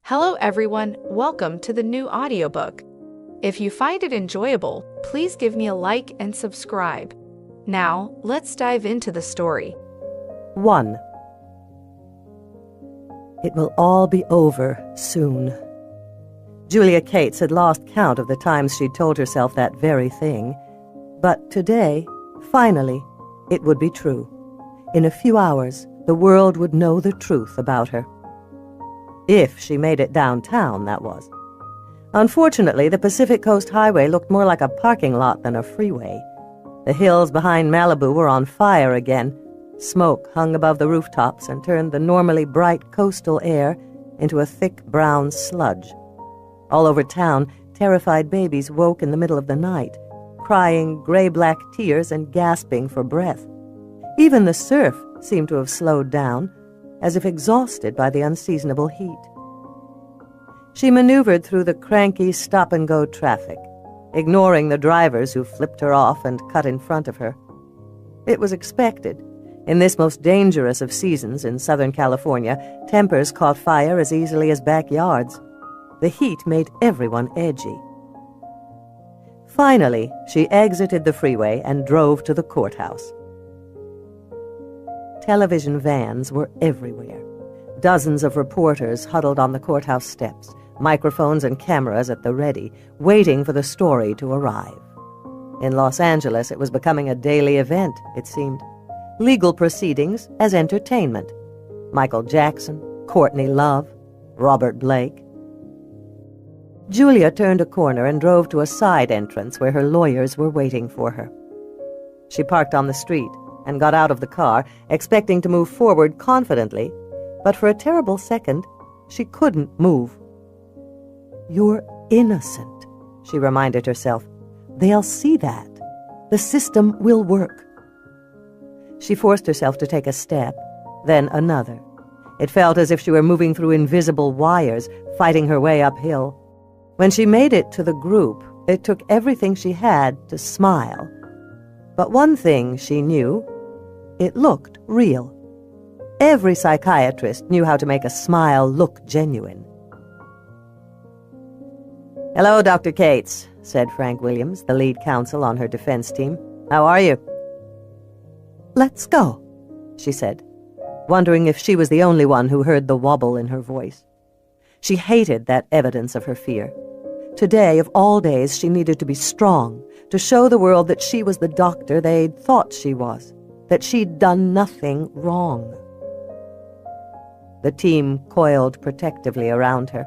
Hello everyone, welcome to the new audiobook. If you find it enjoyable, please give me a like and subscribe. Now, let's dive into the story. 1. It will all be over soon. Julia Cates had lost count of the times she'd told herself that very thing. But today, finally, it would be true. In a few hours, the world would know the truth about her. If she made it downtown, that was. Unfortunately, the Pacific Coast Highway looked more like a parking lot than a freeway. The hills behind Malibu were on fire again. Smoke hung above the rooftops and turned the normally bright coastal air into a thick brown sludge. All over town, terrified babies woke in the middle of the night, crying gray-black tears and gasping for breath. Even the surf seemed to have slowed down, as if exhausted by the unseasonable heat. She maneuvered through the cranky stop-and-go traffic, ignoring the drivers who flipped her off and cut in front of her. It was expected. In this most dangerous of seasons in Southern California, tempers caught fire as easily as backyards. The heat made everyone edgy. Finally, she exited the freeway and drove to the courthouse. Television vans were everywhere. Dozens of reporters huddled on the courthouse steps, microphones and cameras at the ready, waiting for the story to arrive. In Los Angeles, it was becoming a daily event, it seemed. Legal proceedings as entertainment. Michael Jackson, Courtney Love, Robert Blake. Julia turned a corner and drove to a side entrance where her lawyers were waiting for her. She parked on the street and got out of the car, expecting to move forward confidently, but for a terrible second, she couldn't move. "You're innocent," she reminded herself. "They'll see that. The system will work." She forced herself to take a step, then another. It felt as if she were moving through invisible wires, fighting her way uphill. When she made it to the group, it took everything she had to smile. But one thing she knew: it looked real. Every psychiatrist knew how to make a smile look genuine. "Hello, Dr. Cates," said Frank Williams, the lead counsel on her defense team. "How are you?" "Let's go," she said, wondering if she was the only one who heard the wobble in her voice. She hated that evidence of her fear. Today, of all days, she needed to be strong, to show the world that she was the doctor they'd thought she was, that she'd done nothing wrong. The team coiled protectively around her.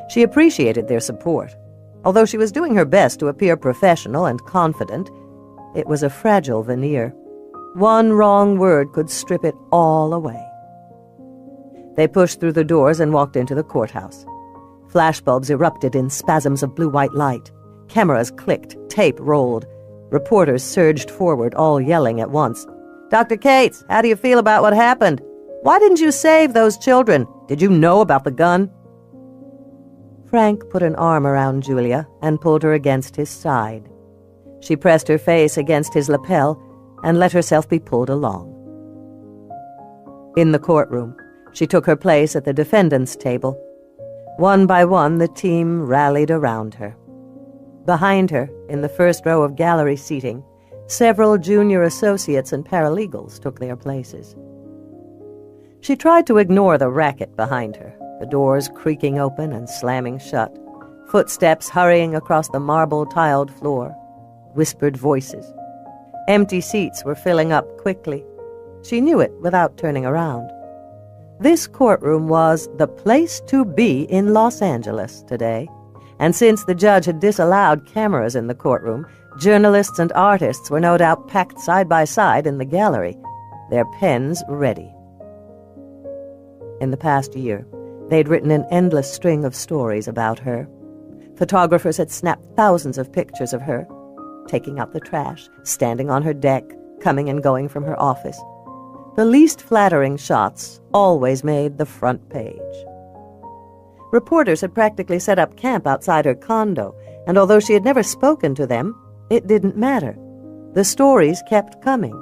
She appreciated their support. Although she was doing her best to appear professional and confident, it was a fragile veneer. One wrong word could strip it all away. They pushed through the doors and walked into the courthouse. Flashbulbs erupted in spasms of blue-white light. Cameras clicked, tape rolled. Reporters surged forward, all yelling at once. "Dr. Cates, how do you feel about what happened? Why didn't you save those children? Did you know about the gun?" Frank put an arm around Julia and pulled her against his side. She pressed her face against his lapel and let herself be pulled along. In the courtroom, she took her place at the defendant's table. One by one, the team rallied around her. Behind her, in the first row of gallery seating, several junior associates and paralegals took their places. She tried to ignore the racket behind her, the doors creaking open and slamming shut, footsteps hurrying across the marble-tiled floor, whispered voices. Empty seats were filling up quickly. She knew it without turning around. This courtroom was the place to be in Los Angeles today, and since the judge had disallowed cameras in the courtroom, journalists and artists were no doubt packed side by side in the gallery, their pens ready. In the past year, they'd written an endless string of stories about her. Photographers had snapped thousands of pictures of her, taking out the trash, standing on her deck, coming and going from her office. The least flattering shots always made the front page. Reporters had practically set up camp outside her condo, and although she had never spoken to them, it didn't matter. The stories kept coming.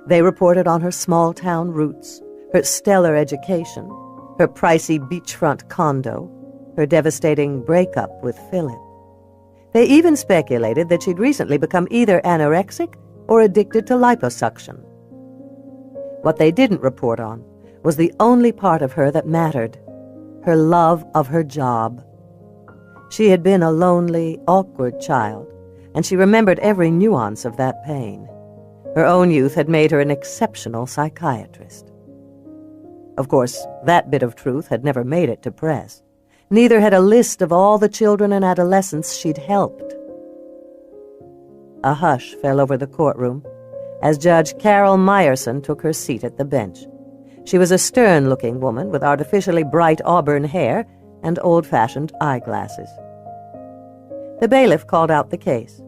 They reported on her small-town roots, her stellar education, her pricey beachfront condo, her devastating breakup with Philip. They even speculated that she'd recently become either anorexic or addicted to liposuction. What they didn't report on was the only part of her that mattered, her love of her job. She had been a lonely, awkward child, and she remembered every nuance of that pain. Her own youth had made her an exceptional psychiatrist. Of course, that bit of truth had never made it to press. Neither had a list of all the children and adolescents she'd helped. A hush fell over the courtroom as Judge Carol Meyerson took her seat at the bench. She was a stern-looking woman with artificially bright auburn hair and old-fashioned eyeglasses. The bailiff called out the case.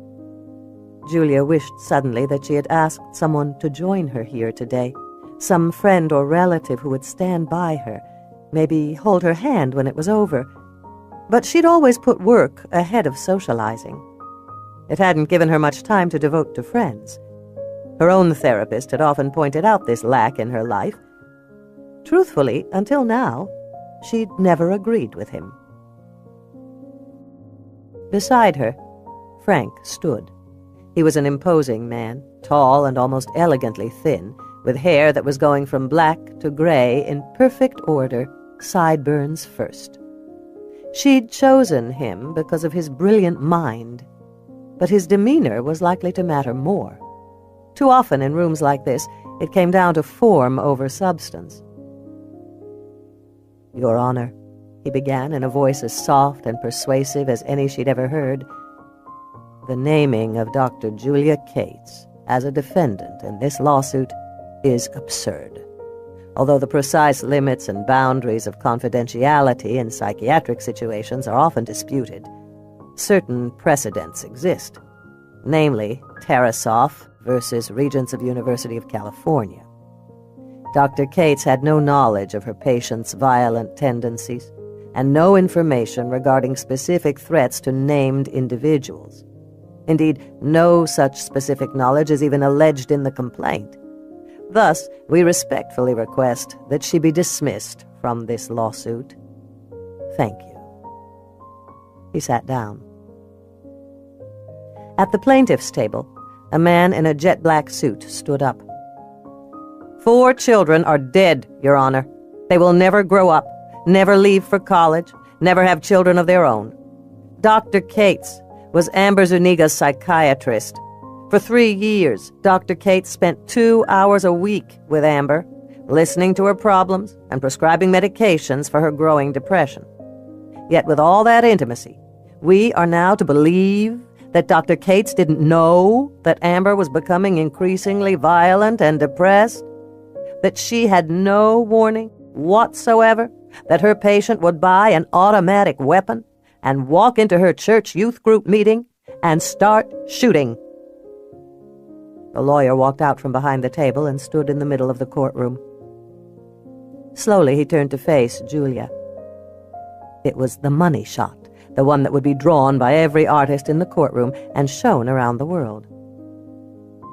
Julia wished suddenly that she had asked someone to join her here today, some friend or relative who would stand by her, maybe hold her hand when it was over. But she'd always put work ahead of socializing. It hadn't given her much time to devote to friends. Her own therapist had often pointed out this lack in her life. Truthfully, until now, she'd never agreed with him. Beside her, Frank stood. He was an imposing man, tall and almost elegantly thin, with hair that was going from black to gray in perfect order, sideburns first. She'd chosen him because of his brilliant mind, but his demeanor was likely to matter more. Too often in rooms like this, it came down to form over substance. "Your Honor," he began in a voice as soft and persuasive as any she'd ever heard, "the naming of Dr. Julia Cates as a defendant in this lawsuit is absurd. Although the precise limits and boundaries of confidentiality in psychiatric situations are often disputed, certain precedents exist, namely Tarasoff versus Regents of University of California. Dr. Cates had no knowledge of her patient's violent tendencies and no information regarding specific threats to named individuals. Indeed, no such specific knowledge is even alleged in the complaint. Thus, we respectfully request that she be dismissed from this lawsuit. Thank you." He sat down. At the plaintiff's table, a man in a jet-black suit stood up. "4 children are dead, Your Honor. They will never grow up, never leave for college, never have children of their own. Dr. Cates was Amber Zuniga's psychiatrist. For 3 years, Dr. Cates spent 2 hours a week with Amber, listening to her problems and prescribing medications for her growing depression. Yet with all that intimacy, we are now to believe that Dr. Cates didn't know that Amber was becoming increasingly violent and depressed, that she had no warning whatsoever that her patient would buy an automatic weapon and walk into her church youth group meeting and start shooting." The lawyer walked out from behind the table and stood in the middle of the courtroom. Slowly he turned to face Julia. It was the money shot, the one that would be drawn by every artist in the courtroom and shown around the world.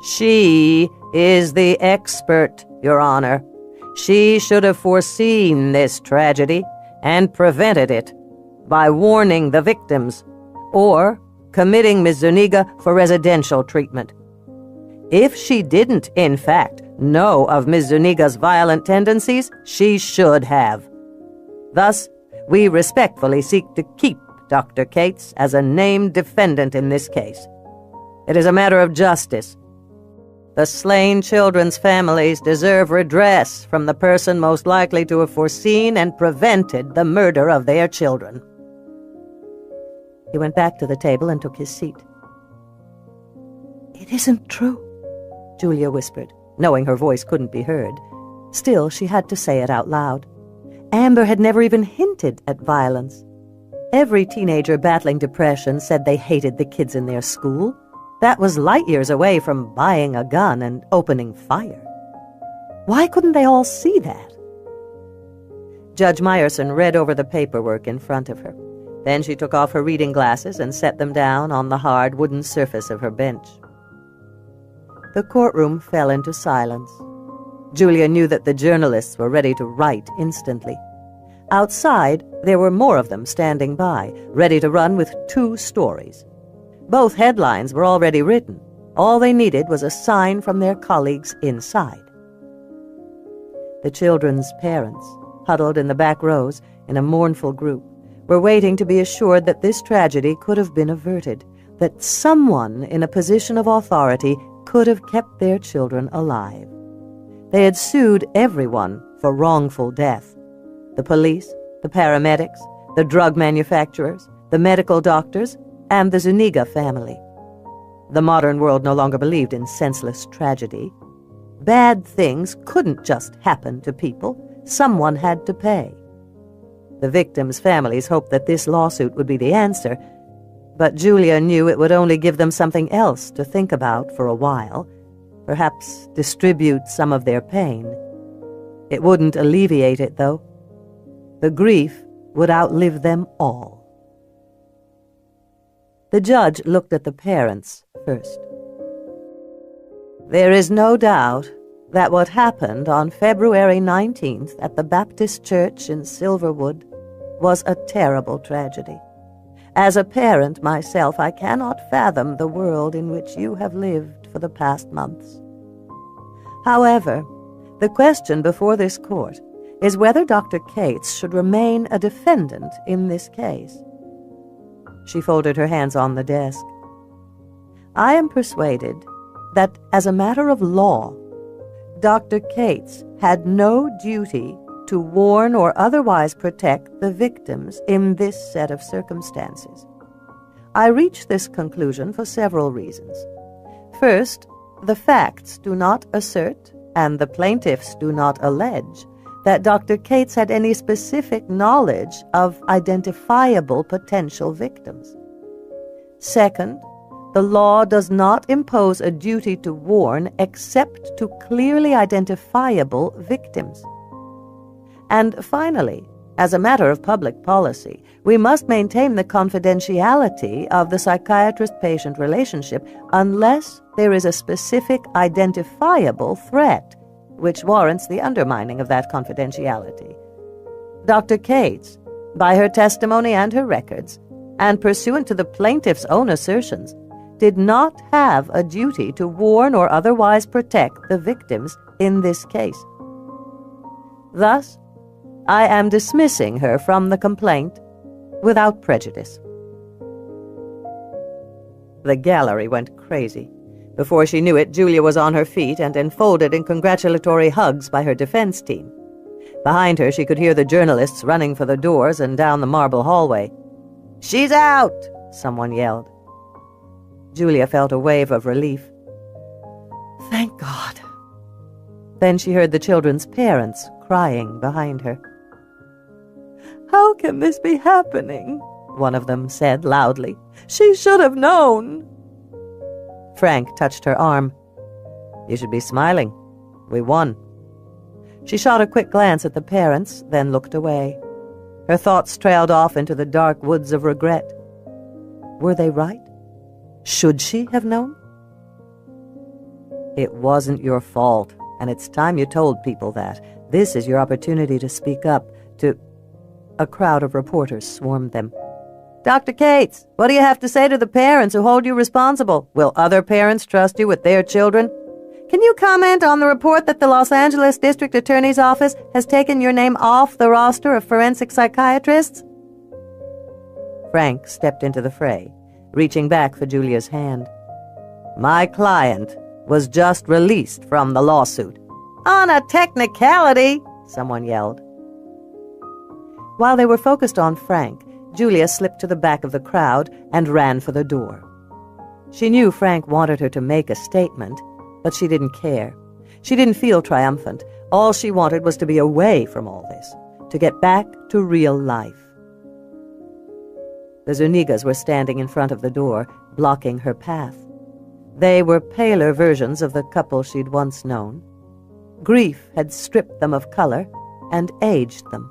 "She is the expert, Your Honor. She should have foreseen this tragedy and prevented it by warning the victims or committing Ms. Zuniga for residential treatment. If she didn't, in fact, know of Ms. Zuniga's violent tendencies, she should have. Thus, we respectfully seek to keep Dr. Cates as a named defendant in this case. It is a matter of justice. The slain children's families deserve redress from the person most likely to have foreseen and prevented the murder of their children." He went back to the table and took his seat. "It isn't true," Julia whispered, knowing her voice couldn't be heard. Still, she had to say it out loud. Amber had never even hinted at violence. Every teenager battling depression said they hated the kids in their school. That was light years away from buying a gun and opening fire. Why couldn't they all see that? Judge Meyerson read over the paperwork in front of her. Then she took off her reading glasses and set them down on the hard wooden surface of her bench. The courtroom fell into silence. Julia knew that the journalists were ready to write instantly. Outside, there were more of them standing by, ready to run with 2 stories. Both headlines were already written. All they needed was a sign from their colleagues inside. The children's parents, huddled in the back rows in a mournful group, were waiting to be assured that this tragedy could have been averted, that someone in a position of authority could have kept their children alive. They had sued everyone for wrongful death: the police, the paramedics, the drug manufacturers, the medical doctors, and the Zuniga family. The modern world no longer believed in senseless tragedy. Bad things couldn't just happen to people. Someone had to pay. The victims' families hoped that this lawsuit would be the answer, but Julia knew it would only give them something else to think about for a while, perhaps distribute some of their pain. It wouldn't alleviate it, though. The grief would outlive them all. The judge looked at the parents first. There is no doubt that what happened on February 19th at the Baptist Church in Silverwood was a terrible tragedy. As a parent myself, I cannot fathom the world in which you have lived for the past months. However, the question before this court is whether Dr. Cates should remain a defendant in this case. She folded her hands on the desk. I am persuaded that, as a matter of law, Dr. Cates had no duty to warn or otherwise protect the victims in this set of circumstances. I reach this conclusion for several reasons. First, the facts do not assert, and the plaintiffs do not allege, that Dr. Cates had any specific knowledge of identifiable potential victims. Second, the law does not impose a duty to warn except to clearly identifiable victims. And finally, as a matter of public policy, we must maintain the confidentiality of the psychiatrist-patient relationship unless there is a specific identifiable threat which warrants the undermining of that confidentiality. Dr. Cates, by her testimony and her records, and pursuant to the plaintiff's own assertions, did not have a duty to warn or otherwise protect the victims in this case. Thus, I am dismissing her from the complaint without prejudice. The gallery went crazy. Before she knew it, Julia was on her feet and enfolded in congratulatory hugs by her defense team. Behind her, she could hear the journalists running for the doors and down the marble hallway. "She's out!" someone yelled. Julia felt a wave of relief. Thank God. Then she heard the children's parents crying behind her. "How can this be happening?" one of them said loudly. "She should have known." Frank touched her arm. "You should be smiling. We won." She shot a quick glance at the parents, then looked away. Her thoughts trailed off into the dark woods of regret. Were they right? Should she have known? "It wasn't your fault, and it's time you told people that. This is your opportunity to speak up, to—" A crowd of reporters swarmed them. "Dr. Cates, what do you have to say to the parents who hold you responsible? Will other parents trust you with their children? Can you comment on the report that the Los Angeles District Attorney's Office has taken your name off the roster of forensic psychiatrists?" Frank stepped into the fray, reaching back for Julia's hand. "My client was just released from the lawsuit." "On a technicality," someone yelled. While they were focused on Frank, Julia slipped to the back of the crowd and ran for the door. She knew Frank wanted her to make a statement, but she didn't care. She didn't feel triumphant. All she wanted was to be away from all this, to get back to real life. The Zunigas were standing in front of the door, blocking her path. They were paler versions of the couple she'd once known. Grief had stripped them of color and aged them.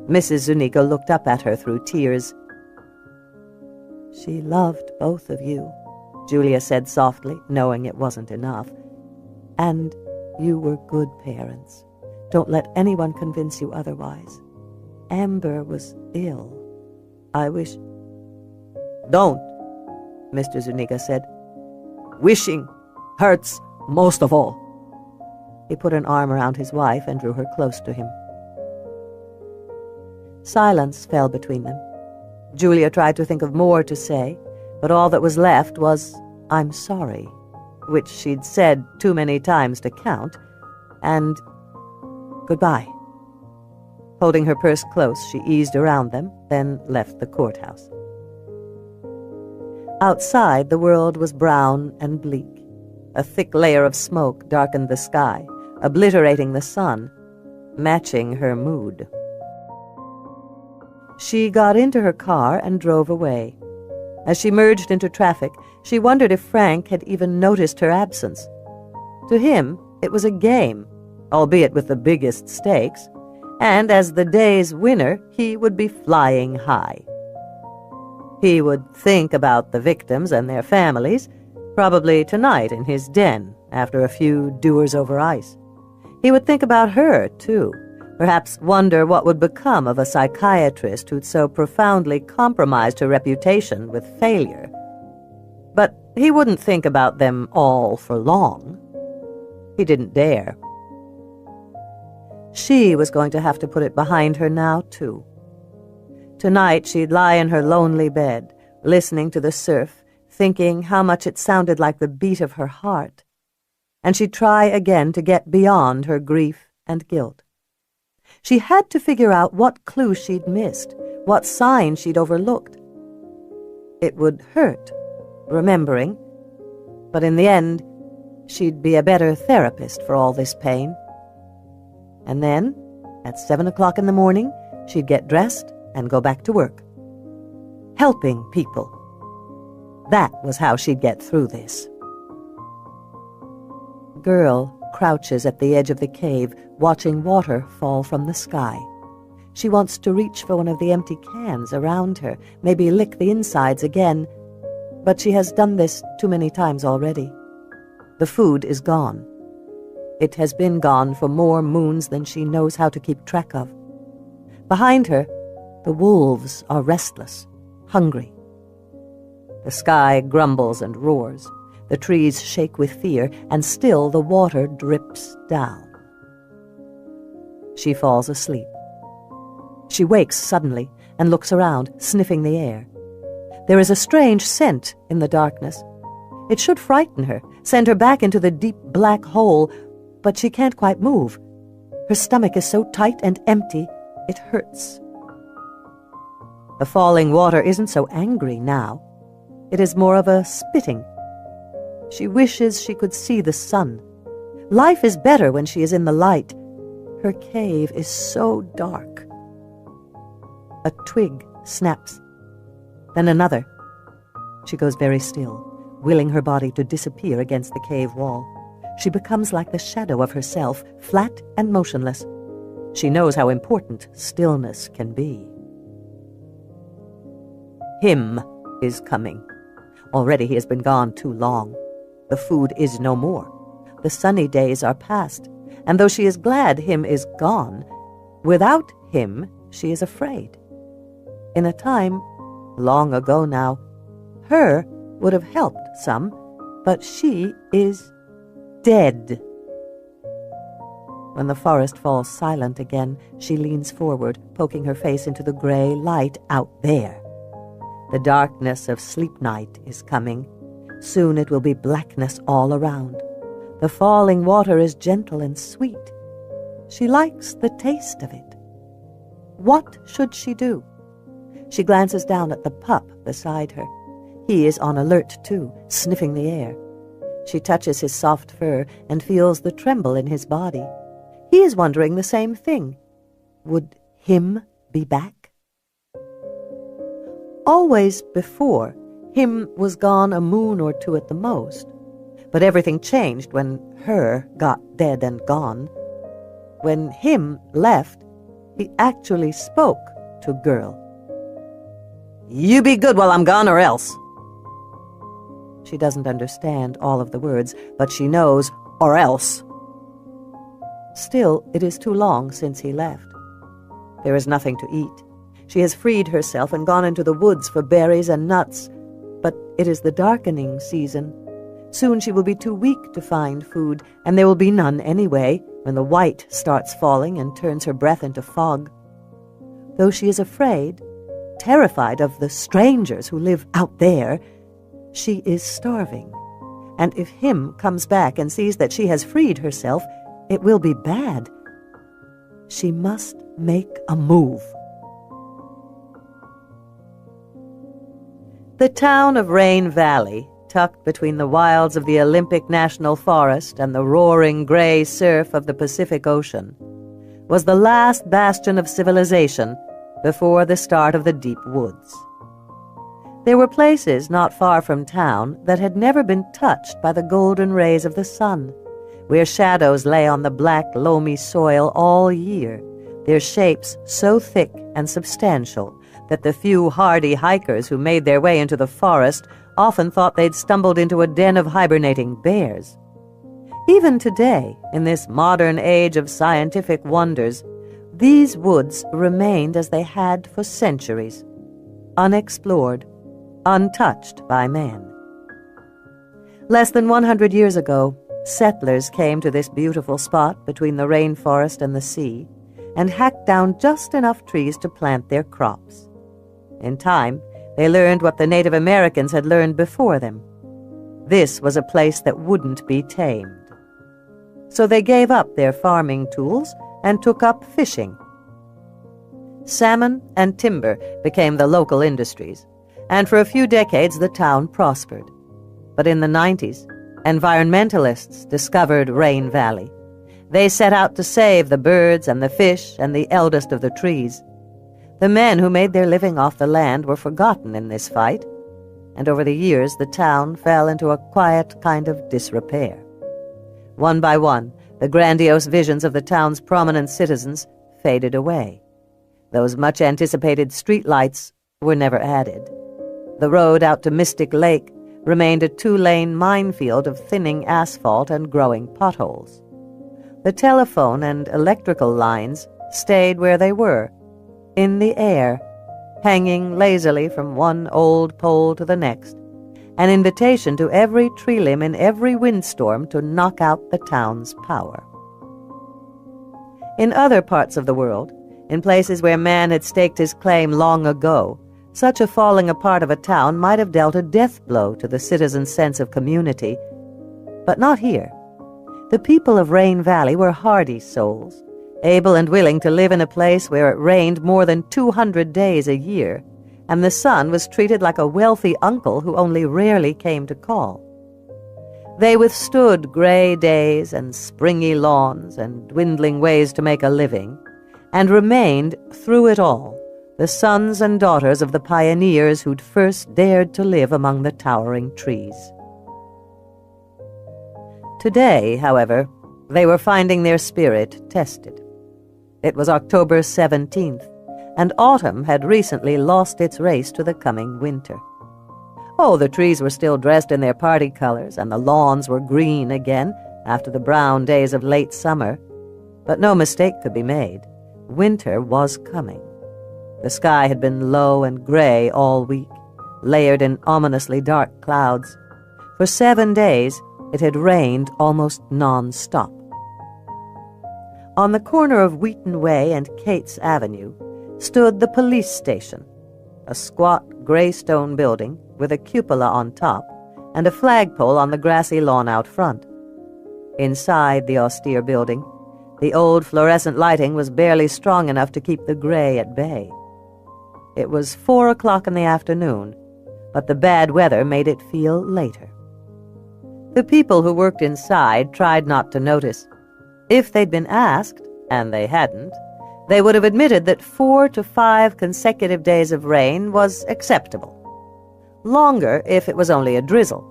Mrs. Zuniga looked up at her through tears. "She loved both of you," Julia said softly, knowing it wasn't enough. "And you were good parents. Don't let anyone convince you otherwise. Amber was ill. I wish—" "Don't," Mr. Zuniga said. "Wishing hurts most of all." He put an arm around his wife and drew her close to him. Silence fell between them. Julia tried to think of more to say, but all that was left was, "I'm sorry," which she'd said too many times to count, and "goodbye." Holding her purse close, she eased around them, then left the courthouse. Outside, the world was brown and bleak. A thick layer of smoke darkened the sky, obliterating the sun, matching her mood. She got into her car and drove away. As she merged into traffic, she wondered if Frank had even noticed her absence. To him, it was a game, albeit with the biggest stakes, and as the day's winner, he would be flying high. He would think about the victims and their families, probably tonight in his den after a few doers over ice. He would think about her, too, perhaps wonder what would become of a psychiatrist who'd so profoundly compromised her reputation with failure. But he wouldn't think about them all for long. He didn't dare. She was going to have to put it behind her now, too. Tonight she'd lie in her lonely bed, listening to the surf, thinking how much it sounded like the beat of her heart. And she'd try again to get beyond her grief and guilt. She had to figure out what clue she'd missed, what sign she'd overlooked. It would hurt, remembering, but in the end, she'd be a better therapist for all this pain. And then, at 7 o'clock in the morning, she'd get dressed and go back to work. Helping people. That was how she'd get through this. Girl crouches at the edge of the cave, watching water fall from the sky. She wants to reach for one of the empty cans around her, maybe lick the insides again, but she has done this too many times already. The food is gone. It has been gone for more moons than she knows how to keep track of. Behind her, the wolves are restless, hungry. The sky grumbles and roars. The trees shake with fear, and still the water drips down. She falls asleep. She wakes suddenly and looks around, sniffing the air. There is a strange scent in the darkness. It should frighten her, send her back into the deep black hole, but she can't quite move. Her stomach is so tight and empty, it hurts. The falling water isn't so angry now. It is more of a spitting. She wishes she could see the sun. Life is better when she is in the light. Her cave is so dark. A twig snaps, then another. She goes very still, willing her body to disappear against the cave wall. She becomes like the shadow of herself, flat and motionless. She knows how important stillness can be. Him is coming. Already he has been gone too long. The food is no more. The sunny days are past, and though she is glad him is gone, without him she is afraid. In a time, long ago now, her would have helped some, but she is dead. When the forest falls silent again, she leans forward, poking her face into the gray light out there. The darkness of sleep night is coming. Soon it will be blackness all around. The falling water is gentle and sweet. She likes the taste of it. What should she do? She glances down at the pup beside her. He is on alert too, sniffing the air. She touches his soft fur and feels the tremble in his body. He is wondering the same thing. Would him be back? Always before, him was gone a moon or two at the most. But everything changed when her got dead and gone. When him left, he actually spoke to girl. "You be good while I'm gone or else." She doesn't understand all of the words, but she knows, or else. Still, it is too long since he left. There is nothing to eat. She has freed herself and gone into the woods for berries and nuts, but it is the darkening season. Soon she will be too weak to find food, and there will be none anyway when the white starts falling and turns her breath into fog. Though she is afraid, terrified of the strangers who live out there, she is starving. And if him comes back and sees that she has freed herself, it will be bad. She must make a move. The town of Rain Valley, tucked between the wilds of the Olympic National Forest and the roaring gray surf of the Pacific Ocean, was the last bastion of civilization before the start of the deep woods. There were places not far from town that had never been touched by the golden rays of the sun, where shadows lay on the black, loamy soil all year, their shapes so thick and substantial that the few hardy hikers who made their way into the forest often thought they'd stumbled into a den of hibernating bears. Even today, in this modern age of scientific wonders, these woods remained as they had for centuries, unexplored, untouched by man. Less than 100 years ago, settlers came to this beautiful spot between the rainforest and the sea and hacked down just enough trees to plant their crops. In time, they learned what the Native Americans had learned before them. This was a place that wouldn't be tamed. So they gave up their farming tools and took up fishing. Salmon and timber became the local industries, and for a few decades the town prospered. But in the 90s, environmentalists discovered Rain Valley. They set out to save the birds and the fish and the eldest of the trees. The men who made their living off the land were forgotten in this fight, and over the years the town fell into a quiet kind of disrepair. One by one, the grandiose visions of the town's prominent citizens faded away. Those much-anticipated streetlights were never added. The road out to Mystic Lake remained a 2-lane minefield of thinning asphalt and growing potholes. The telephone and electrical lines stayed where they were, in the air, hanging lazily from one old pole to the next, an invitation to every tree limb in every windstorm to knock out the town's power. In other parts of the world, in places where man had staked his claim long ago, such a falling apart of a town might have dealt a death blow to the citizens' sense of community, but not here. The people of Rain Valley were hardy souls, able and willing to live in a place where it rained more than 200 days a year, and the sun was treated like a wealthy uncle who only rarely came to call. They withstood gray days and springy lawns and dwindling ways to make a living, and remained, through it all, the sons and daughters of the pioneers who'd first dared to live among the towering trees. Today, however, they were finding their spirit tested. It was October 17th, and autumn had recently lost its race to the coming winter. Oh, the trees were still dressed in their party colors, and the lawns were green again after the brown days of late summer. But no mistake could be made. Winter was coming. The sky had been low and gray all week, layered in ominously dark clouds. For 7 days, it had rained almost non-stop. On the corner of Wheaton Way and Cates Avenue stood the police station, a squat gray stone building with a cupola on top and a flagpole on the grassy lawn out front. Inside the austere building, the old fluorescent lighting was barely strong enough to keep the gray at bay. It was 4 o'clock in the afternoon, but the bad weather made it feel later. The people who worked inside tried not to notice. If they'd been asked, and they hadn't, they would have admitted that 4 to 5 consecutive days of rain was acceptable. Longer if it was only a drizzle.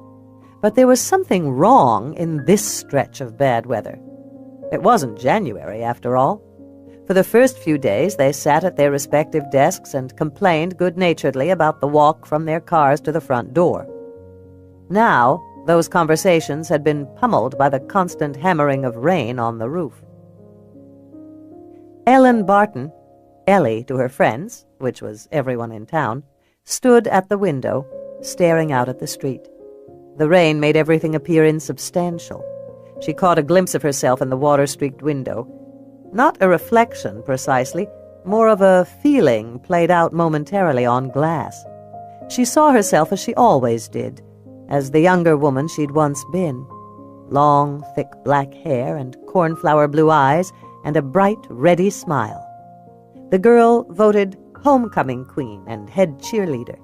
But there was something wrong in this stretch of bad weather. It wasn't January, after all. For the first few days, they sat at their respective desks and complained good-naturedly about the walk from their cars to the front door. Now, those conversations had been pummeled by the constant hammering of rain on the roof. Ellen Barton, Ellie, to her friends, which was everyone in town, stood at the window, staring out at the street. The rain made everything appear insubstantial. She caught a glimpse of herself in the water-streaked window. Not a reflection, precisely, more of a feeling played out momentarily on glass. She saw herself as she always did, as the younger woman she'd once been. Long, thick black hair and cornflower blue eyes and a bright, ready smile. The girl voted homecoming queen and head cheerleader.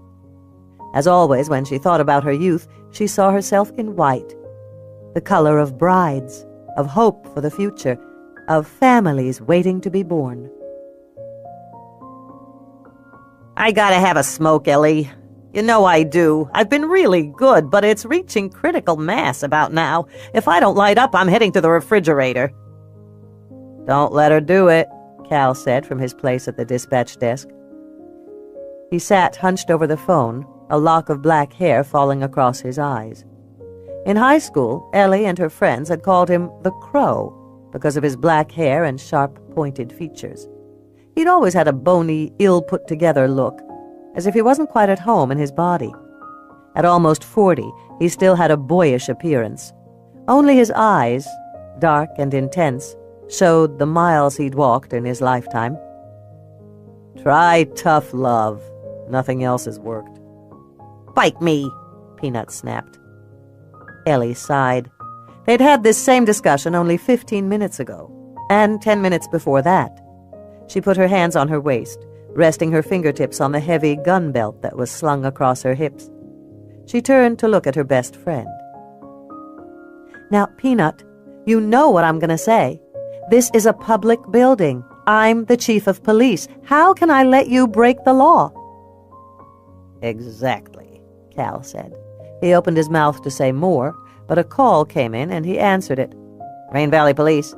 As always, when she thought about her youth, she saw herself in white, the color of brides, of hope for the future, of families waiting to be born. "I gotta have a smoke, Ellie. You know I do. I've been really good, but it's reaching critical mass about now. If I don't light up, I'm heading to the refrigerator." "Don't let her do it," Cal said from his place at the dispatch desk. He sat hunched over the phone, a lock of black hair falling across his eyes. In high school, Ellie and her friends had called him the Crow because of his black hair and sharp, pointed features. He'd always had a bony, ill-put-together look, as if he wasn't quite at home in his body. At almost 40, he still had a boyish appearance. Only his eyes, dark and intense, showed the miles he'd walked in his lifetime. "Try tough love. Nothing else has worked." "Bite me," Peanut snapped. Ellie sighed. They'd had this same discussion only 15 minutes ago, and 10 minutes before that. She put her hands on her waist, resting her fingertips on the heavy gun belt that was slung across her hips. She turned to look at her best friend. "Now, Peanut, you know what I'm going to say. This is a public building. I'm the chief of police. How can I let you break the law?" "Exactly," Cal said. He opened his mouth to say more, but a call came in and he answered it. "Rain Valley Police."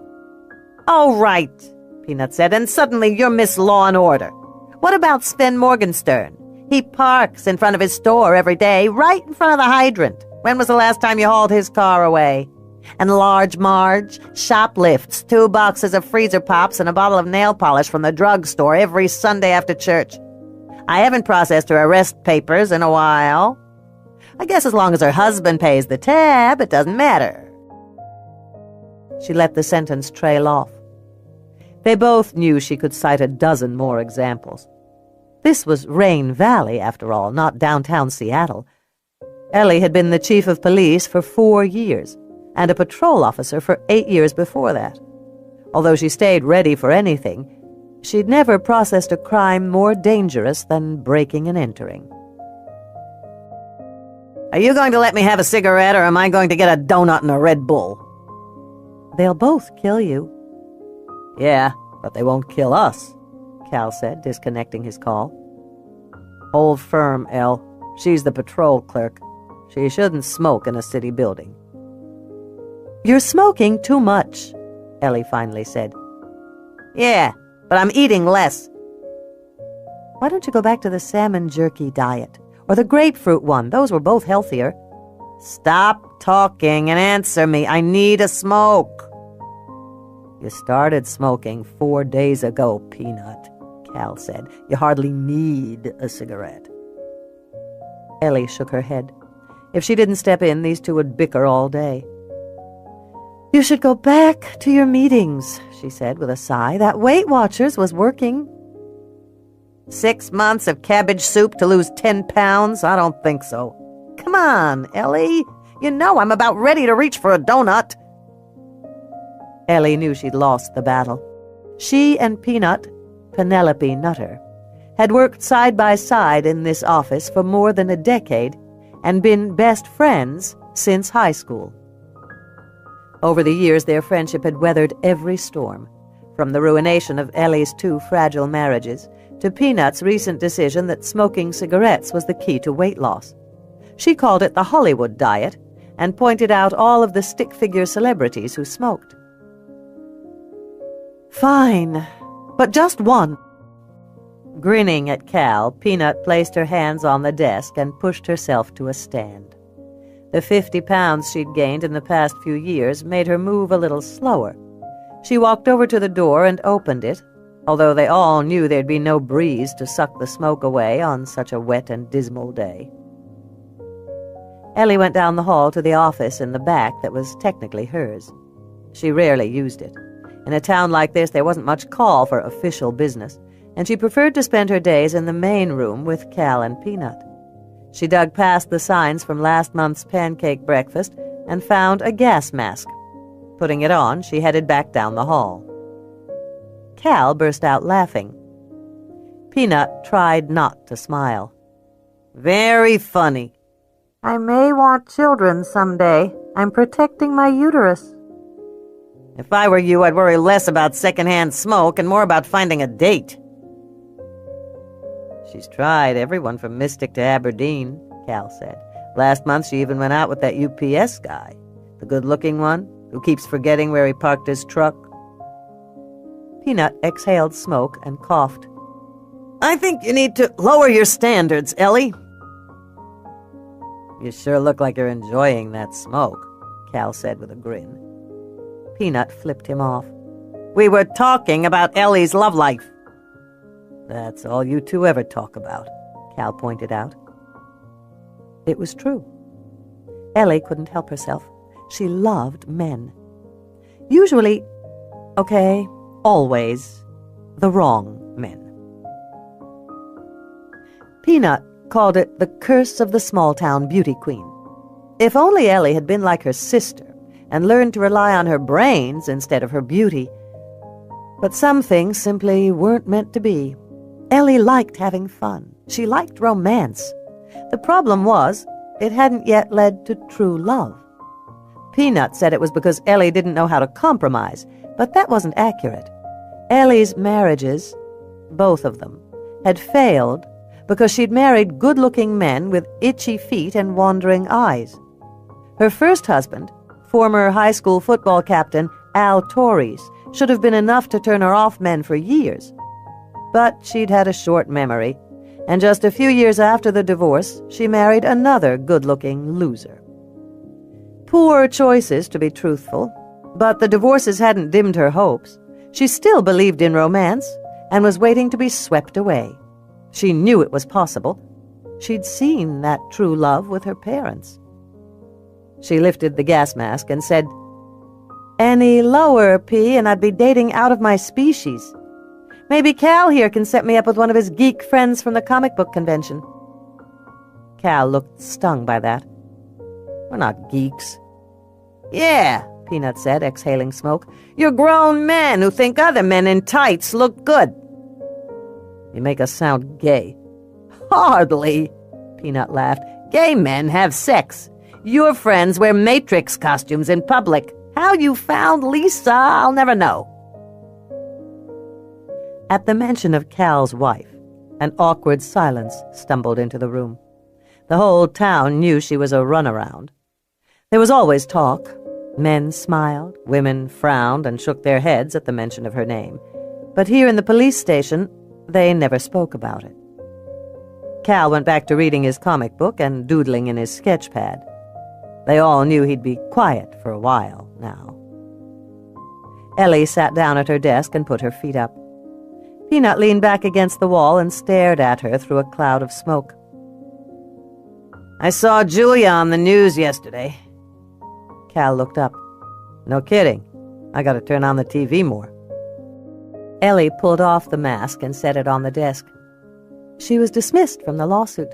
"Oh, right," Peanut said, "and suddenly you're Miss Law and Order. What about Sven Morgenstern? He parks in front of his store every day, right in front of the hydrant. When was the last time you hauled his car away? And Large Marge shoplifts 2 boxes of freezer pops and a bottle of nail polish from the drugstore every Sunday after church. I haven't processed her arrest papers in a while. I guess as long as her husband pays the tab, it doesn't matter." She let the sentence trail off. They both knew she could cite a dozen more examples. This was Rain Valley, after all, not downtown Seattle. Ellie had been the chief of police for 4 years, and a patrol officer for 8 years before that. Although she stayed ready for anything, she'd never processed a crime more dangerous than breaking and entering. "Are you going to let me have a cigarette, or am I going to get a donut and a Red Bull?" "They'll both kill you." "Yeah, but they won't kill us," Cal said, disconnecting his call. "Hold firm, Elle. She's the patrol clerk. She shouldn't smoke in a city building." "You're smoking too much," Ellie finally said. "Yeah, but I'm eating less." "Why don't you go back to the salmon jerky diet? Or the grapefruit one? Those were both healthier." "Stop talking and answer me. I need a smoke." "You started smoking 4 days ago, Peanut," Cal said. "You hardly need a cigarette." Ellie shook her head. If she didn't step in, these two would bicker all day. "You should go back to your meetings," she said with a sigh. "That Weight Watchers was working." 6 months of cabbage soup to lose 10 pounds? I don't think so. Come on, Ellie. You know I'm about ready to reach for a donut. Ellie knew she'd lost the battle. She and Penelope Nutter, had worked side by side in this office for more than a decade and been best friends since high school. Over the years, their friendship had weathered every storm, from the ruination of Ellie's 2 fragile marriages to Peanut's recent decision that smoking cigarettes was the key to weight loss. She called it the Hollywood diet and pointed out all of the stick-figure celebrities who smoked. "Fine, but just one." Grinning at Cal, Peanut placed her hands on the desk and pushed herself to a stand. The 50 pounds she'd gained in the past few years made her move a little slower. She walked over to the door and opened it, although they all knew there'd be no breeze to suck the smoke away on such a wet and dismal day. Ellie went down the hall to the office in the back that was technically hers. She rarely used it. In a town like this, there wasn't much call for official business, and she preferred to spend her days in the main room with Cal and Peanut. She dug past the signs from last month's pancake breakfast and found a gas mask. Putting it on, she headed back down the hall. Cal burst out laughing. Peanut tried not to smile. "Very funny." "I may want children someday. I'm protecting my uterus." "If I were you, I'd worry less about secondhand smoke and more about finding a date." "She's tried everyone from Mystic to Aberdeen," Cal said. "Last month she even went out with that UPS guy, the good-looking one who keeps forgetting where he parked his truck." Peanut exhaled smoke and coughed. "I think you need to lower your standards, Ellie." "You sure look like you're enjoying that smoke," Cal said with a grin. Peanut flipped him off. "We were talking about Ellie's love life." "That's all you two ever talk about," Cal pointed out. It was true. Ellie couldn't help herself. She loved men. Usually, always, the wrong men. Peanut called it the curse of the small-town beauty queen. If only Ellie had been like her sister and learned to rely on her brains instead of her beauty. But some things simply weren't meant to be. Ellie liked having fun. She liked romance. The problem was, it hadn't yet led to true love. Peanut said it was because Ellie didn't know how to compromise, but that wasn't accurate. Ellie's marriages, both of them, had failed because she'd married good-looking men with itchy feet and wandering eyes. Her first husband, former high school football captain Al Torres, should have been enough to turn her off men for years. But she'd had a short memory, and just a few years after the divorce, she married another good-looking loser. Poor choices, to be truthful, but the divorces hadn't dimmed her hopes. She still believed in romance and was waiting to be swept away. She knew it was possible. She'd seen that true love with her parents. She lifted the gas mask and said, "Any lower, P, and I'd be dating out of my species. Maybe Cal here can set me up with one of his geek friends from the comic book convention." Cal looked stung by that. "We're not geeks." "Yeah," Peanut said, exhaling smoke. "You're grown men who think other men in tights look good." "You make us sound gay." "Hardly," Peanut laughed. "Gay men have sex. Your friends wear Matrix costumes in public. How you found Lisa, I'll never know." At the mention of Cal's wife, an awkward silence stumbled into the room. The whole town knew she was a runaround. There was always talk. Men smiled, women frowned and shook their heads at the mention of her name. But here in the police station, they never spoke about it. Cal went back to reading his comic book and doodling in his sketch pad. They all knew he'd be quiet for a while now. Ellie sat down at her desk and put her feet up. Peanut leaned back against the wall and stared at her through a cloud of smoke. "I saw Julia on the news yesterday." Cal looked up. "No kidding. I gotta turn on the TV more." Ellie pulled off the mask and set it on the desk. She was dismissed from the lawsuit.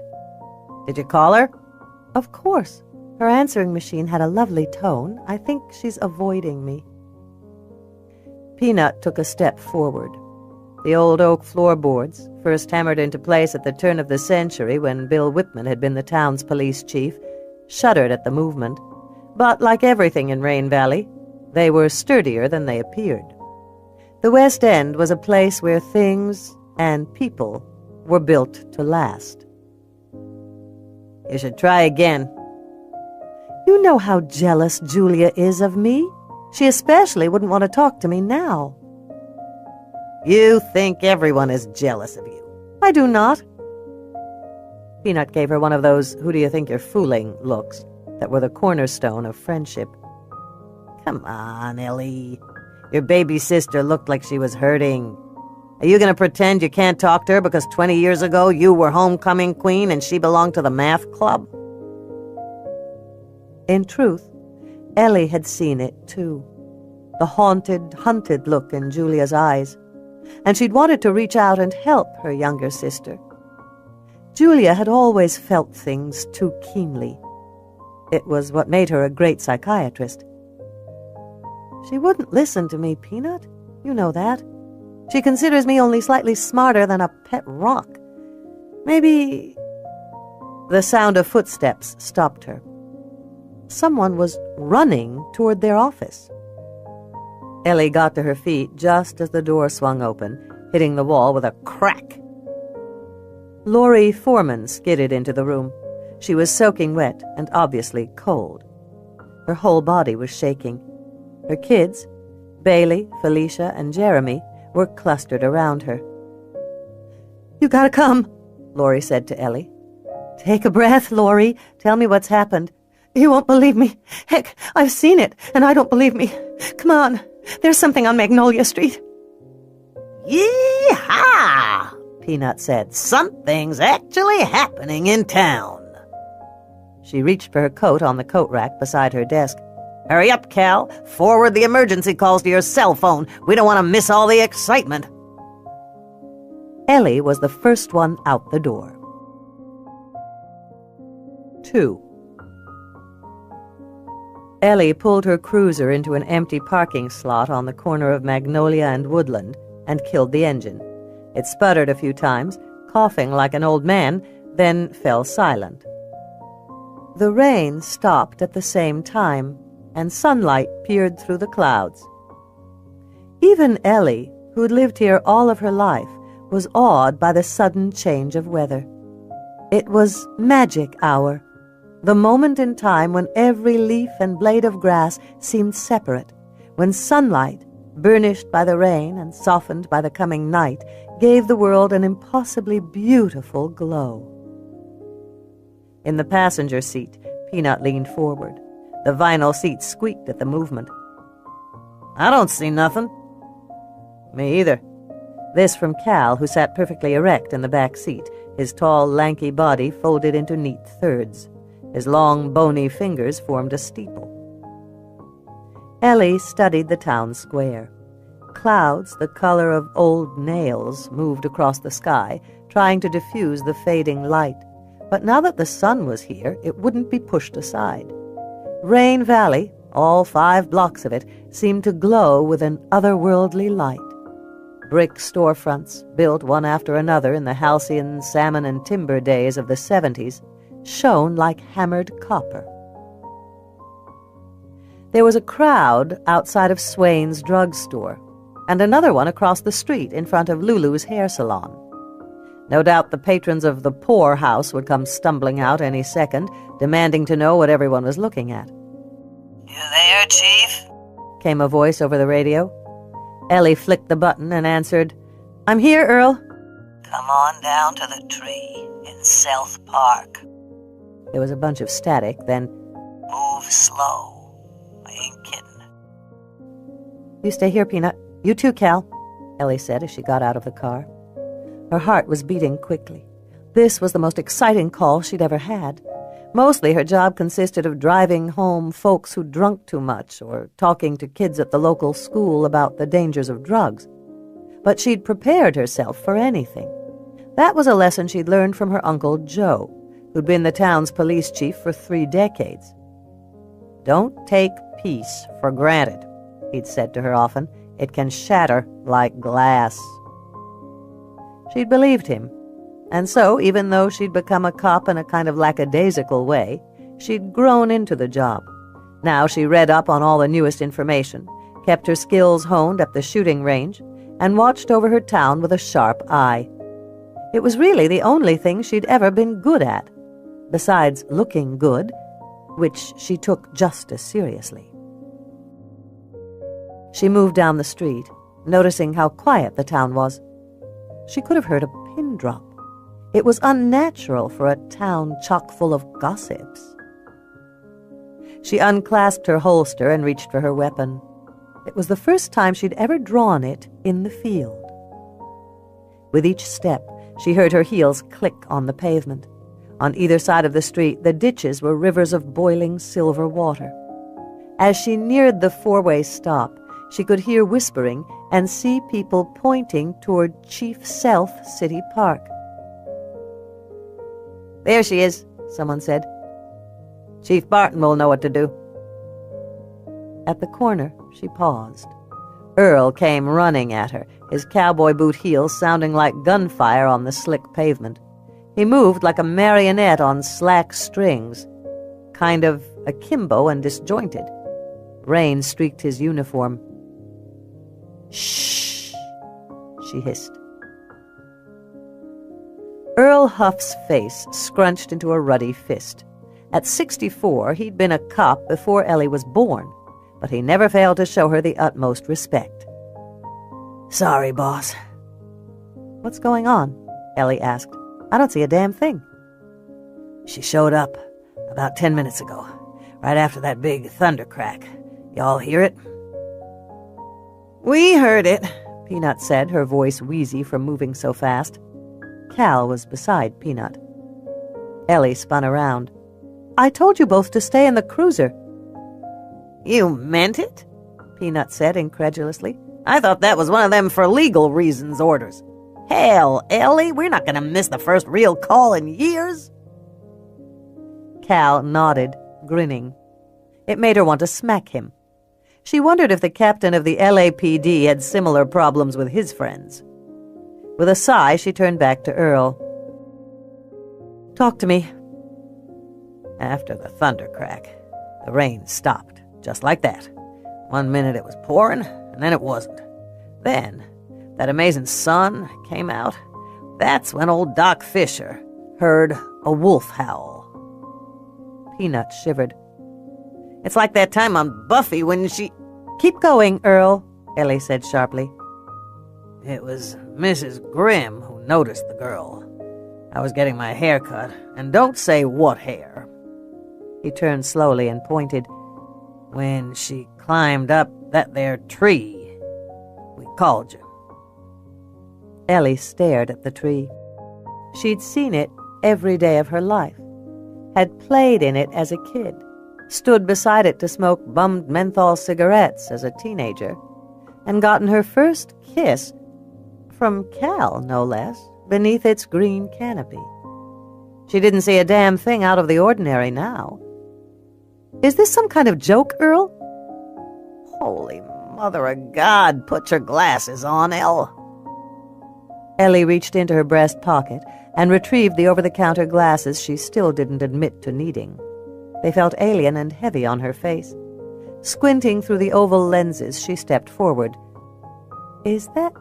"Did you call her?" "Of course. Her answering machine had a lovely tone. I think she's avoiding me." Peanut took a step forward. The old oak floorboards, first hammered into place at the turn of the century when Bill Whitman had been the town's police chief, shuddered at the movement. But like everything in Rain Valley, they were sturdier than they appeared. The West End was a place where things and people were built to last. "You should try again." "You know how jealous Julia is of me. She especially wouldn't want to talk to me now." "You think everyone is jealous of you." "I do not." Peanut gave her one of those "who do you think you're fooling" looks that were the cornerstone of friendship. "Come on, Ellie. Your baby sister looked like she was hurting." Are you going to pretend you can't talk to her because 20 years ago you were homecoming queen and she belonged to the math club? In truth, Ellie had seen it too. The haunted, hunted look in Julia's eyes. And she'd wanted to reach out and help her younger sister. Julia had always felt things too keenly. It was what made her a great psychiatrist. She wouldn't listen to me, Peanut. You know that. She considers me only slightly smarter than a pet rock. Maybe... The sound of footsteps stopped her. Someone was running toward their office. Ellie got to her feet just as the door swung open, hitting the wall with a crack. Laurie Foreman skidded into the room. She was soaking wet and obviously cold. Her whole body was shaking. Her kids, Bailey, Felicia, and Jeremy, were clustered around her. "You gotta come," Laurie said to Ellie. "Take a breath, Laurie. Tell me what's happened." "You won't believe me. Heck, I've seen it, and I don't believe me. Come on. There's something on Magnolia Street." "Yee-haw!" Peanut said. "Something's actually happening in town." She reached for her coat on the coat rack beside her desk. "Hurry up, Cal. Forward the emergency calls to your cell phone. We don't want to miss all the excitement." Ellie was the first one out the door. 2. Ellie pulled her cruiser into an empty parking slot on the corner of Magnolia and Woodland and killed the engine. It sputtered a few times, coughing like an old man, then fell silent. The rain stopped at the same time, and sunlight peered through the clouds. Even Ellie, who'd lived here all of her life, was awed by the sudden change of weather. It was magic hour, the moment in time when every leaf and blade of grass seemed separate, when sunlight, burnished by the rain and softened by the coming night, gave the world an impossibly beautiful glow. In the passenger seat, Peanut leaned forward. The vinyl seat squeaked at the movement. "I don't see nothing." "Me either." This from Cal, who sat perfectly erect in the back seat, his tall, lanky body folded into neat thirds. His long, bony fingers formed a steeple. Ellie studied the town square. Clouds, the color of old nails, moved across the sky, trying to diffuse the fading light. But now that the sun was here, it wouldn't be pushed aside. Rain Valley, all 5 blocks of it, seemed to glow with an otherworldly light. Brick storefronts, built one after another in the halcyon salmon and timber days of the 70s, shone like hammered copper. There was a crowd outside of Swain's drugstore, and another one across the street in front of Lulu's hair salon. No doubt the patrons of the Poor House would come stumbling out any second, demanding to know what everyone was looking at. "You there, Chief?" came a voice over the radio. Ellie flicked the button and answered, "I'm here, Earl." "Come on down to the tree in South Park." There was a bunch of static, then, "Move slow. I ain't kidding." "You stay here, Peanut. You too, Cal," Ellie said as she got out of the car. Her heart was beating quickly. This was the most exciting call she'd ever had. Mostly her job consisted of driving home folks who drunk too much or talking to kids at the local school about the dangers of drugs. But she'd prepared herself for anything. That was a lesson she'd learned from her Uncle Joe, who'd been the town's police chief for 3 decades. "Don't take peace for granted," he'd said to her often. "It can shatter like glass." She'd believed him, and so, even though she'd become a cop in a kind of lackadaisical way, she'd grown into the job. Now she read up on all the newest information, kept her skills honed at the shooting range, and watched over her town with a sharp eye. It was really the only thing she'd ever been good at, besides looking good, which she took just as seriously. She moved down the street, noticing how quiet the town was. She could have heard a pin drop. It was unnatural for a town chock full of gossips. She unclasped her holster and reached for her weapon. It was the first time she'd ever drawn it in the field. With each step, she heard her heels click on the pavement. On either side of the street, the ditches were rivers of boiling silver water. As she neared the four-way stop, she could hear whispering and see people pointing toward Chief Self City Park. "There she is," someone said. "Chief Barton will know what to do." At the corner, she paused. Earl came running at her, his cowboy boot heels sounding like gunfire on the slick pavement. He moved like a marionette on slack strings, kind of akimbo and disjointed. Rain streaked his uniform. "Shh," she hissed. Earl Huff's face scrunched into a ruddy fist. At 64, he'd been a cop before Ellie was born, but he never failed to show her the utmost respect. "Sorry, boss." "What's going on?" Ellie asked. "I don't see a damn thing." "She showed up about 10 minutes ago, right after that big thunder crack. Y'all hear it?" "We heard it," Peanut said, her voice wheezy from moving so fast. Cal was beside Peanut. Ellie spun around. "I told you both to stay in the cruiser." "You meant it?" Peanut said incredulously. "I thought that was one of them for legal reasons orders. Hell, Ellie, we're not going to miss the first real call in years." Cal nodded, grinning. It made her want to smack him. She wondered if the captain of the LAPD had similar problems with his friends. With a sigh, she turned back to Earl. "Talk to me." "After the thunder crack, the rain stopped, just like that. One minute it was pouring, and then it wasn't. Then, that amazing sun came out. That's when old Doc Fisher heard a wolf howl." Peanut shivered. "It's like that time on Buffy when she—" "Keep going, Earl," Ellie said sharply. "It was Mrs. Grimm who noticed the girl. I was getting my hair cut, and don't say what hair." He turned slowly and pointed. "When she climbed up that there tree, we called you." Ellie stared at the tree. She'd seen it every day of her life, had played in it as a kid, stood beside it to smoke bummed menthol cigarettes as a teenager, and gotten her first kiss, from Cal, no less, beneath its green canopy. She didn't see a damn thing out of the ordinary now. "Is this some kind of joke, Earl?" "Holy Mother of God, put your glasses on, Elle." Ellie reached into her breast pocket and retrieved the over-the-counter glasses she still didn't admit to needing. They felt alien and heavy on her face. Squinting through the oval lenses, she stepped forward. "Is that—"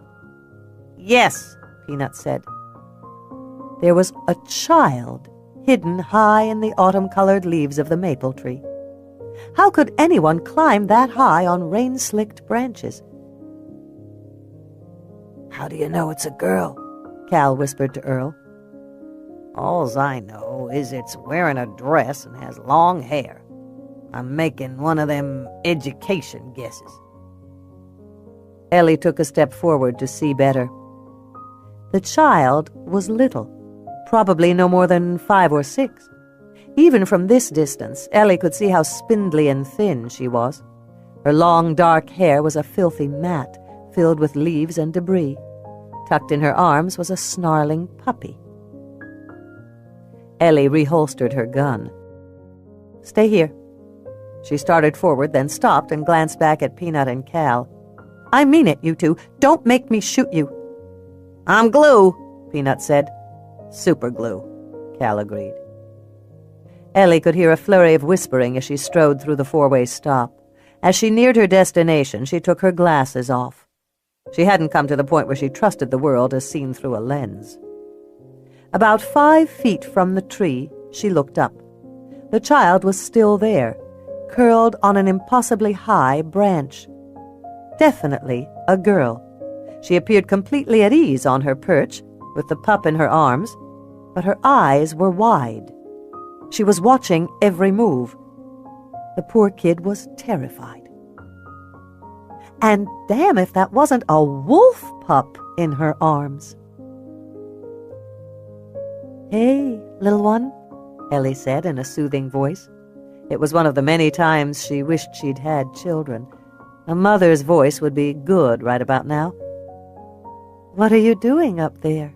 "Yes," Peanut said. There was a child hidden high in the autumn-colored leaves of the maple tree. How could anyone climb that high on rain-slicked branches? "How do you know it's a girl?" Cal whispered to Earl. "Alls I know is it's wearing a dress and has long hair. I'm making one of them education guesses." Ellie took a step forward to see better. The child was little, probably no more than 5 or 6. Even from this distance, Ellie could see how spindly and thin she was. Her long, dark hair was a filthy mat filled with leaves and debris. Tucked in her arms was a snarling puppy. Ellie reholstered her gun. "Stay here." She started forward, then stopped and glanced back at Peanut and Cal. "I mean it, you two. Don't make me shoot you." "I'm glue," Peanut said. "Super glue," Cal agreed. Ellie could hear a flurry of whispering as she strode through the four-way stop. As she neared her destination, she took her glasses off. She hadn't come to the point where she trusted the world as seen through a lens. About 5 feet from the tree, she looked up. The child was still there, curled on an impossibly high branch. Definitely a girl. She appeared completely at ease on her perch, with the pup in her arms, but her eyes were wide. She was watching every move. The poor kid was terrified. And damn if that wasn't a wolf pup in her arms. "Hey, little one," Ellie said in a soothing voice. It was one of the many times she wished she'd had children. A mother's voice would be good right about now. "What are you doing up there?"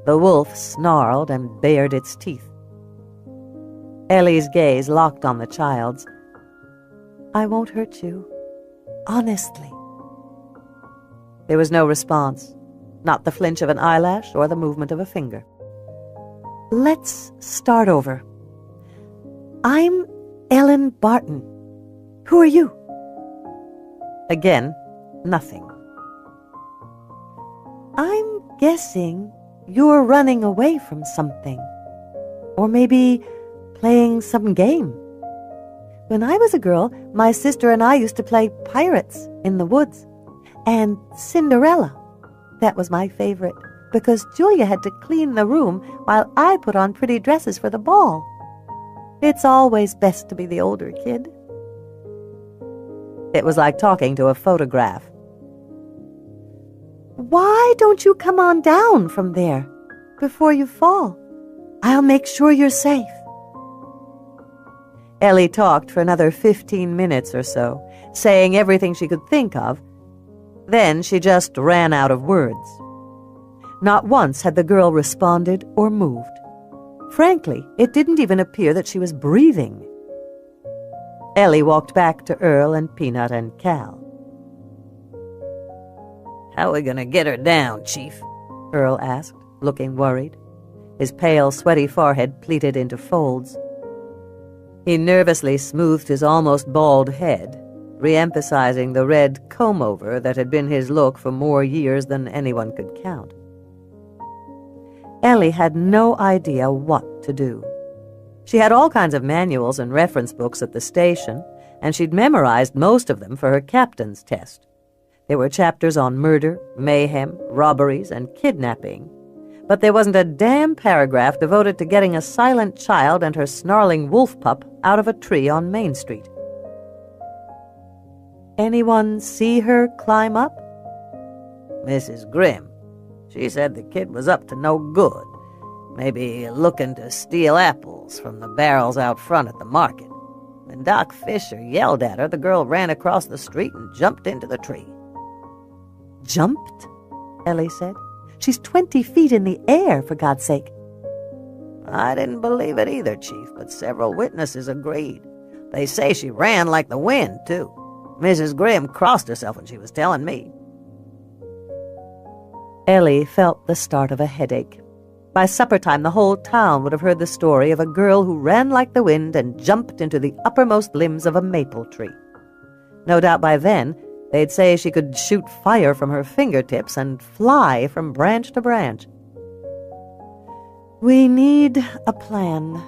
The wolf snarled and bared its teeth. Ellie's gaze locked on the child's. "I won't hurt you. Honestly." There was no response, not the flinch of an eyelash or the movement of a finger. "Let's start over. I'm Ellen Barton. Who are you?" Again, nothing. "I'm guessing you're running away from something. Or maybe playing some game. When I was a girl, my sister and I used to play pirates in the woods. And Cinderella. That was my favorite, because Julia had to clean the room while I put on pretty dresses for the ball. It's always best to be the older kid." It was like talking to a photograph. "Why don't you come on down from there before you fall? I'll make sure you're safe." Ellie talked for another 15 minutes or so, saying everything she could think of. Then she just ran out of words. Not once had the girl responded or moved. Frankly, it didn't even appear that she was breathing. Ellie walked back to Earl and Peanut and Cal. "How are we going to get her down, Chief?" Earl asked, looking worried. His pale, sweaty forehead pleated into folds. He nervously smoothed his almost bald head, re-emphasizing the red comb-over that had been his look for more years than anyone could count. Ellie had no idea what to do. She had all kinds of manuals and reference books at the station, and she'd memorized most of them for her captain's test. There were chapters on murder, mayhem, robberies, and kidnapping, but there wasn't a damn paragraph devoted to getting a silent child and her snarling wolf pup out of a tree on Main Street. "Anyone see her climb up?" "Mrs. Grimm. She said the kid was up to no good. Maybe looking to steal apples from the barrels out front at the market. When Doc Fisher yelled at her, the girl ran across the street and jumped into the tree." "Jumped?" Ellie said. "She's 20 feet in the air, for God's sake." "I didn't believe it either, Chief, but several witnesses agreed. They say she ran like the wind, too. Mrs. Grimm crossed herself when she was telling me." Ellie felt the start of a headache. By supper time, the whole town would have heard the story of a girl who ran like the wind and jumped into the uppermost limbs of a maple tree. No doubt by then, they'd say she could shoot fire from her fingertips and fly from branch to branch. "We need a plan,"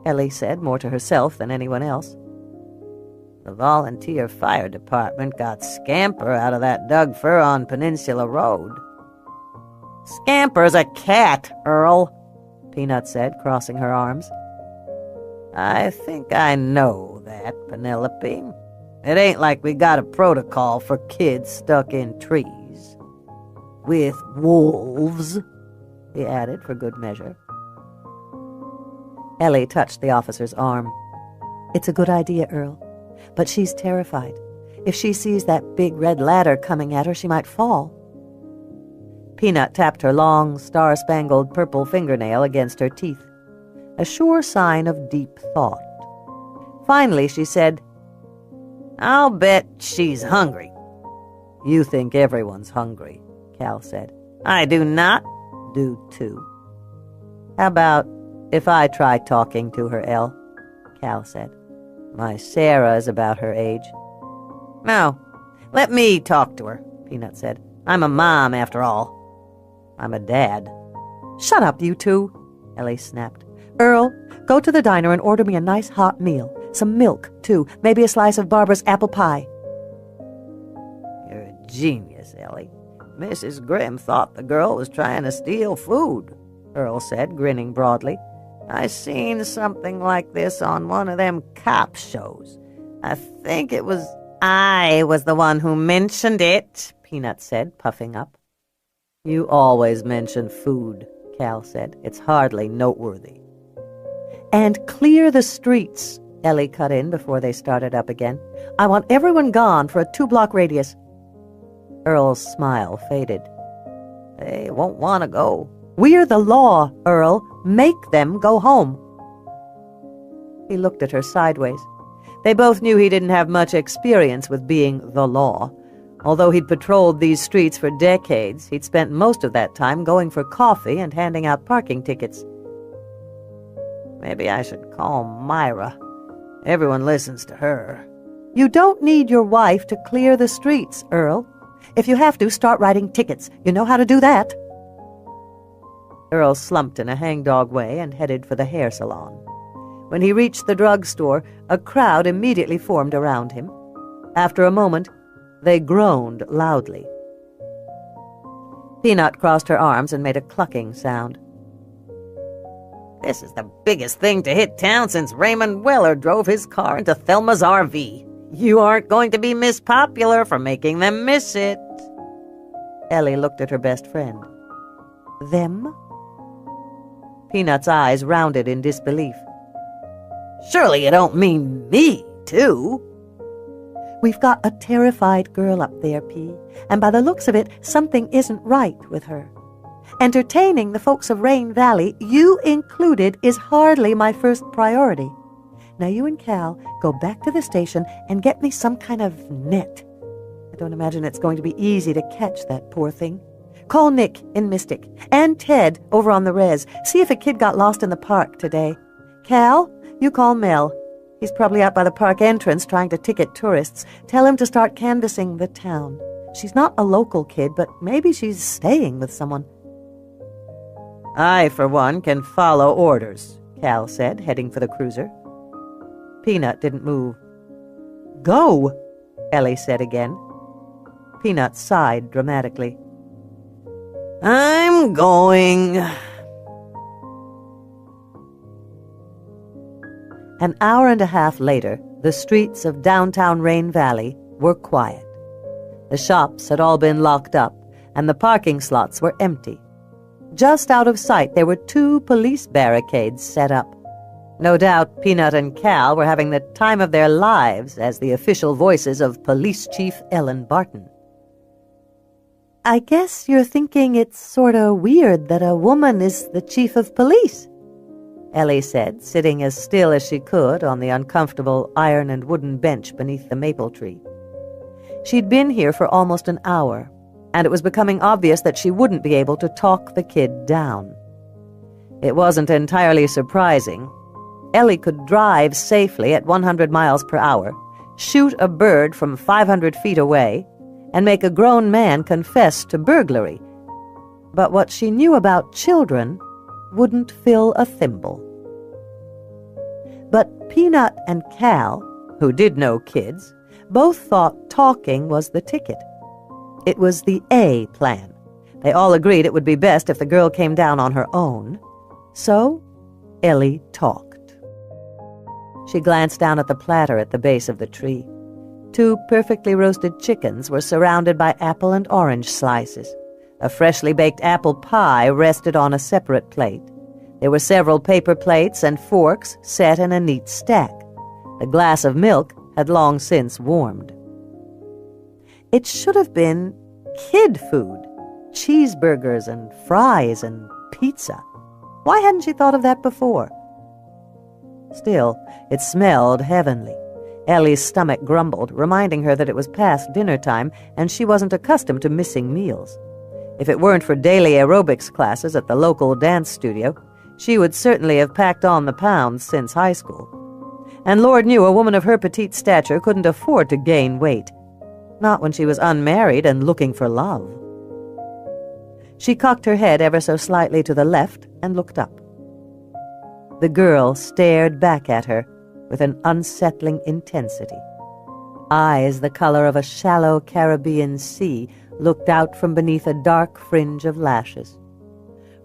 Ellie said, more to herself than anyone else. "The volunteer fire department got Scamper out of that dug fir on Peninsula Road." "Scamper's a cat, Earl," Peanut said, crossing her arms. "I think I know that, Penelope. It ain't like we got a protocol for kids stuck in trees. With wolves," he added for good measure. Ellie touched the officer's arm. "It's a good idea, Earl, but she's terrified. If she sees that big red ladder coming at her, she might fall." Peanut tapped her long, star-spangled purple fingernail against her teeth, a sure sign of deep thought. Finally, she said, "I'll bet she's hungry." "You think everyone's hungry," Cal said. "I do not do too." "How about if I try talking to her, Elle?" Cal said. "My Sarah is about her age." "No, let me talk to her," Peanut said. "I'm a mom, after all." "I'm a dad." "Shut up, you two," Ellie snapped. "Earl, go to the diner and order me a nice hot meal. Some milk, too. Maybe a slice of Barbara's apple pie." "You're a genius, Ellie. Mrs. Grimm thought the girl was trying to steal food," Earl said, grinning broadly. "I seen something like this on one of them cop shows. I think it was—" "I was the one who mentioned it," Peanut said, puffing up. "You always mention food," Cal said. "It's hardly noteworthy." "And clear the streets," Ellie cut in before they started up again. "I want everyone gone for a 2-block radius." Earl's smile faded. "They won't want to go." "We're the law, Earl. Make them go home." He looked at her sideways. They both knew he didn't have much experience with being the law. Although he'd patrolled these streets for decades, he'd spent most of that time going for coffee and handing out parking tickets. "Maybe I should call Myra. Everyone listens to her." "You don't need your wife to clear the streets, Earl. If you have to, start writing tickets. You know how to do that." Earl slumped in a hangdog way and headed for the hair salon. When he reached the drugstore, a crowd immediately formed around him. After a moment, they groaned loudly. Peanut crossed her arms and made a clucking sound. "This is the biggest thing to hit town since Raymond Weller drove his car into Thelma's RV. You aren't going to be Miss Popular for making them miss it." Ellie looked at her best friend. "Them?" Peanut's eyes rounded in disbelief. "Surely you don't mean me, too?" "We've got a terrified girl up there, P, and by the looks of it, something isn't right with her. Entertaining the folks of Rain Valley, you included, is hardly my first priority. Now you and Cal go back to the station and get me some kind of net. I don't imagine it's going to be easy to catch that poor thing. Call Nick in Mystic, and Ted over on the res. See if a kid got lost in the park today. Cal, you call Mel. He's probably out by the park entrance trying to ticket tourists. Tell him to start canvassing the town. She's not a local kid, but maybe she's staying with someone." "I, for one, can follow orders," Cal said, heading for the cruiser. Peanut didn't move. "Go," Ellie said again. Peanut sighed dramatically. "I'm going." An hour and a half later, the streets of downtown Rain Valley were quiet. The shops had all been locked up, and the parking slots were empty. Just out of sight, there were 2 police barricades set up. No doubt Peanut and Cal were having the time of their lives as the official voices of Police Chief Ellen Barton. "I guess you're thinking it's sort of weird that a woman is the chief of police," Ellie said, sitting as still as she could on the uncomfortable iron and wooden bench beneath the maple tree. She'd been here for almost an hour, and it was becoming obvious that she wouldn't be able to talk the kid down. It wasn't entirely surprising. Ellie could drive safely at 100 miles per hour, shoot a bird from 500 feet away, and make a grown man confess to burglary. But what she knew about children wouldn't fill a thimble. But Peanut and Cal, who did know kids, both thought talking was the ticket. It was the A plan. They all agreed it would be best if the girl came down on her own. So Ellie talked. She glanced down at the platter at the base of the tree. 2 perfectly roasted chickens were surrounded by apple and orange slices. A freshly baked apple pie rested on a separate plate. There were several paper plates and forks set in a neat stack. The glass of milk had long since warmed. It should have been kid food, cheeseburgers and fries and pizza. Why hadn't she thought of that before? Still, it smelled heavenly. Ellie's stomach grumbled, reminding her that it was past dinner time and she wasn't accustomed to missing meals. If it weren't for daily aerobics classes at the local dance studio, she would certainly have packed on the pounds since high school. And Lord knew a woman of her petite stature couldn't afford to gain weight, not when she was unmarried and looking for love. She cocked her head ever so slightly to the left and looked up. The girl stared back at her with an unsettling intensity. Eyes the color of a shallow Caribbean sea looked out from beneath a dark fringe of lashes.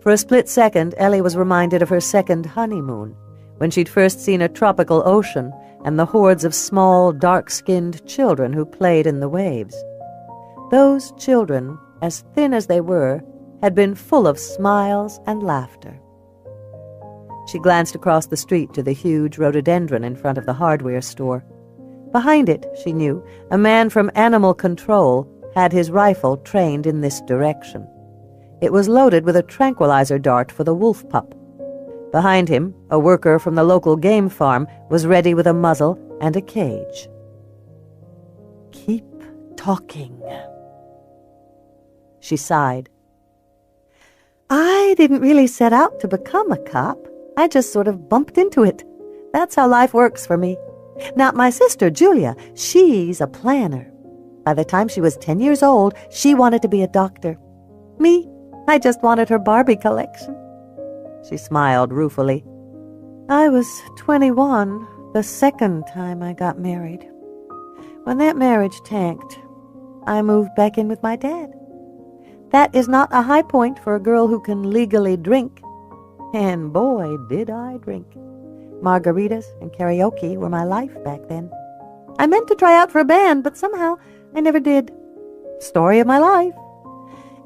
For a split second, Ellie was reminded of her second honeymoon, when she'd first seen a tropical ocean and the hordes of small, dark-skinned children who played in the waves. Those children, as thin as they were, had been full of smiles and laughter. She glanced across the street to the huge rhododendron in front of the hardware store. Behind it, she knew, a man from animal control had his rifle trained in this direction. It was loaded with a tranquilizer dart for the wolf pup. Behind him, a worker from the local game farm was ready with a muzzle and a cage. "Keep talking," she sighed. "I didn't really set out to become a cop. I just sort of bumped into it. That's how life works for me. Now, my sister, Julia, she's a planner. By the time she was 10 years old, she wanted to be a doctor. Me, I just wanted her Barbie collection." She smiled ruefully. "I was 21 the second time I got married. When that marriage tanked, I moved back in with my dad. That is not a high point for a girl who can legally drink. And boy, did I drink. Margaritas and karaoke were my life back then. I meant to try out for a band, but somehow I never did. Story of my life.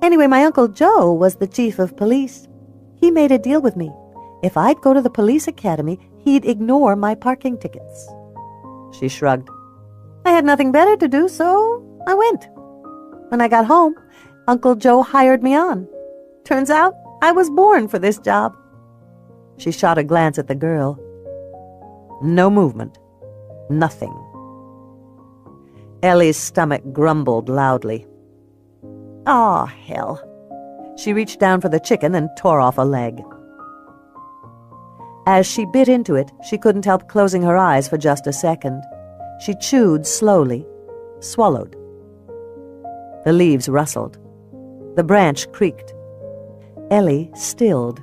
Anyway, my Uncle Joe was the chief of police. He made a deal with me. If I'd go to the police academy, he'd ignore my parking tickets." She shrugged. "I had nothing better to do, so I went. When I got home, Uncle Joe hired me on. Turns out I was born for this job." She shot a glance at the girl. No movement. Nothing. Ellie's stomach grumbled loudly. "Aw, hell." She reached down for the chicken and tore off a leg. As she bit into it, she couldn't help closing her eyes for just a second. She chewed slowly, swallowed. The leaves rustled. The branch creaked. Ellie stilled.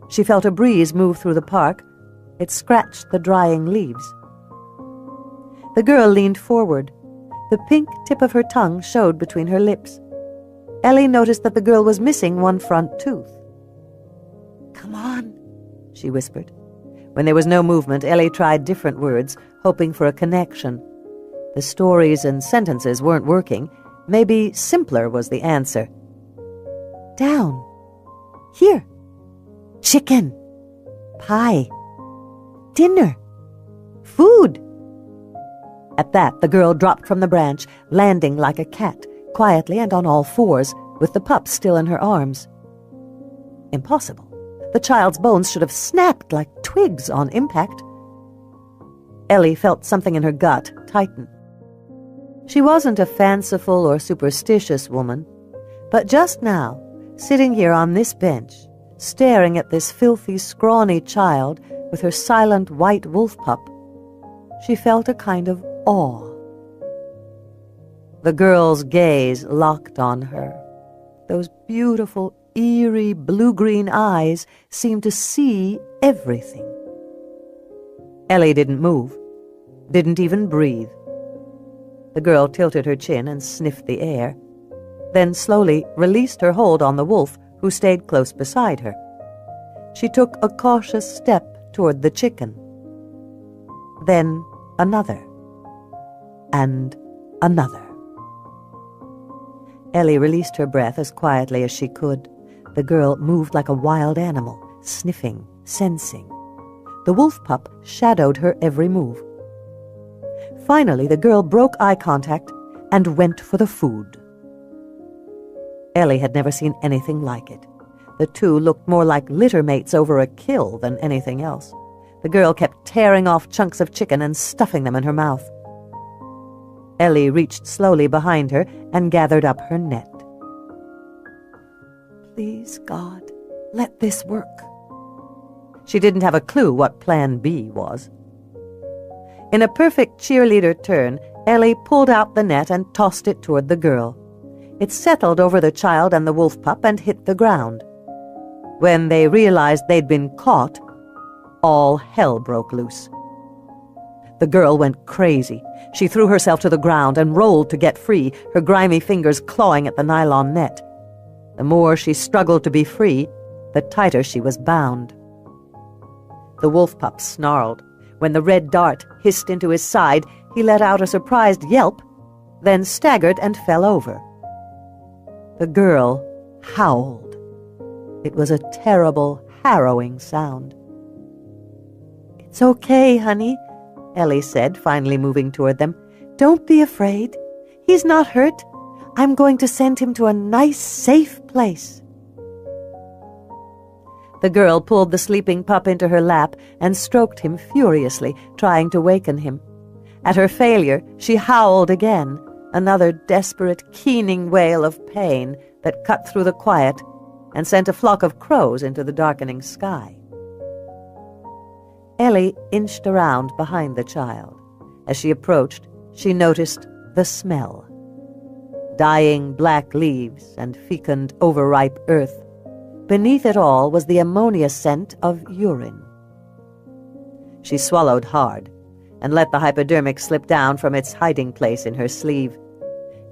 She felt a breeze move through the park. It scratched the drying leaves. The girl leaned forward. The pink tip of her tongue showed between her lips. Ellie noticed that the girl was missing one front tooth. "Come on," she whispered. When there was no movement, Ellie tried different words, hoping for a connection. The stories and sentences weren't working. Maybe simpler was the answer. "Down. Here. Chicken. Pie. Dinner. Food." At that, the girl dropped from the branch, landing like a cat, quietly and on all fours, with the pup still in her arms. Impossible. The child's bones should have snapped like twigs on impact. Ellie felt something in her gut tighten. She wasn't a fanciful or superstitious woman, but just now, sitting here on this bench, staring at this filthy, scrawny child with her silent white wolf pup, she felt a kind of awe. The girl's gaze locked on her. Those beautiful, eerie, blue-green eyes seemed to see everything. Ellie didn't move, didn't even breathe. The girl tilted her chin and sniffed the air, then slowly released her hold on the wolf, who stayed close beside her. She took a cautious step toward the chicken. Then another. And another. Ellie released her breath as quietly as she could. The girl moved like a wild animal, sniffing, sensing. The wolf pup shadowed her every move. Finally, the girl broke eye contact and went for the food. Ellie had never seen anything like it. The two looked more like litter mates over a kill than anything else. The girl kept tearing off chunks of chicken and stuffing them in her mouth. Ellie reached slowly behind her and gathered up her net. "Please, God, let this work." She didn't have a clue what Plan B was. In a perfect cheerleader turn, Ellie pulled out the net and tossed it toward the girl. It settled over the child and the wolf pup and hit the ground. When they realized they'd been caught, all hell broke loose. The girl went crazy. She threw herself to the ground and rolled to get free, her grimy fingers clawing at the nylon net. The more she struggled to be free, the tighter she was bound. The wolf pup snarled. When the red dart hissed into his side, he let out a surprised yelp, then staggered and fell over. The girl howled. It was a terrible, harrowing sound. "It's okay, honey," Ellie said, finally moving toward them. "Don't be afraid. He's not hurt. I'm going to send him to a nice, safe place." The girl pulled the sleeping pup into her lap and stroked him furiously, trying to waken him. At her failure, she howled again, another desperate, keening wail of pain that cut through the quiet and sent a flock of crows into the darkening sky. Ellie inched around behind the child. As she approached, she noticed the smell. Dying black leaves and fecund, overripe earth. Beneath it all was the ammonia scent of urine. She swallowed hard and let the hypodermic slip down from its hiding place in her sleeve.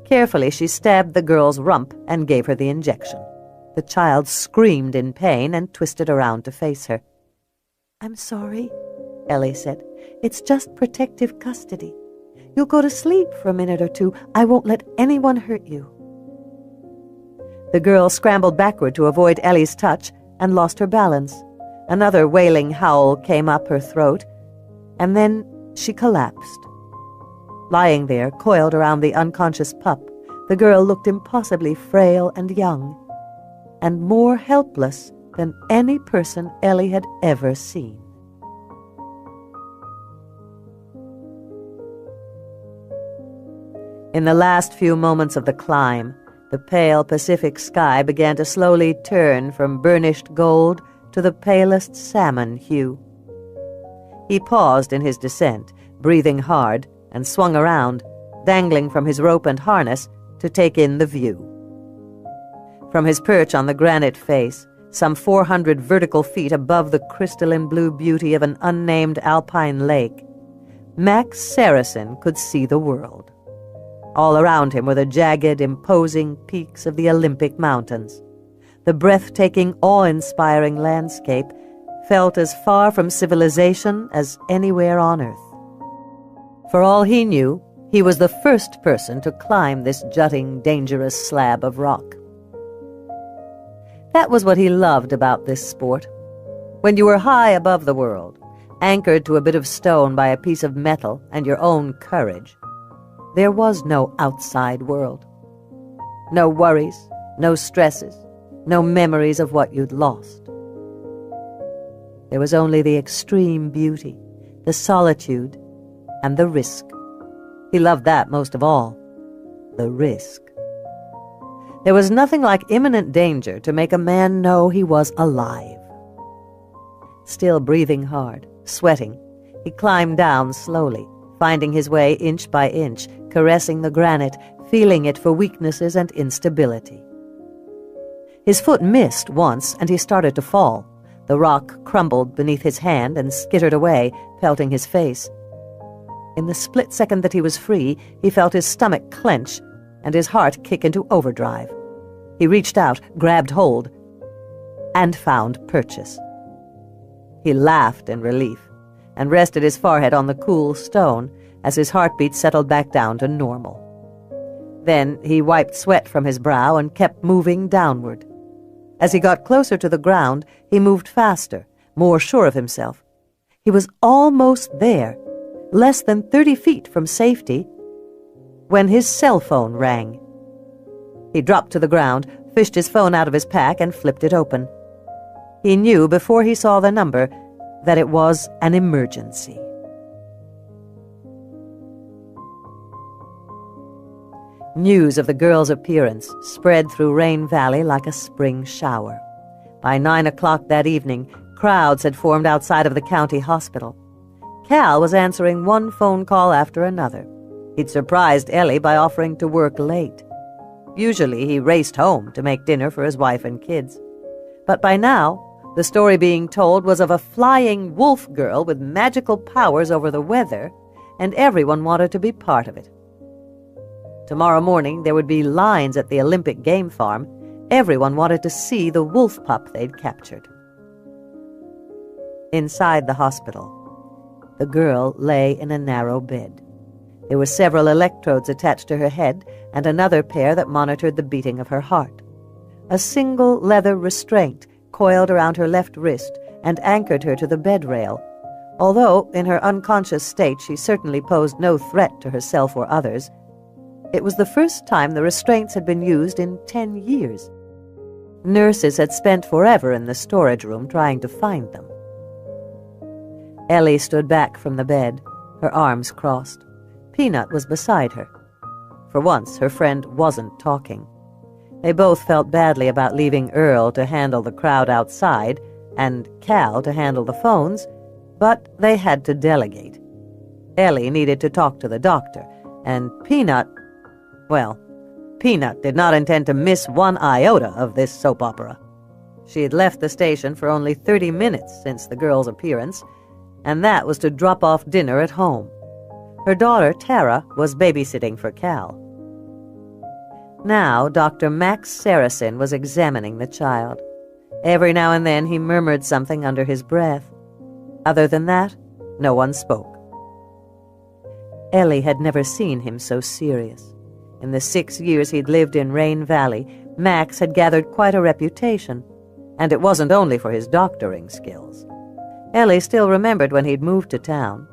Carefully, she stabbed the girl's rump and gave her the injection. The child screamed in pain and twisted around to face her. "I'm sorry," Ellie said. "It's just protective custody. You'll go to sleep for a minute or two. I won't let anyone hurt you." The girl scrambled backward to avoid Ellie's touch and lost her balance. Another wailing howl came up her throat, and then she collapsed. Lying there, coiled around the unconscious pup, the girl looked impossibly frail and young, and more helpless than any person Ellie had ever seen. In the last few moments of the climb, the pale Pacific sky began to slowly turn from burnished gold to the palest salmon hue. He paused in his descent, breathing hard, and swung around, dangling from his rope and harness to take in the view. From his perch on the granite face, some 400 vertical feet above the crystalline blue beauty of an unnamed alpine lake, Max Saracen could see the world. All around him were the jagged, imposing peaks of the Olympic Mountains. The breathtaking, awe-inspiring landscape felt as far from civilization as anywhere on earth. For all he knew, he was the first person to climb this jutting, dangerous slab of rock. That was what he loved about this sport. When you were high above the world, anchored to a bit of stone by a piece of metal and your own courage, there was no outside world. No worries, no stresses, no memories of what you'd lost. There was only the extreme beauty, the solitude, and the risk. He loved that most of all, the risk. There was nothing like imminent danger to make a man know he was alive. Still breathing hard, sweating, he climbed down slowly, finding his way inch by inch, caressing the granite, feeling it for weaknesses and instability. His foot missed once, and he started to fall. The rock crumbled beneath his hand and skittered away, pelting his face. In the split second that he was free, he felt his stomach clench and his heart kick into overdrive. He reached out, grabbed hold, and found purchase. He laughed in relief and rested his forehead on the cool stone as his heartbeat settled back down to normal. Then he wiped sweat from his brow and kept moving downward. As he got closer to the ground, he moved faster, more sure of himself. He was almost there, less than 30 feet from safety, when his cell phone rang. He dropped to the ground, fished his phone out of his pack, and flipped it open. He knew before he saw the number that it was an emergency. News of the girl's appearance spread through Rain Valley like a spring shower. By 9 o'clock that evening, crowds had formed outside of the county hospital. Cal was answering one phone call after another. He'd surprised Ellie by offering to work late. Usually he raced home to make dinner for his wife and kids. But by now, the story being told was of a flying wolf girl with magical powers over the weather, and everyone wanted to be part of it. Tomorrow morning there would be lines at the Olympic game farm. Everyone wanted to see the wolf pup they'd captured. Inside the hospital, the girl lay in a narrow bed. There were several electrodes attached to her head and another pair that monitored the beating of her heart. A single leather restraint coiled around her left wrist and anchored her to the bed rail, although in her unconscious state she certainly posed no threat to herself or others. It was the first time the restraints had been used in 10 years. Nurses had spent forever in the storage room trying to find them. Ellie stood back from the bed, her arms crossed. Peanut was beside her. For once, her friend wasn't talking. They both felt badly about leaving Earl to handle the crowd outside and Cal to handle the phones, but they had to delegate. Ellie needed to talk to the doctor, and Peanut did not intend to miss one iota of this soap opera. She had left the station for only 30 minutes since the girl's appearance, and that was to drop off dinner at home. Her daughter, Tara, was babysitting for Cal. Now, Dr. Max Saracen was examining the child. Every now and then he murmured something under his breath. Other than that, no one spoke. Ellie had never seen him so serious. In the 6 years he'd lived in Rain Valley, Max had gathered quite a reputation, and it wasn't only for his doctoring skills. Ellie still remembered when he'd moved to town.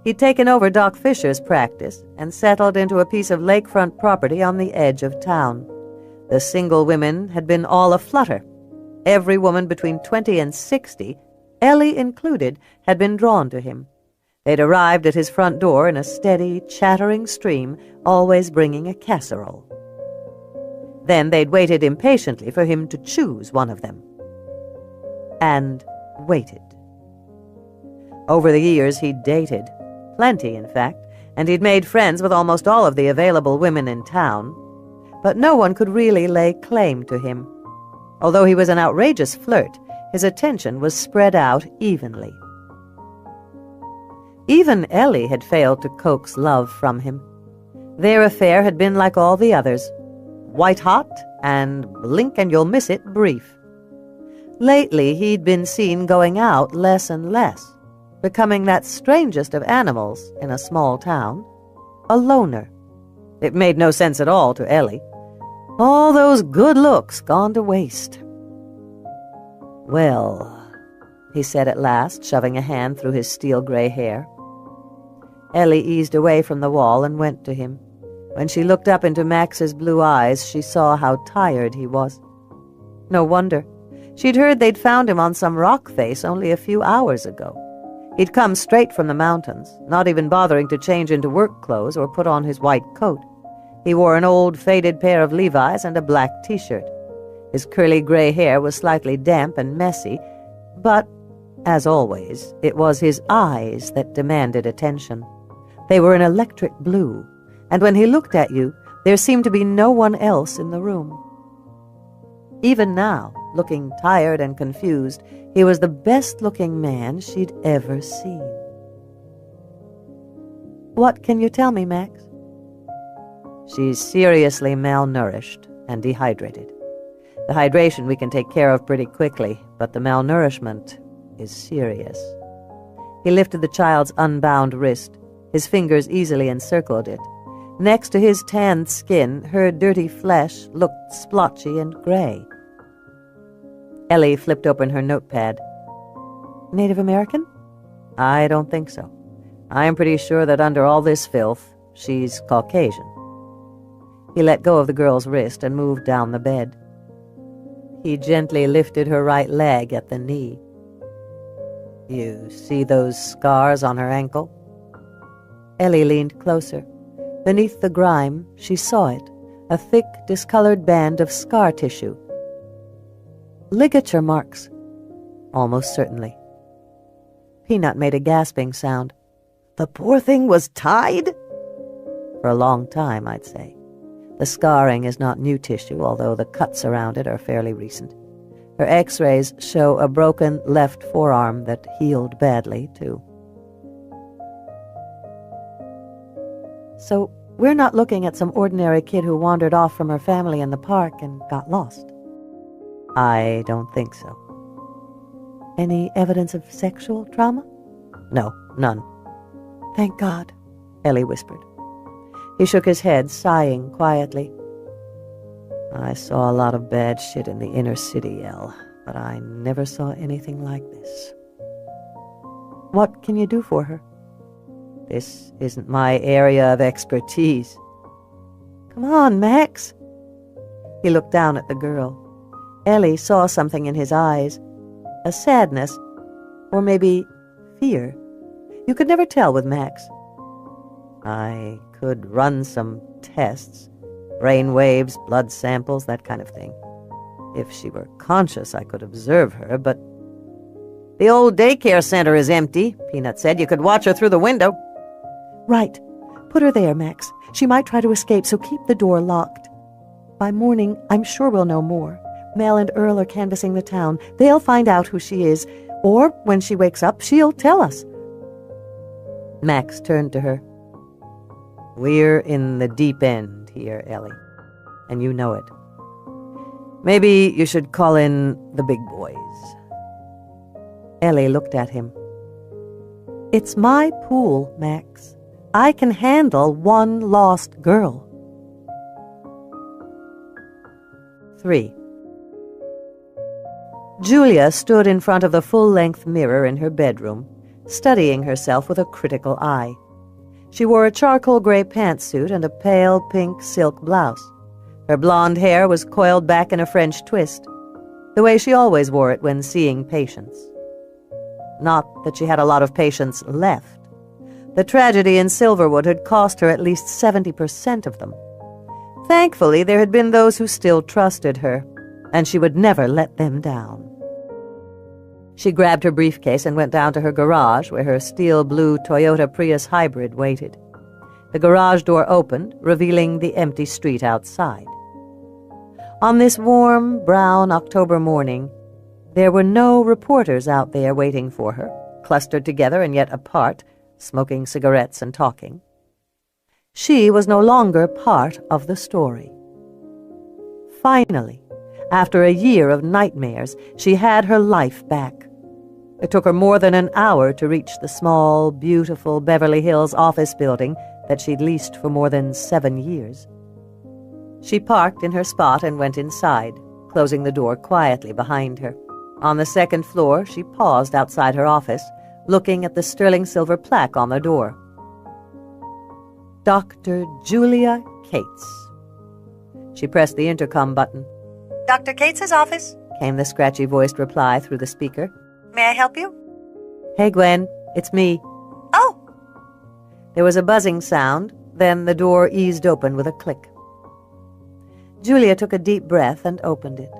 He'd taken over Doc Fisher's practice and settled into a piece of lakefront property on the edge of town. The single women had been all aflutter. Every woman between 20 and 60, Ellie included, had been drawn to him. They'd arrived at his front door in a steady, chattering stream, always bringing a casserole. Then they'd waited impatiently for him to choose one of them. And waited. Over the years he'd dated. Plenty, in fact, and he'd made friends with almost all of the available women in town. But no one could really lay claim to him. Although he was an outrageous flirt, his attention was spread out evenly. Even Ellie had failed to coax love from him. Their affair had been like all the others, white-hot and blink-and-you'll-miss-it brief. Lately he'd been seen going out less and less, becoming that strangest of animals in a small town, a loner. It made no sense at all to Ellie. All those good looks gone to waste. "Well," he said at last, shoving a hand through his steel-gray hair. Ellie eased away from the wall and went to him. When she looked up into Max's blue eyes, she saw how tired he was. No wonder. She'd heard they'd found him on some rock face only a few hours ago. He'd come straight from the mountains, not even bothering to change into work clothes or put on his white coat. He wore an old faded pair of Levi's and a black t-shirt. His curly gray hair was slightly damp and messy, but, as always, it was his eyes that demanded attention. They were an electric blue, and when he looked at you, there seemed to be no one else in the room. Even now, looking tired and confused, he was the best-looking man she'd ever seen. "What can you tell me, Max?" "She's seriously malnourished and dehydrated. The hydration we can take care of pretty quickly, but the malnourishment is serious." He lifted the child's unbound wrist. His fingers easily encircled it. Next to his tanned skin, her dirty flesh looked splotchy and gray. Ellie flipped open her notepad. "Native American?" "I don't think so. I'm pretty sure that under all this filth, she's Caucasian." He let go of the girl's wrist and moved down the bed. He gently lifted her right leg at the knee. "You see those scars on her ankle?" Ellie leaned closer. Beneath the grime, she saw it, a thick, discolored band of scar tissue. "Ligature marks." "Almost certainly." Peanut made a gasping sound. "The poor thing was tied?" "For a long time, I'd say. The scarring is not new tissue, although the cuts around it are fairly recent. Her x-rays show a broken left forearm that healed badly, too." "So we're not looking at some ordinary kid who wandered off from her family in the park and got lost?" "I don't think so." "Any evidence of sexual trauma?" "No, none." "Thank God," Ellie whispered. He shook his head, sighing quietly. "I saw a lot of bad shit in the inner city, Elle. but I never saw anything like this. What can you do for her? This isn't my area of expertise. Come on, Max. He looked down at the girl. Ellie saw something in his eyes, a sadness, or maybe fear. You could never tell with Max. I could run some tests, brain waves, blood samples, that kind of thing. If she were conscious, I could observe her, but... The old daycare center is empty, Peanut said. You could watch her through the window. Right. Put her there, Max. She might try to escape, so keep the door locked. By morning, I'm sure we'll know more. Mel and Earl are canvassing the town. They'll find out who she is, or when she wakes up, she'll tell us. Max turned to her. We're in the deep end here, Ellie, and you know it. Maybe you should call in the big boys. Ellie looked at him. It's my pool, Max. I can handle one lost girl. 3. Julia stood in front of the full-length mirror in her bedroom, studying herself with a critical eye. She wore a charcoal gray pantsuit and a pale pink silk blouse. Her blonde hair was coiled back in a French twist, the way she always wore it when seeing patients. Not that she had a lot of patients left. The tragedy in Silverwood had cost her at least 70% of them. Thankfully, there had been those who still trusted her, and she would never let them down. She grabbed her briefcase and went down to her garage, where her steel-blue Toyota Prius hybrid waited. The garage door opened, revealing the empty street outside. On this warm, brown October morning, there were no reporters out there waiting for her, clustered together and yet apart, smoking cigarettes and talking. She was no longer part of the story. Finally, after a year of nightmares, she had her life back. It took her more than an hour to reach the small, beautiful Beverly Hills office building that she'd leased for more than 7 years. She parked in her spot and went inside, closing the door quietly behind her. On the second floor, she paused outside her office, looking at the sterling silver plaque on the door. Dr. Julia Cates. She pressed the intercom button. Dr. Cates's office? Came the scratchy-voiced reply through the speaker. May I help you? Hey, Gwen, it's me. Oh! There was a buzzing sound, then the door eased open with a click. Julia took a deep breath and opened it.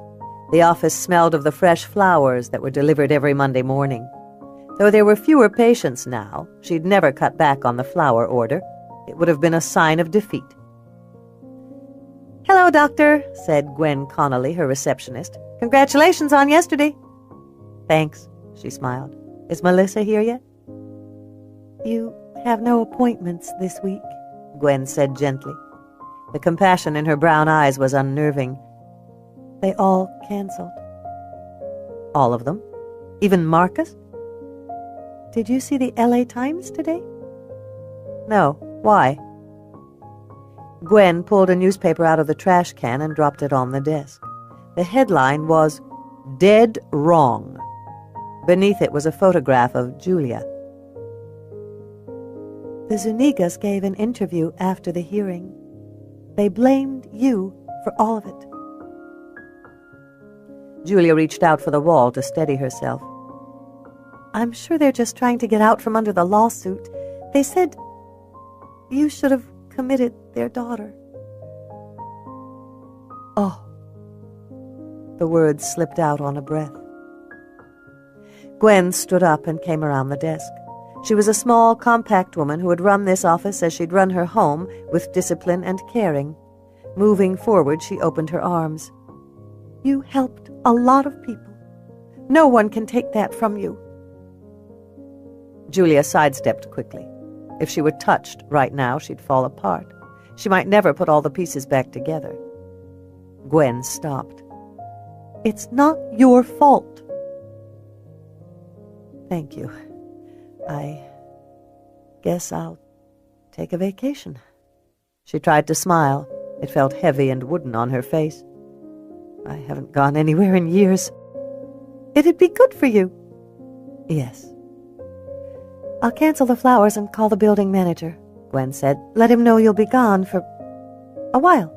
The office smelled of the fresh flowers that were delivered every Monday morning. Though there were fewer patients now, she'd never cut back on the flower order. It would have been a sign of defeat. Hello, Doctor, said Gwen Connolly, her receptionist. Congratulations on yesterday. Thanks, she smiled. Is Melissa here yet? You have no appointments this week, Gwen said gently. The compassion in her brown eyes was unnerving. They all canceled. All of them? Even Marcus? Did you see the LA Times today? No. Why? Gwen pulled a newspaper out of the trash can and dropped it on the desk. The headline was, "Dead Wrong." Beneath it was a photograph of Julia. The Zunigas gave an interview after the hearing. They blamed you for all of it. Julia reached out for the wall to steady herself. I'm sure they're just trying to get out from under the lawsuit. They said you should have committed their daughter. Oh. The words slipped out on a breath. Gwen stood up and came around the desk. She was a small, compact woman who had run this office as she'd run her home, with discipline and caring. Moving forward, she opened her arms. You helped a lot of people. No one can take that from you. Julia sidestepped quickly. If she were touched right now, she'd fall apart. She might never put all the pieces back together. Gwen stopped. It's not your fault. Thank you. I guess I'll take a vacation. She tried to smile. It felt heavy and wooden on her face. I haven't gone anywhere in years. It'd be good for you. Yes. I'll cancel the flowers and call the building manager, Gwen said. Let him know you'll be gone for a while.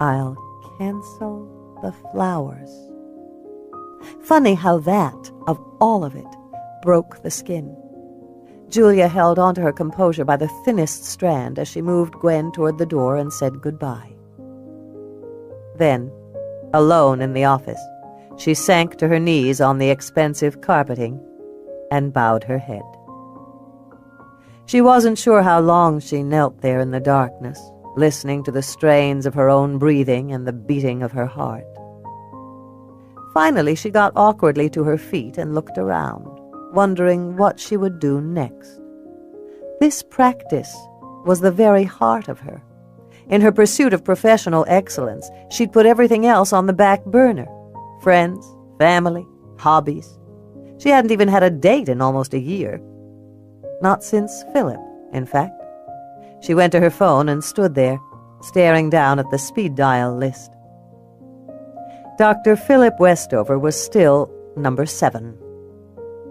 I'll cancel the flowers. Funny how that, of all of it, broke the skin. Julia held on to her composure by the thinnest strand as she moved Gwen toward the door and said goodbye. Then, alone in the office, she sank to her knees on the expensive carpeting and bowed her head. She wasn't sure how long she knelt there in the darkness, listening to the strains of her own breathing and the beating of her heart. Finally, she got awkwardly to her feet and looked around, wondering what she would do next. This practice was the very heart of her. In her pursuit of professional excellence, she'd put everything else on the back burner. Friends, family, hobbies. She hadn't even had a date in almost a year. Not since Philip, in fact. She went to her phone and stood there, staring down at the speed dial list. Dr. Philip Westover was still number 7.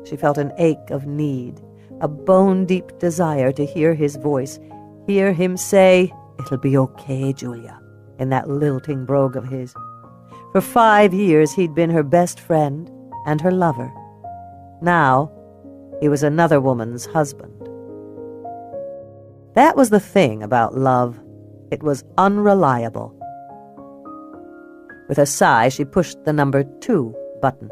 She felt an ache of need, a bone-deep desire to hear his voice, hear him say, "It'll be okay, Julia," in that lilting brogue of his. For 5 years he'd been her best friend and her lover. Now he was another woman's husband. That was the thing about love. It was unreliable. With a sigh, she pushed the number 2 button.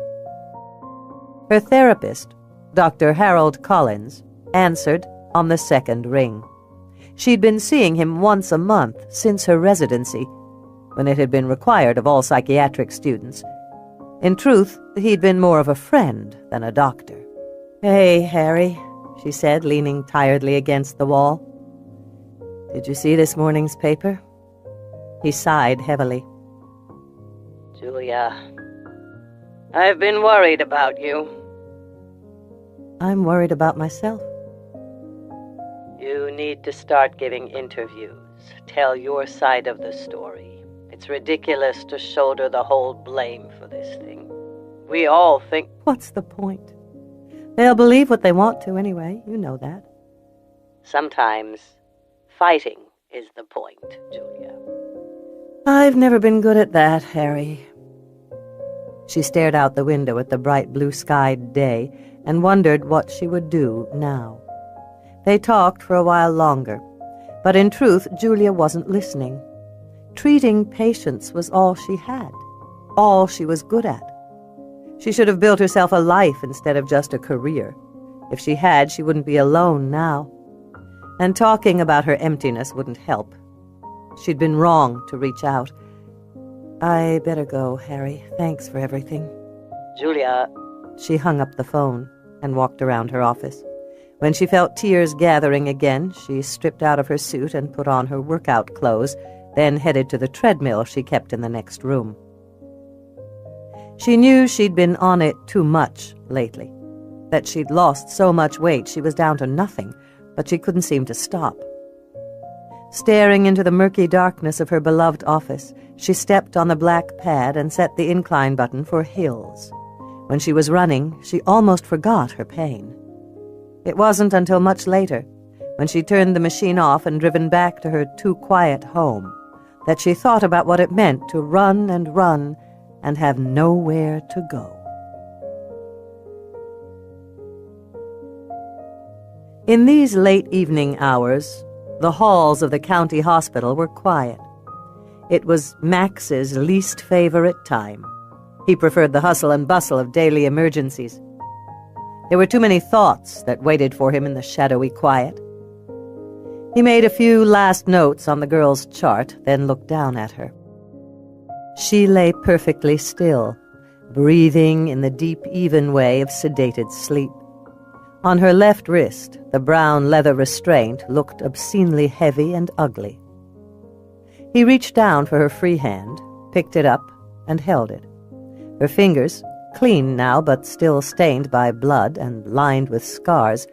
Her therapist, Dr. Harold Collins, answered on the second ring. She'd been seeing him once a month since her residency, when it had been required of all psychiatric students. In truth, he'd been more of a friend than a doctor. "Hey, Harry," she said, leaning tiredly against the wall. "Did you see this morning's paper?" He sighed heavily. "Julia, I've been worried about you." "I'm worried about myself." "You need to start giving interviews. Tell your side of the story. It's ridiculous to shoulder the whole blame for this thing. We all think..." "What's the point? They'll believe what they want to anyway. You know that." "Sometimes fighting is the point, Julia." "I've never been good at that, Harry." She stared out the window at the bright blue-skied day and wondered what she would do now. They talked for a while longer, but in truth Julia wasn't listening. Treating patients was all she had, all she was good at. She should have built herself a life instead of just a career. If she had, she wouldn't be alone now. And talking about her emptiness wouldn't help. She'd been wrong to reach out. "I better go, Harry. Thanks for everything." "Julia..." She hung up the phone and walked around her office. When she felt tears gathering again, she stripped out of her suit and put on her workout clothes, then headed to the treadmill she kept in the next room. She knew she'd been on it too much lately, that she'd lost so much weight she was down to nothing, but she couldn't seem to stop. Staring into the murky darkness of her beloved office, she stepped on the black pad and set the incline button for hills. When she was running, she almost forgot her pain. It wasn't until much later, when she turned the machine off and driven back to her too-quiet home, that she thought about what it meant to run and have nowhere to go. In these late evening hours, the halls of the county hospital were quiet. It was Max's least favorite time. He preferred the hustle and bustle of daily emergencies. There were too many thoughts that waited for him in the shadowy quiet. He made a few last notes on the girl's chart, then looked down at her. She lay perfectly still, breathing in the deep, even way of sedated sleep. On her left wrist, the brown leather restraint looked obscenely heavy and ugly. He reached down for her free hand, picked it up, and held it. Her fingers, clean now but still stained by blood and lined with scars,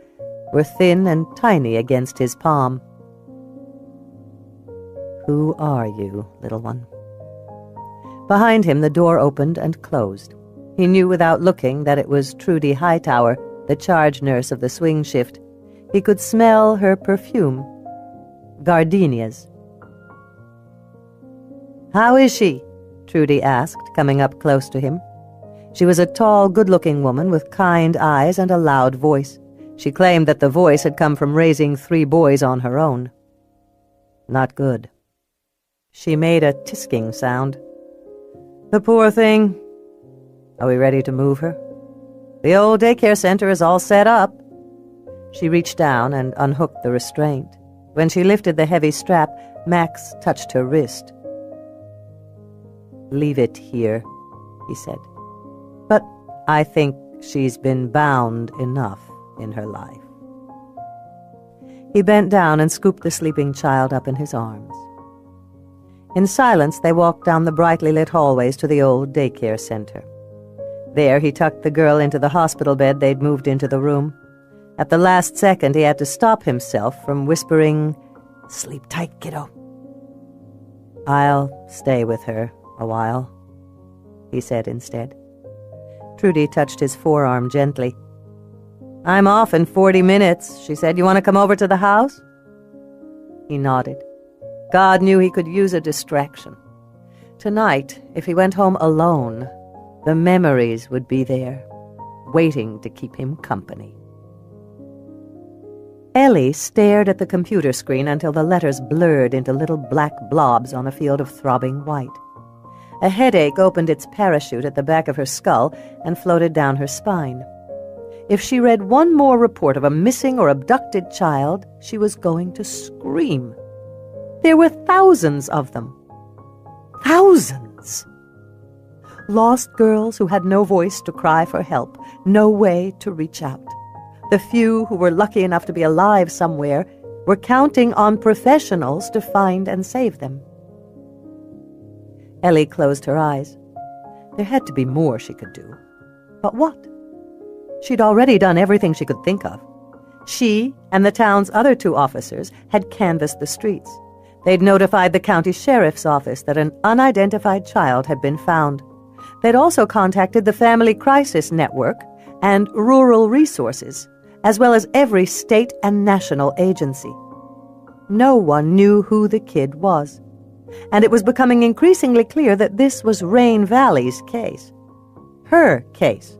were thin and tiny against his palm. "Who are you, little one?" Behind him the door opened and closed. He knew without looking that it was Trudy Hightower, the charge nurse of the swing shift. He could smell her perfume. Gardenias. "How is she?" Trudy asked, coming up close to him. She was a tall, good-looking woman with kind eyes and a loud voice. She claimed that the voice had come from raising 3 boys on her own. Not good. She made a tisking sound. "The poor thing. Are we ready to move her? The old daycare center is all set up." She reached down and unhooked the restraint. When she lifted the heavy strap, Max touched her wrist. "Leave it here," he said. "But I think she's been bound enough in her life." He bent down and scooped the sleeping child up in his arms. In silence, they walked down the brightly lit hallways to the old daycare center. There, he tucked the girl into the hospital bed they'd moved into the room. At the last second, he had to stop himself from whispering, "Sleep tight, kiddo." "I'll stay with her a while," he said instead. Trudy touched his forearm gently. "I'm off in 40 minutes, she said. You want to come over to the house?" He nodded. God knew he could use a distraction. Tonight, if he went home alone, the memories would be there, waiting to keep him company. Ellie stared at the computer screen until the letters blurred into little black blobs on a field of throbbing white. A headache opened its parachute at the back of her skull and floated down her spine. If she read one more report of a missing or abducted child, she was going to scream. There were thousands of them. Thousands! Lost girls who had no voice to cry for help, no way to reach out. The few who were lucky enough to be alive somewhere were counting on professionals to find and save them. Ellie closed her eyes. There had to be more she could do. But what? She'd already done everything she could think of. She and the town's other 2 officers had canvassed the streets. They'd notified the county sheriff's office that an unidentified child had been found. They'd also contacted the Family Crisis Network and Rural Resources, as well as every state and national agency. No one knew who the kid was, and it was becoming increasingly clear that this was Rain Valley's case. Her case.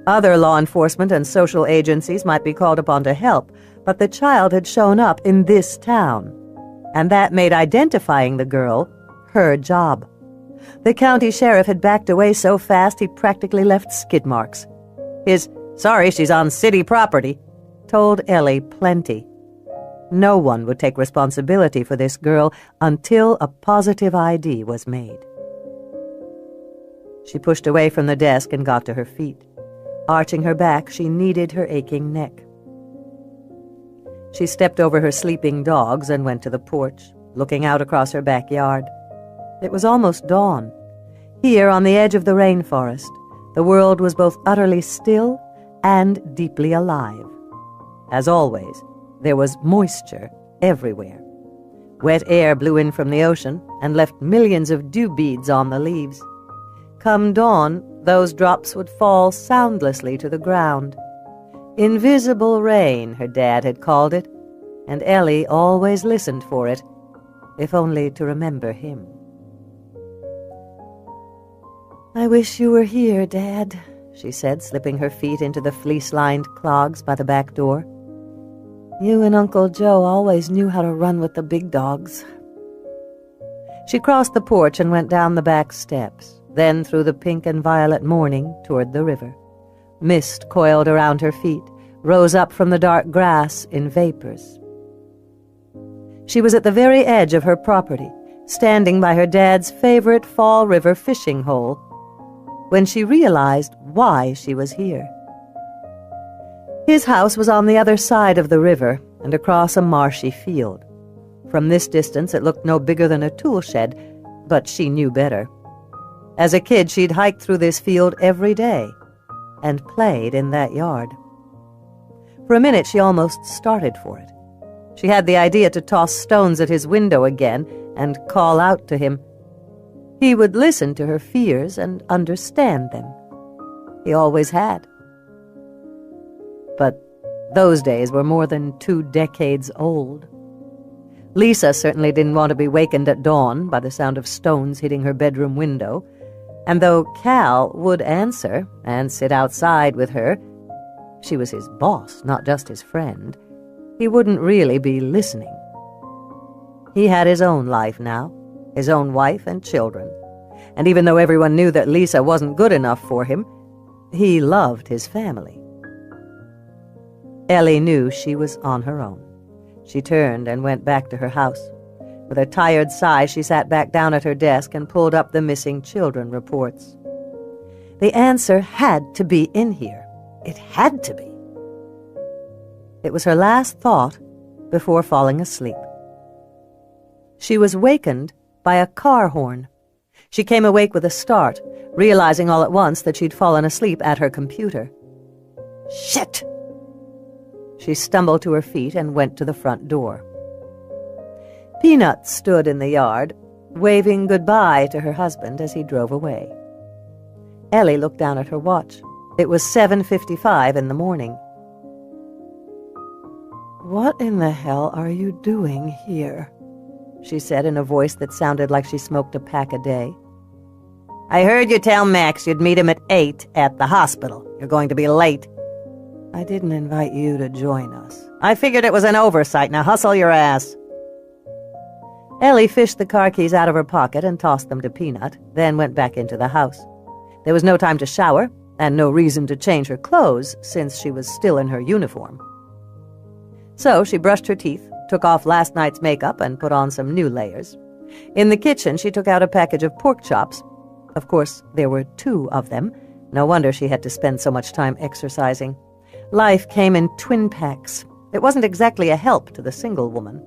Other law enforcement and social agencies might be called upon to help, but the child had shown up in this town, and that made identifying the girl her job. The county sheriff had backed away so fast he practically left skid marks. His "sorry, she's on city property" told Ellie plenty. No one would take responsibility for this girl until a positive ID was made. She pushed away from the desk and got to her feet. Arching her back, she kneaded her aching neck. She stepped over her sleeping dogs and went to the porch, looking out across her backyard. It was almost dawn. Here, on the edge of the rainforest, the world was both utterly still and deeply alive. As always, there was moisture everywhere. Wet air blew in from the ocean and left millions of dew beads on the leaves. Come dawn, those drops would fall soundlessly to the ground. Invisible rain, her dad had called it, and Ellie always listened for it, if only to remember him. "I wish you were here, Dad," she said, slipping her feet into the fleece-lined clogs by the back door. "You and Uncle Joe always knew how to run with the big dogs." She crossed the porch and went down the back steps, then through the pink and violet morning toward the river. Mist coiled around her feet, rose up from the dark grass in vapors. She was at the very edge of her property, standing by her dad's favorite Fall River fishing hole, when she realized why she was here. His house was on the other side of the river and across a marshy field. From this distance it looked no bigger than a tool shed, but she knew better. As a kid, she'd hiked through this field every day and played in that yard. For a minute, she almost started for it. She had the idea to toss stones at his window again and call out to him. He would listen to her fears and understand them. He always had. But those days were more than 2 decades old. Lisa certainly didn't want to be wakened at dawn by the sound of stones hitting her bedroom window, and though Cal would answer and sit outside with her, she was his boss, not just his friend, he wouldn't really be listening. He had his own life now, his own wife and children, and even though everyone knew that Lisa wasn't good enough for him, he loved his family. Ellie knew she was on her own. She turned and went back to her house. With a tired sigh, she sat back down at her desk and pulled up the missing children reports. The answer had to be in here. It had to be. It was her last thought before falling asleep. She was wakened by a car horn. She came awake with a start, realizing all at once that she'd fallen asleep at her computer. Shit! She stumbled to her feet and went to the front door. Peanut stood in the yard, waving goodbye to her husband as he drove away. Ellie looked down at her watch. It was 7:55 in the morning. "What in the hell are you doing here?" she said in a voice that sounded like she smoked a pack a day. "I heard you tell Max you'd meet him at 8 at the hospital. You're going to be late." "I didn't invite you to join us." "I figured it was an oversight. Now hustle your ass." Ellie fished the car keys out of her pocket and tossed them to Peanut, then went back into the house. There was no time to shower, and no reason to change her clothes since she was still in her uniform. So she brushed her teeth, took off last night's makeup, and put on some new layers. In the kitchen, she took out a package of pork chops. Of course, there were 2 of them. No wonder she had to spend so much time exercising. Life came in twin packs. It wasn't exactly a help to the single woman.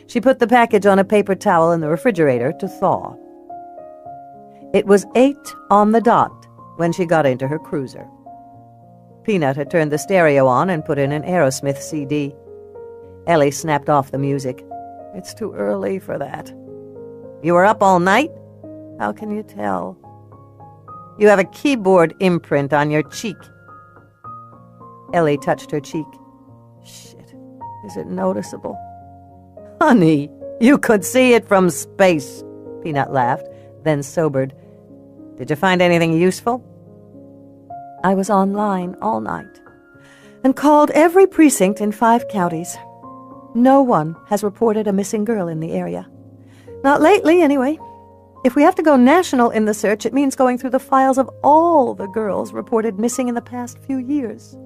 She put the package on a paper towel in the refrigerator to thaw. It was 8 on the dot when she got into her cruiser. Peanut had turned the stereo on and put in an Aerosmith CD. Ellie snapped off the music. "It's too early for that." "You were up all night?" "How can you tell?" "You have a keyboard imprint on your cheek." Ellie touched her cheek. "Shit, is it noticeable?" "Honey, you could see it from space," Peanut laughed, then sobered. "Did you find anything useful?" "I was online all night and called every precinct in 5 counties. No one has reported a missing girl in the area. Not lately, anyway. If we have to go national in the search, it means going through the files of all the girls reported missing in the past few years."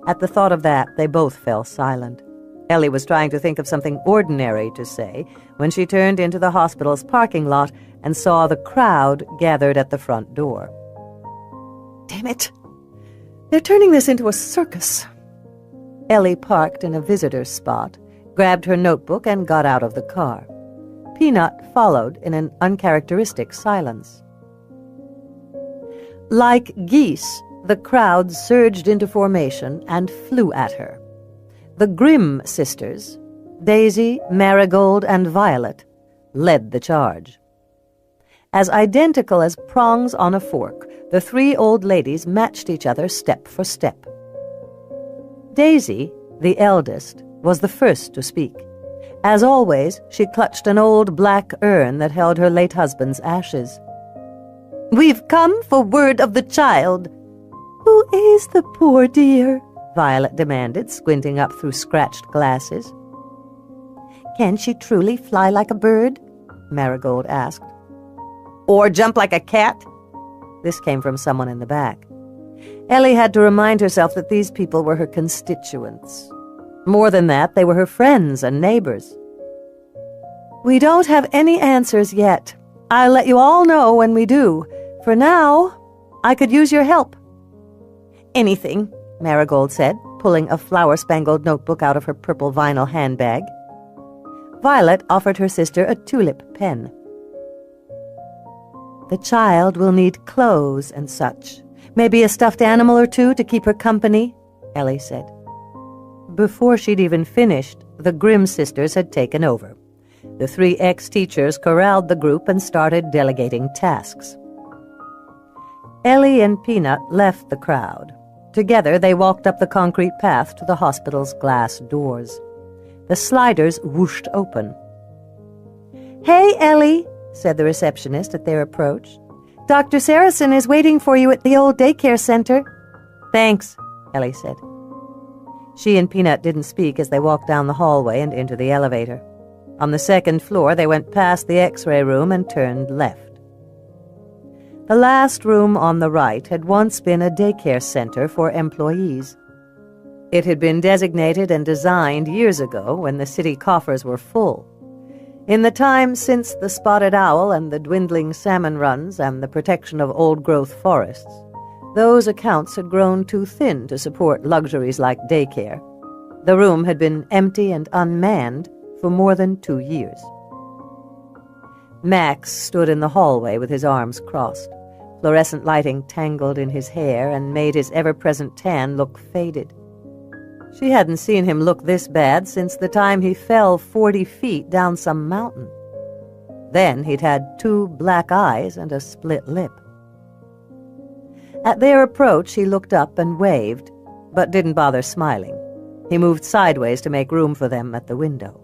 At the thought of that, they both fell silent. Ellie was trying to think of something ordinary to say when she turned into the hospital's parking lot and saw the crowd gathered at the front door. "Damn it! They're turning this into a circus." Ellie parked in a visitor's spot, grabbed her notebook, and got out of the car. Peanut followed in an uncharacteristic silence. Like geese, the crowd surged into formation and flew at her. The Grimm sisters, Daisy, Marigold, and Violet, led the charge. As identical as prongs on a fork, the 3 old ladies matched each other step for step. Daisy, the eldest, was the first to speak. As always, she clutched an old black urn that held her late husband's ashes. "We've come for word of the child." "Who is the poor dear?" Violet demanded, squinting up through scratched glasses. "Can she truly fly like a bird?" Marigold asked. "Or jump like a cat?" This came from someone in the back. Ellie had to remind herself that these people were her constituents. More than that, they were her friends and neighbors. "We don't have any answers yet. I'll let you all know when we do. For now, I could use your help." "Anything," Marigold said, pulling a flower-spangled notebook out of her purple vinyl handbag. Violet offered her sister a tulip pen. "The child will need clothes and such. Maybe a stuffed animal or 2 to keep her company," Ellie said. Before she'd even finished, the Grimm sisters had taken over. The 3 ex-teachers corralled the group and started delegating tasks. Ellie and Peanut left the crowd. Together, they walked up the concrete path to the hospital's glass doors. The sliders whooshed open. "Hey, Ellie," said the receptionist at their approach. "Dr. Saracen is waiting for you at the old daycare center." "Thanks," Ellie said. She and Peanut didn't speak as they walked down the hallway and into the elevator. On the 2nd floor, they went past the X-ray room and turned left. The last room on the right had once been a daycare center for employees. It had been designated and designed years ago when the city coffers were full. In the time since the spotted owl and the dwindling salmon runs and the protection of old-growth forests, those accounts had grown too thin to support luxuries like daycare. The room had been empty and unmanned for more than 2 years. Max stood in the hallway with his arms crossed. Fluorescent lighting tangled in his hair and made his ever-present tan look faded. She hadn't seen him look this bad since the time he fell 40 feet down some mountain. Then he'd had 2 black eyes and a split lip. At their approach, he looked up and waved, but didn't bother smiling. He moved sideways to make room for them at the window.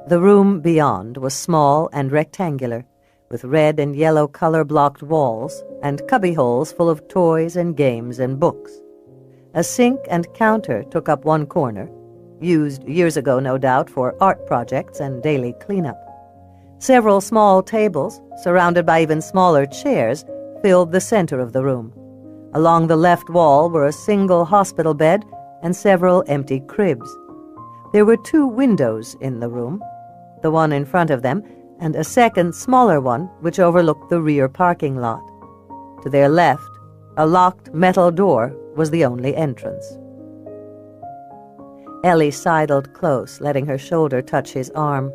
The room beyond was small and rectangular, with red and yellow color-blocked walls and cubbyholes full of toys and games and books. A sink and counter took up one corner, used years ago, no doubt, for art projects and daily cleanup. Several small tables, surrounded by even smaller chairs, filled the center of the room. Along the left wall were a single hospital bed and several empty cribs. There were 2 windows in the room, the one in front of them, and a second, smaller one, which overlooked the rear parking lot. To their left, a locked metal door was the only entrance. Ellie sidled close, letting her shoulder touch his arm.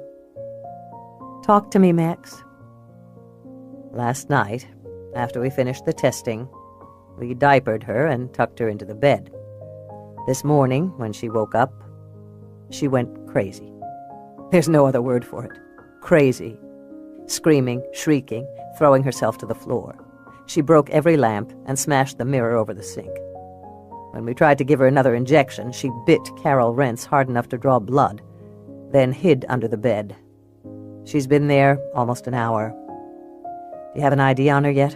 "Talk to me, Max." "Last night, after we finished the testing, we diapered her and tucked her into the bed. This morning, when she woke up, she went crazy. There's no other word for it. Crazy. Screaming, shrieking, throwing herself to the floor. She broke every lamp and smashed the mirror over the sink. When we tried to give her another injection, she bit Carol Rentz hard enough to draw blood, then hid under the bed. She's been there almost an hour. Do you have an ID on her yet?"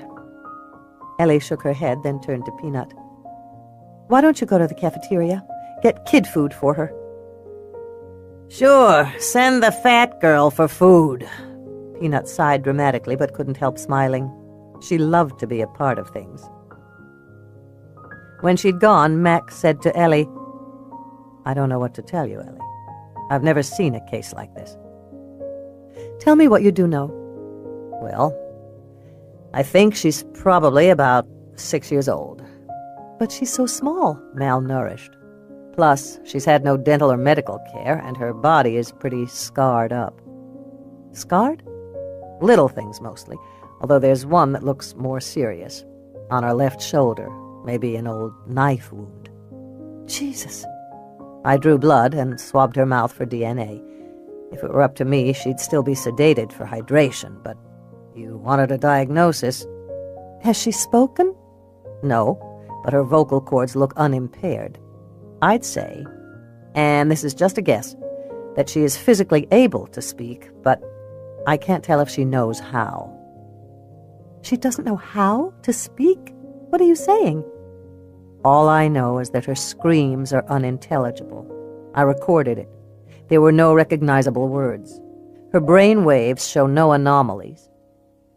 Ellie shook her head, then turned to Peanut. "Why don't you go to the cafeteria? Get kid food for her." "Sure, send the fat girl for food." Peanut sighed dramatically but couldn't help smiling. She loved to be a part of things. When she'd gone, Max said to Ellie, "I don't know what to tell you, Ellie. I've never seen a case like this." "Tell me what you do know." "Well, I think she's probably about 6 years old." "But she's so small." "Malnourished. Plus, she's had no dental or medical care, and her body is pretty scarred up." "Scarred?" "Little things, mostly, although there's one that looks more serious. On her left shoulder, maybe an old knife wound." "Jesus." "I drew blood and swabbed her mouth for DNA. If it were up to me, she'd still be sedated for hydration, but you wanted a diagnosis." "Has she spoken?" "No, but her vocal cords look unimpaired. I'd say, and this is just a guess, that she is physically able to speak, but I can't tell if she knows how." "She doesn't know how to speak? What are you saying?" "All I know is that her screams are unintelligible. I recorded it. There were no recognizable words. Her brain waves show no anomalies.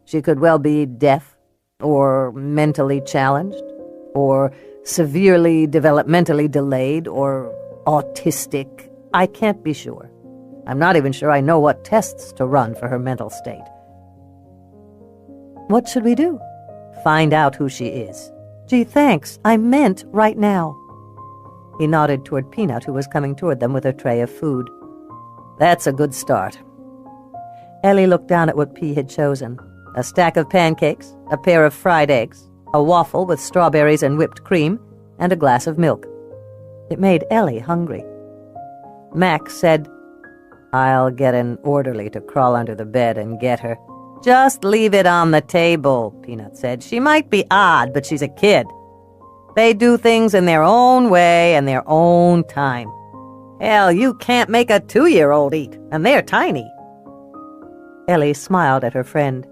She could well be deaf, or mentally challenged, or severely developmentally delayed, or autistic. I can't be sure. I'm not even sure I know what tests to run for her mental state." "What should we do?" "Find out who she is." "Gee, thanks. I meant right now." He nodded toward Peanut, who was coming toward them with a tray of food. "That's a good start." Ellie looked down at what P had chosen. A stack of pancakes, a pair of fried eggs, a waffle with strawberries and whipped cream, and a glass of milk. It made Ellie hungry. Max said, I'll get an orderly to crawl under the bed and get her. Just leave it on the table, Peanut said. She might be odd, but she's a kid. They do things in their own way and their own time. Hell, you can't make a 2-year-old eat, and they're tiny. Ellie smiled at her friend.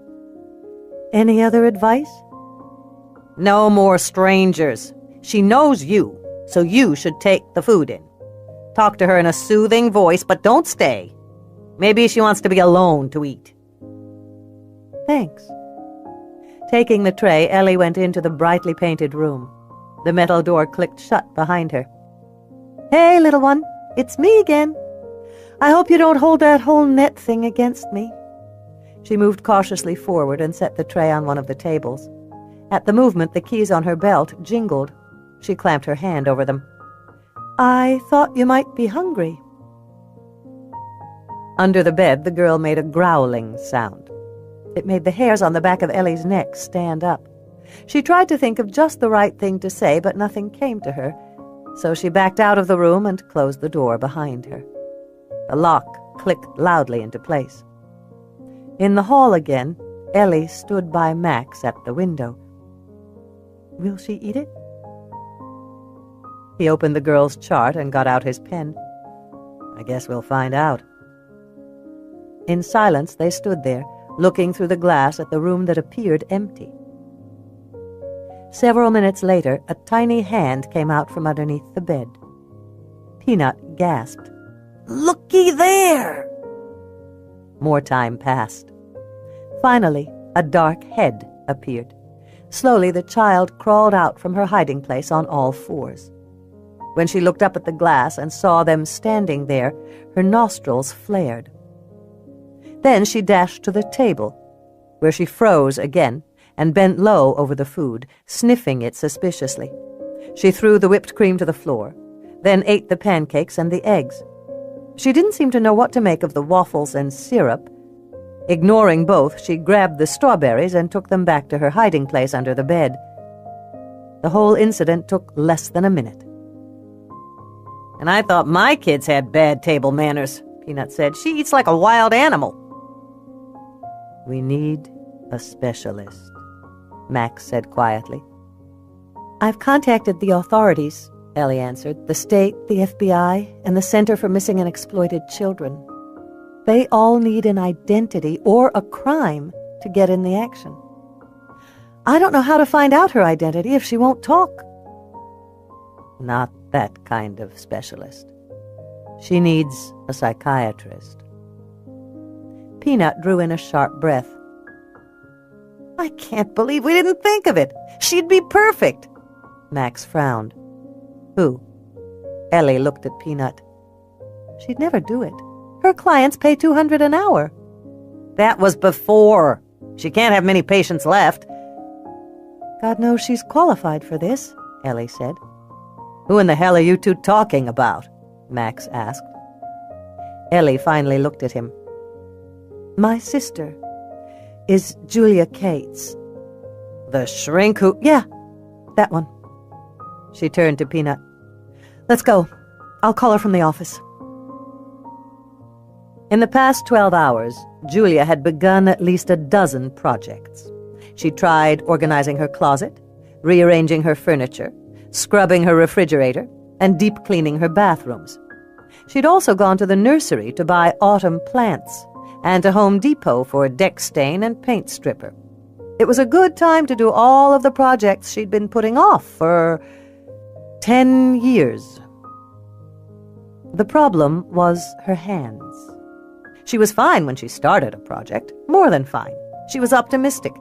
Any other advice? No more strangers. She knows you, so you should take the food in. Talk to her in a soothing voice, but don't stay. Maybe she wants to be alone to eat. Thanks. Taking the tray, Ellie went into the brightly painted room. The metal door clicked shut behind her. Hey, little one, it's me again. I hope you don't hold that whole net thing against me. She moved cautiously forward and set the tray on one of the tables. At the movement, the keys on her belt jingled. She clamped her hand over them. I thought you might be hungry. Under the bed, the girl made a growling sound. It made the hairs on the back of Ellie's neck stand up. She tried to think of just the right thing to say, but nothing came to her, so she backed out of the room and closed the door behind her. The lock clicked loudly into place. In the hall again, Ellie stood by Max at the window. Will she eat it? He opened the girl's chart and got out his pen. I guess we'll find out. In silence, they stood there, looking through the glass at the room that appeared empty. Several minutes later, a tiny hand came out from underneath the bed. Peanut gasped. Looky there! More time passed. Finally, a dark head appeared. Slowly, the child crawled out from her hiding place on all fours. When she looked up at the glass and saw them standing there, her nostrils flared. Then she dashed to the table, where she froze again and bent low over the food, sniffing it suspiciously. She threw the whipped cream to the floor, then ate the pancakes and the eggs. She didn't seem to know what to make of the waffles and syrup. Ignoring both, she grabbed the strawberries and took them back to her hiding place under the bed. The whole incident took less than a minute. And I thought my kids had bad table manners, Peanut said. She eats like a wild animal. We need a specialist, Max said quietly. I've contacted the authorities, Ellie answered, the state, the FBI, and the Center for Missing and Exploited Children. They all need an identity or a crime to get in the action. I don't know how to find out her identity if she won't talk. Not that kind of specialist. She needs a psychiatrist. Peanut drew in a sharp breath. I can't believe we didn't think of it. She'd be perfect. Max frowned. Who? Ellie looked at Peanut. She'd never do it. Her clients pay $200 an hour. That was before. She can't have many patients left. God knows she's qualified for this, Ellie said. Who in the hell are you two talking about? Max asked. Ellie finally looked at him. My sister is Julia Cates. The shrink who... Yeah, that one. She turned to Peanut. Let's go. I'll call her from the office. In the past 12 hours, Julia had begun at least a dozen projects. She tried organizing her closet, rearranging her furniture, scrubbing her refrigerator, and deep cleaning her bathrooms. She'd also gone to the nursery to buy autumn plants and to Home Depot for a deck stain and paint stripper. It was a good time to do all of the projects she'd been putting off for 10 years. The problem was her hands. She was fine when she started a project, more than fine. She was optimistic.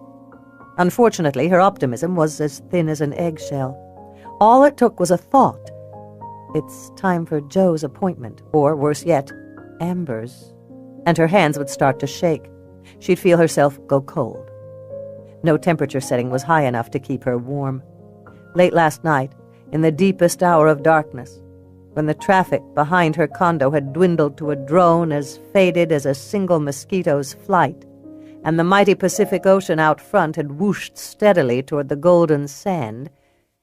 Unfortunately, her optimism was as thin as an eggshell. All it took was a thought. It's time for Joe's appointment, or worse yet, Amber's. And her hands would start to shake. She'd feel herself go cold. No temperature setting was high enough to keep her warm. Late last night, in the deepest hour of darkness, when the traffic behind her condo had dwindled to a drone as faded as a single mosquito's flight, and the mighty Pacific Ocean out front had whooshed steadily toward the golden sand,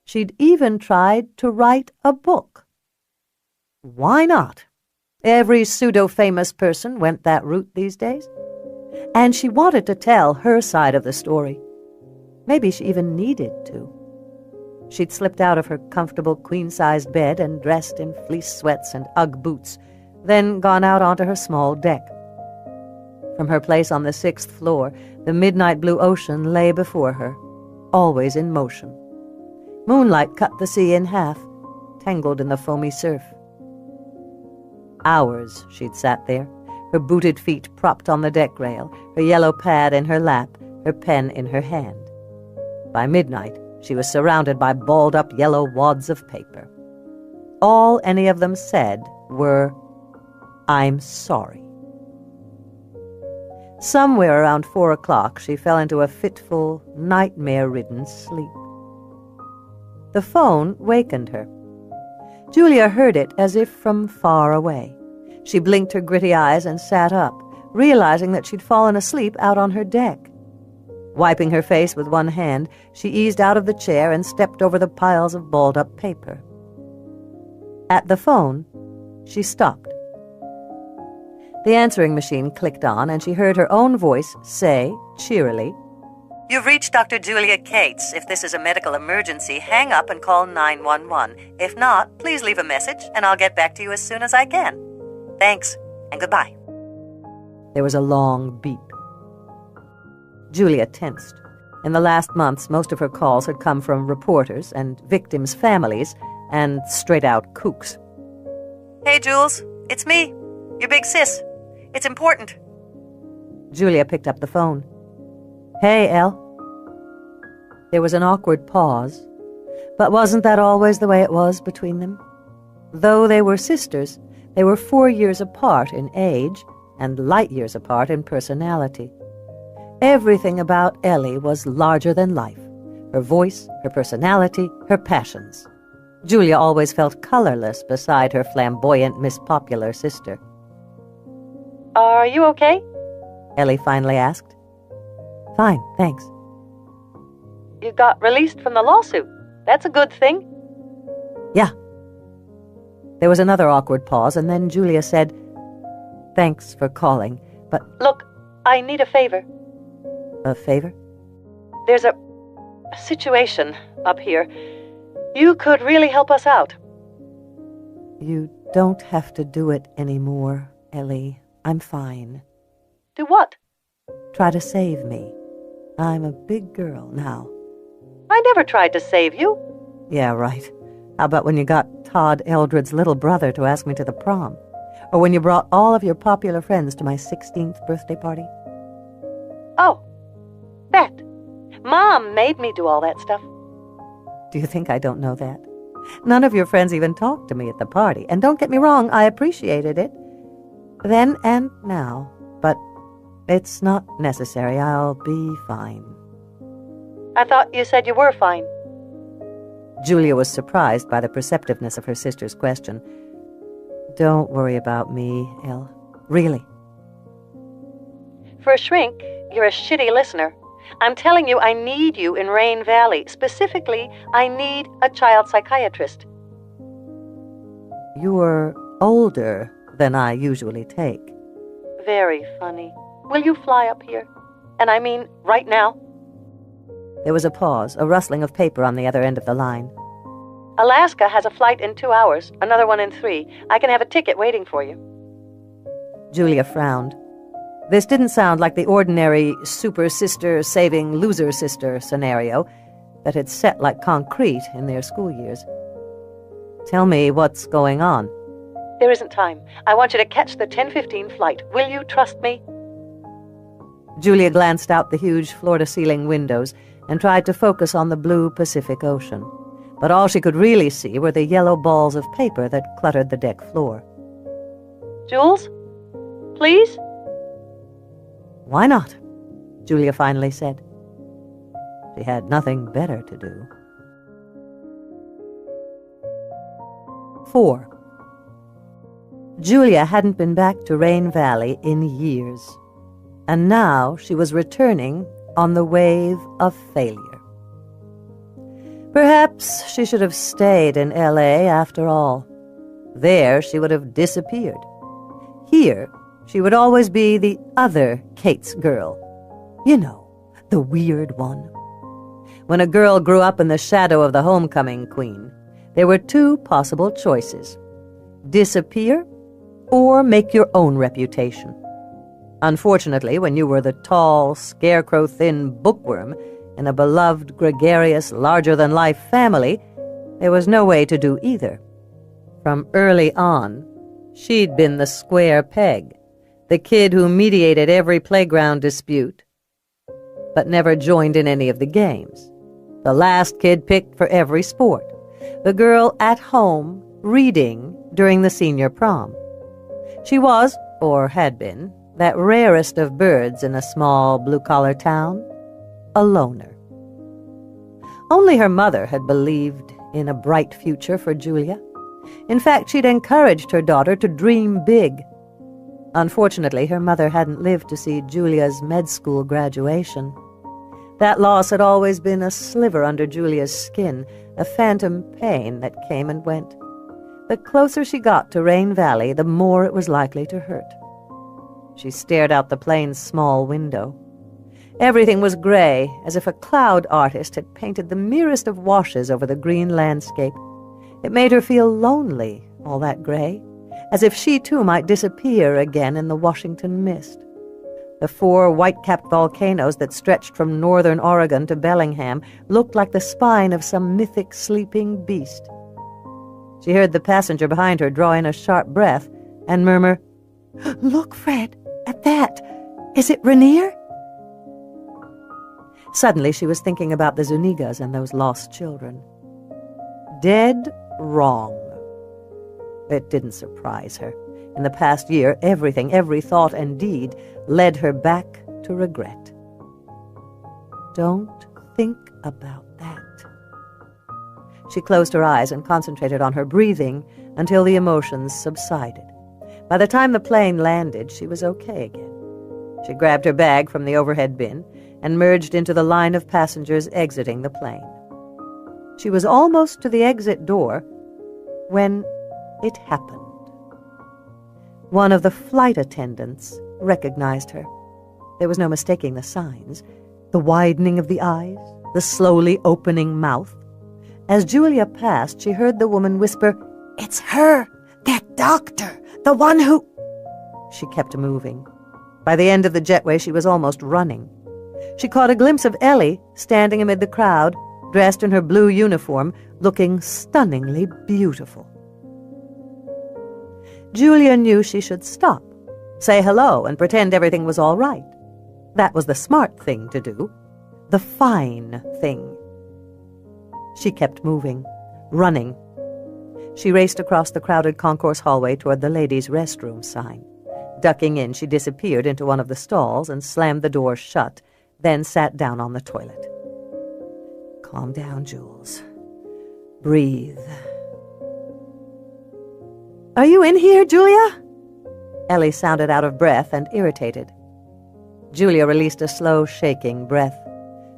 she'd even tried to write a book. Why not? Every pseudo-famous person went that route these days. And she wanted to tell her side of the story. Maybe she even needed to. She'd slipped out of her comfortable queen-sized bed and dressed in fleece sweats and Ugg boots, then gone out onto her small deck. From her place on the 6th floor, the midnight blue ocean lay before her, always in motion. Moonlight cut the sea in half, tangled in the foamy surf. Hours she'd sat there, her booted feet propped on the deck rail, her yellow pad in her lap, her pen in her hand. By midnight, she was surrounded by balled-up yellow wads of paper. All any of them said were, "I'm sorry." Somewhere around 4 o'clock, she fell into a fitful, nightmare-ridden sleep. The phone wakened her. Julia heard it as if from far away. She blinked her gritty eyes and sat up, realizing that she'd fallen asleep out on her deck. Wiping her face with one hand, she eased out of the chair and stepped over the piles of balled-up paper. At the phone, she stopped. The answering machine clicked on, and she heard her own voice say, cheerily, "You've reached Dr. Julia Cates. If this is a medical emergency, hang up and call 911. If not, please leave a message, and I'll get back to you as soon as I can. Thanks, and goodbye." There was a long beep. Julia tensed. In the last months, most of her calls had come from reporters and victims' families and straight-out kooks. "Hey, Jules, it's me, your big sis. It's important." Julia picked up the phone. "Hey, Elle." There was an awkward pause, but wasn't that always the way it was between them? Though they were sisters, they were 4 years apart in age and light years apart in personality. Everything about Ellie was larger than life. Her voice, her personality, her passions. Julia always felt colorless beside her flamboyant Miss Popular sister. "Are you okay?" Ellie finally asked. "Fine, thanks." "You got released from the lawsuit. That's a good thing." "Yeah." There was another awkward pause, and then Julia said, "Thanks for calling, but..." "Look, I need a favor." "A favor?" "There's a situation up here. You could really help us out." "You don't have to do it anymore, Ellie. I'm fine." "Do what?" "Try to save me. I'm a big girl now." "I never tried to save you." "Yeah, right. How about when you got Todd Eldred's little brother to ask me to the prom? Or when you brought all of your popular friends to my 16th birthday party?" "Oh, that. Mom made me do all that stuff." "Do you think I don't know that? None of your friends even talked to me at the party. And don't get me wrong, I appreciated it. Then and now. But it's not necessary. I'll be fine." "I thought you said you were fine." Julia was surprised by the perceptiveness of her sister's question. "Don't worry about me, Elle. Really." "For a shrink, you're a shitty listener. I'm telling you I need you in Rain Valley. Specifically, I need a child psychiatrist." "You're older than I usually take." "Very funny. Will you fly up here? And I mean right now?" There was a pause, a rustling of paper on the other end of the line. "Alaska has a flight in 2 hours, another one in 3. I can have a ticket waiting for you." Julia frowned. This didn't sound like the ordinary super sister saving loser sister scenario that had set like concrete in their school years. "Tell me what's going on." "There isn't time. I want you to catch the 10:15 flight. Will you trust me?" Julia glanced out the huge floor-to-ceiling windows and tried to focus on the blue Pacific Ocean. But all she could really see were the yellow balls of paper that cluttered the deck floor. "Jules? Please?" "Why not?" Julia finally said. She had nothing better to do. 4. Julia hadn't been back to Rain Valley in years, and now she was returning on the wave of failure. Perhaps she should have stayed in L.A. after all. There she would have disappeared, Here, she would always be the other Kate's girl. You know, the weird one. When a girl grew up in the shadow of the homecoming queen, there were two possible choices: disappear or make your own reputation. Unfortunately, when you were the tall, scarecrow-thin bookworm in a beloved, gregarious, larger-than-life family, there was no way to do either. From early on, she'd been the square peg, the kid who mediated every playground dispute, but never joined in any of the games. The last kid picked for every sport. The girl at home, reading during the senior prom. She was, or had been, that rarest of birds in a small blue-collar town, a loner. Only her mother had believed in a bright future for Julia. In fact, she'd encouraged her daughter to dream big. Unfortunately, her mother hadn't lived to see Julia's med school graduation. That loss had always been a sliver under Julia's skin, a phantom pain that came and went. The closer she got to Rain Valley, the more it was likely to hurt. She stared out the plane's small window. Everything was gray, as if a cloud artist had painted the merest of washes over the green landscape. It made her feel lonely, all that gray, as if she too might disappear again in the Washington mist. The 4 white-capped volcanoes that stretched from northern Oregon to Bellingham looked like the spine of some mythic sleeping beast. She heard the passenger behind her draw in a sharp breath and murmur, "Look, Fred, at that. Is it Rainier?" Suddenly she was thinking about the Zunigas and those lost children. Dead wrong. It didn't surprise her. In the past year, everything, every thought and deed, led her back to regret. Don't think about that. She closed her eyes and concentrated on her breathing until the emotions subsided. By the time the plane landed, she was okay again. She grabbed her bag from the overhead bin and merged into the line of passengers exiting the plane. She was almost to the exit door when it happened. One of the flight attendants recognized her. There was no mistaking the signs, the widening of the eyes, the slowly opening mouth. As Julia passed, she heard the woman whisper, "It's her, that doctor, the one who—" She kept moving. By the end of the jetway, she was almost running. She caught a glimpse of Ellie standing amid the crowd, dressed in her blue uniform, looking stunningly beautiful. Julia knew she should stop, say hello, and pretend everything was all right. That was the smart thing to do, the fine thing. She kept moving, running. She raced across the crowded concourse hallway toward the ladies' restroom sign. Ducking in, she disappeared into one of the stalls and slammed the door shut, then sat down on the toilet. Calm down, Jules. Breathe. "Are you in here, Julia?" Ellie sounded out of breath and irritated. Julia released a slow, shaking breath.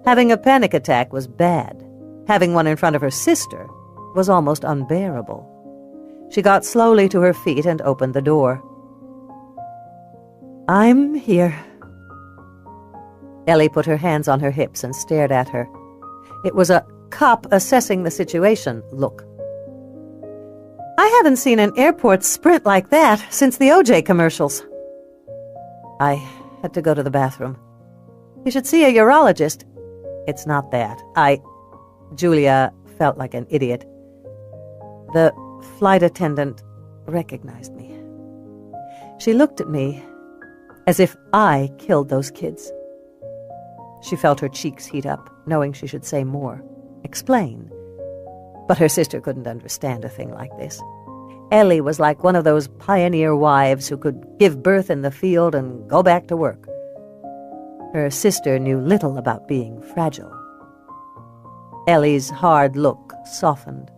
Having a panic attack was bad. Having one in front of her sister was almost unbearable. She got slowly to her feet and opened the door. "I'm here." Ellie put her hands on her hips and stared at her. It was a cop assessing the situation look. "I haven't seen an airport sprint like that since the OJ commercials." "I had to go to the bathroom." "You should see a urologist." "It's not that. Julia felt like an idiot. The flight attendant recognized me. She looked at me as if I killed those kids. She felt her cheeks heat up, knowing she should say more, explain. But her sister couldn't understand a thing like this. Ellie was like one of those pioneer wives who could give birth in the field and go back to work. Her sister knew little about being fragile. Ellie's hard look softened.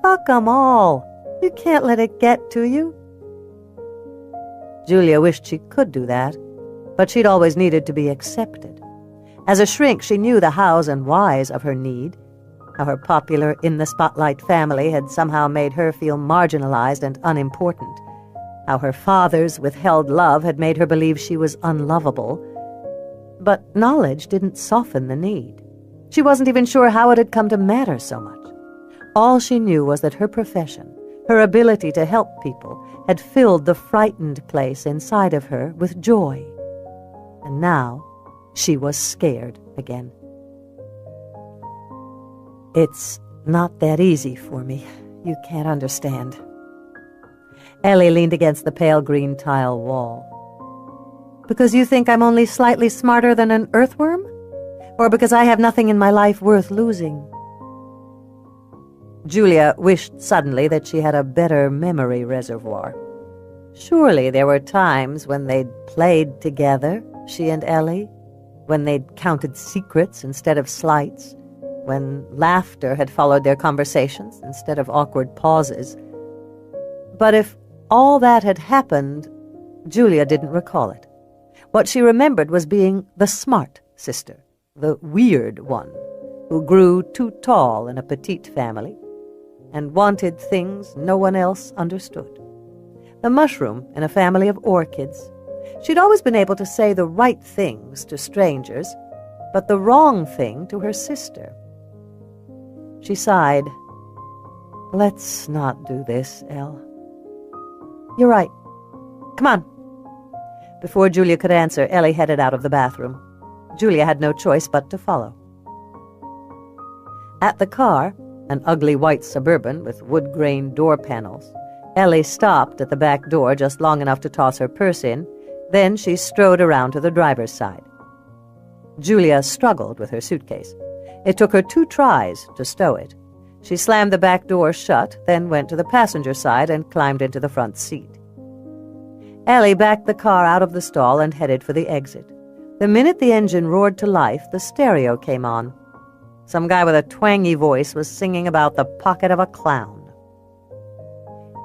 "Fuck 'em all. You can't let it get to you." Julia wished she could do that, but she'd always needed to be accepted. As a shrink, she knew the hows and whys of her need, how her popular in-the-spotlight family had somehow made her feel marginalized and unimportant. how her father's withheld love had made her believe she was unlovable. But knowledge didn't soften the need. She wasn't even sure how it had come to matter so much. All she knew was that her profession, her ability to help people, had filled the frightened place inside of her with joy. And now she was scared again. It's not that easy for me. You can't understand. Ellie leaned against the pale green tile wall. Because you think I'm only slightly smarter than an earthworm? Or because I have nothing in my life worth losing? Julia wished suddenly that she had a better memory reservoir. Surely there were times when they'd played together, she and Ellie, when they'd counted secrets instead of slights, when laughter had followed their conversations instead of awkward pauses. But if all that had happened, Julia didn't recall it. What she remembered was being the smart sister, the weird one, who grew too tall in a petite family and wanted things no one else understood. The mushroom in a family of orchids. She'd always been able to say the right things to strangers, but the wrong thing to her sister. She sighed. Let's not do this, Elle. You're right. Come on. Before Julia could answer, Ellie headed out of the bathroom. Julia had no choice but to follow. At the car, an ugly white Suburban with wood-grain door panels, Ellie stopped at the back door just long enough to toss her purse in. Then she strode around to the driver's side. Julia struggled with her suitcase. It took her 2 tries to stow it. She slammed the back door shut, then went to the passenger side and climbed into the front seat. Ellie backed the car out of the stall and headed for the exit. The minute the engine roared to life, the stereo came on. Some guy with a twangy voice was singing about the pocket of a clown.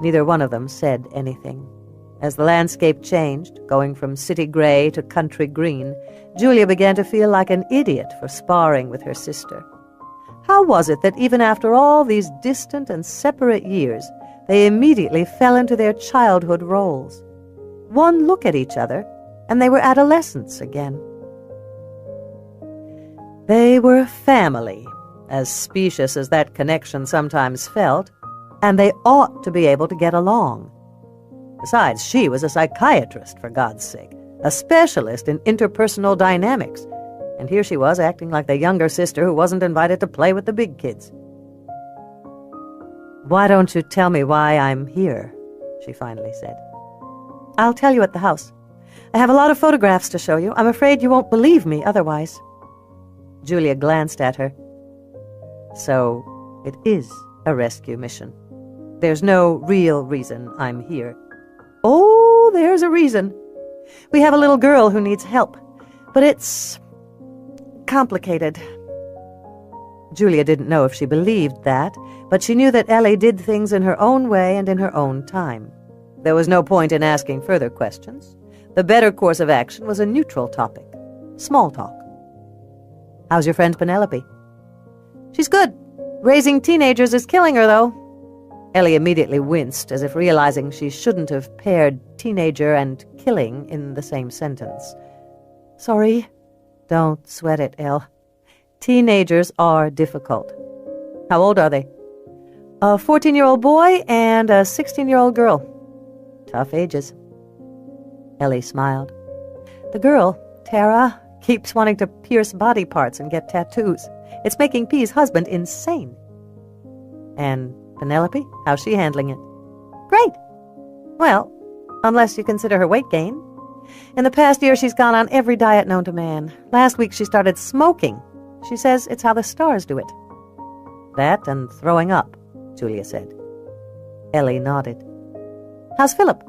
Neither one of them said anything. As the landscape changed, going from city gray to country green, Julia began to feel like an idiot for sparring with her sister. How was it that even after all these distant and separate years, they immediately fell into their childhood roles? One look at each other, and they were adolescents again. They were family, as specious as that connection sometimes felt, and they ought to be able to get along. Besides, she was a psychiatrist, for God's sake, a specialist in interpersonal dynamics, and here she was acting like the younger sister who wasn't invited to play with the big kids. Why don't you tell me why I'm here? She finally said. I'll tell you at the house. I have a lot of photographs to show you. I'm afraid you won't believe me otherwise. Julia glanced at her. So it is a rescue mission. There's no real reason I'm here. Oh, there's a reason. We have a little girl who needs help, but it's complicated. Julia didn't know if she believed that, but she knew that Ellie did things in her own way and in her own time. There was no point in asking further questions. The better course of action was a neutral topic, small talk. How's your friend Penelope? She's good. Raising teenagers is killing her, though. Ellie immediately winced, as if realizing she shouldn't have paired teenager and killing in the same sentence. Sorry. Don't sweat it, Elle. Teenagers are difficult. How old are they? A 14-year-old boy and a 16-year-old girl. Tough ages. Ellie smiled. The girl, Tara, keeps wanting to pierce body parts and get tattoos. It's making P's husband insane. And Penelope, how's she handling it? Great. Well, unless you consider her weight gain. In the past year, she's gone on every diet known to man. Last week, she started smoking. She says it's how the stars do it. That and throwing up, Julia said. Ellie nodded. How's Philip?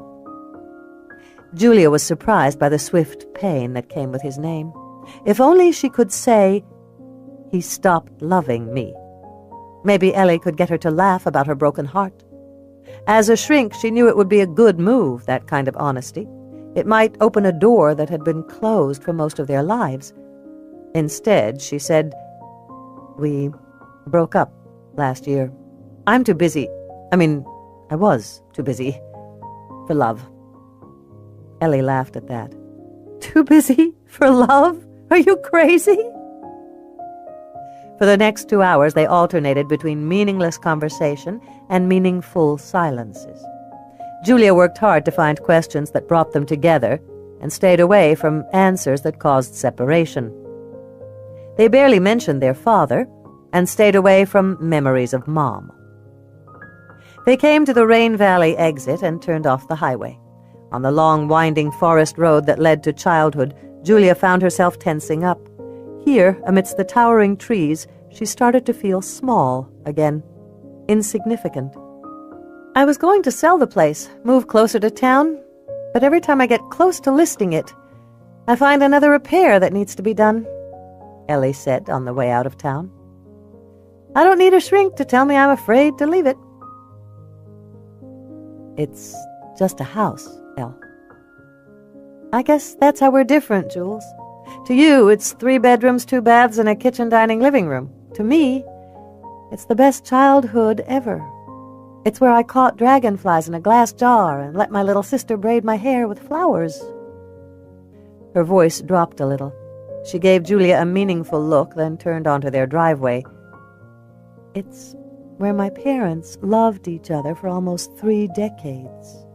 Julia was surprised by the swift pain that came with his name. If only she could say, he stopped loving me. Maybe Ellie could get her to laugh about her broken heart. As a shrink, she knew it would be a good move, that kind of honesty. It might open a door that had been closed for most of their lives. Instead, she said, we broke up last year. I'm too busy. I was too busy for love. Ellie laughed at that. Too busy for love? Are you crazy? For the next 2 hours, they alternated between meaningless conversation and meaningful silences. Julia worked hard to find questions that brought them together and stayed away from answers that caused separation. They barely mentioned their father and stayed away from memories of Mom. They came to the Rain Valley exit and turned off the highway. On the long, winding forest road that led to childhood, Julia found herself tensing up. Here, amidst the towering trees, she started to feel small again, insignificant. I was going to sell the place, move closer to town, but every time I get close to listing it, I find another repair that needs to be done, Ellie said on the way out of town. I don't need a shrink to tell me I'm afraid to leave it. It's just a house, Elle. I guess that's how we're different, Jules. To you, it's 3 bedrooms, 2 baths, and a kitchen, dining, living room. To me, it's the best childhood ever. It's where I caught dragonflies in a glass jar and let my little sister braid my hair with flowers. Her voice dropped a little. She gave Julia a meaningful look, then turned onto their driveway. It's where my parents loved each other for almost 3 decades.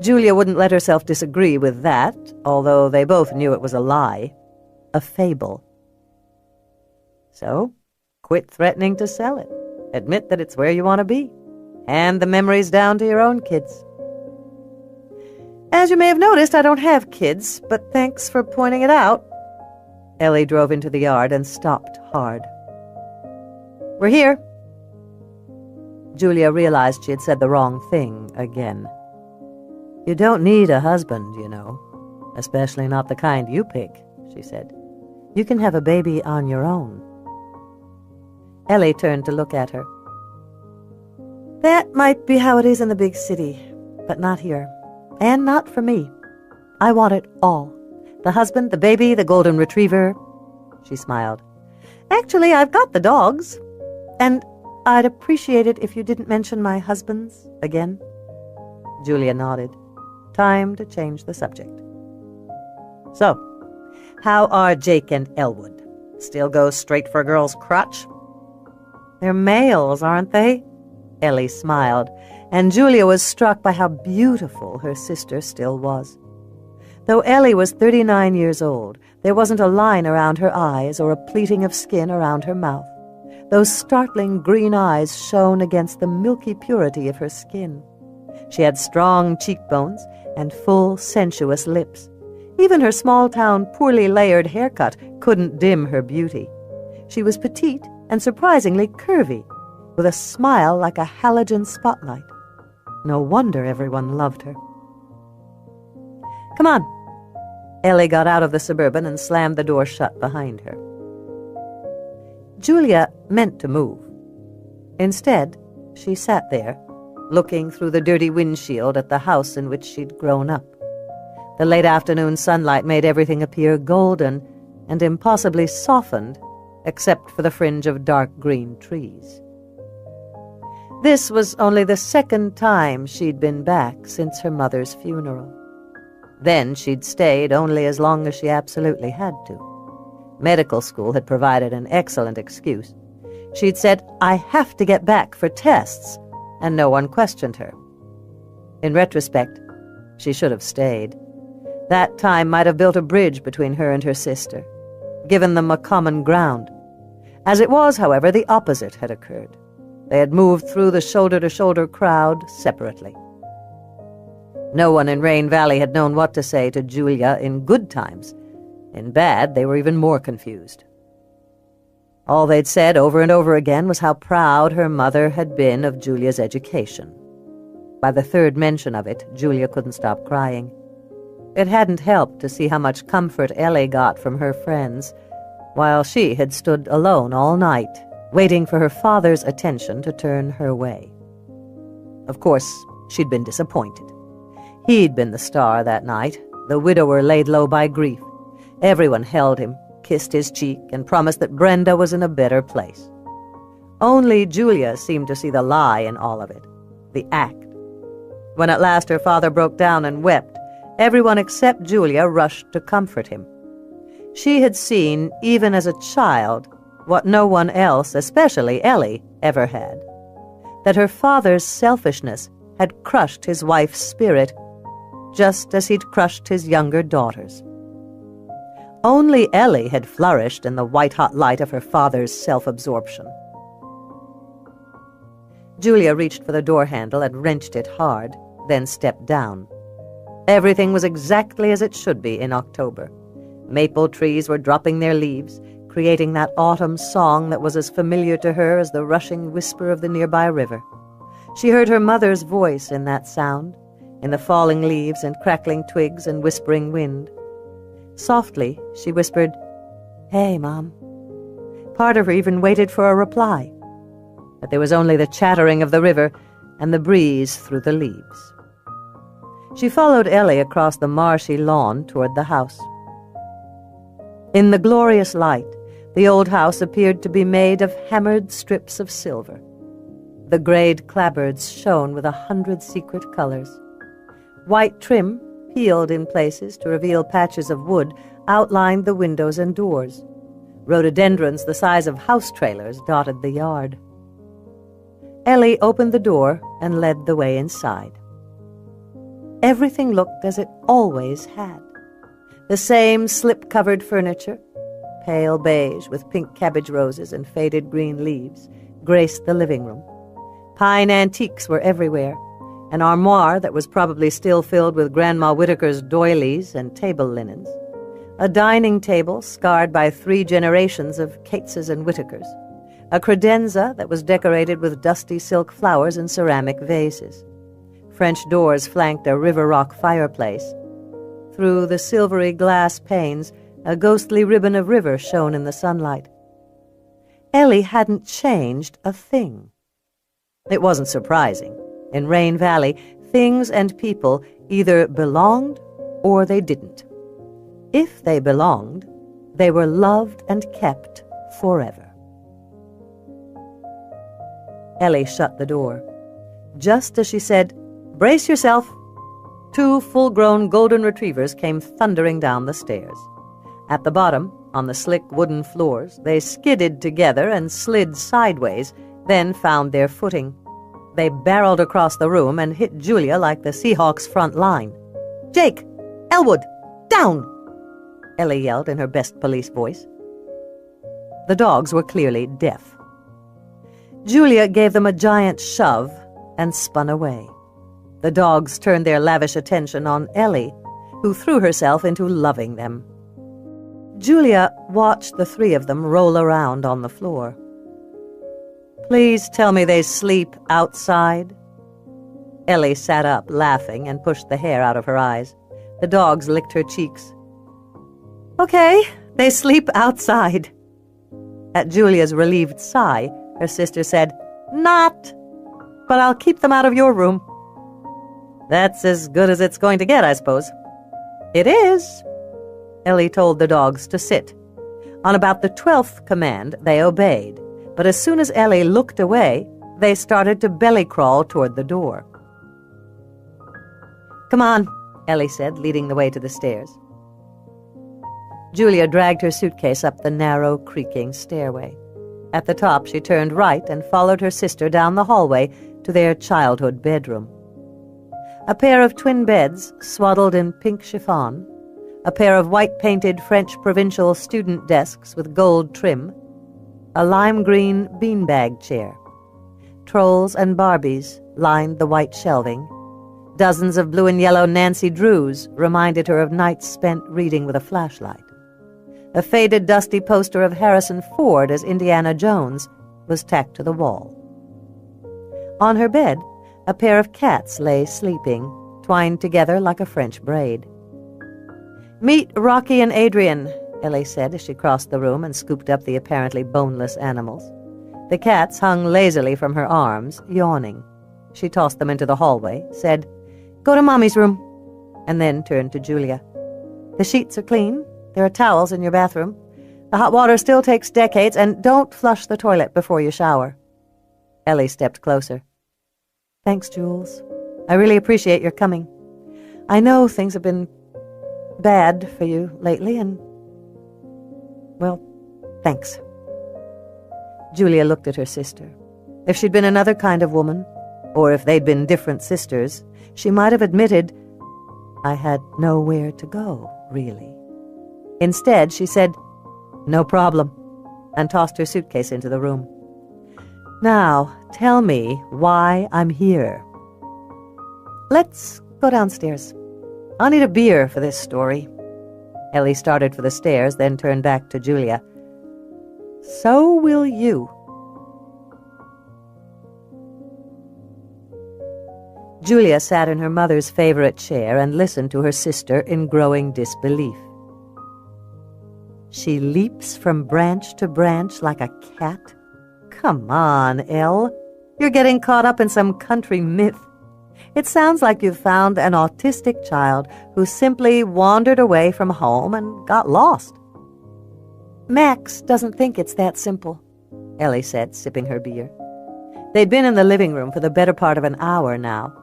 Julia wouldn't let herself disagree with that, although they both knew it was a lie, a fable. So, quit threatening to sell it. Admit that it's where you want to be. Hand the memories down to your own kids. As you may have noticed, I don't have kids, but thanks for pointing it out. Ellie drove into the yard and stopped hard. We're here. Julia realized she had said the wrong thing again. You don't need a husband, you know. Especially not the kind you pick, she said. You can have a baby on your own. Ellie turned to look at her. That might be how it is in the big city, but not here. And not for me. I want it all. The husband, the baby, the golden retriever. She smiled. Actually, I've got the dogs. And I'd appreciate it if you didn't mention my husbands again. Julia nodded. Time to change the subject. So, how are Jake and Elwood? Still go straight for a girl's crotch? They're males, aren't they? Ellie smiled, and Julia was struck by how beautiful her sister still was. Though Ellie was 39 years old, there wasn't a line around her eyes or a pleating of skin around her mouth. Those startling green eyes shone against the milky purity of her skin. She had strong cheekbones and full, sensuous lips. Even her small-town, poorly layered haircut couldn't dim her beauty. She was petite and surprisingly curvy, with a smile like a halogen spotlight. No wonder everyone loved her. Come on. Ellie got out of the Suburban and slammed the door shut behind her. Julia meant to move. Instead, she sat there, looking through the dirty windshield at the house in which she'd grown up. The late afternoon sunlight made everything appear golden and impossibly softened, except for the fringe of dark green trees. This was only the 2nd time she'd been back since her mother's funeral. Then she'd stayed only as long as she absolutely had to. Medical school had provided an excellent excuse. She'd said, I have to get back for tests, and no one questioned her. In retrospect, she should have stayed. That time might have built a bridge between her and her sister, given them a common ground. As it was, however, the opposite had occurred. They had moved through the shoulder-to-shoulder crowd separately. No one in Rain Valley had known what to say to Julia in good times. In bad, they were even more confused. All they'd said over and over again was how proud her mother had been of Julia's education. By the 3rd mention of it, Julia couldn't stop crying. It hadn't helped to see how much comfort Ellie got from her friends, while she had stood alone all night, waiting for her father's attention to turn her way. Of course, she'd been disappointed. He'd been the star that night, the widower laid low by grief. Everyone held him, kissed his cheek, and promised that Brenda was in a better place. Only Julia seemed to see the lie in all of it, the act. When at last her father broke down and wept, Everyone except Julia rushed to comfort him. She had seen, even as a child, what no one else, especially Ellie, ever had. That her father's selfishness had crushed his wife's spirit, just as he'd crushed his younger daughter's. Only Ellie had flourished in the white-hot light of her father's self-absorption. Julia reached for the door handle and wrenched it hard, then stepped down. Everything was exactly as it should be in October. Maple trees were dropping their leaves, creating that autumn song that was as familiar to her as the rushing whisper of the nearby river. She heard her mother's voice in that sound, in the falling leaves and crackling twigs and whispering wind. Softly, she whispered, "Hey, Mom." Part of her even waited for a reply, but there was only the chattering of the river and the breeze through the leaves. She followed Ellie across the marshy lawn toward the house. In the glorious light, the old house appeared to be made of hammered strips of silver. The grayed clapboards shone with 100 secret colors. White trim, peeled in places to reveal patches of wood, outlined the windows and doors. Rhododendrons the size of house trailers dotted the yard. Ellie opened the door and led the way inside. Everything looked as it always had. The same slip-covered furniture, pale beige with pink cabbage roses and faded green leaves, graced the living room. Pine antiques were everywhere, an armoire that was probably still filled with Grandma Whitaker's doilies and table linens, a dining table scarred by 3 generations of Cateses and Whitakers, a credenza that was decorated with dusty silk flowers in ceramic vases. French doors flanked a river rock fireplace. Through the silvery glass panes, a ghostly ribbon of river shone in the sunlight. Ellie hadn't changed a thing. It wasn't surprising. In Rain Valley, things and people either belonged or they didn't. If they belonged, they were loved and kept forever. Ellie shut the door. Just as she said, "Brace yourself," 2 full-grown golden retrievers came thundering down the stairs. At the bottom, on the slick wooden floors, they skidded together and slid sideways, then found their footing. They barreled across the room and hit Julia like the Seahawks' front line. "Jake! Elwood! Down!" Ellie yelled in her best police voice. The dogs were clearly deaf. Julia gave them a giant shove and spun away. The dogs turned their lavish attention on Ellie, who threw herself into loving them. Julia watched the 3 of them roll around on the floor. "Please tell me they sleep outside." Ellie sat up, laughing, and pushed the hair out of her eyes. The dogs licked her cheeks. "Okay, they sleep outside." At Julia's relieved sigh, her sister said, "Not, but I'll keep them out of your room." "That's as good as it's going to get, I suppose." "It is." Ellie told the dogs to sit. On about the 12th command, they obeyed, but as soon as Ellie looked away, they started to belly-crawl toward the door. "Come on," Ellie said, leading the way to the stairs. Julia dragged her suitcase up the narrow, creaking stairway. At the top, she turned right and followed her sister down the hallway to their childhood bedroom. A pair of twin beds, swaddled in pink chiffon, a pair of white-painted French provincial student desks with gold trim, a lime-green beanbag chair. Trolls and Barbies lined the white shelving. Dozens of blue and yellow Nancy Drews reminded her of nights spent reading with a flashlight. A faded, dusty poster of Harrison Ford as Indiana Jones was tacked to the wall. On her bed, a pair of cats lay sleeping, twined together like a French braid. "Meet Rocky and Adrian," Ellie said as she crossed the room and scooped up the apparently boneless animals. The cats hung lazily from her arms, yawning. She tossed them into the hallway, said, "Go to Mommy's room," and then turned to Julia. "The sheets are clean. There are towels in your bathroom. The hot water still takes decades, and don't flush the toilet before you shower." Ellie stepped closer. "Thanks, Jules. I really appreciate your coming. I know things have been bad for you lately, and, well, thanks. Julia looked at her sister. If she'd been another kind of woman, or if they'd been different sisters, she might have admitted, I had nowhere to go, really. Instead, she said, no problem, and tossed her suitcase into the room. Now, tell me why I'm here. Let's go downstairs. I'll need a beer for this story. Ellie started for the stairs, then turned back to Julia. So will you. Julia sat in her mother's favorite chair and listened to her sister in growing disbelief. She leaps from branch to branch like a cat? Come on, Elle. You're getting caught up in some country myth. It sounds like you've found an autistic child who simply wandered away from home and got lost. Max doesn't think it's that simple, Ellie said, sipping her beer. They'd been in the living room for the better part of an hour now.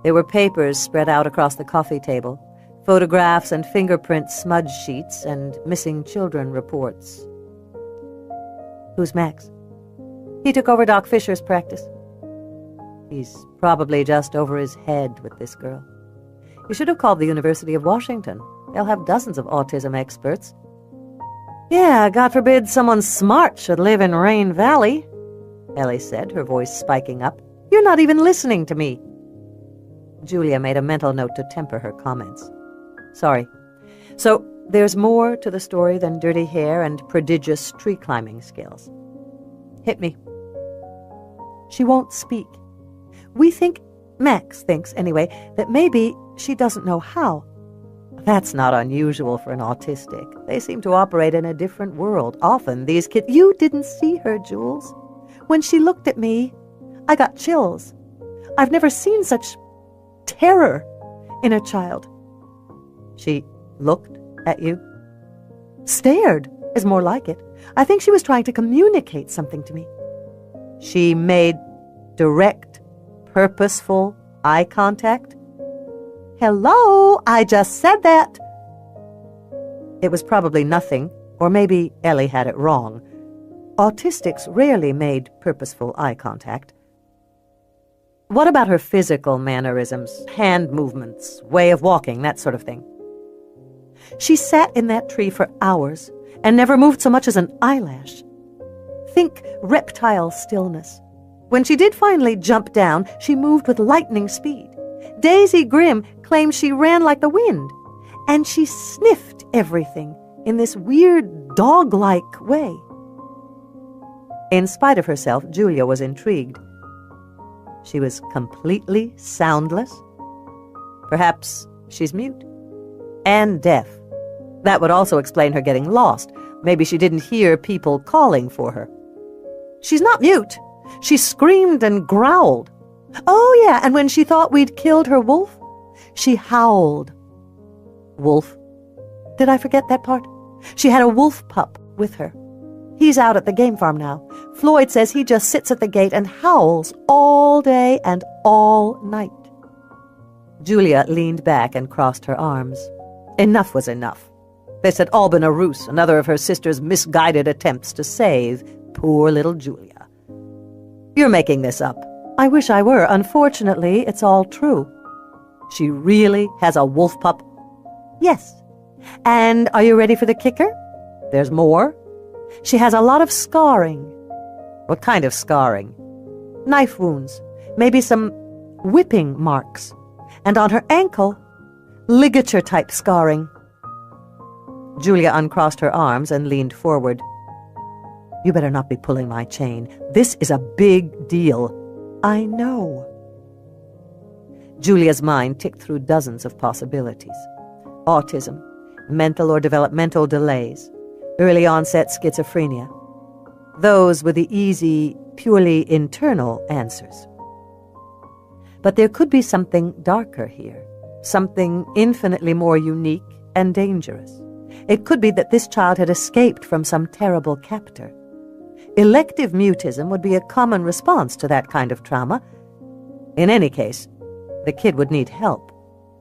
There were papers spread out across the coffee table, photographs and fingerprint smudge sheets, and missing children reports. Who's Max? He took over Doc Fisher's practice. He's probably just over his head with this girl. You should have called the University of Washington. They'll have dozens of autism experts. Yeah, God forbid someone smart should live in Rain Valley, Ellie said, her voice spiking up. You're not even listening to me. Julia made a mental note to temper her comments. Sorry. So, there's more to the story than dirty hair and prodigious tree-climbing skills. Hit me. She won't speak. We think, Max thinks anyway, that maybe she doesn't know how. That's not unusual for an autistic. They seem to operate in a different world. Often these kids... You didn't see her, Jules. When she looked at me, I got chills. I've never seen such terror in a child. She looked at you? Stared is more like it. I think she was trying to communicate something to me. She made direct, purposeful eye contact? Hello, I just said that. It was probably nothing, or maybe Ellie had it wrong. Autistics rarely made purposeful eye contact. What about her physical mannerisms, hand movements, way of walking, that sort of thing? She sat in that tree for hours and never moved so much as an eyelash. Think reptile stillness. When she did finally jump down, she moved with lightning speed. Daisy Grimm claimed she ran like the wind, and she sniffed everything in this weird dog-like way. In spite of herself, Julia was intrigued. She was completely soundless. Perhaps she's mute. And deaf. That would also explain her getting lost. Maybe she didn't hear people calling for her. She's not mute. She screamed and growled. Oh, yeah, and when she thought we'd killed her wolf, she howled. Wolf? Did I forget that part? She had a wolf pup with her. He's out at the game farm now. Floyd says he just sits at the gate and howls all day and all night. Julia leaned back and crossed her arms. Enough was enough. This had all been a ruse, another of her sister's misguided attempts to save poor little Julia. You're making this up. I wish I were. Unfortunately, it's all true. She really has a wolf pup? Yes. And are you ready for the kicker? There's more. She has a lot of scarring. What kind of scarring? Knife wounds. Maybe some whipping marks. And on her ankle, ligature-type scarring. Julia uncrossed her arms and leaned forward. You better not be pulling my chain. This is a big deal. I know. Julia's mind ticked through dozens of possibilities. Autism, mental or developmental delays, early onset schizophrenia. Those were the easy, purely internal answers. But there could be something darker here, something infinitely more unique and dangerous. It could be that this child had escaped from some terrible captor. Elective mutism would be a common response to that kind of trauma. In any case, the kid would need help.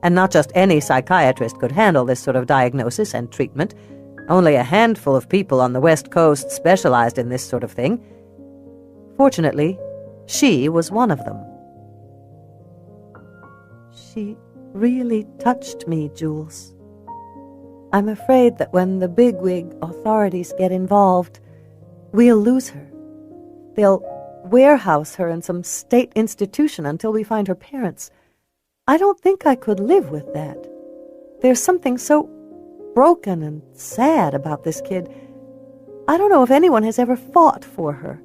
And not just any psychiatrist could handle this sort of diagnosis and treatment. Only a handful of people on the West Coast specialized in this sort of thing. Fortunately, she was one of them. She really touched me, Jules. I'm afraid that when the bigwig authorities get involved, we'll lose her. They'll warehouse her in some state institution until we find her parents. I don't think I could live with that. There's something so broken and sad about this kid. I don't know if anyone has ever fought for her.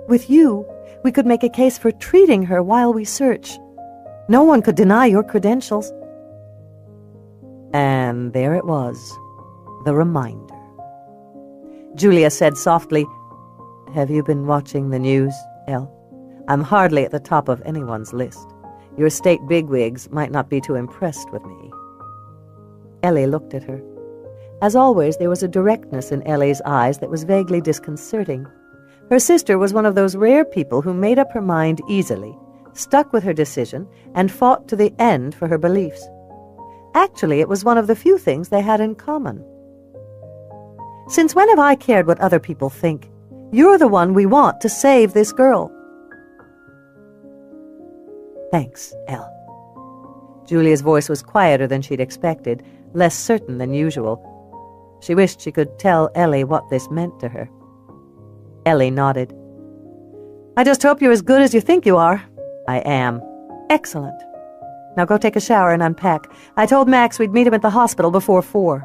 With you, we could make a case for treating her while we search. No one could deny your credentials. And there it was, the reminder. Julia said softly, "Have you been watching the news, Elle? I'm hardly at the top of anyone's list. Your state bigwigs might not be too impressed with me." Ellie looked at her. As always, there was a directness in Ellie's eyes that was vaguely disconcerting. Her sister was one of those rare people who made up her mind easily, stuck with her decision, and fought to the end for her beliefs. Actually, it was one of the few things they had in common. "Since when have I cared what other people think? You're the one we want to save this girl." "Thanks, Elle." Julia's voice was quieter than she'd expected, less certain than usual. She wished she could tell Ellie what this meant to her. Ellie nodded. "I just hope you're as good as you think you are." "I am." "Excellent. Now go take a shower and unpack. I told Max we'd meet him at the hospital before 4.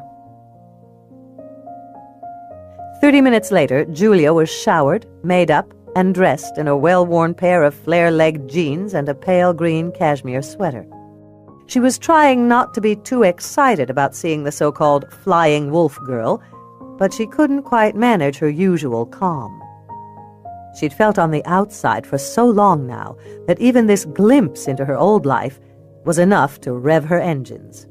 30 minutes later, Julia was showered, made up, and dressed in a well-worn pair of flare-legged jeans and a pale green cashmere sweater. She was trying not to be too excited about seeing the so-called flying wolf girl, but she couldn't quite manage her usual calm. She'd felt on the outside for so long now that even this glimpse into her old life was enough to rev her engines.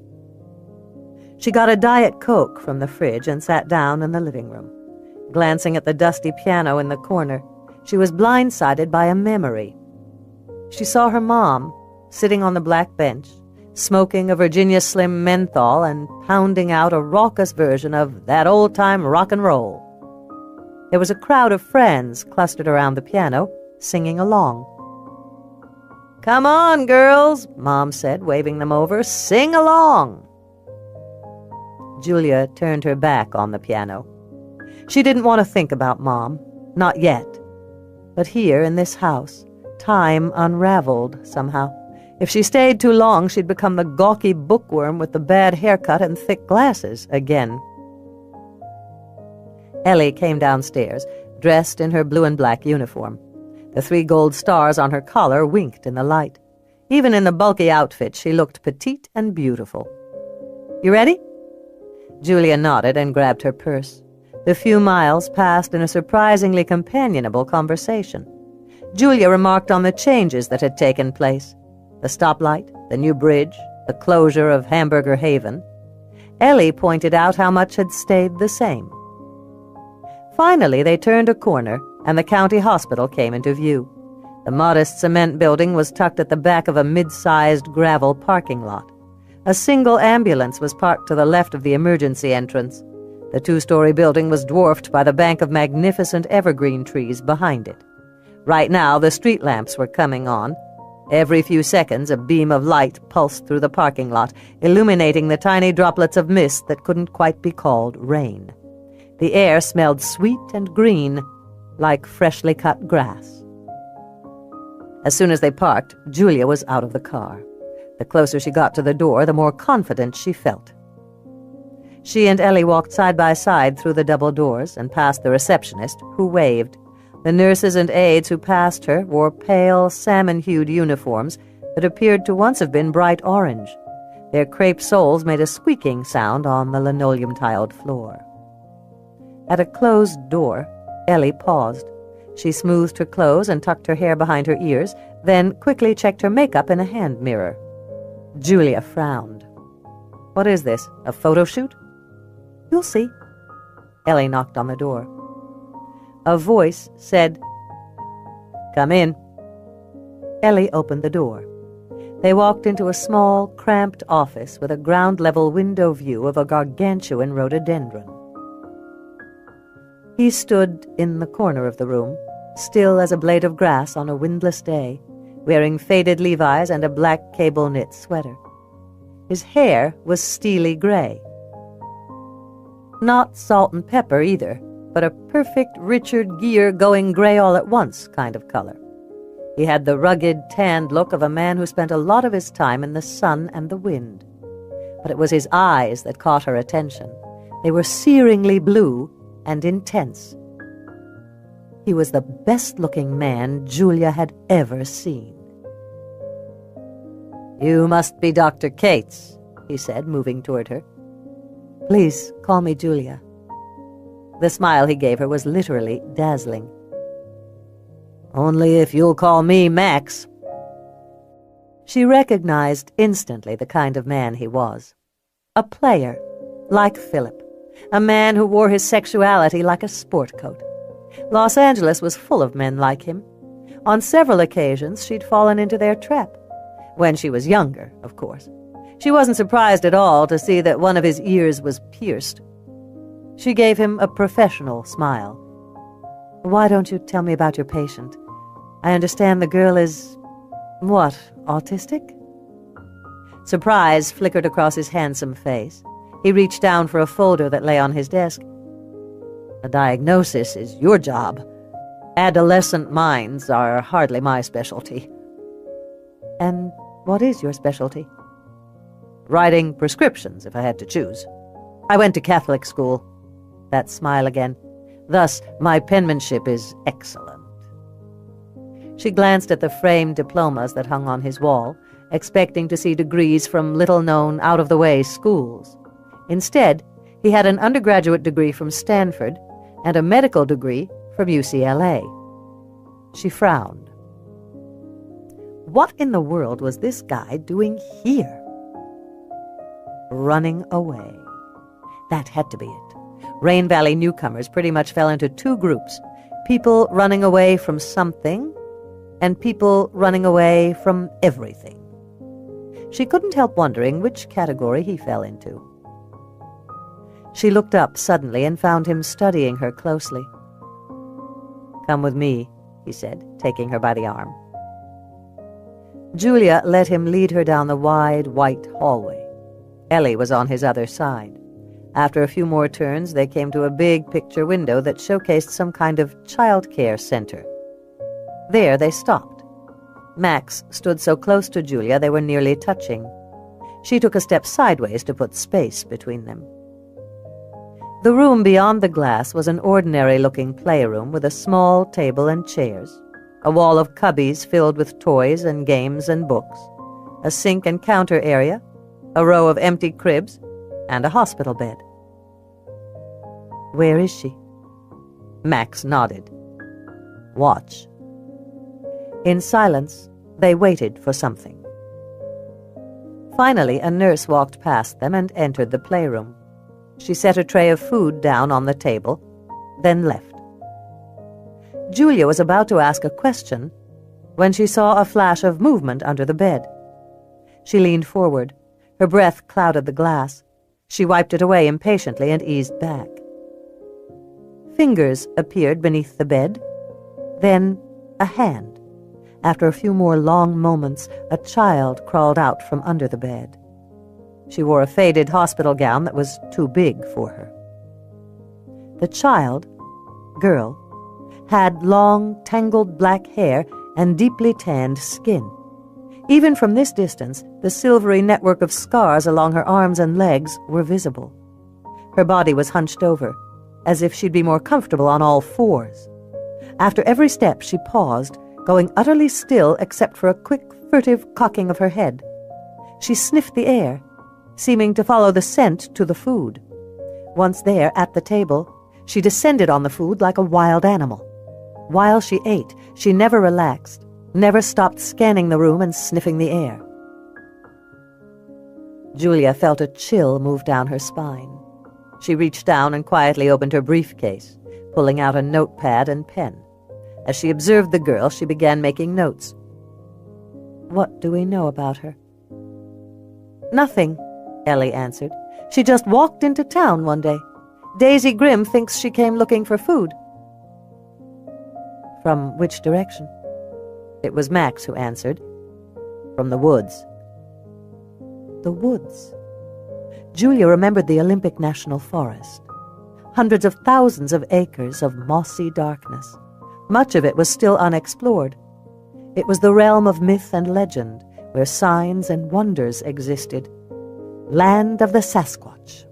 She got a Diet Coke from the fridge and sat down in the living room. Glancing at the dusty piano in the corner, she was blindsided by a memory. She saw her mom sitting on the black bench, smoking a Virginia Slim menthol and pounding out a raucous version of that old-time rock and roll. There was a crowd of friends clustered around the piano, singing along. "Come on, girls," Mom said, waving them over. "Sing along." Julia turned her back on the piano. She didn't want to think about Mom, not yet. But here in this house, time unraveled somehow. If she stayed too long, she'd become the gawky bookworm with the bad haircut and thick glasses again. Ellie came downstairs, dressed in her blue and black uniform. The 3 gold stars on her collar winked in the light. Even in the bulky outfit, she looked petite and beautiful. "You ready?" Julia nodded and grabbed her purse. The few miles passed in a surprisingly companionable conversation. Julia remarked on the changes that had taken place. The stoplight, the new bridge, the closure of Hamburger Haven. Ellie pointed out how much had stayed the same. Finally, they turned a corner, and the county hospital came into view. The modest cement building was tucked at the back of a mid-sized gravel parking lot. A single ambulance was parked to the left of the emergency entrance. The 2-story building was dwarfed by the bank of magnificent evergreen trees behind it. Right now, the street lamps were coming on. Every few seconds, a beam of light pulsed through the parking lot, illuminating the tiny droplets of mist that couldn't quite be called rain. The air smelled sweet and green, like freshly cut grass. As soon as they parked, Julia was out of the car. The closer she got to the door, the more confident she felt. She and Ellie walked side by side through the double doors and past the receptionist, who waved. The nurses and aides who passed her wore pale, salmon-hued uniforms that appeared to once have been bright orange. Their crepe soles made a squeaking sound on the linoleum-tiled floor. At a closed door, Ellie paused. She smoothed her clothes and tucked her hair behind her ears, then quickly checked her makeup in a hand mirror. Julia frowned. "What is this, a photo shoot?" "You'll see." Ellie knocked on the door. A voice said, "Come in." Ellie opened the door. They walked into a small, cramped office with a ground-level window view of a gargantuan rhododendron. He stood in the corner of the room, still as a blade of grass on a windless day, wearing faded Levi's and a black cable-knit sweater. His hair was steely gray. Not salt and pepper either, but a perfect Richard Gere going gray all at once kind of color. He had the rugged, tanned look of a man who spent a lot of his time in the sun and the wind. But it was his eyes that caught her attention. They were searingly blue and intense. He was the best-looking man Julia had ever seen. "You must be Dr. Cates," he said, moving toward her. "Please call me Julia." The smile he gave her was literally dazzling. "Only if you'll call me Max." She recognized instantly the kind of man he was. A player, like Philip. A man who wore his sexuality like a sport coat. Los Angeles was full of men like him. On several occasions she'd fallen into their trap. When she was younger, of course. She wasn't surprised at all to see that one of his ears was pierced. She gave him a professional smile. "Why don't you tell me about your patient? I understand the girl is, what, autistic?" Surprise flickered across his handsome face. He reached down for a folder that lay on his desk. "A diagnosis is your job. Adolescent minds are hardly my specialty." "And what is your specialty?" "Writing prescriptions, if I had to choose. I went to Catholic school." That smile again. "Thus, my penmanship is excellent." She glanced at the framed diplomas that hung on his wall, expecting to see degrees from little-known, out-of-the-way schools. Instead, he had an undergraduate degree from Stanford and a medical degree from UCLA. She frowned. What in the world was this guy doing here? Running away. That had to be it. Rain Valley newcomers pretty much fell into two groups, people running away from something and people running away from everything. She couldn't help wondering which category he fell into. She looked up suddenly and found him studying her closely. "Come with me," he said, taking her by the arm. Julia let him lead her down the wide, white hallway. Ellie was on his other side. After a few more turns, they came to a big picture window that showcased some kind of child care center. There they stopped. Max stood so close to Julia they were nearly touching. She took a step sideways to put space between them. The room beyond the glass was an ordinary-looking playroom with a small table and chairs, a wall of cubbies filled with toys and games and books, a sink and counter area, a row of empty cribs, and a hospital bed. "Where is she?" Max nodded. "Watch." In silence, they waited for something. Finally, a nurse walked past them and entered the playroom. She set a tray of food down on the table, then left. Julia was about to ask a question when she saw a flash of movement under the bed. She leaned forward. Her breath clouded the glass. She wiped it away impatiently and eased back. Fingers appeared beneath the bed, then a hand. After a few more long moments, a child crawled out from under the bed. She wore a faded hospital gown that was too big for her. The child, girl, had long, tangled black hair and deeply tanned skin. Even from this distance, the silvery network of scars along her arms and legs were visible. Her body was hunched over, as if she'd be more comfortable on all fours. After every step, she paused, going utterly still except for a quick, furtive cocking of her head. She sniffed the air, seeming to follow the scent to the food. Once there, at the table, she descended on the food like a wild animal. While she ate, she never relaxed, never stopped scanning the room and sniffing the air. Julia felt a chill move down her spine. She reached down and quietly opened her briefcase, pulling out a notepad and pen. As she observed the girl, she began making notes. What do we know about her?" "Nothing," Ellie answered. "She just walked into town one day. Daisy Grimm thinks she came looking for food." "From which direction?" It was Max who answered. "From the woods." The woods. Julia remembered the Olympic National Forest. Hundreds of thousands of acres of mossy darkness. Much of it was still unexplored. It was the realm of myth and legend, where signs and wonders existed. Land of the Sasquatch.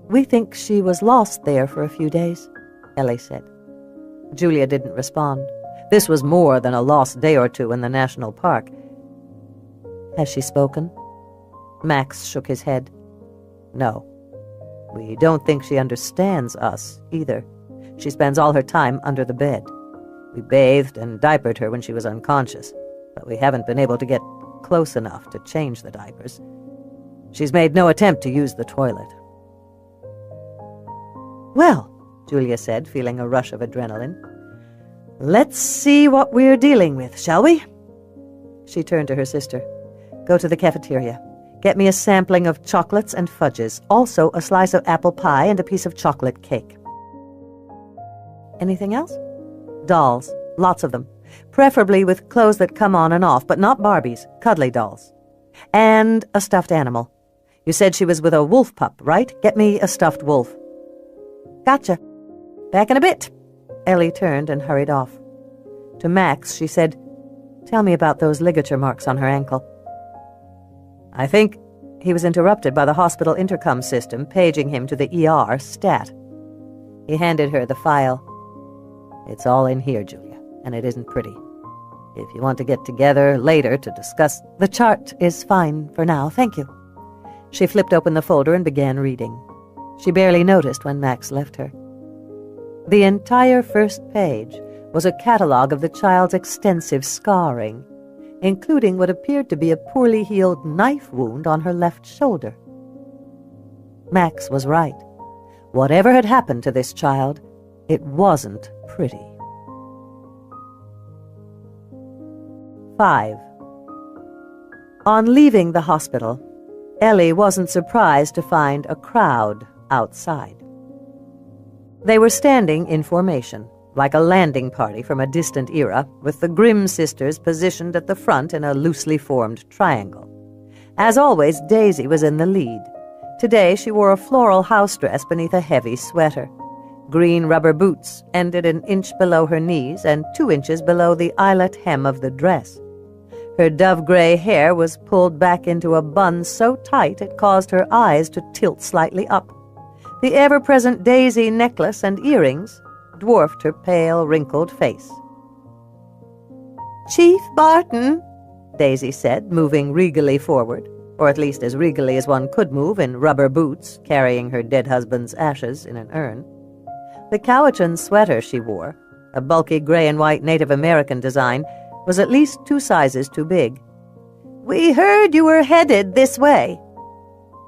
"We think she was lost there for a few days," Ellie said. Julia didn't respond. This was more than a lost day or two in the national park. "Has she spoken?" Max shook his head. "No. We don't think she understands us, either. She spends all her time under the bed. We bathed and diapered her when she was unconscious, but we haven't been able to get close enough to change the diapers. She's made no attempt to use the toilet." "Well," Julia said, feeling a rush of adrenaline, "let's see what we're dealing with, shall we?" She turned to her sister. "Go to the cafeteria. Get me a sampling of chocolates and fudges, also a slice of apple pie and a piece of chocolate cake." "Anything else?" "Dolls. Lots of them. Preferably with clothes that come on and off, but not Barbies, cuddly dolls. And a stuffed animal. You said she was with a wolf pup, right? Get me a stuffed wolf." "Gotcha. Back in a bit." Ellie turned and hurried off. To Max, she said, "Tell me about those ligature marks on her ankle." "I think—" He was interrupted by the hospital intercom system paging him to the ER stat. He handed her the file. "It's all in here, Julia, and it isn't pretty. If you want to get together later to discuss—" "The chart is fine for now, thank you." She flipped open the folder and began reading. She barely noticed when Max left her. The entire first page was a catalogue of the child's extensive scarring, including what appeared to be a poorly healed knife wound on her left shoulder. Max was right. Whatever had happened to this child, it wasn't pretty. 5. On leaving the hospital, Ellie wasn't surprised to find a crowd outside. They were standing in formation, like a landing party from a distant era, with the Grimm sisters positioned at the front in a loosely formed triangle. As always, Daisy was in the lead. Today she wore a floral house dress beneath a heavy sweater. Green rubber boots ended an inch below her knees and 2 inches below the eyelet hem of the dress. Her dove-gray hair was pulled back into a bun so tight it caused her eyes to tilt slightly up. The ever-present daisy necklace and earrings dwarfed her pale, wrinkled face. "Chief Barton," Daisy said, moving regally forward, or at least as regally as one could move in rubber boots, carrying her dead husband's ashes in an urn. The Cowichan sweater she wore, a bulky gray and white Native American design, was at least 2 sizes too big. "We heard you were headed this way."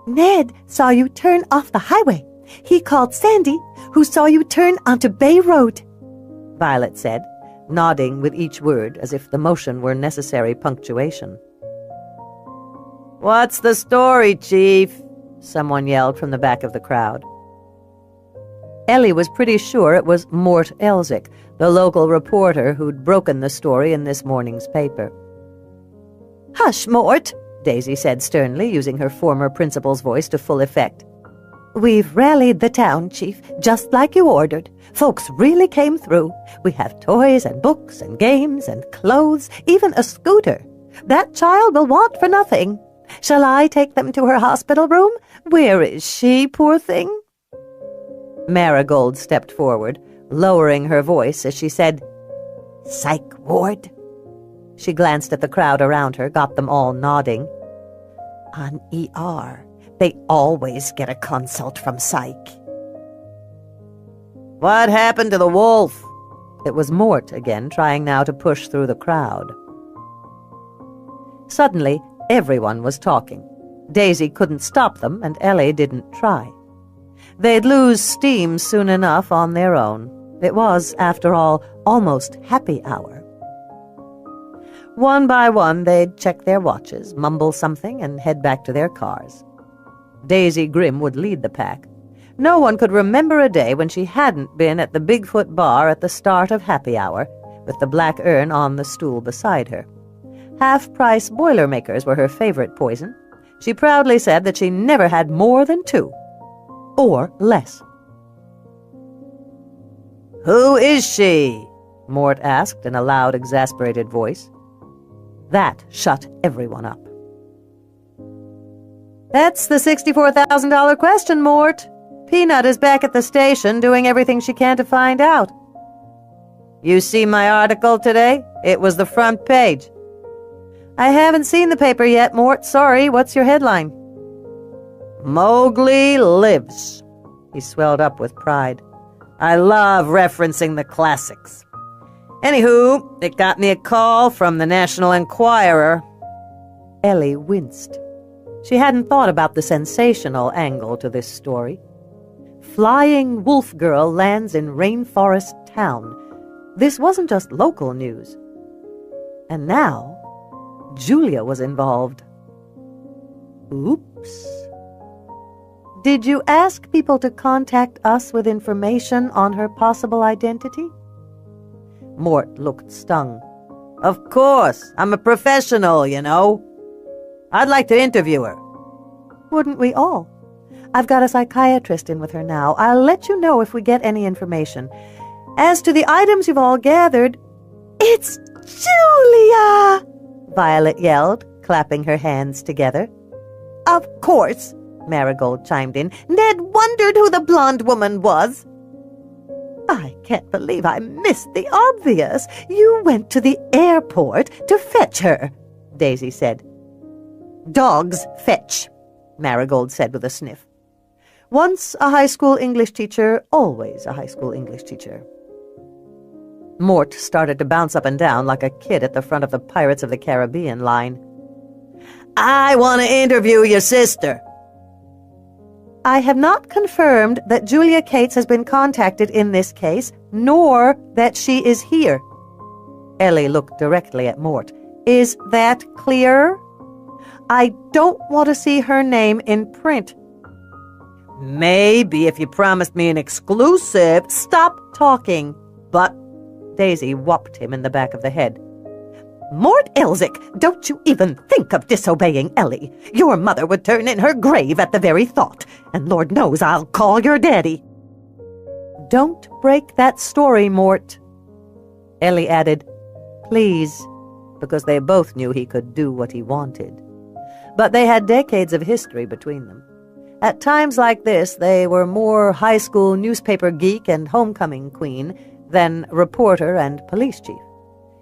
"Ned saw you turn off the highway. He called Sandy, who saw you turn onto Bay Road," Violet said, nodding with each word as if the motion were necessary punctuation. "What's the story, Chief?" someone yelled from the back of the crowd. Ellie was pretty sure it was Mort Elzick, the local reporter who'd broken the story in this morning's paper. "Hush, Mort," Daisy said sternly, using her former principal's voice to full effect. "We've rallied the town, Chief, just like you ordered. Folks really came through. We have toys and books and games and clothes, even a scooter. That child will want for nothing. Shall I take them to her hospital room? Where is she, poor thing?" Marigold stepped forward, lowering her voice as she said, "Psych ward." She glanced at the crowd around her, got them all nodding. "On ER. They always get a consult from Psych." "What happened to the wolf?" It was Mort again, trying now to push through the crowd. Suddenly, everyone was talking. Daisy couldn't stop them, and Ellie didn't try. They'd lose steam soon enough on their own. It was, after all, almost happy hour. One by one, they'd check their watches, mumble something, and head back to their cars. Daisy Grimm would lead the pack. No one could remember a day when she hadn't been at the Bigfoot bar at the start of happy hour, with the black urn on the stool beside her. Half-price Boilermakers were her favorite poison. She proudly said that she never had more than 2. Or less. "Who is she?" Mort asked in a loud, exasperated voice. That shut everyone up. "That's the $64,000 question, Mort. Peanut is back at the station doing everything she can to find out." "You see my article today? It was the front page." "I haven't seen the paper yet, Mort. Sorry, what's your headline?" "Mowgli lives." He swelled up with pride. "I love referencing the classics. Anywho, it got me a call from the National Enquirer." Ellie winced. She hadn't thought about the sensational angle to this story. Flying wolf girl lands in rainforest town. This wasn't just local news. And now, Julia was involved. Oops. "Did you ask people to contact us with information on her possible identity?" Mort looked stung. "Of course. I'm a professional, you know. I'd like to interview her." "Wouldn't we all? I've got a psychiatrist in with her now. I'll let you know if we get any information. As to the items you've all gathered—" "It's Julia!" Violet yelled, clapping her hands together. "Of course," Marigold chimed in. "Ned wondered who the blonde woman was." "I can't believe I missed the obvious. You went to the airport to fetch her," Daisy said. "Dogs fetch," Marigold said with a sniff. Once a high school English teacher, always a high school English teacher. Mort started to bounce up and down like a kid at the front of the Pirates of the Caribbean line. "I want to interview your sister." "I have not confirmed that Julia Cates has been contacted in this case, nor that she is here." Ellie looked directly at Mort. "Is that clear? I don't want to see her name in print." "Maybe if you promised me an exclusive." "Stop talking." "But—" Daisy whopped him in the back of the head. "Mort Elzick, don't you even think of disobeying Ellie. Your mother would turn in her grave at the very thought, and Lord knows I'll call your daddy." "Don't break that story, Mort." Ellie added, "Please," because they both knew he could do what he wanted. But they had decades of history between them. At times like this, they were more high school newspaper geek and homecoming queen than reporter and police chief.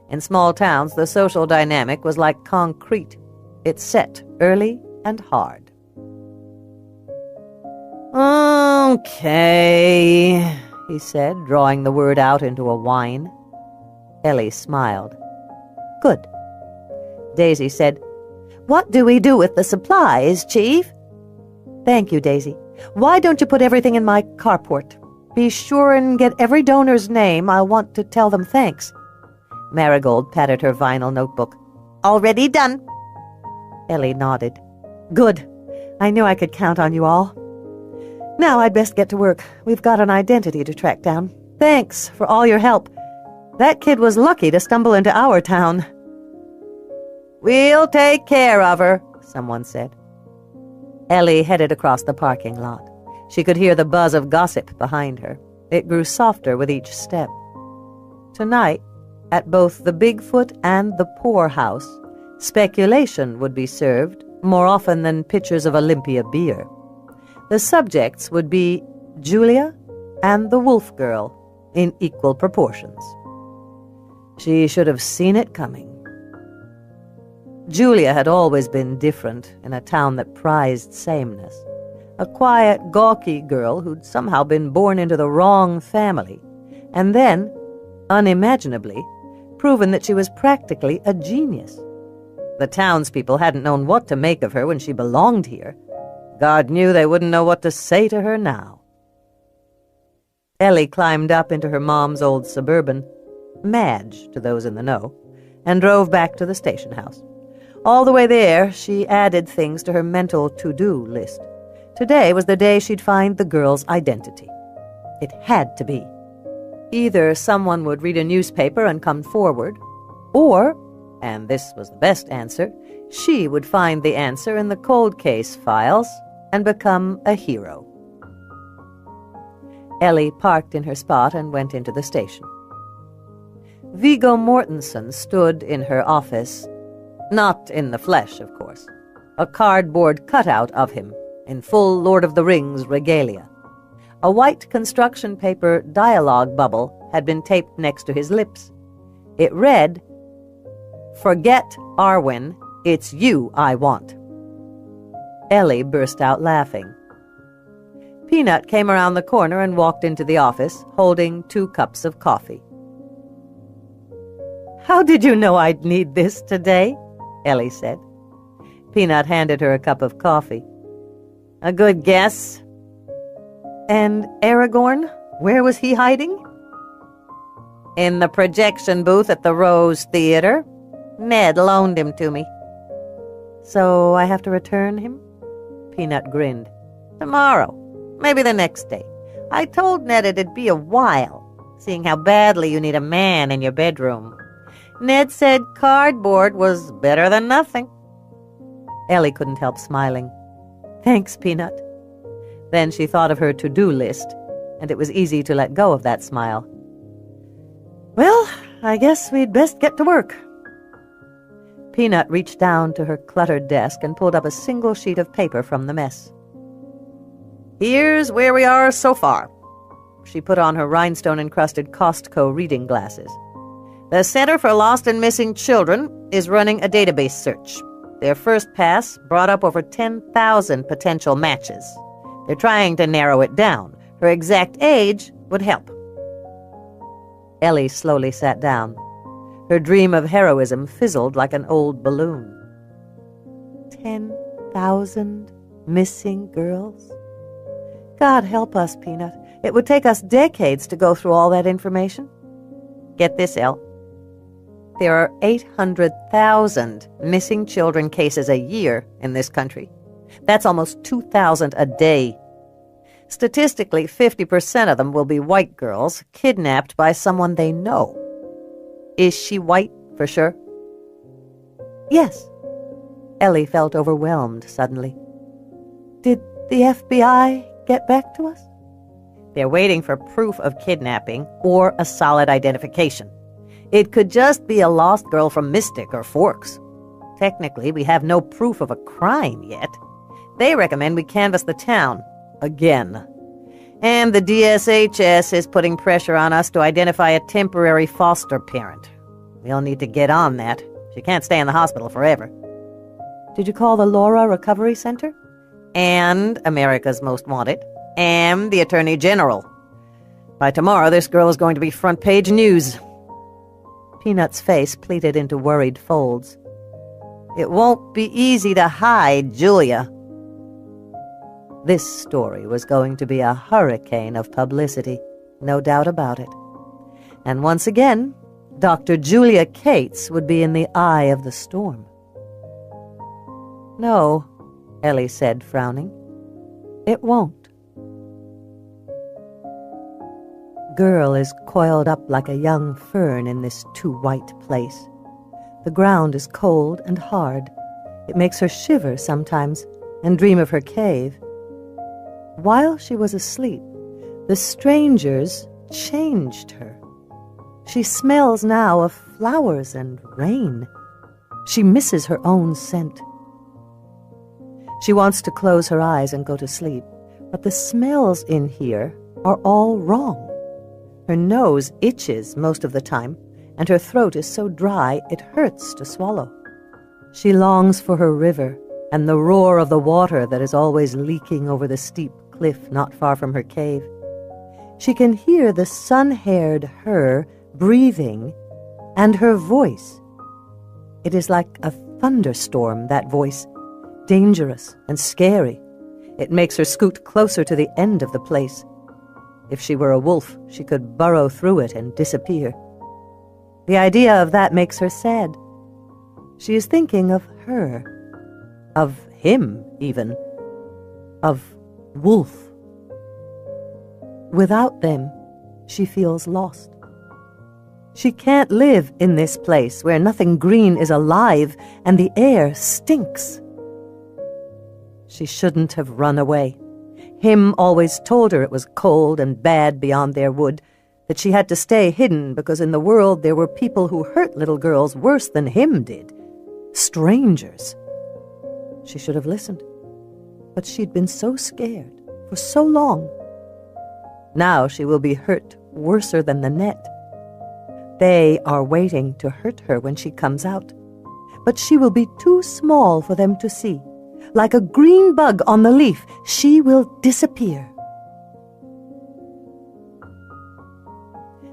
In small towns, the social dynamic was like concrete. It set early and hard. "Okay," he said, drawing the word out into a whine. Ellie smiled. "Good." Daisy said, "What do we do with the supplies, Chief?" "Thank you, Daisy. Why don't you put everything in my carport? Be sure and get every donor's name. I want to tell them thanks." Marigold patted her vinyl notebook. "Already done." Ellie nodded. "Good. I knew I could count on you all. Now I'd best get to work. We've got an identity to track down. Thanks for all your help. That kid was lucky to stumble into our town." "We'll take care of her," someone said. Ellie headed across the parking lot. She could hear the buzz of gossip behind her. It grew softer with each step. Tonight, at both the Bigfoot and the Poorhouse, speculation would be served more often than pitchers of Olympia beer. The subjects would be Julia and the Wolf Girl in equal proportions. She should have seen it coming. Julia had always been different in a town that prized sameness. A quiet, gawky girl who'd somehow been born into the wrong family, and then, unimaginably, proven that she was practically a genius. The townspeople hadn't known what to make of her when she belonged here. God knew they wouldn't know what to say to her now. Ellie climbed up into her mom's old Suburban, Madge to those in the know, and drove back to the station house. All the way there, she added things to her mental to-do list. Today was the day she'd find the girl's identity. It had to be. Either someone would read a newspaper and come forward, or, and this was the best answer, she would find the answer in the cold case files and become a hero. Ellie parked in her spot and went into the station. Viggo Mortensen stood in her office, not in the flesh, of course, a cardboard cutout of him in full Lord of the Rings regalia. A white construction paper dialogue bubble had been taped next to his lips. It read, "Forget Arwen, it's you I want." Ellie burst out laughing. Peanut came around the corner and walked into the office, holding 2 cups of coffee. "How did you know I'd need this today?" Ellie said. Peanut handed her a cup of coffee. "A good guess." "And Aragorn? Where was he hiding?" "In the projection booth at the Rose Theater. Ned loaned him to me." "So I have to return him?" Peanut grinned. "Tomorrow. Maybe the next day. I told Ned it'd be a while, seeing how badly you need a man in your bedroom. Ned said cardboard was better than nothing." Ellie couldn't help smiling. "Thanks, Peanut." Then she thought of her to-do list, and it was easy to let go of that smile. "Well, I guess we'd best get to work." Peanut reached down to her cluttered desk and pulled up a single sheet of paper from the mess. "Here's where we are so far." She put on her rhinestone-encrusted Costco reading glasses. "The Center for Lost and Missing Children is running a database search. Their first pass brought up over 10,000 potential matches. They're trying to narrow it down. Her exact age would help." Ellie slowly sat down. Her dream of heroism fizzled like an old balloon. 10,000 missing girls? God help us, Peanut. It would take us decades to go through all that information. Get this, Elle. There are 800,000 missing children cases a year in this country. That's almost 2,000 a day. Statistically, 50% of them will be white girls kidnapped by someone they know. Is she white, for sure? Yes. Ellie felt overwhelmed suddenly. Did the FBI get back to us? They're waiting for proof of kidnapping or a solid identification. It could just be a lost girl from Mystic or Forks. Technically, we have no proof of a crime yet. They recommend we canvass the town. Again. And the DSHS is putting pressure on us to identify a temporary foster parent. We'll need to get on that. She can't stay in the hospital forever. Did you call the Laura Recovery Center? And America's Most Wanted. And the Attorney General. By tomorrow, this girl is going to be front-page news. Peanut's face pleated into worried folds. It won't be easy to hide Julia. This story was going to be a hurricane of publicity, no doubt about it. And once again, Dr. Julia Cates would be in the eye of the storm. No, Ellie said, frowning. It won't. Girl is coiled up like a young fern in this too-white place. The ground is cold and hard. It makes her shiver sometimes and dream of her cave. While she was asleep, the strangers changed her. She smells now of flowers and rain. She misses her own scent. She wants to close her eyes and go to sleep, but the smells in here are all wrong. Her nose itches most of the time, and her throat is so dry it hurts to swallow. She longs for her river and the roar of the water that is always leaking over the steep cliff not far from her cave. She can hear the sun-haired her breathing and her voice. It is like a thunderstorm, that voice, dangerous and scary. It makes her scoot closer to the end of the place. If she were a wolf, she could burrow through it and disappear. The idea of that makes her sad. She is thinking of her, of him even, of Wolf. Without them, she feels lost. She can't live in this place where nothing green is alive and the air stinks. She shouldn't have run away. Him always told her it was cold and bad beyond their wood, that she had to stay hidden because in the world there were people who hurt little girls worse than him did. Strangers. She should have listened, but she'd been so scared for so long. Now she will be hurt worser than the net. They are waiting to hurt her when she comes out, but she will be too small for them to see. Like a green bug on the leaf, she will disappear.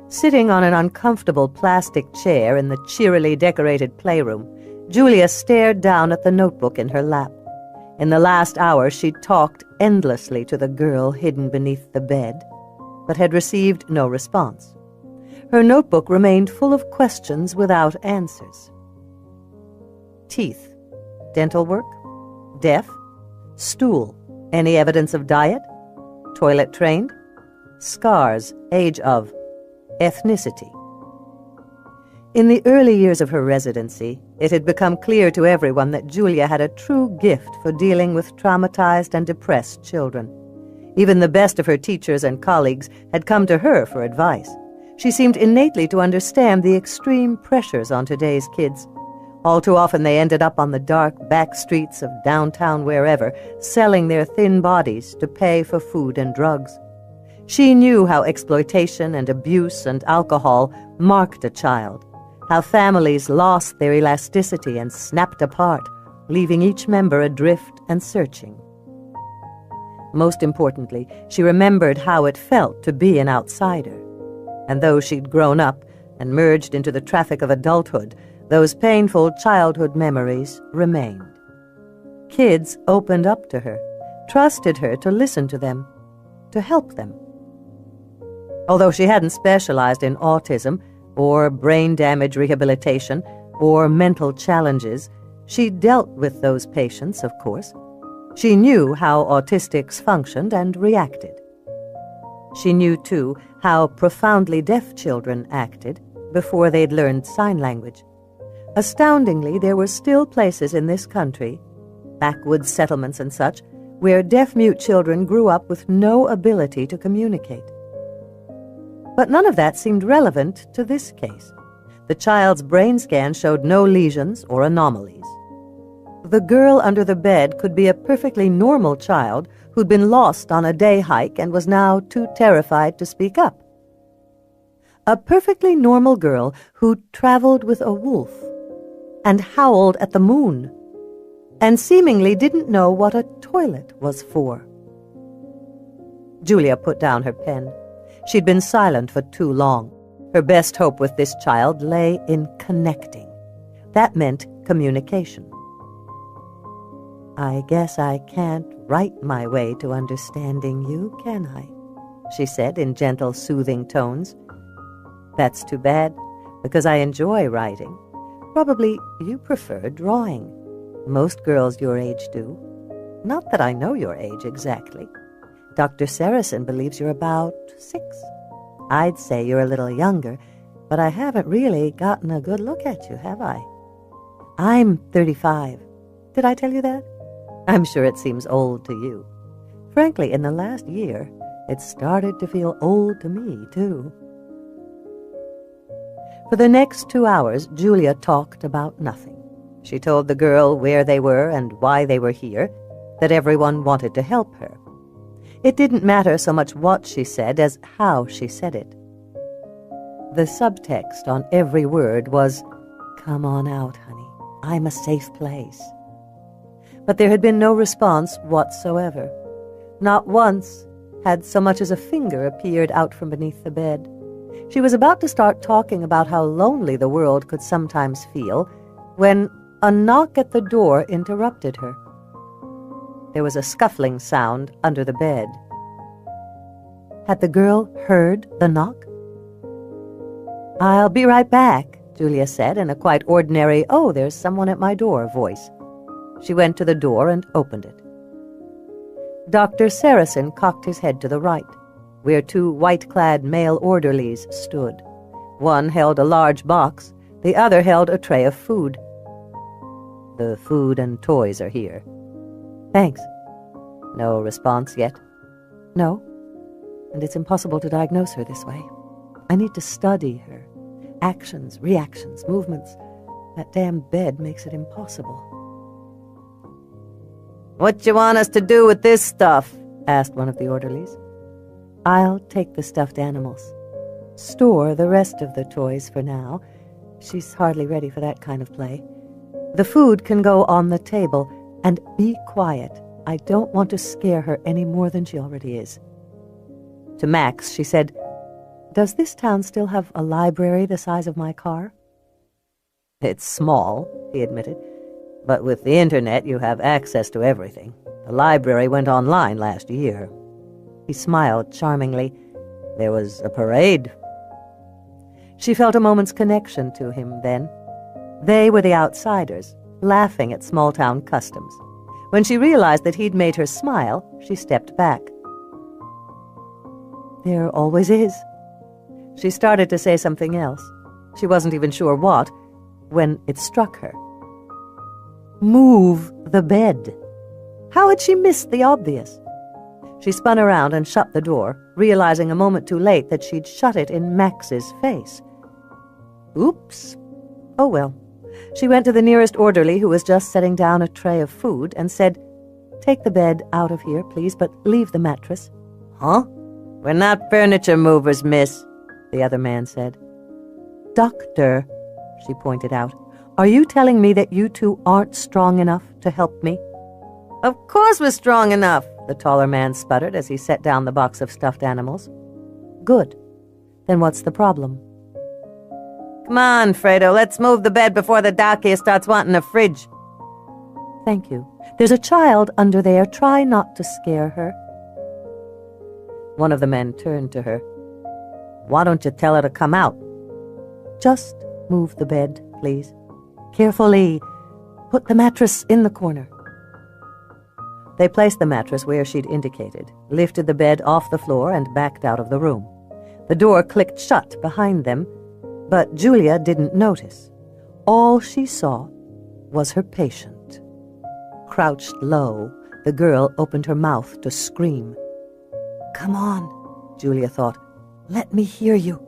Sitting on an uncomfortable plastic chair in the cheerily decorated playroom, Julia stared down at the notebook in her lap. In the last hour, she'd talked endlessly to the girl hidden beneath the bed, but had received no response. Her notebook remained full of questions without answers. Teeth. Dental work? Deaf? Stool. Any evidence of diet? Toilet trained? Scars. Age of? Ethnicity. In the early years of her residency, it had become clear to everyone that Julia had a true gift for dealing with traumatized and depressed children. Even the best of her teachers and colleagues had come to her for advice. She seemed innately to understand the extreme pressures on today's kids. All too often they ended up on the dark back streets of downtown wherever, selling their thin bodies to pay for food and drugs. She knew how exploitation and abuse and alcohol marked a child, how families lost their elasticity and snapped apart, leaving each member adrift and searching. Most importantly, she remembered how it felt to be an outsider. And though she'd grown up and merged into the traffic of adulthood, those painful childhood memories remained. Kids opened up to her, trusted her to listen to them, to help them. Although she hadn't specialized in autism or brain damage rehabilitation or mental challenges, she dealt with those patients, of course. She knew how autistics functioned and reacted. She knew, too, how profoundly deaf children acted before they'd learned sign language. Astoundingly, there were still places in this country, backwoods settlements and such, where deaf-mute children grew up with no ability to communicate. But none of that seemed relevant to this case. The child's brain scan showed no lesions or anomalies. The girl under the bed could be a perfectly normal child who'd been lost on a day hike and was now too terrified to speak up. A perfectly normal girl who traveled with a wolf and howled at the moon and seemingly didn't know what a toilet was for. Julia put down her pen. She'd been silent for too long. Her best hope with this child lay in connecting. That meant communication. "I guess I can't write my way to understanding you, can I?" she said in gentle, soothing tones. "That's too bad, because I enjoy writing. Probably you prefer drawing. Most girls your age do. Not that I know your age exactly. Dr. Saracen believes you're about 6. I'd say you're a little younger, but I haven't really gotten a good look at you, have I? I'm 35. Did I tell you that? I'm sure it seems old to you. Frankly, in the last year, it started to feel old to me, too." For the next 2 hours, Julia talked about nothing. She told the girl where they were and why they were here, that everyone wanted to help her. It didn't matter so much what she said as how she said it. The subtext on every word was, "Come on out, honey. I'm a safe place." But there had been no response whatsoever. Not once had so much as a finger appeared out from beneath the bed. She was about to start talking about how lonely the world could sometimes feel when a knock at the door interrupted her. There was a scuffling sound under the bed. Had the girl heard the knock? "I'll be right back," Julia said in a quite ordinary, "Oh, there's someone at my door" voice. She went to the door and opened it. Dr. Saracen cocked his head to the right, where two white-clad male orderlies stood. One held a large box, the other held a tray of food. "The food and toys are here." "Thanks." No response yet. "No, and it's impossible to diagnose her this way. I need to study her. Actions, reactions, movements. That damn bed makes it impossible." "What you want us to do with this stuff?" asked one of the orderlies. "I'll take the stuffed animals. Store the rest of the toys for now. She's hardly ready for that kind of play. The food can go on the table, and be quiet. I don't want to scare her any more than she already is." To Max, she said, "Does this town still have a library the size of my car?" "It's small," he admitted, "but with the internet you have access to everything. The library went online last year." He smiled charmingly. "There was a parade." She felt a moment's connection to him then. They were the outsiders, laughing at small-town customs. When she realized that he'd made her smile, she stepped back. "There always is." She started to say something else. She wasn't even sure what, when it struck her. Move the bed. How had she missed the obvious? She spun around and shut the door, realizing a moment too late that she'd shut it in Max's face. Oops. Oh well. She went to the nearest orderly, who was just setting down a tray of food, and said, "Take the bed out of here, please, but leave the mattress." "Huh? We're not furniture movers, miss," the other man said. "Doctor," she pointed out, "are you telling me that you two aren't strong enough to help me?" "Of course we're strong enough," the taller man sputtered as he set down the box of stuffed animals. "Good. Then what's the problem?" "Come on, Fredo, let's move the bed before the doc here starts wanting a fridge." "Thank you. There's a child under there. Try not to scare her." One of the men turned to her. "Why don't you tell her to come out?" "Just move the bed, please. Carefully. Put the mattress in the corner." They placed the mattress where she'd indicated, lifted the bed off the floor, and backed out of the room. The door clicked shut behind them, but Julia didn't notice. All she saw was her patient. Crouched low, the girl opened her mouth to scream. "Come on," Julia thought. "Let me hear you."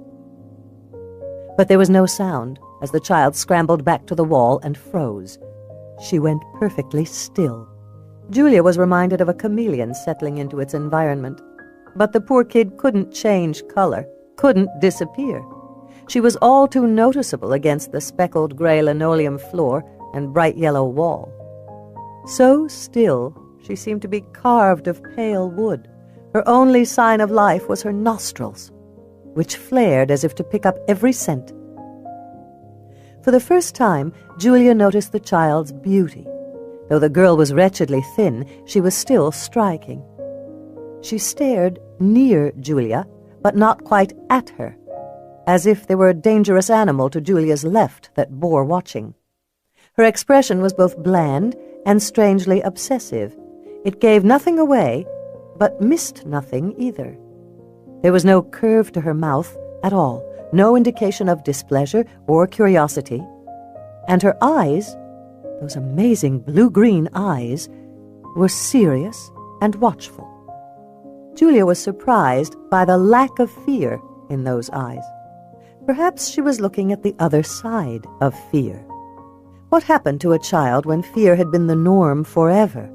But there was no sound as the child scrambled back to the wall and froze. She went perfectly still. Julia was reminded of a chameleon settling into its environment. But the poor kid couldn't change color, couldn't disappear. She was all too noticeable against the speckled gray linoleum floor and bright yellow wall. So still, she seemed to be carved of pale wood. Her only sign of life was her nostrils, which flared as if to pick up every scent. For the first time, Julia noticed the child's beauty. Though the girl was wretchedly thin, she was still striking. She stared near Julia, but not quite at her, as if there were a dangerous animal to Julia's left that bore watching. Her expression was both bland and strangely obsessive. It gave nothing away, but missed nothing either. There was no curve to her mouth at all, no indication of displeasure or curiosity. And her eyes, those amazing blue-green eyes, were serious and watchful. Julia was surprised by the lack of fear in those eyes. Perhaps she was looking at the other side of fear. What happened to a child when fear had been the norm forever?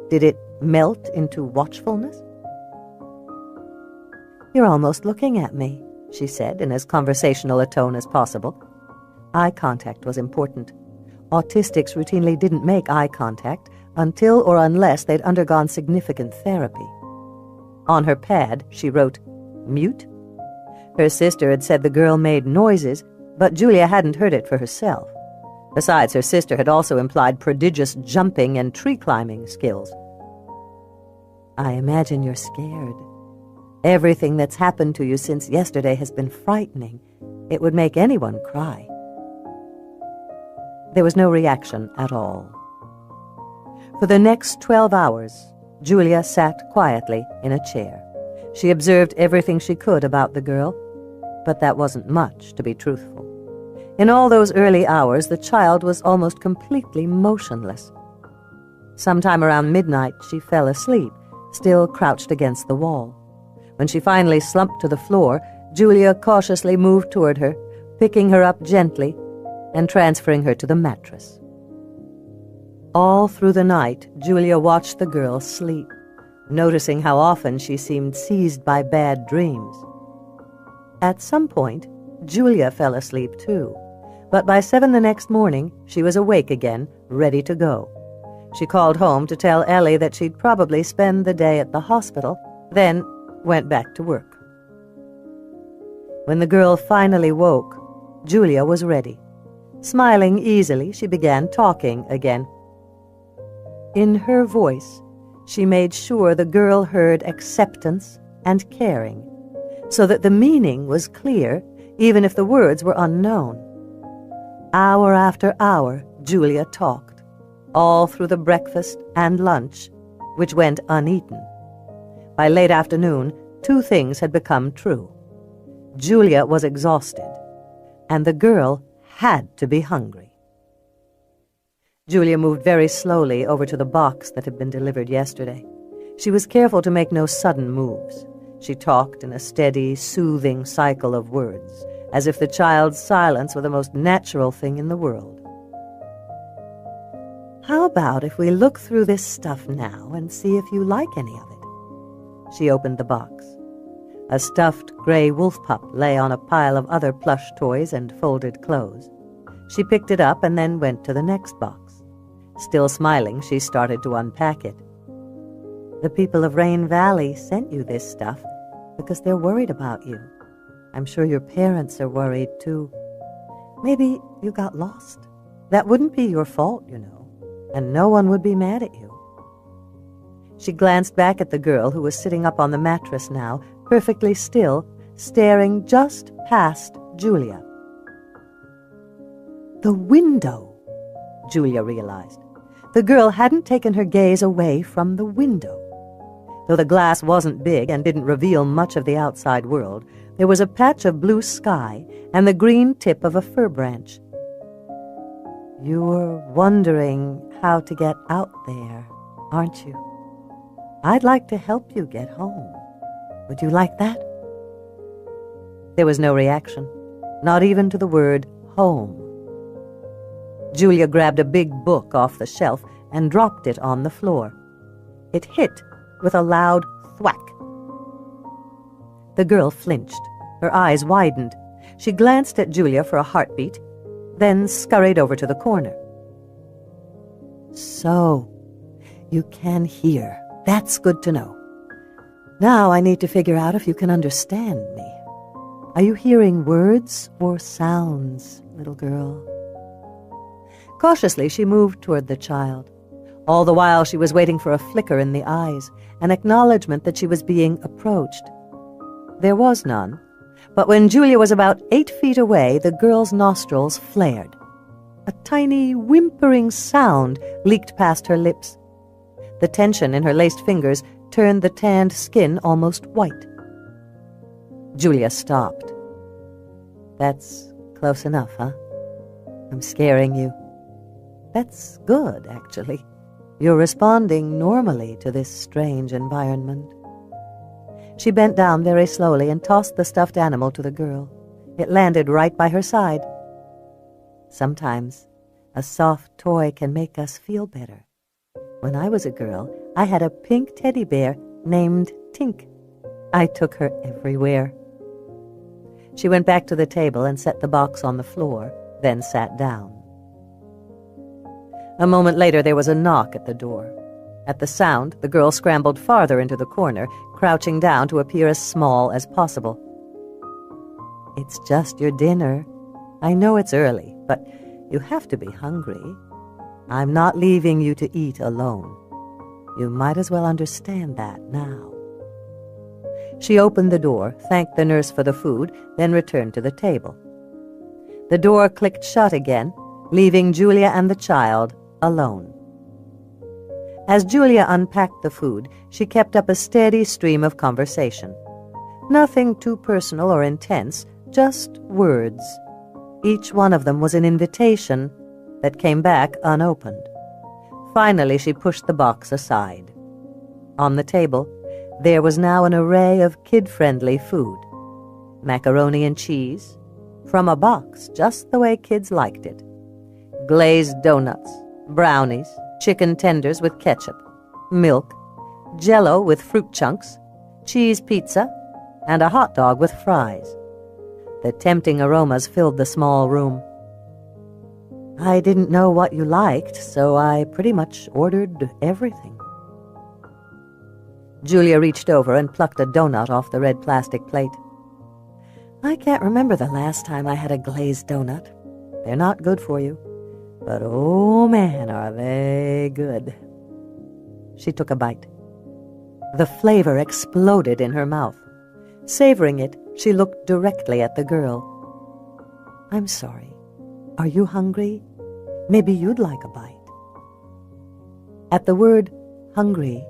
Did it melt into watchfulness? "You're almost looking at me," she said in as conversational a tone as possible. Eye contact was important. Autistics routinely didn't make eye contact until or unless they'd undergone significant therapy. On her pad, she wrote, "Mute." Her sister had said the girl made noises, but Julia hadn't heard it for herself. Besides, her sister had also implied prodigious jumping and tree-climbing skills. "I imagine you're scared. Everything that's happened to you since yesterday has been frightening. It would make anyone cry. There was no reaction at all. For the next 12 hours, Julia sat quietly in a chair. She observed everything she could about the girl, but that wasn't much, to be truthful. In all those early hours, the child was almost completely motionless. Sometime around midnight, she fell asleep, still crouched against the wall. When she finally slumped to the floor, Julia cautiously moved toward her, picking her up gently and transferring her to the mattress. All through the night, Julia watched the girl sleep, noticing how often she seemed seized by bad dreams. At some point, Julia fell asleep too, but by 7 the next morning, she was awake again, ready to go. She called home to tell Ellie that she'd probably spend the day at the hospital, then went back to work. When the girl finally woke, Julia was ready. Smiling easily, she began talking again. In her voice, she made sure the girl heard acceptance and caring, so that the meaning was clear, even if the words were unknown. Hour after hour, Julia talked, all through the breakfast and lunch, which went uneaten. By late afternoon, 2 things had become true. Julia was exhausted, and the girl had to be hungry. Julia moved very slowly over to the box that had been delivered yesterday. She was careful to make no sudden moves. She talked in a steady, soothing cycle of words, as if the child's silence were the most natural thing in the world. "How about if we look through this stuff now and see if you like any of it?" She opened the box. A stuffed gray wolf pup lay on a pile of other plush toys and folded clothes. She picked it up and then went to the next box. Still smiling, she started to unpack it. "The people of Rain Valley sent you this stuff because they're worried about you. I'm sure your parents are worried, too. Maybe you got lost. That wouldn't be your fault, you know, and no one would be mad at you." She glanced back at the girl who was sitting up on the mattress now, perfectly still, staring just past Julia. The window, Julia realized. The girl hadn't taken her gaze away from the window. Though the glass wasn't big and didn't reveal much of the outside world, there was a patch of blue sky and the green tip of a fir branch. "You're wondering how to get out there, aren't you? I'd like to help you get home. Would you like that?" There was no reaction, not even to the word home. Julia grabbed a big book off the shelf and dropped it on the floor. It hit with a loud thwack. The girl flinched. Her eyes widened. She glanced at Julia for a heartbeat, then scurried over to the corner. "So, you can hear. That's good to know. Now I need to figure out if you can understand me. Are you hearing words or sounds, little girl?" Cautiously, she moved toward the child. All the while, she was waiting for a flicker in the eyes, an acknowledgement that she was being approached. There was none, but when Julia was about 8 feet away, the girl's nostrils flared. A tiny, whimpering sound leaked past her lips. The tension in her laced fingers turned the tanned skin almost white. Julia stopped. "That's close enough, huh? I'm scaring you. That's good, actually. You're responding normally to this strange environment." She bent down very slowly and tossed the stuffed animal to the girl. It landed right by her side. "Sometimes a soft toy can make us feel better. When I was a girl, I had a pink teddy bear named Tink. I took her everywhere." She went back to the table and set the box on the floor, then sat down. A moment later, there was a knock at the door. At the sound, the girl scrambled farther into the corner, crouching down to appear as small as possible. "It's just your dinner. I know it's early, but you have to be hungry. I'm not leaving you to eat alone. You might as well understand that now." She opened the door, thanked the nurse for the food, then returned to the table. The door clicked shut again, leaving Julia and the child alone. As Julia unpacked the food, she kept up a steady stream of conversation. Nothing too personal or intense, just words. Each one of them was an invitation that came back unopened. Finally, she pushed the box aside. On the table, there was now an array of kid-friendly food. Macaroni and cheese, from a box just the way kids liked it. Glazed donuts, brownies, chicken tenders with ketchup, milk, Jell-O with fruit chunks, cheese pizza, and a hot dog with fries. The tempting aromas filled the small room. I didn't know what you liked, so I pretty much ordered everything. Julia reached over and plucked a donut off the red plastic plate. I can't remember the last time I had a glazed donut. They're not good for you, but oh man, are they good. She took a bite. The flavor exploded in her mouth. Savoring it, she looked directly at the girl. I'm sorry. Are you hungry? Maybe you'd like a bite. At the word hungry,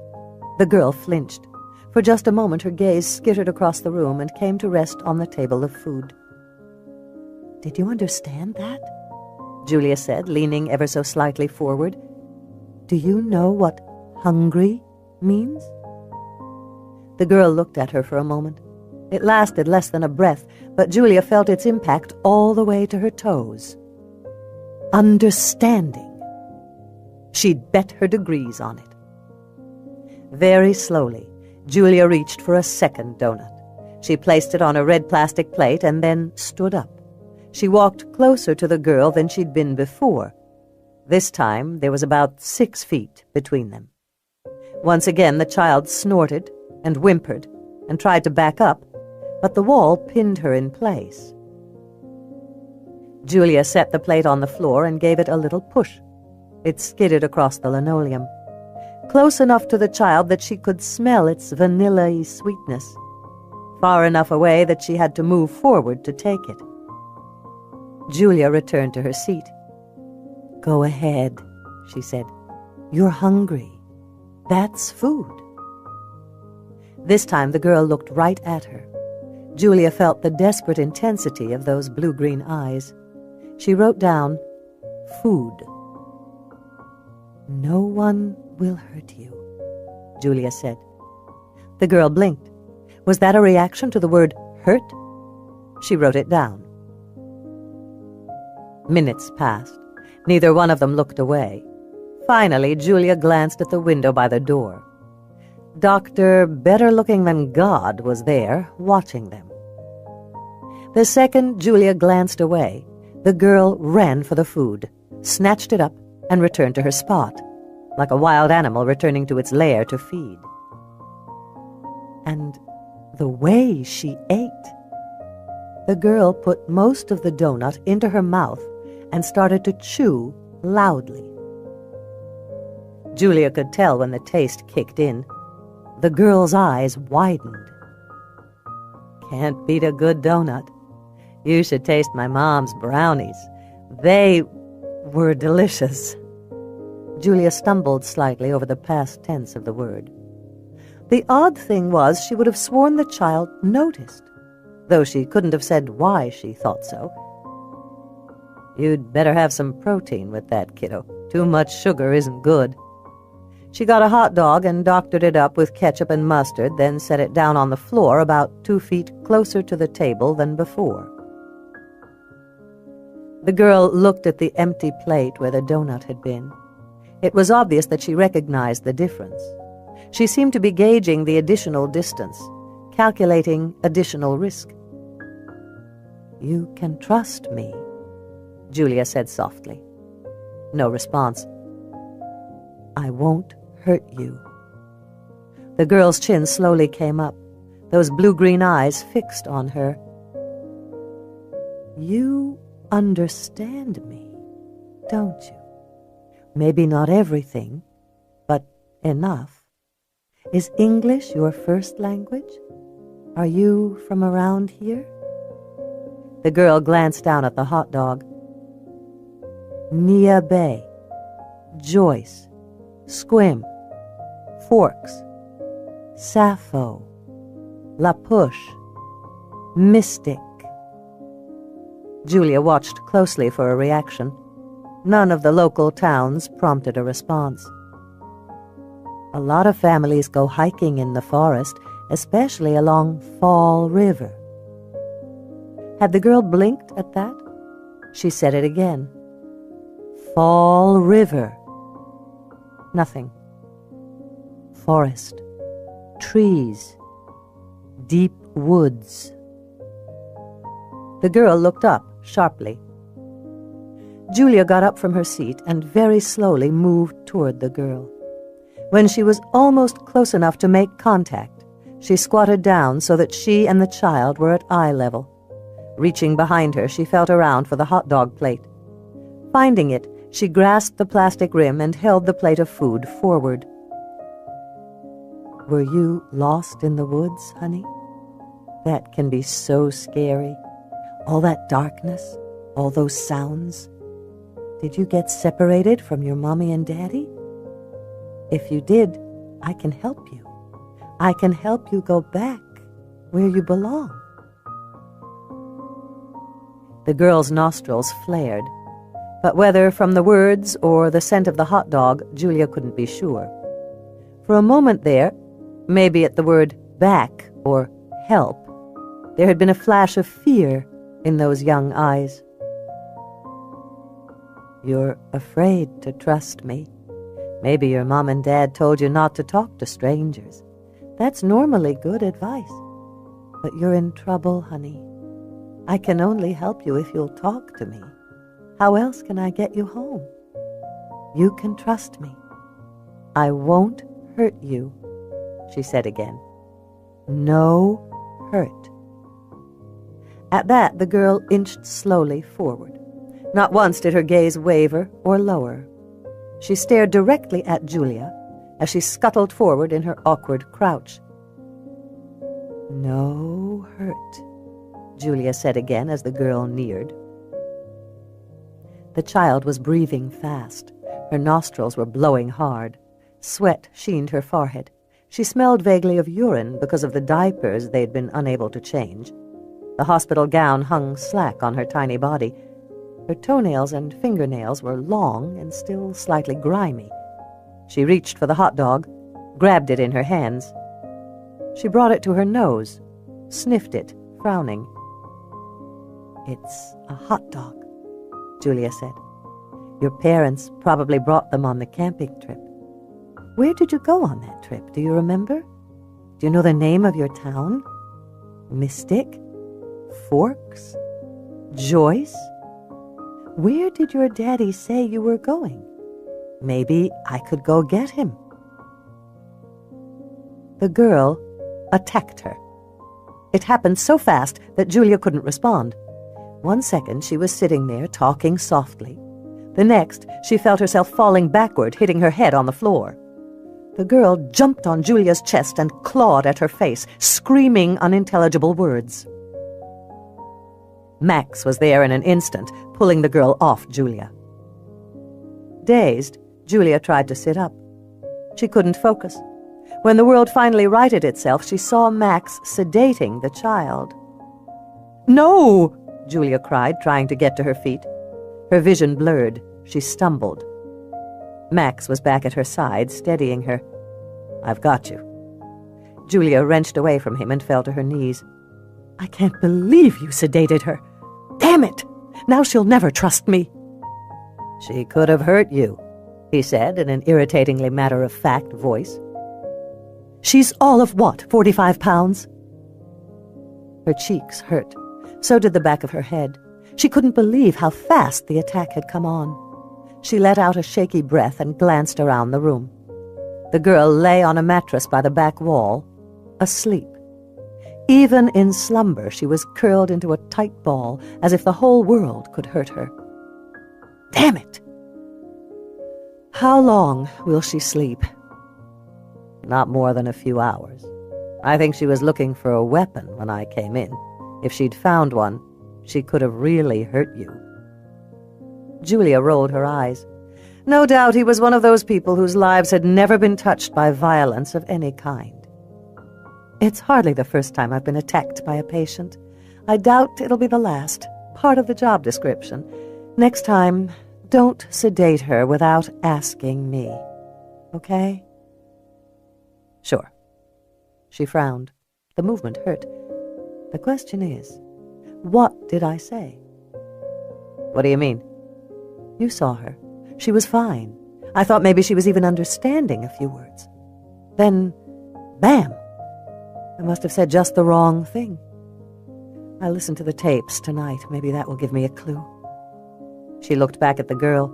the girl flinched. For just a moment her gaze skittered across the room and came to rest on the table of food. Did you understand that? Julia said, leaning ever so slightly forward. Do you know what hungry means? The girl looked at her for a moment. It lasted less than a breath, but Julia felt its impact all the way to her toes. Understanding. She'd bet her degrees on it. Very slowly, Julia reached for a second donut. She placed it on a red plastic plate and then stood up. She walked closer to the girl than she'd been before. This time, there was about 6 feet between them. Once again, the child snorted and whimpered and tried to back up, but the wall pinned her in place. Julia set the plate on the floor and gave it a little push. It skidded across the linoleum, close enough to the child that she could smell its vanilla-y sweetness, far enough away that she had to move forward to take it. Julia returned to her seat. Go ahead, she said. You're hungry. That's food. This time the girl looked right at her. Julia felt the desperate intensity of those blue-green eyes. She wrote down, food. No one will hurt you, Julia said. The girl blinked. Was that a reaction to the word hurt? She wrote it down. Minutes passed. Neither one of them looked away. Finally, Julia glanced at the window by the door. Dr. Better-Looking-Than-God was there, watching them. The second Julia glanced away, the girl ran for the food, snatched it up, and returned to her spot, like a wild animal returning to its lair to feed. And the way she ate! The girl put most of the donut into her mouth and started to chew loudly. Julia could tell when the taste kicked in. The girl's eyes widened. Can't beat a good donut. You should taste my mom's brownies. They were delicious. Julia stumbled slightly over the past tense of the word. The odd thing was she would have sworn the child noticed, though she couldn't have said why she thought so. You'd better have some protein with that, kiddo. Too much sugar isn't good. She got a hot dog and doctored it up with ketchup and mustard, then set it down on the floor about 2 feet closer to the table than before. The girl looked at the empty plate where the donut had been. It was obvious that she recognized the difference. She seemed to be gauging the additional distance, calculating additional risk. You can trust me, Julia said softly. No response. I won't hurt you. The girl's chin slowly came up, those blue-green eyes fixed on her. You understand me, don't you? Maybe not everything, but enough. Is English your first language? Are you from around here? The girl glanced down at the hot dog. Nia Bay, Joyce, Squim, Forks, Sappho, La Push, Mystic. Julia watched closely for a reaction. None of the local towns prompted a response. A lot of families go hiking in the forest, especially along Fall River. Had the girl blinked at that? She said it again. Fall River. Nothing. Forest. Trees. Deep woods. The girl looked up sharply. Julia got up from her seat and very slowly moved toward the girl. When she was almost close enough to make contact, she squatted down so that she and the child were at eye level. Reaching behind her, she felt around for the hot dog plate. Finding it, she grasped the plastic rim and held the plate of food forward. Were you lost in the woods, honey? That can be so scary. All that darkness, all those sounds. Did you get separated from your mommy and daddy? If you did, I can help you. I can help you go back where you belong. The girl's nostrils flared, but whether from the words or the scent of the hot dog, Julia couldn't be sure. For a moment there, maybe at the word back or help, there had been a flash of fear in those young eyes. You're afraid to trust me. Maybe your mom and dad told you not to talk to strangers. That's normally good advice. But you're in trouble, honey. I can only help you if you'll talk to me. How else can I get you home? You can trust me. I won't hurt you, she said again. No hurt. At that, the girl inched slowly forward. Not once did her gaze waver or lower. She stared directly at Julia as she scuttled forward in her awkward crouch. No hurt, Julia said again as the girl neared. The child was breathing fast. Her nostrils were blowing hard. Sweat sheened her forehead. She smelled vaguely of urine because of the diapers they'd been unable to change. The hospital gown hung slack on her tiny body. Her toenails and fingernails were long and still slightly grimy. She reached for the hot dog, grabbed it in her hands. She brought it to her nose, sniffed it, frowning. It's a hot dog, Julia said. Your parents probably brought them on the camping trip. Where did you go on that trip? Do you remember? Do you know the name of your town? Mystic? Forks? Joyce? Where did your daddy say you were going? Maybe I could go get him. The girl attacked her. It happened so fast that Julia couldn't respond. 1 second she was sitting there talking softly. The next, she felt herself falling backward, hitting her head on the floor. The girl jumped on Julia's chest and clawed at her face, screaming unintelligible words. Max was there in an instant, pulling the girl off Julia. Dazed, Julia tried to sit up. She couldn't focus. When the world finally righted itself, she saw Max sedating the child. No! Julia cried, trying to get to her feet. Her vision blurred. She stumbled. Max was back at her side, steadying her. I've got you. Julia wrenched away from him and fell to her knees. I can't believe you sedated her. Damn it! Now she'll never trust me. She could have hurt you, he said in an irritatingly matter-of-fact voice. She's all of what, 45 pounds? Her cheeks hurt. So did the back of her head. She couldn't believe how fast the attack had come on. She let out a shaky breath and glanced around the room. The girl lay on a mattress by the back wall, asleep. Even in slumber, she was curled into a tight ball, as if the whole world could hurt her. Damn it! How long will she sleep? Not more than a few hours. I think she was looking for a weapon when I came in. If she'd found one, she could have really hurt you. Julia rolled her eyes. No doubt he was one of those people whose lives had never been touched by violence of any kind. It's hardly the first time I've been attacked by a patient. I doubt it'll be the last. Part of the job description. Next time, don't sedate her without asking me. Okay? Sure. She frowned. The movement hurt. The question is, what did I say? What do you mean? You saw her. She was fine. I thought maybe she was even understanding a few words. Then, bam! I must have said just the wrong thing. I'll listen to the tapes tonight. Maybe that will give me a clue. She looked back at the girl.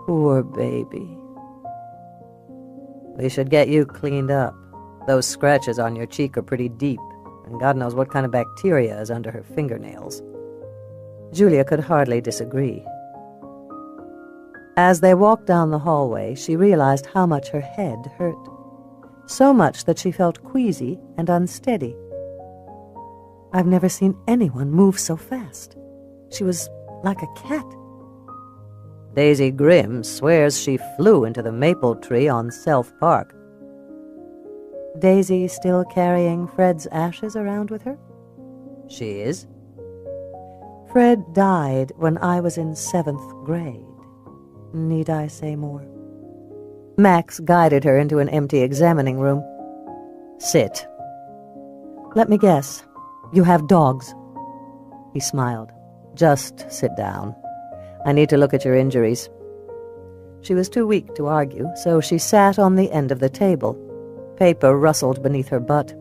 Poor baby. We should get you cleaned up. Those scratches on your cheek are pretty deep, and God knows what kind of bacteria is under her fingernails. Julia could hardly disagree. As they walked down the hallway, she realized how much her head hurt. So much that she felt queasy and unsteady. I've never seen anyone move so fast. She was like a cat. Daisy Grimm swears she flew into the maple tree on Self Park. Daisy still carrying Fred's ashes around with her? She is. Fred died when I was in 7th grade. Need I say more? Max guided her into an empty examining room. Sit. Let me guess. You have dogs. He smiled. Just sit down. I need to look at your injuries. She was too weak to argue, so she sat on the end of the table. Paper rustled beneath her butt.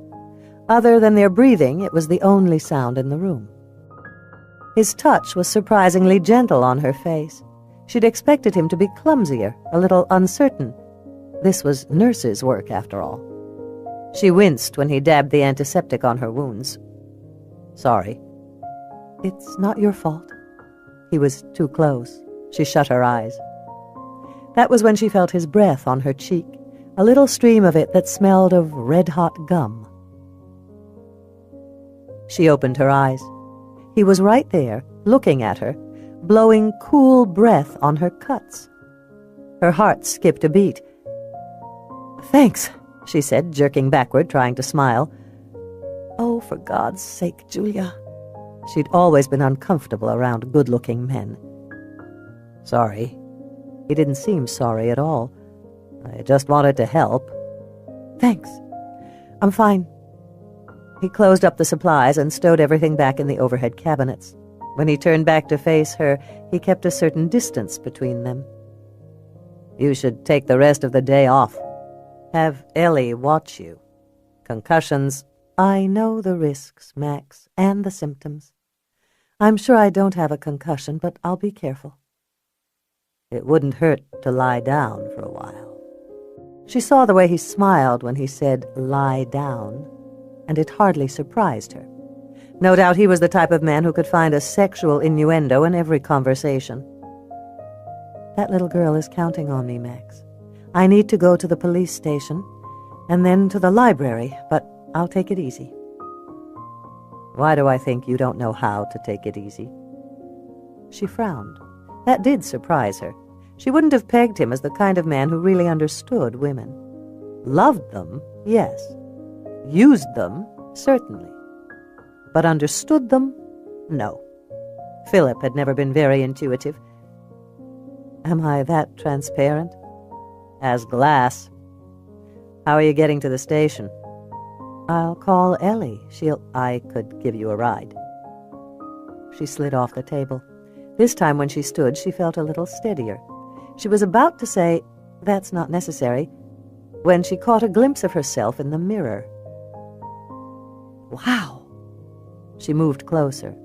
Other than their breathing, it was the only sound in the room. His touch was surprisingly gentle on her face. She'd expected him to be clumsier, a little uncertain. This was nurse's work, after all. She winced when he dabbed the antiseptic on her wounds. Sorry. It's not your fault. He was too close. She shut her eyes. That was when she felt his breath on her cheek, a little stream of it that smelled of red-hot gum. She opened her eyes. He was right there, looking at her, blowing cool breath on her cuts. Her heart skipped a beat. Thanks, she said, jerking backward, trying to smile. Oh, for God's sake, Julia. She'd always been uncomfortable around good-looking men. Sorry. He didn't seem sorry at all. I just wanted to help. Thanks. I'm fine. He closed up the supplies and stowed everything back in the overhead cabinets. When he turned back to face her, he kept a certain distance between them. You should take the rest of the day off. Have Ellie watch you. Concussions. I know the risks, Max, and the symptoms. I'm sure I don't have a concussion, but I'll be careful. It wouldn't hurt to lie down for a while. She saw the way he smiled when he said, lie down, and it hardly surprised her. No doubt he was the type of man who could find a sexual innuendo in every conversation. That little girl is counting on me, Max. I need to go to the police station, and then to the library, but I'll take it easy. Why do I think you don't know how to take it easy? She frowned. That did surprise her. She wouldn't have pegged him as the kind of man who really understood women. Loved them, yes. Used them, certainly. But understood them? No. Philip had never been very intuitive. Am I that transparent? As glass. How are you getting to the station? I'll call Ellie. I could give you a ride. She slid off the table. This time when she stood, she felt a little steadier. She was about to say, that's not necessary, when she caught a glimpse of herself in the mirror. Wow! She moved closer.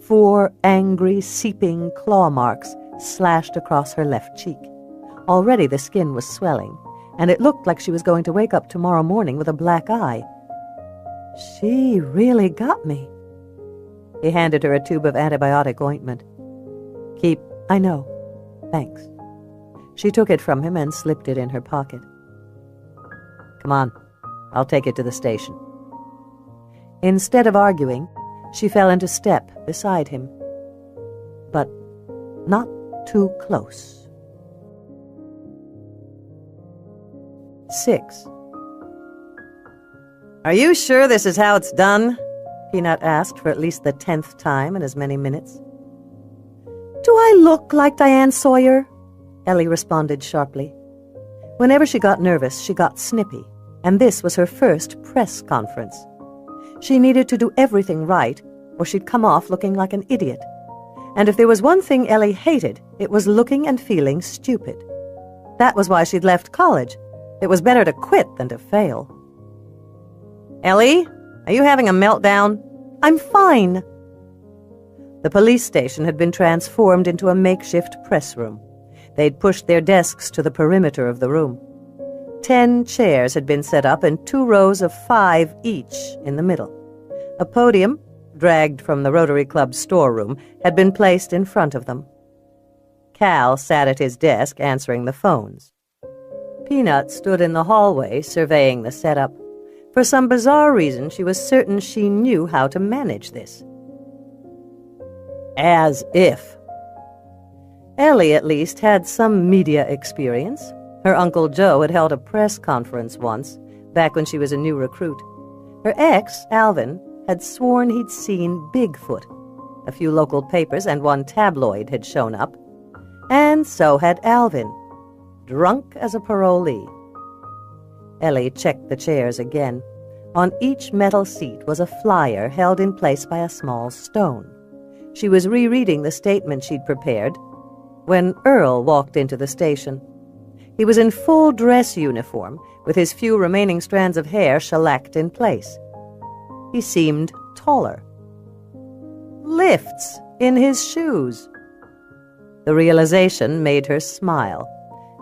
4 angry, seeping claw marks slashed across her left cheek. Already the skin was swelling, and it looked like she was going to wake up tomorrow morning with a black eye. She really got me. He handed her a tube of antibiotic ointment. Keep, I know. Thanks. She took it from him and slipped it in her pocket. Come on, I'll take it to the station. Instead of arguing, she fell into step beside him. But not too close. 6. Are you sure this is how it's done? Peanut asked for at least the 10th time in as many minutes. Do I look like Diane Sawyer? Ellie responded sharply. Whenever she got nervous, she got snippy, and this was her first press conference. She needed to do everything right, or she'd come off looking like an idiot. And if there was one thing Ellie hated, it was looking and feeling stupid. That was why she'd left college. It was better to quit than to fail. Ellie, are you having a meltdown? I'm fine. The police station had been transformed into a makeshift press room. They'd pushed their desks to the perimeter of the room. 10 chairs had been set up and 2 rows of 5 each in the middle. A podium, dragged from the Rotary Club storeroom, had been placed in front of them. Cal sat at his desk answering the phones. Peanut stood in the hallway surveying the setup. For some bizarre reason, she was certain she knew how to manage this. As if. Ellie, at least, had some media experience. Her Uncle Joe had held a press conference once, back when she was a new recruit. Her ex, Alvin, had sworn he'd seen Bigfoot. A few local papers and 1 tabloid had shown up. And so had Alvin, drunk as a parolee. Ellie checked the chairs again. On each metal seat was a flyer held in place by a small stone. She was rereading the statement she'd prepared when Earl walked into the station. He was in full dress uniform, with his few remaining strands of hair shellacked in place. He seemed taller. Lifts in his shoes. The realization made her smile.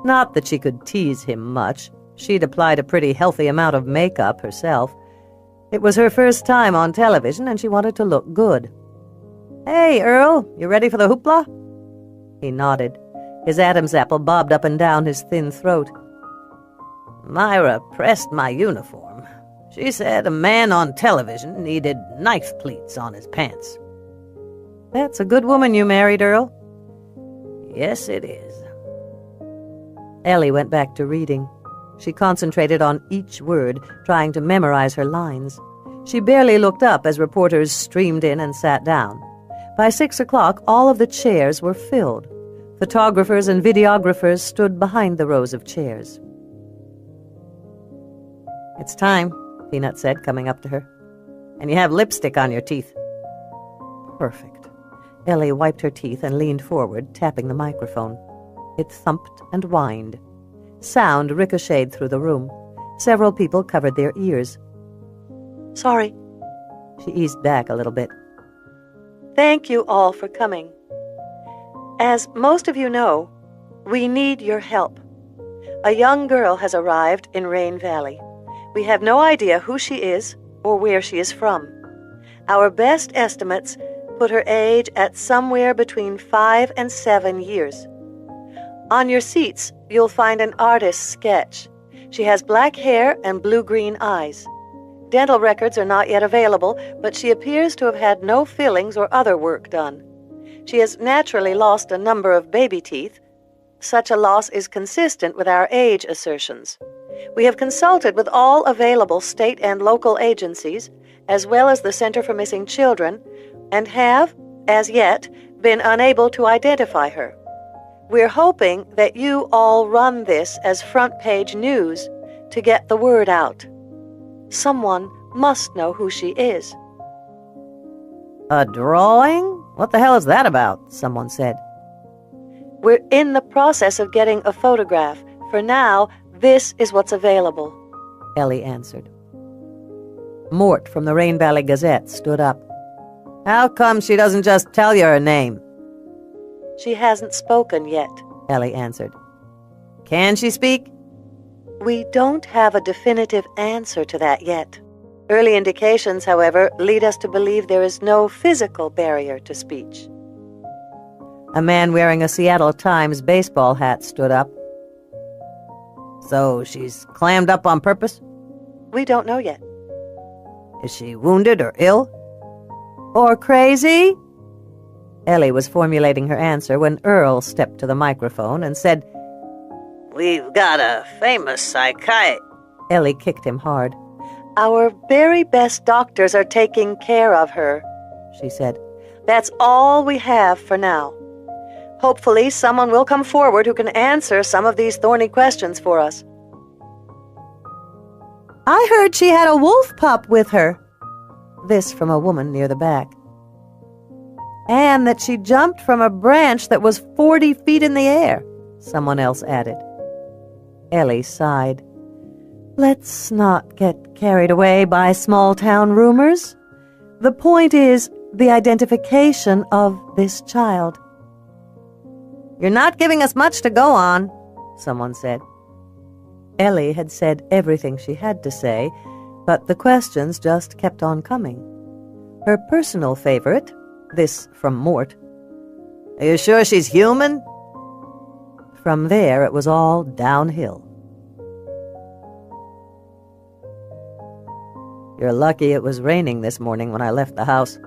Not that she could tease him much. She'd applied a pretty healthy amount of makeup herself. It was her first time on television, and she wanted to look good. "Hey, Earl, you ready for the hoopla?" He nodded. His Adam's apple bobbed up and down his thin throat. Myra pressed my uniform. She said a man on television needed knife pleats on his pants. That's a good woman you married, Earl. Yes, it is. Ellie went back to reading. She concentrated on each word, trying to memorize her lines. She barely looked up as reporters streamed in and sat down. By 6 o'clock, all of the chairs were filled. Photographers and videographers stood behind the rows of chairs. "It's time," Peanut said, coming up to her. "And you have lipstick on your teeth." Perfect. Ellie wiped her teeth and leaned forward, tapping the microphone. It thumped and whined. Sound ricocheted through the room. Several people covered their ears. Sorry. She eased back a little bit. Thank you all for coming. As most of you know, we need your help. A young girl has arrived in Rain Valley. We have no idea who she is or where she is from. Our best estimates put her age at somewhere between 5 and 7 years. On your seats, you'll find an artist's sketch. She has black hair and blue-green eyes. Dental records are not yet available, but she appears to have had no fillings or other work done. She has naturally lost a number of baby teeth. Such a loss is consistent with our age assertions. We have consulted with all available state and local agencies, as well as the Center for Missing Children, and have, as yet, been unable to identify her. We're hoping that you all run this as front-page news to get the word out. Someone must know who she is. "A drawing? What the hell is that about?" someone said. We're in the process of getting a photograph. For now, this is what's available, Ellie answered. Mort from the Rain Valley Gazette stood up. "How come she doesn't just tell you her name?" She hasn't spoken yet, Ellie answered. "Can she speak?" We don't have a definitive answer to that yet. Early indications, however, lead us to believe there is no physical barrier to speech. A man wearing a Seattle Times baseball hat stood up. "So she's clammed up on purpose?" We don't know yet. "Is she wounded or ill?" Or crazy? Ellie was formulating her answer when Earl stepped to the microphone and said, "We've got a famous psychiatrist." Ellie kicked him hard. "Our very best doctors are taking care of her," she said. "That's all we have for now. Hopefully someone will come forward who can answer some of these thorny questions for us." "I heard she had a wolf pup with her," this from a woman near the back. "And that she jumped from a branch that was 40 feet in the air," someone else added. Ellie sighed. "Let's not get carried away by small-town rumors. The point is the identification of this child." "You're not giving us much to go on," someone said. Ellie had said everything she had to say, but the questions just kept on coming. Her personal favorite, this from Mort. "Are you sure she's human?" From there it was all downhill. "You're lucky it was raining this morning when I left the house.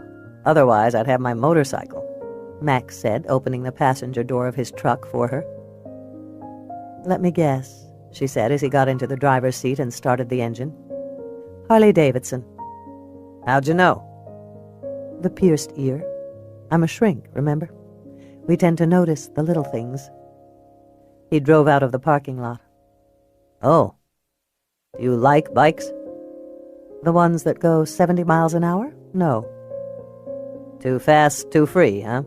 Otherwise I'd have my motorcycle," Max said, opening the passenger door of his truck for her. "Let me guess," she said as he got into the driver's seat and started the engine. "Harley-Davidson." "How'd you know?" "The pierced ear. I'm a shrink, remember? We tend to notice the little things." He drove out of the parking lot. "Oh, do you like bikes?" "The ones that go 70 miles an hour? No." "Too fast, too free, huh?"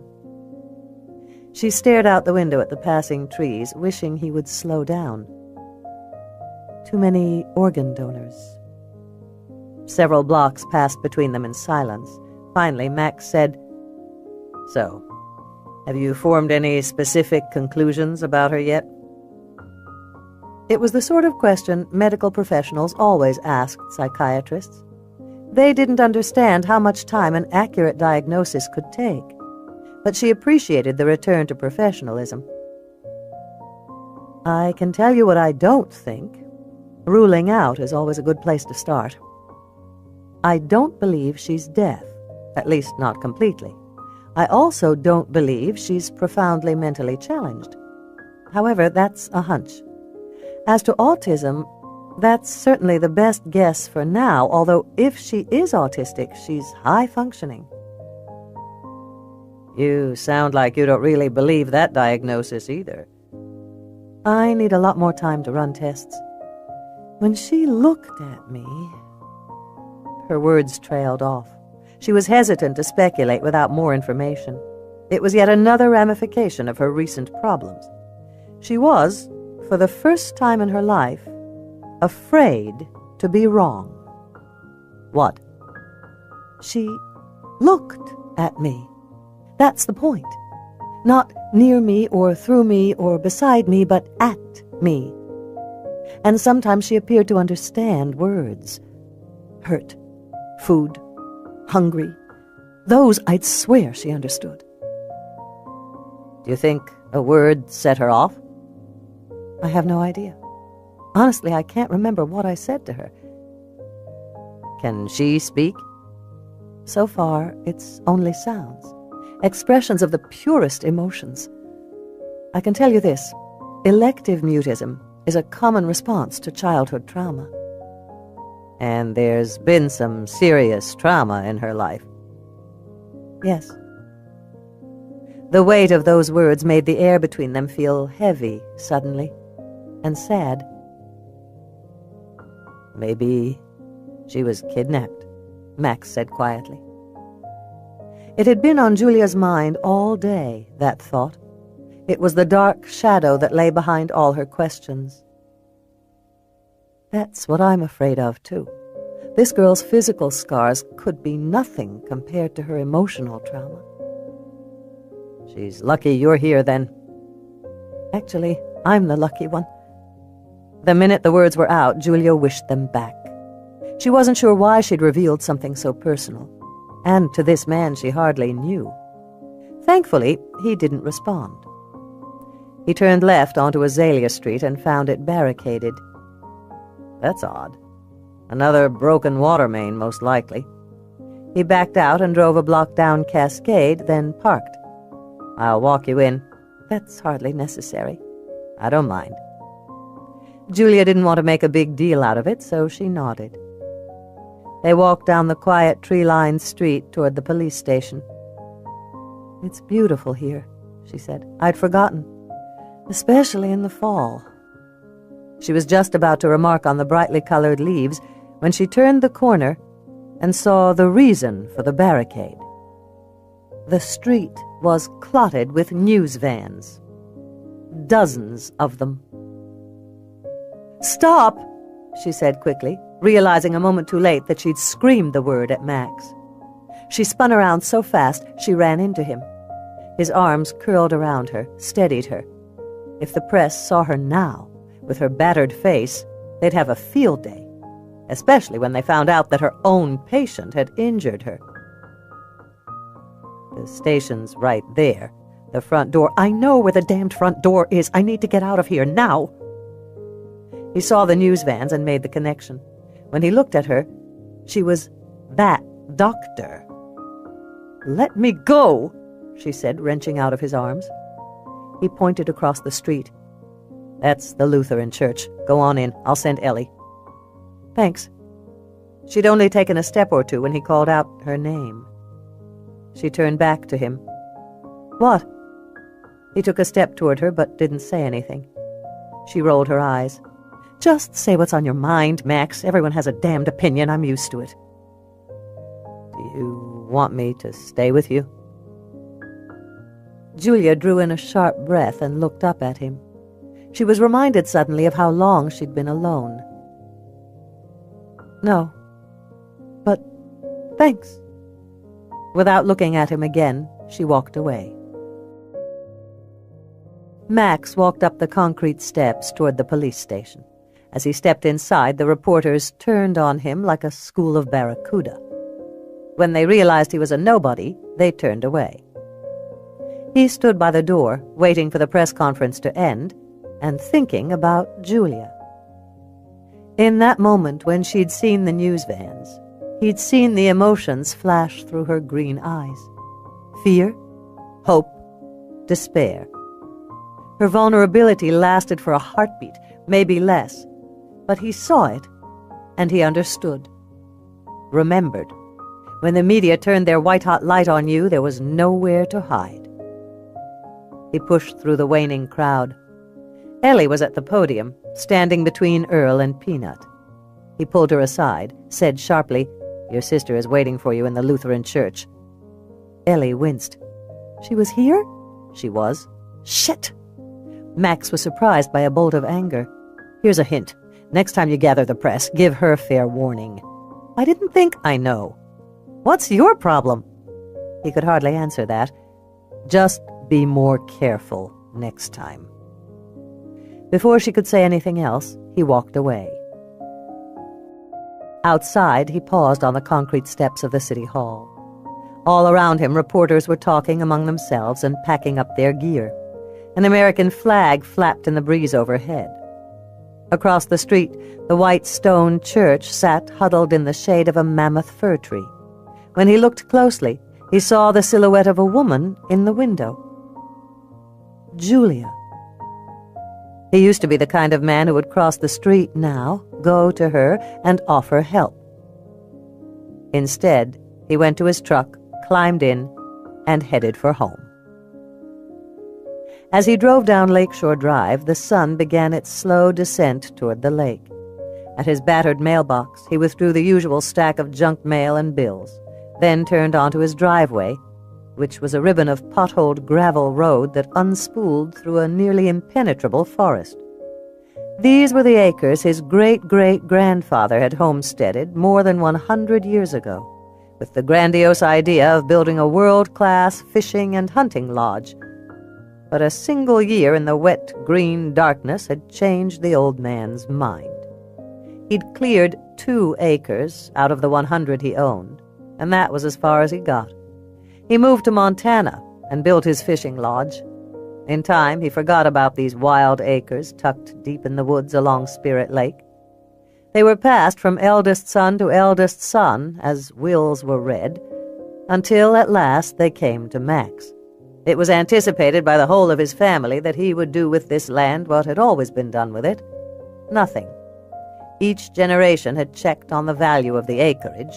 She stared out the window at the passing trees, wishing he would slow down. "Too many organ donors." Several blocks passed between them in silence. Finally, Max said, "So, have you formed any specific conclusions about her yet?" It was the sort of question medical professionals always asked psychiatrists. They didn't understand how much time an accurate diagnosis could take, but she appreciated the return to professionalism. "I can tell you what I don't think. Ruling out is always a good place to start. I don't believe she's deaf, at least not completely. I also don't believe she's profoundly mentally challenged. However, that's a hunch. As to autism, that's certainly the best guess for now, although if she is autistic, she's high-functioning." "You sound like you don't really believe that diagnosis either." "I need a lot more time to run tests. When she looked at me..." Her words trailed off. She was hesitant to speculate without more information. It was yet another ramification of her recent problems. She was, for the first time in her life, afraid to be wrong. "What?" "She looked at me. That's the point. Not near me or through me or beside me, but at me. And sometimes she appeared to understand words. Hurt, food, hungry. Those I'd swear she understood." "Do you think a word set her off?" "I have no idea. Honestly, I can't remember what I said to her." "Can she speak?" "So far, it's only sounds. Expressions of the purest emotions. I can tell you this. Elective mutism is a common response to childhood trauma." "And there's been some serious trauma in her life." "Yes." The weight of those words made the air between them feel heavy suddenly, and sad. "Maybe she was kidnapped," Max said quietly. It had been on Julia's mind all day, that thought. It was the dark shadow that lay behind all her questions. That's what I'm afraid of, too. This girl's physical scars could be nothing compared to her emotional trauma. "She's lucky you're here, then." Actually, I'm the lucky one. The minute the words were out, Julia wished them back. She wasn't sure why she'd revealed something so personal, and to this man she hardly knew. Thankfully, he didn't respond. He turned left onto Azalea Street and found it barricaded. "That's odd. Another broken water main, most likely." He backed out and drove a block down Cascade, then parked. I'll walk you in. That's hardly necessary. I don't mind. Julia didn't want to make a big deal out of it, so she nodded. They walked down the quiet tree-lined street toward the police station. It's beautiful here, she said. I'd forgotten, especially in the fall. She was just about to remark on the brightly colored leaves when she turned the corner and saw the reason for the barricade. The street was clotted with news vans. Dozens of them. "Stop!" she said quickly, realizing a moment too late that she'd screamed the word at Max. She spun around so fast she ran into him. His arms curled around her, steadied her. If the press saw her now, with her battered face, they'd have a field day, especially when they found out that her own patient had injured her. "The station's right there. The front door. I know where the damned front door is. I need to get out of here now." He saw the news vans and made the connection. When he looked at her, she was that doctor. "Let me go," she said, wrenching out of his arms. He pointed across the street. "That's the Lutheran church. Go on in. I'll send Ellie." "Thanks." She'd only taken a step or two when he called out her name. She turned back to him. "What?" He took a step toward her but didn't say anything. She rolled her eyes. "Just say what's on your mind, Max. Everyone has a damned opinion. I'm used to it." "Do you want me to stay with you?" Julia drew in a sharp breath and looked up at him. She was reminded suddenly of how long she'd been alone. "No. But thanks." Without looking at him again, she walked away. Max walked up the concrete steps toward the police station. As he stepped inside, the reporters turned on him like a school of barracuda. When they realized he was a nobody, they turned away. He stood by the door, waiting for the press conference to end, and thinking about Julia. In that moment when she'd seen the news vans, he'd seen the emotions flash through her green eyes. Fear, hope, despair. Her vulnerability lasted for a heartbeat, maybe less, but he saw it, and he understood. Remembered. When the media turned their white-hot light on you, there was nowhere to hide. He pushed through the waning crowd. Ellie was at the podium, standing between Earl and Peanut. He pulled her aside, said sharply, "Your sister is waiting for you in the Lutheran church." Ellie winced. "She was here?" "She was." "Shit!" Max was surprised by a bolt of anger. "Here's a hint. Next time you gather the press, give her fair warning." "I didn't think—" "I know." "What's your problem?" He could hardly answer that. "Just be more careful next time." Before she could say anything else, he walked away. Outside, he paused on the concrete steps of the city hall. All around him, reporters were talking among themselves and packing up their gear. An American flag flapped in the breeze overhead. Across the street, the white stone church sat huddled in the shade of a mammoth fir tree. When he looked closely, he saw the silhouette of a woman in the window. Julia. He used to be the kind of man who would cross the street now, go to her, and offer help. Instead, he went to his truck, climbed in, and headed for home. As he drove down Lakeshore Drive, the sun began its slow descent toward the lake. At his battered mailbox, he withdrew the usual stack of junk mail and bills, then turned onto his driveway, which was a ribbon of potholed gravel road that unspooled through a nearly impenetrable forest. These were the acres his great-great-grandfather had homesteaded more than 100 years ago, with the grandiose idea of building a world-class fishing and hunting lodge. But a single year in the wet, green darkness had changed the old man's mind. He'd cleared 2 acres out of the 100 he owned, and that was as far as he got. He moved to Montana and built his fishing lodge. In time, he forgot about these wild acres tucked deep in the woods along Spirit Lake. They were passed from eldest son to eldest son as wills were read, until at last they came to Max. It was anticipated by the whole of his family that he would do with this land what had always been done with it: nothing. Each generation had checked on the value of the acreage.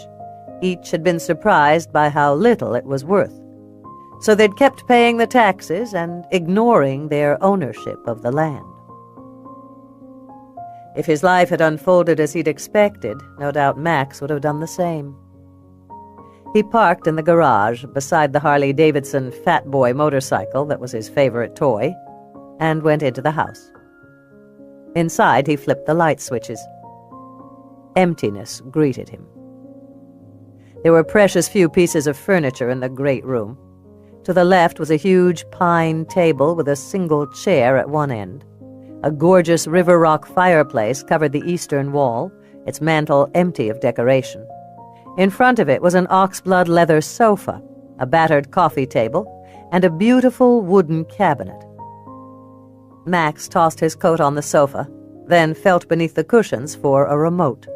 Each had been surprised by how little it was worth. So they'd kept paying the taxes and ignoring their ownership of the land. If his life had unfolded as he'd expected, no doubt Max would have done the same. He parked in the garage beside the Harley-Davidson Fat Boy motorcycle that was his favorite toy, and went into the house. Inside, he flipped the light switches. Emptiness greeted him. There were precious few pieces of furniture in the great room. To the left was a huge pine table with a single chair at one end. A gorgeous river rock fireplace covered the eastern wall, its mantel empty of decoration. In front of it was an oxblood leather sofa, a battered coffee table, and a beautiful wooden cabinet. Max tossed his coat on the sofa, then felt beneath the cushions for a remote.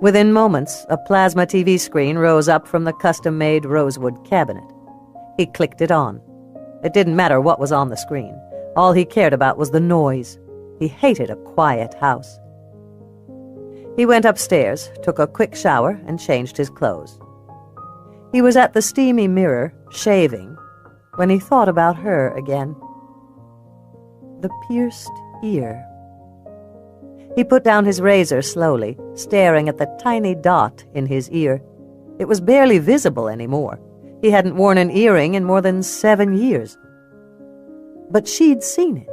Within moments, a plasma TV screen rose up from the custom-made rosewood cabinet. He clicked it on. It didn't matter what was on the screen. All he cared about was the noise. He hated a quiet house. He went upstairs, took a quick shower, and changed his clothes. He was at the steamy mirror, shaving, when he thought about her again. The pierced ear. He put down his razor slowly, staring at the tiny dot in his ear. It was barely visible anymore. He hadn't worn an earring in more than 7 years. But she'd seen it,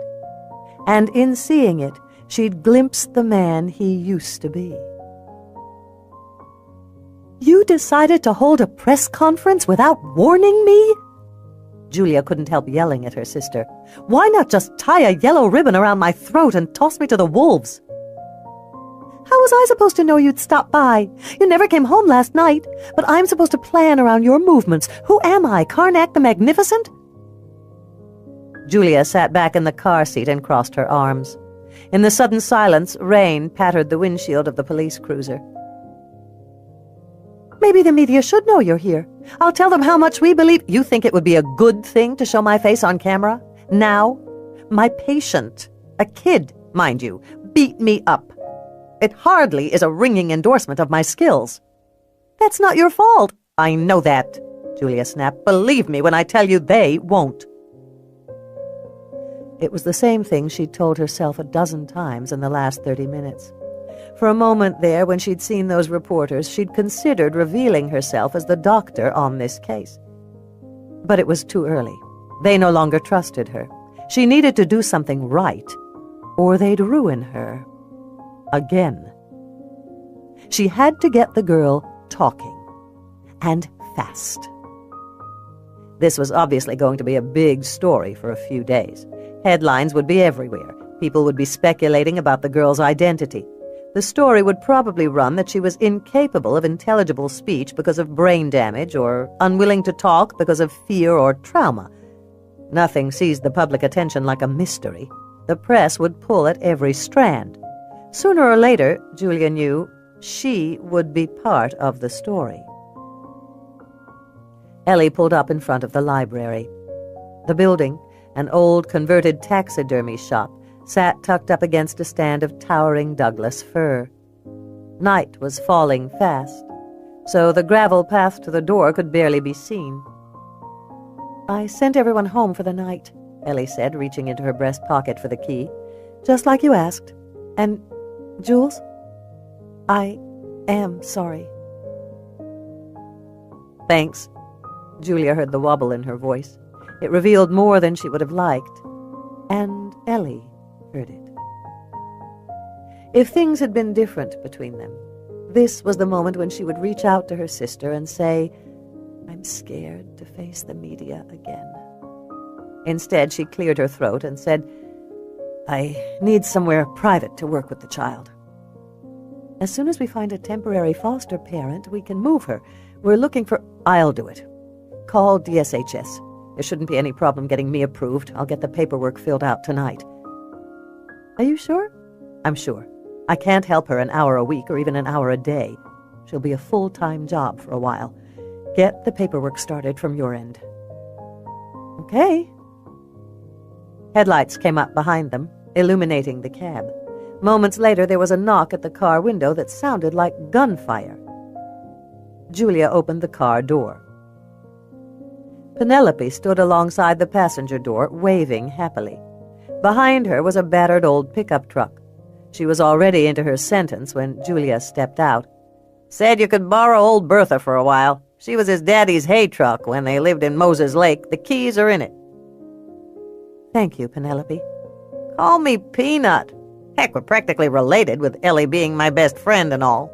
and in seeing it, she'd glimpsed the man he used to be. "You decided to hold a press conference without warning me?" Julia couldn't help yelling at her sister. "Why not just tie a yellow ribbon around my throat and toss me to the wolves?" "How was I supposed to know you'd stop by? You never came home last night, but I'm supposed to plan around your movements. Who am I, Karnak the Magnificent?" Julia sat back in the car seat and crossed her arms. In the sudden silence, rain pattered the windshield of the police cruiser. "Maybe the media should know you're here. I'll tell them how much we believe." "You think it would be a good thing to show my face on camera? Now? My patient, a kid, mind you, beat me up. It hardly is a ringing endorsement of my skills." "That's not your fault." "I know that," Julia snapped. "Believe me when I tell you they won't." It was the same thing she'd told herself a dozen times in the last 30 minutes. For a moment there, when she'd seen those reporters, she'd considered revealing herself as the doctor on this case. But it was too early. They no longer trusted her. She needed to do something right, or they'd ruin her. Again. She had to get the girl talking. And fast. This was obviously going to be a big story for a few days. Headlines would be everywhere. People would be speculating about the girl's identity. The story would probably run that she was incapable of intelligible speech because of brain damage, or unwilling to talk because of fear or trauma. Nothing seized the public attention like a mystery. The press would pull at every strand. Sooner or later, Julia knew, she would be part of the story. Ellie pulled up in front of the library. The building, an old converted taxidermy shop, sat tucked up against a stand of towering Douglas fir. Night was falling fast, so the gravel path to the door could barely be seen. "I sent everyone home for the night," Ellie said, reaching into her breast pocket for the key. "Just like you asked. And, Jules, I am sorry." "Thanks." Julia heard the wobble in her voice. It revealed more than she would have liked. And Ellie heard it. If things had been different between them, this was the moment when she would reach out to her sister and say, "I'm scared to face the media again." Instead, she cleared her throat and said, "I need somewhere private to work with the child. As soon as we find a temporary foster parent, we can move her. We're looking for—" "I'll do it. Call DSHS. There shouldn't be any problem getting me approved. I'll get the paperwork filled out tonight." "Are you sure?" "I'm sure. I can't help her an hour a week or even an hour a day. She'll be a full-time job for a while. Get the paperwork started from your end." Okay. Headlights came up behind them, illuminating the cab. Moments later, there was a knock at the car window that sounded like gunfire. Julia opened the car door. Penelope stood alongside the passenger door, waving happily. Behind her was a battered old pickup truck. She was already into her sentence when Julia stepped out. Said you could borrow old Bertha for a while. She was his daddy's hay truck when they lived in Moses Lake. The keys are in it. Thank you, Penelope. Call me Peanut. Heck, we're practically related, with Ellie being my best friend and all.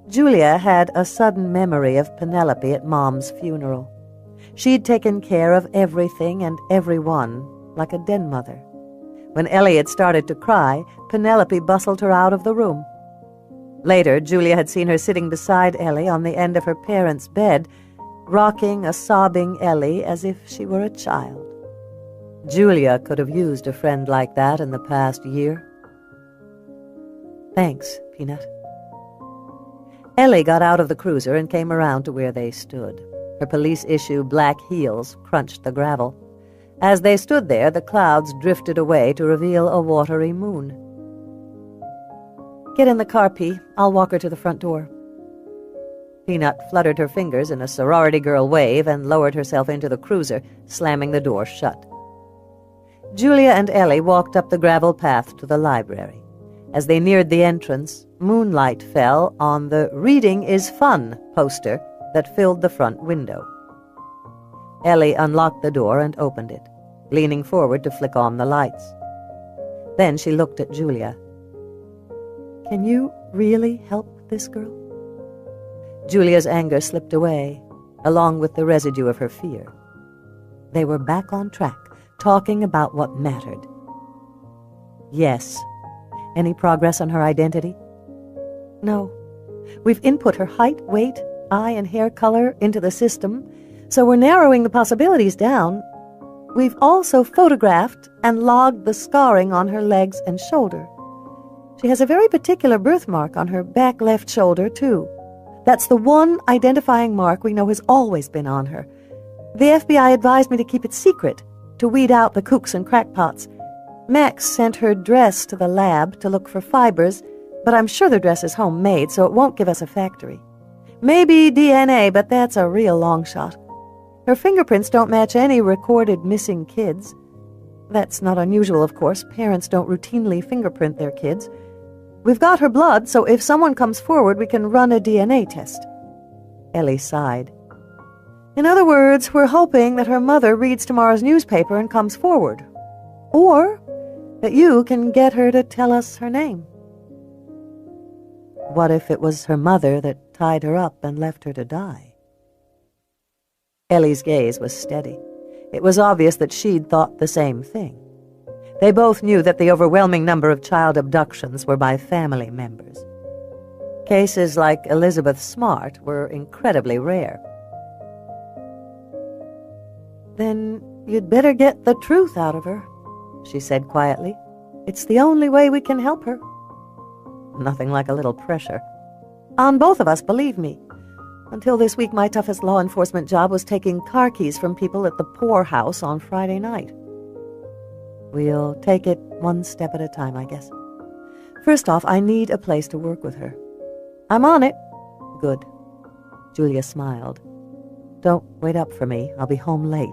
Julia had a sudden memory of Penelope at Mom's funeral. She'd taken care of everything and everyone like a den mother. When Ellie had started to cry, Penelope bustled her out of the room. Later, Julia had seen her sitting beside Ellie on the end of her parents' bed, rocking a sobbing Ellie as if she were a child. Julia could have used a friend like that in the past year. Thanks, Peanut. Ellie got out of the cruiser and came around to where they stood. Her police-issue black heels crunched the gravel. As they stood there, the clouds drifted away to reveal a watery moon. Get in the car, P. I'll walk her to the front door. Peanut fluttered her fingers in a sorority girl wave and lowered herself into the cruiser, slamming the door shut. Julia and Ellie walked up the gravel path to the library. As they neared the entrance, moonlight fell on the "Reading is Fun" poster that filled the front window. Ellie unlocked the door and opened it, leaning forward to flick on the lights. Then she looked at Julia. Can you really help this girl? Julia's anger slipped away, along with the residue of her fear. They were back on track, talking about what mattered. Yes. Any progress on her identity? No. We've input her height, weight, eye and hair color into the system, so we're narrowing the possibilities down. We've also photographed and logged the scarring on her legs and shoulder. She has a very particular birthmark on her back left shoulder, too. That's the one identifying mark we know has always been on her. The FBI advised me to keep it secret, to weed out the kooks and crackpots. Max sent her dress to the lab to look for fibers, but I'm sure the dress is homemade, so it won't give us a factory. Maybe DNA, but that's a real long shot. Her fingerprints don't match any recorded missing kids. That's not unusual, of course. Parents don't routinely fingerprint their kids. We've got her blood, so if someone comes forward, we can run a DNA test. Ellie sighed. In other words, we're hoping that her mother reads tomorrow's newspaper and comes forward. Or that you can get her to tell us her name. What if it was her mother that tied her up and left her to die? Ellie's gaze was steady. It was obvious that she'd thought the same thing. They both knew that the overwhelming number of child abductions were by family members. Cases like Elizabeth Smart were incredibly rare. Then you'd better get the truth out of her, she said quietly. It's the only way we can help her. Nothing like a little pressure. On both of us, believe me. Until this week, my toughest law enforcement job was taking car keys from people at the poorhouse on Friday night. We'll take it one step at a time, I guess. First off, I need a place to work with her. I'm on it. Good. Julia smiled. Don't wait up for me. I'll be home late.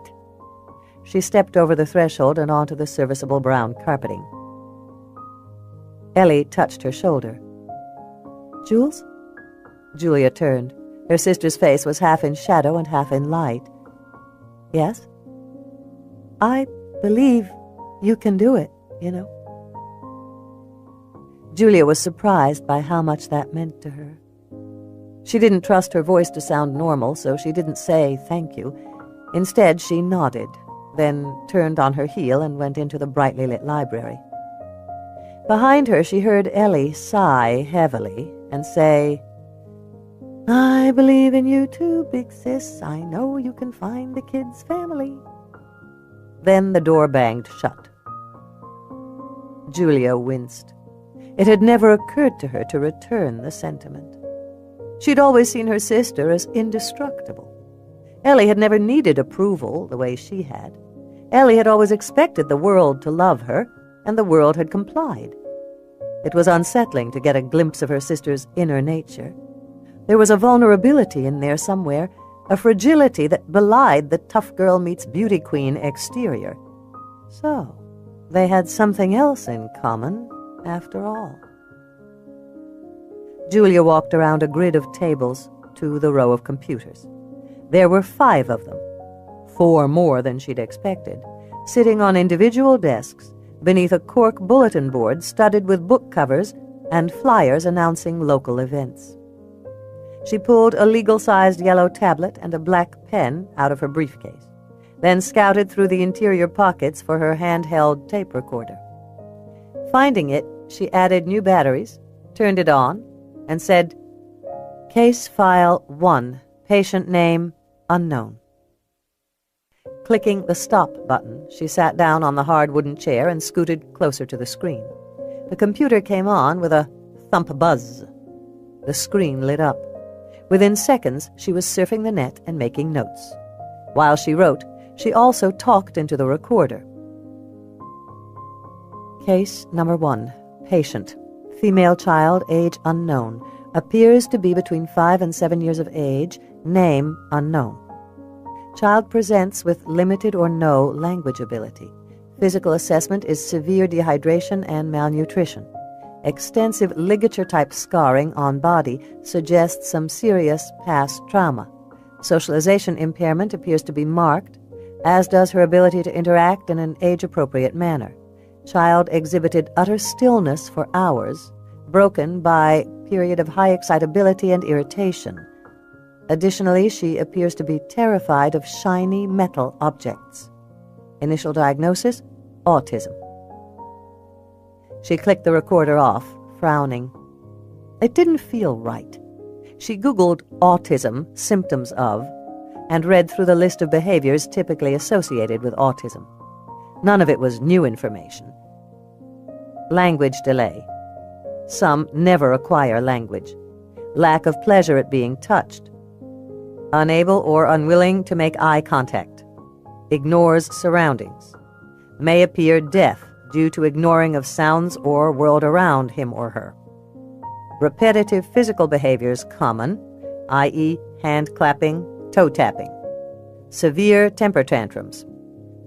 She stepped over the threshold and onto the serviceable brown carpeting. Ellie touched her shoulder. Jules? Julia turned. Her sister's face was half in shadow and half in light. Yes? I believe you can do it, you know. Julia was surprised by how much that meant to her. She didn't trust her voice to sound normal, so she didn't say thank you. Instead, she nodded, then turned on her heel and went into the brightly lit library. Behind her, she heard Ellie sigh heavily and say, I believe in you too, big sis. I know you can find the kid's family. Then the door banged shut. Julia winced. It had never occurred to her to return the sentiment. She'd always seen her sister as indestructible. Ellie had never needed approval the way she had. Ellie had always expected the world to love her, and the world had complied. It was unsettling to get a glimpse of her sister's inner nature. There was a vulnerability in there somewhere, a fragility that belied the tough girl meets beauty queen exterior. So, they had something else in common, after all. Julia walked around a grid of tables to the row of computers. There were 5 of them, 4 more than she'd expected, sitting on individual desks beneath a cork bulletin board studded with book covers and flyers announcing local events. She pulled a legal-sized yellow tablet and a black pen out of her briefcase, then scouted through the interior pockets for her handheld tape recorder. Finding it, she added new batteries, turned it on, and said, "Case File 1, patient name unknown." Clicking the stop button, she sat down on the hard wooden chair and scooted closer to the screen. The computer came on with a thump buzz. The screen lit up. Within seconds, she was surfing the net and making notes. While she wrote, she also talked into the recorder. Case number 1. Patient. Female child, age unknown. Appears to be between 5 and 7 years of age. Name unknown. Child presents with limited or no language ability. Physical assessment is severe dehydration and malnutrition. Extensive ligature-type scarring on body suggests some serious past trauma. Socialization impairment appears to be marked, as does her ability to interact in an age-appropriate manner. Child exhibited utter stillness for hours, broken by period of high excitability and irritation. Additionally, she appears to be terrified of shiny metal objects. Initial diagnosis, autism. She clicked the recorder off, frowning. It didn't feel right. She Googled autism, symptoms of, and read through the list of behaviors typically associated with autism. None of it was new information. Language delay. Some never acquire language. Lack of pleasure at being touched. Unable or unwilling to make eye contact. Ignores surroundings. May appear deaf due to ignoring of sounds or world around him or her. Repetitive physical behaviors common, i.e. hand clapping, toe tapping. Severe temper tantrums.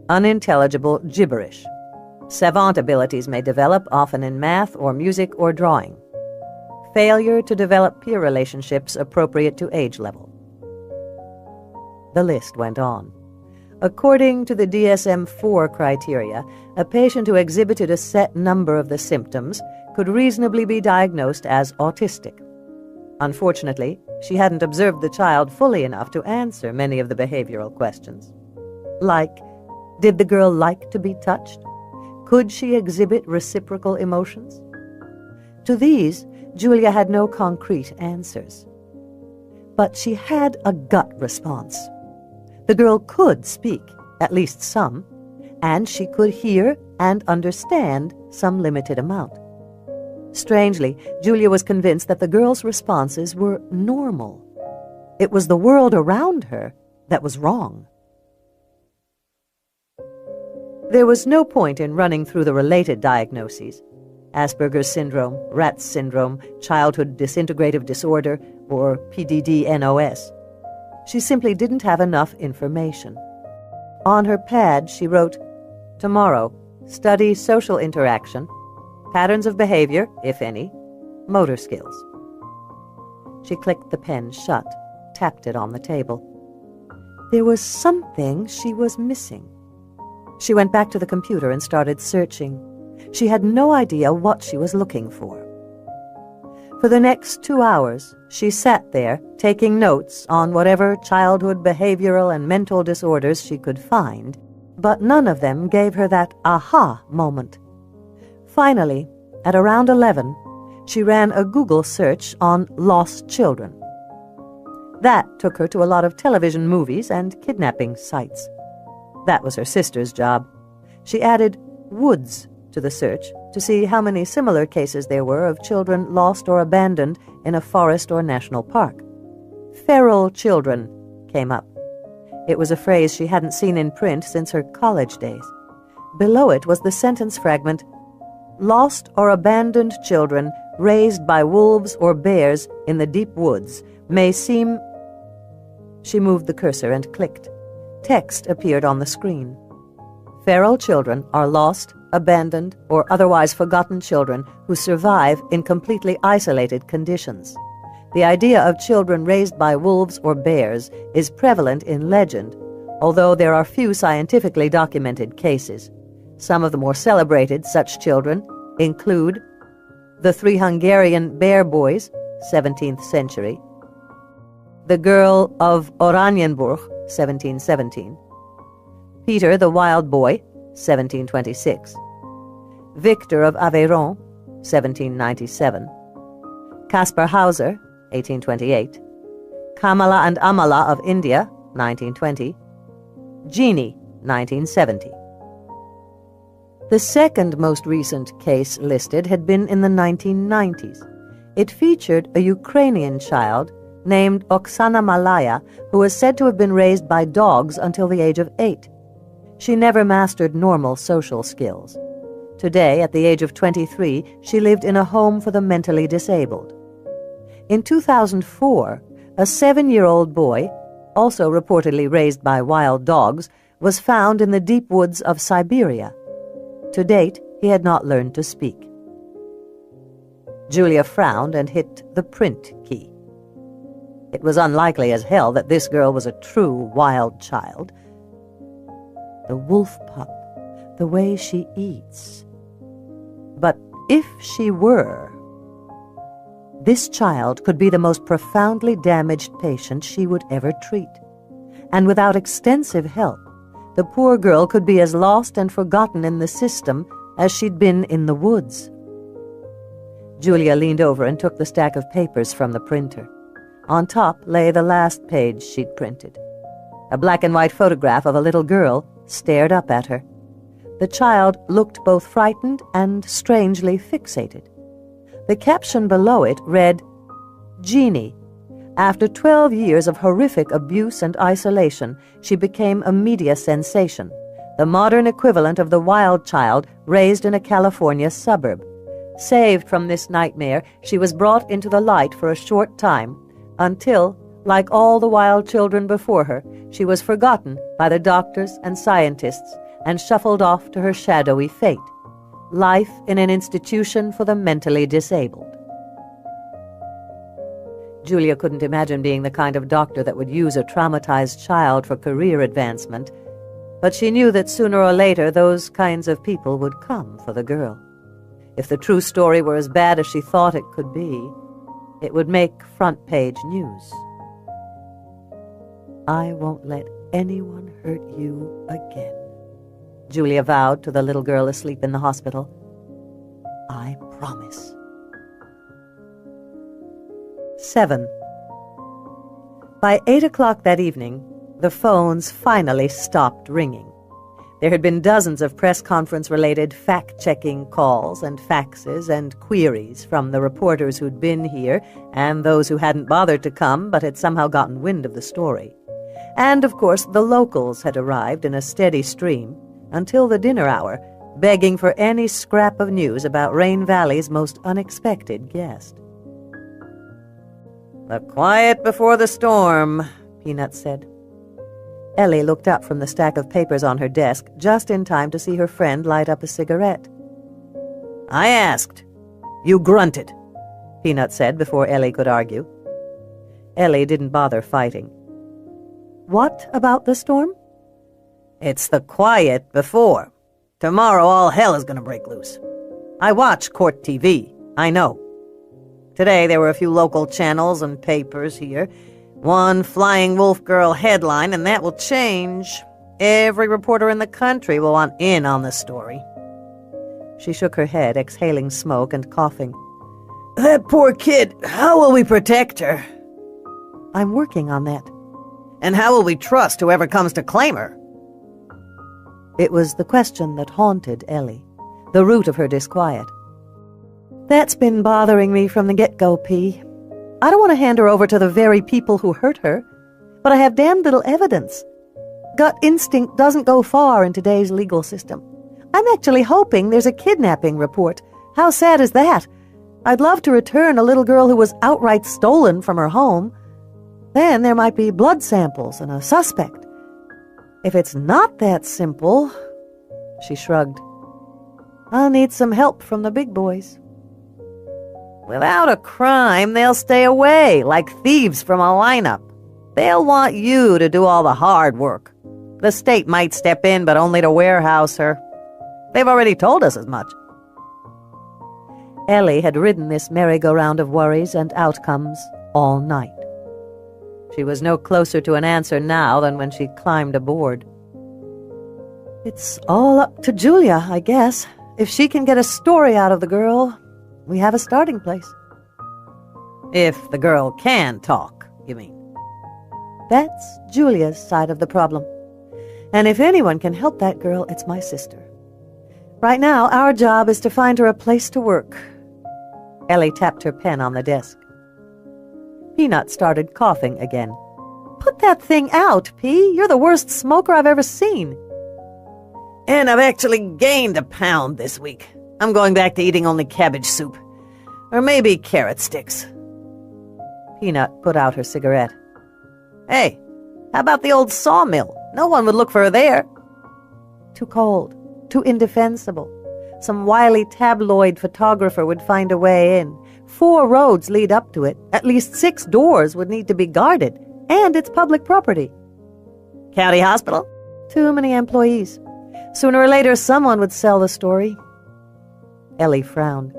Unintelligible gibberish. Savant abilities may develop, often in math or music or drawing. Failure to develop peer relationships appropriate to age level. The list went on. According to the DSM-4 criteria, a patient who exhibited a set number of the symptoms could reasonably be diagnosed as autistic. Unfortunately, she hadn't observed the child fully enough to answer many of the behavioral questions. Like, did the girl like to be touched? Could she exhibit reciprocal emotions? To these, Julia had no concrete answers. But she had a gut response. The girl could speak, at least some, and she could hear and understand some limited amount. Strangely, Julia was convinced that the girl's responses were normal. It was the world around her that was wrong. There was no point in running through the related diagnoses: Asperger's syndrome, Rett's syndrome, childhood disintegrative disorder, or PDD-NOS. She simply didn't have enough information. On her pad, she wrote, "Tomorrow, study social interaction, patterns of behavior, if any, motor skills." She clicked the pen shut, tapped it on the table. There was something she was missing. She went back to the computer and started searching. She had no idea what she was looking for. For the next 2 hours, she sat there, taking notes on whatever childhood behavioral and mental disorders she could find, but none of them gave her that aha moment. Finally, at around 11, she ran a Google search on lost children. That took her to a lot of television movies and kidnapping sites. That was her sister's job. She added woods to the search to see how many similar cases there were of children lost or abandoned in a forest or national park. Feral children came up. It was a phrase she hadn't seen in print since her college days. Below it was the sentence fragment, "Lost or abandoned children raised by wolves or bears in the deep woods may seem—" She moved the cursor and clicked. Text appeared on the screen. Feral children are lost, abandoned, or otherwise forgotten children who survive in completely isolated conditions. The idea of children raised by wolves or bears is prevalent in legend, although there are few scientifically documented cases. Some of the more celebrated such children include the 3 Hungarian bear boys, 17th century, the girl of Oranienburg, 1717, Peter the Wild Boy, 1726, Victor of Aveyron, 1797, Caspar Hauser, 1828, Kamala and Amala of India, 1920, Jeannie, 1970. The second most recent case listed had been in the 1990s. It featured a Ukrainian child named Oksana Malaya, who was said to have been raised by dogs until the age of 8. She never mastered normal social skills. Today, at the age of 23, she lived in a home for the mentally disabled. In 2004, a 7-year-old boy, also reportedly raised by wild dogs, was found in the deep woods of Siberia. To date, he had not learned to speak. Julia frowned and hit the print key. It was unlikely as hell that this girl was a true wild child. The wolf pup, the way she eats. But if she were, this child could be the most profoundly damaged patient she would ever treat. And without extensive help, the poor girl could be as lost and forgotten in the system as she'd been in the woods. Julia leaned over and took the stack of papers from the printer. On top lay the last page she'd printed. A black-and-white photograph of a little girl stared up at her. The child looked both frightened and strangely fixated. The caption below it read, "Jeannie. After 12 years of horrific abuse and isolation, she became a media sensation, the modern equivalent of the wild child raised in a California suburb. Saved from this nightmare, she was brought into the light for a short time, until, like all the wild children before her, she was forgotten by the doctors and scientists and shuffled off to her shadowy fate. Life in an institution for the mentally disabled." Julia couldn't imagine being the kind of doctor that would use a traumatized child for career advancement, but she knew that sooner or later those kinds of people would come for the girl. If the true story were as bad as she thought it could be, it would make front-page news. "I won't let anyone hurt you again," Julia vowed to the little girl asleep in the hospital. "I promise." 7. By 8 o'clock that evening, the phones finally stopped ringing. There had been dozens of press conference-related fact-checking calls and faxes and queries from the reporters who'd been here and those who hadn't bothered to come but had somehow gotten wind of the story. And, of course, the locals had arrived in a steady stream until the dinner hour, begging for any scrap of news about Rain Valley's most unexpected guest. "The quiet before the storm," Peanut said. Ellie looked up from the stack of papers on her desk just in time to see her friend light up a cigarette. "I asked. You grunted," Peanut said before Ellie could argue. Ellie didn't bother fighting. "What about the storm?" "It's the quiet before. Tomorrow all hell is going to break loose. I watch court TV, I know. Today there were a few local channels and papers here. One flying wolf girl headline, and that will change. Every reporter in the country will want in on the story." She shook her head, exhaling smoke and coughing. "That poor kid, how will we protect her?" "I'm working on that." "And how will we trust whoever comes to claim her?" It was the question that haunted Ellie, the root of her disquiet. "That's been bothering me from the get-go, P. I don't want to hand her over to the very people who hurt her, but I have damned little evidence. gut instinct doesn't go far in today's legal system. I'm actually hoping there's a kidnapping report. How sad is that? I'd love to return a little girl who was outright stolen from her home. Then there might be blood samples and a suspect. If it's not that simple, she shrugged. I'll need some help from the big boys. Without a crime, they'll stay away, like thieves from a lineup. They'll want you to do all the hard work. The state might step in, but only to warehouse her. They've already told us as much. Ellie had ridden this merry-go-round of worries and outcomes all night. She was no closer to an answer now than when she climbed aboard. It's all up to Julia, I guess. If she can get a story out of the girl, we have a starting place. If the girl can talk, you mean? That's Julia's side of the problem. And if anyone can help that girl, it's my sister. Right now, our job is to find her a place to work. Ellie tapped her pen on the desk. Peanut started coughing again. Put that thing out, P. You're the worst smoker I've ever seen. And I've actually gained a pound this week. I'm going back to eating only cabbage soup. Or maybe carrot sticks. Peanut put out her cigarette. Hey, how about the old sawmill? No one would look for her there. Too cold. Too indefensible. Some wily tabloid photographer would find a way in. 4 roads lead up to it. At least 6 doors would need to be guarded. And it's public property. County hospital? Too many employees. Sooner or later, someone would sell the story. Ellie frowned.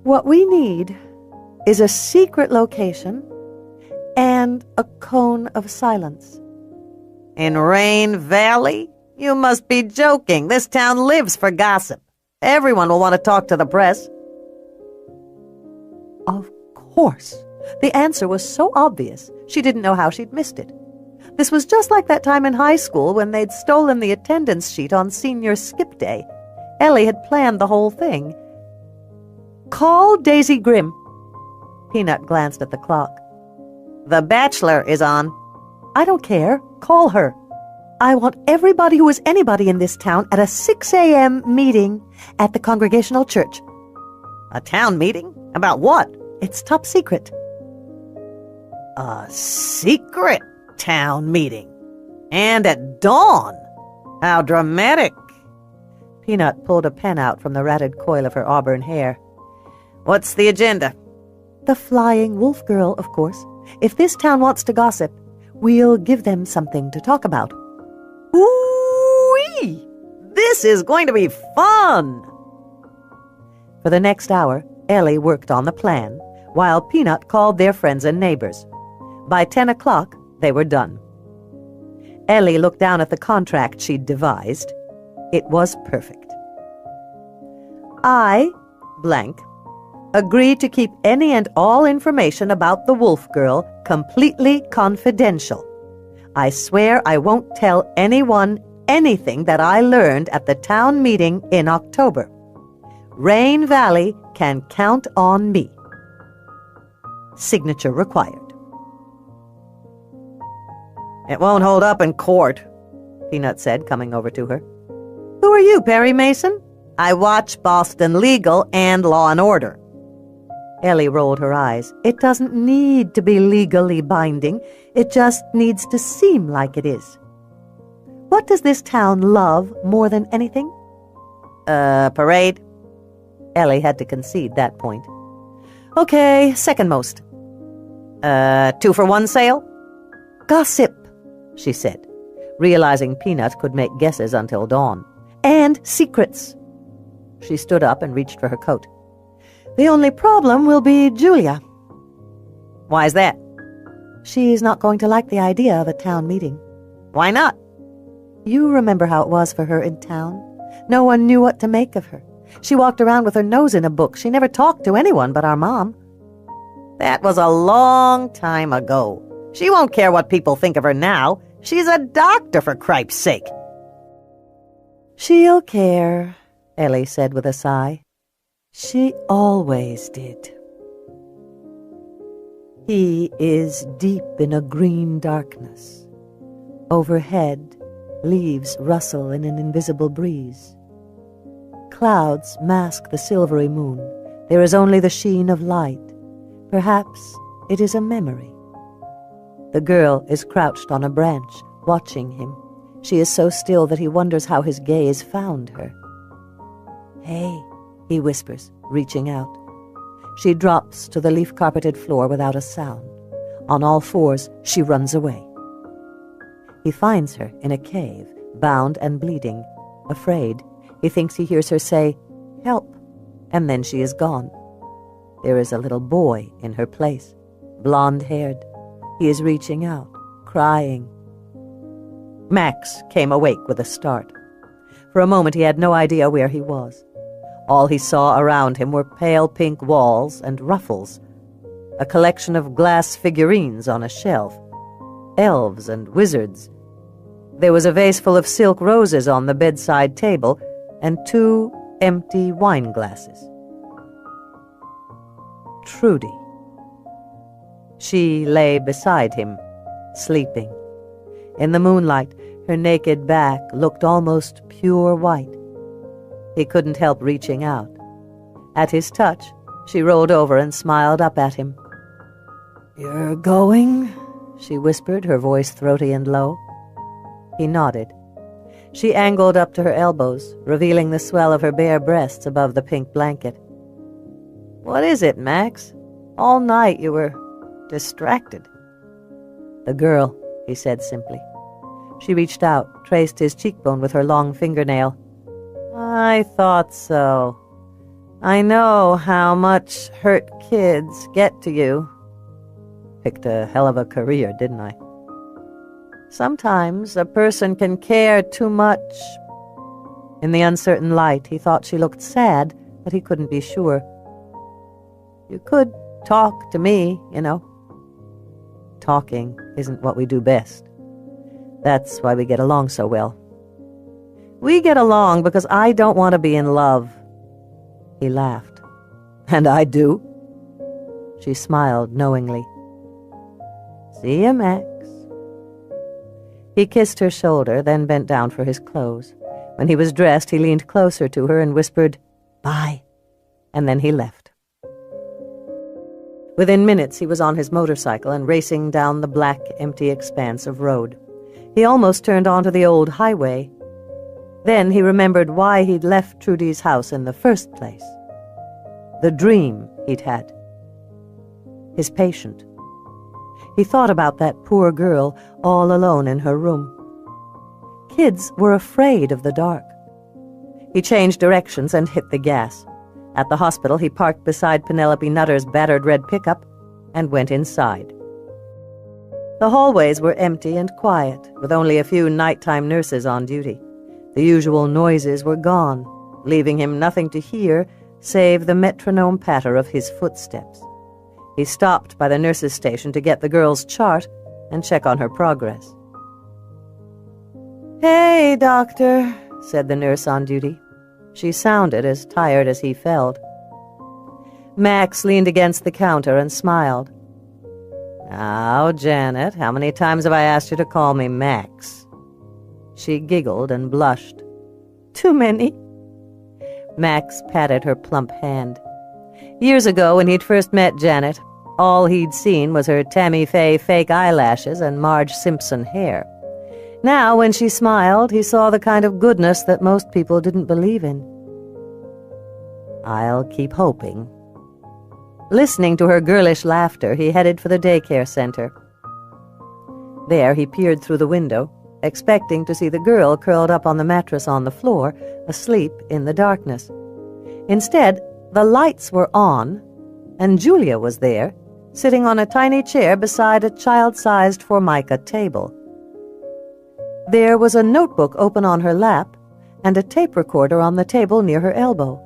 What we need is a secret location and a cone of silence. In Rain Valley? You must be joking. This town lives for gossip. Everyone will want to talk to the press. Of course. The answer was so obvious, she didn't know how she'd missed it. This was just like that time in high school when they'd stolen the attendance sheet on senior skip day. Ellie had planned the whole thing. Call Daisy Grimm. Peanut glanced at the clock. The Bachelor is on. I don't care. Call her. I want everybody who is anybody in this town at a 6 a.m. meeting at the Congregational Church. A town meeting? About what? It's top secret. A secret town meeting? And at dawn? How dramatic. Peanut pulled a pen out from the ratted coil of her auburn hair. What's the agenda? The flying wolf girl, of course. If this town wants to gossip, we'll give them something to talk about. Ooh-wee! This is going to be fun! For the next hour, Ellie worked on the plan, while Peanut called their friends and neighbors. By 10 o'clock, they were done. Ellie looked down at the contract she'd devised. It was perfect. I, blank, agree to keep any and all information about the wolf girl completely confidential. I swear I won't tell anyone anything that I learned at the town meeting in October. Rain Valley can count on me. Signature required. It won't hold up in court, Peanut said, coming over to her. Who are you, Perry Mason? I watch Boston Legal and Law and Order. Ellie rolled her eyes. It doesn't need to be legally binding. It just needs to seem like it is. What does this town love more than anything? Parade. Ellie had to concede that point. Okay, second most. 2-for-1 sale? Gossip, she said, realizing Peanut could make guesses until dawn. And secrets. She stood up and reached for her coat. The only problem will be Julia. Why's that? She's not going to like the idea of a town meeting. Why not? You remember how it was for her in town. No one knew what to make of her. She walked around with her nose in a book. She never talked to anyone but our mom. That was a long time ago. She won't care what people think of her now. She's a doctor, for cripe's sake. She'll care, Ellie said with a sigh. She always did. He is deep in a green darkness, Overhead, leaves rustle in an invisible breeze. Clouds mask the silvery moon. There is only the sheen of light. Perhaps it is a memory. The girl is crouched on a branch, watching him. She is so still that he wonders how his gaze found her. "Hey," he whispers, reaching out. She drops to the leaf-carpeted floor without a sound. On all fours, she runs away. He finds her in a cave, bound and bleeding. Afraid, he thinks he hears her say, "Help," and then she is gone. There is a little boy in her place, blonde-haired. He is reaching out, crying. Max came awake with a start. For a moment he had no idea where he was. All he saw around him were pale pink walls and ruffles, a collection of glass figurines on a shelf, elves and wizards. There was a vase full of silk roses on the bedside table and 2 empty wine glasses. Trudy. She lay beside him, sleeping. In the moonlight, her naked back looked almost pure white. He couldn't help reaching out. At his touch, she rolled over and smiled up at him. "You're going?" she whispered, her voice throaty and low. He nodded. She angled up to her elbows, revealing the swell of her bare breasts above the pink blanket. "What is it, Max? All night you were distracted." "The girl," he said simply. She reached out, traced his cheekbone with her long fingernail. "I thought so. I know how much hurt kids get to you. Picked a hell of a career, didn't I? Sometimes a person can care too much." In the uncertain light, he thought she looked sad, but he couldn't be sure. "You could talk to me, you know." "Talking isn't what we do best. That's why we get along so well." "We get along because I don't want to be in love." He laughed. "And I do." She smiled knowingly. "See ya, Max." He kissed her shoulder, then bent down for his clothes. When he was dressed, he leaned closer to her and whispered, "Bye," and then he left. Within minutes, he was on his motorcycle and racing down the black, empty expanse of road. He almost turned onto the old highway. Then he remembered why he'd left Trudy's house in the first place. The dream he'd had. His patient. He thought about that poor girl all alone in her room. Kids were afraid of the dark. He changed directions and hit the gas. At the hospital, he parked beside Penelope Nutter's battered red pickup and went inside. The hallways were empty and quiet, with only a few nighttime nurses on duty. The usual noises were gone, leaving him nothing to hear save the metronome patter of his footsteps. He stopped by the nurse's station to get the girl's chart and check on her progress. "Hey, doctor," said the nurse on duty. She sounded as tired as he felt. Max leaned against the counter and smiled. "Now, Janet, how many times have I asked you to call me Max?" She giggled and blushed. "Too many." Max patted her plump hand. Years ago, when he'd first met Janet, all he'd seen was her Tammy Faye fake eyelashes and Marge Simpson hair. Now, when she smiled, he saw the kind of goodness that most people didn't believe in. "I'll keep hoping." Listening to her girlish laughter, he headed for the daycare center. There he peered through the window, expecting to see the girl curled up on the mattress on the floor, asleep in the darkness. Instead, the lights were on, and Julia was there, sitting on a tiny chair beside a child-sized Formica table. There was a notebook open on her lap and a tape recorder on the table near her elbow.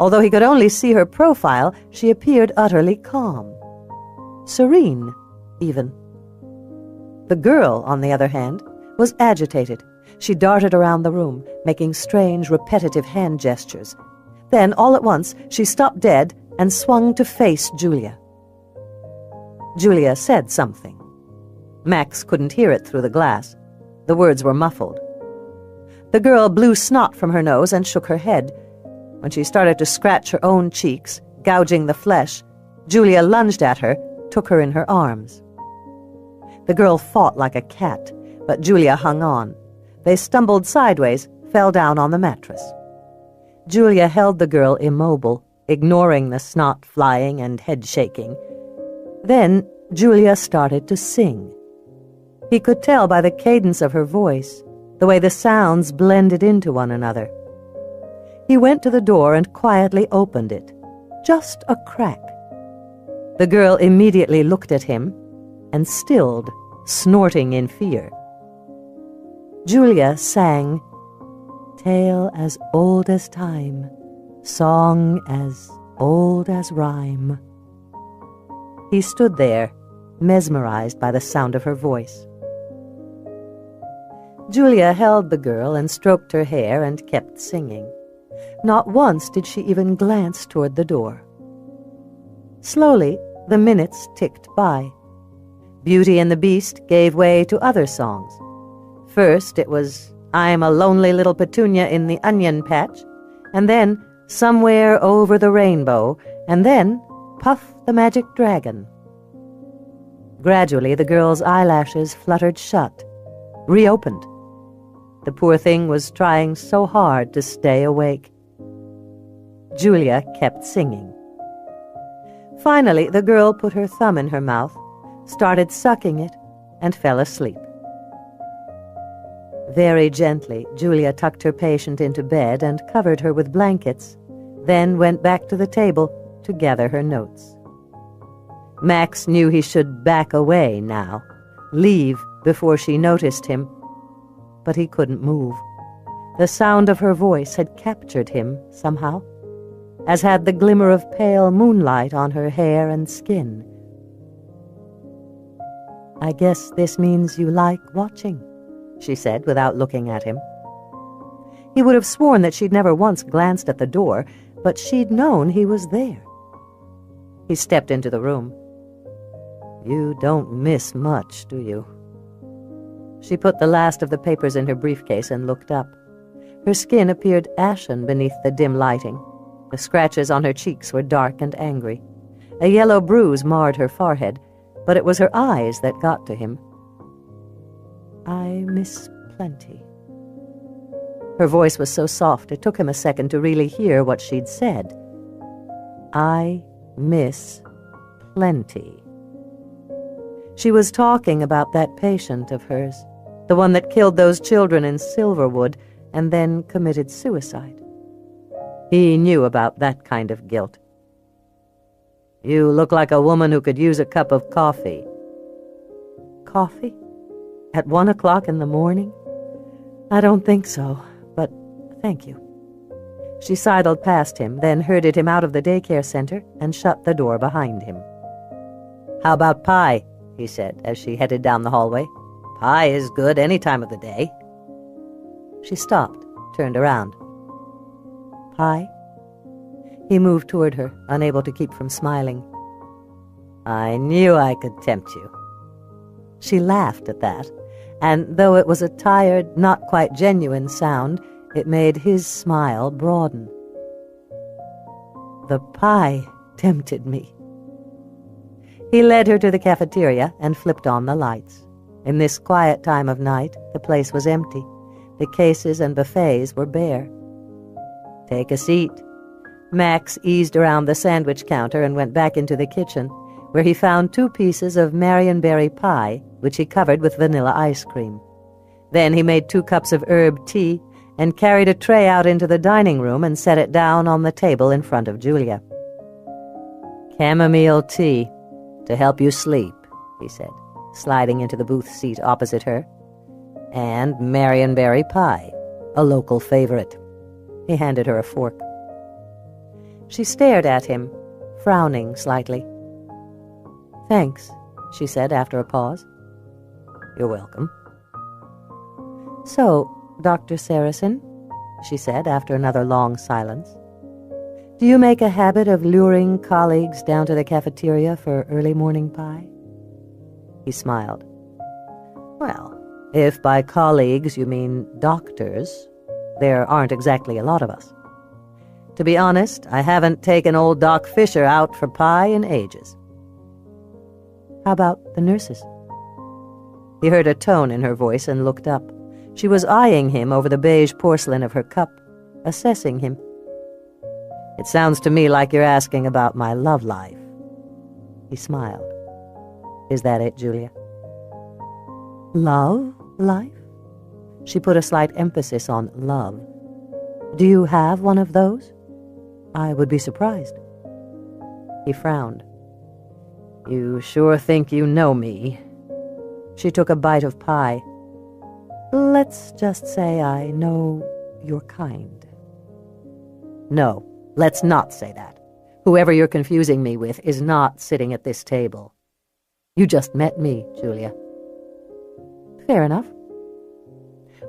Although he could only see her profile, she appeared utterly calm. Serene, even. The girl, on the other hand, was agitated. She darted around the room, making strange, repetitive hand gestures. Then, all at once, she stopped dead and swung to face Julia. Julia said something. Max couldn't hear it through the glass. The words were muffled. The girl blew snot from her nose and shook her head. When she started to scratch her own cheeks, gouging the flesh, Julia lunged at her, took her in her arms. The girl fought like a cat, but Julia hung on. They stumbled sideways, fell down on the mattress. Julia held the girl immobile, ignoring the snot flying and head shaking. Then Julia started to sing. He could tell by the cadence of her voice, the way the sounds blended into one another. He went to the door and quietly opened it, just a crack. The girl immediately looked at him and stilled, snorting in fear. Julia sang, "Tale as old as time, song as old as rhyme." He stood there, mesmerized by the sound of her voice. Julia held the girl and stroked her hair and kept singing. Not once did she even glance toward the door. Slowly, the minutes ticked by. Beauty and the Beast gave way to other songs. First, it was "I'm a Lonely Little Petunia in the Onion Patch," and then "Somewhere Over the Rainbow," and then "Puff the Magic Dragon." Gradually, the girl's eyelashes fluttered shut, reopened. The poor thing was trying so hard to stay awake. Julia kept singing. Finally, the girl put her thumb in her mouth, started sucking it, and fell asleep. Very gently, Julia tucked her patient into bed and covered her with blankets, then went back to the table to gather her notes. Max knew he should back away now, leave before she noticed him, but he couldn't move. The sound of her voice had captured him somehow, as had the glimmer of pale moonlight on her hair and skin. "I guess this means you like watching," she said without looking at him. He would have sworn that she'd never once glanced at the door, but she'd known he was there. He stepped into the room. "You don't miss much, do you?" She put the last of the papers in her briefcase and looked up. Her skin appeared ashen beneath the dim lighting. The scratches on her cheeks were dark and angry. A yellow bruise marred her forehead, but it was her eyes that got to him. "I miss plenty." Her voice was so soft it took him a second to really hear what she'd said. "I miss plenty." She was talking about that patient of hers, the one that killed those children in Silverwood and then committed suicide. He knew about that kind of guilt. "You look like a woman who could use a cup of coffee." "Coffee? At 1 o'clock in the morning? I don't think so, but thank you." She sidled past him, then herded him out of the daycare center and shut the door behind him. "How about pie?" he said as she headed down the hallway. "Pie is good any time of the day." She stopped, turned around. "Pie?" He moved toward her, unable to keep from smiling. "I knew I could tempt you." She laughed at that, and though it was a tired, not quite genuine sound, it made his smile broaden. "The pie tempted me." He led her to the cafeteria and flipped on the lights. In this quiet time of night, the place was empty. The cases and buffets were bare. "Take a seat." Max eased around the sandwich counter and went back into the kitchen, where he found 2 pieces of marionberry pie, which he covered with vanilla ice cream. Then he made 2 cups of herb tea and carried a tray out into the dining room and set it down on the table in front of Julia. "Chamomile tea, to help you sleep," he said, sliding into the booth seat opposite her. "And marionberry pie, a local favorite." He handed her a fork. She stared at him, frowning slightly. "Thanks," she said after a pause. "You're welcome." "So, Dr. Saracen," she said after another long silence, "do you make a habit of luring colleagues down to the cafeteria for early morning pie?" He smiled. "Well, If by colleagues you mean doctors, there aren't exactly a lot of us. To be honest, I haven't taken old Doc Fisher out for pie in ages. How about the nurses? He heard a tone in her voice and looked up. She was eyeing him over the beige porcelain of her cup, assessing him. It sounds to me like you're asking about my love life. He smiled. Is that it, Julia? Love life? She put a slight emphasis on love. Do you have one of those? I would be surprised. He frowned. You sure think you know me. She took a bite of pie. Let's just say I know your kind. No, let's not say that. Whoever you're confusing me with is not sitting at this table. You just met me, Julia. Fair enough.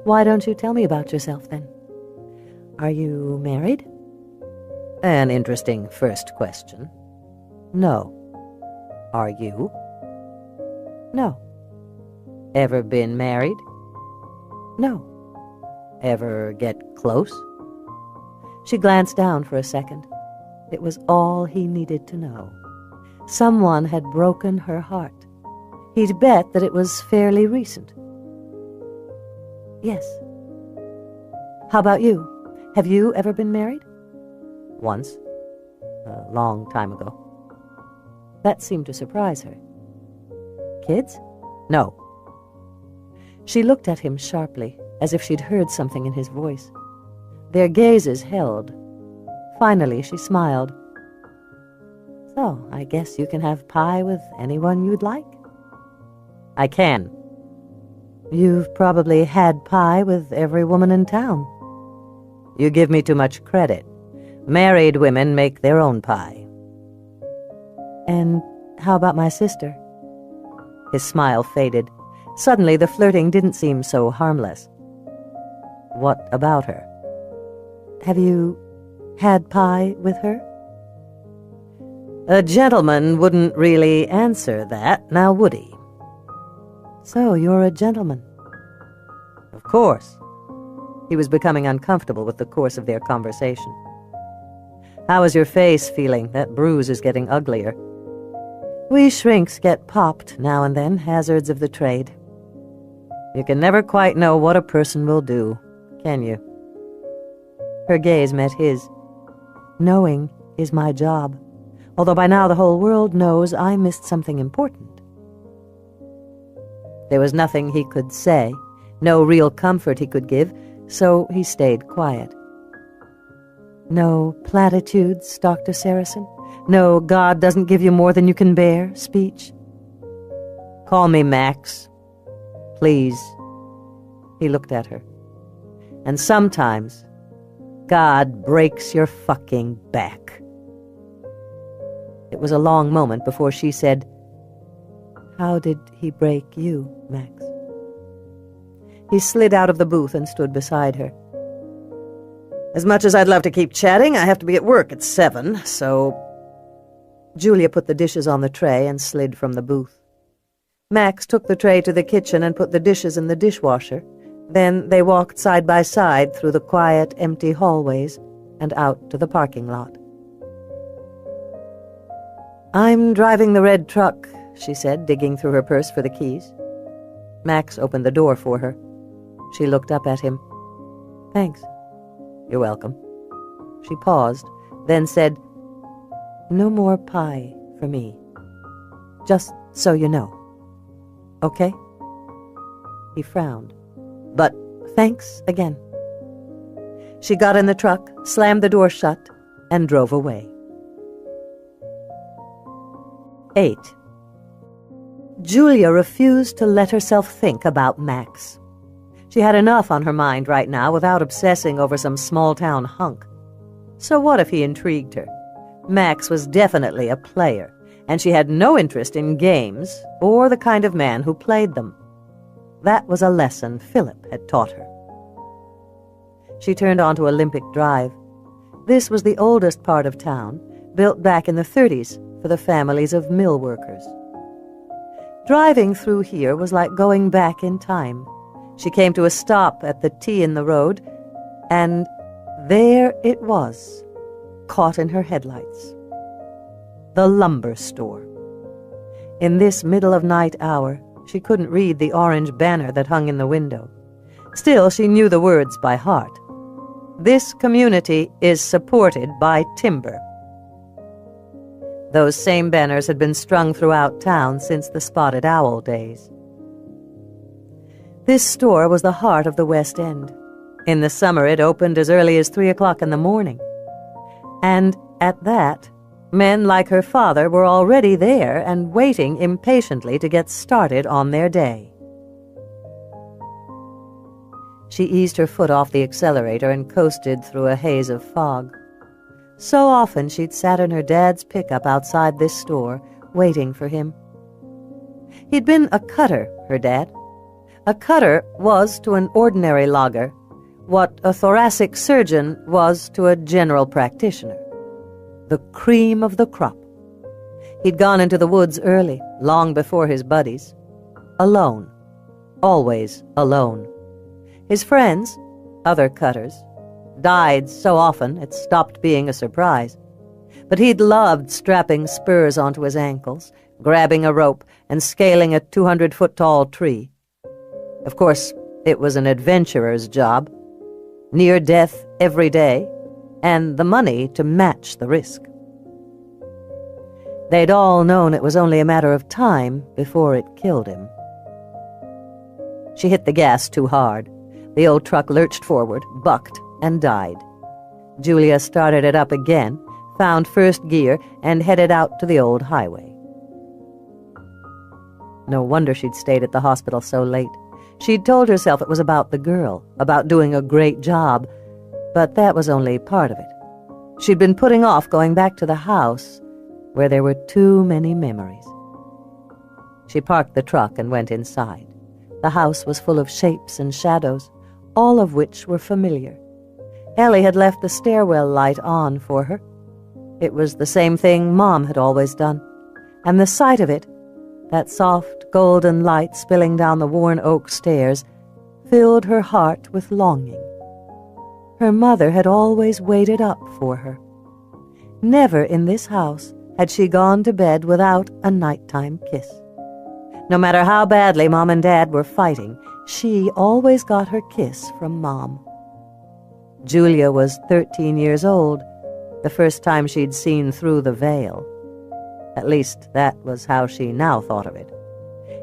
Why don't you tell me about yourself, then? Are you married? An interesting first question. No. Are you? No. Ever been married? No. Ever get close? She glanced down for a second. It was all he needed to know. Someone had broken her heart. He'd bet that it was fairly recent. Yes. How about you? Have you ever been married? Once. A long time ago. That seemed to surprise her. Kids? No. She looked at him sharply, as if she'd heard something in his voice. Their gazes held. Finally, she smiled. So, I guess you can have pie with anyone you'd like? I can. You've probably had pie with every woman in town. You give me too much credit. Married women make their own pie. And how about my sister? His smile faded. Suddenly, the flirting didn't seem so harmless. What about her? Have you had pie with her? A gentleman wouldn't really answer that, now would he? So you're a gentleman. Of course. He was becoming uncomfortable with the course of their conversation. How is your face feeling? That bruise is getting uglier. We shrinks get popped now and then, hazards of the trade. You can never quite know what a person will do, can you? Her gaze met his. Knowing is my job, although by now the whole world knows I missed something important. There was nothing he could say, no real comfort he could give, so he stayed quiet. No platitudes, Dr. Saracen? No God doesn't give you more than you can bear speech? Call me Max. Please. He looked at her. And sometimes, God breaks your fucking back. It was a long moment before she said, How did he break you, Max? He slid out of the booth and stood beside her. As much as I'd love to keep chatting, I have to be at work at 7, so... Julia put the dishes on the tray and slid from the booth. Max took the tray to the kitchen and put the dishes in the dishwasher. Then they walked side by side through the quiet, empty hallways and out to the parking lot. I'm driving the red truck, she said, digging through her purse for the keys. Max opened the door for her. She looked up at him. Thanks. You're welcome. She paused, then said, No more pie for me. Just so you know. Okay? He frowned. But thanks again. She got in the truck, slammed the door shut, and drove away. 8. Julia refused to let herself think about Max. She had enough on her mind right now without obsessing over some small-town hunk. So what if he intrigued her? Max was definitely a player, and she had no interest in games or the kind of man who played them. That was a lesson Philip had taught her. She turned onto Olympic Drive. This was the oldest part of town, built back in the 30s for the families of mill workers. Driving through here was like going back in time. She came to a stop at the T in the road, and there it was, caught in her headlights. The lumber store. In this middle-of-night hour, she couldn't read the orange banner that hung in the window. Still, she knew the words by heart. This community is supported by timber. Those same banners had been strung throughout town since the Spotted Owl days. This store was the heart of the West End. In the summer, it opened as early as 3 o'clock in the morning. And at that, men like her father were already there and waiting impatiently to get started on their day. She eased her foot off the accelerator and coasted through a haze of fog. So often she'd sat in her dad's pickup outside this store, waiting for him. He'd been a cutter, her dad. A cutter was to an ordinary logger what a thoracic surgeon was to a general practitioner. The cream of the crop. He'd gone into the woods early, long before his buddies. Alone. Always alone. His friends, other cutters, died so often it stopped being a surprise. But he'd loved strapping spurs onto his ankles, grabbing a rope, and scaling a 200-foot-tall tree. Of course, it was an adventurer's job. Near death every day, and the money to match the risk. They'd all known it was only a matter of time before it killed him. She hit the gas too hard. The old truck lurched forward, bucked, and died. Julia started it up again, found first gear, and headed out to the old highway. No wonder she'd stayed at the hospital so late. She'd told herself it was about the girl, about doing a great job, but that was only part of it. She'd been putting off going back to the house, where there were too many memories. She parked the truck and went inside. The house was full of shapes and shadows, all of which were familiar. Ellie had left the stairwell light on for her. It was the same thing Mom had always done, and the sight of it, that soft golden light spilling down the worn oak stairs, filled her heart with longing. Her mother had always waited up for her. Never in this house had she gone to bed without a nighttime kiss. No matter how badly Mom and Dad were fighting, she always got her kiss from Mom. Julia was 13 years old, the first time she'd seen through the veil. At least, that was how she now thought of it.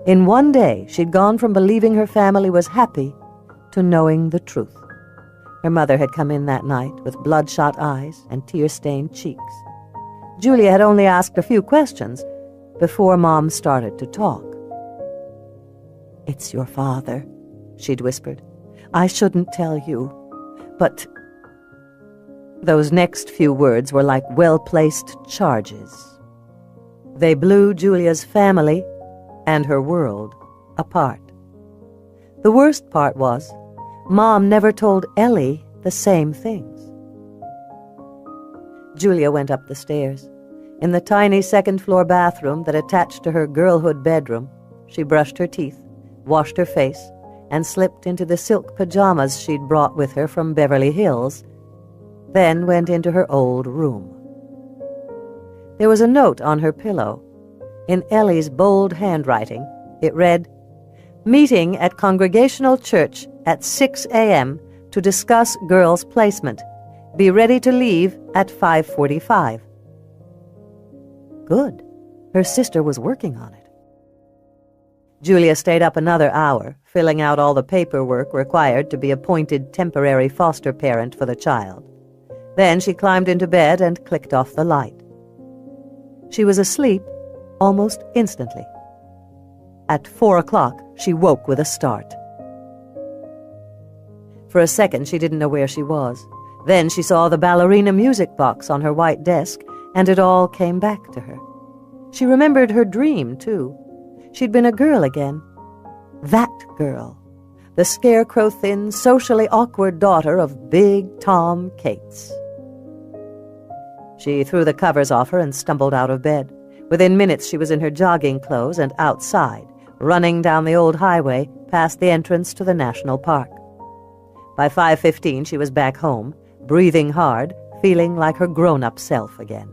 In one day, she'd gone from believing her family was happy to knowing the truth. Her mother had come in that night with bloodshot eyes and tear-stained cheeks. Julia had only asked a few questions before Mom started to talk. "It's your father," she'd whispered. "I shouldn't tell you, but..." Those next few words were like well-placed charges. They blew Julia's family and her world apart. The worst part was, Mom never told Ellie the same things. Julia went up the stairs. In the tiny second-floor bathroom that attached to her girlhood bedroom, she brushed her teeth, washed her face, and slipped into the silk pajamas she'd brought with her from Beverly Hills, then went into her old room. There was a note on her pillow. In Ellie's bold handwriting, it read, "Meeting at Congregational Church at 6 a.m. to discuss girls' placement. Be ready to leave at 5:45. Good. Her sister was working on it. Julia stayed up another hour, filling out all the paperwork required to be appointed temporary foster parent for the child. Then she climbed into bed and clicked off the light. She was asleep almost instantly. At 4 o'clock, she woke with a start. For a second, she didn't know where she was. Then she saw the ballerina music box on her white desk, and it all came back to her. She remembered her dream, too. She'd been a girl again. That girl. The scarecrow-thin, socially awkward daughter of Big Tom Cates. She threw the covers off her and stumbled out of bed. Within minutes she was in her jogging clothes and outside, running down the old highway past the entrance to the national park. By 5:15 she was back home, breathing hard, feeling like her grown-up self again.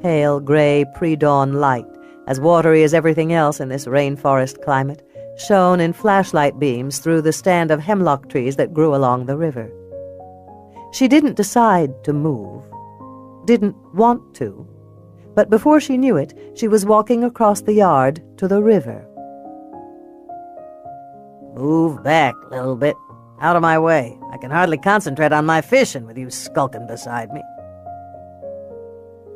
Pale gray pre-dawn light, as watery as everything else in this rainforest climate, shone in flashlight beams through the stand of hemlock trees that grew along the river. She didn't decide to move, didn't want to, but before she knew it, she was walking across the yard to the river. Move back a little bit. Out of my way. I can hardly concentrate on my fishing with you skulking beside me.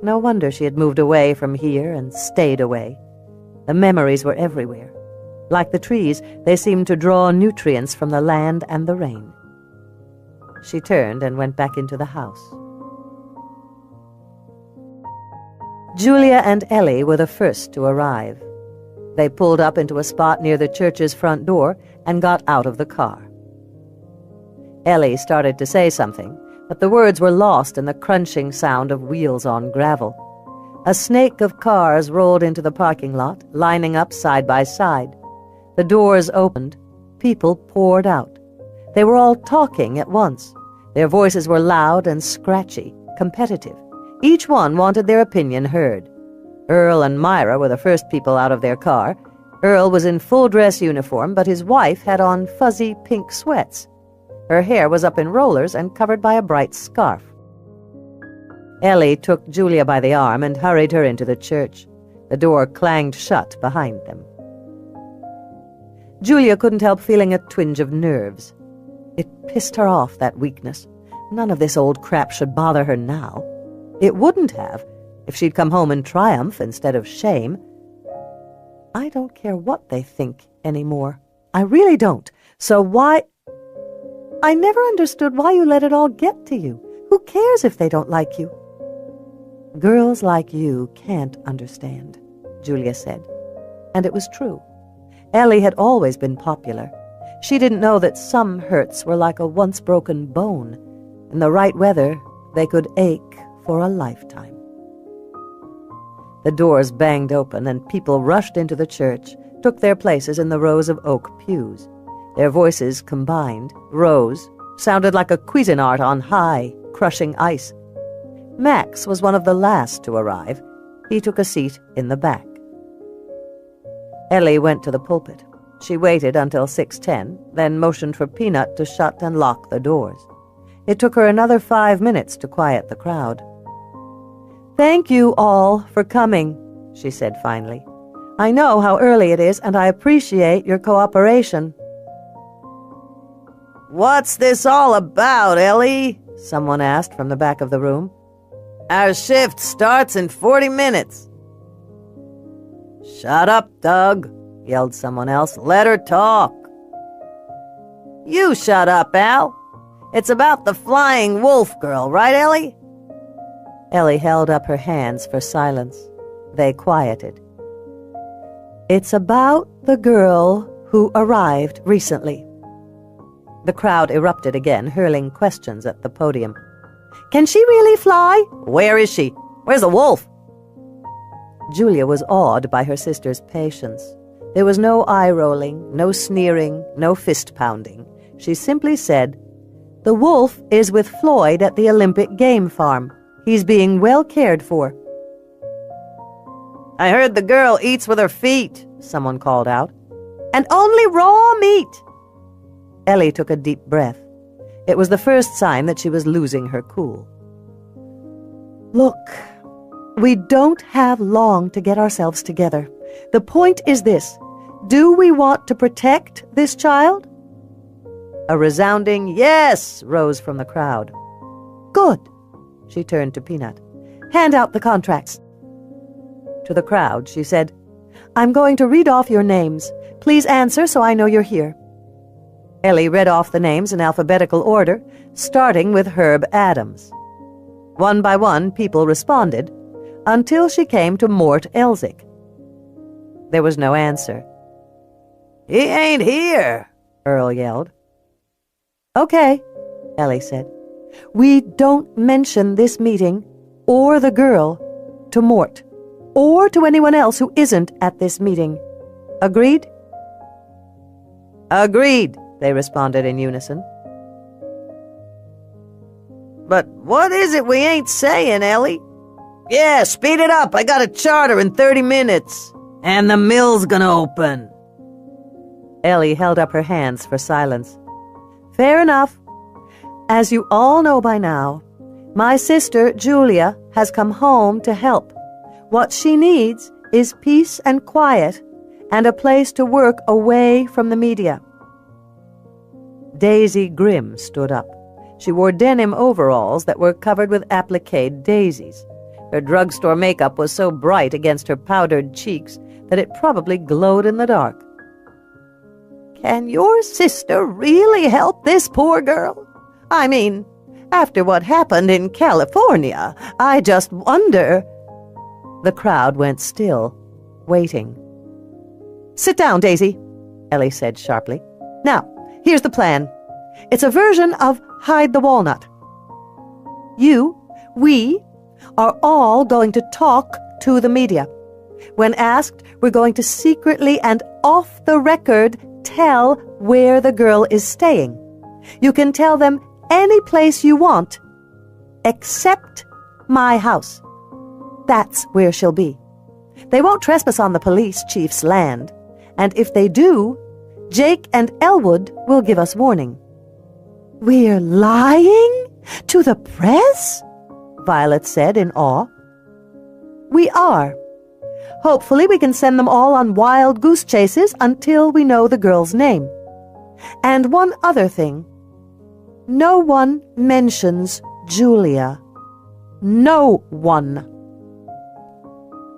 No wonder she had moved away from here and stayed away. The memories were everywhere. Like the trees, they seemed to draw nutrients from the land and the rain. She turned and went back into the house. Julia and Ellie were the first to arrive. They pulled up into a spot near the church's front door and got out of the car. Ellie started to say something, but the words were lost in the crunching sound of wheels on gravel. A snake of cars rolled into the parking lot, lining up side by side. The doors opened. People poured out. They were all talking at once. Their voices were loud and scratchy, competitive. Each one wanted their opinion heard. Earl and Myra were the first people out of their car. Earl was in full-dress uniform, but his wife had on fuzzy pink sweats. Her hair was up in rollers and covered by a bright scarf. Ellie took Julia by the arm and hurried her into the church. The door clanged shut behind them. Julia couldn't help feeling a twinge of nerves. It pissed her off, that weakness. None of this old crap should bother her now. It wouldn't have, if she'd come home in triumph instead of shame. I don't care what they think anymore. I really don't. So why... I never understood why you let it all get to you. Who cares if they don't like you? Girls like you can't understand, Julia said. And it was true. Ellie had always been popular. She didn't know that some hurts were like a once-broken bone. In the right weather, they could ache for a lifetime. The doors banged open and people rushed into the church, took their places in the rows of oak pews. Their voices combined, rose, sounded like a Cuisinart on high, crushing ice. Max was one of the last to arrive. He took a seat in the back. Ellie went to the pulpit. She waited until 6:10, then motioned for Peanut to shut and lock the doors. It took her another 5 minutes to quiet the crowd. "Thank you all for coming," she said finally. "I know how early it is, and I appreciate your cooperation." What's this all about, Ellie? Someone asked from the back of the room. Our shift starts in 40 minutes. Shut up, Doug, yelled someone else. Let her talk. You shut up, Al. It's about the flying wolf girl, right, Ellie? Ellie held up her hands for silence. They quieted. It's about the girl who arrived recently. The crowd erupted again, hurling questions at the podium. Can she really fly? Where is she? Where's the wolf? Julia was awed by her sister's patience. There was no eye-rolling, no sneering, no fist-pounding. She simply said, The wolf is with Floyd at the Olympic Game Farm. He's being well cared for. I heard the girl eats with her feet, someone called out. And only raw meat. Ellie took a deep breath. It was the first sign that she was losing her cool. Look, we don't have long to get ourselves together. The point is this. Do we want to protect this child? A resounding yes rose from the crowd. Good. She turned to Peanut. Hand out the contracts. To the crowd, she said, I'm going to read off your names. Please answer so I know you're here. Ellie read off the names in alphabetical order, starting with Herb Adams. One by one, people responded, until she came to Mort Elzick. There was no answer. He ain't here, Earl yelled. Okay, Ellie said. We don't mention this meeting, or the girl, to Mort, or to anyone else who isn't at this meeting. Agreed?" "Agreed," they responded in unison. "But what is it we ain't saying, Ellie?" "Yeah, speed it up. I got a charter in 30 minutes. And the mill's gonna open." Ellie held up her hands for silence. "Fair enough. As you all know by now, my sister, Julia, has come home to help. What she needs is peace and quiet and a place to work away from the media." Daisy Grimm stood up. She wore denim overalls that were covered with appliqued daisies. Her drugstore makeup was so bright against her powdered cheeks that it probably glowed in the dark. "Can your sister really help this poor girl? I mean, after what happened in California, I just wonder—" The crowd went still, waiting. "Sit down, Daisy," Ellie said sharply. "Now, here's the plan. It's a version of Hide the Walnut. We are all going to talk to the media. When asked, we're going to secretly and off the record tell where the girl is staying. You can tell them any place you want, except my house. That's where she'll be. They won't trespass on the police chief's land, and if they do, Jake and Elwood will give us warning." "We're lying? To the press?" Violet said in awe. "We are. Hopefully we can send them all on wild goose chases until we know the girl's name. And one other thing. No one mentions Julia. No one."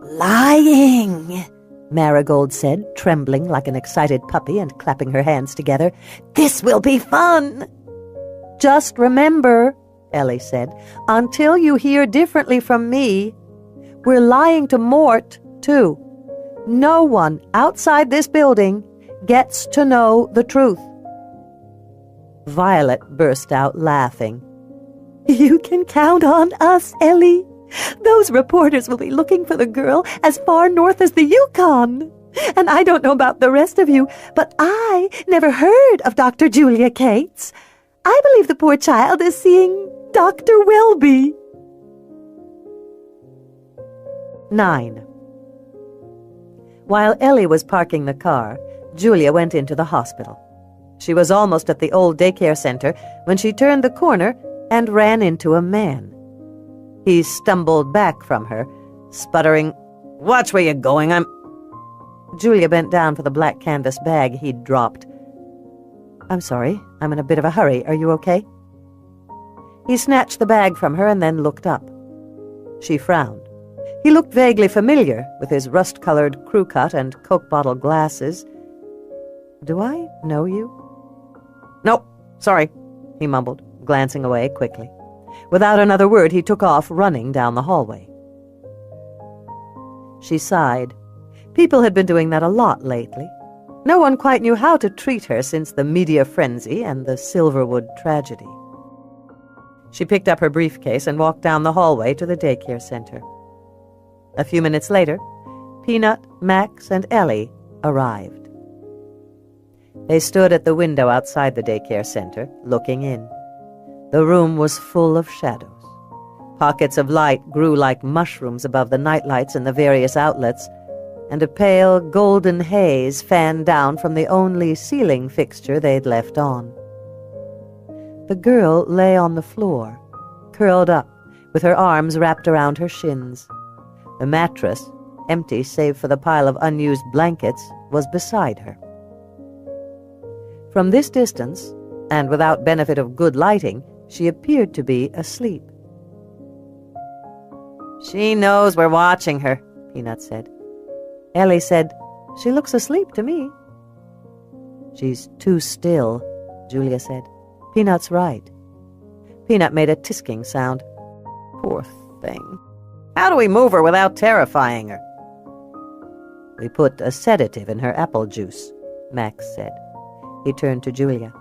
"Lying," Marigold said, trembling like an excited puppy and clapping her hands together. "This will be fun." "Just remember," Ellie said, "until you hear differently from me, we're lying to Mort, too. No one outside this building gets to know the truth." Violet burst out laughing. "You can count on us, Ellie. Those reporters will be looking for the girl as far north as the Yukon. And I don't know about the rest of you, but I never heard of Dr. Julia Cates. I believe the poor child is seeing Dr. Welby." 9. While Ellie was parking the car, Julia went into the hospital. She was almost at the old daycare center when she turned the corner and ran into a man. He stumbled back from her, sputtering, "Watch where you're going, Julia bent down for the black canvas bag he'd dropped. "I'm sorry, I'm in a bit of a hurry. Are you okay?" He snatched the bag from her and then looked up. She frowned. He looked vaguely familiar, with his rust-colored crew cut and Coke bottle glasses. "Do I know you?" "Nope, sorry," he mumbled, glancing away quickly. Without another word, he took off, running down the hallway. She sighed. People had been doing that a lot lately. No one quite knew how to treat her since the media frenzy and the Silverwood tragedy. She picked up her briefcase and walked down the hallway to the daycare center. A few minutes later, Peanut, Max, and Ellie arrived. They stood at the window outside the daycare center, looking in. The room was full of shadows. Pockets of light grew like mushrooms above the nightlights in the various outlets, and a pale golden haze fanned down from the only ceiling fixture they'd left on. The girl lay on the floor, curled up, with her arms wrapped around her shins. The mattress, empty save for the pile of unused blankets, was beside her. From this distance, and without benefit of good lighting, she appeared to be asleep. "She knows we're watching her," Peanut said. Ellie said, "She looks asleep to me." "She's too still," Julia said. "Peanut's right." Peanut made a tisking sound. "Poor thing. How do we move her without terrifying her?" "We put a sedative in her apple juice," Max said. He turned to Julia.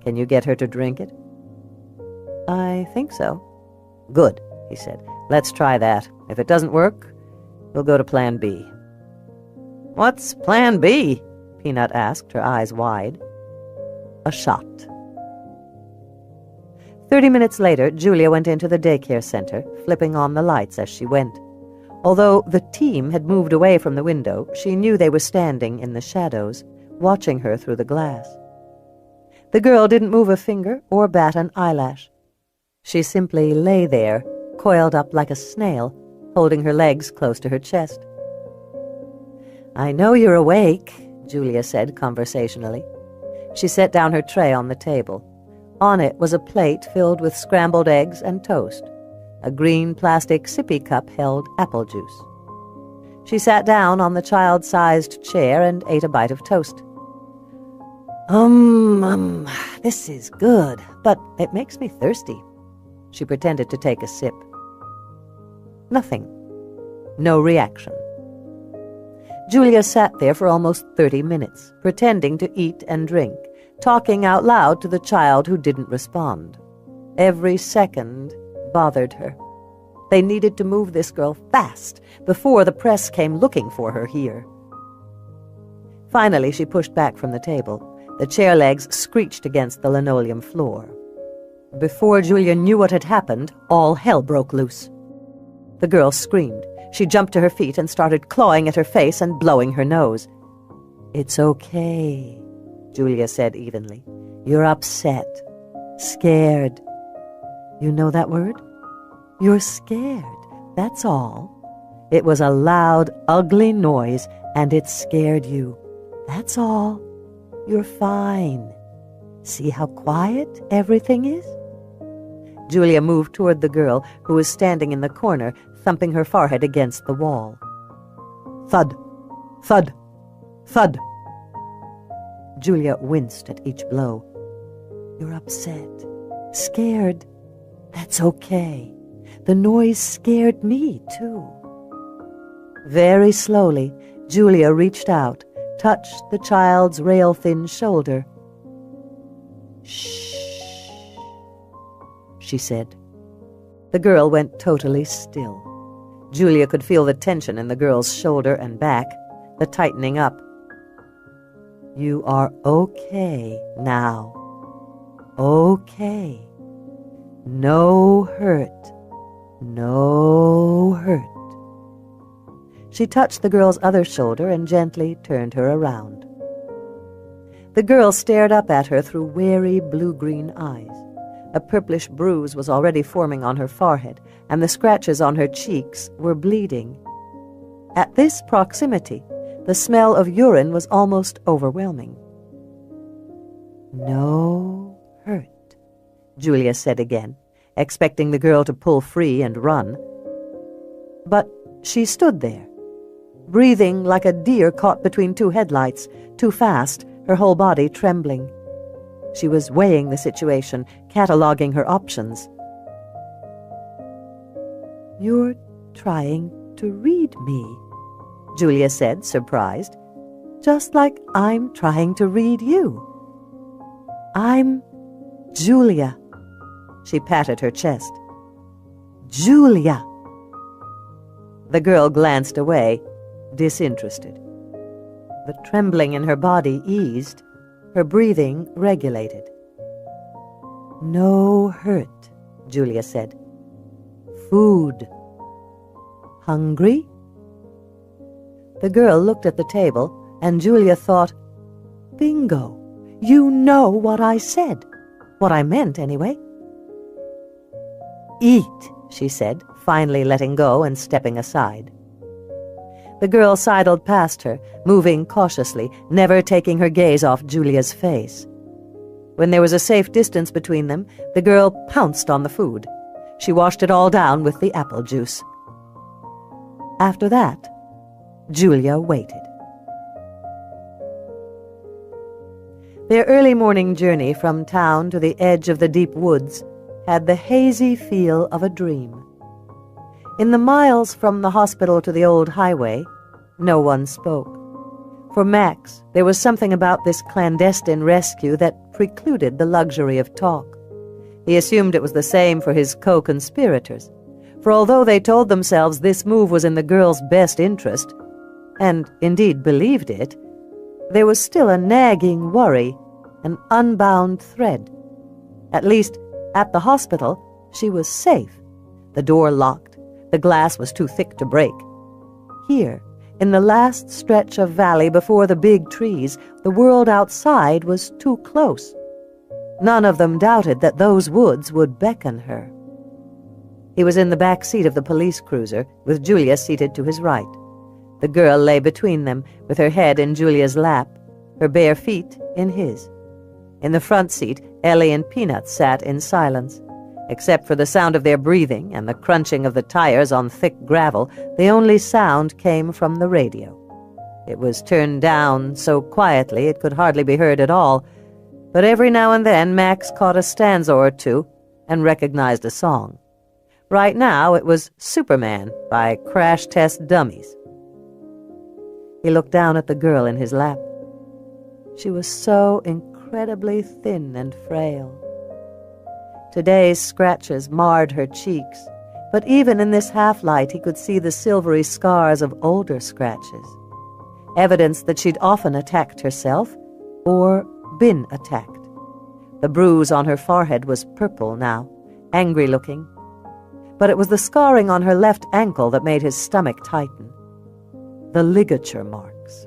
"Can you get her to drink it?" "I think so." "Good," he said. "Let's try that. If it doesn't work, we'll go to Plan B." What's plan B? Peanut asked, her eyes wide. A shot. 30 minutes later, Julia went into the daycare center, flipping on the lights as she went. Although the team had moved away from the window, she knew they were standing in the shadows, watching her through the glass. The girl didn't move a finger or bat an eyelash. She simply lay there, coiled up like a snail, holding her legs close to her chest. "I know you're awake," Julia said conversationally. She set down her tray on the table. On it was a plate filled with scrambled eggs and toast. A green plastic sippy cup held apple juice. She sat down on the child-sized chair and ate a bite of toast. This is good, but it makes me thirsty." She pretended to take a sip. Nothing. No reaction. Julia sat there for almost 30 minutes, pretending to eat and drink, talking out loud to the child who didn't respond. Every second bothered her. They needed to move this girl fast before the press came looking for her here. Finally, she pushed back from the table. The chair legs screeched against the linoleum floor. Before Julia knew what had happened, all hell broke loose. The girl screamed. She jumped to her feet and started clawing at her face and blowing her nose. "It's okay," Julia said evenly. "You're upset. Scared. You know that word? You're scared, that's all. It was a loud, ugly noise, and it scared you. That's all. You're fine. See how quiet everything is?" Julia moved toward the girl, who was standing in the corner, thumping her forehead against the wall. Thud, thud, thud. Julia winced at each blow. "You're upset, scared. That's okay. The noise scared me, too." Very slowly, Julia reached out, touched the child's rail-thin shoulder. "Shh," she said. The girl went totally still. Julia could feel the tension in the girl's shoulder and back, the tightening up. "You are okay now. Okay. No hurt. No hurt." She touched the girl's other shoulder and gently turned her around. The girl stared up at her through wary blue-green eyes. A purplish bruise was already forming on her forehead, and the scratches on her cheeks were bleeding. At this proximity, the smell of urine was almost overwhelming. "No hurt," Julia said again, expecting the girl to pull free and run. But she stood there, breathing like a deer caught between two headlights, too fast, her whole body trembling. She was weighing the situation, cataloging her options. "You're trying to read me," Julia said, surprised. "Just like I'm trying to read you. I'm Julia." She patted her chest. "Julia." The girl glanced away, disinterested. The trembling in her body eased, her breathing regulated. "No hurt," Julia said. "Food. Hungry?" The girl looked at the table, and Julia thought, "Bingo! You know what I said. What I meant, anyway." "Eat," she said, finally letting go and stepping aside. The girl sidled past her, moving cautiously, never taking her gaze off Julia's face. When there was a safe distance between them, the girl pounced on the food. She washed it all down with the apple juice. After that, Julia waited. Their early morning journey from town to the edge of the deep woods had the hazy feel of a dream. In the miles from the hospital to the old highway, no one spoke. For Max, there was something about this clandestine rescue that precluded the luxury of talk. He assumed it was the same for his co-conspirators, for although they told themselves this move was in the girl's best interest, and indeed believed it, there was still a nagging worry, an unbound thread. At least, at the hospital, she was safe. The door locked. The glass was too thick to break. Here, in the last stretch of valley before the big trees, the world outside was too close. None of them doubted that those woods would beckon her. He was in the back seat of the police cruiser, with Julia seated to his right. The girl lay between them, with her head in Julia's lap, her bare feet in his. In the front seat, Ellie and Peanut sat in silence. Except for the sound of their breathing and the crunching of the tires on thick gravel, the only sound came from the radio. It was turned down so quietly it could hardly be heard at all, but every now and then Max caught a stanza or two and recognized a song. Right now it was Superman by Crash Test Dummies. He looked down at the girl in his lap. She was so incredibly thin and frail. Today's scratches marred her cheeks, but even in this half-light he could see the silvery scars of older scratches, evidence that she'd often attacked herself or been attacked. The bruise on her forehead was purple now, angry-looking, but it was the scarring on her left ankle that made his stomach tighten. The ligature marks.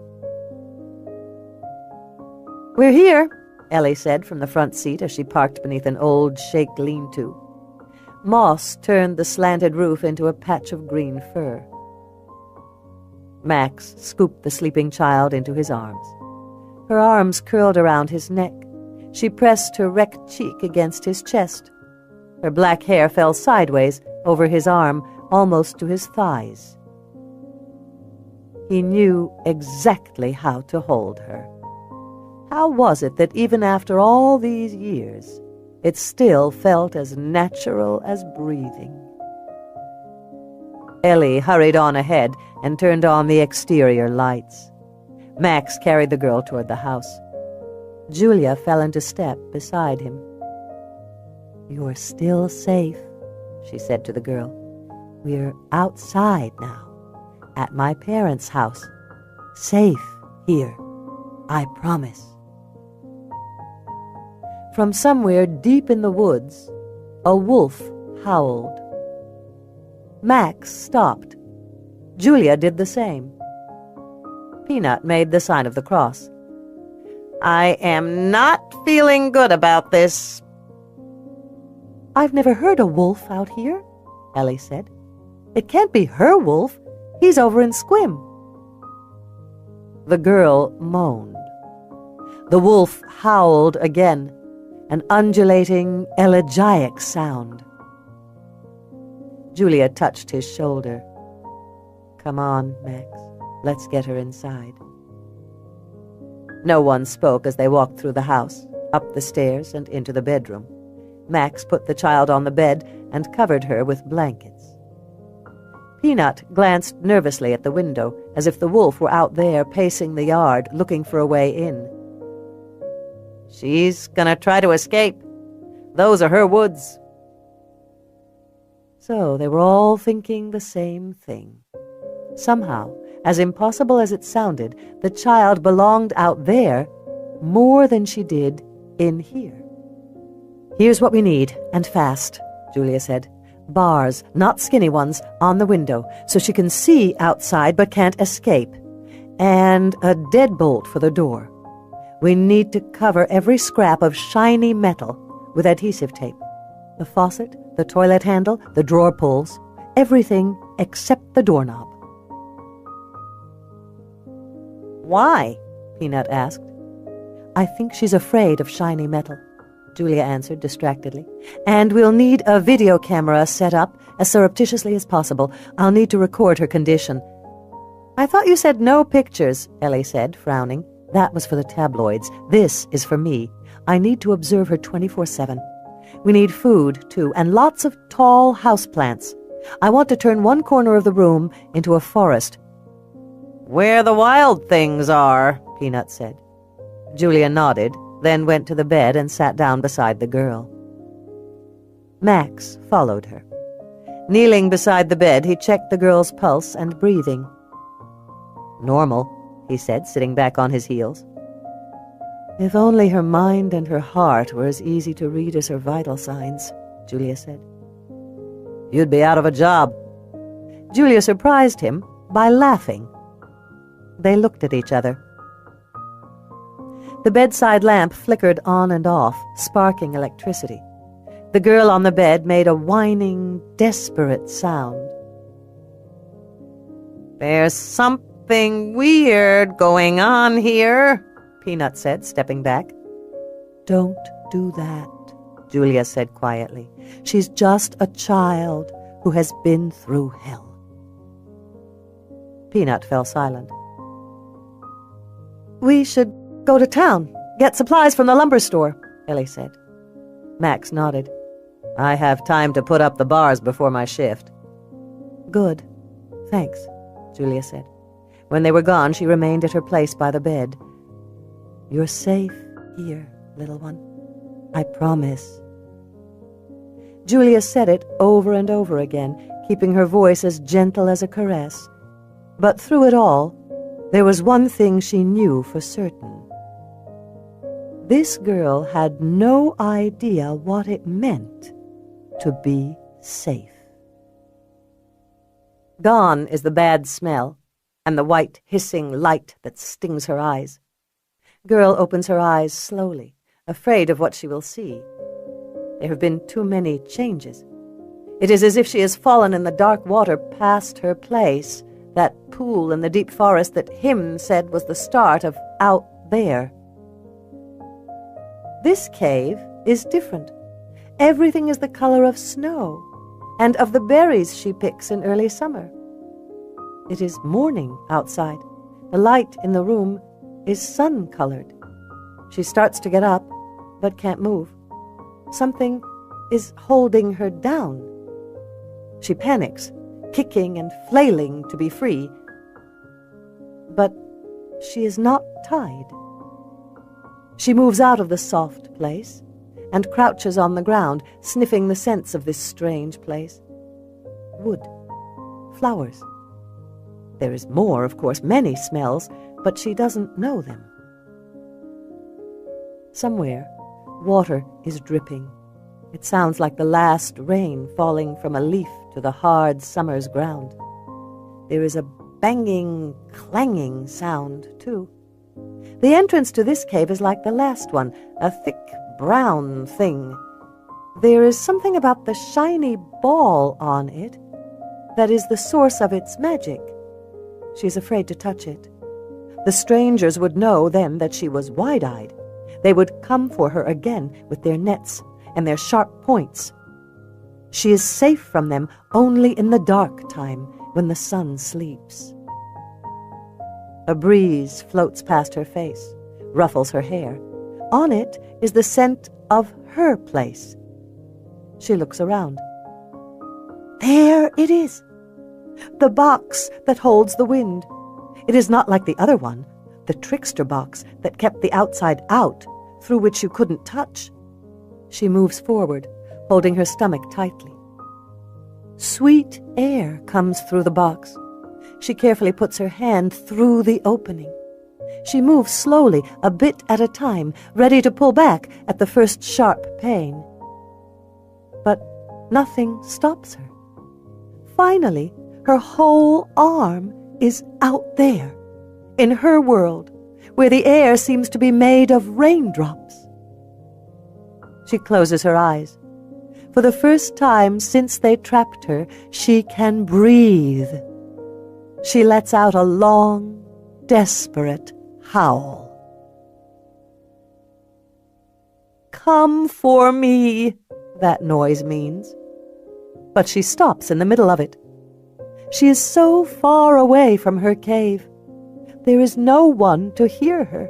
"We're here," Ellie said from the front seat as she parked beneath an old shake lean-to. Moss turned the slanted roof into a patch of green fir. Max scooped the sleeping child into his arms. Her arms curled around his neck. She pressed her wrecked cheek against his chest. Her black hair fell sideways over his arm, almost to his thighs. He knew exactly how to hold her. How was it that even after all these years, it still felt as natural as breathing? Ellie hurried on ahead and turned on the exterior lights. Max carried the girl toward the house. Julia fell into step beside him. "You're still safe," she said to the girl. "We're outside now, at my parents' house. Safe here, I promise." From somewhere deep in the woods, a wolf howled. Max stopped. Julia did the same. Peanut made the sign of the cross. "I am not feeling good about this." "I've never heard a wolf out here," Ellie said. "It can't be her wolf. He's over in Squim." The girl moaned. The wolf howled again, an undulating, elegiac sound. Julia touched his shoulder. "Come on, Max. Let's get her inside." No one spoke as they walked through the house, up the stairs and into the bedroom. Max put the child on the bed and covered her with blankets. Peanut glanced nervously at the window, as if the wolf were out there pacing the yard, looking for a way in. "She's gonna try to escape. Those are her woods." So they were all thinking the same thing. Somehow, as impossible as it sounded, the child belonged out there more than she did in here. "Here's what we need, and fast," Julia said. "Bars, not skinny ones, on the window, so she can see outside but can't escape. And a deadbolt for the door. We need to cover every scrap of shiny metal with adhesive tape. The faucet, the toilet handle, the drawer pulls, everything except the doorknob." "Why?" Peanut asked. "I think she's afraid of shiny metal," Julia answered distractedly. "And we'll need a video camera set up as surreptitiously as possible. I'll need to record her condition." "I thought you said no pictures," Ellie said, frowning. "That was for the tabloids. This is for me. I need to observe her 24/7. We need food, too, and lots of tall houseplants. I want to turn one corner of the room into a forest." "Where the wild things are," Peanut said. Julia nodded, then went to the bed and sat down beside the girl. Max followed her. Kneeling beside the bed, he checked the girl's pulse and breathing. Normal, he said, sitting back on his heels. If only her mind and her heart were as easy to read as her vital signs, Julia said. You'd be out of a job. Julia surprised him by laughing. They looked at each other. The bedside lamp flickered on and off, sparking electricity. The girl on the bed made a whining, desperate sound. There's something weird going on here, Peanut said, stepping back. Don't do that, Julia said quietly. She's just a child who has been through hell. Peanut fell silent. We should go to town, get supplies from the lumber store, Ellie said. Max nodded. I have time to put up the bars before my shift. Good. Thanks, Julia said. When they were gone, she remained at her place by the bed. You're safe here, little one. I promise. Julia said it over and over again, keeping her voice as gentle as a caress. But through it all, there was one thing she knew for certain. This girl had no idea what it meant to be safe. Gone is the bad smell and the white, hissing light that stings her eyes. Girl opens her eyes slowly, afraid of what she will see. There have been too many changes. It is as if she has fallen in the dark water past her place, that pool in the deep forest that Him said was the start of out there. This cave is different. Everything is the color of snow and of the berries she picks in early summer. It is morning outside. The light in the room is sun-colored. She starts to get up, but can't move. Something is holding her down. She panics, kicking and flailing to be free. But she is not tied. She moves out of the soft place and crouches on the ground, sniffing the scents of this strange place. Wood, flowers. There is more, of course, many smells, but she doesn't know them. Somewhere, water is dripping. It sounds like the last rain falling from a leaf to the hard summer's ground. There is a banging, clanging sound, too. The entrance to this cave is like the last one, a thick, brown thing. There is something about the shiny ball on it that is the source of its magic. She is afraid to touch it. The strangers would know then that she was wide-eyed. They would come for her again with their nets and their sharp points. She is safe from them only in the dark time when the sun sleeps. A breeze floats past her face, ruffles her hair. On it is the scent of her place. She looks around. There it is, the box that holds the wind. It is not like the other one, the trickster box that kept the outside out, through which you couldn't touch. She moves forward, holding her stomach tightly. Sweet air comes through the box. She carefully puts her hand through the opening. She moves slowly, a bit at a time, ready to pull back at the first sharp pain. But nothing stops her. Finally, her whole arm is out there, in her world, where the air seems to be made of raindrops. She closes her eyes. For the first time since they trapped her, she can breathe. She lets out a long, desperate howl. Come for me, that noise means. But she stops in the middle of it. She is so far away from her cave. There is no one to hear her.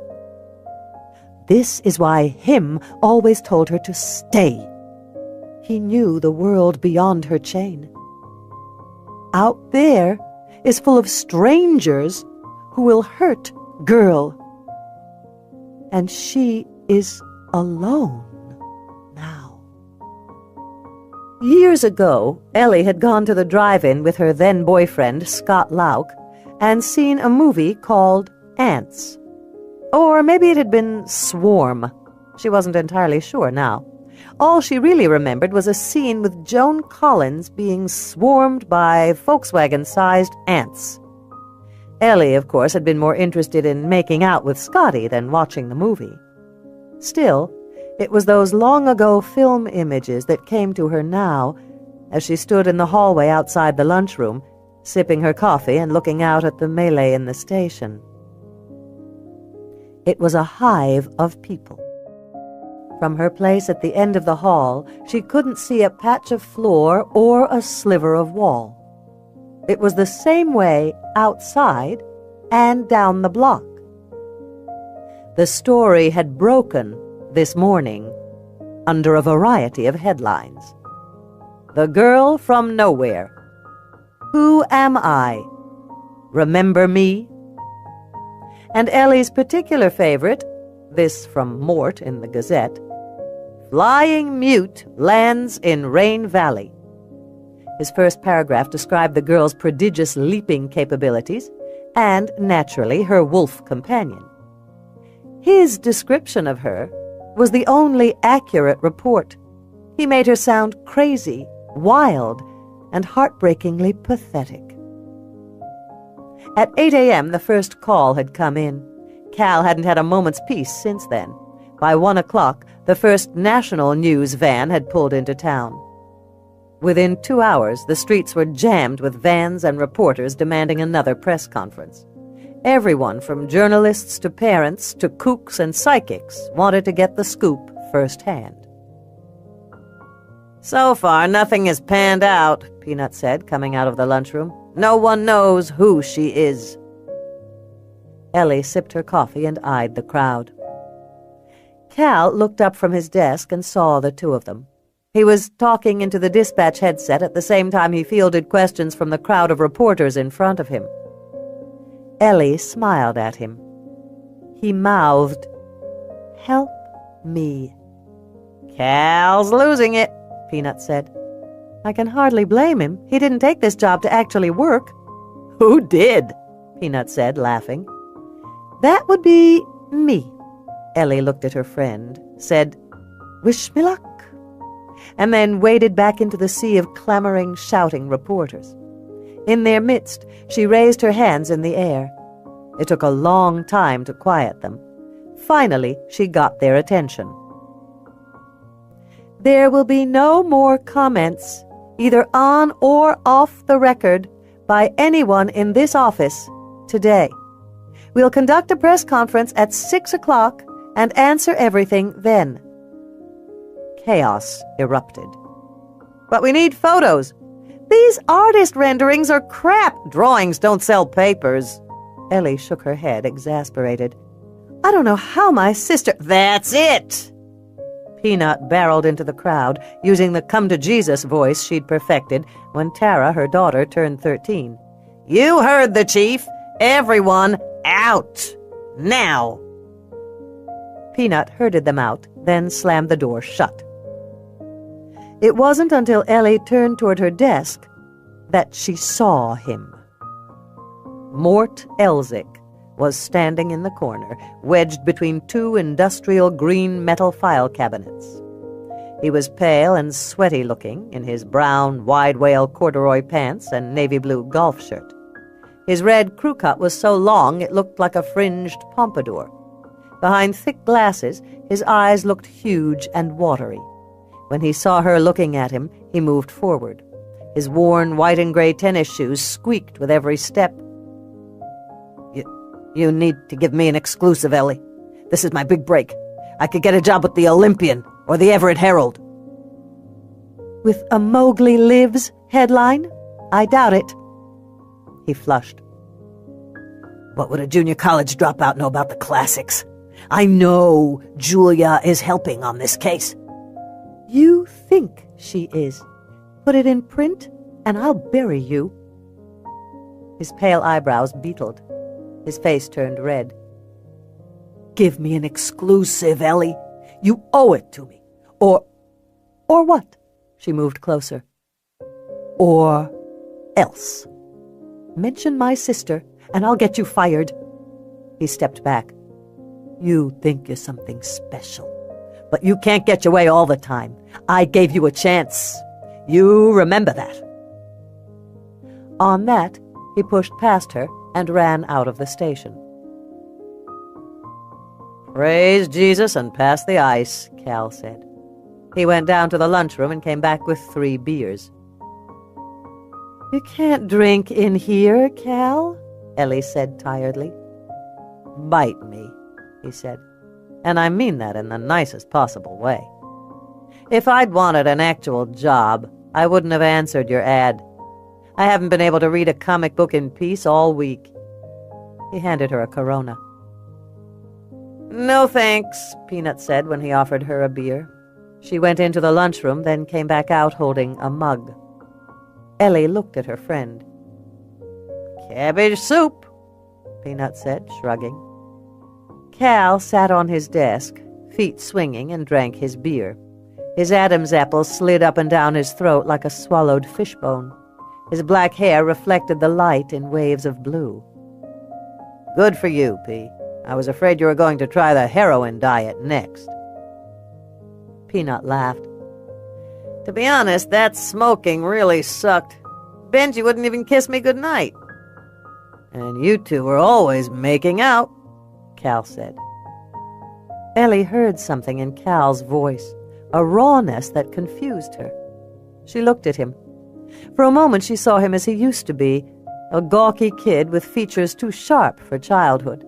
This is why Him always told her to stay. He knew the world beyond her chain. Out there is full of strangers who will hurt girl. And she is alone now. Years ago, Ellie had gone to the drive-in with her then-boyfriend, Scott Lauk, and seen a movie called Ants. Or maybe it had been Swarm. She wasn't entirely sure now. All she really remembered was a scene with Joan Collins being swarmed by Volkswagen-sized ants. Ellie, of course, had been more interested in making out with Scotty than watching the movie. Still, it was those long-ago film images that came to her now as she stood in the hallway outside the lunchroom, sipping her coffee and looking out at the melee in the station. It was a hive of people. From her place at the end of the hall, she couldn't see a patch of floor or a sliver of wall. It was the same way outside and down the block. The story had broken this morning under a variety of headlines. The Girl from Nowhere. Who Am I? Remember Me? And Ellie's particular favorite, this from Mort in the Gazette, Flying Mute lands in Rain Valley. His first paragraph described the girl's prodigious leaping capabilities and, naturally, her wolf companion. His description of her was the only accurate report. He made her sound crazy, wild, and heartbreakingly pathetic. At 8 a.m., the first call had come in. Cal hadn't had a moment's peace since then. By 1 o'clock, the first national news van had pulled into town. Within 2 hours, the streets were jammed with vans and reporters demanding another press conference. Everyone from journalists to parents to kooks and psychics wanted to get the scoop firsthand. So far, nothing has panned out, Peanut said, coming out of the lunchroom. No one knows who she is. Ellie sipped her coffee and eyed the crowd. Cal looked up from his desk and saw the two of them. He was talking into the dispatch headset at the same time he fielded questions from the crowd of reporters in front of him. Ellie smiled at him. He mouthed, "Help me." Cal's losing it, Peanut said. "I can hardly blame him. He didn't take this job to actually work." Who did? Peanut said, laughing. "That would be me." Ellie looked at her friend, said, "Wish me luck," and then waded back into the sea of clamoring, shouting reporters. In their midst, she raised her hands in the air. It took a long time to quiet them. Finally, she got their attention. "There will be no more comments, either on or off the record, by anyone in this office today. We'll conduct a press conference at 6 o'clock and answer everything then." Chaos erupted. "But we need photos. These artist renderings are crap. Drawings don't sell papers." Ellie shook her head, exasperated. "I don't know how my sister—" "That's it!" Peanut barreled into the crowd, using the come-to-Jesus voice she'd perfected when Tara, her daughter, turned 13. "You heard the chief. Everyone out. Now!" Peanut herded them out, then slammed the door shut. It wasn't until Ellie turned toward her desk that she saw him. Mort Elzick was standing in the corner, wedged between two industrial green metal file cabinets. He was pale and sweaty-looking in his brown, wide-wale corduroy pants and navy-blue golf shirt. His red crew cut was so long it looked like a fringed pompadour. Behind thick glasses, his eyes looked huge and watery. When he saw her looking at him, he moved forward. His worn white and gray tennis shoes squeaked with every step. You need to give me an exclusive, Ellie. This is my big break. I could get a job with the Olympian or the Everett Herald." "With a Mowgli Lives headline? I doubt it." He flushed. "What would a junior college dropout know about the classics? I know Julia is helping on this case." "You think she is. Put it in print, and I'll bury you." His pale eyebrows beetled. His face turned red. "Give me an exclusive, Ellie. You owe it to me. Or what?" She moved closer. "Or else. Mention my sister, and I'll get you fired." He stepped back. "You think you're something special, but you can't get your way all the time. I gave you a chance. You remember that." On that, he pushed past her and ran out of the station. "Praise Jesus and pass the ice," Cal said. He went down to the lunchroom and came back with 3 beers. "You can't drink in here, Cal," Ellie said tiredly. "Bite me," he said, "and I mean that in the nicest possible way. If I'd wanted an actual job, I wouldn't have answered your ad. I haven't been able to read a comic book in peace all week." He handed her a Corona. "No thanks," Peanut said when he offered her a beer. She went into the lunchroom, then came back out holding a mug. Ellie looked at her friend. "Cabbage soup," Peanut said, shrugging. Cal sat on his desk, feet swinging, and drank his beer. His Adam's apple slid up and down his throat like a swallowed fishbone. His black hair reflected the light in waves of blue. "Good for you, P. I was afraid you were going to try the heroin diet next." Peanut laughed. "To be honest, that smoking really sucked. Benji wouldn't even kiss me goodnight." "And you two were always making out," Cal said. Ellie heard something in Cal's voice, a rawness that confused her. She looked at him. For a moment she saw him as he used to be, a gawky kid with features too sharp for childhood.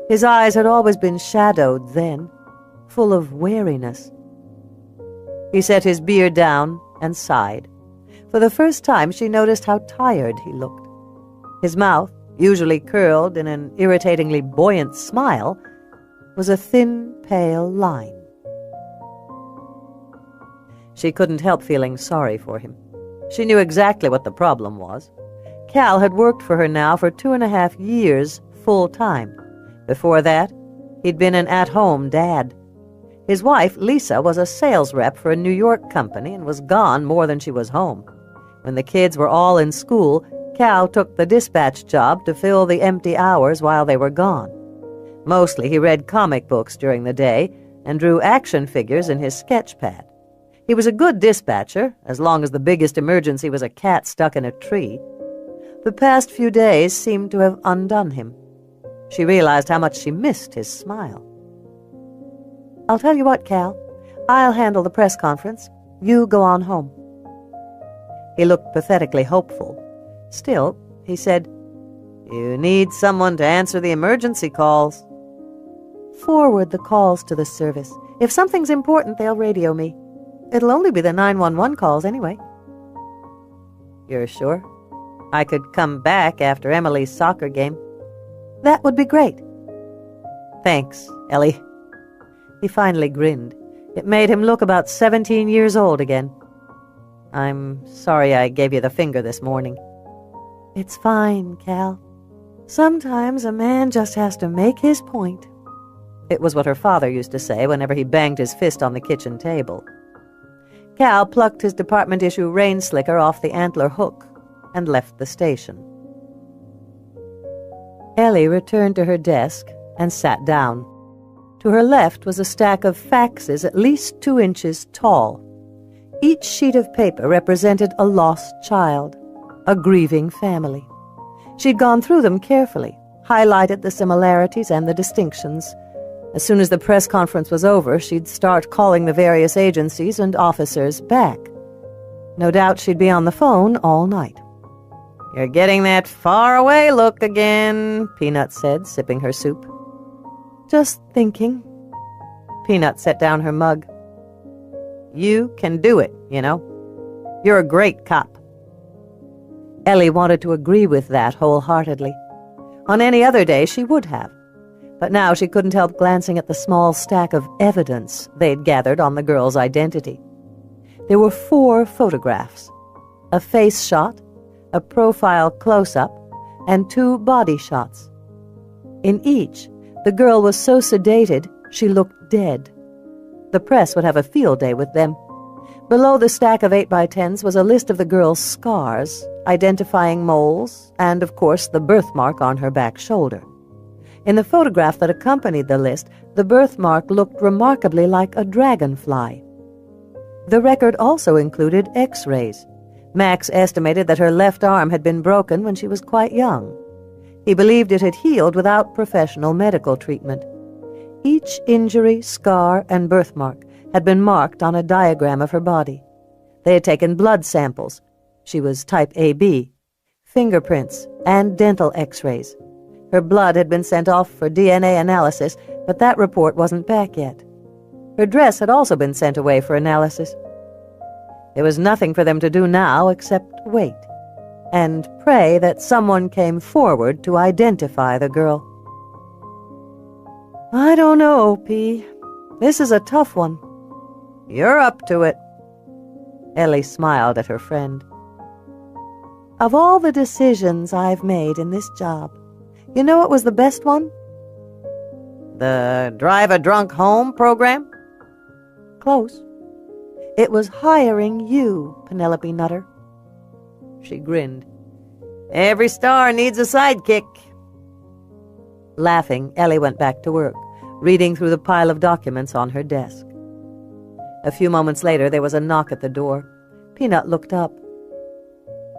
His eyes had always been shadowed then, full of wariness. He set his beer down and sighed. For the first time she noticed how tired he looked. His mouth, usually curled in an irritatingly buoyant smile, was a thin, pale line. She couldn't help feeling sorry for him. She knew exactly what the problem was. Cal had worked for her now for 2.5 years, full-time. Before that, he'd been an at-home dad. His wife, Lisa, was a sales rep for a New York company and was gone more than she was home. When the kids were all in school, Cal took the dispatch job to fill the empty hours while they were gone. Mostly he read comic books during the day and drew action figures in his sketch pad. He was a good dispatcher, as long as the biggest emergency was a cat stuck in a tree. The past few days seemed to have undone him. She realized how much she missed his smile. "I'll tell you what, Cal. I'll handle the press conference. You go on home." He looked pathetically hopeful. Still, he said, "You need someone to answer the emergency calls." "Forward the calls to the service. If something's important, they'll radio me. It'll only be the 911 calls anyway." "You're sure? I could come back after Emily's soccer game." "That would be great." "Thanks, Ellie." He finally grinned. It made him look about 17 years old again. "I'm sorry I gave you the finger this morning." "It's fine, Cal. Sometimes a man just has to make his point." It was what her father used to say whenever he banged his fist on the kitchen table. Cal plucked his department-issue rain slicker off the antler hook and left the station. Ellie returned to her desk and sat down. To her left was a stack of faxes at least 2 inches tall. Each sheet of paper represented a lost child, a grieving family. She'd gone through them carefully, highlighted the similarities and the distinctions. As soon as the press conference was over, she'd start calling the various agencies and officers back. No doubt she'd be on the phone all night. "You're getting that far-away look again," Peanut said, sipping her soup. "Just thinking." Peanut set down her mug. "You can do it, you know. You're a great cop." Ellie wanted to agree with that wholeheartedly. On any other day she would have. But now she couldn't help glancing at the small stack of evidence they'd gathered on the girl's identity. There were 4 photographs, a face shot, a profile close-up, and 2 body shots. In each, the girl was so sedated she looked dead. The press would have a field day with them. Below the stack of 8x10s was a list of the girl's scars, identifying moles, and, of course, the birthmark on her back shoulder. In the photograph that accompanied the list, the birthmark looked remarkably like a dragonfly. The record also included X-rays. Max estimated that her left arm had been broken when she was quite young. He believed it had healed without professional medical treatment. Each injury, scar, and birthmark had been marked on a diagram of her body. They had taken blood samples. She was type AB, fingerprints, and dental X-rays. Her blood had been sent off for DNA analysis, but that report wasn't back yet. Her dress had also been sent away for analysis. There was nothing for them to do now except wait and pray that someone came forward to identify the girl. "I don't know, P. This is a tough one." "You're up to it." Ellie smiled at her friend. "Of all the decisions I've made in this job, you know what was the best one?" "The Drive a Drunk Home program?" "Close. It was hiring you, Penelope Nutter." She grinned. "Every star needs a sidekick." Laughing, Ellie went back to work, reading through the pile of documents on her desk. A few moments later, there was a knock at the door. Peanut looked up.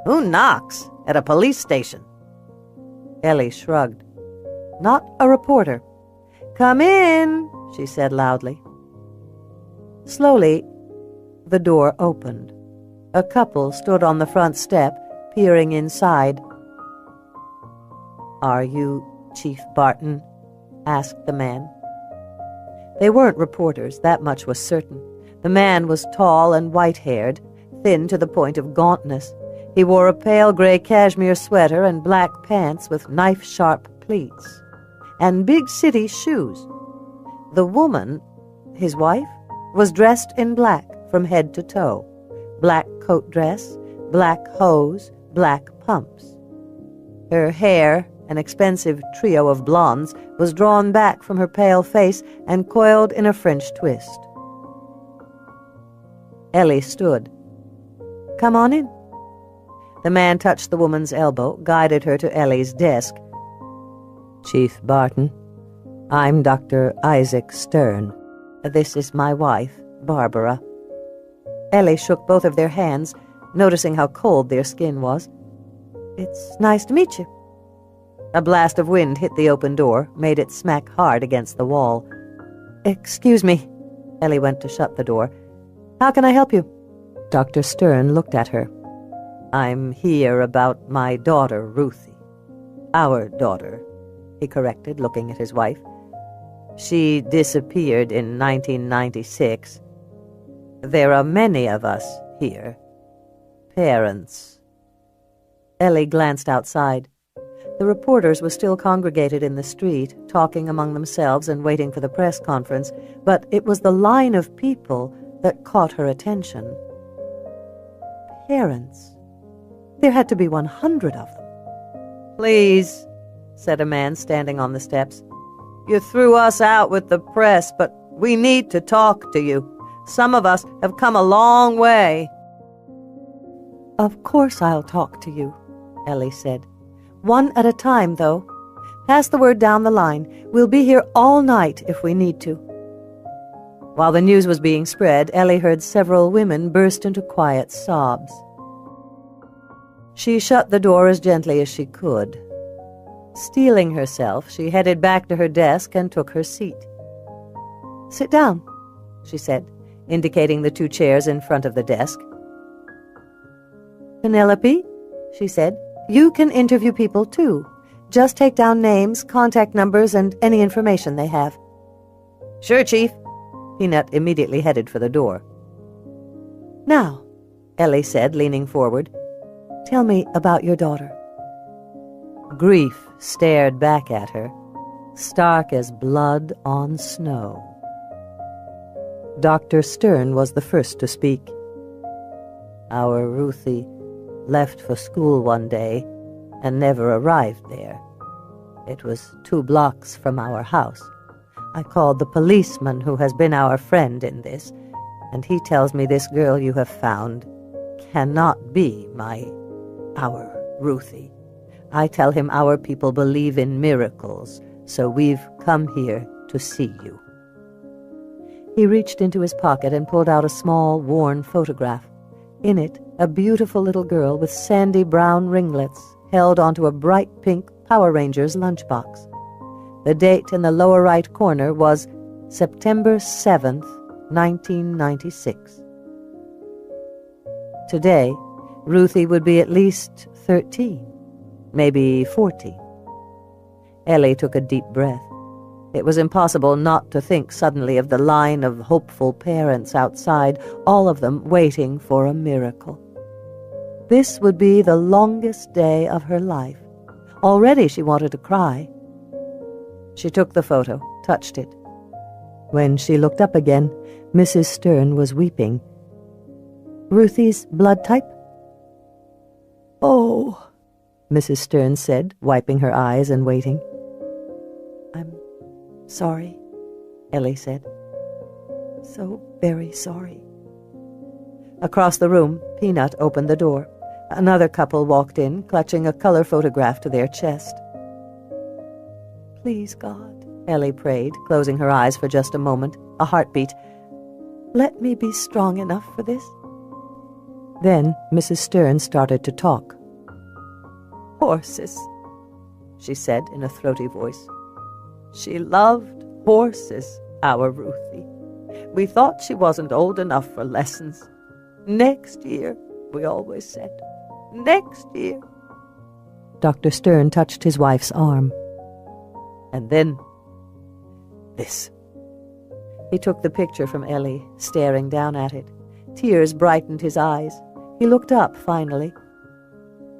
"Who knocks at a police station?" Ellie shrugged. "Not a reporter." "Come in," she said loudly. Slowly, the door opened. A couple stood on the front step, peering inside. "Are you Chief Barton?" asked the man. They weren't reporters, that much was certain. The man was tall and white-haired, thin to the point of gauntness. He wore a pale gray cashmere sweater and black pants with knife-sharp pleats, and big city shoes. The woman, his wife, was dressed in black from head to toe. Black coat dress, black hose, black pumps. Her hair, an expensive trio of blondes, was drawn back from her pale face and coiled in a French twist. Ellie stood. "Come on in." The man touched the woman's elbow, guided her to Ellie's desk. "Chief Barton, I'm Dr. Isaac Stern. This is my wife, Barbara." Ellie shook both of their hands, noticing how cold their skin was. "It's nice to meet you." A blast of wind hit the open door, made it smack hard against the wall. "Excuse me." Ellie went to shut the door. "How can I help you?" Dr. Stern looked at her. "I'm here about my daughter, Ruthie. Our daughter," he corrected, looking at his wife. "She disappeared in 1996. There are many of us here. Parents." Ellie glanced outside. The reporters were still congregated in the street, talking among themselves and waiting for the press conference, but it was the line of people that caught her attention. Parents. There had to be 100 of them. "Please," said a man standing on the steps. "You threw us out with the press, but we need to talk to you. Some of us have come a long way." "Of course I'll talk to you," Ellie said. "One at a time, though. Pass the word down the line. We'll be here all night if we need to." While the news was being spread, Ellie heard several women burst into quiet sobs. She shut the door as gently as she could. Steeling herself, she headed back to her desk and took her seat. "Sit down," she said, indicating the two chairs in front of the desk. "Penelope," she said, "you can interview people, too. Just take down names, contact numbers, and any information they have." "Sure, Chief." Peanut immediately headed for the door. "Now," Ellie said, leaning forward, "tell me about your daughter." Grief stared back at her, stark as blood on snow. Dr. Stern was the first to speak. "Our Ruthie left for school one day and never arrived there. It was 2 blocks from our house. I called the policeman who has been our friend in this. and he tells me this girl you have found cannot be our Ruthie. I tell him our people believe in miracles, so we've come here to see you." He reached into his pocket and pulled out a small, worn photograph. In it, a beautiful little girl with sandy brown ringlets held onto a bright pink Power Rangers lunchbox. The date in the lower right corner was September 7th, 1996. Today, Ruthie would be at least 13, maybe 14. Ellie took a deep breath. It was impossible not to think suddenly of the line of hopeful parents outside, all of them waiting for a miracle. This would be the longest day of her life. Already she wanted to cry. She took the photo, touched it. When she looked up again, Mrs. Stern was weeping. "Ruthie's blood type?" "Oh," Mrs. Stern said, wiping her eyes and waiting. "I'm sorry," Ellie said. "So very sorry." Across the room, Peanut opened the door. Another couple walked in, clutching a color photograph to their chest. "Please, God," Ellie prayed, closing her eyes for just a moment, a heartbeat. "Let me be strong enough for this." Then Mrs. Stern started to talk. "Horses," she said in a throaty voice. "She loved horses, our Ruthie. We thought she wasn't old enough for lessons. Next year, we always said. Next year." Dr. Stern touched his wife's arm. "And then this." He took the picture from Ellie, staring down at it. Tears brightened his eyes. He looked up finally.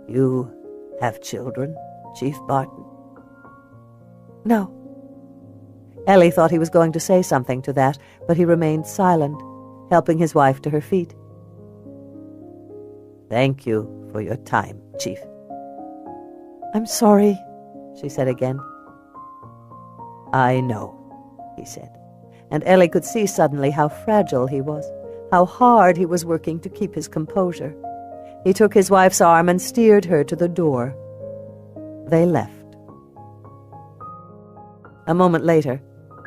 "You have children, Chief Barton?" "No." Ellie thought he was going to say something to that, but he remained silent, helping his wife to her feet. "Thank you for your time, Chief." "I'm sorry," she said again. "I know," he said, and Ellie could see suddenly how fragile he was, how hard he was working to keep his composure. He took his wife's arm and steered her to the door. They left. A moment later,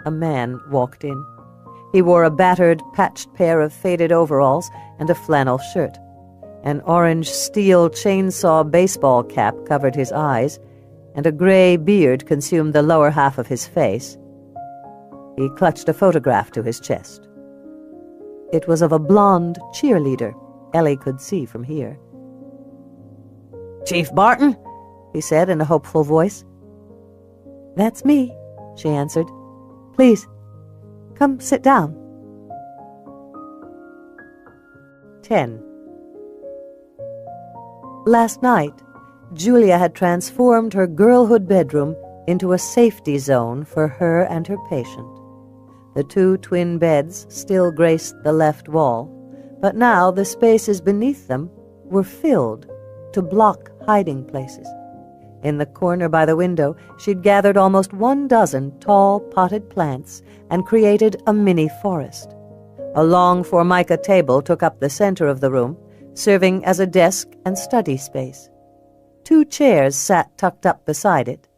a man walked in. He wore a battered, patched pair of faded overalls and a flannel shirt. An orange steel chainsaw baseball cap covered his eyes, and a gray beard consumed the lower half of his face. He clutched a photograph to his chest. It was of a blonde cheerleader, Ellie could see from here. "Chief Barton?" he said in a hopeful voice. "That's me," she answered. "Please, come sit down." 10. Last night, Julia had transformed her girlhood bedroom into a safety zone for her and her patient. The 2 twin beds still graced the left wall, but now the spaces beneath them were filled to block hiding places. In the corner by the window, she'd gathered almost 12 tall potted plants and created a mini forest. A long formica table took up the center of the room, serving as a desk and study space. 2 chairs sat tucked up beside it.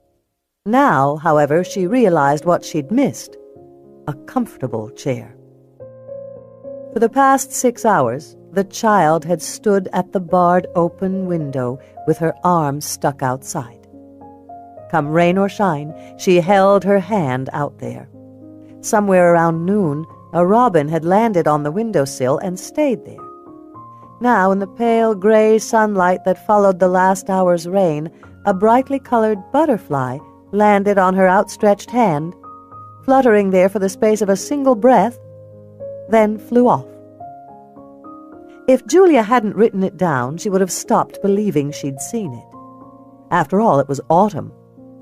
Now, however, she realized what she'd missed: a comfortable chair. For the past 6 hours, the child had stood at the barred open window with her arms stuck outside. Come rain or shine, she held her hand out there. Somewhere around noon, a robin had landed on the windowsill and stayed there. Now, in the pale gray sunlight that followed the last hour's rain, a brightly colored butterfly landed on her outstretched hand, fluttering there for the space of a single breath, then flew off. If Julia hadn't written it down, she would have stopped believing she'd seen it. After all, it was autumn,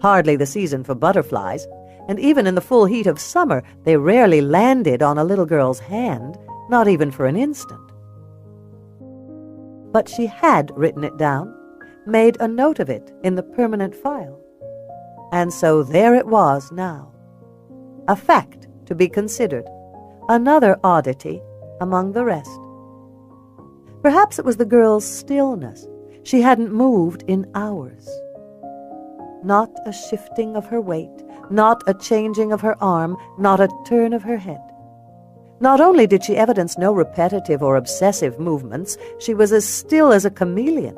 hardly the season for butterflies, and even in the full heat of summer, they rarely landed on a little girl's hand, not even for an instant. But she had written it down, made a note of it in the permanent file. And so there it was now. A fact to be considered, another oddity among the rest. Perhaps it was the girl's stillness. She hadn't moved in hours. Not a shifting of her weight, not a changing of her arm, not a turn of her head. Not only did she evidence no repetitive or obsessive movements, she was as still as a chameleon.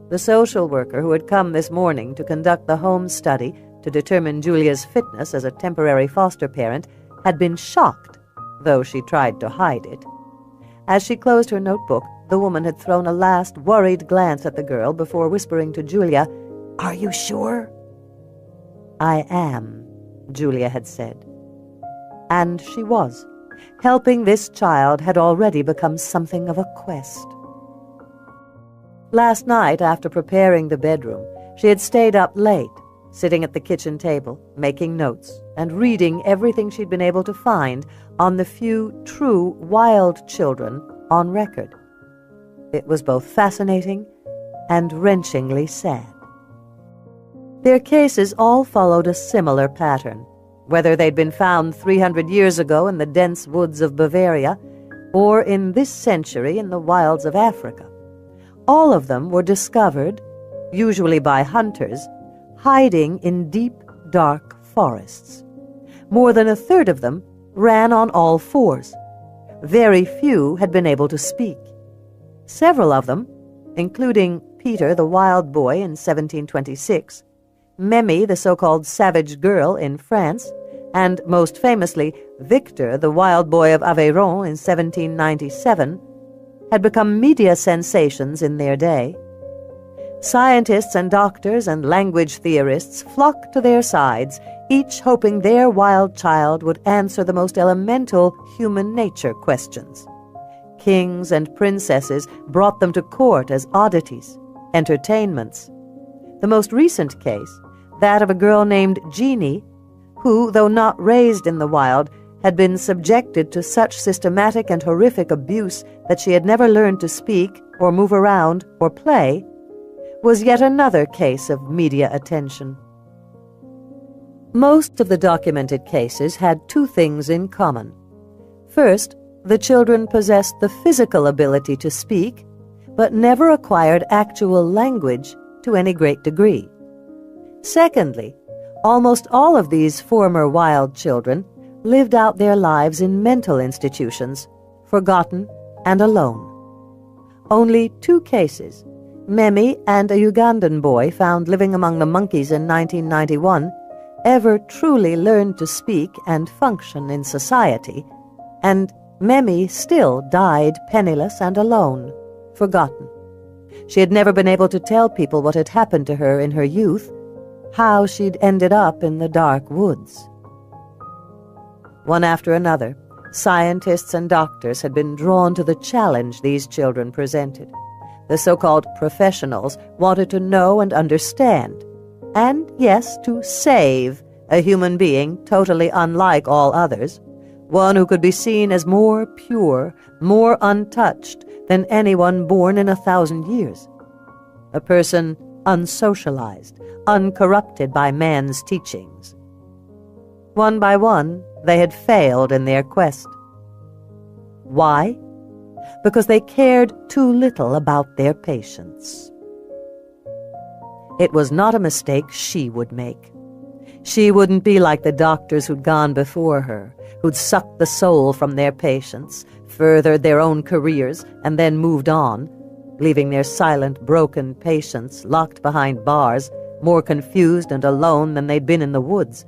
The social worker who had come this morning to conduct the home study to determine Julia's fitness as a temporary foster parent had been shocked, though she tried to hide it. As she closed her notebook, the woman had thrown a last worried glance at the girl before whispering to Julia, "Are you sure?" "I am," Julia had said. And she was. Helping this child had already become something of a quest. Last night, after preparing the bedroom, she had stayed up late, sitting at the kitchen table, making notes, and reading everything she'd been able to find on the few true wild children on record. It was both fascinating and wrenchingly sad. Their cases all followed a similar pattern, whether they'd been found 300 years ago in the dense woods of Bavaria or in this century in the wilds of Africa. All of them were discovered, usually by hunters, hiding in deep, dark forests. More than a third of them ran on all fours. Very few had been able to speak. Several of them, including Peter the wild boy in 1726, Memi the so-called savage girl in France, and most famously Victor the wild boy of Aveyron in 1797, had become media sensations in their day. Scientists and doctors and language theorists flocked to their sides, each hoping their wild child would answer the most elemental human nature questions. Kings and princesses brought them to court as oddities, entertainments. The most recent case, that of a girl named Jeannie, who, though not raised in the wild, had been subjected to such systematic and horrific abuse that she had never learned to speak or move around or play, was yet another case of media attention. Most of the documented cases had two things in common. First, the children possessed the physical ability to speak, but never acquired actual language to any great degree. Secondly, almost all of these former wild children lived out their lives in mental institutions, forgotten and alone. Only two cases, Memi and a Ugandan boy found living among the monkeys in 1991, ever truly learned to speak and function in society, and Memi still died penniless and alone, forgotten. She had never been able to tell people what had happened to her in her youth, how she'd ended up in the dark woods. One after another, scientists and doctors had been drawn to the challenge these children presented. The so-called professionals wanted to know and understand, and, yes, to save a human being totally unlike all others, one who could be seen as more pure, more untouched than anyone born in 1,000 years. A person unsocialized, uncorrupted by man's teachings. One by one, they had failed in their quest. Why? Because they cared too little about their patients. It was not a mistake she would make. She wouldn't be like the doctors who'd gone before her, who'd sucked the soul from their patients, furthered their own careers, and then moved on, leaving their silent, broken patients locked behind bars, more confused and alone than they'd been in the woods.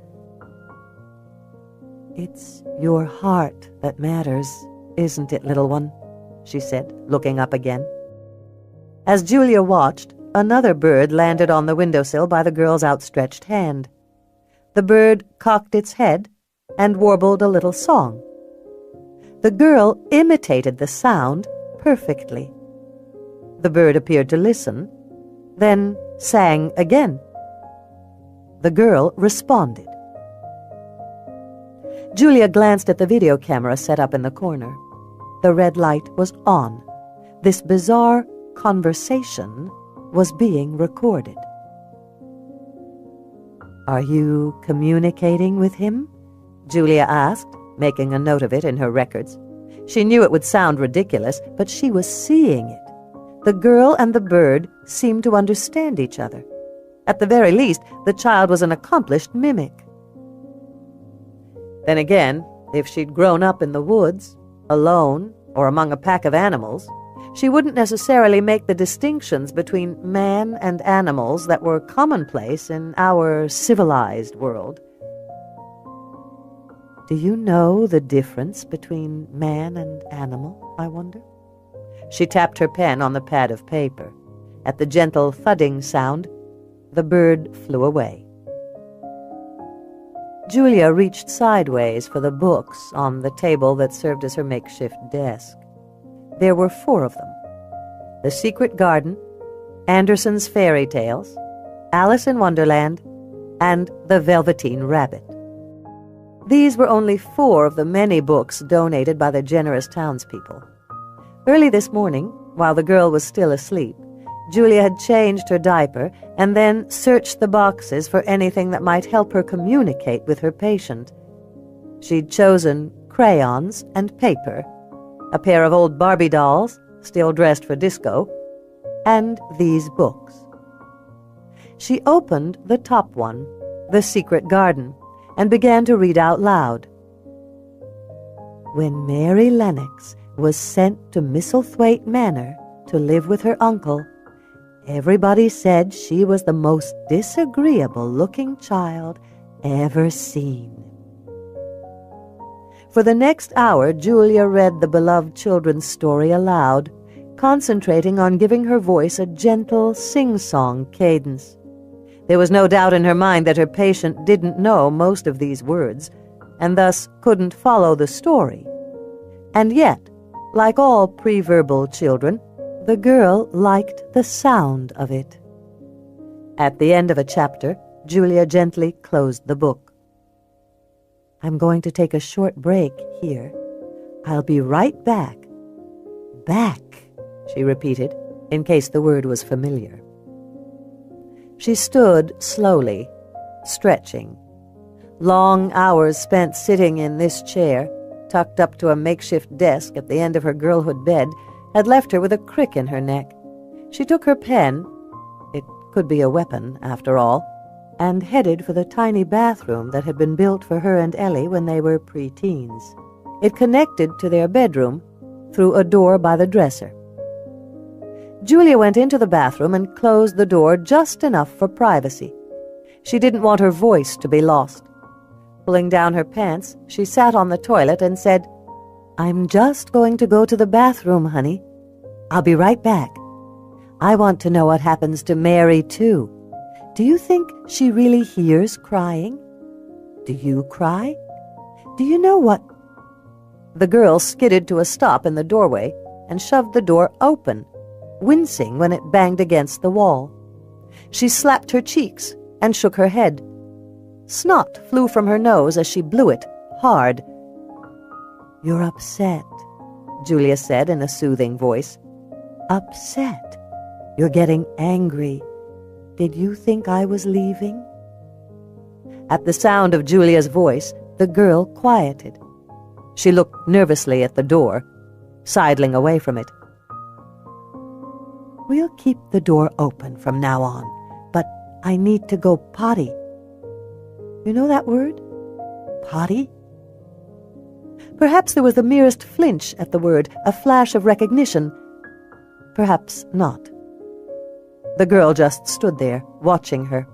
"It's your heart that matters, isn't it, little one?" she said, looking up again. As Julia watched, another bird landed on the windowsill by the girl's outstretched hand. The bird cocked its head and warbled a little song. The girl imitated the sound perfectly. The bird appeared to listen, then sang again. The girl responded. Julia glanced at the video camera set up in the corner. The red light was on. This bizarre conversation was being recorded. "Are you communicating with him?" Julia asked, making a note of it in her records. She knew it would sound ridiculous, but she was seeing it. The girl and the bird seemed to understand each other. At the very least, the child was an accomplished mimic. Then again, if she'd grown up in the woods, alone, or among a pack of animals, she wouldn't necessarily make the distinctions between man and animals that were commonplace in our civilized world. Do you know the difference between man and animal, I wonder? She tapped her pen on the pad of paper. At the gentle thudding sound, the bird flew away. Julia reached sideways for the books on the table that served as her makeshift desk. There were 4 of them: The Secret Garden, Andersen's Fairy Tales, Alice in Wonderland, and The Velveteen Rabbit. These were only 4 of the many books donated by the generous townspeople. Early this morning, while the girl was still asleep, Julia had changed her diaper and then searched the boxes for anything that might help her communicate with her patient. She'd chosen crayons and paper, a pair of old Barbie dolls, still dressed for disco, and these books. She opened the top one, The Secret Garden, and began to read out loud. When Mary Lennox was sent to Misselthwaite Manor to live with her uncle, everybody said she was the most disagreeable-looking child ever seen. For the next hour, Julia read the beloved children's story aloud, concentrating on giving her voice a gentle sing-song cadence. There was no doubt in her mind that her patient didn't know most of these words, and thus couldn't follow the story. And yet, like all pre-verbal children, the girl liked the sound of it. At the end of a chapter, Julia gently closed the book. I'm going to take a short break here. I'll be right back. Back, she repeated, in case the word was familiar. She stood slowly, stretching. Long hours spent sitting in this chair, tucked up to a makeshift desk at the end of her girlhood bed, had left her with a crick in her neck. She took her pen, it could be a weapon after all, and headed for the tiny bathroom that had been built for her and Ellie when they were pre-teens. It connected to their bedroom through a door by the dresser. Julia went into the bathroom and closed the door just enough for privacy. She didn't want her voice to be lost. Pulling down her pants, she sat on the toilet and said, I'm just going to go to the bathroom, honey. I'll be right back. I want to know what happens to Mary, too. Do you think she really hears crying? Do you cry? Do you know what? The girl skidded to a stop in the doorway and shoved the door open, wincing when it banged against the wall. She slapped her cheeks and shook her head. Snot flew from her nose as she blew it hard. You're upset, Julia said in a soothing voice. Upset? You're getting angry. Did you think I was leaving? At the sound of Julia's voice, the girl quieted. She looked nervously at the door, sidling away from it. We'll keep the door open from now on, but I need to go potty. You know that word? Potty? Perhaps there was the merest flinch at the word, a flash of recognition. Perhaps not. The girl just stood there, watching her.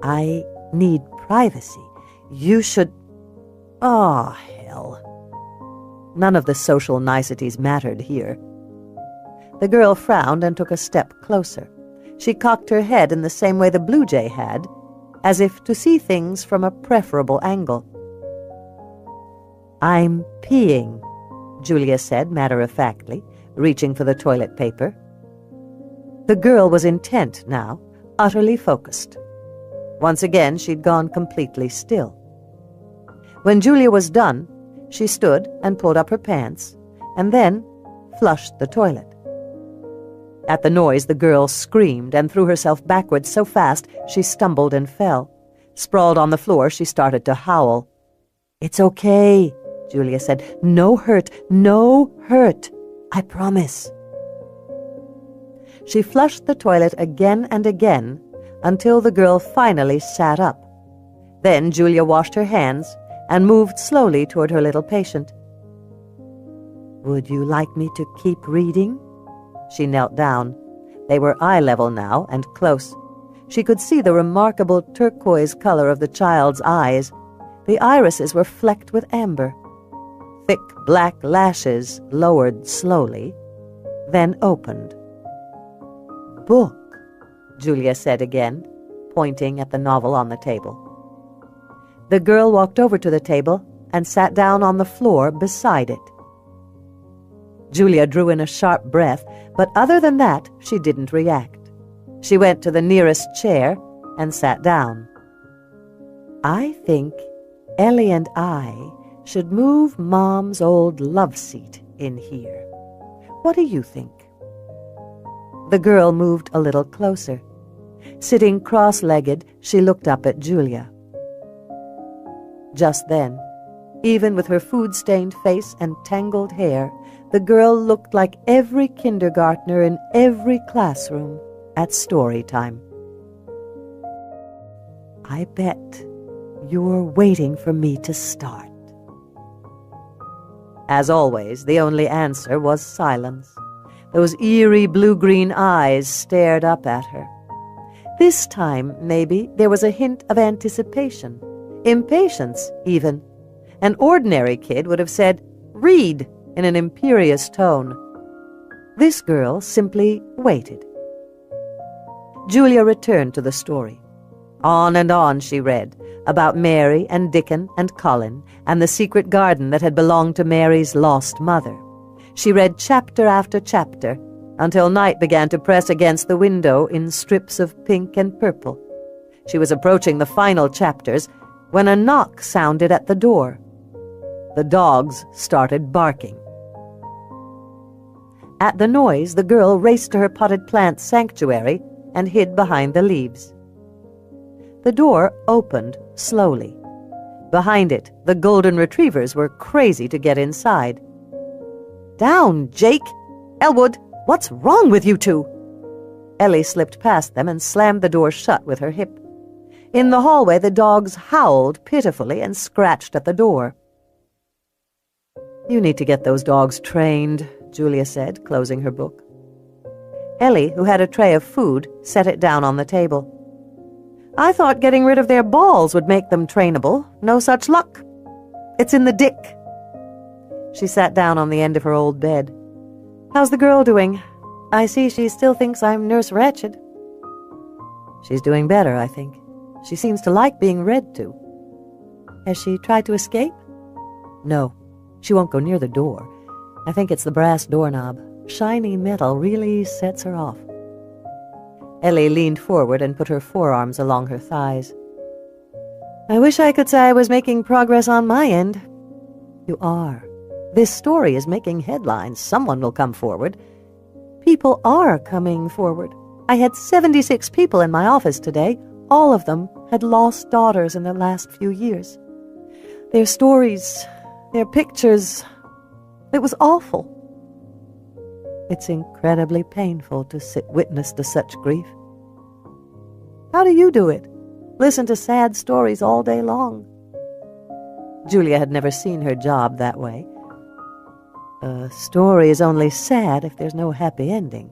I need privacy. You should... Oh, hell. None of the social niceties mattered here. The girl frowned and took a step closer. She cocked her head in the same way the blue jay had, as if to see things from a preferable angle. I'm peeing, Julia said matter-of-factly, reaching for the toilet paper. The girl was intent now, utterly focused. Once again, she'd gone completely still. When Julia was done, she stood and pulled up her pants, and then flushed the toilet. At the noise, the girl screamed and threw herself backwards so fast she stumbled and fell. Sprawled on the floor, she started to howl. It's okay, Julia said. No hurt, no hurt. I promise. She flushed the toilet again and again until the girl finally sat up. Then Julia washed her hands and moved slowly toward her little patient. Would you like me to keep reading? She knelt down. They were eye level now and close. She could see the remarkable turquoise color of the child's eyes. The irises were flecked with amber. Thick black lashes lowered slowly, then opened. Book, Julia said again, pointing at the novel on the table. The girl walked over to the table and sat down on the floor beside it. Julia drew in a sharp breath, but other than that, she didn't react. She went to the nearest chair and sat down. I think Ellie and I should move Mom's old love seat in here. What do you think? The girl moved a little closer. Sitting cross-legged, she looked up at Julia. Just then, even with her food-stained face and tangled hair, the girl looked like every kindergartner in every classroom at story time. I bet you're waiting for me to start. As always, the only answer was silence. Those eerie blue-green eyes stared up at her. This time, maybe, there was a hint of anticipation, impatience even. An ordinary kid would have said, "Read," in an imperious tone. This girl simply waited. Julia returned to the story. On and on she read, about Mary and Dickon and Colin and the secret garden that had belonged to Mary's lost mother. She read chapter after chapter until night began to press against the window in strips of pink and purple. She was approaching the final chapters when a knock sounded at the door. The dogs started barking. At the noise, the girl raced to her potted plant sanctuary and hid behind the leaves. The door opened slowly. Behind it, the golden retrievers were crazy to get inside. Down, Jake! Elwood, what's wrong with you two? Ellie slipped past them and slammed the door shut with her hip. In the hallway, the dogs howled pitifully and scratched at the door. You need to get those dogs trained, Julia said, closing her book. Ellie, who had a tray of food, set it down on the table. I thought getting rid of their balls would make them trainable. No such luck. It's in the dick. She sat down on the end of her old bed. How's the girl doing? I see she still thinks I'm Nurse Ratched. She's doing better, I think. She seems to like being read to. Has she tried to escape? No. She won't go near the door. I think it's the brass doorknob. Shiny metal really sets her off. Ellie leaned forward and put her forearms along her thighs. I wish I could say I was making progress on my end. You are. This story is making headlines. Someone will come forward. People are coming forward. I had 76 people in my office today. All of them had lost daughters in the last few years. Their stories, their pictures, it was awful. It's incredibly painful to sit witness to such grief. How do you do it? Listen to sad stories all day long. Julia had never seen her job that way. A story is only sad if there's no happy ending.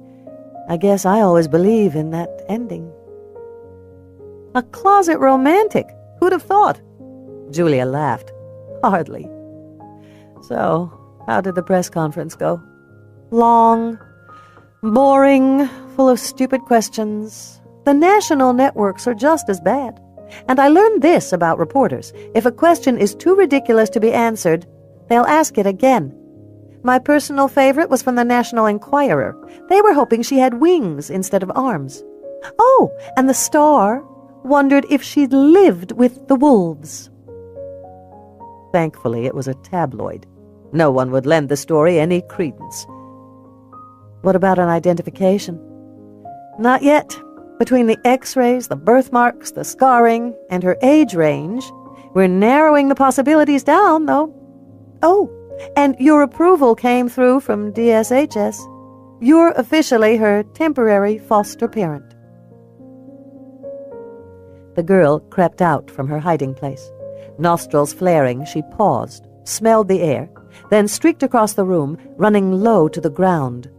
I guess I always believe in that ending. A closet romantic? Who'd have thought? Julia laughed. Hardly. So, how did the press conference go? Long, boring, full of stupid questions. The national networks are just as bad. And I learned this about reporters. If a question is too ridiculous to be answered, they'll ask it again. My personal favorite was from the National Enquirer. They were hoping she had wings instead of arms. Oh, and the Star wondered if she'd lived with the wolves. Thankfully, it was a tabloid. No one would lend the story any credence. What about an identification? Not yet. Between the X-rays, the birthmarks, the scarring, and her age range, we're narrowing the possibilities down, though. Oh, and your approval came through from DSHS. You're officially her temporary foster parent. The girl crept out from her hiding place. Nostrils flaring, she paused, smelled the air, then streaked across the room, running low to the ground.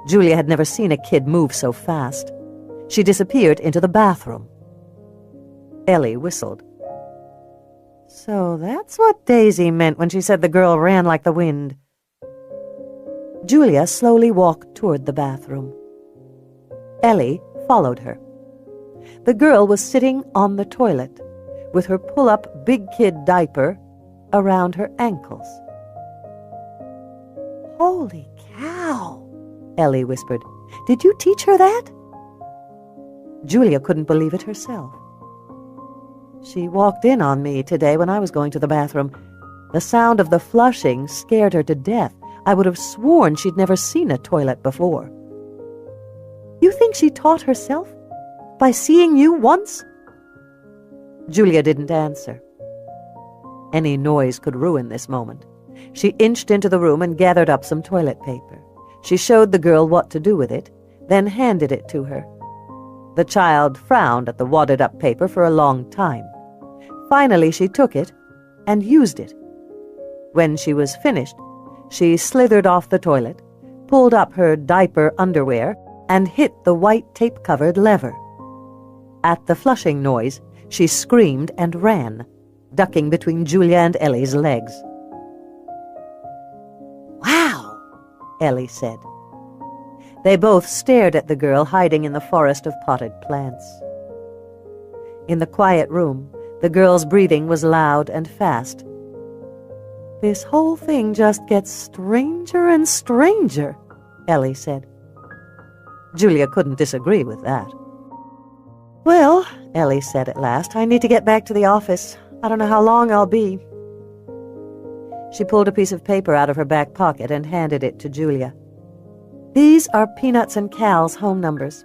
Julia had never seen a kid move so fast. She disappeared into the bathroom. Ellie whistled. So that's what Daisy meant when she said the girl ran like the wind. Julia slowly walked toward the bathroom. Ellie followed her. The girl was sitting on the toilet, with her pull-up big kid diaper around her ankles. Holy cow, Ellie whispered. Did you teach her that? Julia couldn't believe it herself. She walked in on me today when I was going to the bathroom. The sound of the flushing scared her to death. I would have sworn she'd never seen a toilet before. You think she taught herself? By seeing you once? Julia didn't answer. Any noise could ruin this moment. She inched into the room and gathered up some toilet paper. She showed the girl what to do with it, then handed it to her. The child frowned at the wadded-up paper for a long time. Finally, she took it and used it. When she was finished, she slithered off the toilet, pulled up her diaper underwear, and hit the white tape-covered lever. At the flushing noise, she screamed and ran, ducking between Julia and Ellie's legs. Wow, Ellie said. They both stared at the girl hiding in the forest of potted plants. In the quiet room, the girl's breathing was loud and fast. This whole thing just gets stranger and stranger, Ellie said. Julia couldn't disagree with that. Well, Ellie said at last, I need to get back to the office. I don't know how long I'll be. She pulled a piece of paper out of her back pocket and handed it to Julia. These are Peanuts and Cal's home numbers.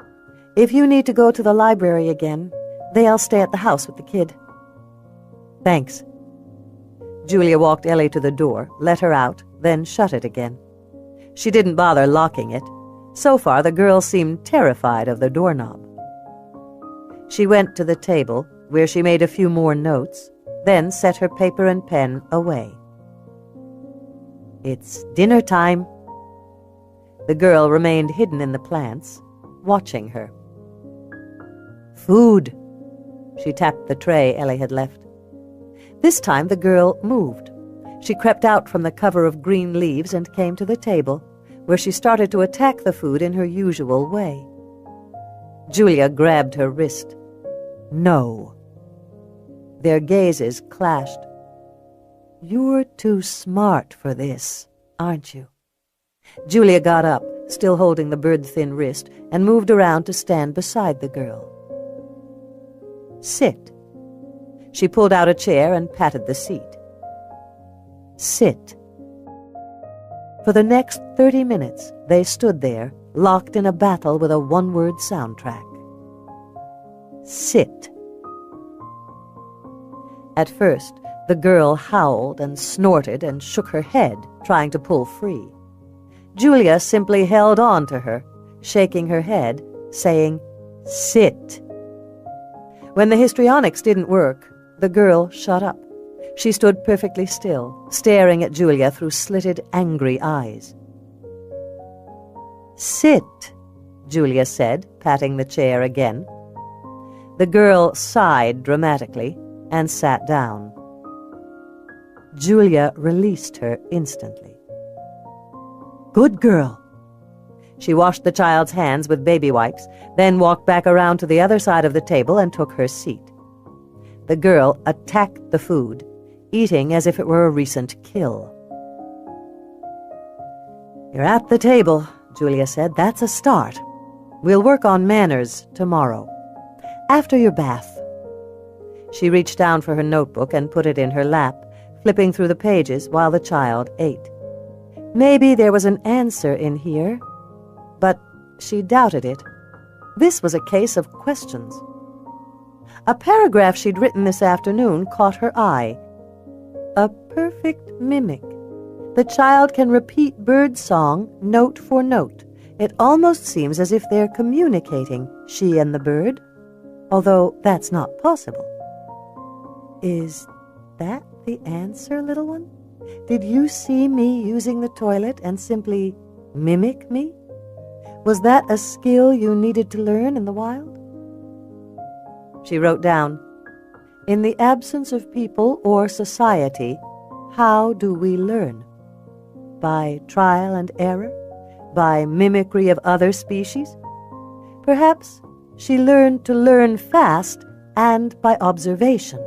If you need to go to the library again, they'll stay at the house with the kid. Thanks. Julia walked Ellie to the door, let her out, then shut it again. She didn't bother locking it. So far, the girl seemed terrified of the doorknob. She went to the table, where she made a few more notes, then set her paper and pen away. It's dinner time. The girl remained hidden in the plants, watching her. Food. She tapped the tray Ellie had left. This time the girl moved. She crept out from the cover of green leaves and came to the table, where she started to attack the food in her usual way. Julia grabbed her wrist. No. Their gazes clashed. You're too smart for this, aren't you? Julia got up, still holding the bird-thin wrist, and moved around to stand beside the girl. Sit. She pulled out a chair and patted the seat. Sit. For the next 30 minutes, they stood there, locked in a battle with a one-word soundtrack. Sit. At first, the girl howled and snorted and shook her head, trying to pull free. Julia simply held on to her, shaking her head, saying, Sit. When the histrionics didn't work, the girl shut up. She stood perfectly still, staring at Julia through slitted, angry eyes. Sit, Julia said, patting the chair again. The girl sighed dramatically and sat down. Julia released her instantly. Good girl. She washed the child's hands with baby wipes, then walked back around to the other side of the table and took her seat. The girl attacked the food, eating as if it were a recent kill. You're at the table, Julia said. That's a start. We'll work on manners tomorrow, after your bath. She reached down for her notebook and put it in her lap, flipping through the pages while the child ate. Maybe there was an answer in here, but she doubted it. This was a case of questions. A paragraph she'd written this afternoon caught her eye. A perfect mimic The child can repeat bird song note for note. It almost seems as if they're communicating, she and the bird, although that's not possible. Is that the answer, little one? Did you see me using the toilet and simply mimic me? Was that a skill you needed to learn in the wild? She wrote down, "In the absence of people or society, how do we learn? By trial and error? By mimicry of other species? Perhaps she learned to learn fast and by observation."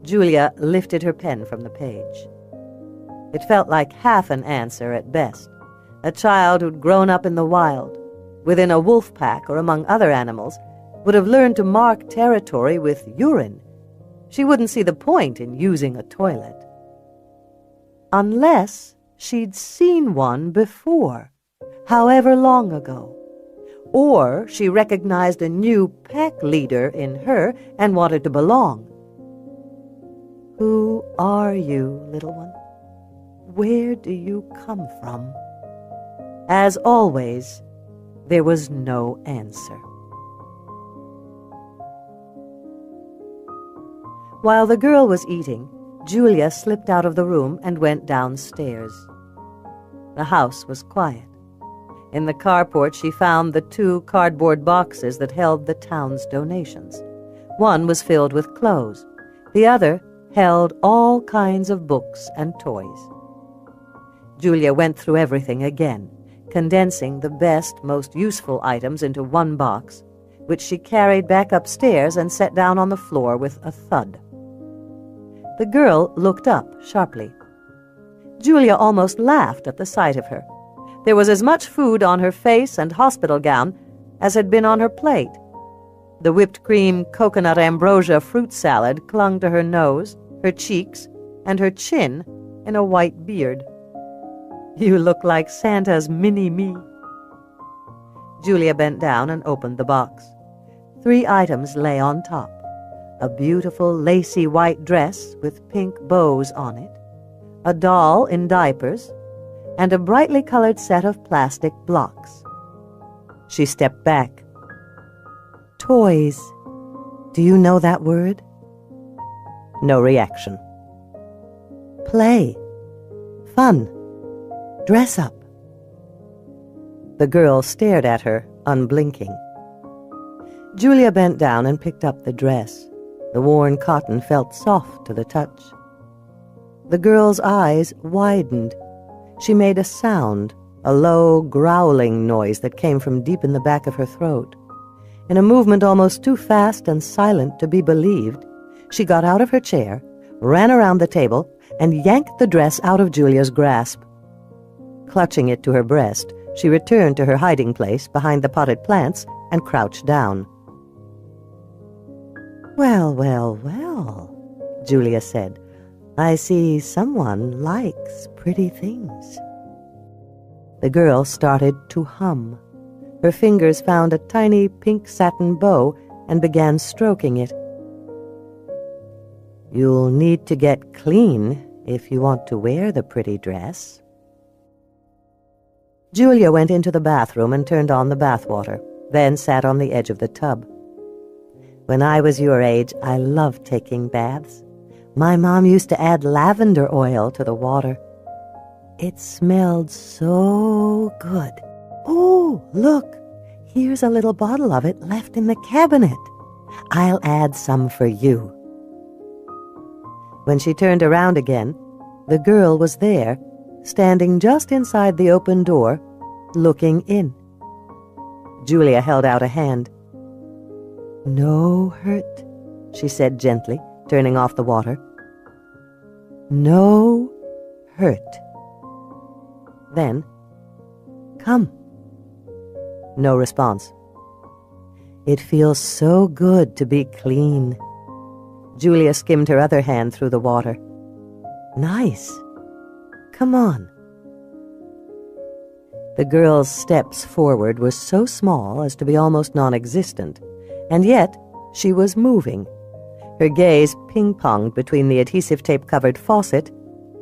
Julia lifted her pen from the page. It felt like half an answer at best. A child who'd grown up in the wild, within a wolf pack or among other animals, would have learned to mark territory with urine. She wouldn't see the point in using a toilet. Unless she'd seen one before, however long ago. Or she recognized a new pack leader in her and wanted to belong. Who are you, little one? Where do you come from? As always, there was no answer. While the girl was eating, Julia slipped out of the room and went downstairs. The house was quiet. In the carport, she found the 2 cardboard boxes that held the town's donations. One was filled with clothes. The other held all kinds of books and toys. Julia went through everything again, condensing the best, most useful items into one box, which she carried back upstairs and set down on the floor with a thud. The girl looked up sharply. Julia almost laughed at the sight of her. There was as much food on her face and hospital gown as had been on her plate. The whipped cream coconut ambrosia fruit salad clung to her nose, her cheeks, and her chin in a white beard. "You look like Santa's mini-me." Julia bent down and opened the box. 3 items lay on top. A beautiful lacy white dress with pink bows on it, a doll in diapers, and a brightly colored set of plastic blocks. She stepped back. "Toys. Do you know that word?" No reaction. "Play. Fun. Dress up." The girl stared at her, unblinking. Julia bent down and picked up the dress. The worn cotton felt soft to the touch. The girl's eyes widened. She made a sound, a low, growling noise that came from deep in the back of her throat. In a movement almost too fast and silent to be believed, she got out of her chair, ran around the table, and yanked the dress out of Julia's grasp. Clutching it to her breast, she returned to her hiding place behind the potted plants and crouched down. "Well, well, well," Julia said. "I see someone likes pretty things." The girl started to hum. Her fingers found a tiny pink satin bow and began stroking it. "You'll need to get clean if you want to wear the pretty dress." Julia went into the bathroom and turned on the bathwater, then sat on the edge of the tub. "When I was your age, I loved taking baths. My mom used to add lavender oil to the water. It smelled so good. Oh, look, here's a little bottle of it left in the cabinet. I'll add some for you." When she turned around again, the girl was there, standing just inside the open door, looking in. Julia held out a hand. "No hurt," she said gently, turning off the water. "No hurt." Then, "Come." No response. "It feels so good to be clean." Julia skimmed her other hand through the water. "Nice. Come on." The girl's steps forward were so small as to be almost non-existent, and yet she was moving. Her gaze ping-ponged between the adhesive tape-covered faucet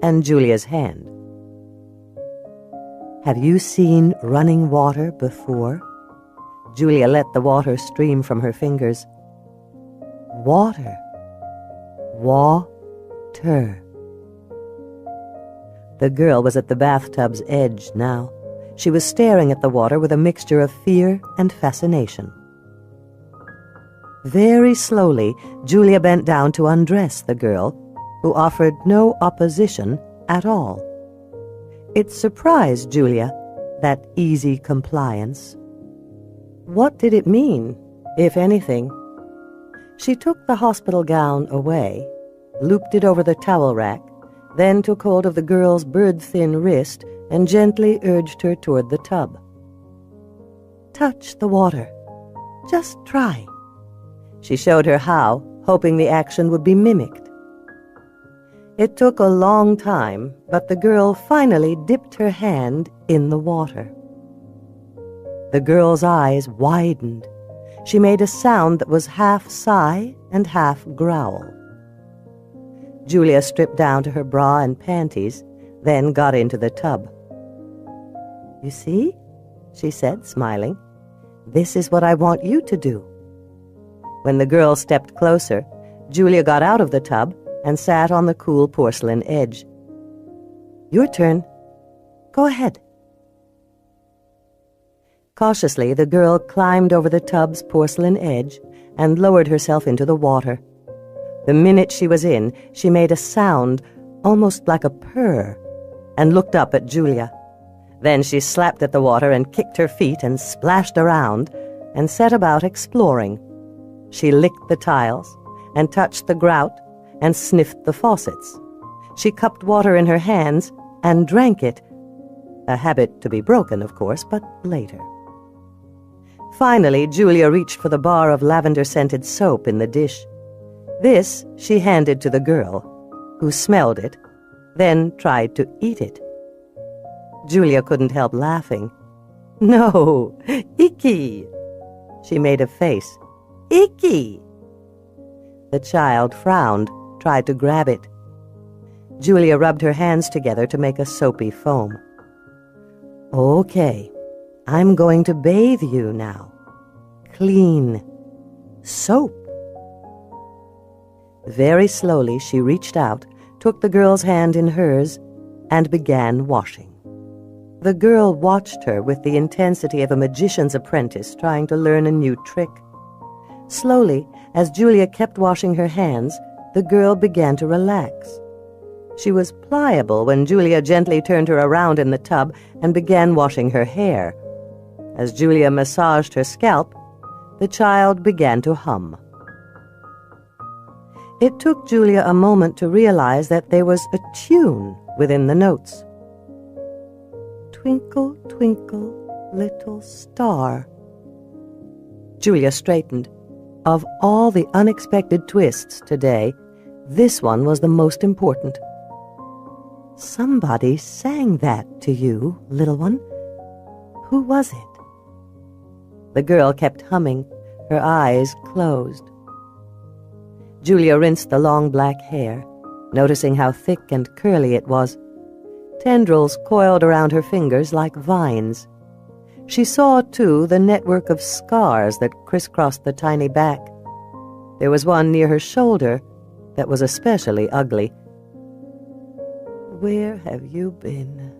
and Julia's hand. "Have you seen running water before?" Julia let the water stream from her fingers. "Water. Water." The girl was at the bathtub's edge now. She was staring at the water with a mixture of fear and fascination. Very slowly, Julia bent down to undress the girl, who offered no opposition at all. It surprised Julia, that easy compliance. What did it mean, if anything? She took the hospital gown away, looped it over the towel rack, then took hold of the girl's bird-thin wrist and gently urged her toward the tub. "Touch the water. Just try." She showed her how, hoping the action would be mimicked. It took a long time, but the girl finally dipped her hand in the water. The girl's eyes widened. She made a sound that was half sigh and half growl. Julia stripped down to her bra and panties, then got into the tub. "You see?" she said, smiling. "This is what I want you to do." When the girl stepped closer, Julia got out of the tub and sat on the cool porcelain edge. "Your turn. Go ahead." Cautiously, the girl climbed over the tub's porcelain edge and lowered herself into the water. The minute she was in, she made a sound, almost like a purr, and looked up at Julia. Then she slapped at the water and kicked her feet and splashed around and set about exploring. She licked the tiles and touched the grout and sniffed the faucets. She cupped water in her hands and drank it, a habit to be broken, of course, but later. Finally, Julia reached for the bar of lavender-scented soap in the dish. This she handed to the girl, who smelled it, then tried to eat it. Julia couldn't help laughing. "No, icky!" She made a face. "Icky!" The child frowned, tried to grab it. Julia rubbed her hands together to make a soapy foam. "Okay, I'm going to bathe you now. Clean. Soap." Very slowly she reached out, took the girl's hand in hers, and began washing. The girl watched her with the intensity of a magician's apprentice trying to learn a new trick. Slowly, as Julia kept washing her hands, the girl began to relax. She was pliable when Julia gently turned her around in the tub and began washing her hair. As Julia massaged her scalp, the child began to hum. It took Julia a moment to realize that there was a tune within the notes. "Twinkle, twinkle, little star." Julia straightened. Of all the unexpected twists today, this one was the most important. "Somebody sang that to you, little one. Who was it?" The girl kept humming, her eyes closed. Julia rinsed the long black hair, noticing how thick and curly it was. Tendrils coiled around her fingers like vines. She saw, too, the network of scars that crisscrossed the tiny back. There was one near her shoulder that was especially ugly. "Where have you been?"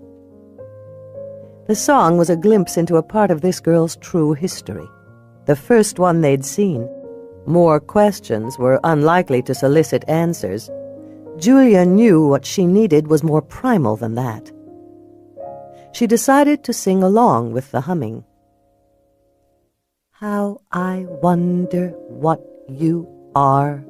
The song was a glimpse into a part of this girl's true history, the first one they'd seen. More questions were unlikely to solicit answers. Julia knew what she needed was more primal than that. She decided to sing along with the humming. "How I wonder what you are."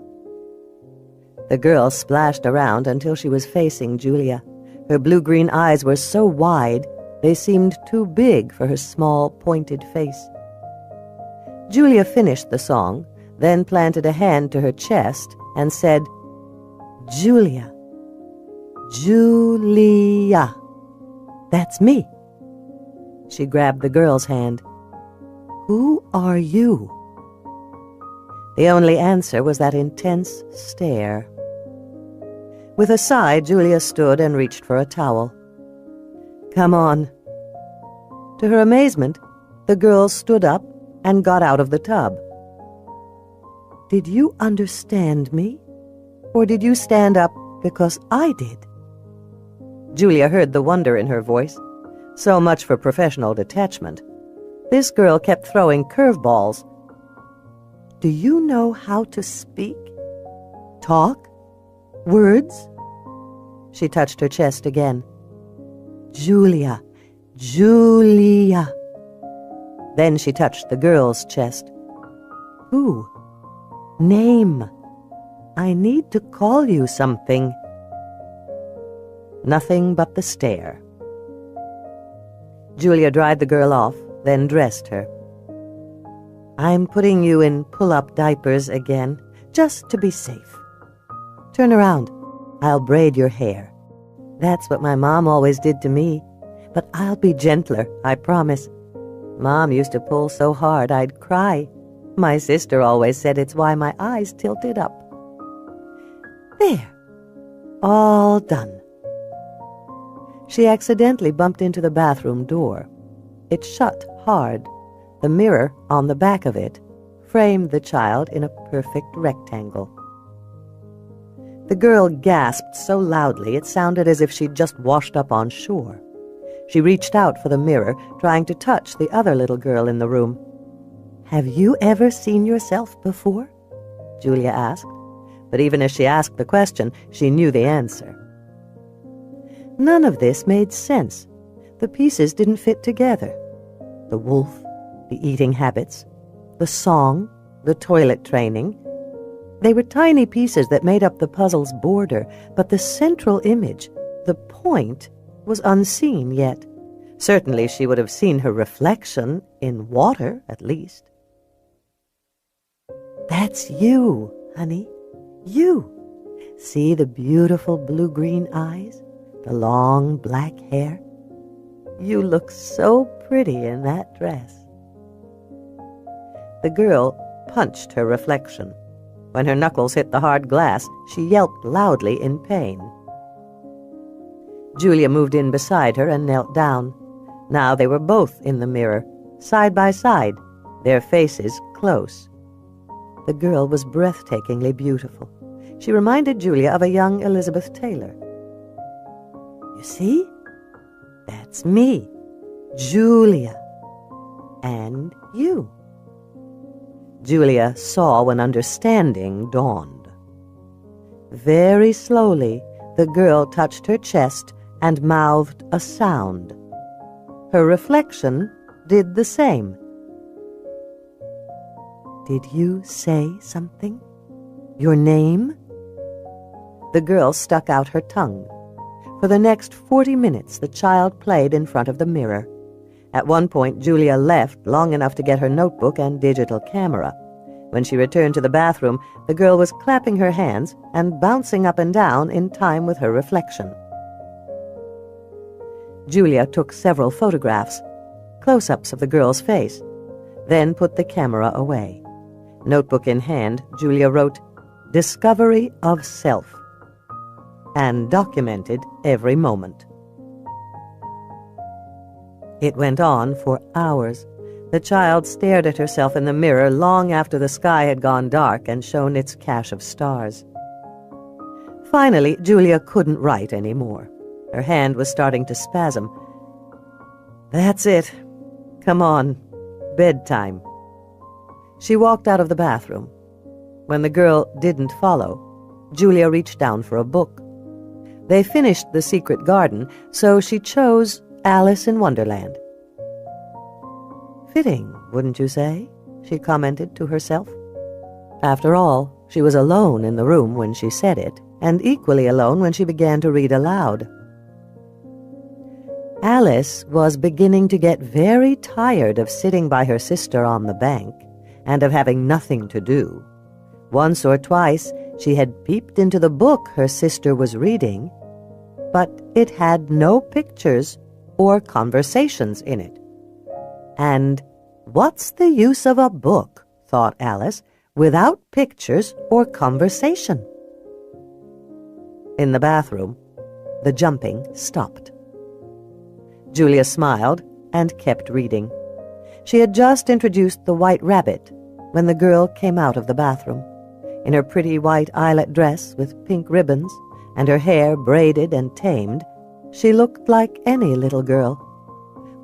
The girl splashed around until she was facing Julia. Her blue-green eyes were so wide, they seemed too big for her small, pointed face. Julia finished the song, then planted a hand to her chest and said, "Julia. Julia. That's me." She grabbed the girl's hand. "Who are you?" The only answer was that intense stare. With a sigh, Julia stood and reached for a towel. "Come on." To her amazement, the girl stood up and got out of the tub. "Did you understand me? Or did you stand up because I did?" Julia heard the wonder in her voice. So much for professional detachment. This girl kept throwing curveballs. "Do you know how to speak? Talk? Words?" She touched her chest again. "Julia, Julia." Then she touched the girl's chest. "Who? Name. I need to call you something." Nothing but the stare. Julia dried the girl off, then dressed her. "I'm putting you in pull-up diapers again, just to be safe. Turn around. I'll braid your hair. That's what my mom always did to me, but I'll be gentler, I promise. Mom used to pull so hard I'd cry. My sister always said it's why my eyes tilted up. There. All done." She accidentally bumped into the bathroom door. It shut hard. The mirror on the back of it framed the child in a perfect rectangle. The girl gasped so loudly it sounded as if she'd just washed up on shore. She reached out for the mirror, trying to touch the other little girl in the room. "Have you ever seen yourself before?" Julia asked. But even as she asked the question, she knew the answer. None of this made sense. The pieces didn't fit together. The wolf, the eating habits, the song, the toilet training. They were tiny pieces that made up the puzzle's border, but the central image, the point, was unseen yet. Certainly she would have seen her reflection in water, at least. "That's you, honey. You. See the beautiful blue-green eyes? The long black hair? You look so pretty in that dress." The girl punched her reflection. When her knuckles hit the hard glass, she yelped loudly in pain. Julia moved in beside her and knelt down. Now they were both in the mirror, side by side, their faces close. The girl was breathtakingly beautiful. She reminded Julia of a young Elizabeth Taylor. "You see? That's me, Julia. And you." Julia saw when understanding dawned. Very slowly, the girl touched her chest and mouthed a sound. Her reflection did the same. "Did you say something? Your name?" The girl stuck out her tongue. For the next 40 minutes, the child played in front of the mirror. At one point, Julia left long enough to get her notebook and digital camera. When she returned to the bathroom, the girl was clapping her hands and bouncing up and down in time with her reflection. Julia took several photographs, close-ups of the girl's face, then put the camera away. Notebook in hand, Julia wrote, "Discovery of Self," and documented every moment. It went on for hours. The child stared at herself in the mirror long after the sky had gone dark and shown its cache of stars. Finally, Julia couldn't write anymore. Her hand was starting to spasm. "That's it. Come on. Bedtime." She walked out of the bathroom. When the girl didn't follow, Julia reached down for a book. They finished The Secret Garden, so she chose Alice in Wonderland. "Fitting, wouldn't you say?" she commented to herself. After all, she was alone in the room when she said it, and equally alone when she began to read aloud. Alice was beginning to get very tired of sitting by her sister on the bank and of having nothing to do. Once or twice she had peeped into the book her sister was reading, but it had no pictures or conversations in it. And what's the use of a book, thought Alice, without pictures or conversation? In the bathroom, the jumping stopped. Julia smiled and kept reading. She had just introduced the white rabbit when the girl came out of the bathroom. In her pretty white eyelet dress with pink ribbons and her hair braided and tamed, she looked like any little girl.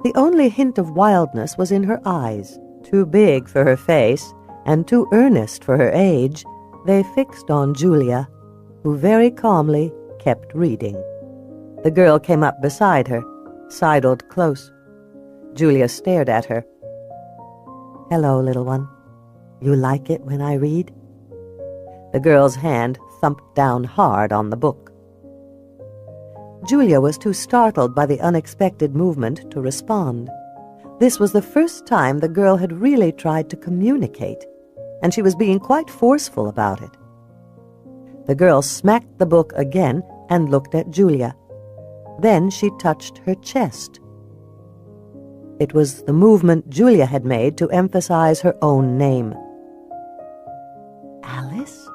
The only hint of wildness was in her eyes. Too big for her face and too earnest for her age, they fixed on Julia, who very calmly kept reading. The girl came up beside her, sidled close. Julia stared at her. "Hello, little one. You like it when I read?" The girl's hand thumped down hard on the book. Julia was too startled by the unexpected movement to respond. This was the first time the girl had really tried to communicate, and she was being quite forceful about it. The girl smacked the book again and looked at Julia. Then she touched her chest. It was the movement Julia had made to emphasize her own name. "Alice?"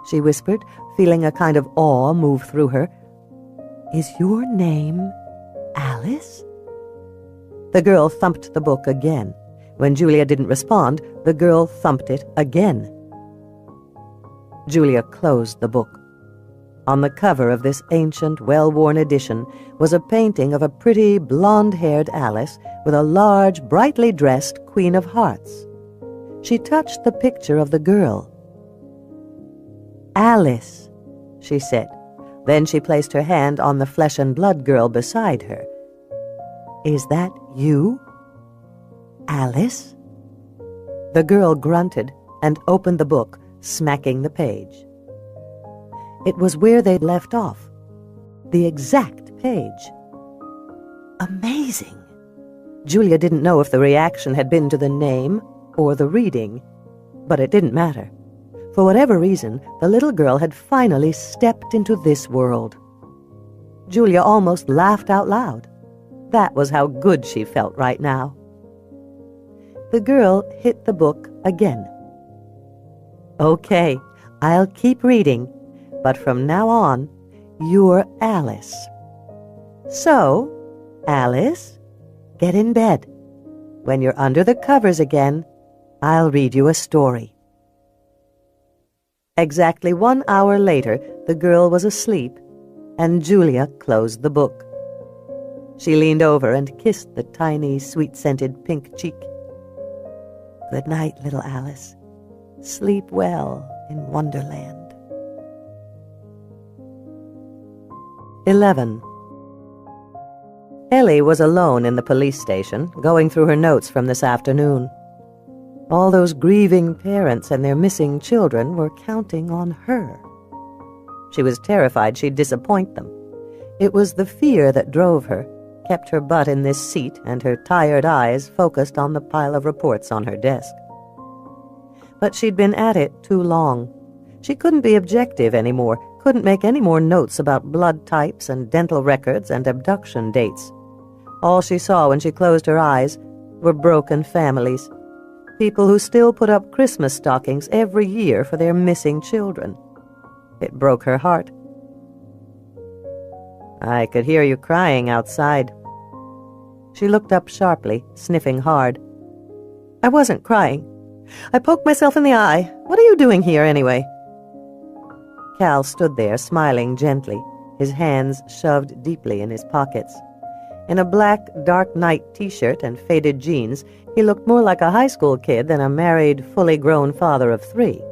she whispered, feeling a kind of awe move through her. "Is your name Alice?" The girl thumped the book again. When Julia didn't respond, the girl thumped it again. Julia closed the book. On the cover of this ancient, well-worn edition was a painting of a pretty, blonde-haired Alice with a large, brightly dressed Queen of Hearts. She touched the picture of the girl. "Alice," she said. Then she placed her hand on the flesh-and-blood girl beside her. "Is that you, Alice?" The girl grunted and opened the book, smacking the page. It was where they'd left off. The exact page. Amazing! Julia didn't know if the reaction had been to the name or the reading, but it didn't matter. For whatever reason, the little girl had finally stepped into this world. Julia almost laughed out loud. That was how good she felt right now. The girl hit the book again. "Okay, I'll keep reading, but from now on, you're Alice. So, Alice, get in bed. When you're under the covers again, I'll read you a story." Exactly 1 hour later, the girl was asleep, and Julia closed the book. She leaned over and kissed the tiny, sweet-scented pink cheek. "Good night, little Alice. Sleep well in Wonderland." 11. Ellie was alone in the police station, going through her notes from this afternoon. All those grieving parents and their missing children were counting on her. She was terrified she'd disappoint them. It was the fear that drove her, kept her butt in this seat and her tired eyes focused on the pile of reports on her desk. But she'd been at it too long. She couldn't be objective anymore, couldn't make any more notes about blood types and dental records and abduction dates. All she saw when she closed her eyes were broken families, people who still put up Christmas stockings every year for their missing children. It broke her heart. "I could hear you crying outside." She looked up sharply, sniffing hard. "I wasn't crying. I poked myself in the eye. What are you doing here, anyway?" Cal stood there, smiling gently, his hands shoved deeply in his pockets. In a black, dark night t-shirt and faded jeans, he looked more like a high school kid than a married, fully grown father of 3.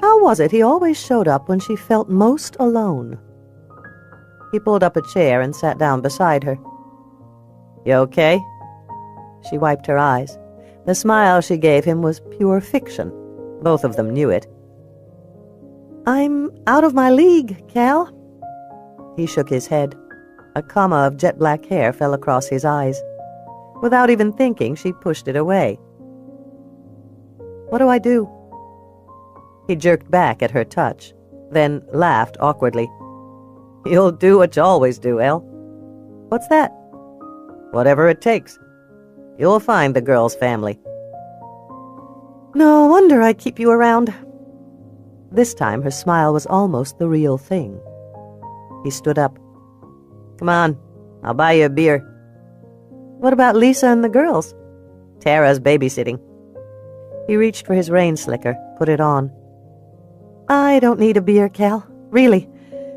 How was it he always showed up when she felt most alone? He pulled up a chair and sat down beside her. "You okay?" She wiped her eyes. The smile she gave him was pure fiction. Both of them knew it. "I'm out of my league, Cal." He shook his head. A comma of jet-black hair fell across his eyes. Without even thinking, she pushed it away. "What do I do?" He jerked back at her touch, then laughed awkwardly. "You'll do what you always do, Elle." "What's that?" "Whatever it takes. You'll find the girl's family." "No wonder I keep you around." This time her smile was almost the real thing. He stood up. "Come on, I'll buy you a beer." "What about Lisa and the girls?" "Tara's babysitting." He reached for his rain slicker, put it on. "I don't need a beer, Cal. Really.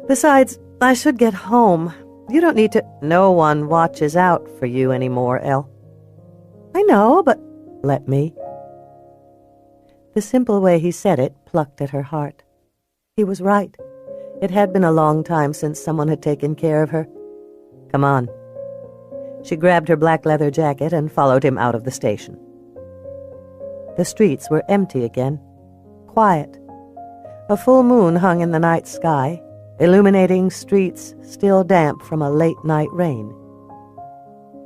Besides, I should get home. You don't need to—" "No one watches out for you anymore, Elle." "I know, but—" "Let me." The simple way he said it plucked at her heart. He was right. It had been a long time since someone had taken care of her. "Come on." She grabbed her black leather jacket and followed him out of the station. The streets were empty again, quiet. A full moon hung in the night sky, illuminating streets still damp from a late-night rain.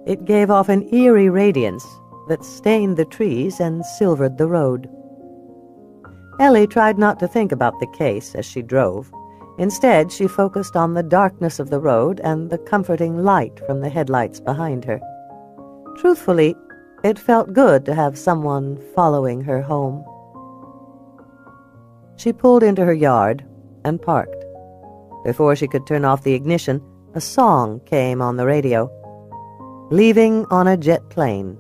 It gave off an eerie radiance that stained the trees and silvered the road. Ellie tried not to think about the case as she drove. Instead, she focused on the darkness of the road and the comforting light from the headlights behind her. Truthfully, it felt good to have someone following her home. She pulled into her yard and parked. Before she could turn off the ignition, a song came on the radio. "Leaving on a jet plane."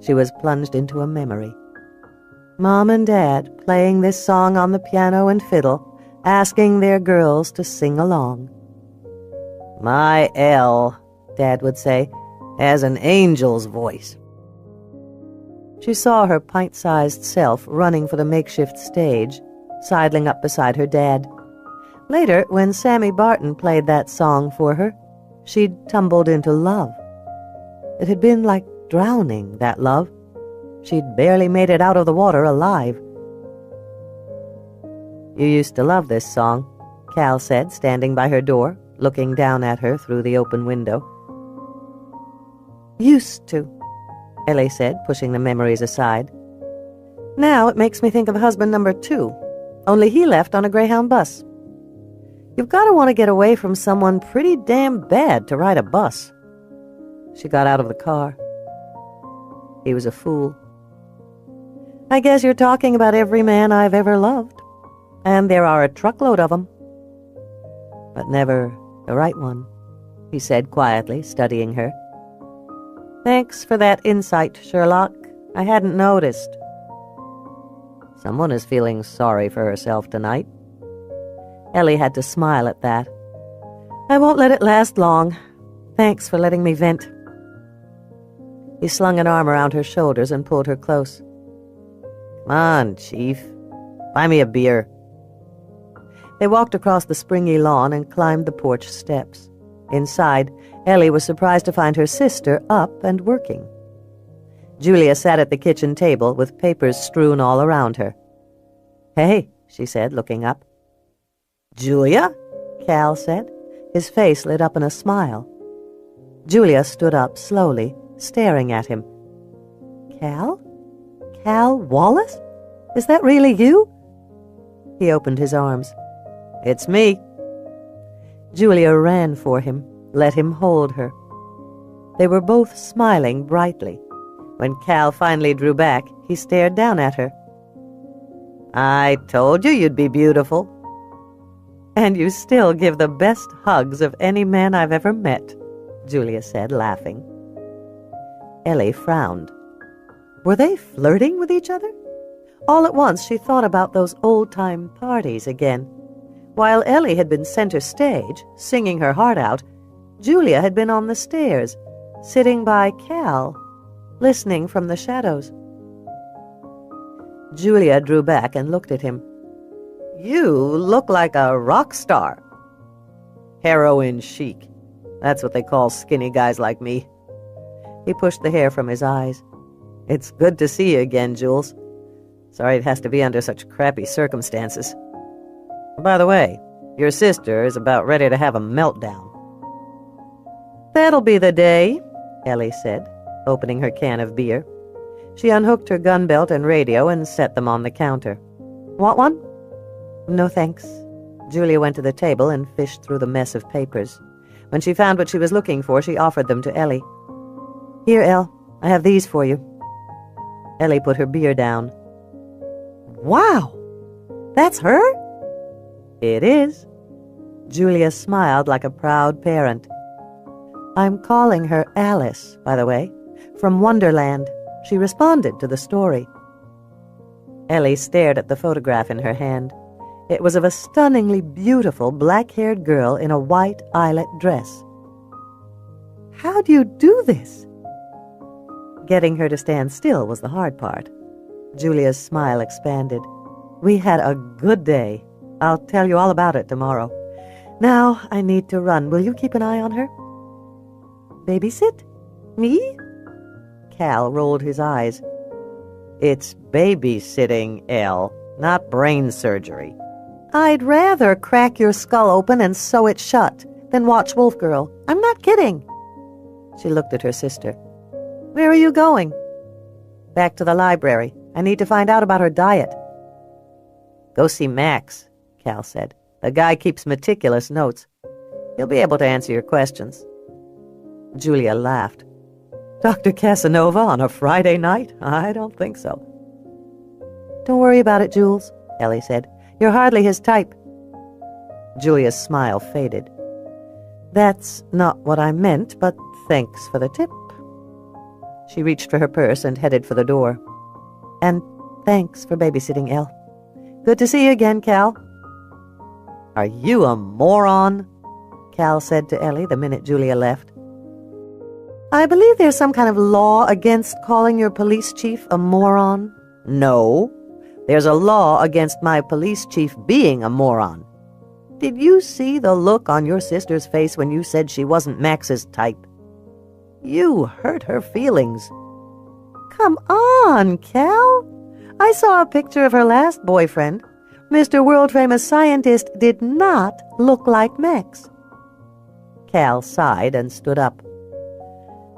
She was plunged into a memory. Mom and Dad playing this song on the piano and fiddle, asking their girls to sing along. "My Elle," Dad would say, "has an angel's voice." She saw her pint-sized self running for the makeshift stage, sidling up beside her dad. Later, when Sammy Barton played that song for her, she'd tumbled into love. It had been like drowning, that love. She'd barely made it out of the water alive. "You used to love this song," Cal said, standing by her door, looking down at her through the open window. "Used to," Ellie said, pushing the memories aside. "Now it makes me think of husband number 2, only he left on a Greyhound bus. You've got to want to get away from someone pretty damn bad to ride a bus." She got out of the car. He was a fool. "I guess you're talking about every man I've ever loved. And there are a truckload of 'em." "But never the right one," he said quietly, studying her. "Thanks for that insight, Sherlock. I hadn't noticed." Someone is feeling sorry for herself tonight. Ellie had to smile at that. "I won't let it last long. Thanks for letting me vent." He slung an arm around her shoulders and pulled her close. "Come on, Chief. Buy me a beer." They walked across the springy lawn and climbed the porch steps. Inside, Ellie was surprised to find her sister up and working. Julia sat at the kitchen table with papers strewn all around her. "Hey," she said, looking up. "Julia?" Cal said. His face lit up in a smile. Julia stood up slowly, staring at him. "Cal? Cal Wallace? Is that really you?" He opened his arms. "It's me." Julia ran for him, let him hold her. They were both smiling brightly. When Cal finally drew back, he stared down at her. "I told you you'd be beautiful." "And you still give the best hugs of any man I've ever met," Julia said, laughing. Ellie frowned. Were they flirting with each other? All at once she thought about those old-time parties again. While Ellie had been center stage, singing her heart out, Julia had been on the stairs, sitting by Cal, listening from the shadows. Julia drew back and looked at him. "You look like a rock star." "Heroin chic. That's what they call skinny guys like me." He pushed the hair from his eyes. "It's good to see you again, Jules. Sorry it has to be under such crappy circumstances. By the way, your sister is about ready to have a meltdown." "That'll be the day," Ellie said, opening her can of beer. She unhooked her gun belt and radio and set them on the counter. "Want one?" "No, thanks." Julia went to the table and fished through the mess of papers. When she found what she was looking for, she offered them to Ellie. "Here, Elle, I have these for you." Ellie put her beer down. "Wow! That's her?" "It is." Julia smiled like a proud parent. "I'm calling her Alice, by the way, from Wonderland. She responded to the story." Ellie stared at the photograph in her hand. It was of a stunningly beautiful black-haired girl in a white eyelet dress. "How do you do this?" Getting her to stand still was the hard part. Julia's smile expanded. "We had a good day. I'll tell you all about it tomorrow. Now I need to run. Will you keep an eye on her?" "Babysit? Me?" Cal rolled his eyes. It's babysitting, Elle, not brain surgery. "I'd rather crack your skull open and sew it shut than watch Wolf Girl. I'm not kidding." She looked at her sister. "Where are you going?" "Back to the library. I need to find out about her diet." Go see Max, Cal said. The guy keeps meticulous notes. He'll be able to answer your questions. Julia laughed. "Dr. Casanova on a Friday night? I don't think so." "Don't worry about it, Jules," Ellie said. "You're hardly his type." Julia's smile faded. "That's not what I meant, but thanks for the tip." She reached for her purse and headed for the door. "And thanks for babysitting, Elle. Good to see you again, Cal." "Are you a moron?" Cal said to Ellie the minute Julia left. "I believe there's some kind of law against calling your police chief a moron." "No. There's a law against my police chief being a moron. Did you see the look on your sister's face when you said she wasn't Max's type? You hurt her feelings." "Come on, Cal. I saw a picture of her last boyfriend. Mr. World-famous scientist did not look like Max." Cal sighed and stood up.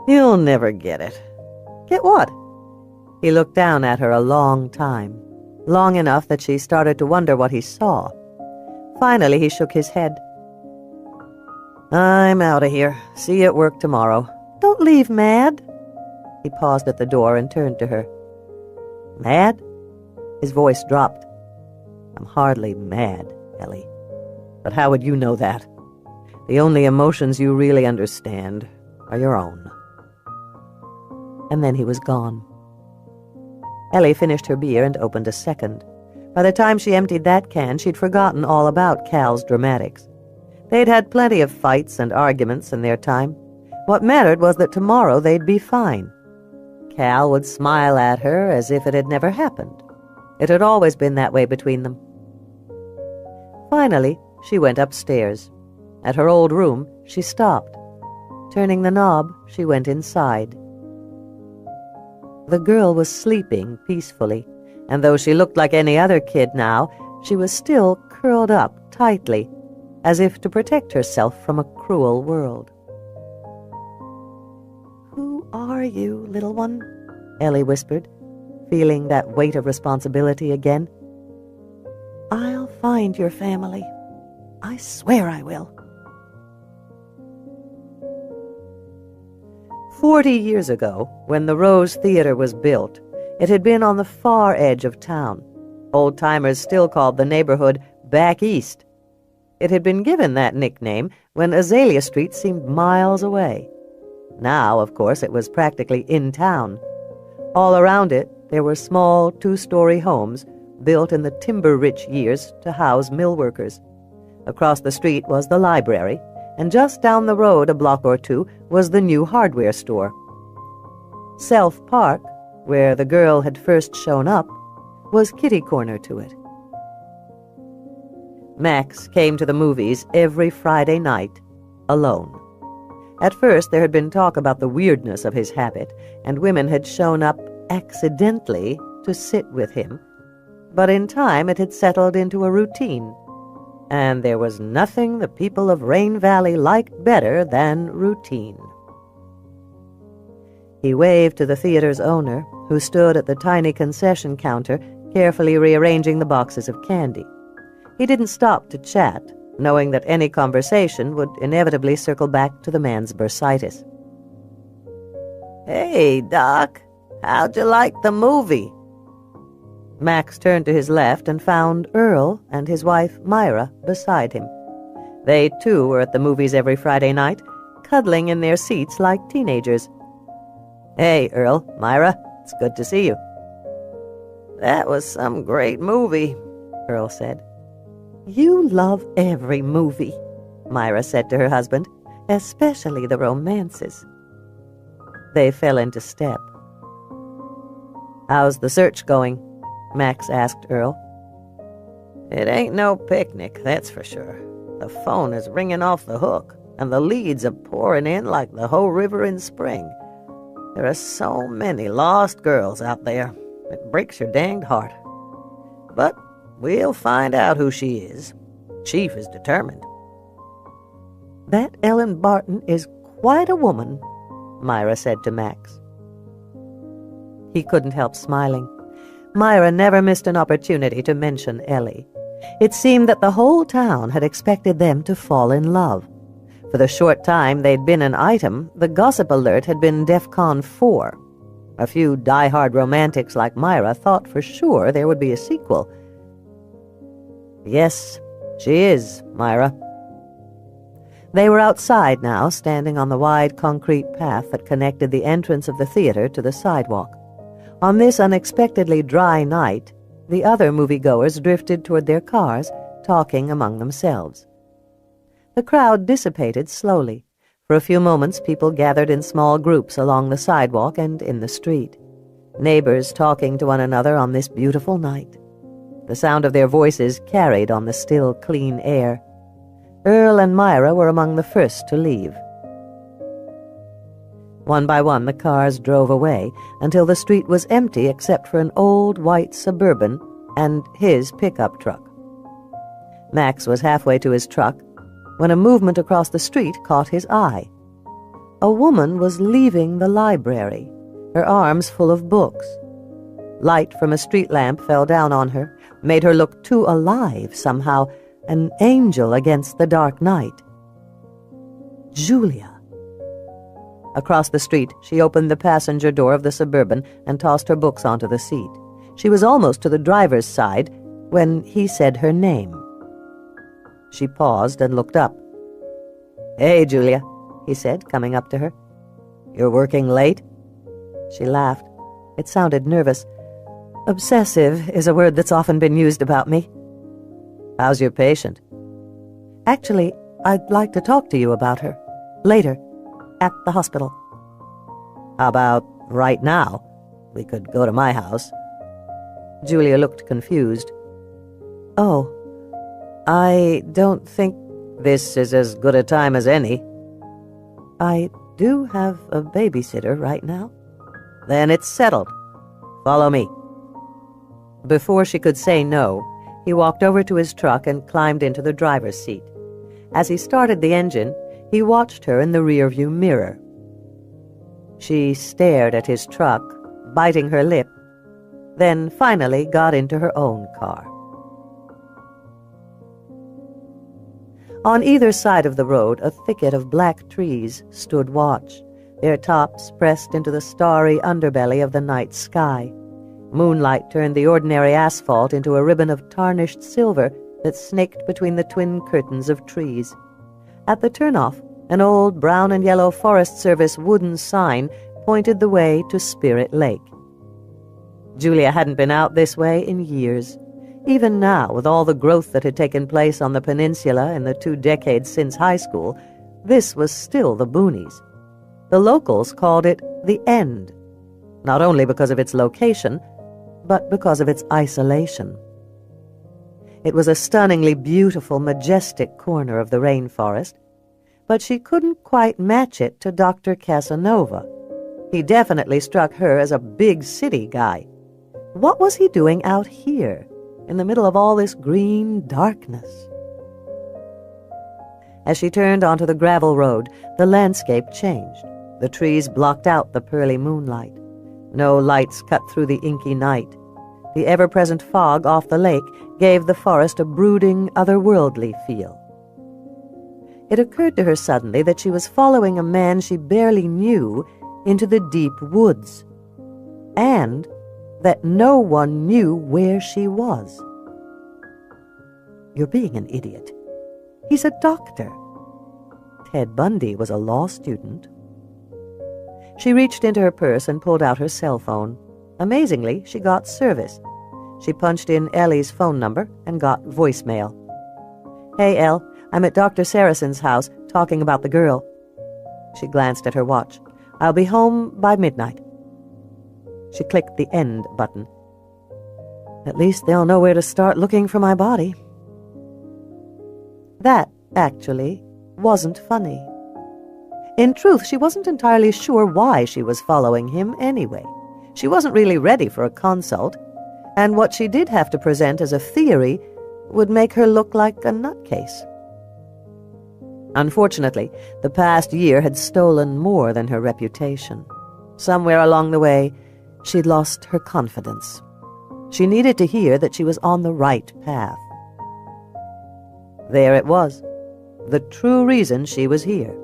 "You'll never get it." "Get what?" He looked down at her a long time, long enough that she started to wonder what he saw. Finally, he shook his head. "I'm out of here. See you at work tomorrow." "Don't leave mad." He paused at the door and turned to her. "Mad?" His voice dropped. "I'm hardly mad, Ellie. But how would you know that? The only emotions you really understand are your own." And then he was gone. Ellie finished her beer and opened a second. By the time she emptied that can, she'd forgotten all about Cal's dramatics. They'd had plenty of fights and arguments in their time. What mattered was that tomorrow they'd be fine. Cal would smile at her as if it had never happened. It had always been that way between them. Finally, she went upstairs. At her old room, she stopped. Turning the knob, she went inside. The girl was sleeping peacefully, and though she looked like any other kid now, she was still curled up tightly, as if to protect herself from a cruel world. "Who are you, little one?" Ellie whispered, feeling that weight of responsibility again. "I'll find your family. I swear I will." 40 years ago, when the Rose Theater was built, it had been on the far edge of town. Old-timers still called the neighborhood Back East. It had been given that nickname when Azalea Street seemed miles away. Now, of course, it was practically in town. All around it, there were small two-story homes built in the timber-rich years to house mill workers. Across the street was the library, and just down the road a block or two was the new hardware store. Self Park, where the girl had first shown up, was kitty corner to it. Max came to the movies every Friday night, alone. At first there had been talk about the weirdness of his habit, and women had shown up accidentally to sit with him. But in time it had settled into a routine, and there was nothing the people of Rain Valley liked better than routine. He waved to the theater's owner, who stood at the tiny concession counter, carefully rearranging the boxes of candy. He didn't stop to chat, knowing that any conversation would inevitably circle back to the man's bursitis. "Hey, Doc, how'd you like the movie?" Max turned to his left and found Earl and his wife Myra beside him. They, too, were at the movies every Friday night, cuddling in their seats like teenagers. "Hey, Earl, Myra, it's good to see you." "That was some great movie," Earl said. "You love every movie," Myra said to her husband, "especially the romances." They fell into step. "How's the search going?" Max asked Earl. "It ain't no picnic, that's for sure. The phone is ringing off the hook, and the leads are pouring in like the whole river in spring. There are so many lost girls out there. It breaks your danged heart. But we'll find out who she is. Chief is determined." "That Ellen Barton is quite a woman," Myra said to Max. He couldn't help smiling. Myra never missed an opportunity to mention Ellie. It seemed that the whole town had expected them to fall in love. For the short time they'd been an item, the gossip alert had been DEFCON 4. A few die-hard romantics like Myra thought for sure there would be a sequel. "Yes, she is, Myra." They were outside now, standing on the wide concrete path that connected the entrance of the theater to the sidewalk. On this unexpectedly dry night, the other moviegoers drifted toward their cars, talking among themselves. The crowd dissipated slowly. For a few moments people gathered in small groups along the sidewalk and in the street, neighbors talking to one another on this beautiful night. The sound of their voices carried on the still, clean air. Earl and Myra were among the first to leave. One by one the cars drove away until the street was empty except for an old white Suburban and his pickup truck. Max was halfway to his truck when a movement across the street caught his eye. A woman was leaving the library, her arms full of books. Light from a street lamp fell down on her, made her look too alive somehow, an angel against the dark night. Julia. Across the street, she opened the passenger door of the Suburban and tossed her books onto the seat. She was almost to the driver's side when he said her name. She paused and looked up. "Hey, Julia," he said, coming up to her. "You're working late?" She laughed. It sounded nervous. "Obsessive is a word that's often been used about me." "How's your patient?" "Actually, I'd like to talk to you about her. Later. At the hospital." "How about right now? We could go to my house." Julia looked confused. "Oh, I don't think this is as good a time as any." "I do have a babysitter right now." "Then it's settled. Follow me." Before she could say no, he walked over to his truck and climbed into the driver's seat. As he started the engine, he watched her in the rearview mirror. She stared at his truck, biting her lip, then finally got into her own car. On either side of the road, a thicket of black trees stood watch, their tops pressed into the starry underbelly of the night sky. Moonlight turned the ordinary asphalt into a ribbon of tarnished silver that snaked between the twin curtains of trees. At the turnoff, an old brown and yellow Forest Service wooden sign pointed the way to Spirit Lake. Julia hadn't been out this way in years. Even now, with all the growth that had taken place on the peninsula in the 2 decades since high school, this was still the boonies. The locals called it the End, not only because of its location, but because of its isolation. It was a stunningly beautiful, majestic corner of the rainforest, but she couldn't quite match it to Dr. Casanova. He definitely struck her as a big city guy. What was he doing out here, in the middle of all this green darkness? As she turned onto the gravel road, the landscape changed. The trees blocked out the pearly moonlight. No lights cut through the inky night. The ever-present fog off the lake gave the forest a brooding, otherworldly feel. It occurred to her suddenly that she was following a man she barely knew into the deep woods, and that no one knew where she was. "You're being an idiot," He's a doctor. Ted Bundy was a law student. She reached into her purse and pulled out her cell phone. Amazingly, she got service. She punched in Ellie's phone number and got voicemail. "Hey, Elle, I'm at Dr. Saracen's house talking about the girl." She glanced at her watch. "I'll be home by midnight." She clicked the end button. "At least they'll know where to start looking for my body." That, actually, wasn't funny. In truth, she wasn't entirely sure why she was following him anyway. She wasn't really ready for a consult, and what she did have to present as a theory would make her look like a nutcase. Unfortunately, the past year had stolen more than her reputation. Somewhere along the way, she'd lost her confidence. She needed to hear that she was on the right path. There it was, the true reason she was here.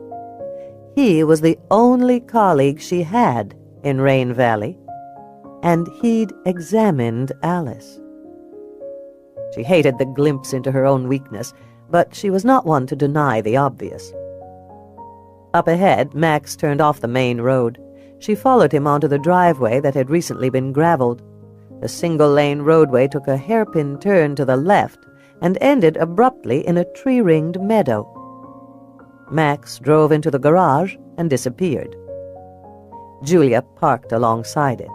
He was the only colleague she had in Rain Valley, and he'd examined Alice. She hated the glimpse into her own weakness, but she was not one to deny the obvious. Up ahead, Max turned off the main road. She followed him onto the driveway that had recently been graveled. The single-lane roadway took a hairpin turn to the left and ended abruptly in a tree-ringed meadow. Max drove into the garage and disappeared. Julia parked alongside it.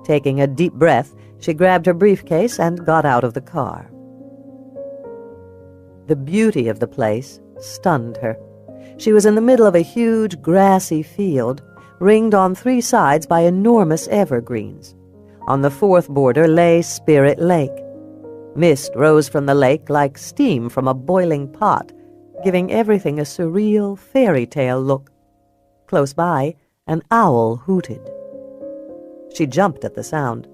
Taking a deep breath, she grabbed her briefcase and got out of the car. The beauty of the place stunned her. She was in the middle of a huge grassy field, ringed on 3 sides by enormous evergreens. On the 4th border lay Spirit Lake. Mist rose from the lake like steam from a boiling pot, giving everything a surreal fairy tale look. Close by, an owl hooted. She jumped at the sound.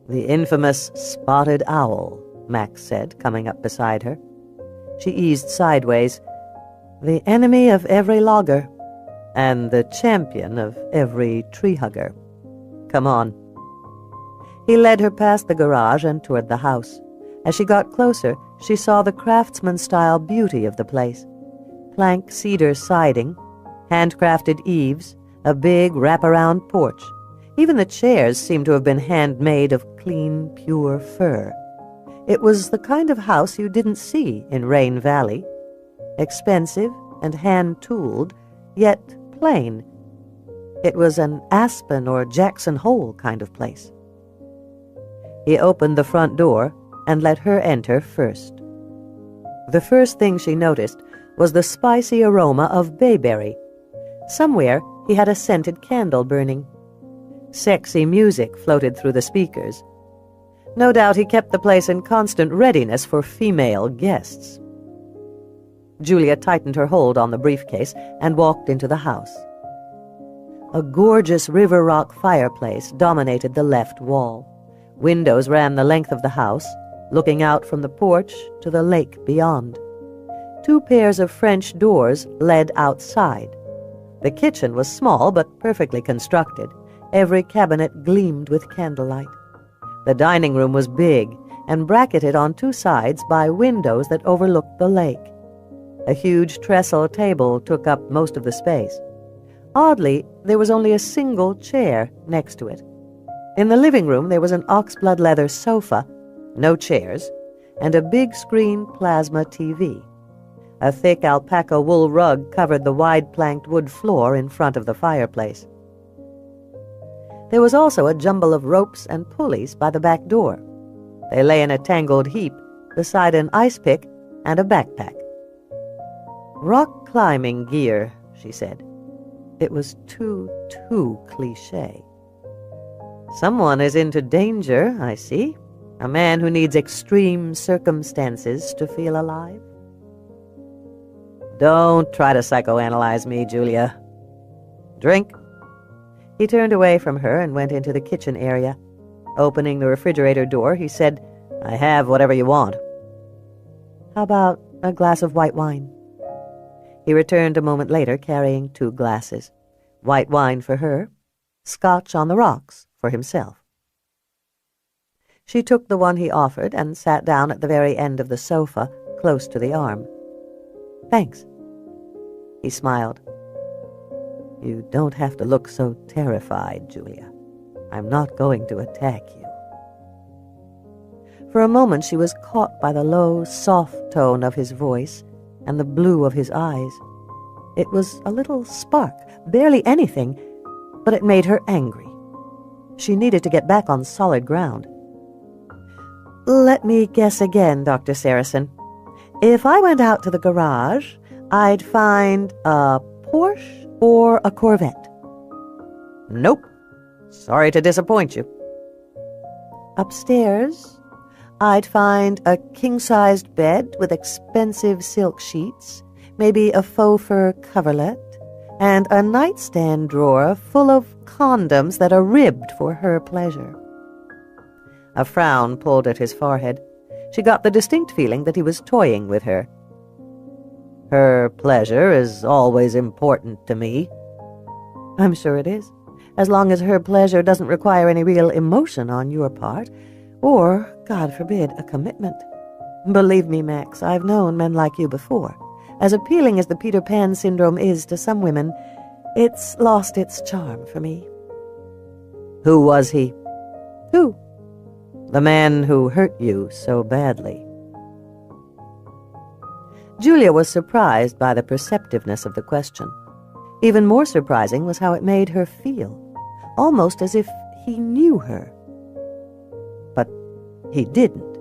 "The infamous spotted owl," Max said, coming up beside her. She eased sideways. "The enemy of every logger, and the champion of every tree-hugger. Come on." He led her past the garage and toward the house. As she got closer, she saw the craftsman-style beauty of the place. Plank cedar siding, handcrafted eaves, a big wraparound porch. Even the chairs seemed to have been handmade of clean, pure fur. It was the kind of house you didn't see in Rain Valley. Expensive and hand-tooled, yet plain. It was an Aspen or Jackson Hole kind of place. He opened the front door and let her enter first. The first thing she noticed was the spicy aroma of bayberry. Somewhere he had a scented candle burning. Sexy music floated through the speakers. No doubt he kept the place in constant readiness for female guests. Julia tightened her hold on the briefcase and walked into the house. A gorgeous river rock fireplace dominated the left wall. Windows ran the length of the house, looking out from the porch to the lake beyond. 2 pairs of French doors led outside. The kitchen was small but perfectly constructed. Every cabinet gleamed with candlelight. The dining room was big and bracketed on 2 sides by windows that overlooked the lake. A huge trestle table took up most of the space. Oddly, there was only a single chair next to it. In the living room there was an oxblood leather sofa, no chairs, and a big screen plasma TV. A thick alpaca wool rug covered the wide-planked wood floor in front of the fireplace. There was also a jumble of ropes and pulleys by the back door. They lay in a tangled heap beside an ice pick and a backpack. "Rock climbing gear," she said. It was too cliché. "Someone is into danger, I see. A man who needs extreme circumstances to feel alive." "Don't try to psychoanalyze me, Julia. Drink?" He turned away from her and went into the kitchen area. Opening the refrigerator door, he said, "I have whatever you want." "How about a glass of white wine?" He returned a moment later carrying 2 glasses. White wine for her, Scotch on the rocks for himself. She took the one he offered and sat down at the very end of the sofa, close to the arm. "Thanks." He smiled. "You don't have to look so terrified, Julia. I'm not going to attack you." For a moment she was caught by the low, soft tone of his voice and the blue of his eyes. It was a little spark, barely anything, but it made her angry. She needed to get back on solid ground. "Let me guess again, Dr. Saracen. If I went out to the garage, I'd find a Porsche or a Corvette?" "Nope. Sorry to disappoint you." "Upstairs, I'd find a king-sized bed with expensive silk sheets, maybe a faux fur coverlet, and a nightstand drawer full of condoms that are ribbed for her pleasure." A frown pulled at his forehead. She got the distinct feeling that he was toying with her. "Her pleasure is always important to me." "I'm sure it is, as long as her pleasure doesn't require any real emotion on your part, or, God forbid, a commitment. Believe me, Max, I've known men like you before. As appealing as the Peter Pan syndrome is to some women, it's lost its charm for me." "Who was he?" "Who?" "The man who hurt you so badly." Julia was surprised by the perceptiveness of the question. Even more surprising was how it made her feel, almost as if he knew her. But he didn't.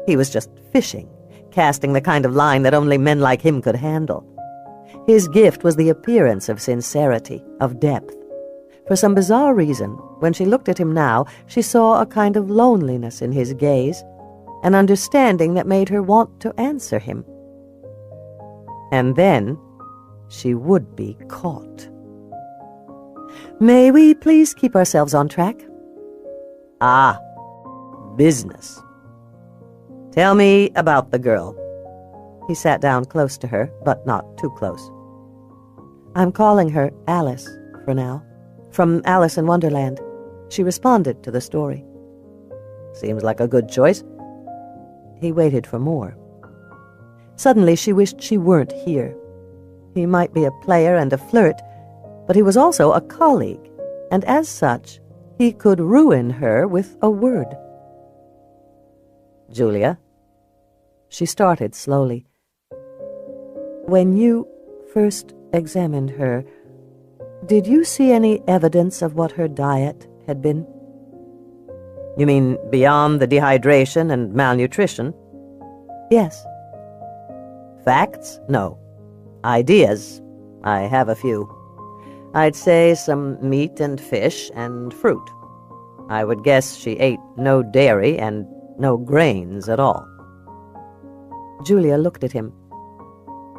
He was just fishing, casting the kind of line that only men like him could handle. His gift was the appearance of sincerity, of depth. For some bizarre reason, when she looked at him now, she saw a kind of loneliness in his gaze, an understanding that made her want to answer him. And then she would be caught. "May we please keep ourselves on track?" "Ah, business. Tell me about the girl." He sat down close to her, but not too close. "I'm calling her Alice for now. From Alice in Wonderland." She responded to the story. "Seems like a good choice." He waited for more. Suddenly she wished she weren't here. He might be a player and a flirt, but he was also a colleague, and as such, he could ruin her with a word. "Julia?" She started slowly. "When you first examined her, did you see any evidence of what her diet had been?" "You mean beyond the dehydration and malnutrition?" "Yes." "Facts? No. Ideas? I have a few. I'd say some meat and fish and fruit. I would guess she ate no dairy and no grains at all." Julia looked at him.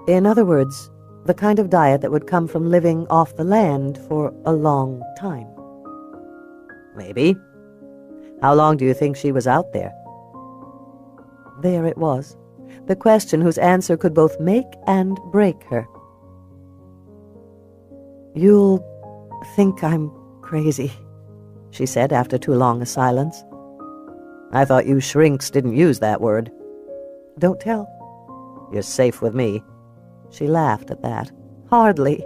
"In other words, the kind of diet that would come from living off the land for a long time." "Maybe. How long do you think she was out there?" There it was, the question whose answer could both make and break her. "You'll think I'm crazy," she said after too long a silence. "I thought you shrinks didn't use that word." "Don't tell." "You're safe with me." She laughed at that. "Hardly."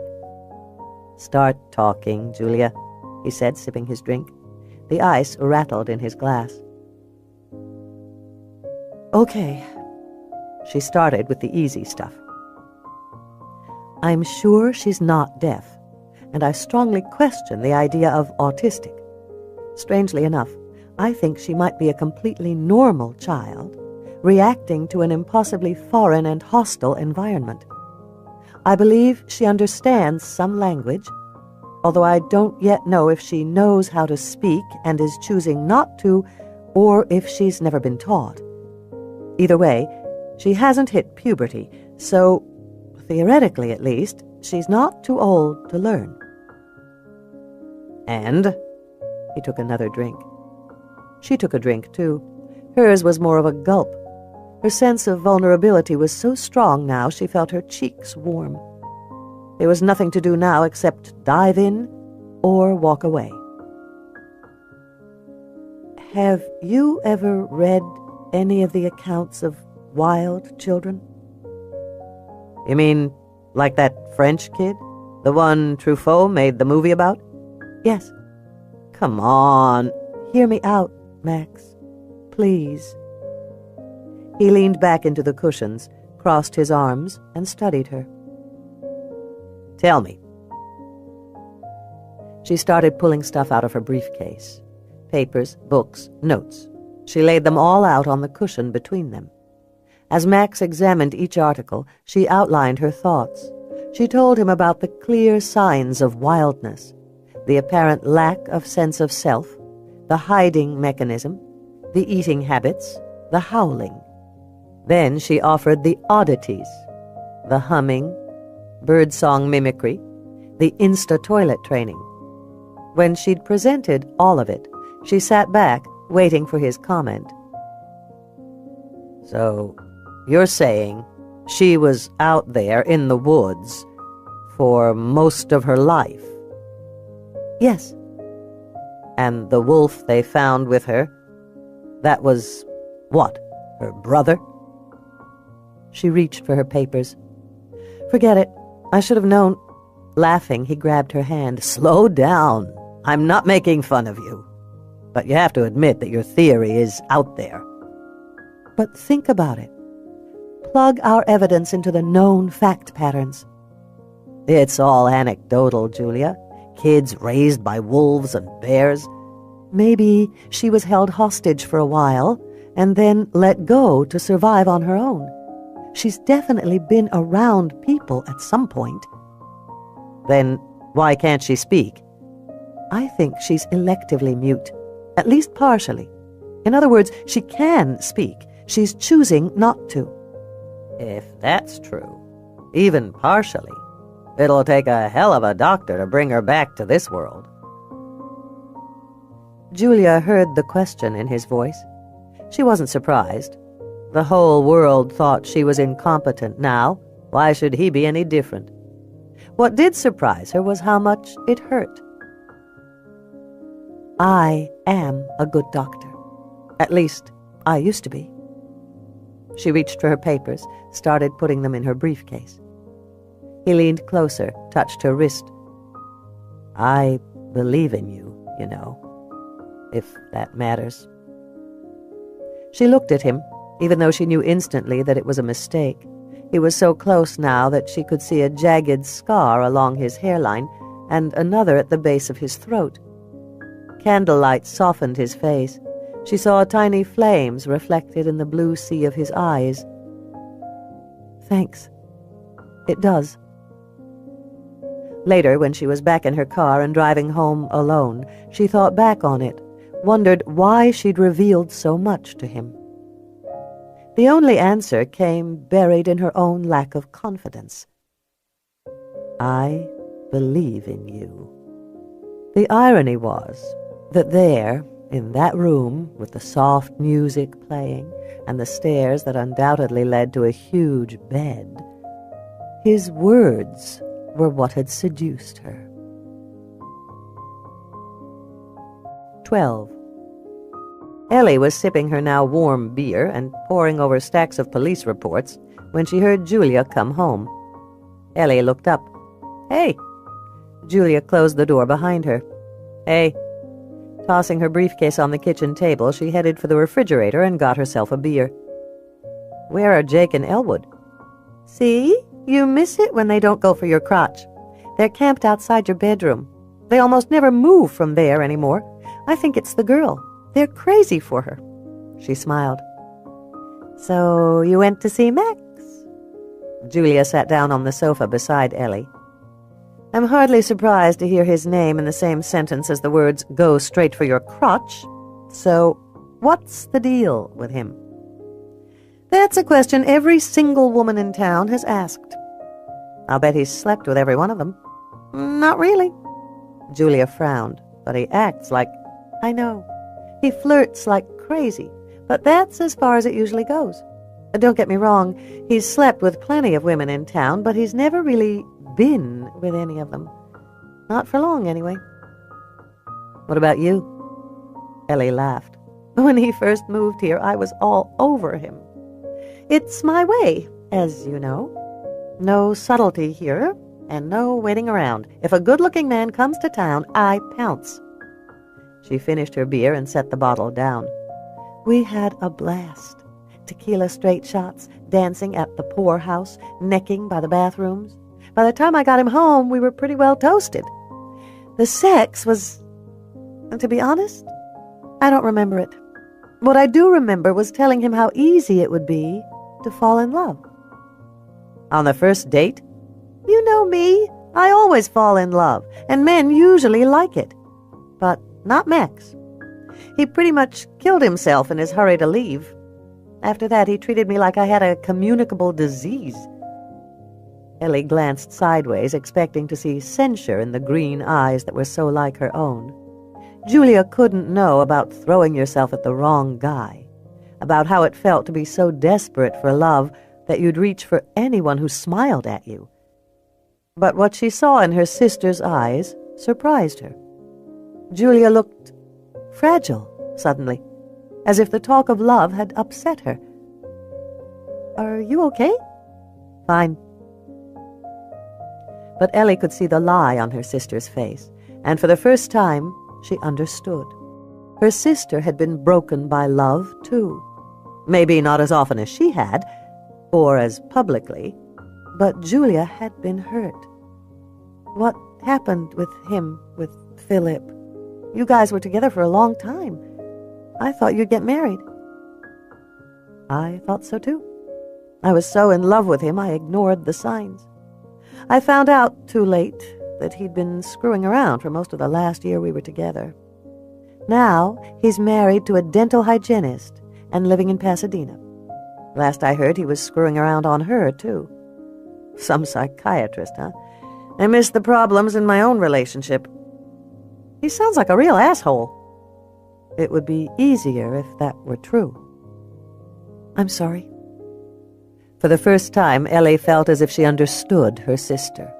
"Start talking, Julia," he said, sipping his drink. The ice rattled in his glass. "Okay." She started with the easy stuff. "I'm sure she's not deaf, and I strongly question the idea of autistic. Strangely enough, I think she might be a completely normal child, reacting to an impossibly foreign and hostile environment. I believe she understands some language, although I don't yet know if she knows how to speak and is choosing not to, or if she's never been taught. Either way, she hasn't hit puberty, so, theoretically at least, she's not too old to learn." "And?" He took another drink. She took a drink, too. Hers was more of a gulp. Her sense of vulnerability was so strong now she felt her cheeks warm. There was nothing to do now except dive in or walk away. "Have you ever read any of the accounts of wild children?" You mean like that French kid? The one Truffaut made the movie about? Yes. Come on. Hear me out, Max. Please. He leaned back into the cushions, crossed his arms, and studied her. Tell me. She started pulling stuff out of her briefcase. Papers, books, notes. She laid them all out on the cushion between them. As Max examined each article, she outlined her thoughts. She told him about the clear signs of wildness, the apparent lack of sense of self, the hiding mechanism, the eating habits, the howling. Then she offered the oddities, the humming, birdsong mimicry, the Insta-toilet training. When she'd presented all of it, she sat back, waiting for his comment. So, you're saying she was out there in the woods for most of her life? Yes. And the wolf they found with her, that was, what, her brother? She reached for her papers. Forget it. I should have known. Laughing, he grabbed her hand. Slow down. I'm not making fun of you. But you have to admit that your theory is out there. But think about it. Plug our evidence into the known fact patterns. It's all anecdotal, Julia. Kids raised by wolves and bears. Maybe she was held hostage for a while and then let go to survive on her own. She's definitely been around people at some point. Then why can't she speak? I think she's electively mute, at least partially. In other words, she can speak. She's choosing not to. If that's true, even partially, it'll take a hell of a doctor to bring her back to this world. Julia heard the question in his voice. She wasn't surprised. The whole world thought she was incompetent now. Why should he be any different? What did surprise her was how much it hurt. I am a good doctor. At least, I used to be. She reached for her papers, started putting them in her briefcase. He leaned closer, touched her wrist. I believe in you, you know, if that matters. She looked at him, even though she knew instantly that it was a mistake. He was so close now that she could see a jagged scar along his hairline and another at the base of his throat. Candlelight softened his face. She saw tiny flames reflected in the blue sea of his eyes. Thanks. It does. Later, when she was back in her car and driving home alone, she thought back on it, wondered why she'd revealed so much to him. The only answer came buried in her own lack of confidence. I believe in you. The irony was that there, in that room, with the soft music playing and the stairs that undoubtedly led to a huge bed, his words were what had seduced her. 12. Ellie was sipping her now warm beer and poring over stacks of police reports when she heard Julia come home. Ellie looked up. Hey! Julia closed the door behind her. Hey! Tossing her briefcase on the kitchen table, she headed for the refrigerator and got herself a beer. Where are Jake and Elwood? See? You miss it when they don't go for your crotch. They're camped outside your bedroom. They almost never move from there anymore. I think it's the girl. They're crazy for her. She smiled. So you went to see Max? Julia sat down on the sofa beside Ellie. I'm hardly surprised to hear his name in the same sentence as the words, go straight for your crotch. So, what's the deal with him? That's a question every single woman in town has asked. I'll bet he's slept with every one of them. Not really. Julia frowned, but he acts like... I know. He flirts like crazy, but that's as far as it usually goes. Don't get me wrong, he's slept with plenty of women in town, but he's never really been with any of them. Not for long, anyway. What about you? Ellie laughed. When he first moved here, I was all over him. It's my way, as you know. No subtlety here, and no waiting around. If a good-looking man comes to town, I pounce." She finished her beer and set the bottle down. "We had a blast. Tequila straight shots, dancing at the poorhouse, necking by the bathrooms. By the time I got him home, we were pretty well toasted. The sex was... to be honest, I don't remember it. What I do remember was telling him how easy it would be to fall in love." "On the first date?" "You know me. I always fall in love, and men usually like it. But not Max. He pretty much killed himself in his hurry to leave. After that, he treated me like I had a communicable disease." Ellie glanced sideways, expecting to see censure in the green eyes that were so like her own. Julia couldn't know about throwing yourself at the wrong guy, about how it felt to be so desperate for love that you'd reach for anyone who smiled at you. But what she saw in her sister's eyes surprised her. Julia looked fragile suddenly, as if the talk of love had upset her. "Are you okay?" "Fine." But Ellie could see the lie on her sister's face, and for the first time she understood. Her sister had been broken by love, too. Maybe not as often as she had, or as publicly, but Julia had been hurt. What happened with him, with Philip? You guys were together for a long time. I thought you'd get married." "I thought so, too. I was so in love with him I ignored the signs. I found out too late that he'd been screwing around for most of the last year we were together. Now he's married to a dental hygienist and living in Pasadena. Last I heard, he was screwing around on her, too. Some psychiatrist, huh? I miss the problems in my own relationship. He sounds like a real asshole." "It would be easier if that were true." "I'm sorry." For the first time, Ellie felt as if she understood her sister.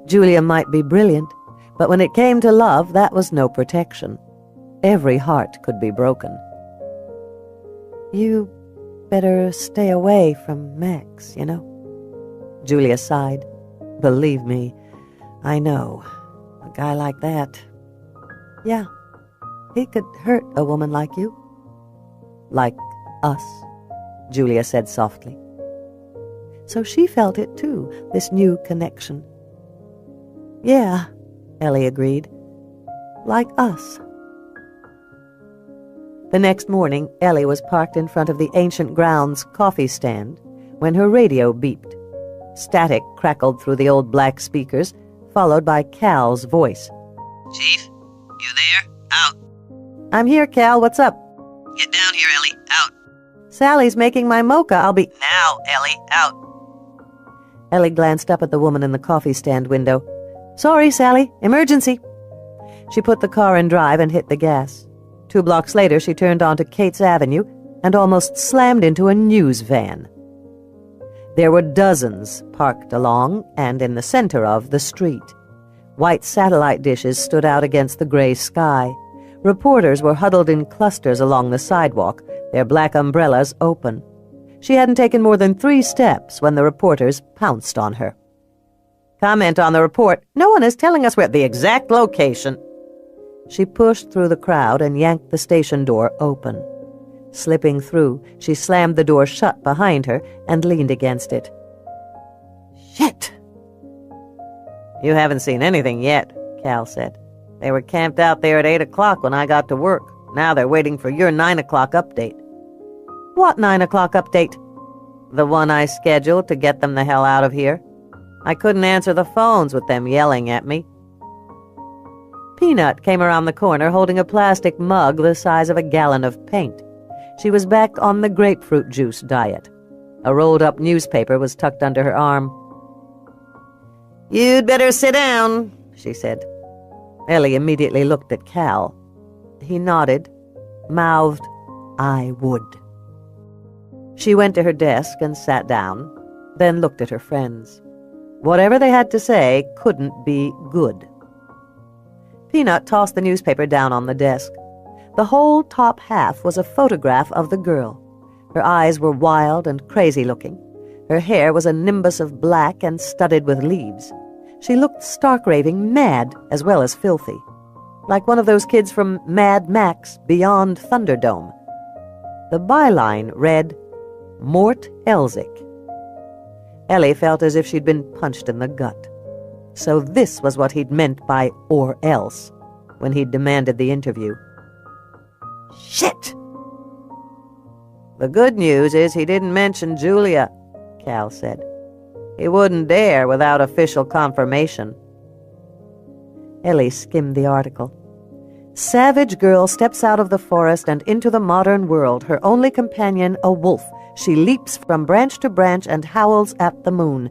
Julia might be brilliant, but when it came to love, that was no protection. Every heart could be broken. "You better stay away from Max, you know." Julia sighed. "Believe me, I know. A guy like that. Yeah, he could hurt a woman like you." "Like us," Julia said softly. So she felt it too, this new connection. "Yeah," Ellie agreed. "Like us." The next morning, Ellie was parked in front of the Ancient Grounds coffee stand when her radio beeped. Static crackled through the old black speakers, followed by Cal's voice. "Chief, you there? Out." "I'm here, Cal. What's up?" "Get down here, Ellie. Out." "Sally's making my mocha. I'll be—" "Now, Ellie. Out." Ellie glanced up at the woman in the coffee stand window. "Sorry, Sally. Emergency." She put the car in drive and hit the gas. 2 blocks later, she turned onto Cates Avenue and almost slammed into a news van. There were dozens parked along and in the center of the street. White satellite dishes stood out against the gray sky. Reporters were huddled in clusters along the sidewalk, their black umbrellas open. She hadn't taken more than 3 steps when the reporters pounced on her. "Comment on the report. No one is telling us where the exact location." She pushed through the crowd and yanked the station door open. Slipping through, she slammed the door shut behind her and leaned against it. "Shit!" "You haven't seen anything yet," Cal said. "They were camped out there at 8 o'clock when I got to work. Now they're waiting for your 9 o'clock update." "What 9 o'clock update?" "The one I scheduled to get them the hell out of here. I couldn't answer the phones with them yelling at me." Peanut came around the corner holding a plastic mug the size of a gallon of paint. She was back on the grapefruit juice diet. A rolled-up newspaper was tucked under her arm. "You'd better sit down," she said. Ellie immediately looked at Cal. He nodded, mouthed, "I would." She went to her desk and sat down, then looked at her friends. Whatever they had to say couldn't be good. Peanut tossed the newspaper down on the desk. The whole top half was a photograph of the girl. Her eyes were wild and crazy-looking. Her hair was a nimbus of black and studded with leaves. She looked stark-raving mad as well as filthy, like one of those kids from Mad Max Beyond Thunderdome. The byline read, Mort Elsick. Ellie felt as if she'd been punched in the gut. So this was what he'd meant by "or else" when he'd demanded the interview. Shit! The good news is he didn't mention Julia, Cal said. He wouldn't dare without official confirmation. Ellie skimmed the article. Savage girl steps out of the forest and into the modern world, her only companion a wolf. She leaps from branch to branch and howls at the moon.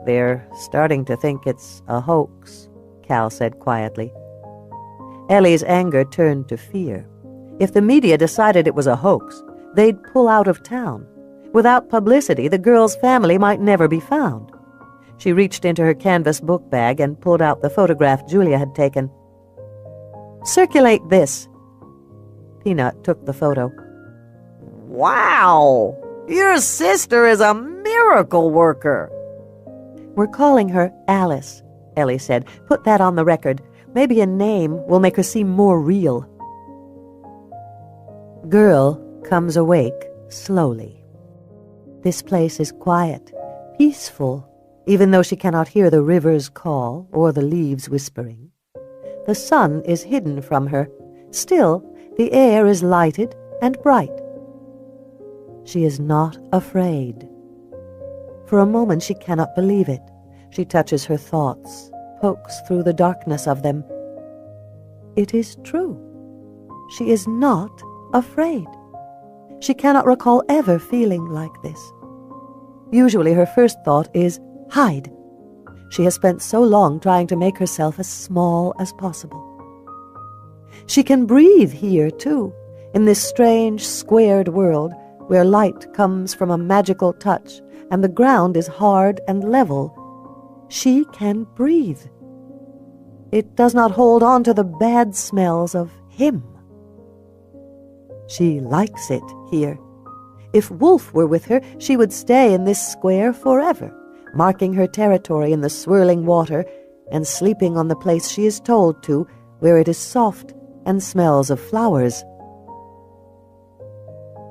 They're starting to think it's a hoax, Cal said quietly. Ellie's anger turned to fear. If the media decided it was a hoax, they'd pull out of town. Without publicity, the girl's family might never be found. She reached into her canvas book bag and pulled out the photograph Julia had taken. Circulate this. Peanut took the photo. Wow! Your sister is a miracle worker. We're calling her Alice, Ellie said. Put that on the record. Maybe a name will make her seem more real. Girl comes awake slowly. This place is quiet, peaceful, even though she cannot hear the river's call or the leaves whispering. The sun is hidden from her. Still, the air is lighted and bright. She is not afraid. For a moment she cannot believe it. She touches her thoughts, pokes through the darkness of them. It is true. She is not afraid. She cannot recall ever feeling like this. Usually her first thought is, hide. She has spent so long trying to make herself as small as possible. She can breathe here, too, in this strange, squared world where light comes from a magical touch and the ground is hard and level. She can breathe. It does not hold on to the bad smells of him. She likes it here. If Wolf were with her, she would stay in this square forever, marking her territory in the swirling water and sleeping on the place she is told to, where it is soft and smells of flowers.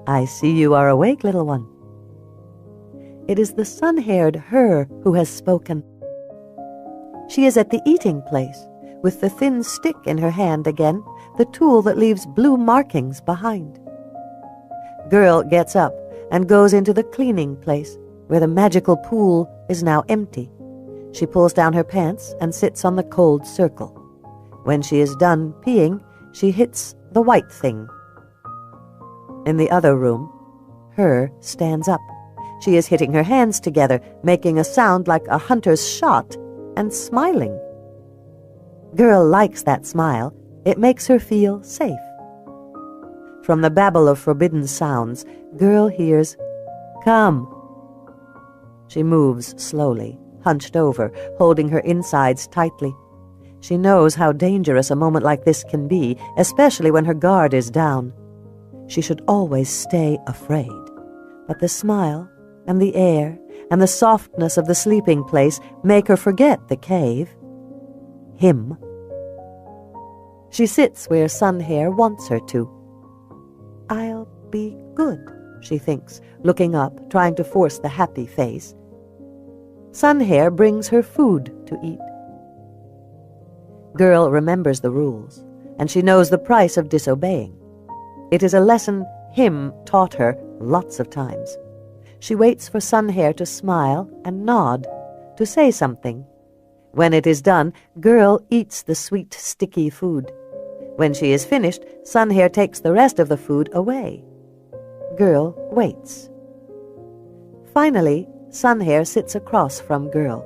I see you are awake, little one. It is the sun-haired her who has spoken. She is at the eating place, with the thin stick in her hand again, the tool that leaves blue markings behind. Girl gets up and goes into the cleaning place, where the magical pool is now empty. She pulls down her pants and sits on the cold circle. When she is done peeing, she hits the white thing. In the other room, her stands up. She is hitting her hands together, making a sound like a hunter's shot, and smiling. Girl likes that smile. It makes her feel safe. From the babble of forbidden sounds, Girl hears, "Come." She moves slowly, hunched over, holding her insides tightly. She knows how dangerous a moment like this can be, especially when her guard is down. She should always stay afraid. But the smile and the air and the softness of the sleeping place make her forget the cave. Him. She sits where Sunhair wants her to. I'll be good, she thinks, looking up, trying to force the happy face. Sunhair brings her food to eat. Girl remembers the rules, and she knows the price of disobeying. It is a lesson Him taught her lots of times. She waits for Sunhair to smile and nod, to say something. When it is done, Girl eats the sweet, sticky food. When she is finished, Sunhair takes the rest of the food away. Girl waits. Finally, Sunhair sits across from Girl.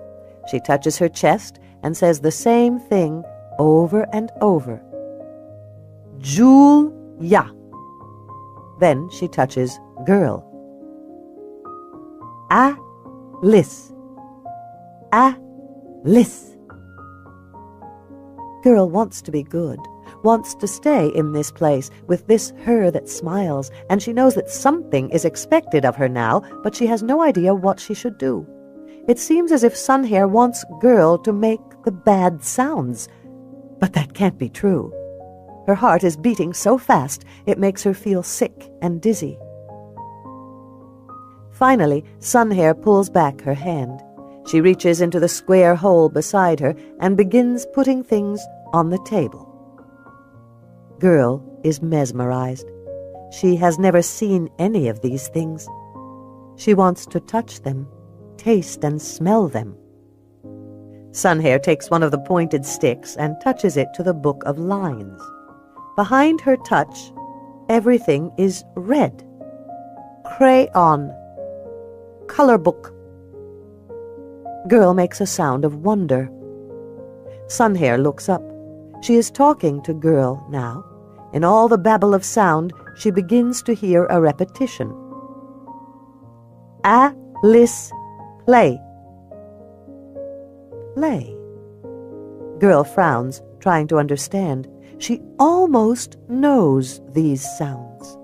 She touches her chest and says the same thing over and over. Julia. Then she touches Girl. Alice. Alice. Girl wants to be good, wants to stay in this place with this her that smiles, and she knows that something is expected of her now, but she has no idea what she should do. It seems as if Sunhair wants Girl to make the bad sounds, but that can't be true. Her heart is beating so fast it makes her feel sick and dizzy. Finally, Sunhair pulls back her hand. She reaches into the square hole beside her and begins putting things on the table. Girl is mesmerized. She has never seen any of these things. She wants to touch them, taste and smell them. Sunhair takes one of the pointed sticks and touches it to the book of lines. Behind her touch, everything is red. Crayon. Color book. Girl makes a sound of wonder. Sunhair looks up. She is talking to Girl now. In all the babble of sound, she begins to hear a repetition. Alice, play. Play. Girl frowns, trying to understand. She almost knows these sounds.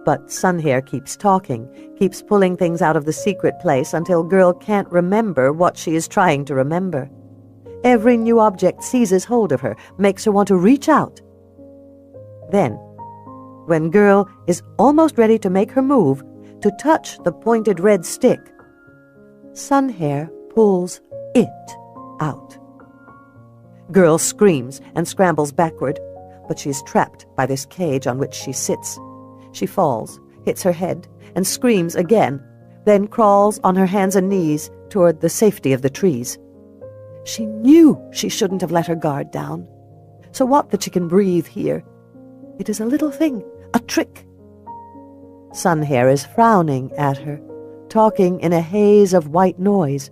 But Sunhair keeps talking, keeps pulling things out of the secret place until Girl can't remember what she is trying to remember. Every new object seizes hold of her, makes her want to reach out. Then, when Girl is almost ready to make her move, to touch the pointed red stick, Sunhair pulls it out. Girl screams and scrambles backward, but she is trapped by this cage on which she sits. She falls, hits her head, and screams again, then crawls on her hands and knees toward the safety of the trees. She knew she shouldn't have let her guard down. So what that she can breathe here? It is a little thing, a trick. Sunhair is frowning at her, talking in a haze of white noise.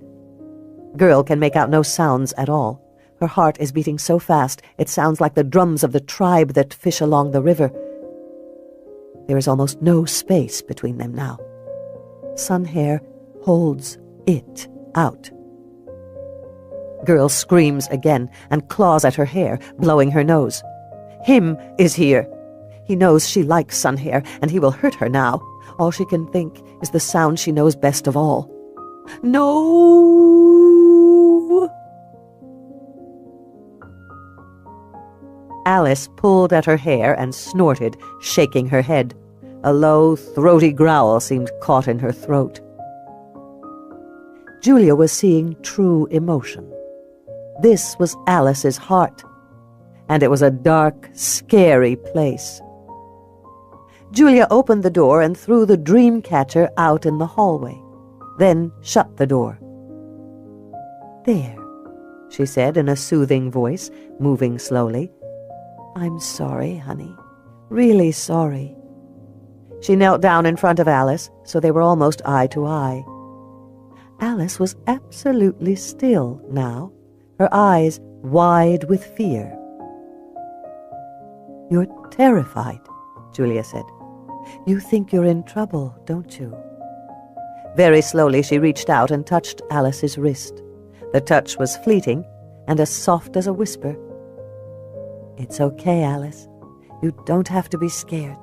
Girl can make out no sounds at all. Her heart is beating so fast it sounds like the drums of the tribe that fish along the river. There is almost no space between them now. Sunhair holds it out. Girl screams again and claws at her hair, blowing her nose. Him is here. He knows she likes Sunhair, and he will hurt her now. All she can think is the sound she knows best of all. No! Alice pulled at her hair and snorted, shaking her head. A low, throaty growl seemed caught in her throat. Julia was seeing true emotion. This was Alice's heart, and it was a dark, scary place. Julia opened the door and threw the dream catcher out in the hallway, then shut the door. "There," she said in a soothing voice, moving slowly. "I'm sorry, honey. Really sorry." She knelt down in front of Alice, so they were almost eye to eye. Alice was absolutely still now, her eyes wide with fear. "You're terrified," Julia said. "You think you're in trouble, don't you?" Very slowly she reached out and touched Alice's wrist. The touch was fleeting and as soft as a whisper. "It's okay, Alice. You don't have to be scared."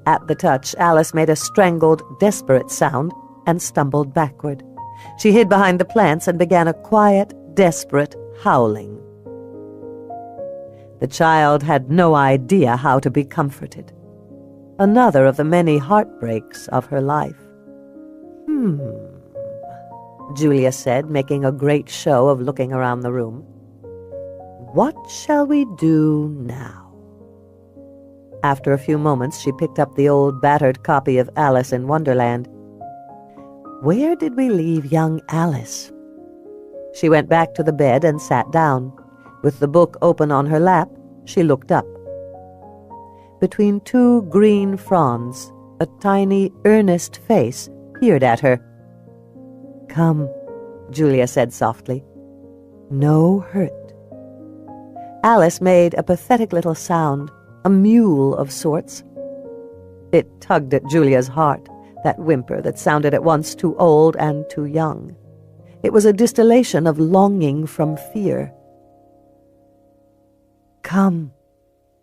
At the touch, Alice made a strangled, desperate sound and stumbled backward. She hid behind the plants and began a quiet, desperate howling. The child had no idea how to be comforted. Another of the many heartbreaks of her life. Julia said, making a great show of looking around the room. "What shall we do now?" After a few moments, she picked up the old battered copy of Alice in Wonderland. "Where did we leave young Alice?" She went back to the bed and sat down. With the book open on her lap, she looked up. Between two green fronds, a tiny, earnest face peered at her. "Come," Julia said softly. "No hurt." Alice made a pathetic little sound, a mewl of sorts. It tugged at Julia's heart, that whimper that sounded at once too old and too young. It was a distillation of longing from fear. "Come,"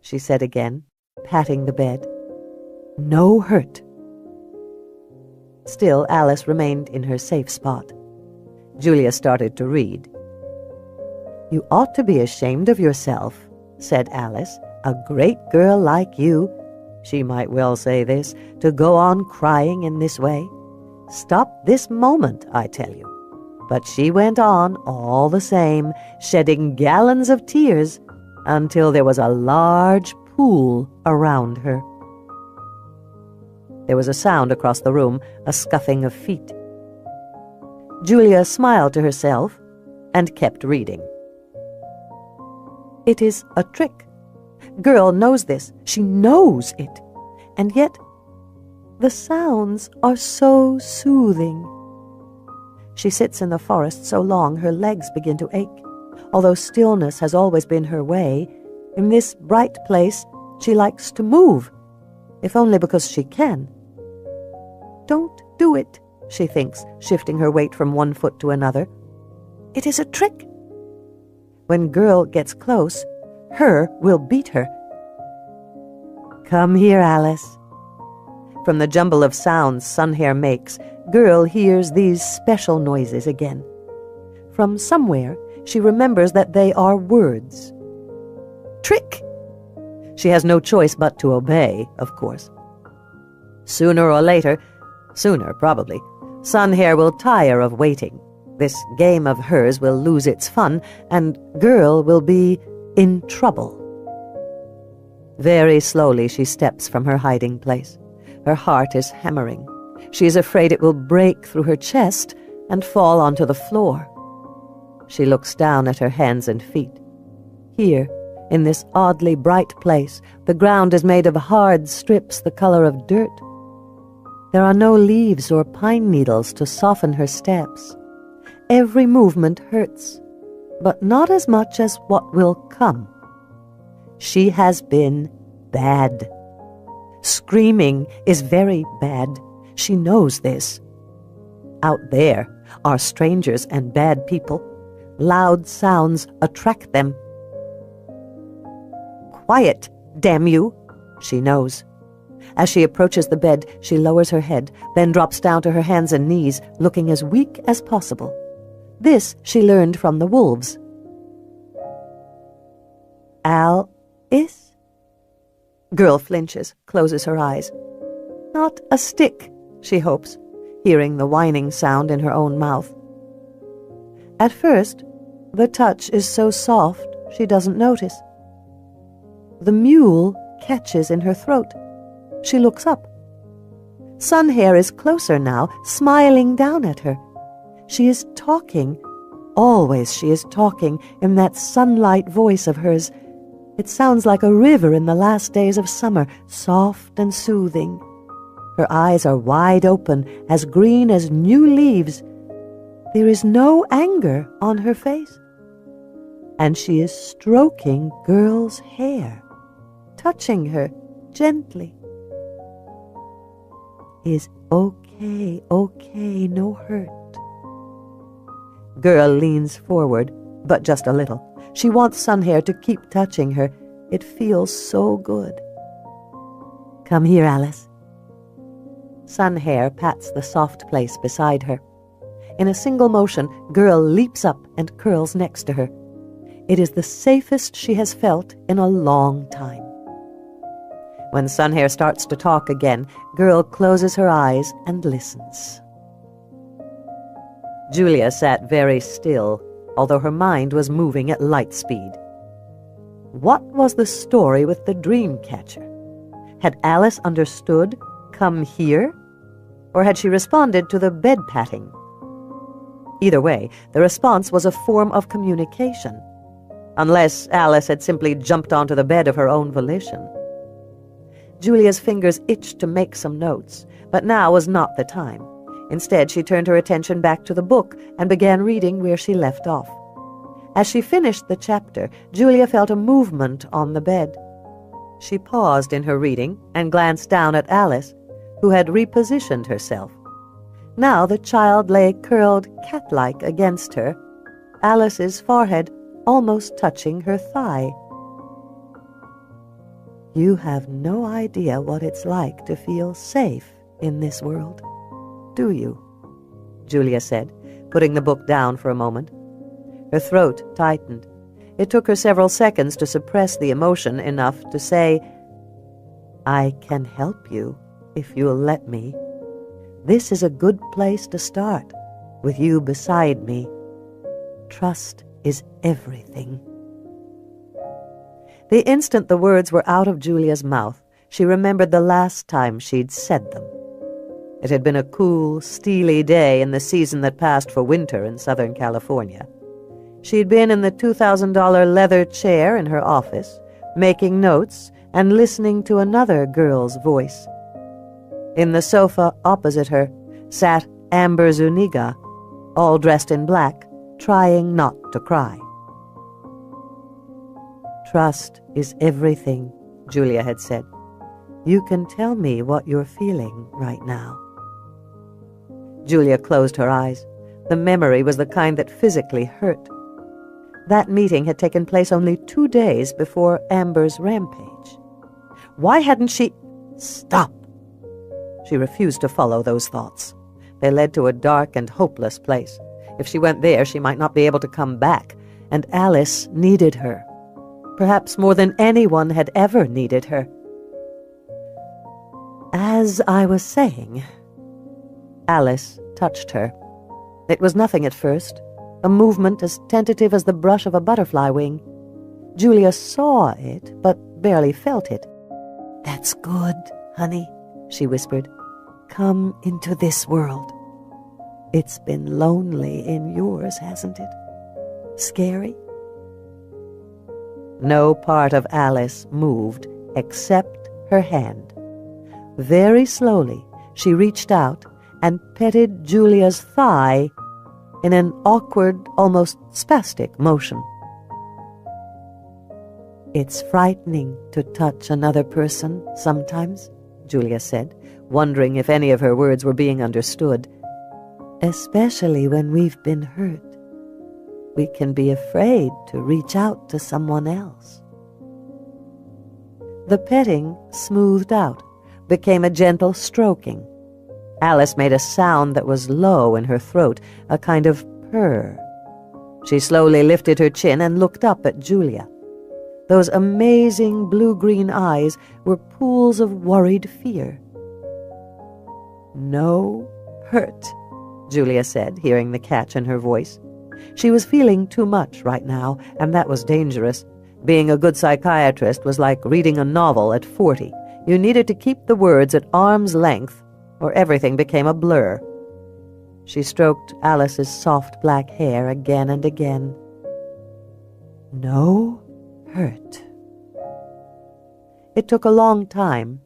she said again, patting the bed. No hurt. Still, Alice remained in her safe spot. Julia started to read. You ought to be ashamed of yourself, said Alice. A great girl like you, she might well say this, to go on crying in this way. Stop this moment, I tell you. But she went on all the same, shedding gallons of tears until there was a large pool around her. There was a sound across the room, a scuffing of feet. Julia smiled to herself and kept reading. It is a trick. Girl knows this. She knows it. And yet, the sounds are so soothing. She sits in the forest so long her legs begin to ache. Although stillness has always been her way, in this bright place she likes to move, if only because she can. Don't do it, she thinks, shifting her weight from one foot to another. It is a trick. When Girl gets close, her will beat her. Come here, Alice. From the jumble of sounds Sunhair makes, Girl hears these special noises again. From somewhere, she remembers that they are words. Trick! She has no choice but to obey, of course. Sooner or later, sooner probably, Sunhair will tire of waiting. This game of hers will lose its fun, and Girl will be in trouble. Very slowly she steps from her hiding place. Her heart is hammering. She is afraid it will break through her chest and fall onto the floor. She looks down at her hands and feet. Here, in this oddly bright place, the ground is made of hard strips the color of dirt. There are no leaves or pine needles to soften her steps. Every movement hurts, but not as much as what will come. She has been bad. Screaming is very bad. She knows this. Out there are strangers and bad people. Loud sounds attract them. Quiet, damn you, she knows. As she approaches the bed, she lowers her head, then drops down to her hands and knees, looking as weak as possible. This she learned from the wolves. Alice? Girl flinches, closes her eyes. Not a stick, she hopes, hearing the whining sound in her own mouth. At first, the touch is so soft she doesn't notice. The mule catches in her throat. She looks up. Sunhair is closer now, smiling down at her. She is talking. Always she is talking in that sunlight voice of hers. It sounds like a river in the last days of summer, soft and soothing. Her eyes are wide open, as green as new leaves. There is no anger on her face. And she is stroking Girl's hair, touching her gently. Is okay, no hurt. Girl leans forward, but just a little. She wants Sunhair to keep touching her. It feels so good. Come here, Alice. Sunhair pats the soft place beside her. In a single motion, Girl leaps up and curls next to her. It is the safest she has felt in a long time. When Sunhair starts to talk again, Girl closes her eyes and listens. Julia sat very still, although her mind was moving at light speed. What was the story with the dream catcher? Had Alice understood, come here? Or had she responded to the bed patting? Either way, the response was a form of communication, unless Alice had simply jumped onto the bed of her own volition. Julia's fingers itched to make some notes, but now was not the time. Instead, she turned her attention back to the book and began reading where she left off. As she finished the chapter, Julia felt a movement on the bed. She paused in her reading and glanced down at Alice, who had repositioned herself. Now the child lay curled cat-like against her, Alice's forehead almost touching her thigh. You have no idea what it's like to feel safe in this world, do you? Julia said, putting the book down for a moment. Her throat tightened. It took her several seconds to suppress the emotion enough to say, I can help you if you'll let me. This is a good place to start, with you beside me. Trust is everything. The instant the words were out of Julia's mouth, she remembered the last time she'd said them. It had been a cool, steely day in the season that passed for winter in Southern California. She'd been in the $2,000 leather chair in her office, making notes and listening to another girl's voice. In the sofa opposite her sat Amber Zuniga, all dressed in black, trying not to cry. Trust is everything, Julia had said. You can tell me what you're feeling right now. Julia closed her eyes. The memory was the kind that physically hurt. That meeting had taken place only 2 days before Amber's rampage. Why hadn't she... Stop! She refused to follow those thoughts. They led to a dark and hopeless place. If she went there, she might not be able to come back, and Alice needed her. Perhaps more than anyone had ever needed her. As I was saying, Alice touched her. It was nothing at first, a movement as tentative as the brush of a butterfly wing. Julia saw it, but barely felt it. That's good, honey, she whispered. Come into this world. It's been lonely in yours, hasn't it? Scary? No part of Alice moved except her hand. Very slowly, she reached out and petted Julia's thigh in an awkward, almost spastic motion. It's frightening to touch another person sometimes, Julia said, wondering if any of her words were being understood. Especially when we've been hurt. We can be afraid to reach out to someone else. The petting smoothed out, became a gentle stroking. Alice made a sound that was low in her throat, a kind of purr. She slowly lifted her chin and looked up at Julia. Those amazing blue-green eyes were pools of worried fear. No hurt, Julia said, hearing the catch in her voice. She was feeling too much right now, and that was dangerous. Being a good psychiatrist was like reading a novel at 40. You needed to keep the words at arm's length, or everything became a blur. She stroked Alice's soft black hair again and again. No hurt. It took a long time,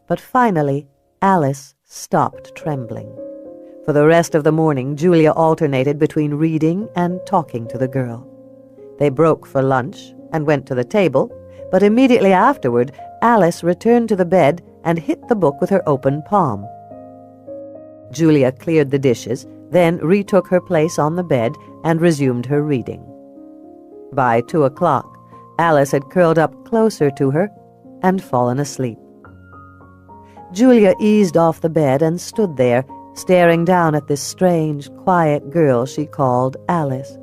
but finally Alice stopped trembling. For the rest of the morning, Julia alternated between reading and talking to the girl. They broke for lunch and went to the table, but immediately afterward, Alice returned to the bed and hit the book with her open palm. Julia cleared the dishes, then retook her place on the bed and resumed her reading. By 2 o'clock, Alice had curled up closer to her and fallen asleep. Julia eased off the bed and stood there, staring down at this strange, quiet girl she called Alice.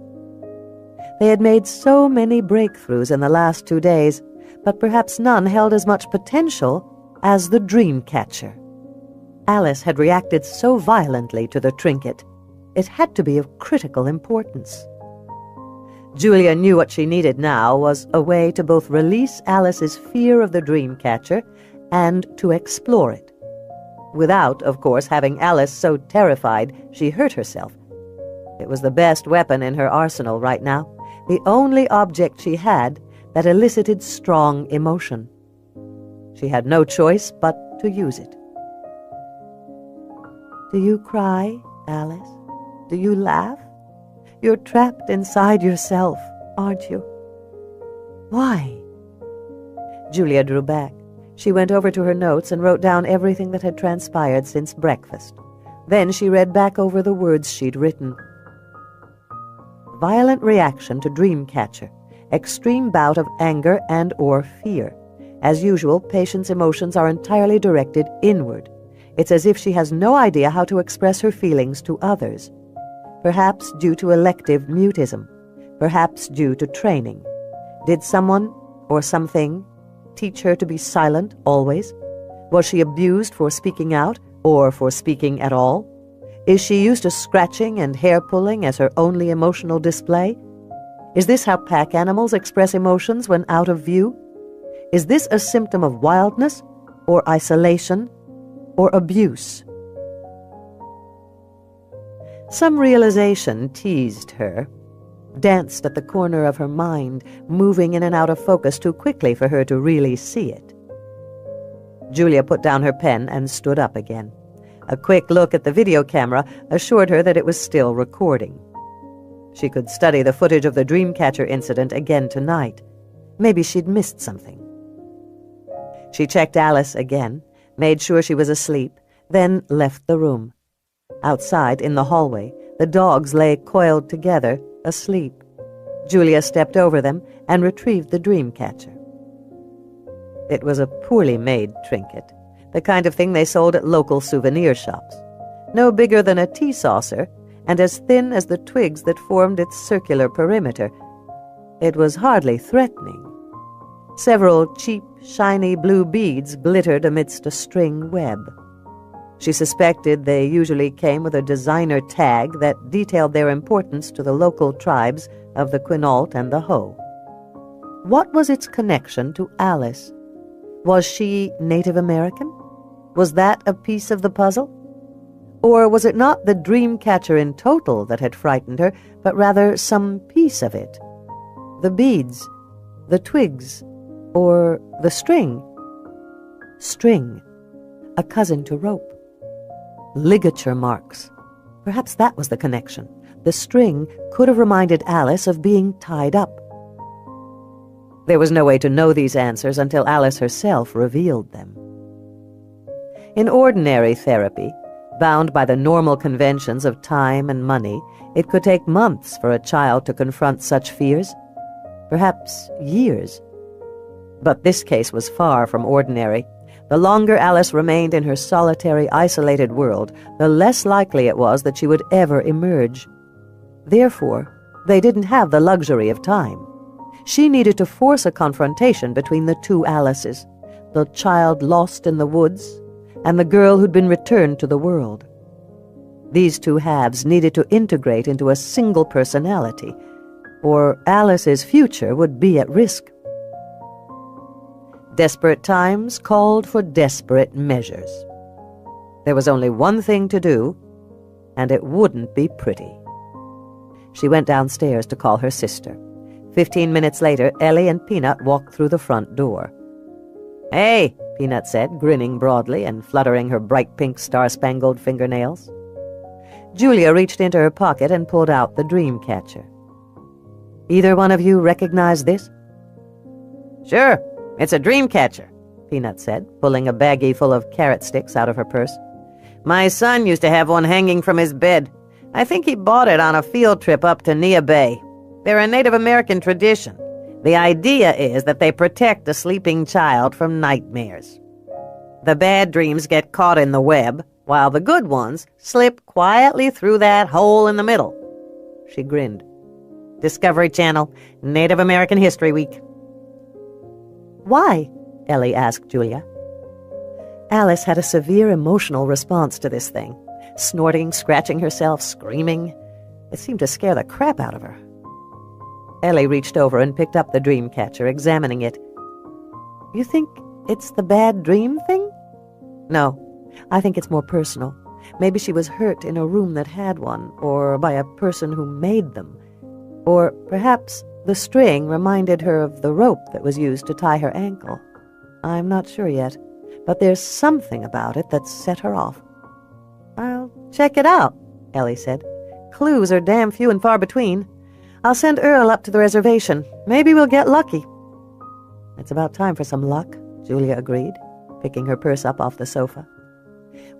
They had made so many breakthroughs in the last 2 days, but perhaps none held as much potential as the dream catcher. Alice had reacted so violently to the trinket. It had to be of critical importance. Julia knew what she needed now was a way to both release Alice's fear of the dream catcher and to explore it. Without, of course, having Alice so terrified she hurt herself. It was the best weapon in her arsenal right now, the only object she had that elicited strong emotion. She had no choice but to use it. Do you cry, Alice? Do you laugh? You're trapped inside yourself, aren't you? Why? Julia drew back. She went over to her notes and wrote down everything that had transpired since breakfast. Then she read back over the words she'd written. Violent reaction to dream catcher. Extreme bout of anger and or fear. As usual, Patient's emotions are entirely directed inward. It's as if she has no idea how to express her feelings to others. Perhaps due to elective mutism. Perhaps due to training. Did someone or something teach her to be silent always? Was she abused for speaking out or for speaking at all? Is she used to scratching and hair-pulling as her only emotional display? Is this how pack animals express emotions when out of view? Is this a symptom of wildness or isolation or abuse? Some realization teased her, danced at the corner of her mind, moving in and out of focus too quickly for her to really see it. Julia put down her pen and stood up again. A quick look at the video camera assured her that it was still recording. She could study the footage of the Dreamcatcher incident again tonight. Maybe she'd missed something. She checked Alice again, made sure she was asleep, then left the room. Outside, in the hallway, the dogs lay coiled together, asleep. Julia stepped over them and retrieved the Dreamcatcher. It was a poorly made trinket, the kind of thing they sold at local souvenir shops. No bigger than a tea saucer, and as thin as the twigs that formed its circular perimeter. It was hardly threatening. Several cheap, shiny blue beads glittered amidst a string web. She suspected they usually came with a designer tag that detailed their importance to the local tribes of the Quinault and the Ho. What was its connection to Alice? Was she Native American? Was that a piece of the puzzle? Or was it not the Dreamcatcher in total that had frightened her, but rather some piece of it? The beads, the twigs, or the string? String, a cousin to rope. Ligature marks. Perhaps that was the connection. The string could have reminded Alice of being tied up. There was no way to know these answers until Alice herself revealed them. In ordinary therapy, bound by the normal conventions of time and money, it could take months for a child to confront such fears, perhaps years. But this case was far from ordinary. The longer Alice remained in her solitary, isolated world, the less likely it was that she would ever emerge. Therefore, they didn't have the luxury of time. She needed to force a confrontation between the two Alices, the child lost in the woods and the girl who'd been returned to the world. These two halves needed to integrate into a single personality, or Alice's future would be at risk. Desperate times called for desperate measures. There was only one thing to do, and it wouldn't be pretty. She went downstairs to call her sister. 15 minutes later, Ellie and Peanut walked through the front door. "Hey," Peanut said, grinning broadly and fluttering her bright pink star-spangled fingernails. Julia reached into her pocket and pulled out the Dreamcatcher. "Either one of you recognize this?" "Sure, it's a Dreamcatcher," Peanut said, pulling a baggie full of carrot sticks out of her purse. "My son used to have one hanging from his bed. I think he bought it on a field trip up to Nia Bay. They're a Native American tradition. The idea is that they protect a sleeping child from nightmares. The bad dreams get caught in the web, while the good ones slip quietly through that hole in the middle." She grinned. "Discovery Channel, Native American History Week." "Why?" Ellie asked Julia. Alice had a severe emotional response to this thing, snorting, scratching herself, screaming. It seemed to scare the crap out of her. Ellie reached over and picked up the Dreamcatcher, examining it. "You think it's the bad dream thing?" "No, I think it's more personal. Maybe she was hurt in a room that had one, or by a person who made them. Or perhaps the string reminded her of the rope that was used to tie her ankle. I'm not sure yet, but there's something about it that set her off." "I'll check it out," Ellie said. "Clues are damn few and far between. I'll send Earl up to the reservation. Maybe we'll get lucky." "It's about time for some luck," Julia agreed, picking her purse up off the sofa.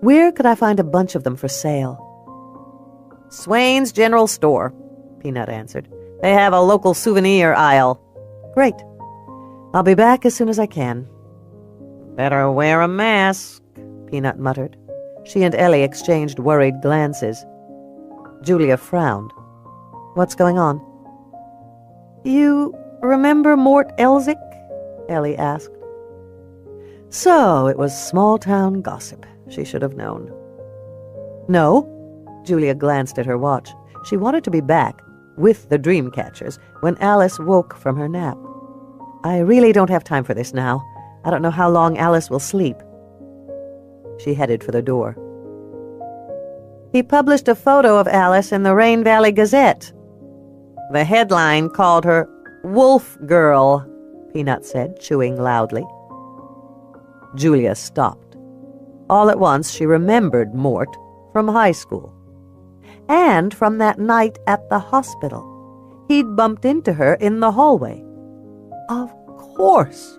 "Where could I find a bunch of them for sale?" "Swain's General Store," Peanut answered. "They have a local souvenir aisle." "Great. I'll be back as soon as I can." Better wear a mask, Peanut muttered. She and Ellie exchanged worried glances. Julia frowned. What's going on? You remember Mort Elzick? Ellie asked. So it was small-town gossip. She should have known. No. Julia glanced at her watch. She wanted to be back, with the dream catchers, when Alice woke from her nap. I really don't have time for this now. I don't know how long Alice will sleep. She headed for the door. He published a photo of Alice in the Rain Valley Gazette. The headline called her Wolf Girl, Peanut said, chewing loudly. Julia stopped. All at once she remembered Mort from high school. And from that night at the hospital. He'd bumped into her in the hallway. Of course!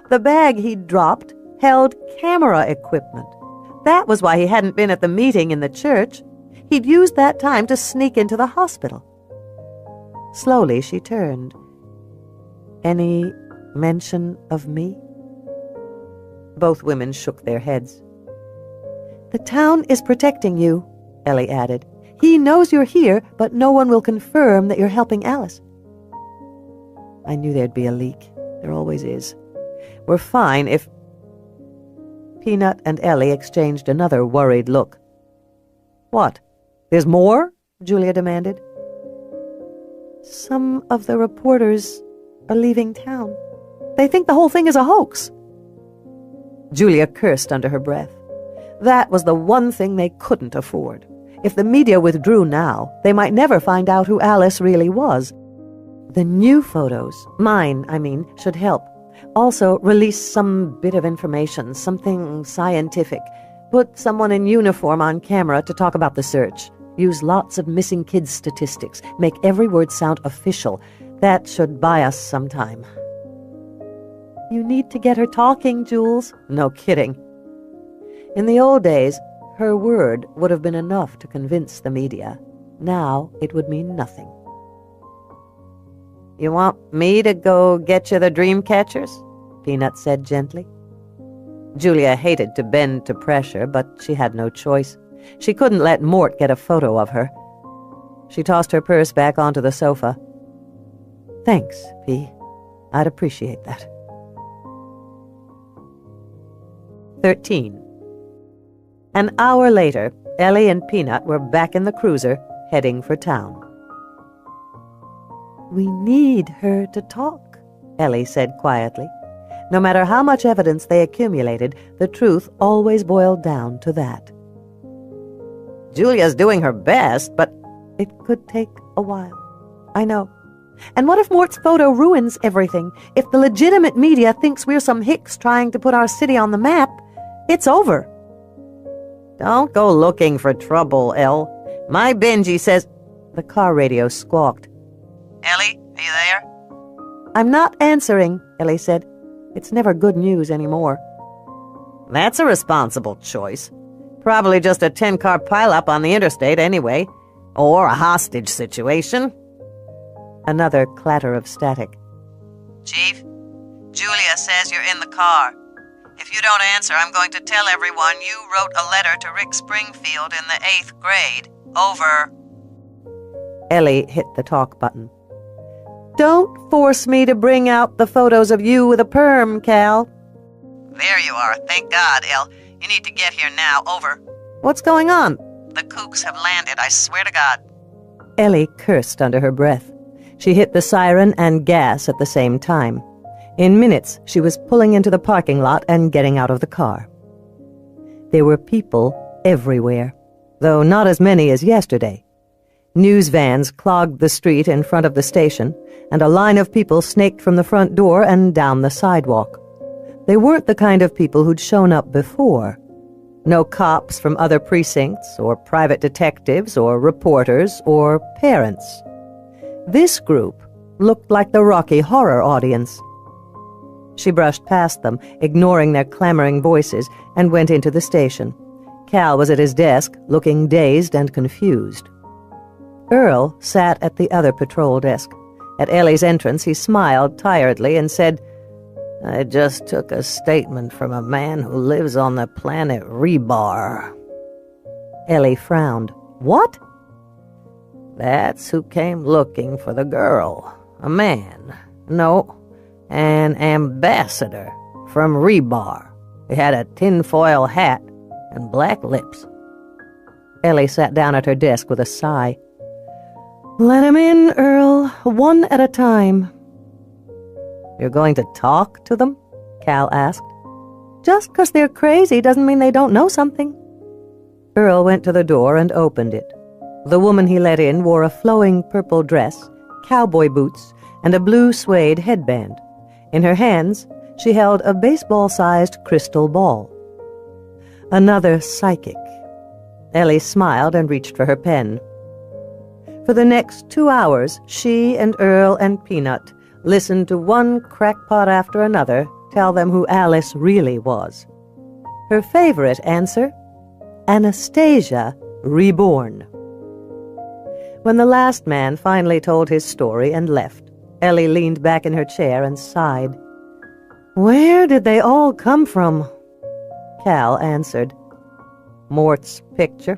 The bag he'd dropped held camera equipment. That was why he hadn't been at the meeting in the church. He'd used that time to sneak into the hospital. Slowly she turned. Any mention of me? Both women shook their heads. The town is protecting you, Ellie added. He knows you're here, but no one will confirm that you're helping Alice. I knew there'd be a leak. There always is. We're fine if... Peanut and Ellie exchanged another worried look. What? There's more? Julia demanded. Some of the reporters are leaving town. They think the whole thing is a hoax. Julia cursed under her breath. That was the one thing they couldn't afford. If the media withdrew now, they might never find out who Alice really was. The new photos, mine, I mean, should help. Also, release some bit of information, something scientific. Put someone in uniform on camera to talk about the search. Use lots of missing kids statistics. Make every word sound official. That should buy us some time. You need to get her talking, Jules. No kidding. In the old days, her word would have been enough to convince the media. Now it would mean nothing. You want me to go get you the dream catchers? Peanut said gently. Julia hated to bend to pressure, but she had no choice. She couldn't let Mort get a photo of her. She tossed her purse back onto the sofa. Thanks, P. I'd appreciate that. 13. An hour later, Ellie and Peanut were back in the cruiser, heading for town. We need her to talk, Ellie said quietly. No matter how much evidence they accumulated, the truth always boiled down to that. Julia's doing her best, but it could take a while. I know. And what if Mort's photo ruins everything? If the legitimate media thinks we're some hicks trying to put our city on the map, it's over. Don't go looking for trouble, Elle. My Benji says... The car radio squawked. Ellie, are you there? I'm not answering, Ellie said. It's never good news anymore. That's a responsible choice. Probably just a 10-car pileup on the interstate anyway. Or a hostage situation. Another clatter of static. Chief, Julia says you're in the car. If you don't answer, I'm going to tell everyone you wrote a letter to Rick Springfield in the 8th grade. Over. Ellie hit the talk button. Don't force me to bring out the photos of you with a perm, Cal. There you are. Thank God, Elle. You need to get here now. Over. What's going on? The kooks have landed, I swear to God. Ellie cursed under her breath. She hit the siren and gas at the same time. In minutes, she was pulling into the parking lot and getting out of the car. There were people everywhere, though not as many as yesterday. News vans clogged the street in front of the station, and a line of people snaked from the front door and down the sidewalk. They weren't the kind of people who'd shown up before. No cops from other precincts, or private detectives, or reporters, or parents. This group looked like the Rocky Horror audience. She brushed past them, ignoring their clamoring voices, and went into the station. Cal was at his desk, looking dazed and confused. Earl sat at the other patrol desk. At Ellie's entrance, he smiled tiredly and said, I just took a statement from a man who lives on the planet Rebar." Ellie frowned. "What?" "That's who came looking for the girl. A man. No, an ambassador from Rebar. He had a tinfoil hat and black lips." Ellie sat down at her desk with a sigh. "Let him in, Earl, one at a time." "You're going to talk to them?" Cal asked. "Just 'cause they're crazy doesn't mean they don't know something." Earl went to the door and opened it. The woman he let in wore a flowing purple dress, cowboy boots, and a blue suede headband. In her hands, she held a baseball-sized crystal ball. Another psychic. Ellie smiled and reached for her pen. For the next 2 hours, she and Earl and Peanut listened to one crackpot after another tell them who Alice really was. Her favorite answer? Anastasia reborn. When the last man finally told his story and left, Ellie leaned back in her chair and sighed. "Where did they all come from?" Cal answered. "Mort's picture.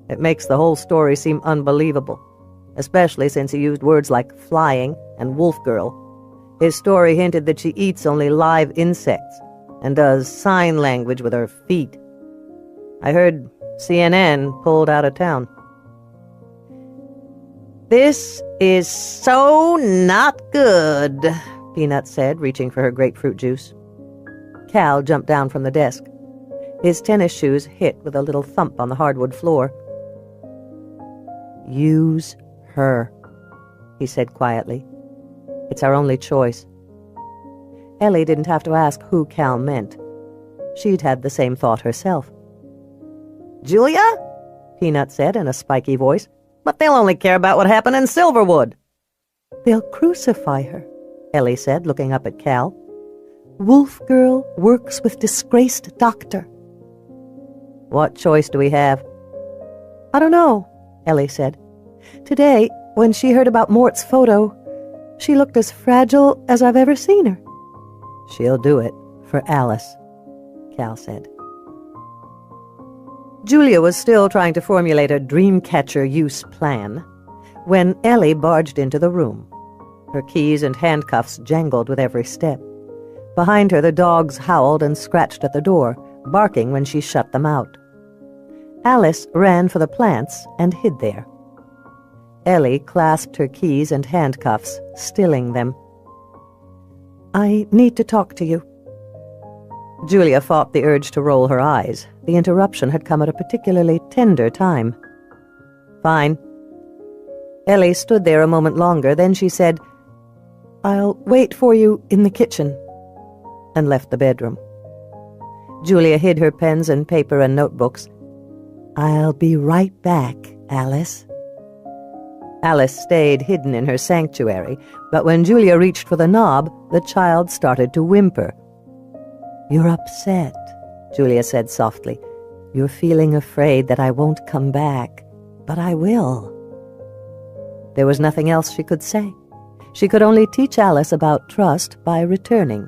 It makes the whole story seem unbelievable, especially since he used words like flying and wolf girl. His story hinted that she eats only live insects and does sign language with her feet. I heard CNN pulled out of town." "This is so not good," Peanut said, reaching for her grapefruit juice. Cal jumped down from the desk. His tennis shoes hit with a little thump on the hardwood floor. "Use her," he said quietly. "It's our only choice." Ellie didn't have to ask who Cal meant. She'd had the same thought herself. "Julia?" Peanut said in a spiky voice. "But they'll only care about what happened in Silverwood." "They'll crucify her," Ellie said, looking up at Cal. "Wolf girl works with disgraced doctor." "What choice do we have?" "I don't know," Ellie said. "Today, when she heard about Mort's photo, she looked as fragile as I've ever seen her." "She'll do it for Alice," Cal said. Julia was still trying to formulate a dream-catcher use plan when Ellie barged into the room. Her keys and handcuffs jangled with every step. Behind her, the dogs howled and scratched at the door, barking when she shut them out. Alice ran for the plants and hid there. Ellie clasped her keys and handcuffs, stilling them. "I need to talk to you." Julia fought the urge to roll her eyes. The interruption had come at a particularly tender time. "Fine." Ellie stood there a moment longer, then she said, "I'll wait for you in the kitchen," and left the bedroom. Julia hid her pens and paper and notebooks. "I'll be right back, Alice." Alice stayed hidden in her sanctuary, but when Julia reached for the knob, the child started to whimper. "You're upset," Julia said softly. "You're feeling afraid that I won't come back, but I will." There was nothing else she could say. She could only teach Alice about trust by returning.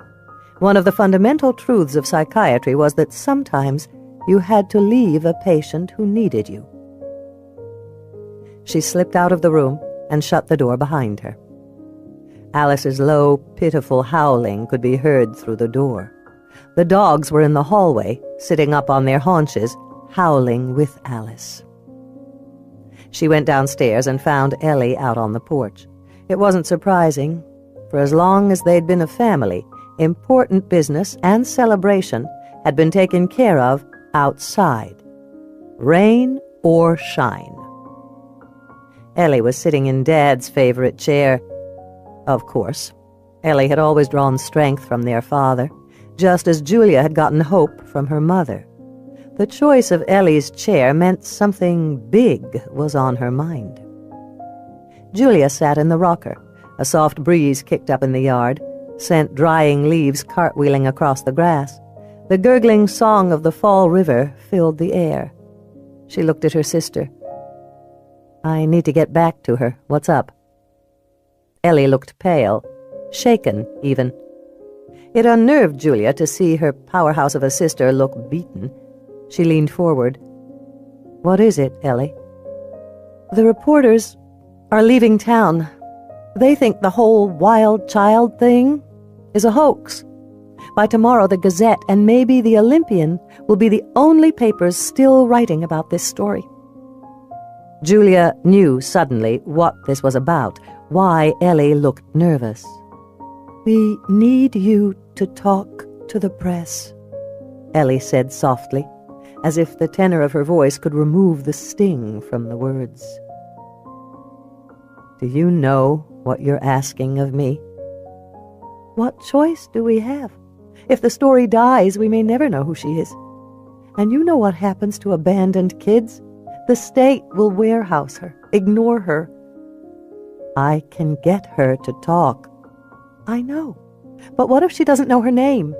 One of the fundamental truths of psychiatry was that sometimes you had to leave a patient who needed you. She slipped out of the room and shut the door behind her. Alice's low, pitiful howling could be heard through the door. The dogs were in the hallway, sitting up on their haunches, howling with Alice. She went downstairs and found Ellie out on the porch. It wasn't surprising. For as long as they'd been a family, important business and celebration had been taken care of outside, rain or shine. Ellie was sitting in Dad's favorite chair. Of course, Ellie had always drawn strength from their father, just as Julia had gotten hope from her mother. The choice of Ellie's chair meant something big was on her mind. Julia sat in the rocker. A soft breeze kicked up in the yard, sent drying leaves cartwheeling across the grass. The gurgling song of the fall river filled the air. She looked at her sister. "I need to get back to her. What's up?" Ellie looked pale, shaken even. It unnerved Julia to see her powerhouse of a sister look beaten. She leaned forward. "What is it, Ellie?" "The reporters are leaving town. They think the whole wild child thing is a hoax. By tomorrow, the Gazette and maybe the Olympian will be the only papers still writing about this story." Julia knew suddenly what this was about, why Ellie looked nervous. "We need you to talk to the press," Ellie said softly, as if the tenor of her voice could remove the sting from the words. "Do you know what you're asking of me?" "What choice do we have? If the story dies, we may never know who she is. And you know what happens to abandoned kids. The state will warehouse her, ignore her." "I can get her to talk." "I know. But what if she doesn't know her name?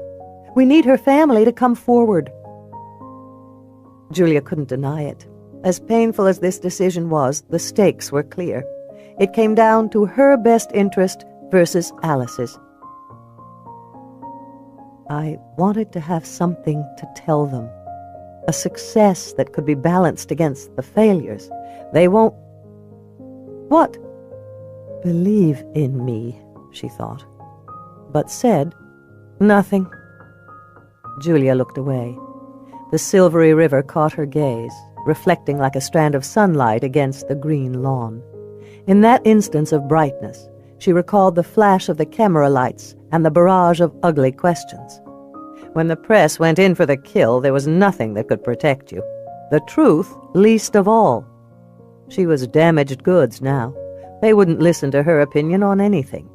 We need her family to come forward." Julia couldn't deny it. As painful as this decision was, the stakes were clear. It came down to her best interest versus Alice's. "I wanted to have something to tell them. A success that could be balanced against the failures. They won't—" "What?" "Believe in me," she thought, but said nothing. Julia looked away. The silvery river caught her gaze, reflecting like a strand of sunlight against the green lawn. In that instance of brightness, she recalled the flash of the camera lights and the barrage of ugly questions. When the press went in for the kill, there was nothing that could protect you. The truth least of all. She was damaged goods now. They wouldn't listen to her opinion on anything.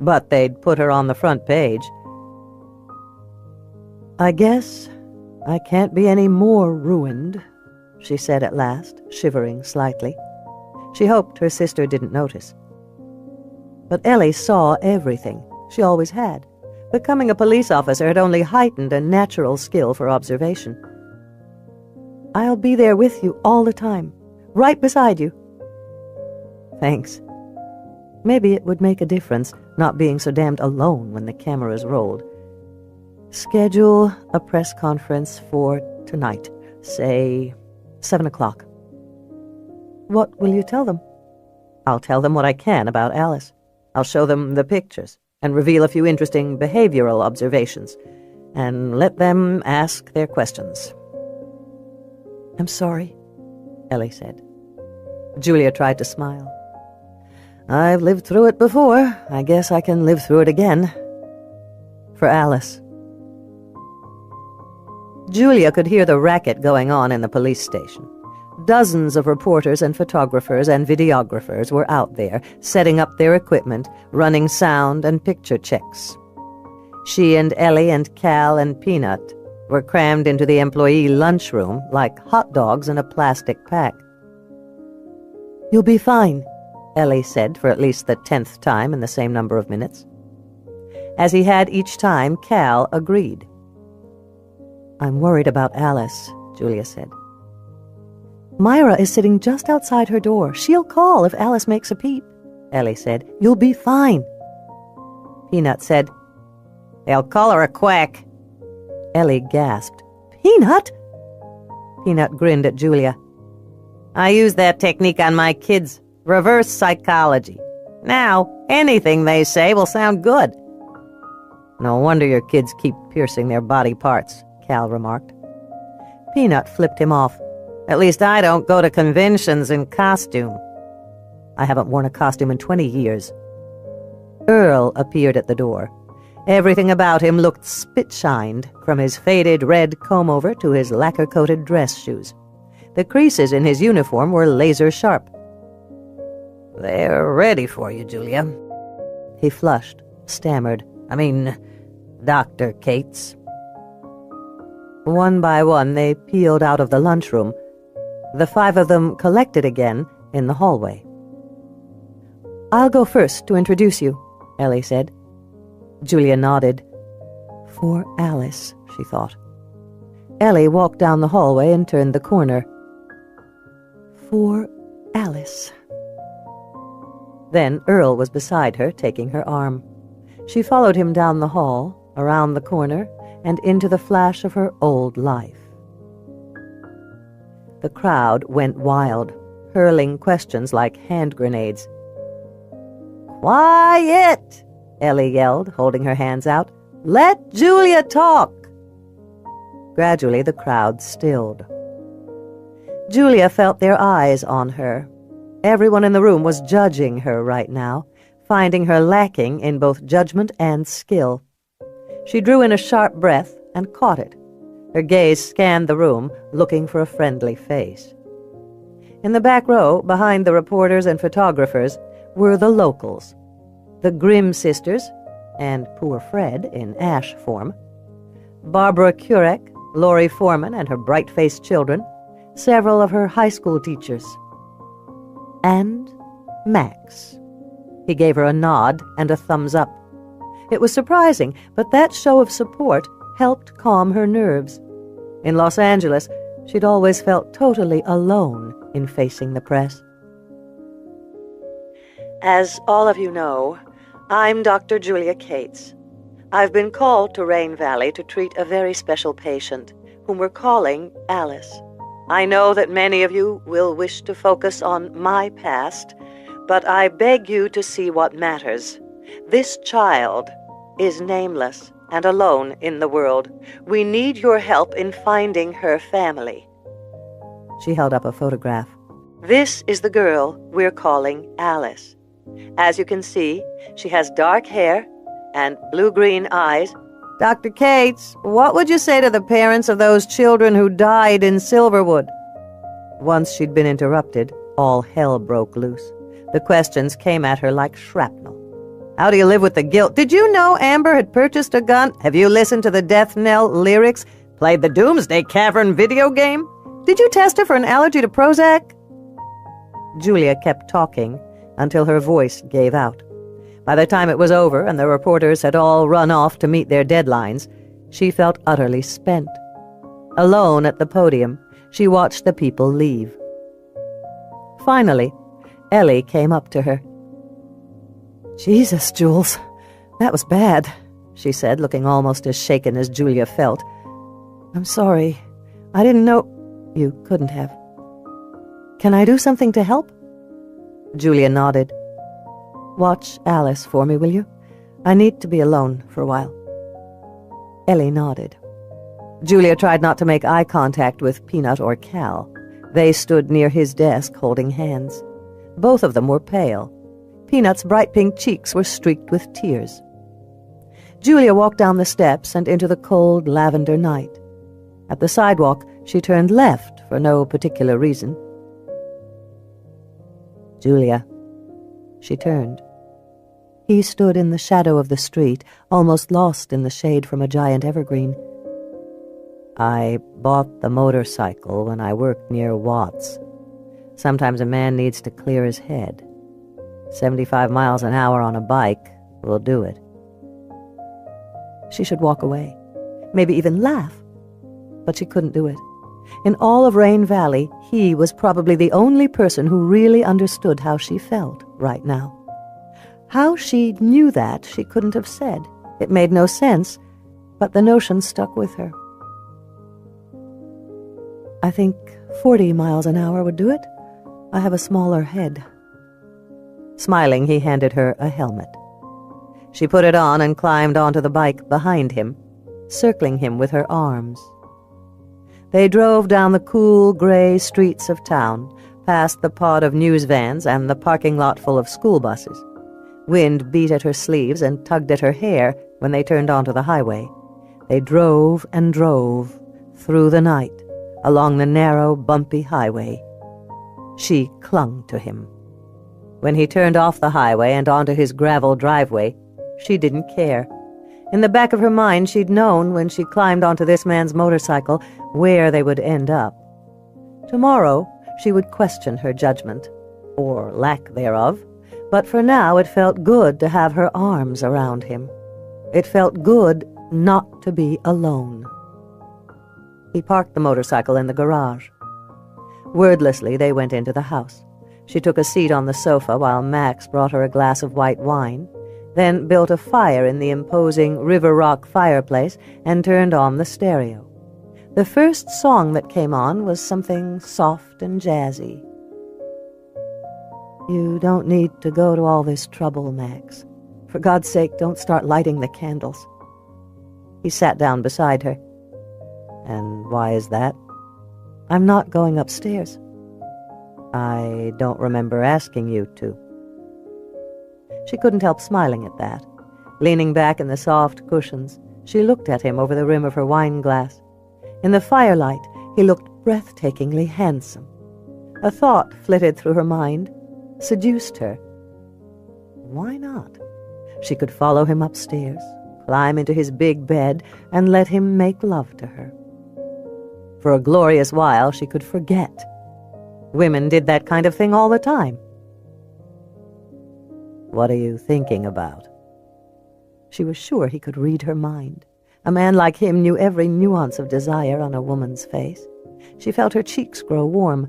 But they'd put her on the front page. "I guess I can't be any more ruined," she said at last, shivering slightly. She hoped her sister didn't notice. But Ellie saw everything. She always had. Becoming a police officer had only heightened a natural skill for observation. "I'll be there with you all the time, right beside you." "Thanks. Maybe it would make a difference, not being so damned alone when the cameras rolled. Schedule a press conference for tonight, say 7 o'clock. "What will you tell them?" "I'll tell them what I can about Alice. I'll show them the pictures and reveal a few interesting behavioral observations, and let them ask their questions." "I'm sorry," Ellie said. Julia tried to smile. "I've lived through it before. I guess I can live through it again. For Alice." Julia could hear the racket going on in the police station. Dozens of reporters and photographers and videographers were out there, setting up their equipment, running sound and picture checks. She and Ellie and Cal and Peanut were crammed into the employee lunchroom like hot dogs in a plastic pack. "You'll be fine," Ellie said for at least the 10th time in the same number of minutes. As he had each time, Cal agreed. "I'm worried about Alice," Julia said. "Myra is sitting just outside her door. She'll call if Alice makes a peep," Ellie said. "You'll be fine." Peanut said, "They'll call her a quack." Ellie gasped. "Peanut?" Peanut grinned at Julia. "I use that technique on my kids. Reverse psychology. Now, anything they say will sound good." "No wonder your kids keep piercing their body parts," Cal remarked. Peanut flipped him off. "At least I don't go to conventions in costume." "I haven't worn a costume in 20 years. Earl appeared at the door. Everything about him looked spit-shined, from his faded red comb-over to his lacquer-coated dress shoes. The creases in his uniform were laser-sharp. "They're ready for you, Julia." He flushed, stammered. Dr. Cates." One by one, they peeled out of the lunchroom. The 5 of them collected again in the hallway. "I'll go first to introduce you," Ellie said. Julia nodded. "For Alice," she thought. Ellie walked down the hallway and turned the corner. "For Alice." Then Earl was beside her, taking her arm. She followed him down the hall, around the corner, and into the flash of her old life. The crowd went wild, hurling questions like hand grenades. "Quiet!" Ellie yelled, holding her hands out. "Let Julia talk!" Gradually the crowd stilled. Julia felt their eyes on her. Everyone in the room was judging her right now, finding her lacking in both judgment and skill. She drew in a sharp breath and caught it. Her gaze scanned the room, looking for a friendly face. In the back row, behind the reporters and photographers, were the locals. The Grimm sisters, and poor Fred in ash form, Barbara Kurek, Laurie Foreman and her bright-faced children, several of her high school teachers, and Max. He gave her a nod and a thumbs up. It was surprising, but that show of support helped calm her nerves. In Los Angeles, she'd always felt totally alone in facing the press. As all of you know, I'm Dr. Julia Cates. I've been called to Rain Valley to treat a very special patient, whom we're calling Alice. I know that many of you will wish to focus on my past, but I beg you to see what matters. This child is nameless and alone in the world. We need your help in finding her family. She held up a photograph. This is the girl we're calling Alice. As you can see, she has dark hair and blue-green eyes. Dr. Cates, what would you say to the parents of those children who died in Silverwood? Once she'd been interrupted, all hell broke loose. The questions came at her like shrapnel. How do you live with the guilt? Did you know Amber had purchased a gun? Have you listened to the death knell lyrics? Played the Doomsday Cavern video game? Did you test her for an allergy to Prozac? Julia kept talking until her voice gave out. By the time it was over and the reporters had all run off to meet their deadlines, she felt utterly spent. Alone at the podium, she watched the people leave. Finally, Ellie came up to her. "Jesus, Jules, that was bad," she said, looking almost as shaken as Julia felt. "I'm sorry. I didn't know—" "You couldn't have. Can I do something to help?" Julia nodded. "Watch Alice for me, will you? I need to be alone for a while." Ellie nodded. Julia tried not to make eye contact with Peanut or Cal. They stood near his desk holding hands. Both of them were pale. Peanut's bright pink cheeks were streaked with tears. Julia walked down the steps and into the cold lavender night. At the sidewalk, she turned left for no particular reason. "Julia." She turned. He stood in the shadow of the street, almost lost in the shade from a giant evergreen. "I bought the motorcycle when I worked near Watts. Sometimes a man needs to clear his head. 75 miles an hour on a bike will do it." She should walk away, maybe even laugh, but she couldn't do it. In all of Rain Valley, he was probably the only person who really understood how she felt right now. How she knew that, she couldn't have said. It made no sense, but the notion stuck with her. "I think 40 miles an hour would do it. I have a smaller head." Smiling, he handed her a helmet. She put it on and climbed onto the bike behind him, circling him with her arms. They drove down the cool, gray streets of town, past the pod of news vans and the parking lot full of school buses. Wind beat at her sleeves and tugged at her hair when they turned onto the highway. They drove and drove through the night, along the narrow, bumpy highway. She clung to him. When he turned off the highway and onto his gravel driveway, she didn't care. In the back of her mind, she'd known when she climbed onto this man's motorcycle where they would end up. Tomorrow, she would question her judgment, or lack thereof, but for now it felt good to have her arms around him. It felt good not to be alone. He parked the motorcycle in the garage. Wordlessly, they went into the house. She took a seat on the sofa while Max brought her a glass of white wine. then built a fire in the imposing river rock fireplace and turned on the stereo. The first song that came on was something soft and jazzy. "You don't need to go to all this trouble, Max. For God's sake, don't start lighting the candles." He sat down beside her. "And why is that?" "I'm not going upstairs." "I don't remember asking you to." She couldn't help smiling at that. Leaning back in the soft cushions, she looked at him over the rim of her wine glass. In the firelight, he looked breathtakingly handsome. A thought flitted through her mind, seduced her. Why not? She could follow him upstairs, climb into his big bed, and let him make love to her. For a glorious while, she could forget. Women did that kind of thing all the time. "What are you thinking about?" She was sure he could read her mind. A man like him knew every nuance of desire on a woman's face. She felt her cheeks grow warm.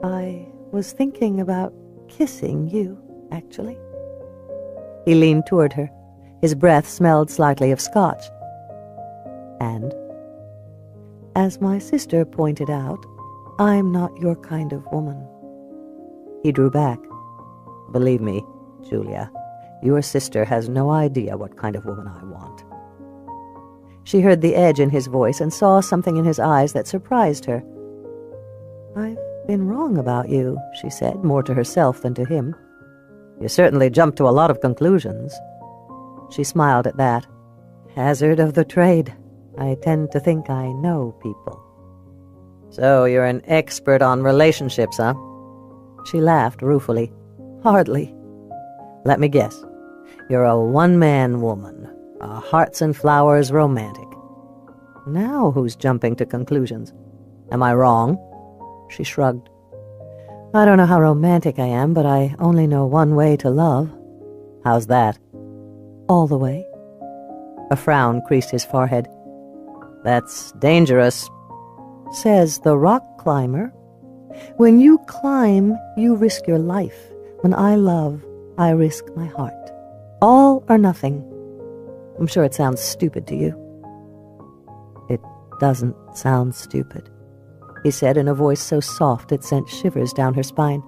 "I was thinking about kissing you, actually." He leaned toward her. His breath smelled slightly of scotch. "And?" "As my sister pointed out, I'm not your kind of woman." He drew back. "Believe me, Julia, your sister has no idea what kind of woman I want." She heard the edge in his voice and saw something in his eyes that surprised her. "I've been wrong about you," she said, more to herself than to him. "You certainly jumped to a lot of conclusions." She smiled at that. "Hazard of the trade. I tend to think I know people." "So you're an expert on relationships, huh?" She laughed ruefully. "Hardly." "Let me guess. You're a one-man woman, a hearts and flowers romantic." Now who's jumping to conclusions? "Am I wrong?" She shrugged. "I don't know how romantic I am, but I only know one way to love." "How's that?" "All the way." A frown creased his forehead. "That's dangerous." "Says the rock climber. When you climb, you risk your life. When I love, I risk my heart. All or nothing." I'm sure it sounds stupid to you." "It doesn't sound stupid," he said in a voice so soft it sent shivers down her spine.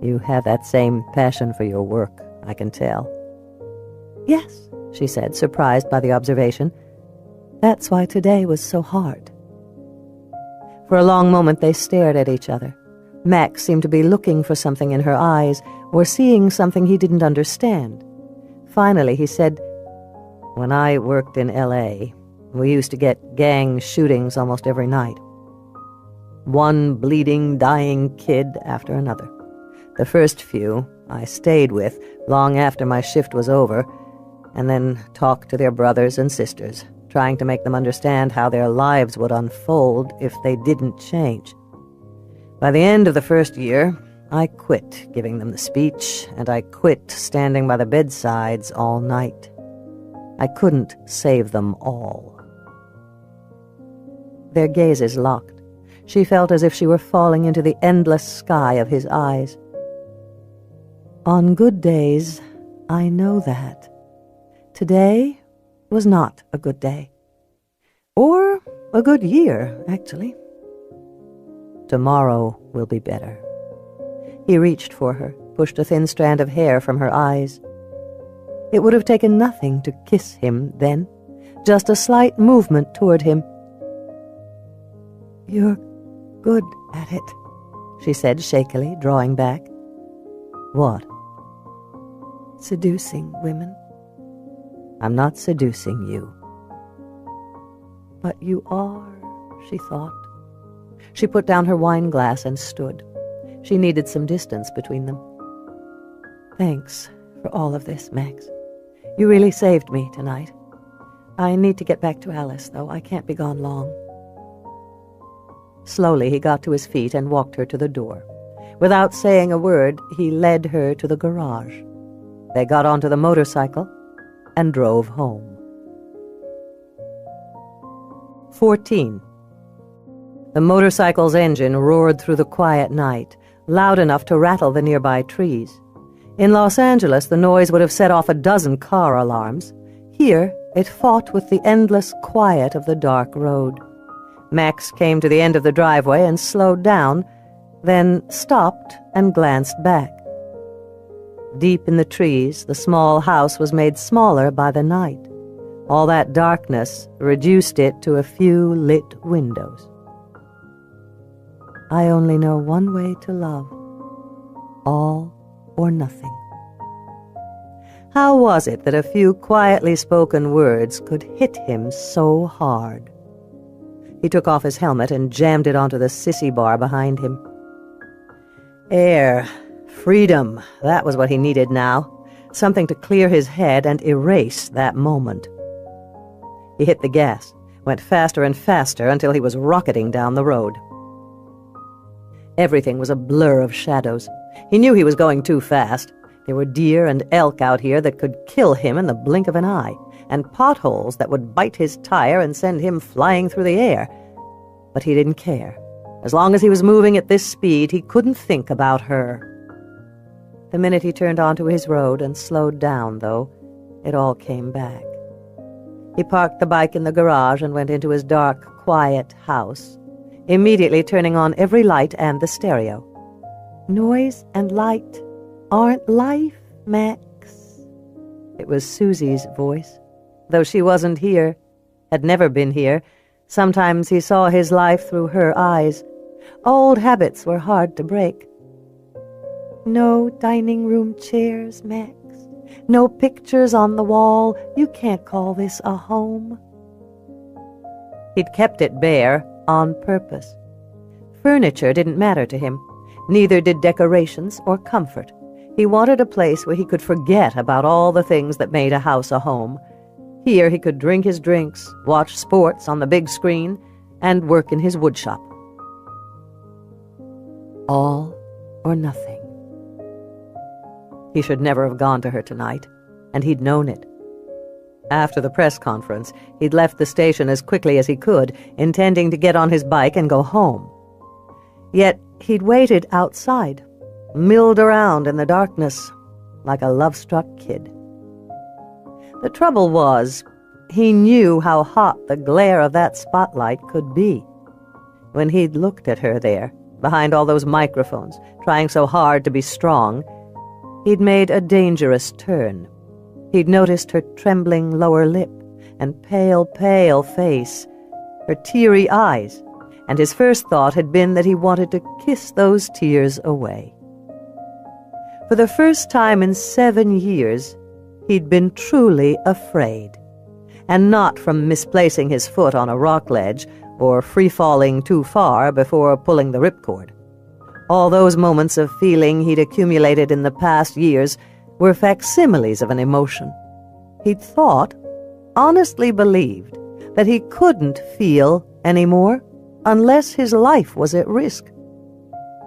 "You have that same passion for your work, I can tell." "Yes," she said, surprised by the observation. "That's why today was so hard." For a long moment they stared at each other. Max seemed to be looking for something in her eyes, or seeing something he didn't understand. Finally he said, "When I worked in L.A., we used to get gang shootings almost every night. One bleeding, dying kid after another. The first few I stayed with long after my shift was over, and then talked to their brothers and sisters, trying to make them understand how their lives would unfold if they didn't change. By the end of the first year, I quit giving them the speech, and I quit standing by the bedsides all night. I couldn't save them all." Their gazes locked. She felt as if she were falling into the endless sky of his eyes. "On good days, I know that. Today was not a good day. Or a good year, actually. Tomorrow will be better." He reached for her, pushed a thin strand of hair from her eyes. It would have taken nothing to kiss him then, just a slight movement toward him. "You're good at it," she said shakily, drawing back. "What?" "Seducing women." "I'm not seducing you." "But you are," she thought. She put down her wine glass and stood. She needed some distance between them. "Thanks for all of this, Max. You really saved me tonight. I need to get back to Alice, though. I can't be gone long." Slowly he got to his feet and walked her to the door. Without saying a word, he led her to the garage. They got onto the motorcycle and drove home. 14. The motorcycle's engine roared through the quiet night, loud enough to rattle the nearby trees. In Los Angeles, the noise would have set off a dozen car alarms. Here, it fought with the endless quiet of the dark road. Max came to the end of the driveway and slowed down, then stopped and glanced back. Deep in the trees, the small house was made smaller by the night. All that darkness reduced it to a few lit windows. I only know one way to love. All or nothing. How was it that a few quietly spoken words could hit him so hard? He took off his helmet and jammed it onto the sissy bar behind him. Air, freedom, that was what he needed now. Something to clear his head and erase that moment. He hit the gas, went faster and faster until he was rocketing down the road. Everything was a blur of shadows. He knew he was going too fast. There were deer and elk out here that could kill him in the blink of an eye, and potholes that would bite his tire and send him flying through the air. But he didn't care. As long as he was moving at this speed, he couldn't think about her. The minute he turned onto his road and slowed down, though, it all came back. He parked the bike in the garage and went into his dark, quiet house, immediately turning on every light and the stereo. Noise and light aren't life, Max. It was Susie's voice. Though she wasn't here, had never been here, sometimes he saw his life through her eyes. Old habits were hard to break. No dining room chairs, Max. No pictures on the wall. You can't call this a home. He'd kept it bare on purpose. Furniture didn't matter to him. Neither did decorations or comfort. He wanted a place where he could forget about all the things that made a house a home. Here he could drink his drinks, watch sports on the big screen, and work in his woodshop. All or nothing. He should never have gone to her tonight, and he'd known it. After the press conference, he'd left the station as quickly as he could, intending to get on his bike and go home. Yet he'd waited outside, milled around in the darkness, like a love-struck kid. The trouble was, he knew how hot the glare of that spotlight could be. When he'd looked at her there, behind all those microphones, trying so hard to be strong, he'd made a dangerous turn. He'd noticed her trembling lower lip and pale, pale face, her teary eyes, and his first thought had been that he wanted to kiss those tears away. For the first time in 7 years, he'd been truly afraid, and not from misplacing his foot on a rock ledge or free-falling too far before pulling the ripcord. All those moments of feeling he'd accumulated in the past years were facsimiles of an emotion. He'd thought, honestly believed, that he couldn't feel anymore unless his life was at risk.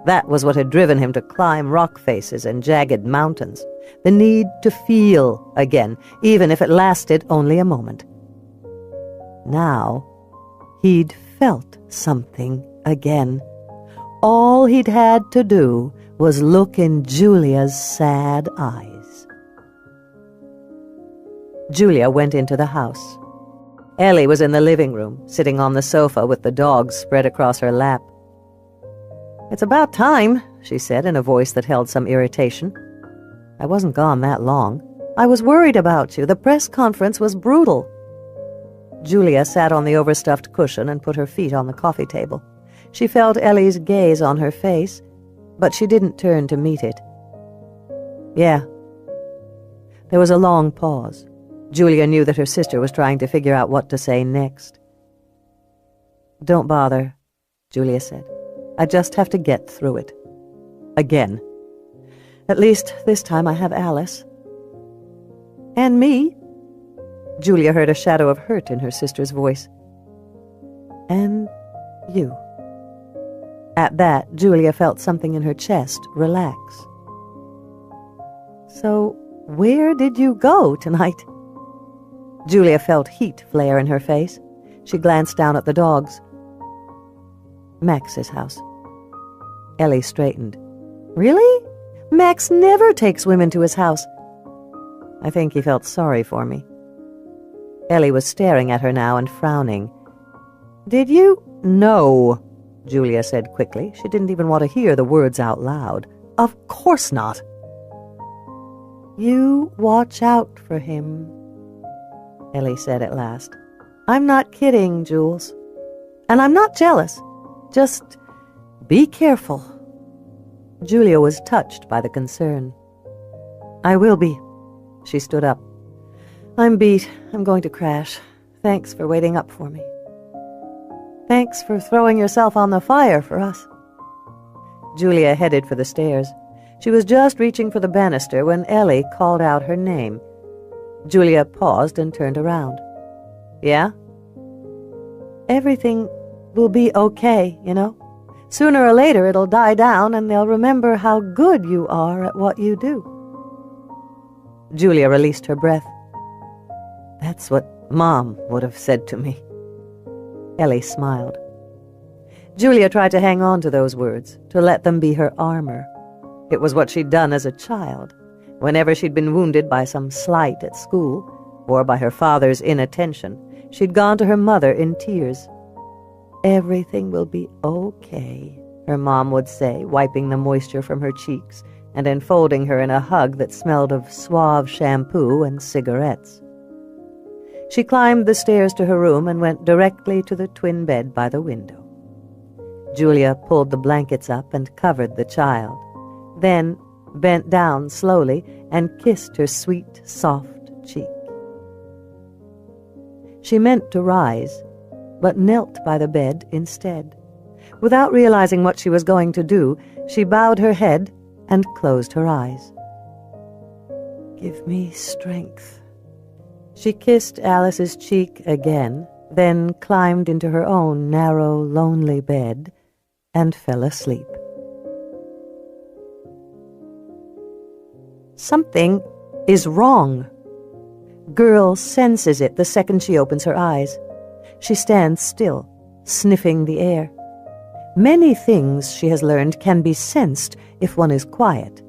That was what had driven him to climb rock faces and jagged mountains, the need to feel again, even if it lasted only a moment. Now, he'd felt something again. All he'd had to do was look in Julia's sad eyes. Julia went into the house. Ellie was in the living room, sitting on the sofa with the dogs spread across her lap. "It's about time," she said in a voice that held some irritation. "I wasn't gone that long. I was worried about you. The press conference was brutal." Julia sat on the overstuffed cushion and put her feet on the coffee table. She felt Ellie's gaze on her face, but she didn't turn to meet it. "Yeah." There was a long pause. Julia knew that her sister was trying to figure out what to say next. "Don't bother," Julia said. "I just have to get through it. Again. At least this time I have Alice." "And me?" Julia heard a shadow of hurt in her sister's voice. "And you." At that, Julia felt something in her chest relax. "So, where did you go tonight?" Julia felt heat flare in her face. She glanced down at the dogs. "Max's house." Ellie straightened. "Really? Max never takes women to his house. I think he felt sorry for me. Ellie was staring at her now and frowning. Did you? No, Julia said quickly. She didn't even want to hear the words out loud. Of course not. You watch out for him, Ellie said at last. I'm not kidding, Jules. And I'm not jealous. Just be careful. Julia was touched by the concern. I will be. She stood up. I'm beat. I'm going to crash. Thanks for waiting up for me. Thanks for throwing yourself on the fire for us. Julia headed for the stairs. She was just reaching for the banister when Ellie called out her name. Julia paused and turned around. Yeah? Everything will be okay, you know. Sooner or later it'll die down and they'll remember how good you are at what you do. Julia released her breath. That's what Mom would have said to me. Ellie smiled. Julia tried to hang on to those words, to let them be her armor. It was what she'd done as a child, whenever she'd been wounded by some slight at school, or by her father's inattention. She'd gone to her mother in tears. Everything will be okay, her mom would say, wiping the moisture from her cheeks and enfolding her in a hug that smelled of Suave shampoo and cigarettes. She climbed the stairs to her room and went directly to the twin bed by the window. Julia pulled the blankets up and covered the child, then bent down slowly and kissed her sweet, soft cheek. She meant to rise, but knelt by the bed instead. Without realizing what she was going to do, she bowed her head and closed her eyes. Give me strength. She kissed Alice's cheek again, then climbed into her own narrow, lonely bed and fell asleep. Something is wrong. Girl senses it the second she opens her eyes. She stands still, sniffing the air. Many things, she has learned, can be sensed if one is quiet.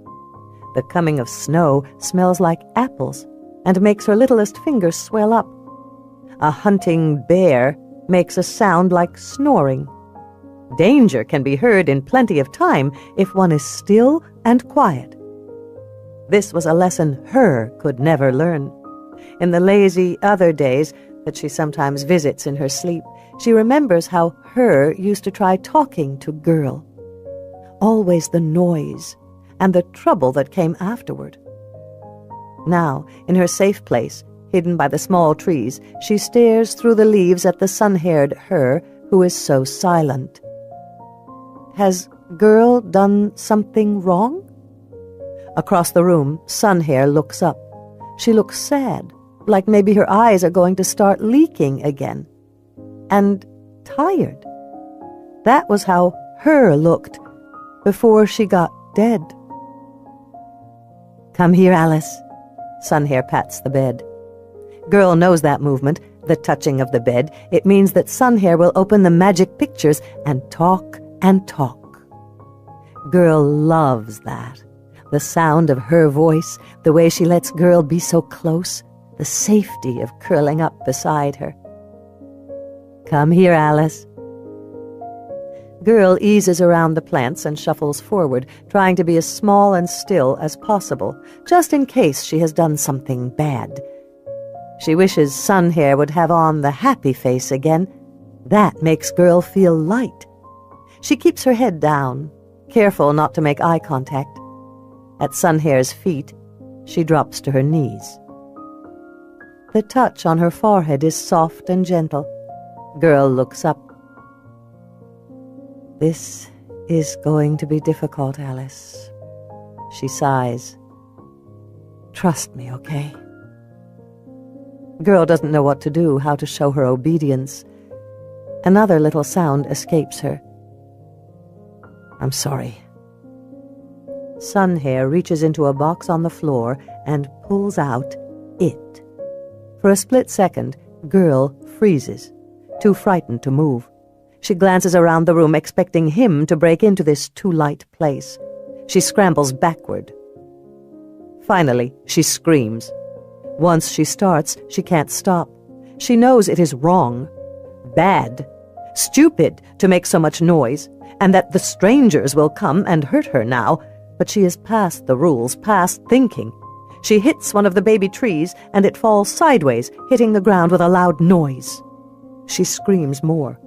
The coming of snow smells like apples and makes her littlest fingers swell up. A hunting bear makes a sound like snoring. Danger can be heard in plenty of time if one is still and quiet. This was a lesson her could never learn. In the lazy other days that she sometimes visits in her sleep, she remembers how her used to try talking to girl. Always the noise and the trouble that came afterward. Now, in her safe place, hidden by the small trees, she stares through the leaves at the sun-haired her who is so silent. Has girl done something wrong? Across the room, Sunhair looks up. She looks sad, like maybe her eyes are going to start leaking again. And tired. That was how her looked before she got dead. Come here, Alice. Sunhair pats the bed. Girl knows that movement, the touching of the bed. It means that Sunhair will open the magic pictures and talk and talk. Girl loves that. The sound of her voice, the way she lets Girl be so close, the safety of curling up beside her. Come here, Alice. Girl eases around the plants and shuffles forward, trying to be as small and still as possible, just in case she has done something bad. She wishes Sunhair would have on the happy face again. That makes Girl feel light. She keeps her head down, careful not to make eye contact. At Sunhair's feet, she drops to her knees. The touch on her forehead is soft and gentle. Girl looks up. This is going to be difficult, Alice. She sighs. Trust me, okay? Girl doesn't know what to do, how to show her obedience. Another little sound escapes her. I'm sorry. Sunhair reaches into a box on the floor and pulls out it. For a split second, Girl freezes, too frightened to move. She glances around the room, expecting him to break into this too light place. She scrambles backward. Finally, she screams. Once she starts, she can't stop. She knows it is wrong, bad, stupid to make so much noise, and that the strangers will come and hurt her now, but she is past the rules, past thinking. She hits one of the baby trees, and it falls sideways, hitting the ground with a loud noise. She screams more,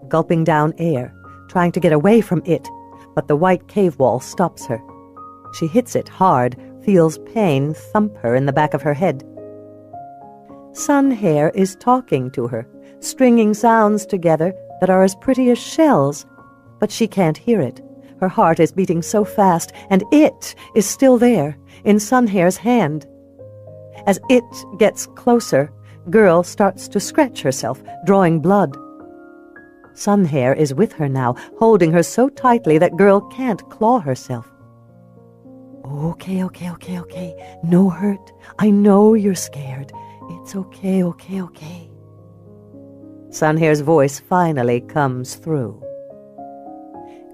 gulping down air, trying to get away from it, but the white cave wall stops her. She hits it hard, feels pain thump her in the back of her head. Sun Hair is talking to her, stringing sounds together that are as pretty as shells, but she can't hear it. Her heart is beating so fast, and it is still there, in Sun Hair's hand. As it gets closer, Girl starts to scratch herself, drawing blood. Sun Hair is with her now, holding her so tightly that Girl can't claw herself. Okay. No hurt. I know you're scared. It's okay. Sun Hair's voice finally comes through.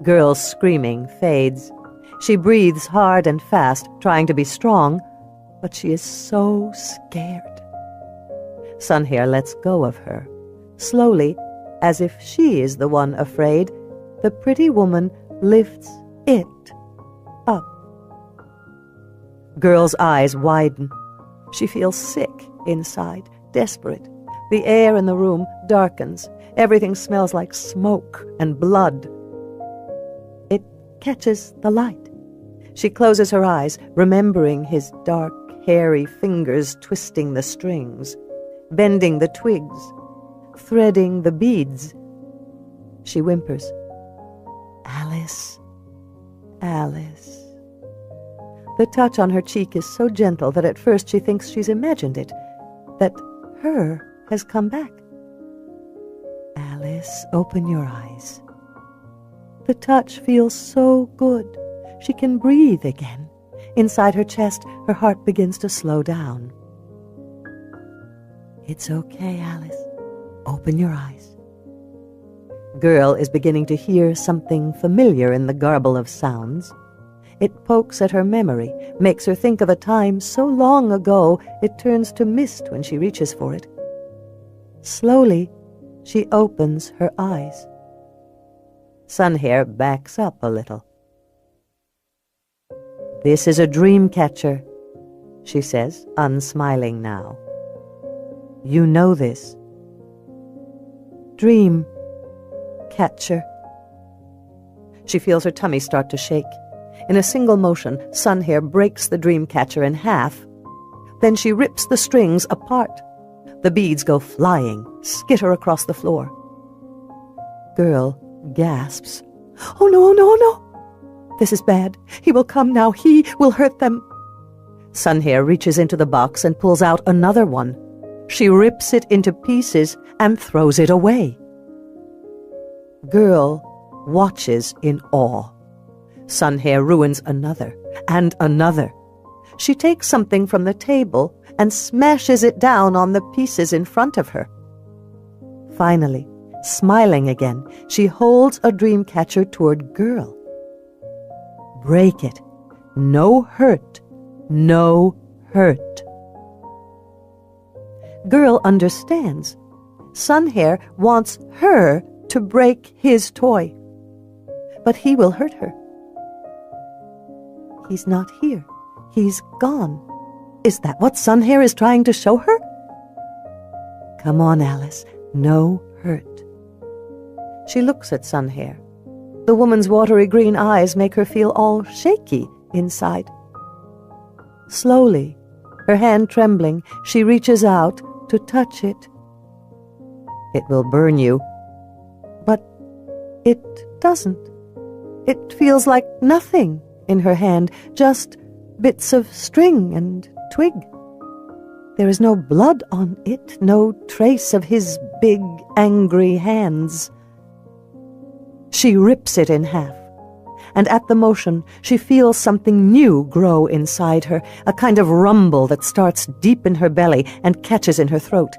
Girl's screaming fades. She breathes hard and fast, trying to be strong, but she is so scared. Sun Hair lets go of her. Slowly, as if she is the one afraid, the pretty woman lifts it up. Girl's eyes widen. She feels sick inside, desperate. The air in the room darkens. Everything smells like smoke and blood. It catches the light. She closes her eyes, remembering his dark, hairy fingers twisting the strings, bending the twigs, threading the beads. She whimpers, "Alice, Alice." The touch on her cheek is so gentle that at first she thinks she's imagined it, that her has come back. "Alice, open your eyes." The touch feels so good. She can breathe again. Inside her chest, her heart begins to slow down. "It's okay, Alice. Open your eyes." Girl is beginning to hear something familiar in the garble of sounds. It pokes at her memory, makes her think of a time so long ago it turns to mist when she reaches for it. Slowly, she opens her eyes. Sun Hair backs up a little. "This is a dream catcher," she says, unsmiling now. "You know this." Dream catcher. She feels her tummy start to shake. In a single motion, Sun Hair breaks the dream catcher in half. Then she rips the strings apart. The beads go flying, skitter across the floor. Girl gasps. "Oh, no. This is bad. He will come now. He will hurt them." Sun Hair reaches into the box and pulls out another one. She rips it into pieces and throws it away. Girl watches in awe. Sun Hair ruins another and another. She takes something from the table and smashes it down on the pieces in front of her. Finally, smiling again, she holds a dream catcher toward Girl. "Break it. No hurt. No hurt." Girl understands. Sun Hair wants her to break his toy. But he will hurt her. He's not here. He's gone. Is that what Sun Hair is trying to show her? "Come on, Alice. No hurt." She looks at Sun Hair. The woman's watery green eyes make her feel all shaky inside. Slowly, her hand trembling, she reaches out to touch it. "It will burn you." But it doesn't. It feels like nothing in her hand, just bits of string and twig. There is no blood on it, no trace of his big, angry hands. She rips it in half, and at the motion she feels something new grow inside her, a kind of rumble that starts deep in her belly and catches in her throat.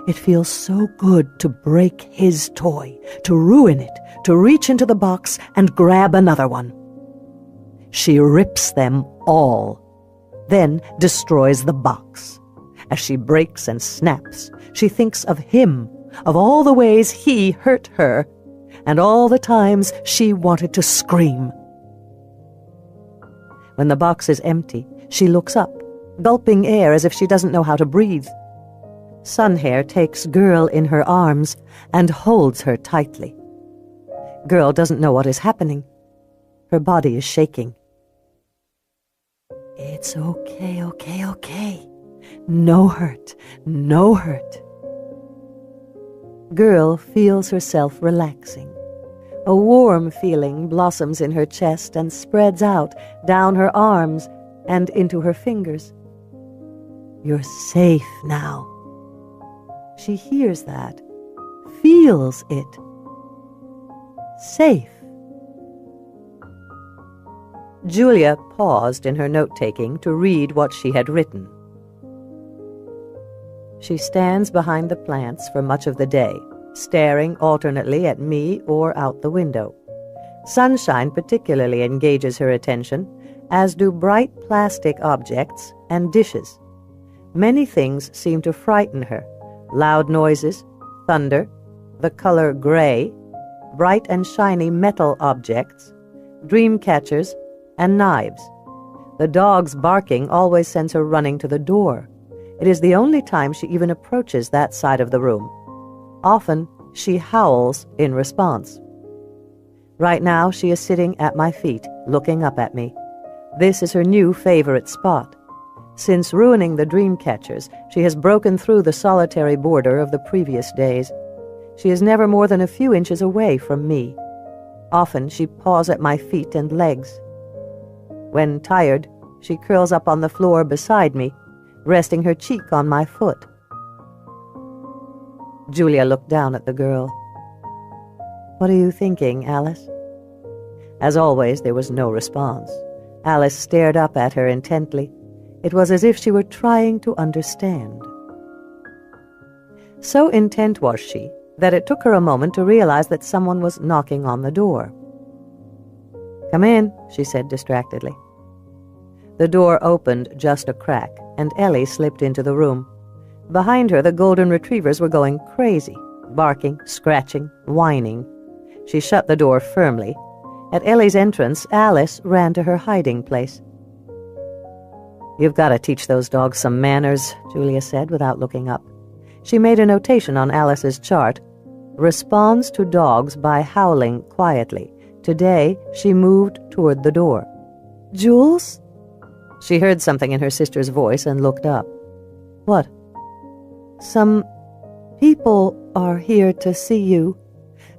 It feels so good to break his toy, to ruin it, to reach into the box and grab another one. she rips them all, then destroys the box. As she breaks and snaps, she thinks of him, of all the ways he hurt her, and all the times she wanted to scream. When the box is empty, she looks up, gulping air as if she doesn't know how to breathe. Sunhair takes Girl in her arms and holds her tightly. Girl doesn't know what is happening. Her body is shaking. It's okay, okay, okay. No hurt, no hurt. Girl feels herself relaxing. A warm feeling blossoms in her chest and spreads out down her arms and into her fingers. You're safe now. She hears that, feels it. Safe. Julia paused in her note-taking to read what she had written. She stands behind the plants for much of the day, staring alternately at me or out the window. Sunshine particularly engages her attention, as do bright plastic objects and dishes. Many things seem to frighten her. Loud noises, thunder, the color gray, bright and shiny metal objects, dream catchers, and knives. The dog's barking always sends her running to the door. It is the only time she even approaches that side of the room. Often, she howls in response. Right now, she is sitting at my feet, looking up at me. This is her new favorite spot. Since ruining the dream catchers, she has broken through the solitary border of the previous days. She is never more than a few inches away from me. Often, she paws at my feet and legs. When tired, she curls up on the floor beside me, resting her cheek on my foot. Julia looked down at the girl. "What are you thinking, Alice?" As always, there was no response. Alice stared up at her intently. It was as if she were trying to understand. So intent was she that it took her a moment to realize that someone was knocking on the door. "Come in," she said distractedly. The door opened just a crack, and Ellie slipped into the room. Behind her, the golden retrievers were going crazy, barking, scratching, whining. She shut the door firmly. At Ellie's entrance, Alice ran to her hiding place. "You've got to teach those dogs some manners," Julia said without looking up. She made a notation on Alice's chart. Responds to dogs by howling quietly. Today, she moved toward the door. "Jules?" She heard something in her sister's voice and looked up. "What?" "Some people are here to see you.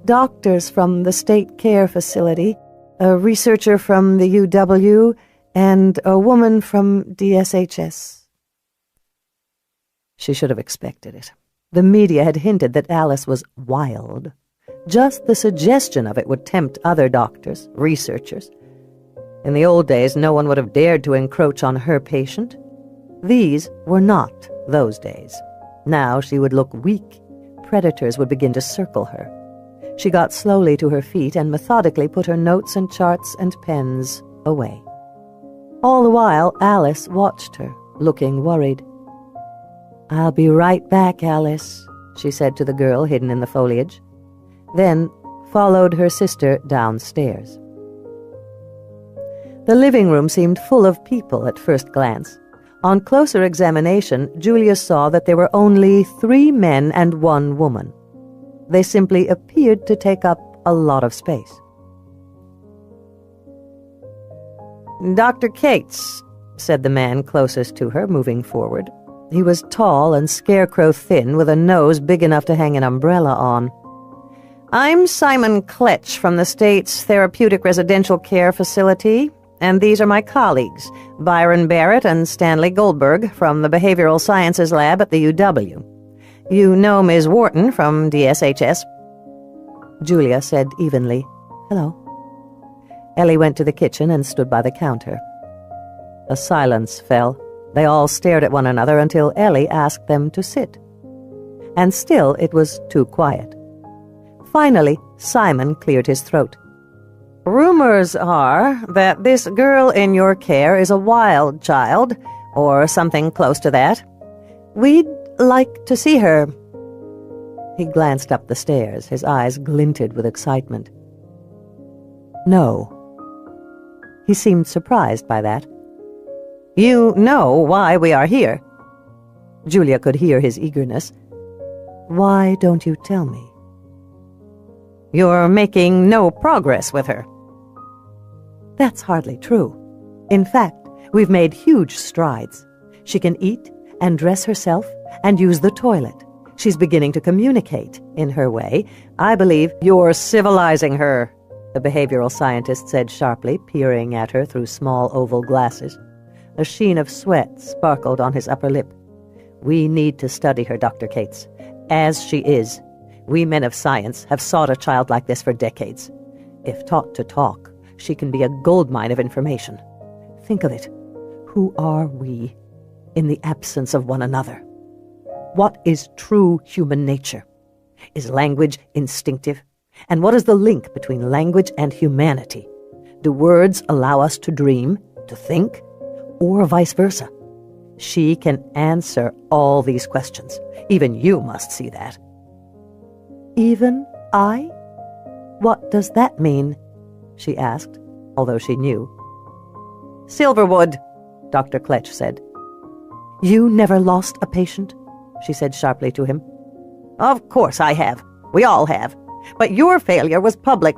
Doctors from the state care facility, a researcher from the UW, and a woman from DSHS. She should have expected it. The media had hinted that Alice was wild. Just the suggestion of it would tempt other doctors, researchers. In the old days, no one would have dared to encroach on her patient. These were not those days. Now she would look weak. Predators would begin to circle her. She got slowly to her feet and methodically put her notes and charts and pens away. All the while, Alice watched her, looking worried. "I'll be right back, Alice," she said to the girl hidden in the foliage. Then followed her sister downstairs. The living room seemed full of people at first glance. On closer examination, Julia saw that there were only 3 men and 1 woman. They simply appeared to take up a lot of space. "Dr. Cates," said the man closest to her, moving forward. He was tall and scarecrow thin, with a nose big enough to hang an umbrella on. "I'm Simon Kletch from the state's Therapeutic Residential Care Facility, and these are my colleagues, Byron Barrett and Stanley Goldberg from the Behavioral Sciences Lab at the UW. You know Ms. Wharton from DSHS. Julia said evenly, "Hello." Ellie went to the kitchen and stood by the counter. A silence fell. They all stared at one another until Ellie asked them to sit. And still it was too quiet. Finally, Simon cleared his throat. Rumors are that this girl in your care is a wild child, or something close to that. We'd like to see her." He glanced up the stairs, his eyes glinted with excitement. "No." He seemed surprised by that. "You know why we are here." Julia could hear his eagerness. "Why don't you tell me?" "You're making no progress with her." "That's hardly true. In fact, we've made huge strides. She can eat and dress herself and use the toilet. She's beginning to communicate in her way. I believe "You're civilizing her," the behavioral scientist said sharply, peering at her through small oval glasses. A sheen of sweat sparkled on his upper lip. "We need to study her, Dr. Cates, as she is. We men of science have sought a child like this for decades. If taught to talk, she can be a goldmine of information. Think of it. Who are we in the absence of one another? What is true human nature? Is language instinctive? And what is the link between language and humanity? Do words allow us to dream, to think, or vice versa? She can answer all these questions. Even you must see that." "Even I? What does that mean?" she asked, although she knew. "Silverwood," Dr. Kletch said. "You never lost a patient?" she said sharply to him. "Of course I have. We all have. But your failure was public.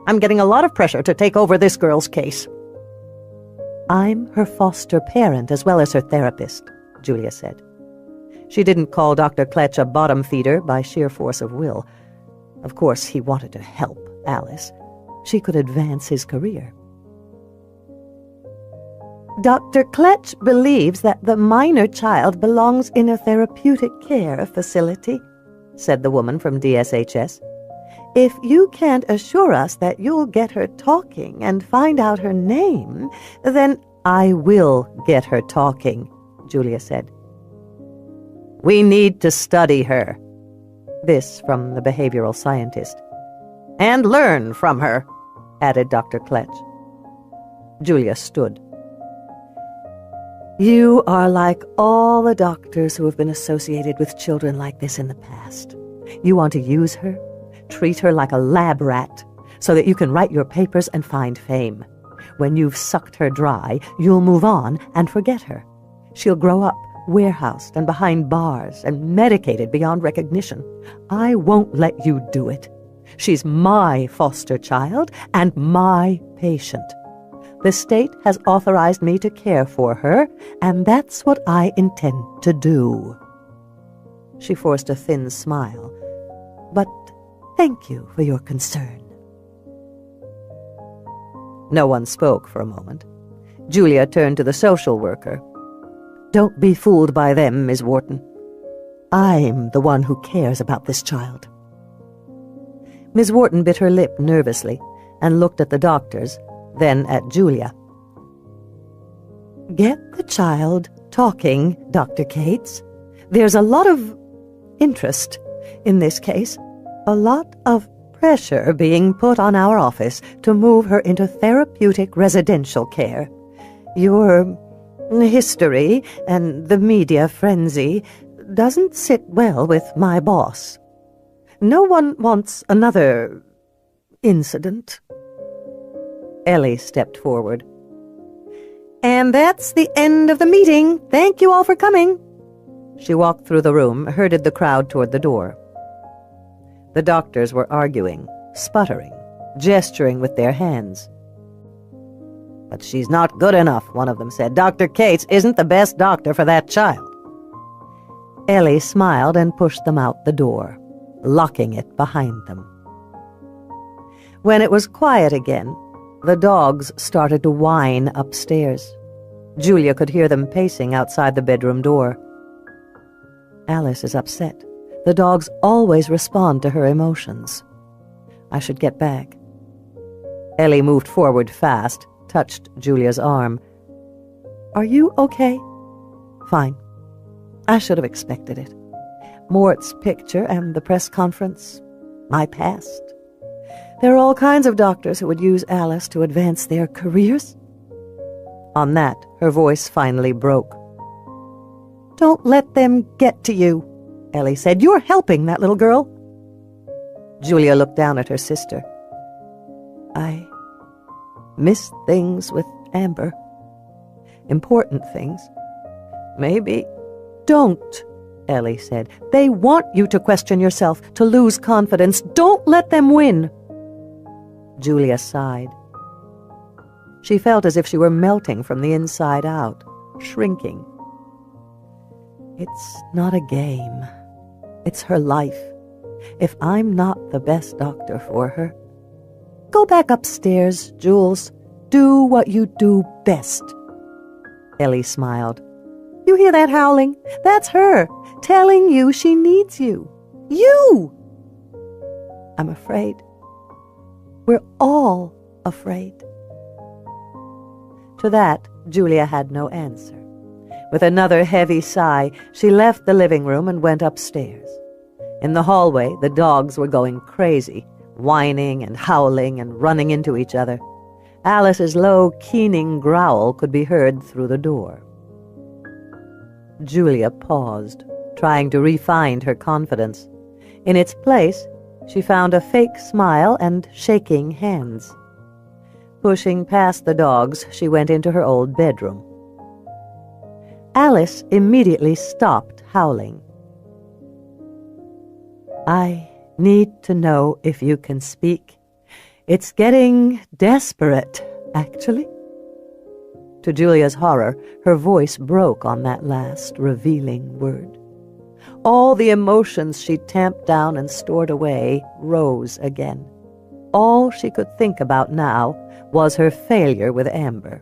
I'm getting a lot of pressure to take over this girl's case." "I'm her foster parent as well as her therapist," Julia said. She didn't call Dr. Kletch a bottom feeder by sheer force of will. Of course, he wanted to help Alice. She could advance his career. "Dr. Kletch believes that the minor child belongs in a therapeutic care facility," said the woman from DSHS. "If you can't assure us that you'll get her talking and find out her name, then—" "I will get her talking," Julia said. "We need to study her." This from the behavioral scientist. "And learn from her," added Dr. Kletch. Julia stood. "You are like all the doctors who have been associated with children like this in the past. You want to use her, treat her like a lab rat, so that you can write your papers and find fame. When you've sucked her dry, you'll move on and forget her. She'll grow up warehoused and behind bars and medicated beyond recognition. I won't let you do it. She's my foster child and my patient. The state has authorized me to care for her, and that's what I intend to do." She forced a thin smile. "But thank you for your concern." No one spoke for a moment. Julia turned to the social worker. "Don't be fooled by them, Miss Wharton. I'm the one who cares about this child." Miss Wharton bit her lip nervously and looked at the doctors, then at Julia. "Get the child talking, Dr. Cates. There's a lot of interest in this case, a lot of pressure being put on our office to move her into therapeutic residential care. Your history and the media frenzy doesn't sit well with my boss. No one wants another incident." Ellie stepped forward. "And that's the end of the meeting. Thank you all for coming." She walked through the room, herded the crowd toward the door. The doctors were arguing, sputtering, gesturing with their hands. "But she's not good enough," one of them said. "Dr. Cates isn't the best doctor for that child." Ellie smiled and pushed them out the door, locking it behind them. When it was quiet again, the dogs started to whine upstairs. Julia could hear them pacing outside the bedroom door. Alice is upset. The dogs always respond to her emotions. I should get back. Ellie moved forward fast, touched Julia's arm. "Are you okay?" "Fine. I should have expected it. Mort's picture and the press conference. My past. There are all kinds of doctors who would use Alice to advance their careers. On that, her voice finally broke. Don't let them get to you, Ellie said. You're helping that little girl. Julia looked down at her sister. I miss things with Amber. Important things. Maybe. Don't, Ellie said. They want you to question yourself, to lose confidence. Don't let them win. Julia sighed. She felt as if she were melting from the inside out, shrinking. It's not a game. It's her life. If I'm not the best doctor for her... Go back upstairs, Jules. Do what you do best. Ellie smiled. You hear that howling? That's her, telling you she needs you. You! I'm afraid. We're all afraid. To that, Julia had no answer. With another heavy sigh, she left the living room and went upstairs. In the hallway, the dogs were going crazy, whining and howling and running into each other. Alice's low, keening growl could be heard through the door. Julia paused, trying to re-find her confidence. In its place, she found a fake smile and shaking hands. Pushing past the dogs, she went into her old bedroom. Alice immediately stopped howling. I need to know if you can speak. It's getting desperate, actually. To Julia's horror, her voice broke on that last revealing word. All the emotions she tamped down and stored away rose again. All she could think about now was her failure with Amber.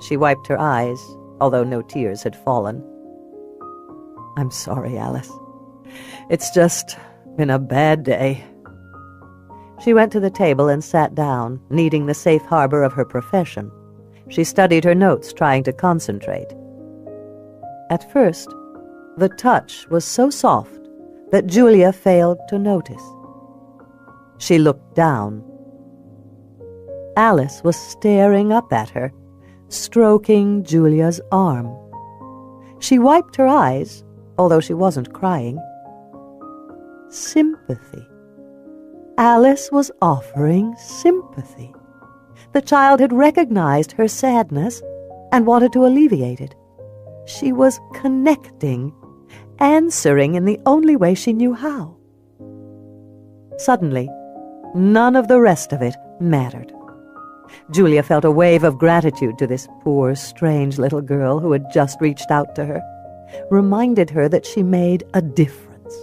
She wiped her eyes, although no tears had fallen. I'm sorry, Alice. It's just been a bad day. She went to the table and sat down, needing the safe harbor of her profession. She studied her notes, trying to concentrate. At first, the touch was so soft that Julia failed to notice. She looked down. Alice was staring up at her, stroking Julia's arm. She wiped her eyes, although she wasn't crying. Sympathy. Alice was offering sympathy. The child had recognized her sadness and wanted to alleviate it. She was connecting, answering in the only way she knew how. Suddenly, none of the rest of it mattered. Julia felt a wave of gratitude to this poor, strange little girl who had just reached out to her, reminded her that she made a difference.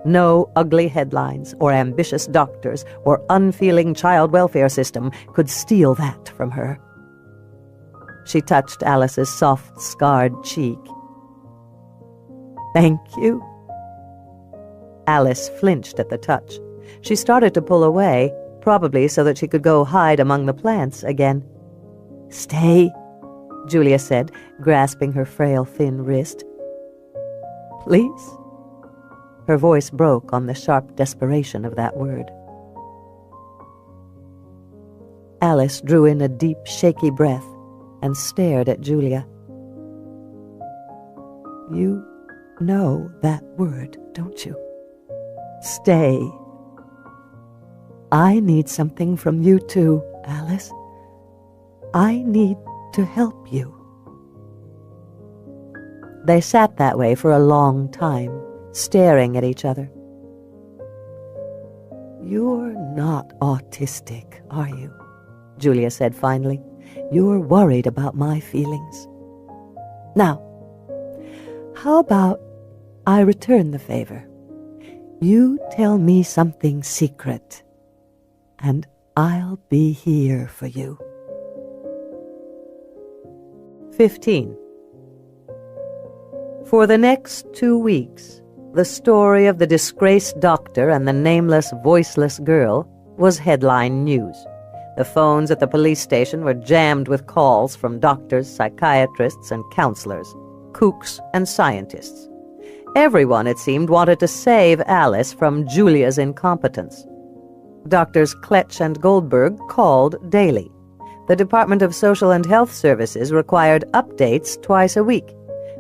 No ugly headlines or ambitious doctors or unfeeling child welfare system could steal that from her. She touched Alice's soft, scarred cheek. Thank you. Alice flinched at the touch. She started to pull away, probably so that she could go hide among the plants again. Stay, Julia said, grasping her frail, thin wrist. Please? Her voice broke on the sharp desperation of that word. Alice drew in a deep, shaky breath and stared at Julia. You know that word, don't you? Stay. I need something from you too, Alice. I need to help you. They sat that way for a long time, staring at each other. You're not autistic, are you? Julia said finally. You're worried about my feelings. Now, how about I return the favor? You tell me something secret, and I'll be here for you. 15. For the next 2 weeks, the story of the disgraced doctor and the nameless, voiceless girl was headline news. The phones at the police station were jammed with calls from doctors, psychiatrists, and counselors, kooks and scientists. Everyone, it seemed, wanted to save Alice from Julia's incompetence. Doctors Kletch and Goldberg called daily. The Department of Social and Health Services required updates twice a week.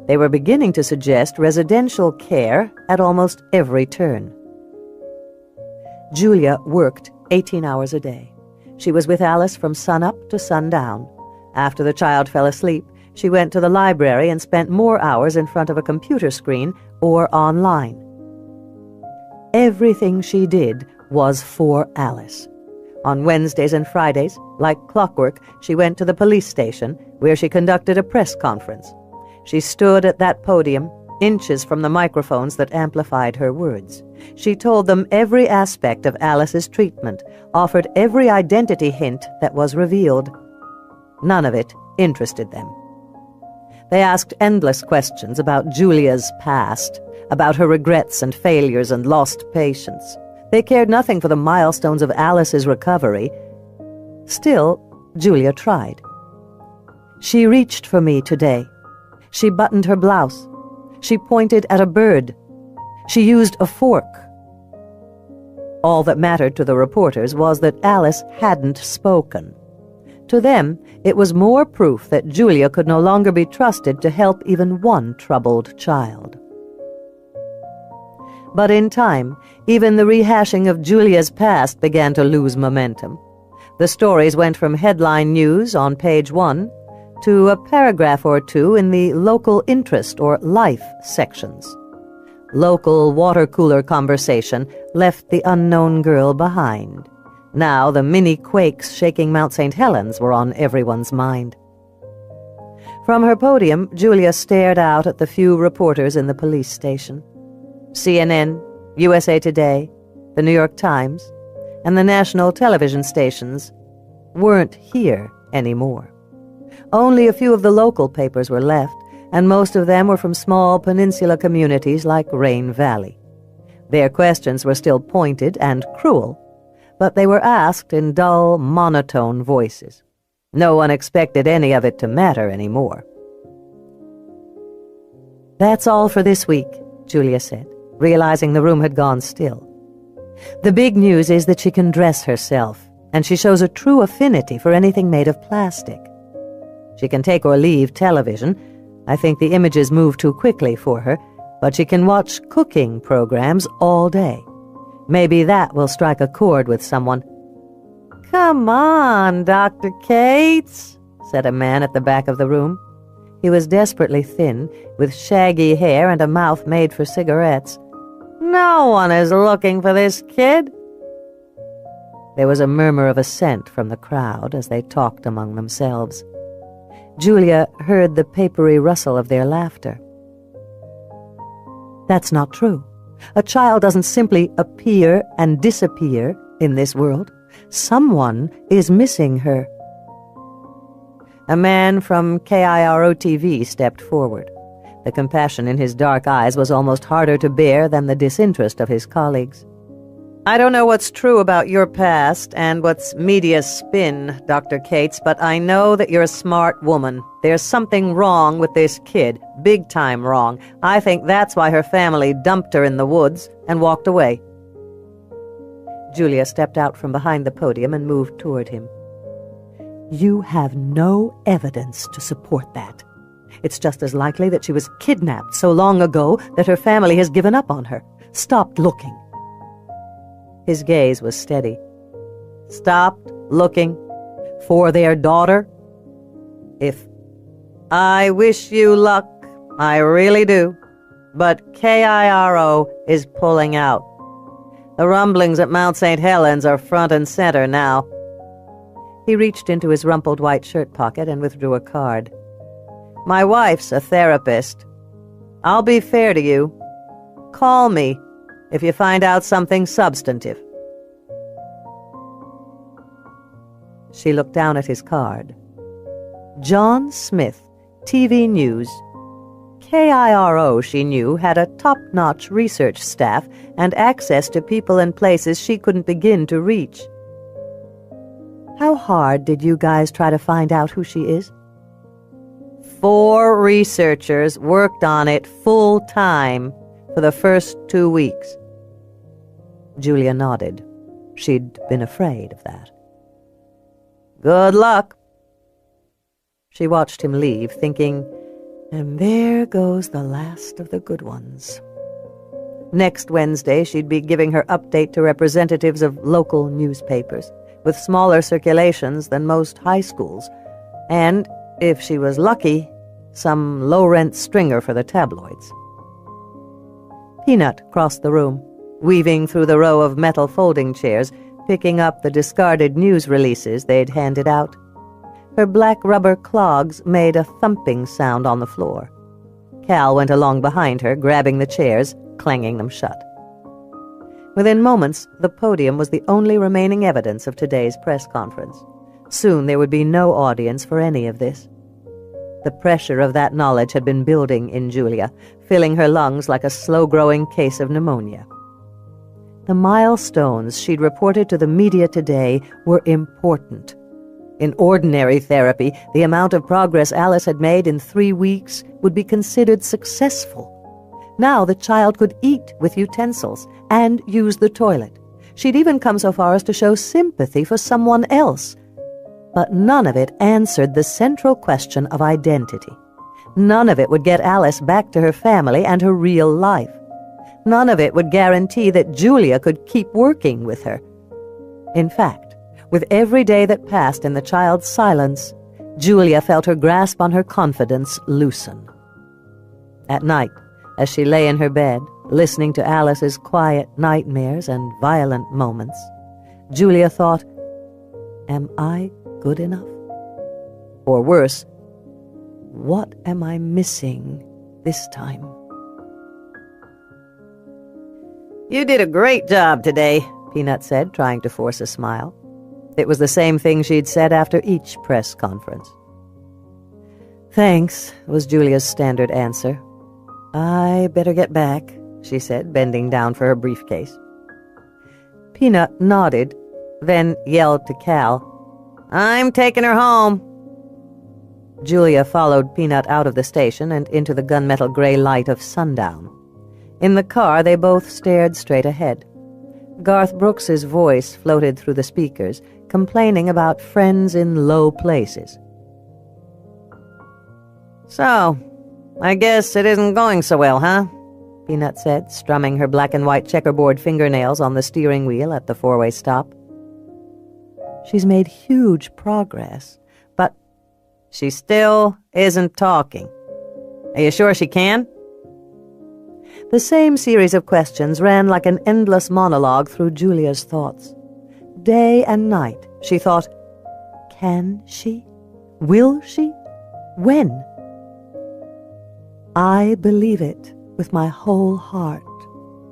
They were beginning to suggest residential care at almost every turn. Julia worked 18 hours a day. She was with Alice from sunup to sundown. After the child fell asleep, she went to the library and spent more hours in front of a computer screen or online. Everything she did was for Alice. On Wednesdays and Fridays, like clockwork, she went to the police station, where she conducted a press conference. She stood at that podium, inches from the microphones that amplified her words. She told them every aspect of Alice's treatment, offered every identity hint that was revealed. None of it interested them. They asked endless questions about Julia's past, about her regrets and failures and lost patience. They cared nothing for the milestones of Alice's recovery. Still, Julia tried. She reached for me today. She buttoned her blouse. She pointed at a bird. She used a fork. All that mattered to the reporters was that Alice hadn't spoken. To them, it was more proof that Julia could no longer be trusted to help even one troubled child. But in time, even the rehashing of Julia's past began to lose momentum. The stories went from headline news on page 1 to a paragraph or two in the local interest or life sections. Local water cooler conversation left the unknown girl behind. Now the mini quakes shaking Mount St. Helens were on everyone's mind. From her podium, Julia stared out at the few reporters in the police station. CNN, USA Today, the New York Times, and the national television stations weren't here anymore. Only a few of the local papers were left, and most of them were from small peninsula communities like Rain Valley. Their questions were still pointed and cruel, but they were asked in dull, monotone voices. No one expected any of it to matter anymore. "That's all for this week," Julia said, realizing the room had gone still. "The big news is that she can dress herself, and she shows a true affinity for anything made of plastic. She can take or leave television. I think the images move too quickly for her, but she can watch cooking programs all day. Maybe that will strike a chord with someone." "Come on, Dr. Cates," said a man at the back of the room. He was desperately thin, with shaggy hair and a mouth made for cigarettes. "No one is looking for this kid." There was a murmur of assent from the crowd as they talked among themselves. Julia heard the papery rustle of their laughter. "That's not true. A child doesn't simply appear and disappear in this world. Someone is missing her." A man from KIRO TV stepped forward. The compassion in his dark eyes was almost harder to bear than the disinterest of his colleagues. "I don't know what's true about your past and what's media spin, Dr. Cates, but I know that you're a smart woman. There's something wrong with this kid, big time wrong. I think that's why her family dumped her in the woods and walked away." Julia stepped out from behind the podium and moved toward him. "You have no evidence to support that. It's just as likely that she was kidnapped so long ago that her family has given up on her, stopped looking." His gaze was steady. "Stopped looking for their daughter? I wish you luck, I really do, but KIRO is pulling out. The rumblings at Mount St. Helens are front and center now." He reached into his rumpled white shirt pocket and withdrew a card. "My wife's a therapist. I'll be fair to you. Call me if you find out something substantive." She looked down at his card. John Smith, TV News. KIRO, she knew, had a top-notch research staff and access to people and places she couldn't begin to reach. "How hard did you guys try to find out who she is?" 4 researchers worked on it full-time for the first 2 weeks. Julia nodded. She'd been afraid of that. "Good luck." She watched him leave, thinking, and there goes the last of the good ones. Next Wednesday, she'd be giving her update to representatives of local newspapers, with smaller circulations than most high schools, and, if she was lucky, some low-rent stringer for the tabloids. Peanut crossed the room, weaving through the row of metal folding chairs, picking up the discarded news releases they'd handed out. Her black rubber clogs made a thumping sound on the floor. Cal went along behind her, grabbing the chairs, clanging them shut. Within moments, the podium was the only remaining evidence of today's press conference. Soon there would be no audience for any of this. The pressure of that knowledge had been building in Julia, filling her lungs like a slow-growing case of pneumonia. The milestones she'd reported to the media today were important. In ordinary therapy, the amount of progress Alice had made in 3 weeks would be considered successful. Now the child could eat with utensils and use the toilet. She'd even come so far as to show sympathy for someone else. But none of it answered the central question of identity. None of it would get Alice back to her family and her real life. None of it would guarantee that Julia could keep working with her. In fact, with every day that passed in the child's silence, Julia felt her grasp on her confidence loosen. At night, as she lay in her bed, listening to Alice's quiet nightmares and violent moments, Julia thought, "Am I good enough? Or worse, what am I missing this time?" "You did a great job today," Peanut said, trying to force a smile. It was the same thing she'd said after each press conference. "Thanks," was Julia's standard answer. "I better get back," she said, bending down for her briefcase. Peanut nodded, then yelled to Cal, "I'm taking her home." Julia followed Peanut out of the station and into the gunmetal gray light of sundown. In the car, they both stared straight ahead. Garth Brooks's voice floated through the speakers, complaining about friends in low places. "So, I guess it isn't going so well, huh?" Peanut said, strumming her black and white checkerboard fingernails on the steering wheel at the four-way stop. "She's made huge progress, but she still isn't talking. Are you sure she can?" The same series of questions ran like an endless monologue through Julia's thoughts. Day and night, she thought, can she? Will she? When? "I believe it with my whole heart,"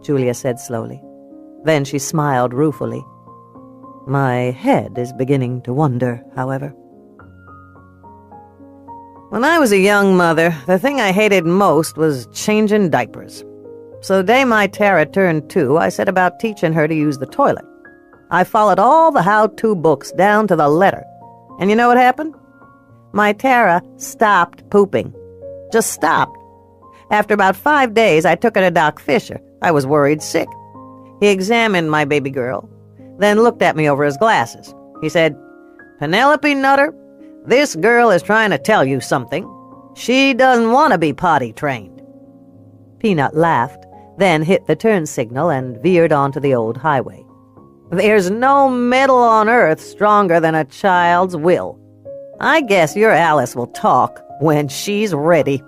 Julia said slowly. Then she smiled ruefully. "My head is beginning to wonder, however." "When I was a young mother, the thing I hated most was changing diapers. So the day my Tara turned 2, I set about teaching her to use the toilet. I followed all the how-to books down to the letter. And you know what happened? My Tara stopped pooping. Just stopped. After about 5 days, I took her to Doc Fisher. I was worried sick. He examined my baby girl, then looked at me over his glasses. He said, 'Penelope Nutter, this girl is trying to tell you something. She doesn't want to be potty trained.'" Peanut laughed, then hit the turn signal and veered onto the old highway. "There's no metal on earth stronger than a child's will. I guess your Alice will talk when she's ready."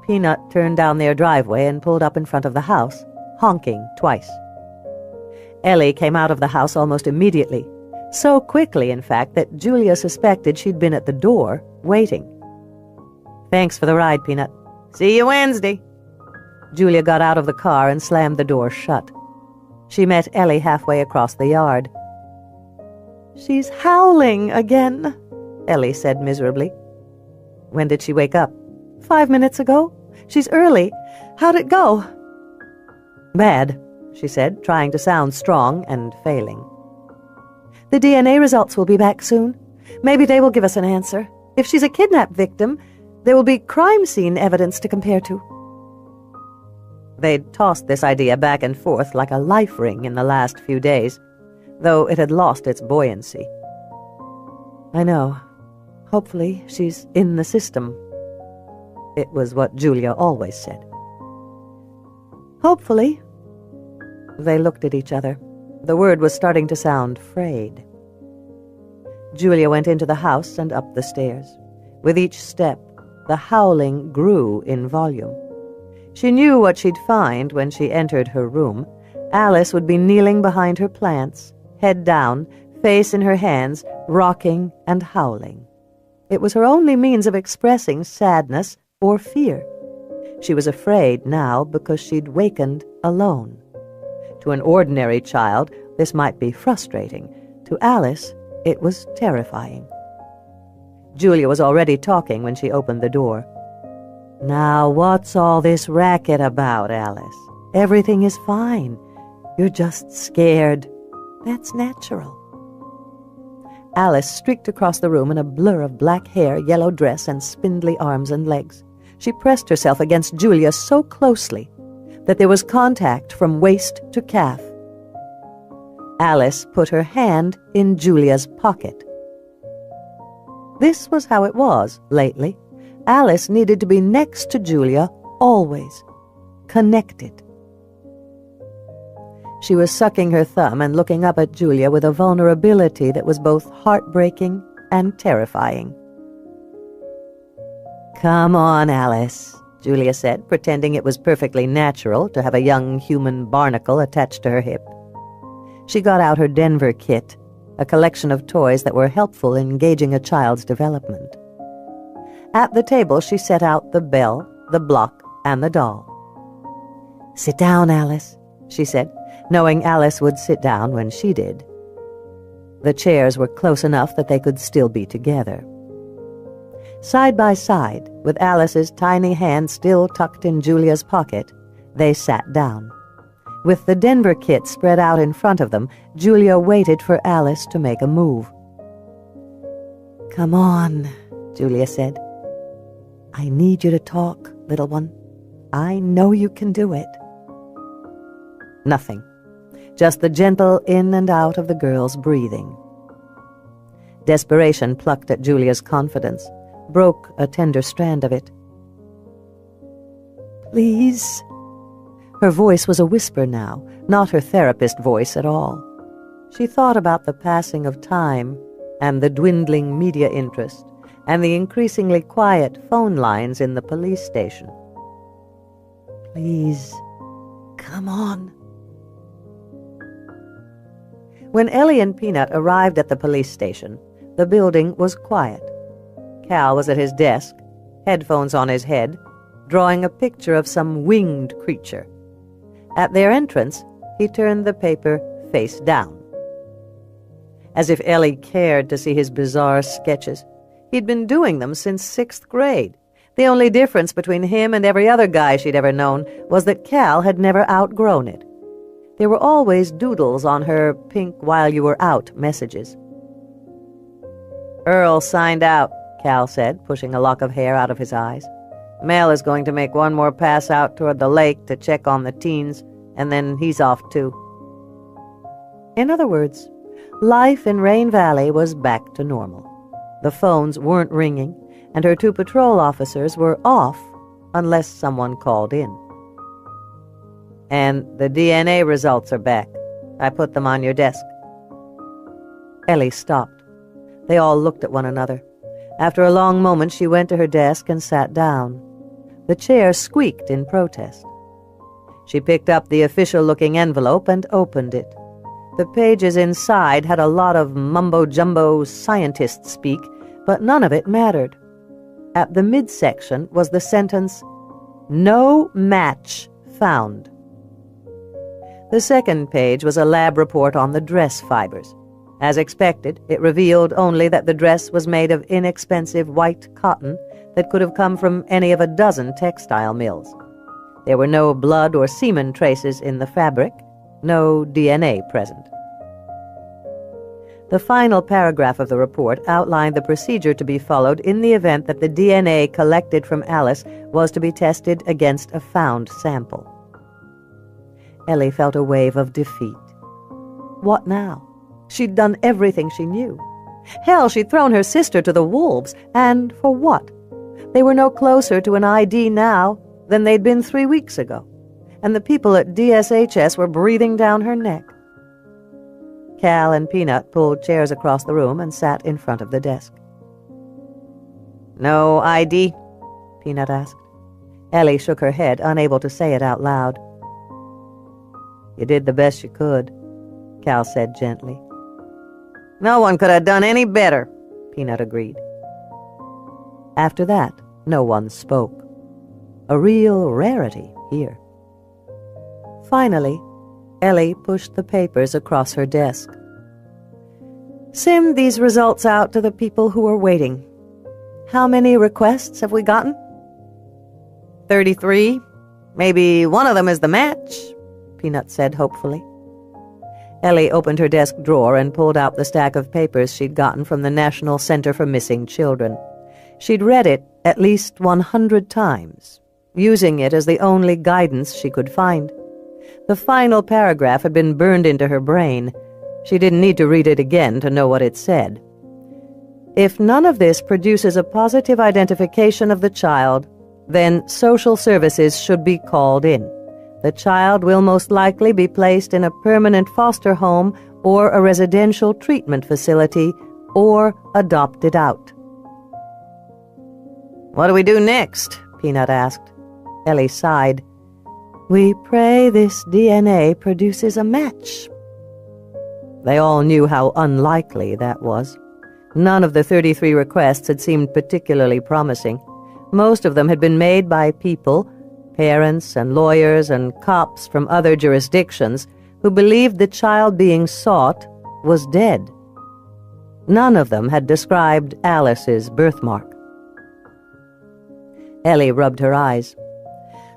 Peanut turned down their driveway and pulled up in front of the house, honking twice. Ellie came out of the house almost immediately, so quickly, in fact, that Julia suspected she'd been at the door, waiting. "Thanks for the ride, Peanut." "See you Wednesday." Julia got out of the car and slammed the door shut. She met Ellie halfway across the yard. "She's howling again," Ellie said miserably. "When did she wake up?" 5 minutes ago. She's early. How'd it go?" "Bad," she said, trying to sound strong and failing. "The DNA results will be back soon. Maybe they will give us an answer. If she's a kidnap victim, there will be crime scene evidence to compare to." They'd tossed this idea back and forth like a life ring in the last few days, though it had lost its buoyancy. I know. Hopefully she's in the system. It was what Julia always said. Hopefully. They looked at each other. The word was starting to sound frayed. Julia went into the house and up the stairs. With each step, the howling grew in volume. She knew what she'd find when she entered her room. Alice would be kneeling behind her plants, head down, face in her hands, rocking and howling. It was her only means of expressing sadness or fear. She was afraid now because she'd wakened alone. To an ordinary child, this might be frustrating. To Alice, it was terrifying. Julia was already talking when she opened the door. Now, what's all this racket about, Alice? Everything is fine. You're just scared. That's natural. Alice streaked across the room in a blur of black hair, yellow dress, and spindly arms and legs. She pressed herself against Julia so closely that there was contact from waist to calf. Alice put her hand in Julia's pocket. This was how it was lately. Alice needed to be next to Julia, always. Connected. She was sucking her thumb and looking up at Julia with a vulnerability that was both heartbreaking and terrifying. Come on, Alice, Julia said, pretending it was perfectly natural to have a young human barnacle attached to her hip. She got out her Denver kit, a collection of toys that were helpful in gauging a child's development. At the table, she set out the bell, the block, and the doll. "Sit down, Alice," she said, knowing Alice would sit down when she did. The chairs were close enough that they could still be together. Side by side, with Alice's tiny hand still tucked in Julia's pocket, they sat down. With the Denver kit spread out in front of them, Julia waited for Alice to make a move. "Come on," Julia said. "I need you to talk, little one. I know you can do it." Nothing. Just the gentle in and out of the girl's breathing. Desperation plucked at Julia's confidence, broke a tender strand of it. "Please." Her voice was a whisper now, not her therapist voice at all. She thought about the passing of time and the dwindling media interest and the increasingly quiet phone lines in the police station. "Please, come on." When Ellie and Peanut arrived at the police station, the building was quiet. Cal was at his desk, headphones on his head, drawing a picture of some winged creature. At their entrance, he turned the paper face down. As if Ellie cared to see his bizarre sketches. He'd been doing them since 6th grade. The only difference between him and every other guy she'd ever known was that Cal had never outgrown it. There were always doodles on her pink while you were out messages. "Earl signed out," Cal said, pushing a lock of hair out of his eyes. "Mel is going to make one more pass out toward the lake to check on the teens, and then he's off too." In other words, life in Rain Valley was back to normal. The phones weren't ringing, and her 2 patrol officers were off unless someone called in. "And the DNA results are back. I put them on your desk." Ellie stopped. They all looked at one another. After a long moment, she went to her desk and sat down. The chair squeaked in protest. She picked up the official-looking envelope and opened it. The pages inside had a lot of mumbo-jumbo scientist speak, but none of it mattered. At the midsection was the sentence, "No match found." The second page was a lab report on the dress fibers. As expected, it revealed only that the dress was made of inexpensive white cotton that could have come from any of a dozen textile mills. There were no blood or semen traces in the fabric, no DNA present. The final paragraph of the report outlined the procedure to be followed in the event that the DNA collected from Alice was to be tested against a found sample. Ellie felt a wave of defeat. What now? She'd done everything she knew. Hell, she'd thrown her sister to the wolves, and for what? They were no closer to an ID now than they'd been 3 weeks ago, and the people at DSHS were breathing down her neck. Cal and Peanut pulled chairs across the room and sat in front of the desk. No ID? Peanut asked. Ellie shook her head, unable to say it out loud. You did the best you could, Cal said gently. No one could have done any better, Peanut agreed. After that, no one spoke. A real rarity here. Finally, Ellie pushed the papers across her desk. Send these results out to the people who are waiting. How many requests have we gotten? 33. Maybe one of them is the match, Peanut said hopefully. Ellie opened her desk drawer and pulled out the stack of papers she'd gotten from the National Center for Missing Children. She'd read it at least 100 times, using it as the only guidance she could find. The final paragraph had been burned into her brain. She didn't need to read it again to know what it said. If none of this produces a positive identification of the child, then social services should be called in. The child will most likely be placed in a permanent foster home or a residential treatment facility or adopted out. What do we do next? Peanut asked. Ellie sighed. We pray this DNA produces a match. They all knew how unlikely that was. None of the 33 requests had seemed particularly promising. Most of them had been made by people, parents and lawyers and cops from other jurisdictions, who believed the child being sought was dead. None of them had described Alice's birthmark. Ellie rubbed her eyes.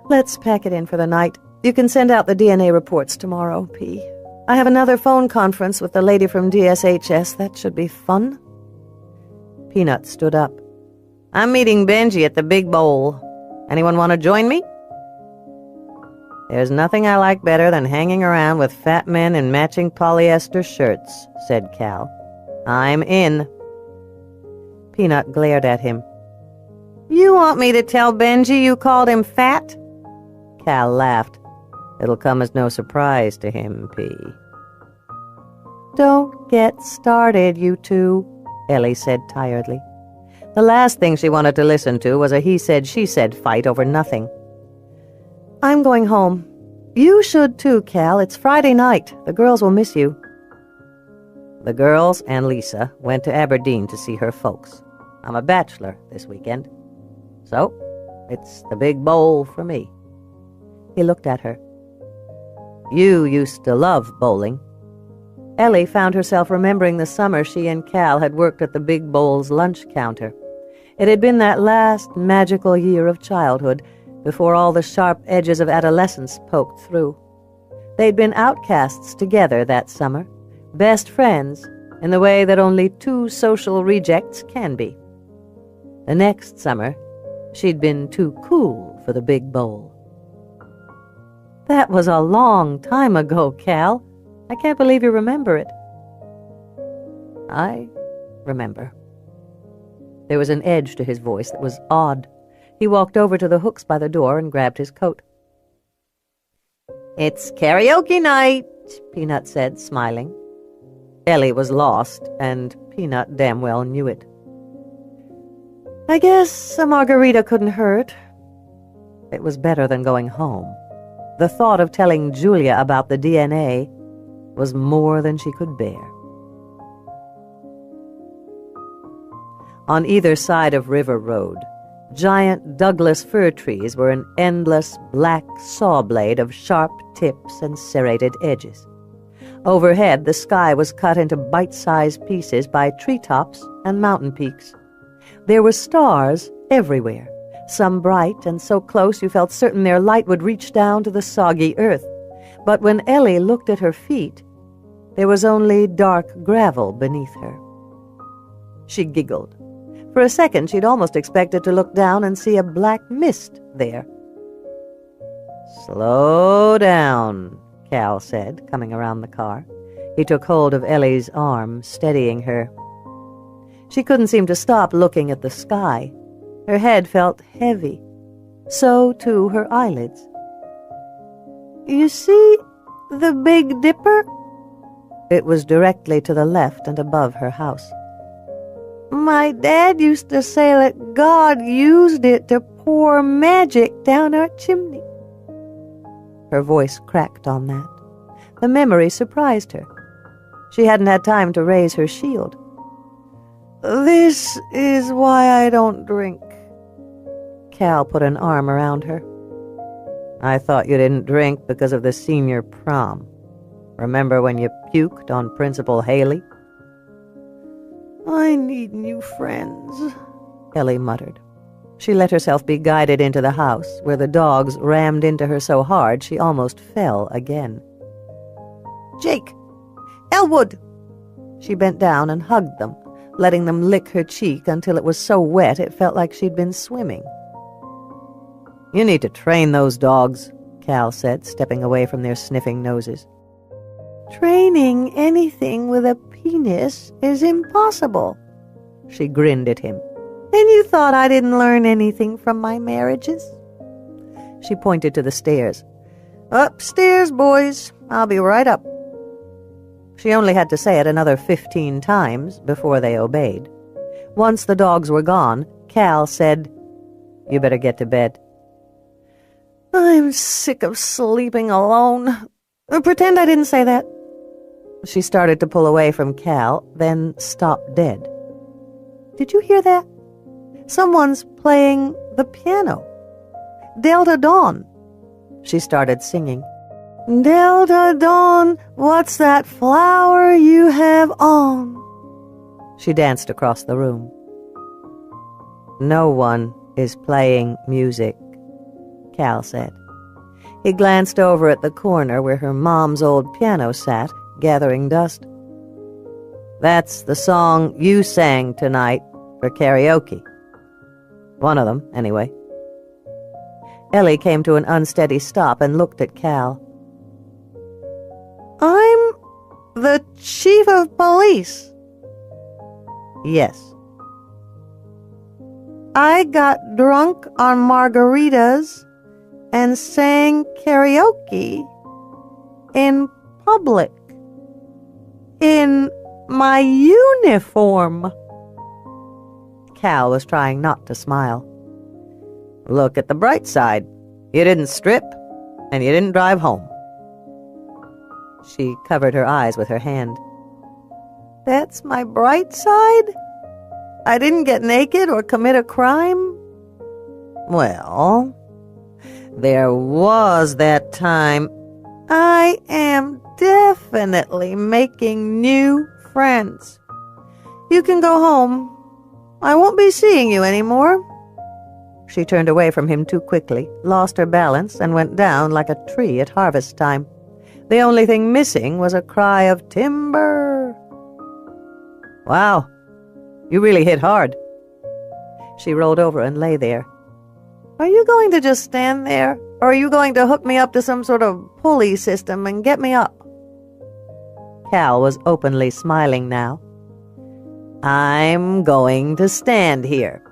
Let's pack it in for the night. You can send out the DNA reports tomorrow, P. I have another phone conference with the lady from DSHS. That should be fun. Peanut stood up. I'm meeting Benji at the Big Bowl. Anyone want to join me? There's nothing I like better than hanging around with fat men in matching polyester shirts, said Cal. I'm in. Peanut glared at him. You want me to tell Benji you called him fat? Cal laughed. It'll come as no surprise to him, P. Don't get started, you two, Ellie said tiredly. The last thing she wanted to listen to was a he-said-she-said fight over nothing. I'm going home. You should too, Cal. It's Friday night. The girls will miss you. The girls and Lisa went to Aberdeen to see her folks. I'm a bachelor this weekend. So, it's the Big Bowl for me. He looked at her. You used to love bowling. Ellie found herself remembering the summer she and Cal had worked at the Big Bowl's lunch counter. It had been that last magical year of childhood, before all the sharp edges of adolescence poked through. They'd been outcasts together that summer, best friends in the way that only two social rejects can be. The next summer, she'd been too cool for the Big Bowl. That was a long time ago, Cal. I can't believe you remember it. I remember. There was an edge to his voice that was odd. He walked over to the hooks by the door and grabbed his coat. It's karaoke night, Peanut said, smiling. Ellie was lost, and Peanut damn well knew it. I guess a margarita couldn't hurt. It was better than going home. The thought of telling Julia about the DNA was more than she could bear. On either side of River Road, giant Douglas fir trees were an endless black saw blade of sharp tips and serrated edges. Overhead, the sky was cut into bite-sized pieces by treetops and mountain peaks. There were stars everywhere, some bright and so close you felt certain their light would reach down to the soggy earth. But when Ellie looked at her feet, there was only dark gravel beneath her. She giggled. For a second, she'd almost expected to look down and see a black mist there. Slow down, Cal said, coming around the car. He took hold of Ellie's arm, steadying her. She couldn't seem to stop looking at the sky. Her head felt heavy. So, too, her eyelids. "You see the Big Dipper?" It was directly to the left and above her house. "My dad used to say that God used it to pour magic down our chimney." Her voice cracked on that. The memory surprised her. She hadn't had time to raise her shield. "This is why I don't drink." Cal put an arm around her. "I thought you didn't drink because of the senior prom. Remember when you puked on Principal Haley?" "I need new friends," Ellie muttered. She let herself be guided into the house, where the dogs rammed into her so hard she almost fell again. "Jake! Elwood!" She bent down and hugged them, letting them lick her cheek until it was so wet it felt like she'd been swimming. "You need to train those dogs," Cal said, stepping away from their sniffing noses. "Training anything with a penis is impossible." She grinned at him. "And you thought I didn't learn anything from my marriages?" She pointed to the stairs. "Upstairs, boys. I'll be right up." She only had to say it another 15 times before they obeyed. Once the dogs were gone, Cal said, "You better get to bed." "I'm sick of sleeping alone. Pretend I didn't say that." She started to pull away from Cal, then stopped dead. "Did you hear that? Someone's playing the piano. Delta Dawn." She started singing. "Delta Dawn, what's that flower you have on?" She danced across the room. "No one is playing music," Cal said. He glanced over at the corner where her mom's old piano sat, gathering dust. "That's the song you sang tonight for karaoke. One of them, anyway." Ellie came to an unsteady stop and looked at Cal. "I'm the chief of police." "Yes." "I got drunk on margaritas and sang karaoke in public. In my uniform." Cal was trying not to smile. "Look at the bright side. You didn't strip, and you didn't drive home." She covered her eyes with her hand. "That's my bright side? I didn't get naked or commit a crime?" "Well, there was that time." "I am definitely making new friends. You can go home. I won't be seeing you anymore." She turned away from him too quickly, lost her balance, and went down like a tree at harvest time. The only thing missing was a cry of timber. "Wow, you really hit hard." She rolled over and lay there. "Are you going to just stand there, or are you going to hook me up to some sort of pulley system and get me up?" Cal was openly smiling now. "I'm going to stand here.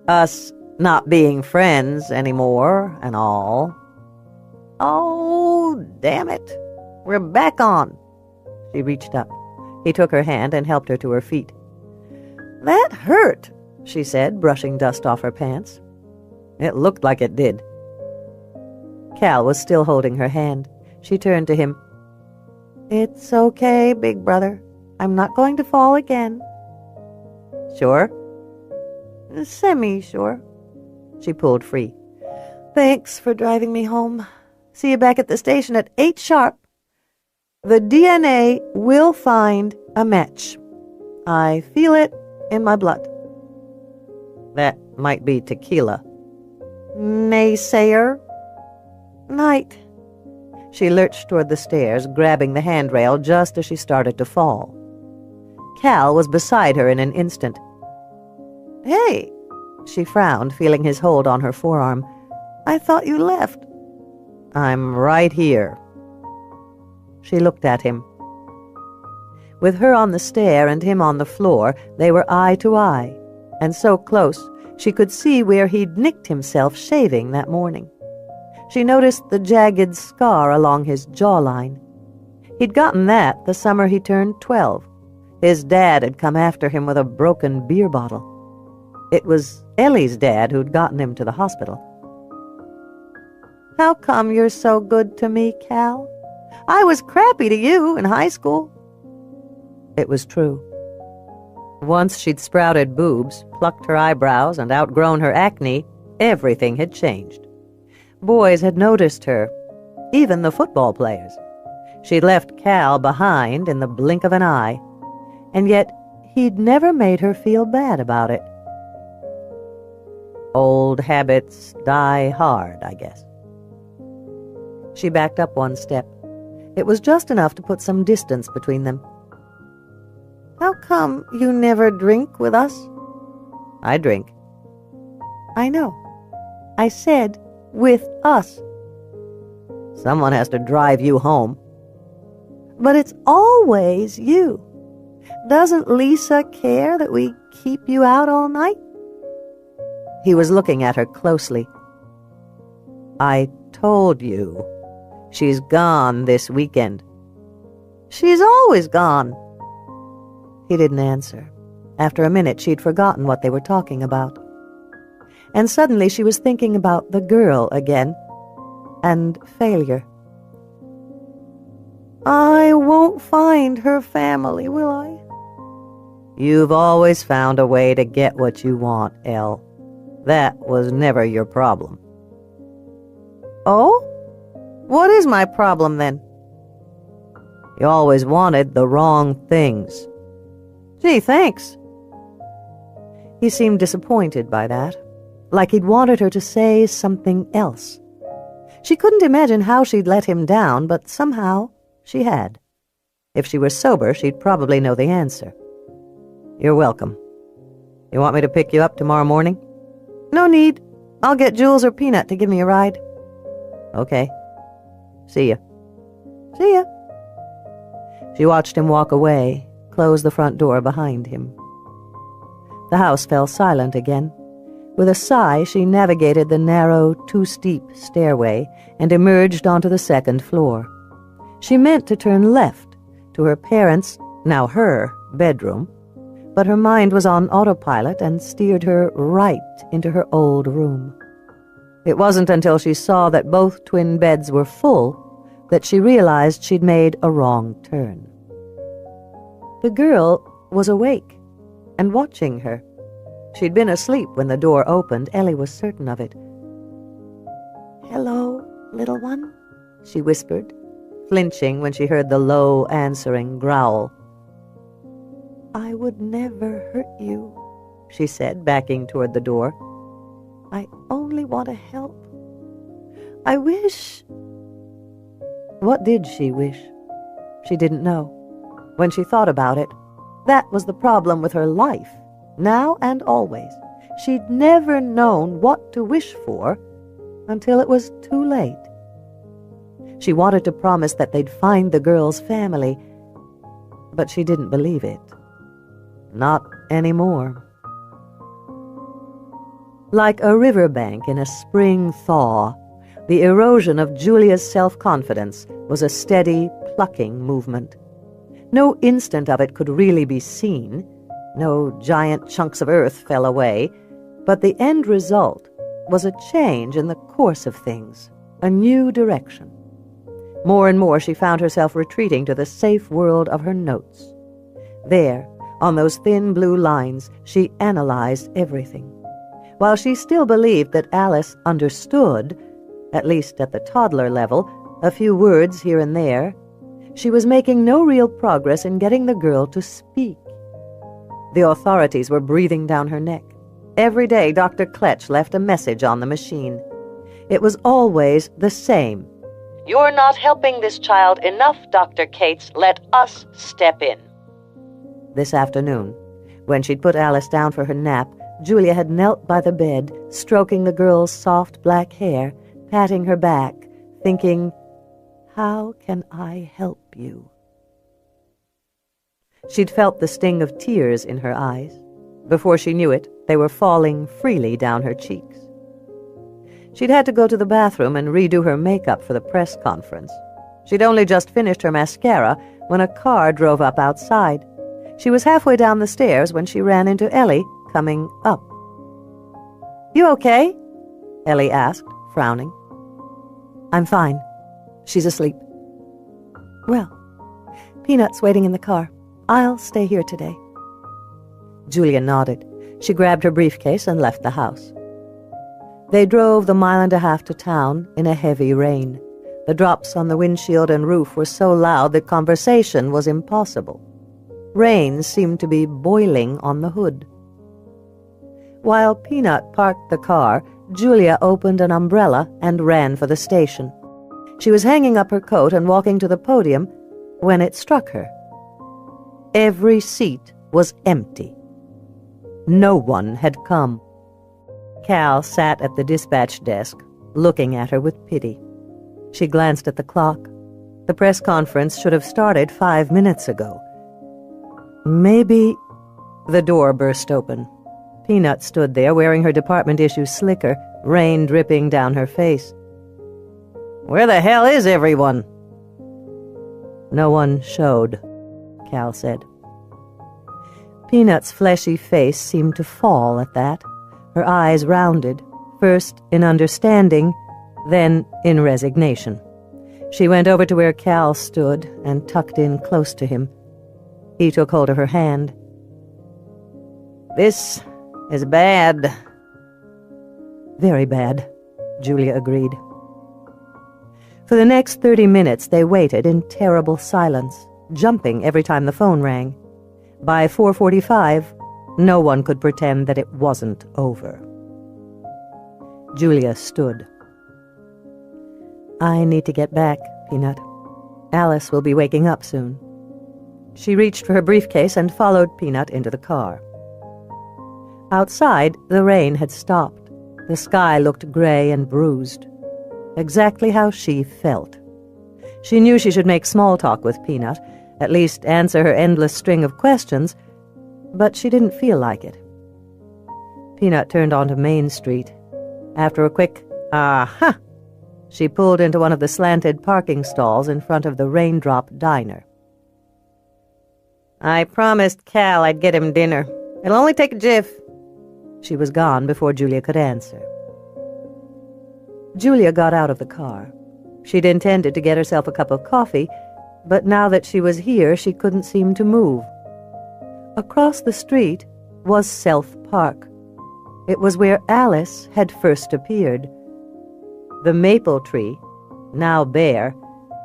Us not being friends anymore and all." "Oh, damn it. We're back on." She reached up. He took her hand and helped her to her feet. "That hurt," she said, brushing dust off her pants. It looked like it did. Cal was still holding her hand. She turned to him. "It's okay, big brother. I'm not going to fall again." "Sure?" "Semi-sure." She pulled free. "Thanks for driving me home. See you back at the station at 8 sharp. The DNA will find a match. I feel it in my blood." "That might be tequila." "Naysayer." "Night." She lurched toward the stairs, grabbing the handrail just as she started to fall. Cal was beside her in an instant. "Hey," she frowned, feeling his hold on her forearm. "I thought you left." "I'm right here." She looked at him. With her on the stair and him on the floor, they were eye to eye, and so close she could see where he'd nicked himself shaving that morning. She noticed the jagged scar along his jawline. He'd gotten that the summer he turned 12. His dad had come after him with a broken beer bottle. It was Ellie's dad who'd gotten him to the hospital. "How come you're so good to me, Cal? I was crappy to you in high school." It was true. Once she'd sprouted boobs, plucked her eyebrows, and outgrown her acne, everything had changed. Boys had noticed her, even the football players. She'd left Cal behind in the blink of an eye, and yet he'd never made her feel bad about it. Old habits die hard, I guess. She backed up one step. It was just enough to put some distance between them. "How come you never drink with us?" "I drink." "I know. I said with us." "Someone has to drive you home." "But it's always you. Doesn't Lisa care that we keep you out all night?" He was looking at her closely. "I told you. She's gone this weekend." "She's always gone." He didn't answer. After a minute, she'd forgotten what they were talking about. And suddenly she was thinking about the girl again, and failure. "I won't find her family, will I?" "You've always found a way to get what you want, Elle. That was never your problem." "Oh? What is my problem, then?" "You always wanted the wrong things." "Gee, thanks." He seemed disappointed by that, like he'd wanted her to say something else. She couldn't imagine how she'd let him down, but somehow she had. If she were sober, she'd probably know the answer. "You're welcome. You want me to pick you up tomorrow morning?" "No need. I'll get Jules or Peanut to give me a ride." "Okay. See ya." "See ya." She watched him walk away, close the front door behind him. The house fell silent again. With a sigh, she navigated the narrow, too-steep stairway and emerged onto the second floor. She meant to turn left, to her parents', now her, bedroom, but her mind was on autopilot and steered her right into her old room. It wasn't until she saw that both twin beds were full that she realized she'd made a wrong turn. The girl was awake and watching her. She'd been asleep when the door opened. Ellie was certain of it. "Hello, little one," she whispered, flinching when she heard the low, answering growl. "I would never hurt you," she said, backing toward the door. "I only want to help. I wish—" What did she wish? She didn't know. When she thought about it, that was the problem with her life, now and always. She'd never known what to wish for until it was too late. She wanted to promise that they'd find the girl's family, but she didn't believe it. Not anymore. Like a riverbank in a spring thaw, the erosion of Julia's self-confidence was a steady, plucking movement. No instant of it could really be seen. No giant chunks of earth fell away, but the end result was a change in the course of things, a new direction. More and more she found herself retreating to the safe world of her notes. There, on those thin blue lines, she analyzed everything. While she still believed that Alice understood, at least at the toddler level, a few words here and there, she was making no real progress in getting the girl to speak. The authorities were breathing down her neck. Every day Dr. Kletch left a message on the machine. It was always the same. "You're not helping this child enough, Dr. Cates. Let us step in." This afternoon, when she'd put Alice down for her nap, Julia had knelt by the bed, stroking the girl's soft black hair, patting her back, thinking, "How can I help you?" She'd felt the sting of tears in her eyes. Before she knew it, they were falling freely down her cheeks. She'd had to go to the bathroom and redo her makeup for the press conference. She'd only just finished her mascara when a car drove up outside. She was halfway down the stairs when she ran into Ellie, coming up. "You okay?" Ellie asked, frowning. "I'm fine. She's asleep." "Well, Peanut's waiting in the car. I'll stay here today." Julia nodded. She grabbed her briefcase and left the house. They drove the 1.5 miles to town in a heavy rain. The drops on the windshield and roof were so loud that conversation was impossible. Rain seemed to be boiling on the hood. While Peanut parked the car, Julia opened an umbrella and ran for the station. She was hanging up her coat and walking to the podium when it struck her. Every seat was empty. No one had come. Cal sat at the dispatch desk, looking at her with pity. She glanced at the clock. The press conference should have started 5 minutes ago. Maybe... The door burst open. Peanut stood there wearing her department-issue slicker, rain dripping down her face. "Where the hell is everyone?" "No one showed," Cal said. Peanut's fleshy face seemed to fall at that. Her eyes rounded, first in understanding, then in resignation. She went over to where Cal stood and tucked in close to him. He took hold of her hand. "This is bad." "Very bad," Julia agreed. For the next 30 minutes they waited in terrible silence, jumping every time the phone rang. By 4:45, no one could pretend that it wasn't over. Julia stood. "I need to get back, Peanut. Alice will be waking up soon." She reached for her briefcase and followed Peanut into the car. Outside, the rain had stopped. The sky looked gray and bruised. Exactly how she felt. She knew she should make small talk with Peanut, at least answer her endless string of questions, but she didn't feel like it. Peanut turned onto Main Street. After a quick, "Aha!" she pulled into one of the slanted parking stalls in front of the Raindrop Diner. "I promised Cal I'd get him dinner. It'll only take a jiff." She was gone before Julia could answer. Julia got out of the car. She'd intended to get herself a cup of coffee, but now that she was here, she couldn't seem to move. Across the street was South Park. It was where Alice had first appeared. The maple tree, now bare,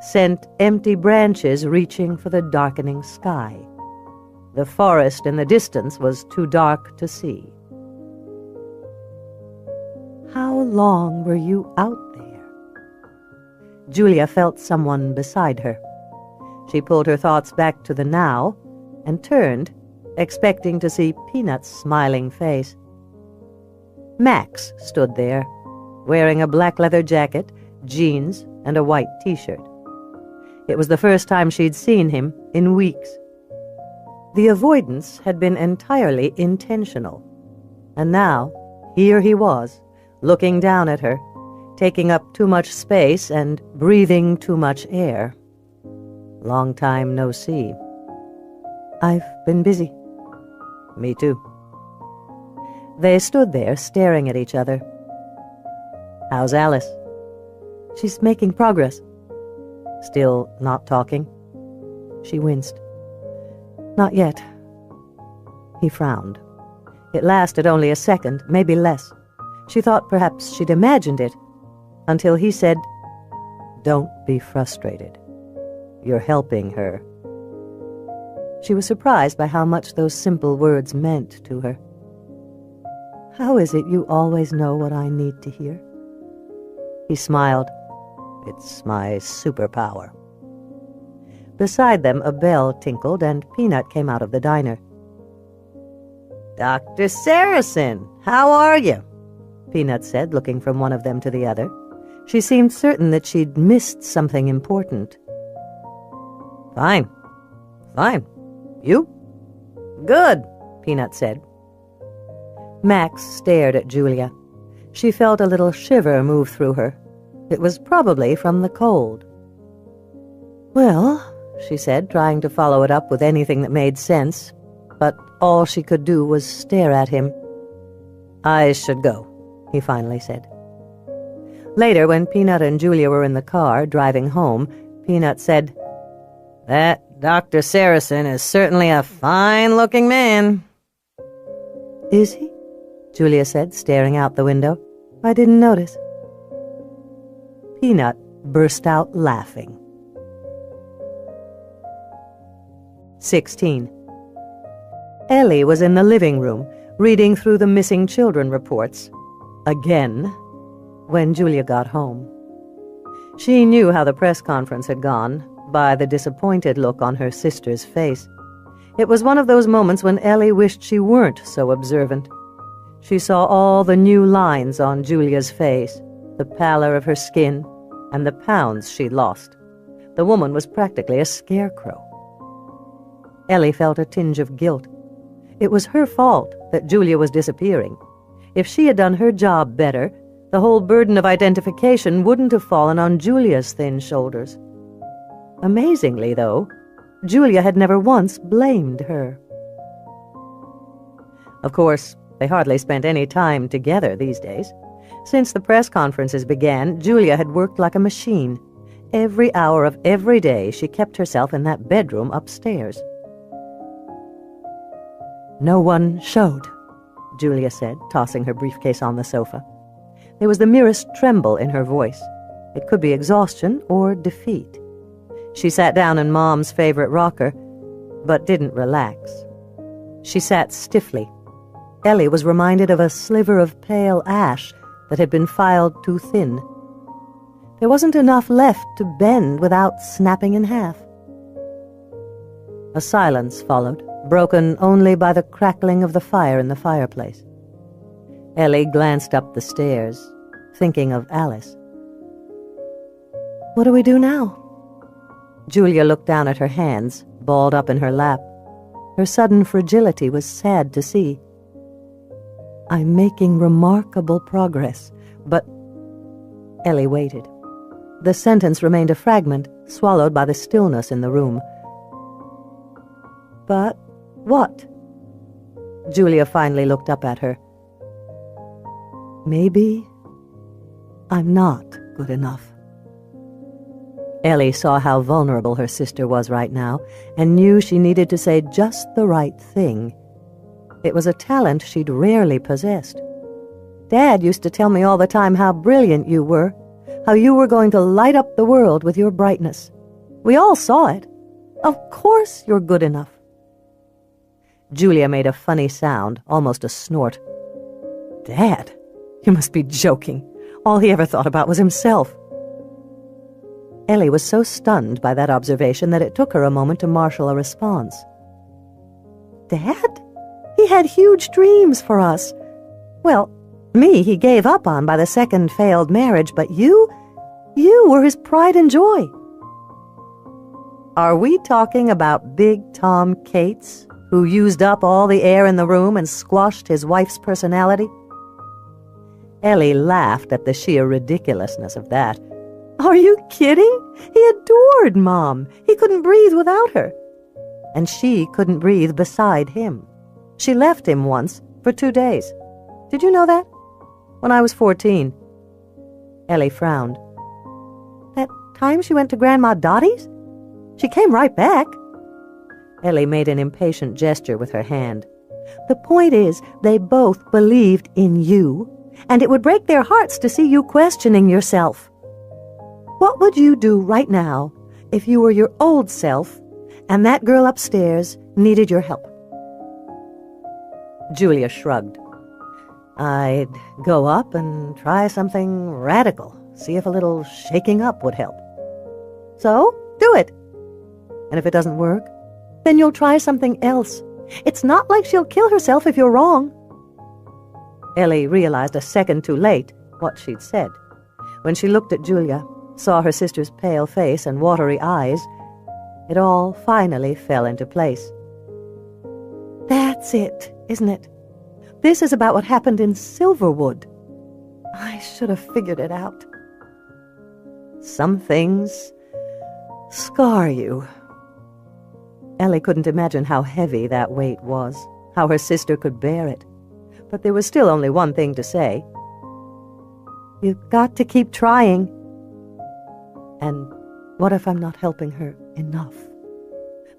sent empty branches reaching for the darkening sky. The forest in the distance was too dark to see. "How long were you out there?" Julia felt someone beside her. She pulled her thoughts back to the now and turned, expecting to see Peanut's smiling face. Max stood there, wearing a black leather jacket, jeans, and a white t-shirt. It was the first time she'd seen him in weeks. The avoidance had been entirely intentional. And now, here he was, looking down at her, taking up too much space and breathing too much air. Long time no see. "I've been busy." "Me too." They stood there staring at each other. "How's Alice?" "She's making progress." "Still not talking?" She winced. "Not yet." He frowned. It lasted only a second, maybe less. She thought perhaps she'd imagined it, until he said, "Don't be frustrated. You're helping her." She was surprised by how much those simple words meant to her. "How is it you always know what I need to hear?" He smiled. "It's my superpower." Beside them, a bell tinkled, and Peanut came out of the diner. "Dr. Saracen, how are you?" Peanut said, looking from one of them to the other. She seemed certain that she'd missed something important. Fine. You?" Good, Peanut said. Max stared at Julia. She felt a little shiver move through her. It was probably from the cold. "Well," she said, trying to follow it up with anything that made sense, but all she could do was stare at him. "I should go," he finally said. Later, when Peanut and Julia were in the car, driving home, Peanut said, "That Dr. Saracen is certainly a fine-looking man." "Is he?" Julia said, staring out the window. "I didn't notice." Peanut burst out laughing. 16. Ellie was in the living room, reading through the missing children reports. Again, when Julia got home. She knew how the press conference had gone by the disappointed look on her sister's face. It was one of those moments when Ellie wished she weren't so observant. She saw all the new lines on Julia's face, the pallor of her skin, and the pounds she'd lost. The woman was practically a scarecrow. Ellie felt a tinge of guilt. It was her fault that Julia was disappearing. If she had done her job better, the whole burden of identification wouldn't have fallen on Julia's thin shoulders. Amazingly, though, Julia had never once blamed her. Of course, they hardly spent any time together these days. Since the press conferences began, Julia had worked like a machine. Every hour of every day she kept herself in that bedroom upstairs. "No one showed," Julia said, tossing her briefcase on the sofa. There was the merest tremble in her voice. It could be exhaustion or defeat. She sat down in Mom's favorite rocker, but didn't relax. She sat stiffly. Ellie was reminded of a sliver of pale ash that had been filed too thin. There wasn't enough left to bend without snapping in half. A silence followed, broken only by the crackling of the fire in the fireplace. Ellie glanced up the stairs, thinking of Alice. "What do we do now?" Julia looked down at her hands, balled up in her lap. Her sudden fragility was sad to see. "I'm making remarkable progress, but—" Ellie waited. The sentence remained a fragment, swallowed by the stillness in the room. "But what?" Julia finally looked up at her. "Maybe I'm not good enough." Ellie saw how vulnerable her sister was right now and knew she needed to say just the right thing. It was a talent she'd rarely possessed. "Dad used to tell me all the time how brilliant you were, how you were going to light up the world with your brightness. We all saw it. Of course you're good enough." Julia made a funny sound, almost a snort. "Dad? You must be joking. All he ever thought about was himself." Ellie was so stunned by that observation that it took her a moment to marshal a response. "Dad? He had huge dreams for us. Well, me he gave up on by the second failed marriage, but you were his pride and joy." "Are we talking about Big Tom Cates, who used up all the air in the room and squashed his wife's personality?" Ellie laughed at the sheer ridiculousness of that. "Are you kidding? He adored Mom. He couldn't breathe without her. And she couldn't breathe beside him. She left him once, for 2 days. Did you know that? When I was 14. Ellie frowned. "That time she went to Grandma Dottie's? She came right back." Ellie made an impatient gesture with her hand. "The point is, they both believed in you, and it would break their hearts to see you questioning yourself. What would you do right now if you were your old self and that girl upstairs needed your help?" Julia shrugged. "I'd go up and try something radical, see if a little shaking up would help." "So, do it. And if it doesn't work, then you'll try something else. It's not like she'll kill herself if you're wrong." Ellie realized a second too late what she'd said. When she looked at Julia, saw her sister's pale face and watery eyes, it all finally fell into place. That's it, isn't it? This is about what happened in Silverwood. I should have figured it out. Some things scar you. Ellie couldn't imagine how heavy that weight was, how her sister could bear it. But there was still only one thing to say. You've got to keep trying. And what if I'm not helping her enough?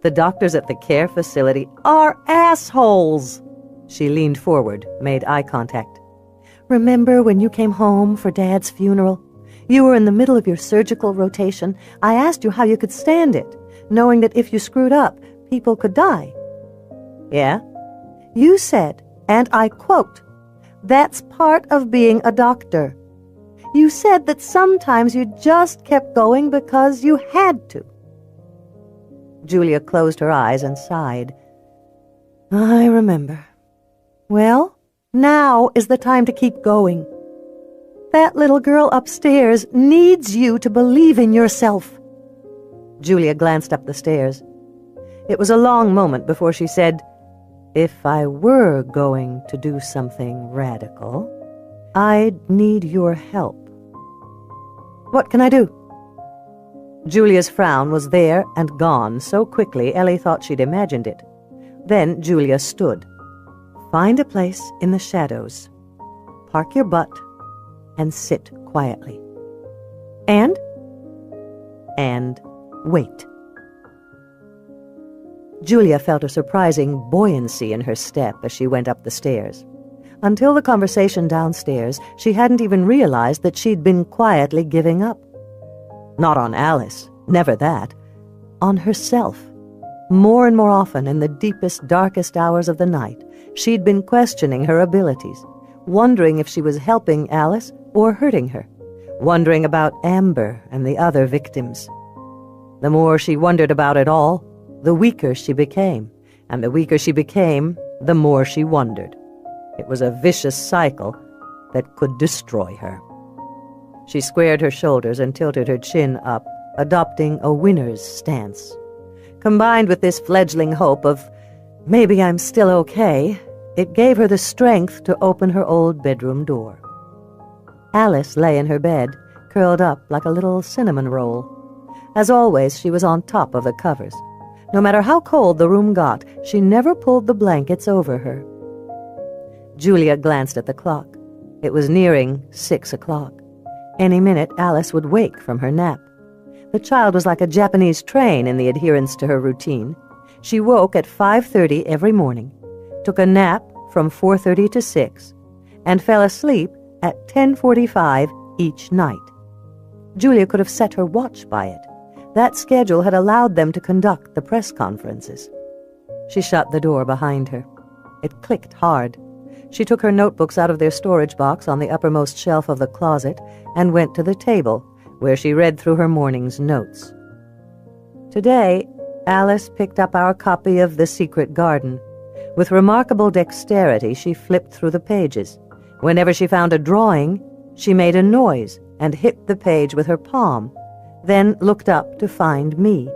The doctors at the care facility are assholes. She leaned forward, made eye contact. Remember when you came home for Dad's funeral? You were in the middle of your surgical rotation. I asked you how you could stand it, knowing that if you screwed up, people could die. Yeah? You said, and I quote, "That's part of being a doctor." You said that sometimes you just kept going because you had to. Julia closed her eyes and sighed. I remember. Well, now is the time to keep going. That little girl upstairs needs you to believe in yourself. Julia glanced up the stairs. It was a long moment before she said, "If I were going to do something radical, I'd need your help." What can I do? Julia's frown was there and gone so quickly Ellie thought she'd imagined it. Then Julia stood. "Find a place in the shadows. Park your butt and sit quietly. And wait." Julia felt a surprising buoyancy in her step as she went up the stairs. Until the conversation downstairs, she hadn't even realized that she'd been quietly giving up. Not on Alice, never that. On herself. More and more often, in the deepest, darkest hours of the night, she'd been questioning her abilities, wondering if she was helping Alice or hurting her, wondering about Amber and the other victims. The more she wondered about it all, the weaker she became, and the weaker she became, the more she wondered. It was a vicious cycle that could destroy her. She squared her shoulders and tilted her chin up, adopting a winner's stance. Combined with this fledgling hope of, maybe I'm still okay, it gave her the strength to open her old bedroom door. Alice lay in her bed, curled up like a little cinnamon roll. As always, she was on top of the covers. No matter how cold the room got, she never pulled the blankets over her. Julia glanced at the clock. It was nearing 6 o'clock. Any minute, Alice would wake from her nap. The child was like a Japanese train in the adherence to her routine. She woke at 5:30 every morning, took a nap from 4:30 to 6, and fell asleep at 10:45 each night. Julia could have set her watch by it. That schedule had allowed them to conduct the press conferences. She shut the door behind her. It clicked hard. She took her notebooks out of their storage box on the uppermost shelf of the closet and went to the table, where she read through her morning's notes. Today, Alice picked up our copy of The Secret Garden. With remarkable dexterity, she flipped through the pages. Whenever she found a drawing, she made a noise and hit the page with her palm, then looked up to find me.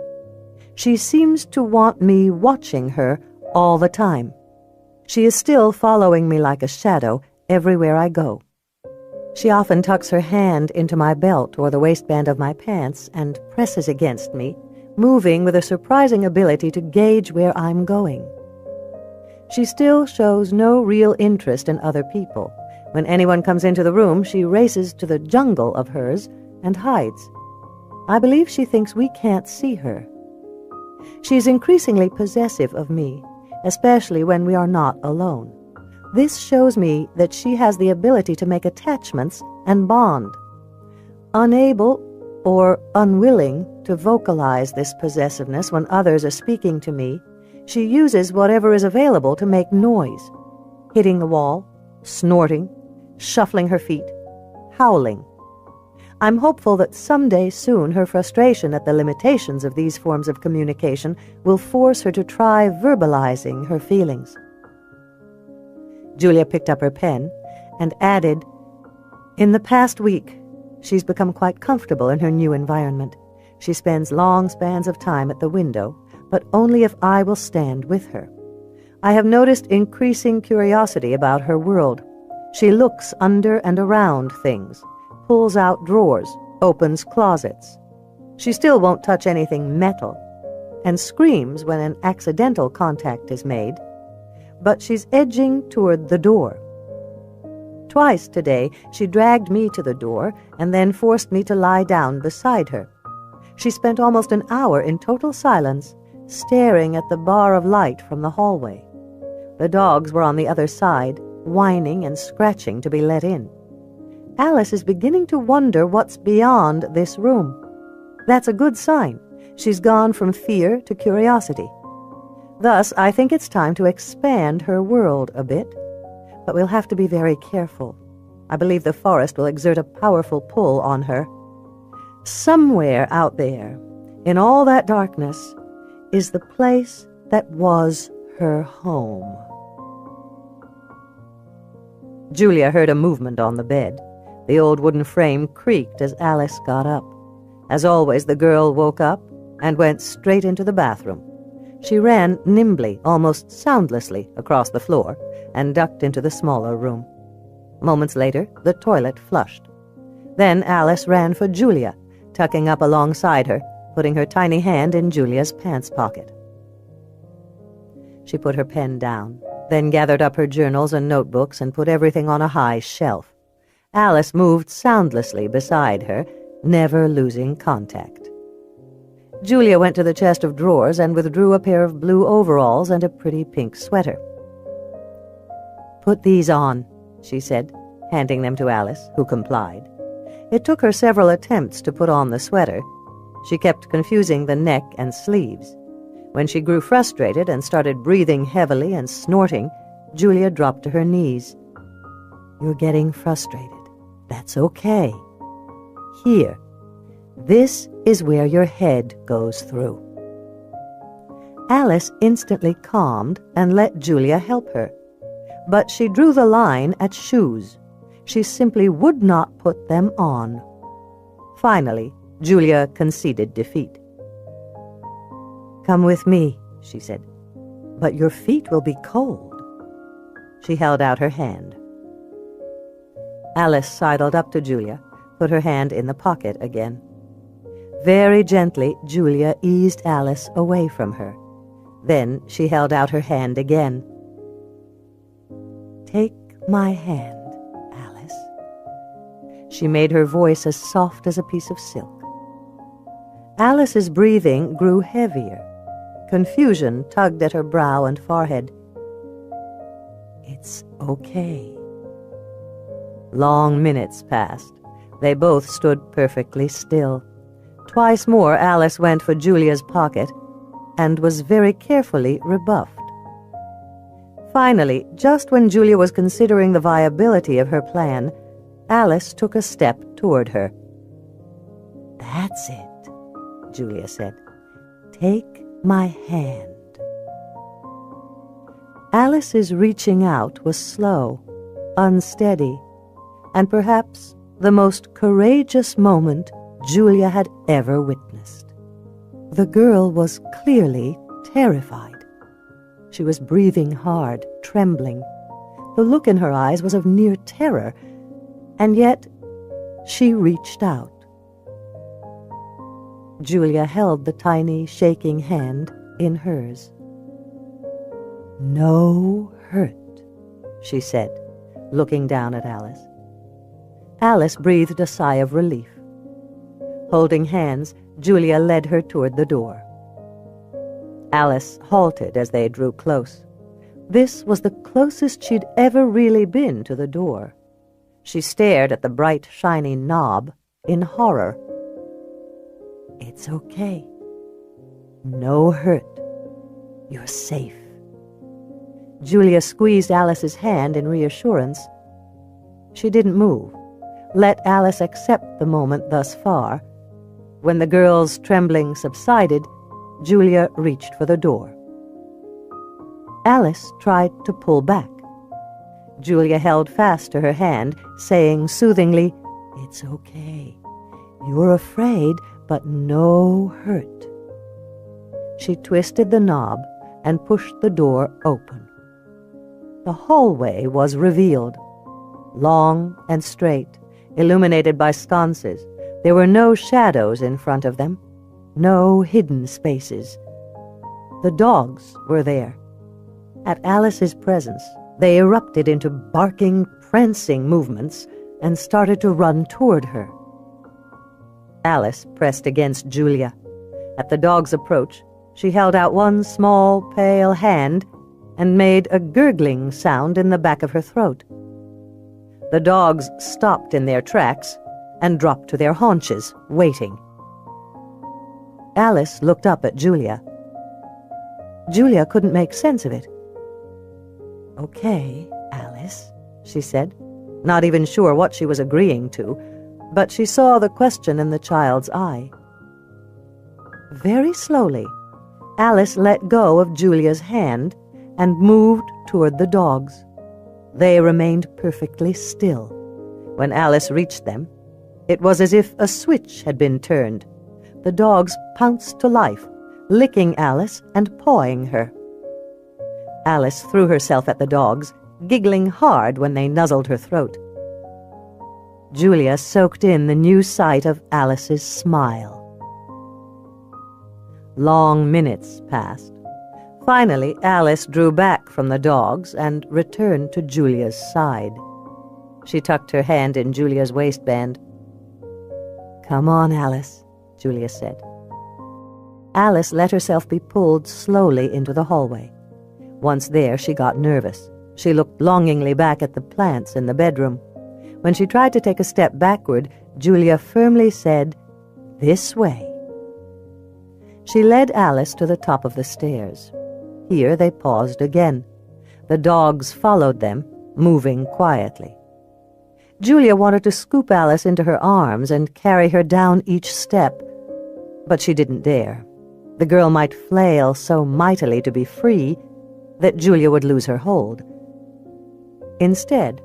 She seems to want me watching her all the time. She is still following me like a shadow everywhere I go. She often tucks her hand into my belt or the waistband of my pants and presses against me, moving with a surprising ability to gauge where I'm going. She still shows no real interest in other people. When anyone comes into the room, she races to the jungle of hers and hides. I believe she thinks we can't see her. She's increasingly possessive of me, especially when we are not alone. This shows me that she has the ability to make attachments and bond. Unable or unwilling to vocalize this possessiveness when others are speaking to me, she uses whatever is available to make noise, hitting the wall, snorting, shuffling her feet, howling. I'm hopeful that someday soon her frustration at the limitations of these forms of communication will force her to try verbalizing her feelings. Julia picked up her pen and added, "In the past week, she's become quite comfortable in her new environment. She spends long spans of time at the window, but only if I will stand with her. I have noticed increasing curiosity about her world. She looks under and around things, pulls out drawers, opens closets. She still won't touch anything metal, and screams when an accidental contact is made, but she's edging toward the door. Twice today she dragged me to the door and then forced me to lie down beside her. She spent almost an hour in total silence, staring at the bar of light from the hallway. The dogs were on the other side, whining and scratching to be let in. Alice is beginning to wonder what's beyond this room. That's a good sign. She's gone from fear to curiosity. Thus, I think it's time to expand her world a bit, but we'll have to be very careful. I believe the forest will exert a powerful pull on her. Somewhere out there, in all that darkness, is the place that was her home. Julia heard a movement on the bed. The old wooden frame creaked as Alice got up. As always, the girl woke up and went straight into the bathroom. She ran nimbly, almost soundlessly, across the floor and ducked into the smaller room. Moments later, the toilet flushed. Then Alice ran for Julia, tucking up alongside her, putting her tiny hand in Julia's pants pocket. She put her pen down, then gathered up her journals and notebooks and put everything on a high shelf. Alice moved soundlessly beside her, never losing contact. Julia went to the chest of drawers and withdrew a pair of blue overalls and a pretty pink sweater. "Put these on," she said, handing them to Alice, who complied. It took her several attempts to put on the sweater. She kept confusing the neck and sleeves. When she grew frustrated and started breathing heavily and snorting, Julia dropped to her knees. "You're getting frustrated. That's okay. Here, this is where your head goes through." Alice instantly calmed and let Julia help her. But she drew the line at shoes. She simply would not put them on. Finally, Julia conceded defeat. "Come with me," she said, "but your feet will be cold." She held out her hand. Alice sidled up to Julia, put her hand in the pocket again. Very gently, Julia eased Alice away from her. Then she held out her hand again. "Take my hand, Alice." She made her voice as soft as a piece of silk. Alice's breathing grew heavier. Confusion tugged at her brow and forehead. "It's okay." Long minutes passed. They both stood perfectly still. Twice more Alice went for Julia's pocket and was very carefully rebuffed. Finally, just when Julia was considering the viability of her plan, Alice took a step toward her. "That's it," Julia said. "Take my hand." Alice's reaching out was slow, unsteady, and perhaps the most courageous moment Julia had ever witnessed. The girl was clearly terrified. She was breathing hard, trembling. The look in her eyes was of near terror, and yet she reached out. Julia held the tiny, shaking hand in hers. "No hurt," she said, looking down at Alice. Alice breathed a sigh of relief. Holding hands, Julia led her toward the door. Alice halted as they drew close. This was the closest she'd ever really been to the door. She stared at the bright, shiny knob in horror. "It's okay. No hurt. You're safe." Julia squeezed Alice's hand in reassurance. She didn't move. Let Alice accept the moment thus far. When the girl's trembling subsided, Julia reached for the door. Alice tried to pull back. Julia held fast to her hand, saying soothingly, "It's okay. You're afraid, but no hurt." She twisted the knob and pushed the door open. the hallway was revealed. Long and straight, illuminated by sconces, there were no shadows in front of them, no hidden spaces. The dogs were there. At Alice's presence, they erupted into barking, prancing movements and started to run toward her. Alice pressed against Julia. At the dog's approach, she held out one small, pale hand and made a gurgling sound in the back of her throat. The dogs stopped in their tracks and dropped to their haunches, waiting. Alice looked up at Julia. Julia couldn't make sense of it. "Okay, Alice," she said, not even sure what she was agreeing to, but she saw the question in the child's eye. Very slowly, Alice let go of Julia's hand and moved toward the dogs. They remained perfectly still. When Alice reached them, it was as if a switch had been turned. The dogs pounced to life, licking Alice and pawing her. Alice threw herself at the dogs, giggling hard when they nuzzled her throat. Julia soaked in the new sight of Alice's smile. Long minutes passed. Finally, Alice drew back from the dogs and returned to Julia's side. She tucked her hand in Julia's waistband. "Come on, Alice," Julia said. Alice let herself be pulled slowly into the hallway. Once there, she got nervous. She looked longingly back at the plants in the bedroom. When she tried to take a step backward, Julia firmly said, "This way." She led Alice to the top of the stairs. Here they paused again. The dogs followed them, moving quietly. Julia wanted to scoop Alice into her arms and carry her down each step, but she didn't dare. The girl might flail so mightily to be free that Julia would lose her hold. Instead,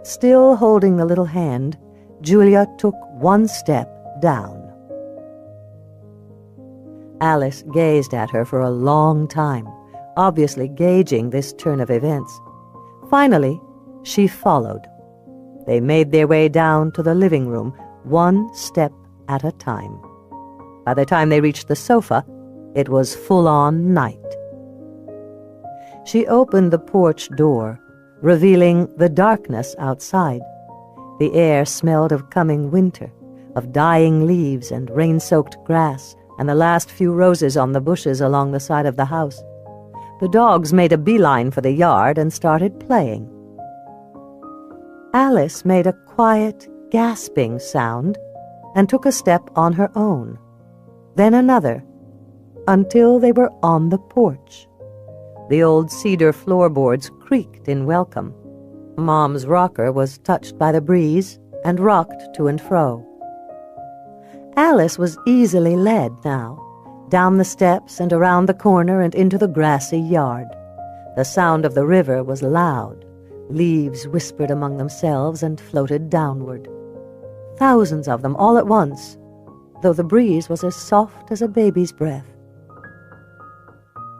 still holding the little hand, Julia took one step down. Alice gazed at her for a long time, obviously gauging this turn of events. Finally, she followed. They made their way down to the living room, one step at a time. By the time they reached the sofa, it was full-on night. She opened the porch door, revealing the darkness outside. The air smelled of coming winter, of dying leaves and rain-soaked grass, and the last few roses on the bushes along the side of the house. The dogs made a beeline for the yard and started playing. Alice made a quiet, gasping sound and took a step on her own, then another, until they were on the porch. The old cedar floorboards creaked in welcome. Mom's rocker was touched by the breeze and rocked to and fro. Alice was easily led now, down the steps and around the corner and into the grassy yard. The sound of the river was loud. Leaves whispered among themselves and floated downward. Thousands of them all at once, though the breeze was as soft as a baby's breath.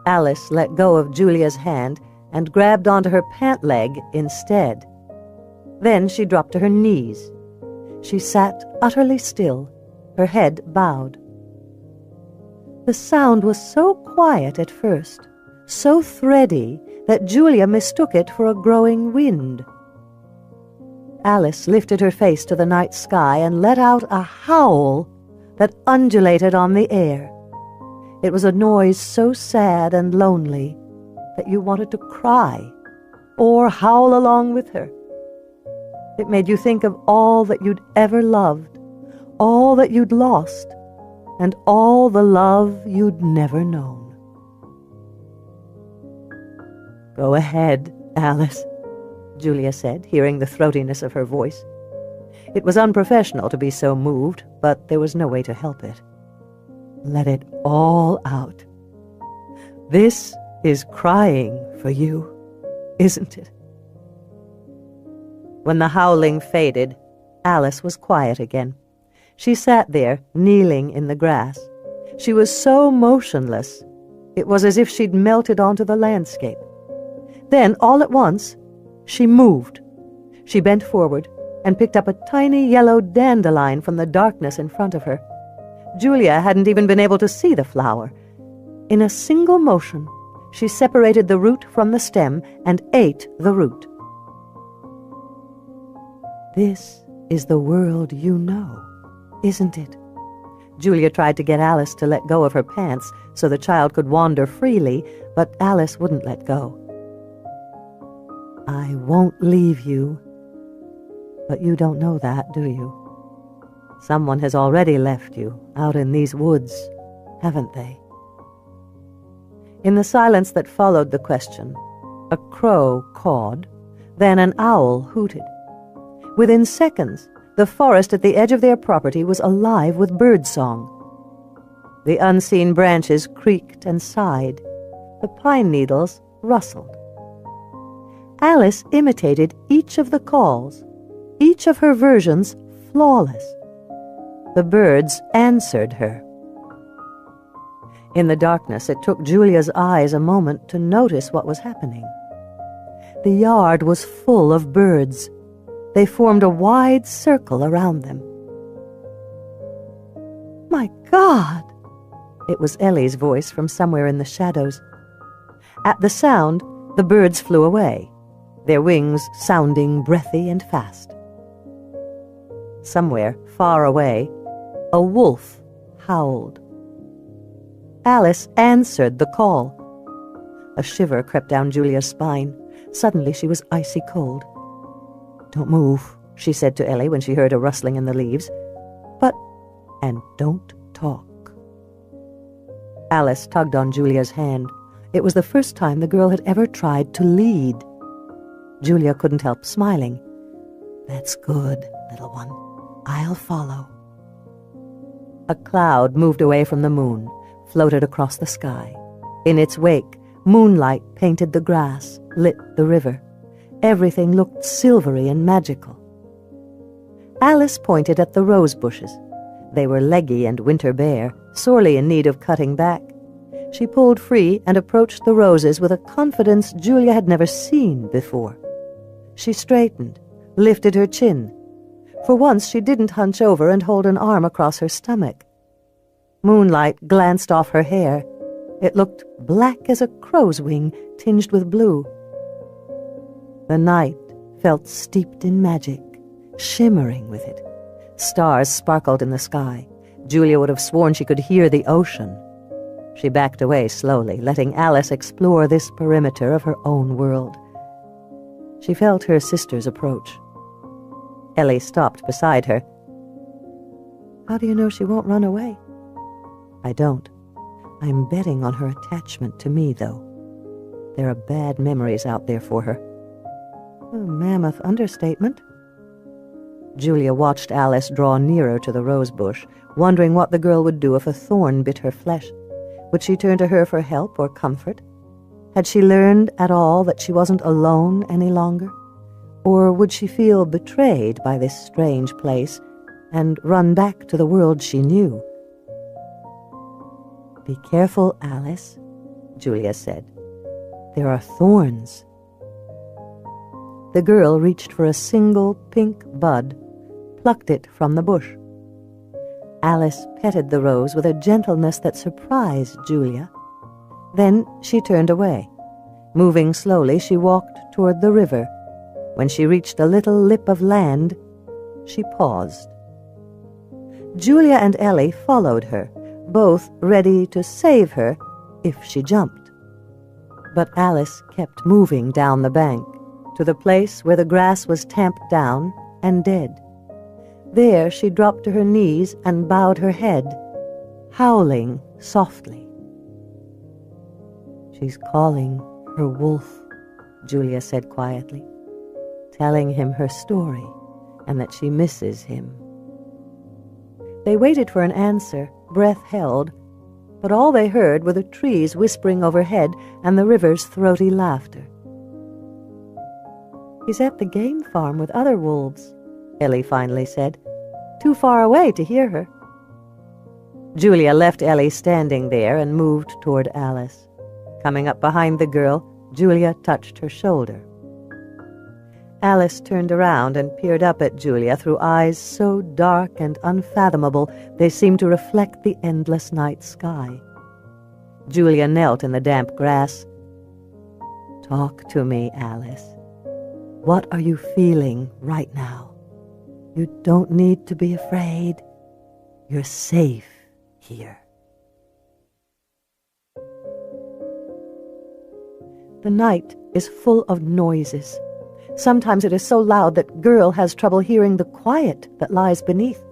Alice let go of Julia's hand and grabbed onto her pant leg instead. Then she dropped to her knees. She sat utterly still, her head bowed. The sound was so quiet at first, so thready, that Julia mistook it for a growing wind. Alice lifted her face to the night sky and let out a howl that undulated on the air. It was a noise so sad and lonely that you wanted to cry or howl along with her. It made you think of all that you'd ever loved, all that you'd lost, and all the love you'd never known. "Go ahead, Alice," Julia said, hearing the throatiness of her voice. It was unprofessional to be so moved, but there was no way to help it. "Let it all out. This is crying for you, isn't it?" When the howling faded, Alice was quiet again. She sat there, kneeling in the grass. She was so motionless, it was as if she'd melted onto the landscape. Then, all at once, She moved. She bent forward and picked up a tiny yellow dandelion from the darkness in front of her. Julia hadn't even been able to see the flower. In a single motion, she separated the root from the stem and ate the root. "This is the world you know, isn't it?" Julia tried to get Alice to let go of her pants so the child could wander freely, but Alice wouldn't let go. "I won't leave you. But you don't know that, do you? Someone has already left you out in these woods, haven't they?" In the silence that followed the question, a crow cawed, then an owl hooted. Within seconds, the forest at the edge of their property was alive with birdsong. The unseen branches creaked and sighed. The pine needles rustled. Alice imitated each of the calls, each of her versions flawless. The birds answered her. In the darkness, it took Julia's eyes a moment to notice what was happening. The yard was full of birds. They formed a wide circle around them. "My God!" It was Ellie's voice from somewhere in the shadows. At the sound, the birds flew away, their wings sounding breathy and fast. Somewhere, far away, a wolf howled. Alice answered the call. A shiver crept down Julia's spine. Suddenly she was icy cold. "Don't move," she said to Ellie when she heard a rustling in the leaves. And don't talk." Alice tugged on Julia's hand. It was the first time the girl had ever tried to lead. Julia couldn't help smiling. "That's good, little one. I'll follow." A cloud moved away from the moon, floated across the sky. In its wake, moonlight painted the grass, lit the river. Everything looked silvery and magical. Alice pointed at the rose bushes. They were leggy and winter bare, sorely in need of cutting back. She pulled free and approached the roses with a confidence Julia had never seen before. She straightened, lifted her chin. For once she didn't hunch over and hold an arm across her stomach. Moonlight glanced off her hair. It looked black as a crow's wing tinged with blue. The night felt steeped in magic, shimmering with it. Stars sparkled in the sky. Julia would have sworn she could hear the ocean. She backed away slowly, letting Alice explore this perimeter of her own world. She felt her sister's approach. Ellie stopped beside her. "How do you know she won't run away?" "I don't. I'm betting on her attachment to me, though. There are bad memories out there for her." "A mammoth understatement." Julia watched Alice draw nearer to the rose bush, wondering what the girl would do if a thorn bit her flesh. Would she turn to her for help or comfort? Had she learned at all that she wasn't alone any longer? Or would she feel betrayed by this strange place and run back to the world she knew? "Be careful, Alice," Julia said. "There are thorns." The girl reached for a single pink bud, plucked it from the bush. Alice petted the rose with a gentleness that surprised Julia. Then she turned away. Moving slowly, she walked toward the river. When she reached a little lip of land, she paused. Julia and Ellie followed her, both ready to save her if she jumped. But Alice kept moving down the bank, to the place where the grass was tamped down and dead. There she dropped to her knees and bowed her head, howling softly. "She's calling her wolf," Julia said quietly, telling him her story and that she misses him. They waited for an answer, breath held, but all they heard were the trees whispering overhead and the river's throaty laughter. "He's at the game farm with other wolves," Ellie finally said. "Too far away to hear her." Julia left Ellie standing there and moved toward Alice. Coming up behind the girl, Julia touched her shoulder. Alice turned around and peered up at Julia through eyes so dark and unfathomable they seemed to reflect the endless night sky. Julia knelt in the damp grass. "Talk to me, Alice. What are you feeling right now? You don't need to be afraid. You're safe here." The night is full of noises. Sometimes it is so loud that Girl has trouble hearing the quiet that lies beneath.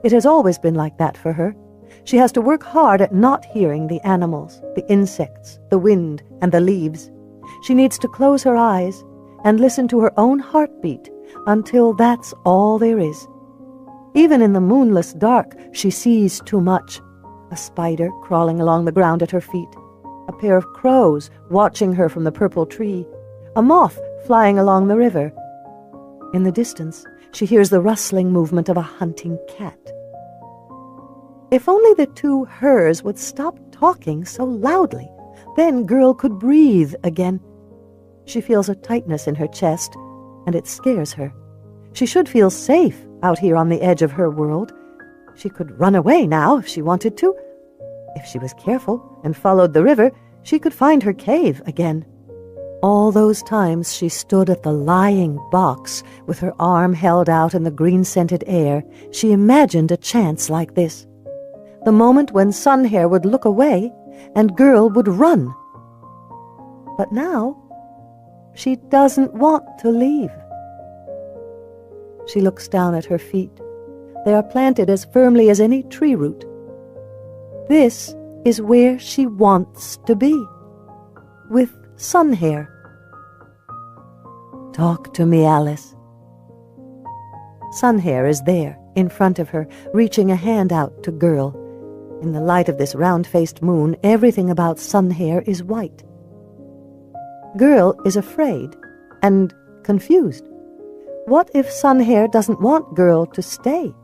It has always been like that for her. She has to work hard at not hearing the animals, the insects, the wind, and the leaves. She needs to close her eyes and listen to her own heartbeat until that's all there is. Even in the moonless dark, she sees too much. A spider crawling along the ground at her feet, a pair of crows watching her from the purple tree, a moth flying along the river. In the distance, she hears the rustling movement of a hunting cat. If only the two hers would stop talking so loudly, then Girl could breathe again. She feels a tightness in her chest, and it scares her. She should feel safe out here on the edge of her world. She could run away now if she wanted to. If she was careful and followed the river, she could find her cave again. All those times she stood at the lying box with her arm held out in the green-scented air, she imagined a chance like this. The moment when Sunhair would look away and Girl would run. But now, she doesn't want to leave. She looks down at her feet. They are planted as firmly as any tree root. This is where she wants to be, with Sunhair. "Talk to me, Alice." Sunhair is there, in front of her, reaching a hand out to Girl. In the light of this round-faced moon, everything about Sunhair is white. Girl is afraid and confused. What if Sunhair doesn't want Girl to stay?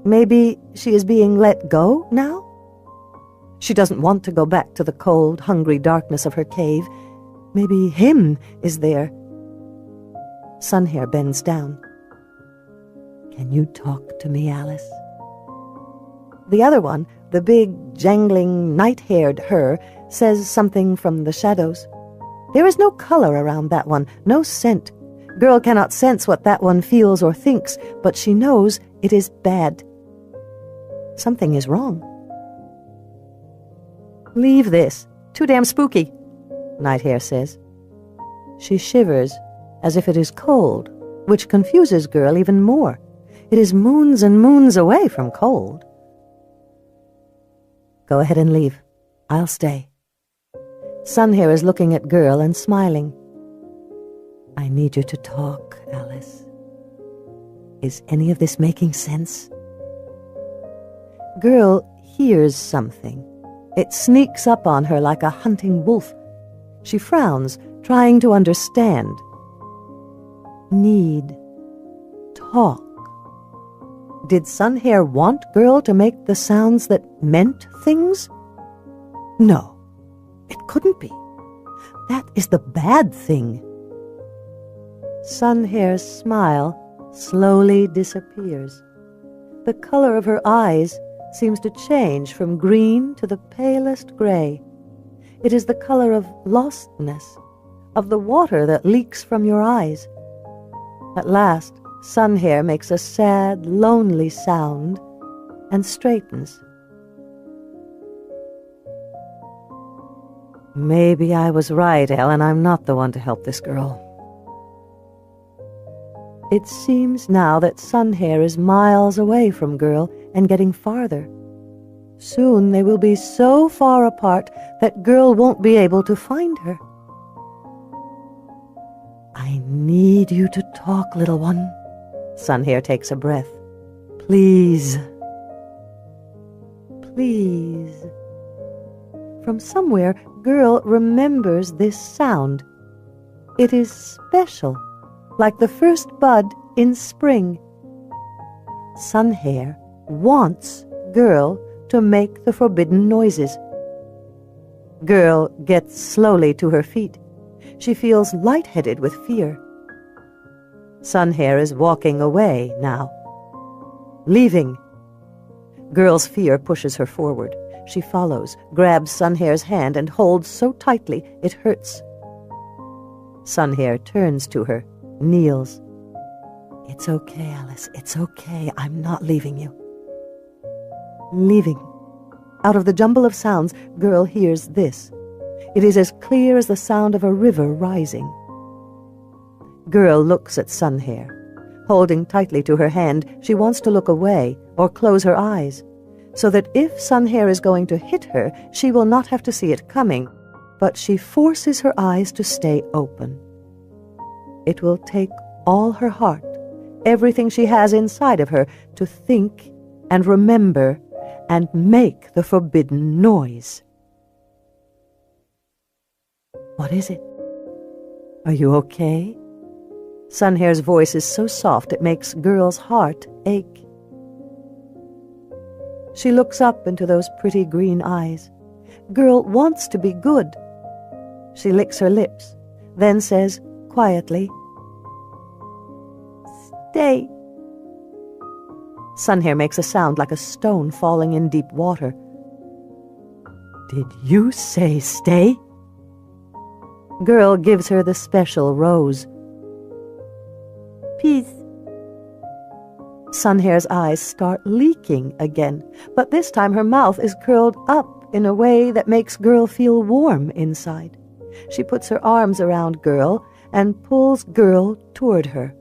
Maybe she is being let go now? She doesn't want to go back to the cold, hungry darkness of her cave. Maybe him is there. Sunhair bends down. "Can you talk to me, Alice?" The other one, the big, jangling, night-haired her, says something from the shadows. There is no color around that one, no scent. Girl cannot sense what that one feels or thinks, but she knows it is bad. Something is wrong. "Leave this. Too damn spooky," Nighthair says. She shivers as if it is cold, which confuses Girl even more. It is moons and moons away from cold. "Go ahead and leave. I'll stay." Sunhair is looking at Girl and smiling. "I need you to talk, Alice. Is any of this making sense?" Girl hears something. It sneaks up on her like a hunting wolf. She frowns, trying to understand. Need. Talk. Did Sunhair want Girl to make the sounds that meant things? No, it couldn't be. That is the bad thing. Sunhair's smile slowly disappears. The color of her eyes seems to change from green to the palest gray. It is the color of lostness, of the water that leaks from your eyes. At last, Sunhair makes a sad, lonely sound and straightens. "Maybe I was right, Ellen. I'm not the one to help this girl." It seems now that Sunhair is miles away from Girl and getting farther. Soon they will be so far apart that Girl won't be able to find her. "I need you to talk, little one." Sunhair takes a breath. "Please. Please." From somewhere, Girl remembers this sound. It is special, like the first bud in spring. Sunhair wants Girl to make the forbidden noises. Girl gets slowly to her feet. She feels lightheaded with fear. Sunhair is walking away now. Leaving. Girl's fear pushes her forward. She follows, grabs Sunhair's hand, and holds so tightly it hurts. Sunhair turns to her, kneels. "It's okay, Alice, it's okay. I'm not leaving you." Leaving. Out of the jumble of sounds, Girl hears this. It is as clear as the sound of a river rising. Girl looks at Sunhair. Holding tightly to her hand, she wants to look away or close her eyes, so that if Sunhair is going to hit her, she will not have to see it coming, but she forces her eyes to stay open. It will take all her heart, everything she has inside of her, to think and remember and make the forbidden noise. "What is it? Are you okay?" Sunhair's voice is so soft it makes Girl's heart ache. She looks up into those pretty green eyes. Girl wants to be good. She licks her lips, then says quietly, "Stay." Sunhair makes a sound like a stone falling in deep water. "Did you say stay?" Girl gives her the special rose. "Peace." Sunhair's eyes start leaking again, but this time her mouth is curled up in a way that makes Girl feel warm inside. She puts her arms around Girl and pulls Girl toward her.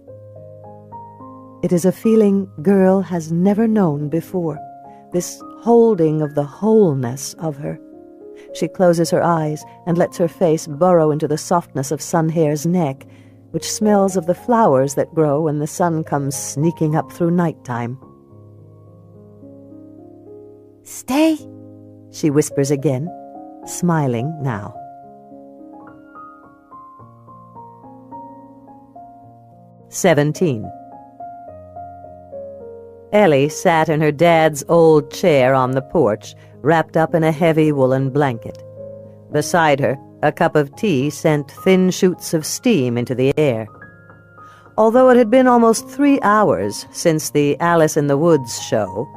It is a feeling Girl has never known before, this holding of the wholeness of her. She closes her eyes and lets her face burrow into the softness of Sunhair's neck, which smells of the flowers that grow when the sun comes sneaking up through nighttime. "Stay," she whispers again, smiling now. 17. Ellie sat in her dad's old chair on the porch, wrapped up in a heavy woolen blanket. Beside her, a cup of tea sent thin shoots of steam into the air. Although it had been almost 3 hours since the Alice in the Woods show,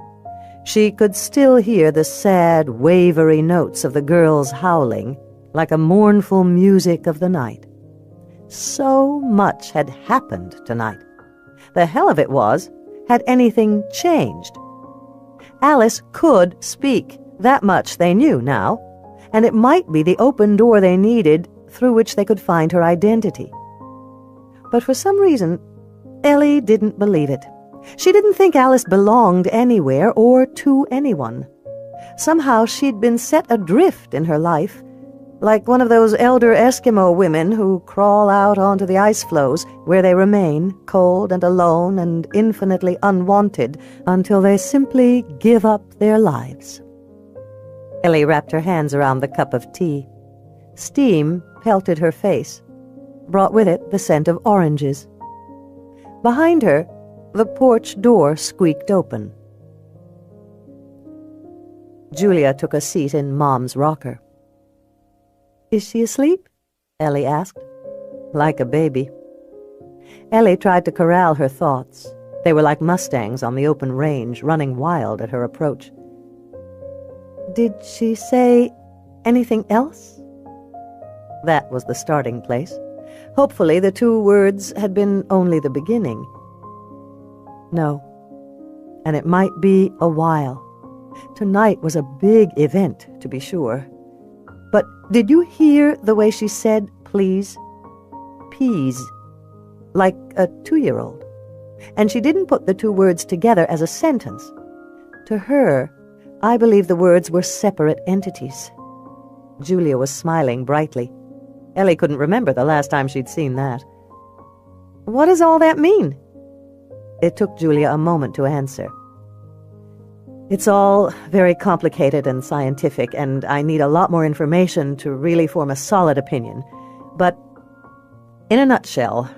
she could still hear the sad, wavery notes of the girls howling, like a mournful music of the night. So much had happened tonight. The hell of it was, had anything changed? Alice could speak, that much they knew now, and it might be the open door they needed through which they could find her identity. But for some reason, Ellie didn't believe it. She didn't think Alice belonged anywhere or to anyone. Somehow she'd been set adrift in her life, like one of those elder Eskimo women who crawl out onto the ice floes where they remain, cold and alone and infinitely unwanted, until they simply give up their lives. Ellie wrapped her hands around the cup of tea. Steam pelted her face, brought with it the scent of oranges. Behind her, the porch door squeaked open. Julia took a seat in Mom's rocker. "Is she asleep?" Ellie asked. "Like a baby." Ellie tried to corral her thoughts. They were like mustangs on the open range, running wild at her approach. "Did she say anything else?" That was the starting place. Hopefully the 2 words had been only the beginning. No, and it might be a while. Tonight was a big event, to be sure. But did you hear the way she said, please? Peas. Like a 2-year-old. And she didn't put the 2 words together as a sentence. To her, I believe the words were separate entities. Julia was smiling brightly. Ellie couldn't remember the last time she'd seen that. "What does all that mean?" It took Julia a moment to answer. "It's all very complicated and scientific, and I need a lot more information to really form a solid opinion. But, in a nutshell,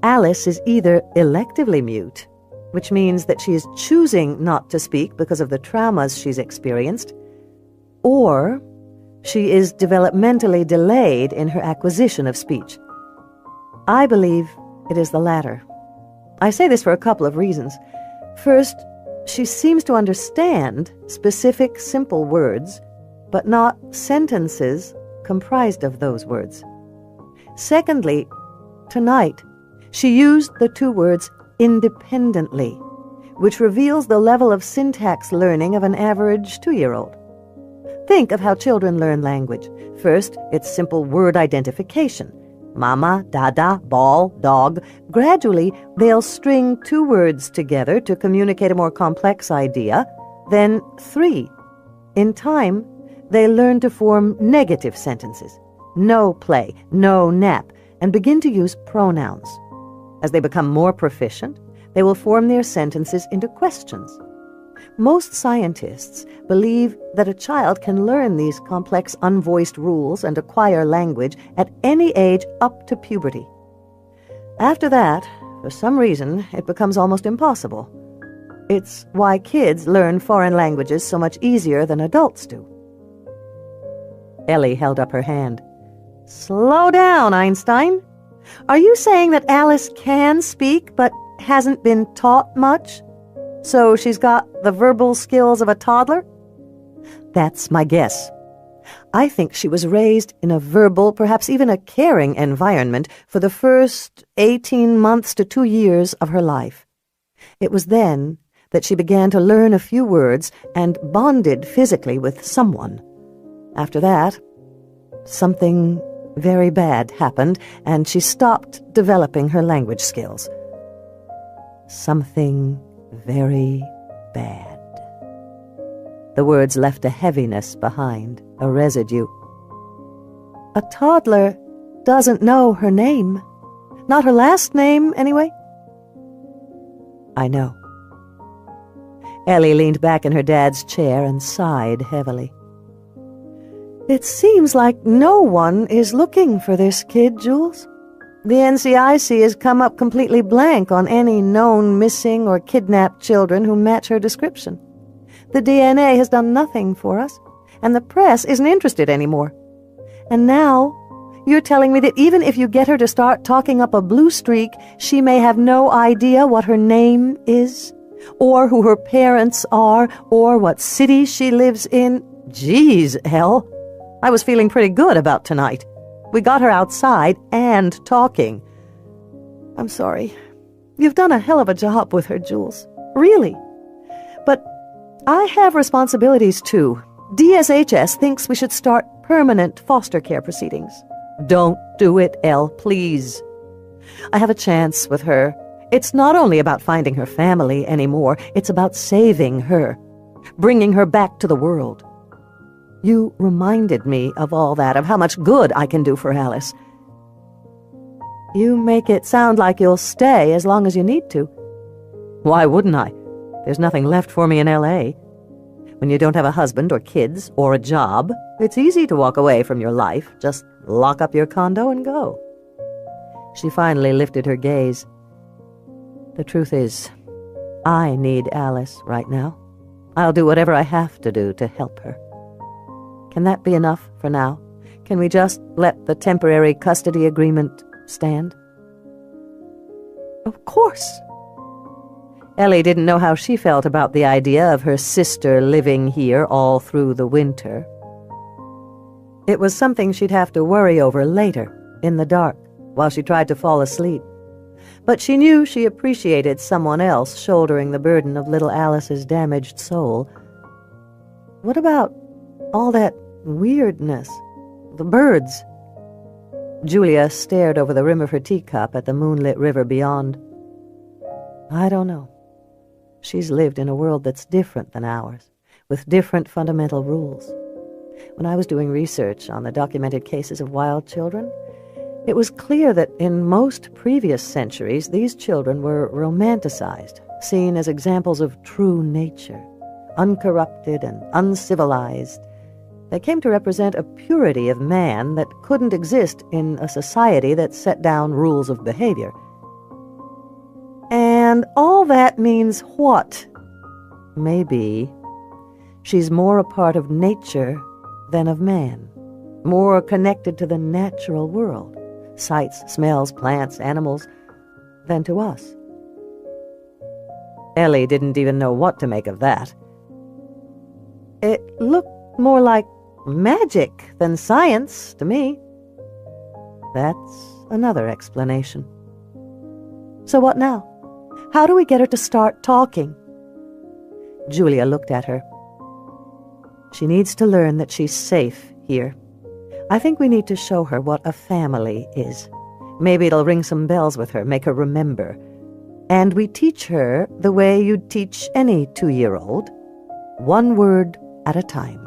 Alice is either electively mute, which means that she is choosing not to speak because of the traumas she's experienced, or she is developmentally delayed in her acquisition of speech. I believe it is the latter. I say this for a couple of reasons. First, she seems to understand specific, simple words, but not sentences comprised of those words. Secondly, tonight, she used the two words independently, which reveals the level of syntax learning of an average 2-year-old. Think of how children learn language. First, it's simple word identification. Mama, dada, ball, dog. Gradually, they'll string 2 words together to communicate a more complex idea, then 3. In time, they learn to form negative sentences. No play, no nap, and begin to use pronouns. As they become more proficient, they will form their sentences into questions. Most scientists believe that a child can learn these complex unvoiced rules and acquire language at any age up to puberty. After that, for some reason, it becomes almost impossible. It's why kids learn foreign languages so much easier than adults do. Ellie held up her hand. Slow down, Einstein. Are you saying that Alice can speak but hasn't been taught much? So she's got the verbal skills of a toddler? That's my guess. I think she was raised in a verbal, perhaps even a caring environment for the first 18 months to 2 years of her life. It was then that she began to learn a few words and bonded physically with someone. After that, something very bad happened, and she stopped developing her language skills. Something very bad. The words left a heaviness behind, a residue. A toddler doesn't know her name. Not her last name, anyway. I know. Ellie leaned back in her dad's chair and sighed heavily. It seems like no one is looking for this kid, Jules. The NCIC has come up completely blank on any known missing or kidnapped children who match her description. The DNA has done nothing for us, and the press isn't interested anymore. And now, you're telling me that even if you get her to start talking up a blue streak, she may have no idea what her name is, or who her parents are, or what city she lives in? Geez, Elle, I was feeling pretty good about tonight. We got her outside and talking. I'm sorry. You've done a hell of a job with her, Jules. Really. But I have responsibilities, too. DSHS thinks we should start permanent foster care proceedings. Don't do it, Elle, please. I have a chance with her. It's not only about finding her family anymore. It's about saving her, bringing her back to the world. You reminded me of all that, of how much good I can do for Alice. You make it sound like you'll stay as long as you need to. Why wouldn't I? There's nothing left for me in L.A. When you don't have a husband or kids or a job, it's easy to walk away from your life. Just lock up your condo and go. She finally lifted her gaze. The truth is, I need Alice right now. I'll do whatever I have to do to help her. Can that be enough for now? Can we just let the temporary custody agreement stand? Of course. Ellie didn't know how she felt about the idea of her sister living here all through the winter. It was something she'd have to worry over later, in the dark, while she tried to fall asleep. But she knew she appreciated someone else shouldering the burden of little Alice's damaged soul. What about all that weirdness? The birds. Julia stared over the rim of her teacup at the moonlit river beyond. I don't know. She's lived in a world that's different than ours, with different fundamental rules. When I was doing research on the documented cases of wild children, it was clear that in most previous centuries these children were romanticized, seen as examples of true nature, uncorrupted and uncivilized. They came to represent a purity of man that couldn't exist in a society that set down rules of behavior. And all that means what? Maybe she's more a part of nature than of man, more connected to the natural world, sights, smells, plants, animals, than to us. Ellie didn't even know what to make of that. It looked more like magic than science to me. That's another explanation. So what now? How do we get her to start talking? Julia looked at her. She needs to learn that she's safe here. I think we need to show her what a family is. Maybe it'll ring some bells with her, make her remember. And we teach her the way you'd teach any 2-year-old, one word at a time.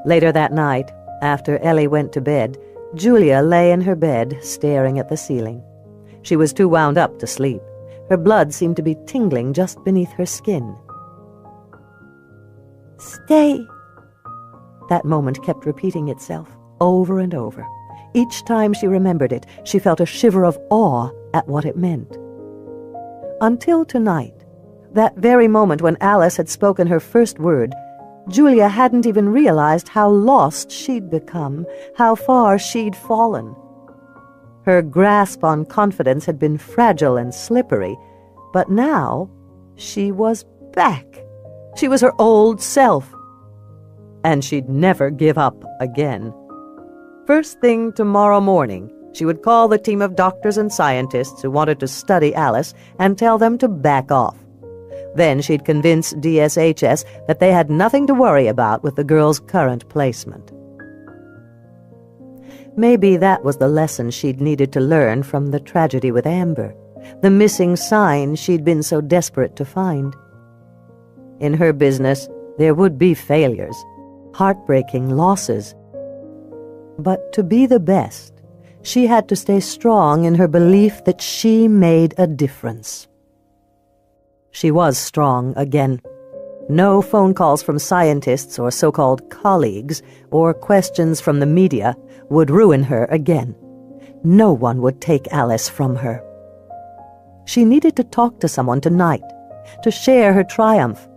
Later that night, after Ellie went to bed, Julia lay in her bed, staring at the ceiling. She was too wound up to sleep. Her blood seemed to be tingling just beneath her skin. Stay. That moment kept repeating itself over and over. Each time she remembered it, she felt a shiver of awe at what it meant. Until tonight, that very moment when Alice had spoken her first word, Julia hadn't even realized how lost she'd become, how far she'd fallen. Her grasp on confidence had been fragile and slippery, but now she was back. She was her old self. And she'd never give up again. First thing tomorrow morning, she would call the team of doctors and scientists who wanted to study Alice and tell them to back off. Then she'd convince DSHS that they had nothing to worry about with the girl's current placement. Maybe that was the lesson she'd needed to learn from the tragedy with Amber, the missing sign she'd been so desperate to find. In her business, there would be failures, heartbreaking losses. But to be the best, she had to stay strong in her belief that she made a difference. She was strong again. No phone calls from scientists or so-called colleagues or questions from the media would ruin her again. No one would take Alice from her. She needed to talk to someone tonight, to share her triumph.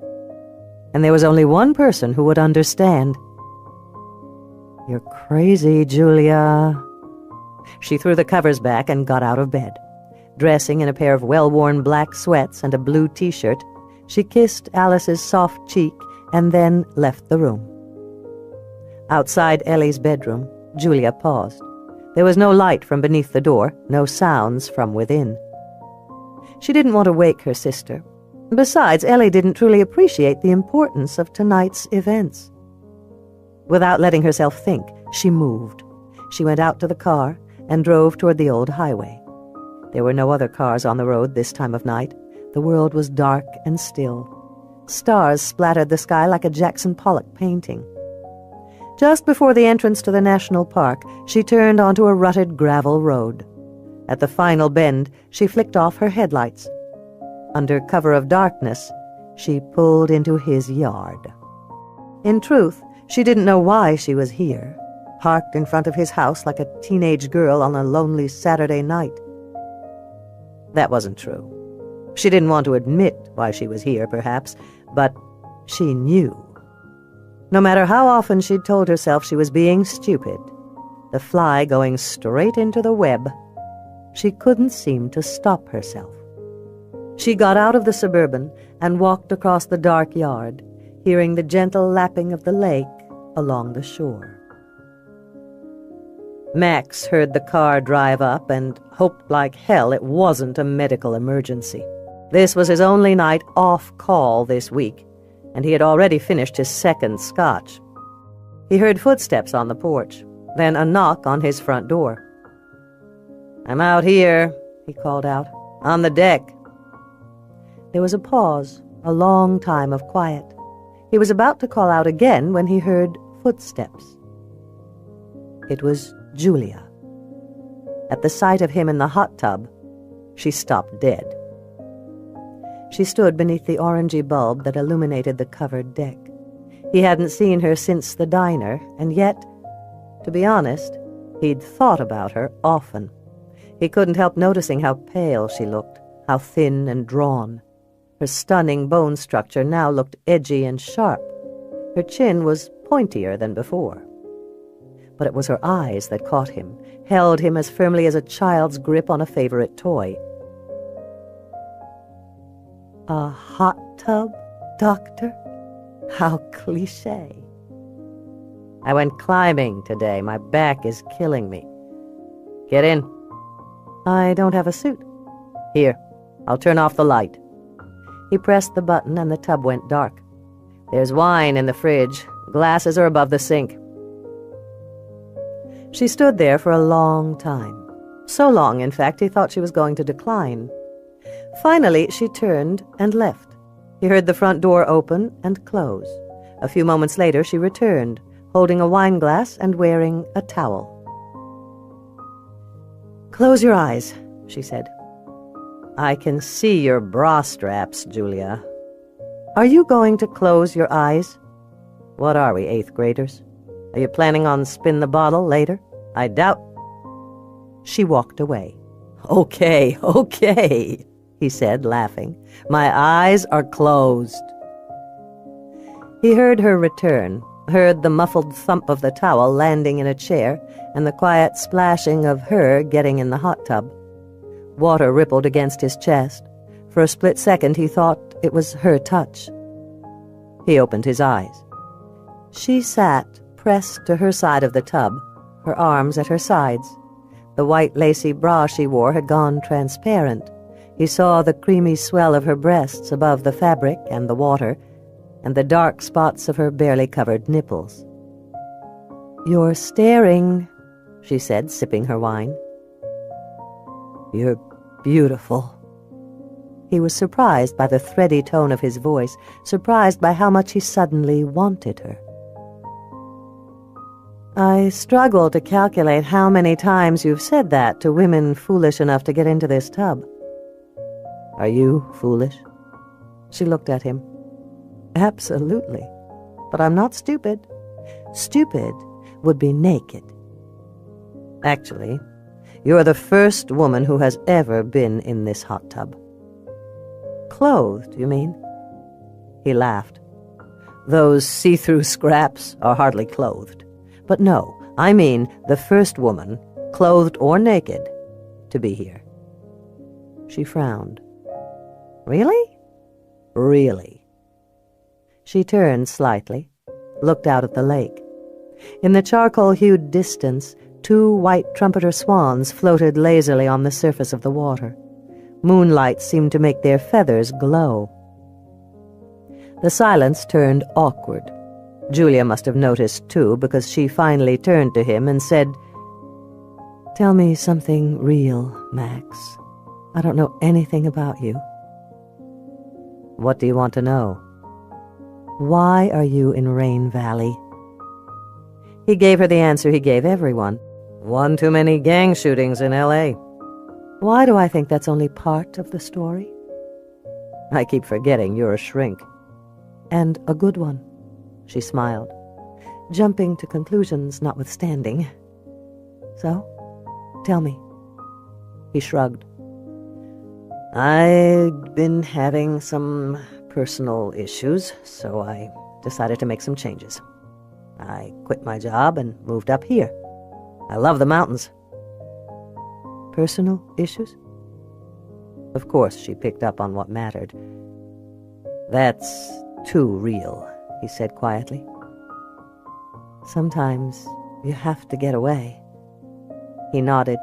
And there was only one person who would understand. "You're crazy, Julia." She threw the covers back and got out of bed. Dressing in a pair of well-worn black sweats and a blue t-shirt, she kissed Alice's soft cheek and then left the room. Outside Ellie's bedroom, Julia paused. There was no light from beneath the door, no sounds from within. She didn't want to wake her sister. Besides, Ellie didn't truly appreciate the importance of tonight's events. Without letting herself think, she moved. She went out to the car and drove toward the old highway. There were no other cars on the road this time of night. The world was dark and still. Stars splattered the sky like a Jackson Pollock painting. Just before the entrance to the national park, she turned onto a rutted gravel road. At the final bend, she flicked off her headlights. Under cover of darkness, she pulled into his yard. In truth, she didn't know why she was here, parked in front of his house like a teenage girl on a lonely Saturday night. That wasn't true. She didn't want to admit why she was here, perhaps, but she knew. No matter how often she'd told herself she was being stupid, the fly going straight into the web, she couldn't seem to stop herself. She got out of the Suburban and walked across the dark yard, hearing the gentle lapping of the lake along the shore. Max heard the car drive up and hoped like hell it wasn't a medical emergency. This was his only night off call this week, and he had already finished his second scotch. He heard footsteps on the porch, then a knock on his front door. "I'm out here," he called out, "on the deck." There was a pause, a long time of quiet. He was about to call out again when he heard footsteps. It was Julia. At the sight of him in the hot tub, she stopped dead. She stood beneath the orangey bulb that illuminated the covered deck. He hadn't seen her since the diner, and yet, to be honest, he'd thought about her often. He couldn't help noticing how pale she looked, how thin and drawn. Her stunning bone structure now looked edgy and sharp. Her chin was pointier than before. but it was her eyes that caught him, held him as firmly as a child's grip on a favorite toy. "A hot tub, Doctor? How cliché." "I went climbing today. My back is killing me." "Get in." "I don't have a suit." "Here, I'll turn off the light." He pressed the button and the tub went dark. "There's wine in the fridge. Glasses are above the sink." She stood there for a long time. So long, in fact, he thought she was going to decline. Finally, she turned and left. He heard the front door open and close. A few moments later, she returned, holding a wine glass and wearing a towel. "Close your eyes," she said. "I can see your bra straps, Julia." "Are you going to close your eyes?" "What are we, 8th graders? Are you planning on spin the bottle later? I doubt." She walked away. Okay, he said, laughing. "My eyes are closed." He heard her return, heard the muffled thump of the towel landing in a chair and the quiet splashing of her getting in the hot tub. Water rippled against his chest. For a split second he thought it was her touch. He opened his eyes. She sat pressed to her side of the tub, her arms at her sides. The white lacy bra she wore had gone transparent. He saw the creamy swell of her breasts above the fabric and the water, and the dark spots of her barely covered nipples. "You're staring," she said, sipping her wine. "You're beautiful." He was surprised by the thready tone of his voice, surprised by how much he suddenly wanted her. "I struggle to calculate how many times you've said that to women foolish enough to get into this tub." "Are you foolish?" She looked at him. "Absolutely. But I'm not stupid. Stupid would be naked." "Actually, you're the first woman who has ever been in this hot tub." "Clothed, you mean?" He laughed. "Those see-through scraps are hardly clothed. But no, I mean the first woman, clothed or naked, to be here." She frowned. "Really?" "Really." She turned slightly, looked out at the lake. In the charcoal-hued distance, 2 white trumpeter swans floated lazily on the surface of the water. Moonlight seemed to make their feathers glow. The silence turned awkward. Julia must have noticed, too, because she finally turned to him and said, "Tell me something real, Max. I don't know anything about you." "What do you want to know?" "Why are you in Rain Valley?" He gave her the answer he gave everyone. "One too many gang shootings in L.A." "Why do I think that's only part of the story?" "I keep forgetting you're a shrink." "And a good one." She smiled, jumping to conclusions notwithstanding. "So, tell me." He shrugged. "I'd been having some personal issues, so I decided to make some changes. I quit my job and moved up here. I love the mountains." "Personal issues?" Of course she picked up on what mattered. "That's too real," he said quietly. "Sometimes you have to get away." He nodded.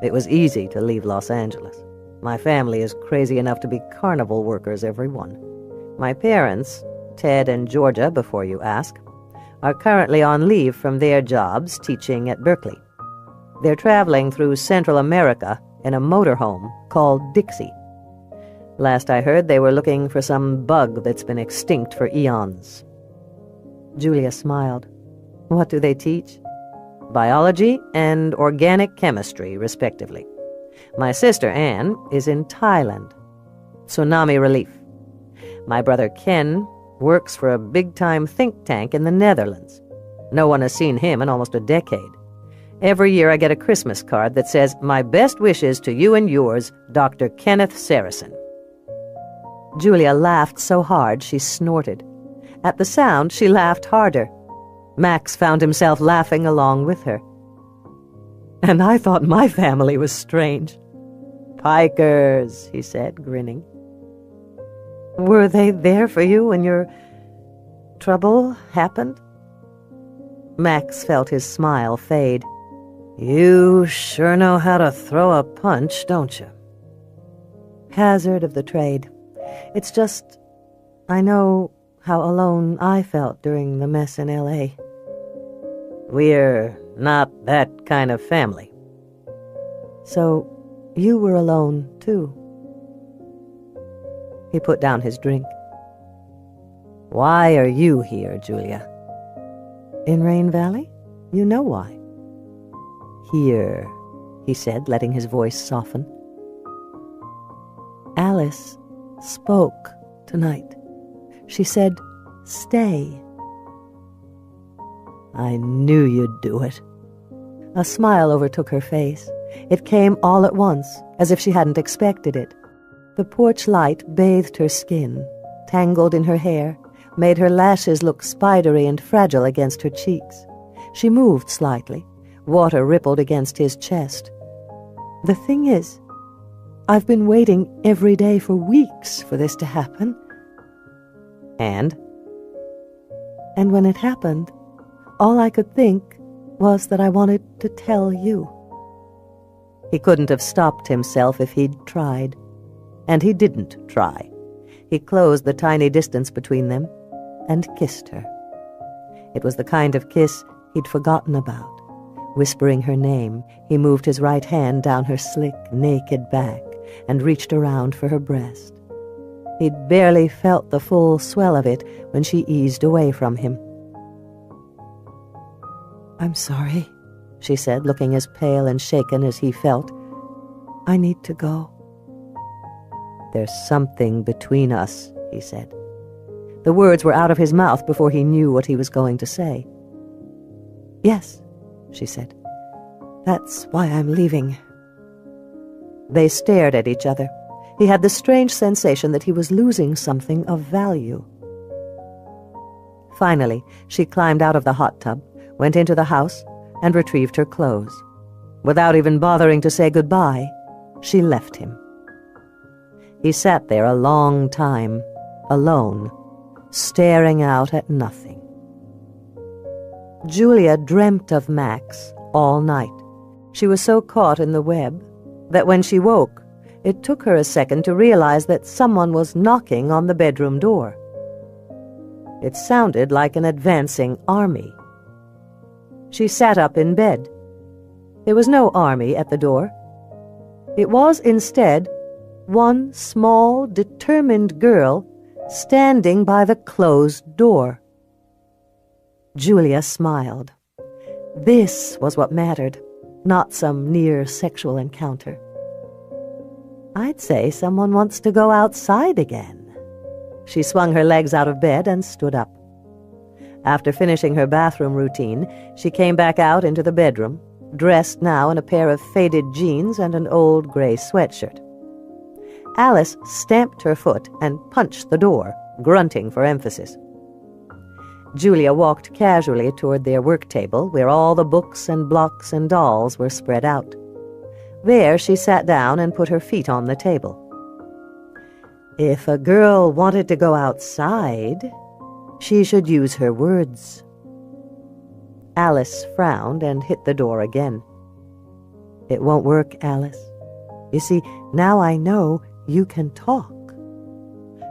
"It was easy to leave Los Angeles. My family is crazy enough to be carnival workers, every one. My parents, Ted and Georgia, before you ask, are currently on leave from their jobs teaching at Berkeley. They're traveling through Central America in a motorhome called Dixie. Last I heard, they were looking for some bug that's been extinct for eons." Julia smiled. "What do they teach?" "Biology and organic chemistry, respectively. My sister, Anne, is in Thailand. Tsunami relief. My brother Ken works for a big-time think tank in the Netherlands. No one has seen him in almost a decade. Every year I get a Christmas card that says, 'My best wishes to you and yours, Dr. Kenneth Saracen.'" Julia laughed so hard she snorted. At the sound, she laughed harder. Max found himself laughing along with her. "And I thought my family was strange." "Pikers," he said, grinning. "Were they there for you when your trouble happened?" Max felt his smile fade. "You sure know how to throw a punch, don't you?" "Hazard of the trade. It's just, I know how alone I felt during the mess in L.A. We're not that kind of family." "So you were alone, too." He put down his drink. "Why are you here, Julia?" "In Rain Valley? You know why." "Here," he said, letting his voice soften. "Alice spoke tonight. She said, 'Stay.'" "I knew you'd do it." A smile overtook her face. It came all at once, as if she hadn't expected it. The porch light bathed her skin, tangled in her hair, made her lashes look spidery and fragile against her cheeks. She moved slightly. Water rippled against his chest. "The thing is, I've been waiting every day for weeks for this to happen." And when it happened, all I could think was that I wanted to tell you." He couldn't have stopped himself if he'd tried. And he didn't try. He closed the tiny distance between them and kissed her. It was the kind of kiss he'd forgotten about. Whispering her name, he moved his right hand down her slick, naked back and reached around for her breast. He'd barely felt the full swell of it when she eased away from him. "I'm sorry," she said, looking as pale and shaken as he felt. "I need to go." "There's something between us," he said. The words were out of his mouth before he knew what he was going to say. "Yes," she said. "That's why I'm leaving." They stared at each other. He had the strange sensation that he was losing something of value. Finally, she climbed out of the hot tub, went into the house, and retrieved her clothes. Without even bothering to say goodbye, she left him. He sat there a long time, alone, staring out at nothing. Julia dreamt of Max all night. She was so caught in the web that when she woke, it took her a second to realize that someone was knocking on the bedroom door. It sounded like an advancing army. She sat up in bed. There was no army at the door. It was instead one small, determined girl standing by the closed door. Julia smiled. This was what mattered, not some near sexual encounter. "I'd say someone wants to go outside again." She swung her legs out of bed and stood up. After finishing her bathroom routine, she came back out into the bedroom, dressed now in a pair of faded jeans and an old gray sweatshirt. Alice stamped her foot and punched the door, grunting for emphasis. Julia walked casually toward their work table, where all the books and blocks and dolls were spread out. There she sat down and put her feet on the table. If a girl wanted to go outside, she should use her words. Alice frowned and hit the door again. "It won't work, Alice. You see, now I know you can talk."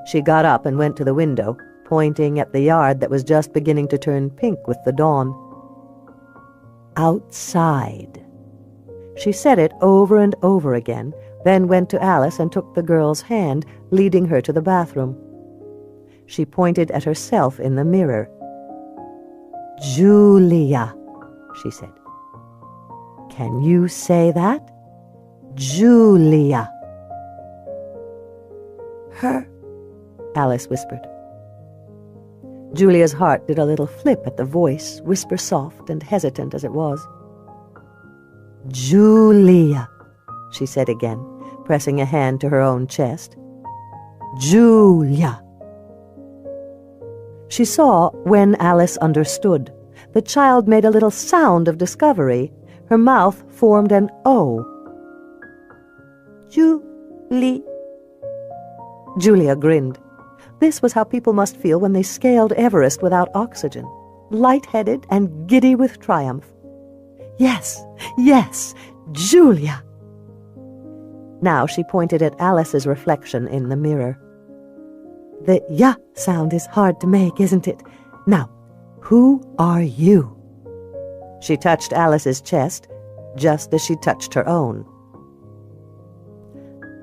She got up and went to the window, pointing at the yard that was just beginning to turn pink with the dawn. "Outside." She said it over and over again, then went to Alice and took the girl's hand, leading her to the bathroom. She pointed at herself in the mirror. "Julia," she said. "Can you say that? Julia." "Her," Alice whispered. Julia's heart did a little flip at the voice, whisper-soft and hesitant as it was. "Julia," she said again, pressing a hand to her own chest. "Julia." She saw when Alice understood. The child made a little sound of discovery. Her mouth formed an O. Julie. Julia grinned. This was how people must feel when they scaled Everest without oxygen, light-headed and giddy with triumph. Yes, yes, Julia! Now she pointed at Alice's reflection in the mirror. The ya sound is hard to make, isn't it? Now, who are you? She touched Alice's chest, just as she touched her own.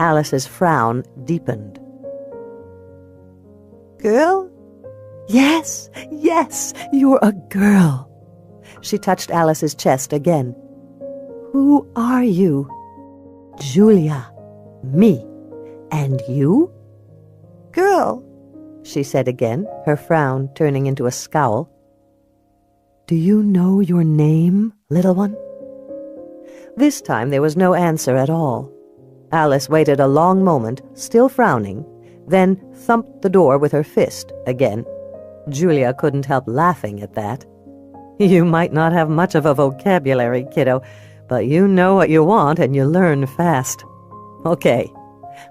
Alice's frown deepened. Girl? Yes, yes, you're a girl. She touched Alice's chest again. Who are you? Julia. Me. And you? Girl, she said again, her frown turning into a scowl. Do you know your name, little one? This time there was no answer at all. Alice waited a long moment, still frowning, then thumped the door with her fist again. Julia couldn't help laughing at that. You might not have much of a vocabulary, kiddo, but you know what you want and you learn fast. Okay,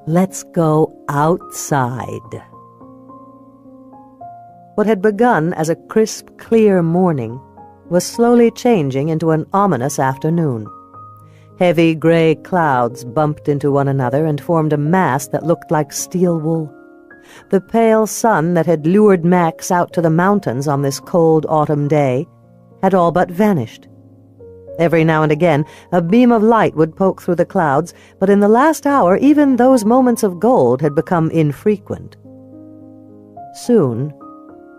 let's go outside. What had begun as a crisp, clear morning was slowly changing into an ominous afternoon. Heavy gray clouds bumped into one another and formed a mass that looked like steel wool. The pale sun that had lured Max out to the mountains on this cold autumn day had all but vanished. Every now and again a beam of light would poke through the clouds, but in the last hour even those moments of gold had become infrequent. Soon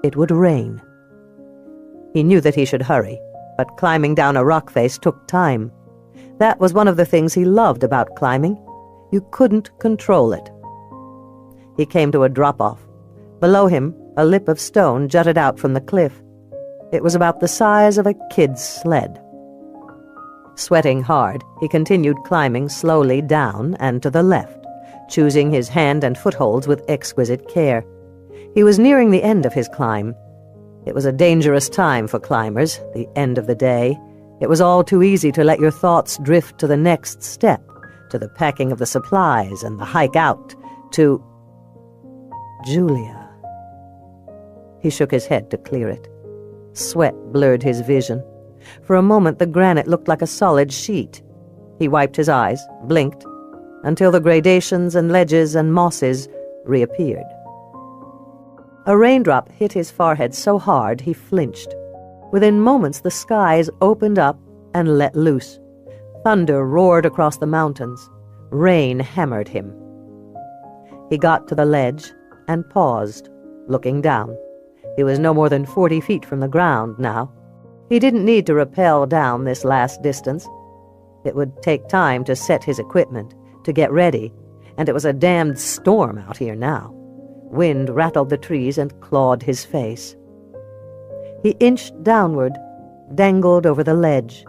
it would rain. He knew that he should hurry, but climbing down a rock face took time. That was one of the things he loved about climbing. You couldn't control it. He came to a drop-off. Below him, a lip of stone jutted out from the cliff. It was about the size of a kid's sled. Sweating hard, he continued climbing slowly down and to the left, choosing his hand and footholds with exquisite care. He was nearing the end of his climb. It was a dangerous time for climbers, the end of the day. It was all too easy to let your thoughts drift to the next step, to the packing of the supplies and the hike out, to Julia. He shook his head to clear it. Sweat blurred his vision. For a moment the granite looked like a solid sheet. He wiped his eyes, blinked, until the gradations and ledges and mosses reappeared. A raindrop hit his forehead so hard he flinched. Within moments the skies opened up and let loose. Thunder roared across the mountains. Rain hammered him. He got to the ledge and paused, looking down. He was no more than 40 feet from the ground now. He didn't need to rappel down this last distance. It would take time to set his equipment, to get ready, and it was a damned storm out here now. Wind rattled the trees and clawed his face. He inched downward, dangled over the ledge.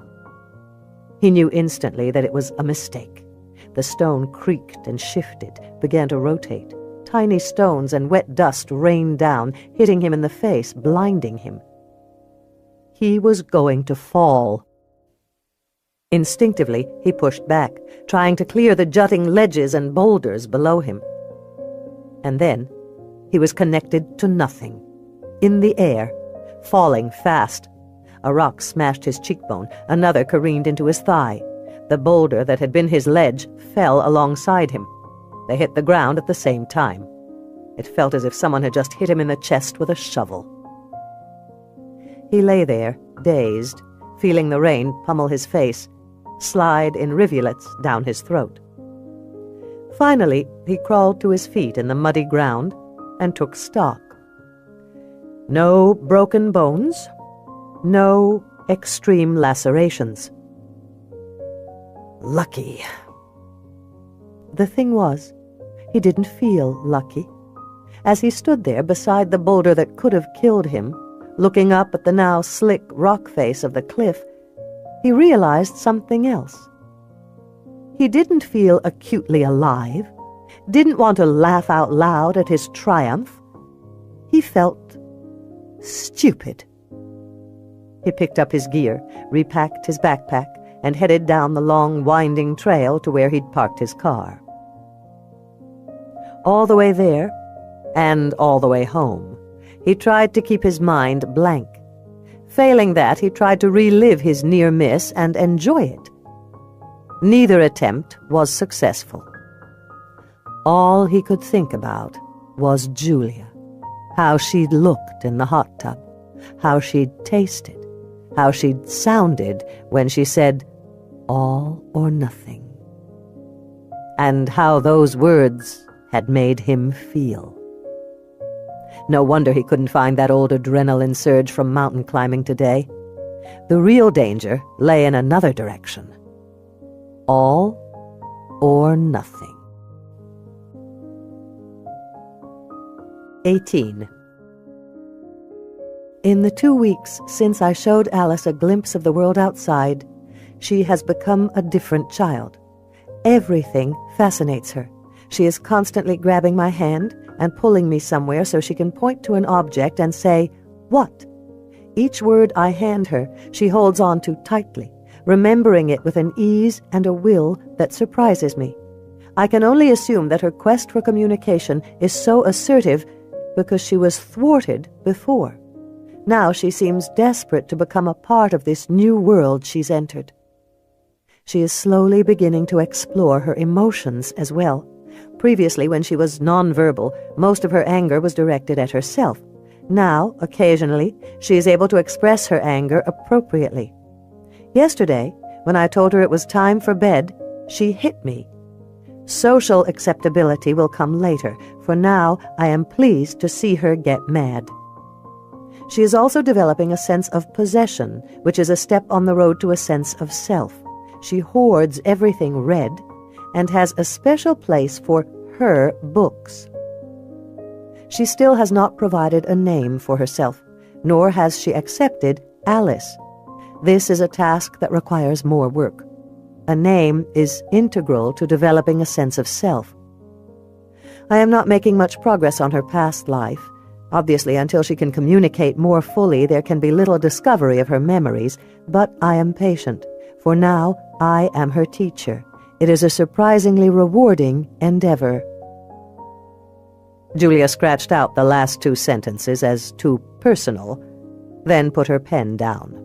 He knew instantly that it was a mistake. The stone creaked and shifted, began to rotate. Tiny stones and wet dust rained down, hitting him in the face, blinding him. He was going to fall. Instinctively, he pushed back, trying to clear the jutting ledges and boulders below him. And then he was connected to nothing. In the air, falling fast. A rock smashed his cheekbone, another careened into his thigh. The boulder that had been his ledge fell alongside him. They hit the ground at the same time. It felt as if someone had just hit him in the chest with a shovel. He lay there, dazed, feeling the rain pummel his face, slide in rivulets down his throat. Finally, he crawled to his feet in the muddy ground and took stock. No broken bones, no extreme lacerations. Lucky. The thing was, he didn't feel lucky. As he stood there beside the boulder that could have killed him, looking up at the now slick rock face of the cliff, he realized something else. He didn't feel acutely alive, didn't want to laugh out loud at his triumph. He felt stupid. He picked up his gear, repacked his backpack, and headed down the long, winding trail to where he'd parked his car. All the way there, and all the way home, he tried to keep his mind blank. Failing that, he tried to relive his near miss and enjoy it. Neither attempt was successful. All he could think about was Julia, how she'd looked in the hot tub, how she'd tasted, how she'd sounded when she said, "all or nothing," and how those words had made him feel. No wonder he couldn't find that old adrenaline surge from mountain climbing today. The real danger lay in another direction. All or nothing. 18. In the 2 weeks since I showed Alice a glimpse of the world outside, she has become a different child. Everything fascinates her. She is constantly grabbing my hand and pulling me somewhere so she can point to an object and say, "What?" Each word I hand her, she holds on to tightly, remembering it with an ease and a will that surprises me. I can only assume that her quest for communication is so assertive because she was thwarted before. Now she seems desperate to become a part of this new world she's entered. She is slowly beginning to explore her emotions as well. Previously, when she was nonverbal, most of her anger was directed at herself. Now, occasionally, she is able to express her anger appropriately. Yesterday, when I told her it was time for bed, she hit me. Social acceptability will come later, for now I am pleased to see her get mad. She is also developing a sense of possession, which is a step on the road to a sense of self. She hoards everything read and has a special place for her books. She still has not provided a name for herself, nor has she accepted Alice. This is a task that requires more work. A name is integral to developing a sense of self. I am not making much progress on her past life. Obviously, until she can communicate more fully, there can be little discovery of her memories, but I am patient, for now I am her teacher. It is a surprisingly rewarding endeavor. Julia scratched out the last 2 sentences as too personal, then put her pen down.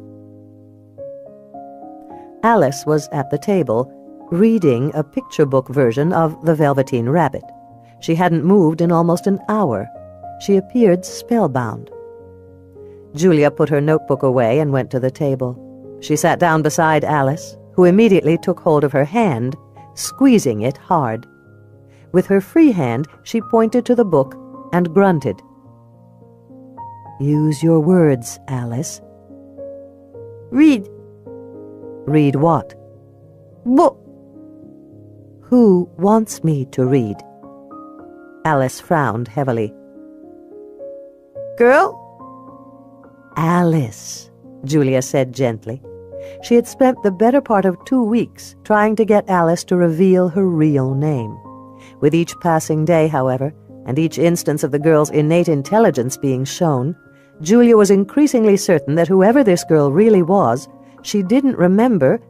Alice was at the table, reading a picture book version of The Velveteen Rabbit. She hadn't moved in almost an hour. She appeared spellbound. Julia put her notebook away and went to the table. She sat down beside Alice, who immediately took hold of her hand, squeezing it hard. With her free hand, she pointed to the book and grunted. "Use your words, Alice." "Read." "Read what?" "Book." "Who wants me to read?" Alice frowned heavily. "Girl?" "Alice," Julia said gently. She had spent the better part of 2 weeks trying to get Alice to reveal her real name. With each passing day, however, and each instance of the girl's innate intelligence being shown, Julia was increasingly certain that whoever this girl really was, she didn't remember,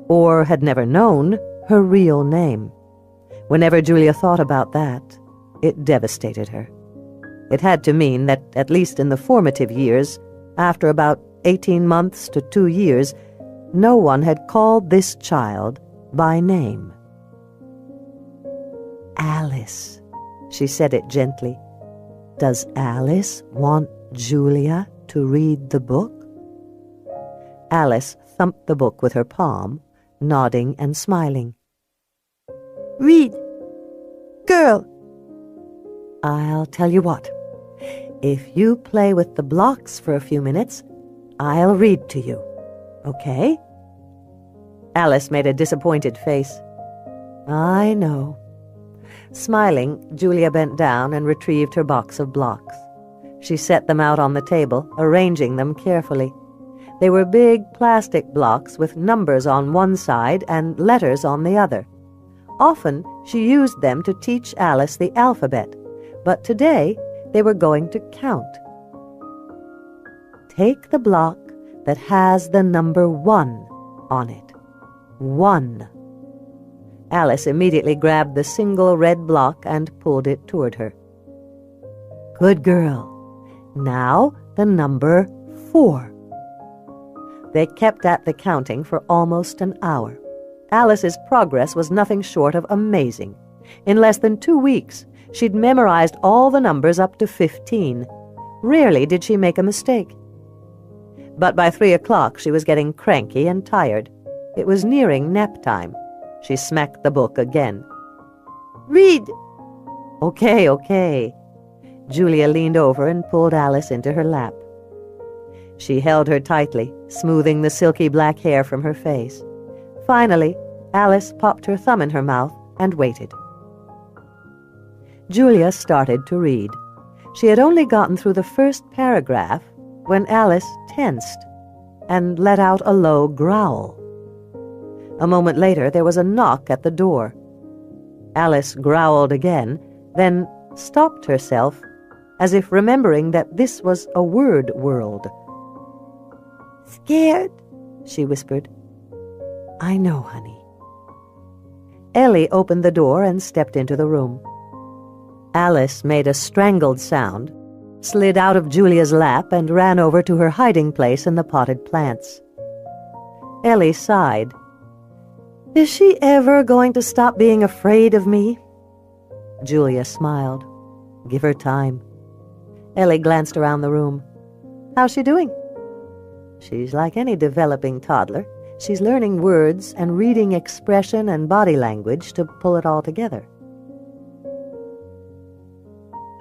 or had never known, her real name. Whenever Julia thought about that, it devastated her. It had to mean that, at least in the formative years, after about 18 months to 2 years, no one had called this child by name. "Alice," she said it gently. "Does Alice want Julia to read the book?" Alice thumped the book with her palm, nodding and smiling. "Read. Girl." "I'll tell you what. If you play with the blocks for a few minutes, I'll read to you. Okay?" Alice made a disappointed face. "I know." Smiling, Julia bent down and retrieved her box of blocks. She set them out on the table, arranging them carefully. They were big plastic blocks with numbers on one side and letters on the other. Often she used them to teach Alice the alphabet, but today they were going to count. "Take the block that has the number 1 on it. 1. Alice immediately grabbed the single red block and pulled it toward her. Good girl. Now the number 4. They kept at the counting for almost an hour. Alice's progress was nothing short of amazing. In less than 2 weeks, she'd memorized all the numbers up to 15. Rarely did she make a mistake. But by 3 o'clock she was getting cranky and tired. It was nearing nap time. She smacked the book again. Read! Okay. Julia leaned over and pulled Alice into her lap. She held her tightly, smoothing the silky black hair from her face. Finally, Alice popped her thumb in her mouth and waited. Julia started to read. She had only gotten through the first paragraph when Alice tensed and let out a low growl. A moment later, there was a knock at the door. Alice growled again, then stopped herself, as if remembering that this was a word world. Scared? She whispered. I know, honey. Ellie opened the door and stepped into the room. Alice made a strangled sound, slid out of Julia's lap, and ran over to her hiding place in the potted plants. Ellie sighed. Is she ever going to stop being afraid of me? Julia smiled. Give her time. Ellie glanced around the room. How's she doing? She's like any developing toddler. She's learning words and reading expression and body language to pull it all together.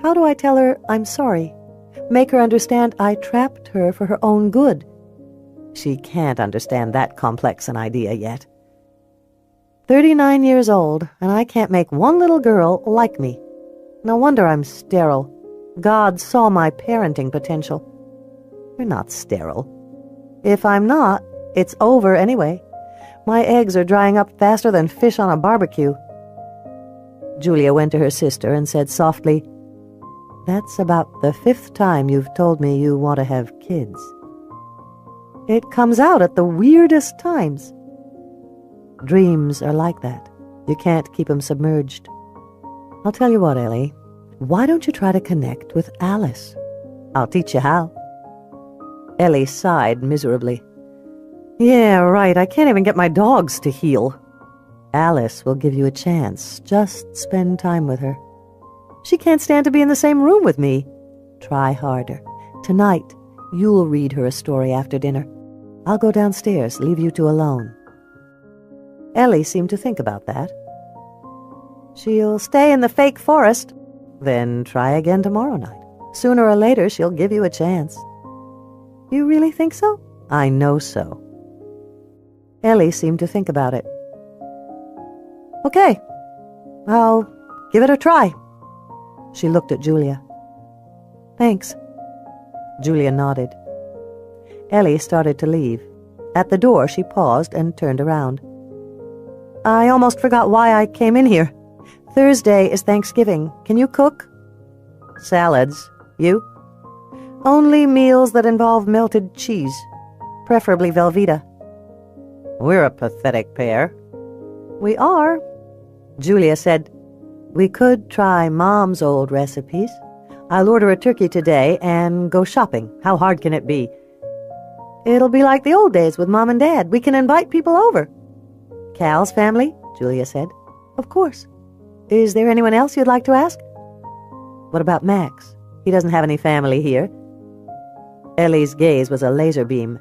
How do I tell her I'm sorry? Make her understand I trapped her for her own good? She can't understand that complex an idea yet. 39 years old, and I can't make one little girl like me. No wonder I'm sterile. God saw my parenting potential. You're not sterile. If I'm not, it's over anyway. My eggs are drying up faster than fish on a barbecue. Julia went to her sister and said softly, That's about the 5th time you've told me you want to have kids. It comes out at the weirdest times. Dreams are like that. You can't keep them submerged. I'll tell you what, Ellie. Why don't you try to connect with Alice? I'll teach you how. Ellie sighed miserably. Yeah, right. I can't even get my dogs to heel. Alice will give you a chance. Just spend time with her. She can't stand to be in the same room with me. Try harder. Tonight, you'll read her a story after dinner. I'll go downstairs, leave you two alone. Ellie seemed to think about that. She'll stay in the fake forest. Then try again tomorrow night. Sooner or later, she'll give you a chance. You really think so? I know so. Ellie seemed to think about it. Okay, I'll give it a try. She looked at Julia. Thanks. Julia nodded. Ellie started to leave. At the door, she paused and turned around. I almost forgot why I came in here. Thursday is Thanksgiving. Can you cook? Salads. You? Only meals that involve melted cheese, preferably Velveeta. We're a pathetic pair. We are. Julia said, We could try Mom's old recipes. I'll order a turkey today and go shopping. How hard can it be? It'll be like the old days with Mom and Dad. We can invite people over. Cal's family? Julia said. Of course. Is there anyone else you'd like to ask? What about Max? He doesn't have any family here. Ellie's gaze was a laser beam.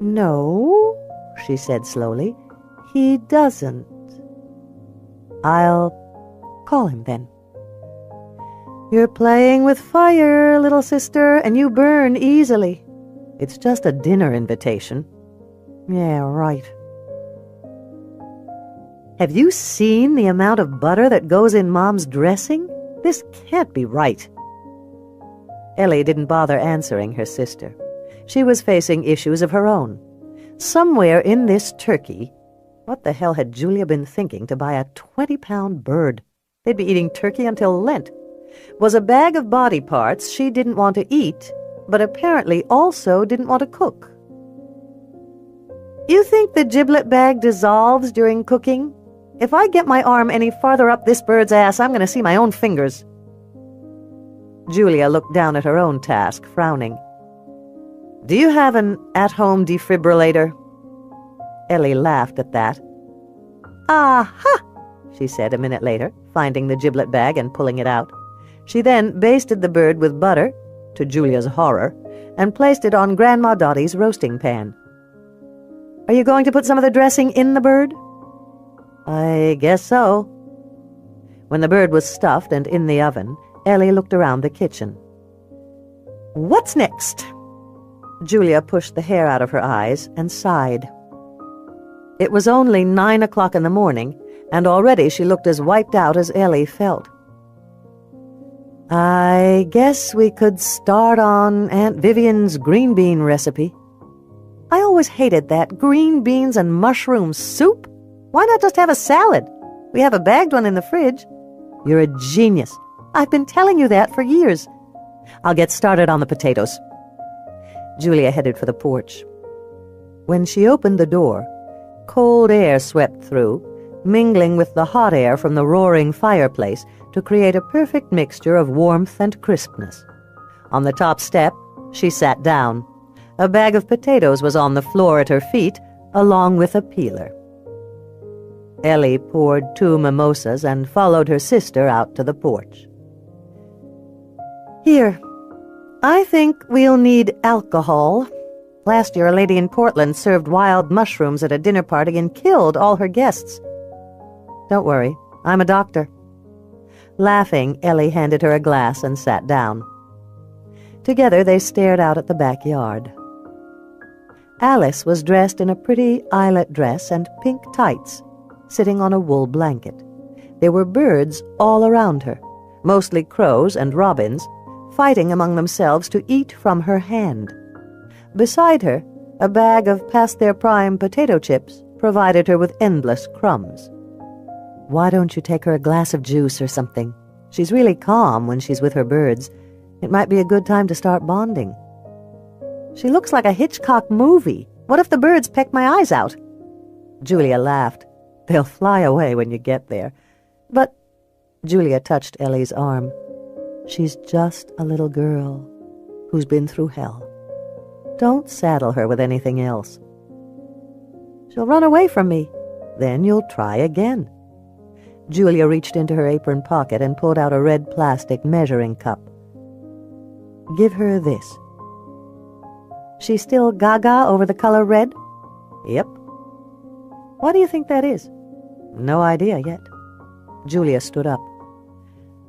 No, she said slowly. He doesn't. I'll call him then. You're playing with fire, little sister, and you burn easily. It's just a dinner invitation. Yeah, right. Have you seen the amount of butter that goes in Mom's dressing? This can't be right. Ellie didn't bother answering her sister. She was facing issues of her own. Somewhere in this turkey, what the hell had Julia been thinking to buy a 20-pound bird? They'd be eating turkey until Lent. Was a bag of body parts she didn't want to eat, but apparently also didn't want to cook. You think the giblet bag dissolves during cooking? If I get my arm any farther up this bird's ass, I'm going to see my own fingers. Julia looked down at her own task, frowning. Do you have an at-home defibrillator? Ellie laughed at that. Aha! She said a minute later, finding the giblet bag and pulling it out. She then basted the bird with butter, to Julia's horror, and placed it on Grandma Dottie's roasting pan. Are you going to put some of the dressing in the bird? I guess so. When the bird was stuffed and in the oven, Ellie looked around the kitchen. What's next? Julia pushed the hair out of her eyes and sighed. It was only 9 o'clock in the morning, and already she looked as wiped out as Ellie felt. I guess we could start on Aunt Vivian's green bean recipe. I always hated that green beans and mushroom soup. Why not just have a salad? We have a bagged one in the fridge. You're a genius. I've been telling you that for years. I'll get started on the potatoes. Julia headed for the porch. When she opened the door, cold air swept through, mingling with the hot air from the roaring fireplace to create a perfect mixture of warmth and crispness. On the top step, she sat down. A bag of potatoes was on the floor at her feet, along with a peeler. Ellie poured 2 mimosas and followed her sister out to the porch. Here, I think we'll need alcohol. Last year, a lady in Portland served wild mushrooms at a dinner party and killed all her guests. Don't worry, I'm a doctor. Laughing, Ellie handed her a glass and sat down. Together they stared out at the backyard. Alice was dressed in a pretty eyelet dress and pink tights, sitting on a wool blanket. There were birds all around her, mostly crows and robins, fighting among themselves to eat from her hand. Beside her, a bag of past-their-prime potato chips provided her with endless crumbs. Why don't you take her a glass of juice or something? She's really calm when she's with her birds. It might be a good time to start bonding. She looks like a Hitchcock movie. What if the birds peck my eyes out? Julia laughed. They'll fly away when you get there. But Julia touched Ellie's arm. She's just a little girl who's been through hell. Don't saddle her with anything else. She'll run away from me. Then you'll try again. Julia reached into her apron pocket and pulled out a red plastic measuring cup. Give her this. She's still gaga over the color red? Yep. What do you think that is? No idea yet. Julia stood up.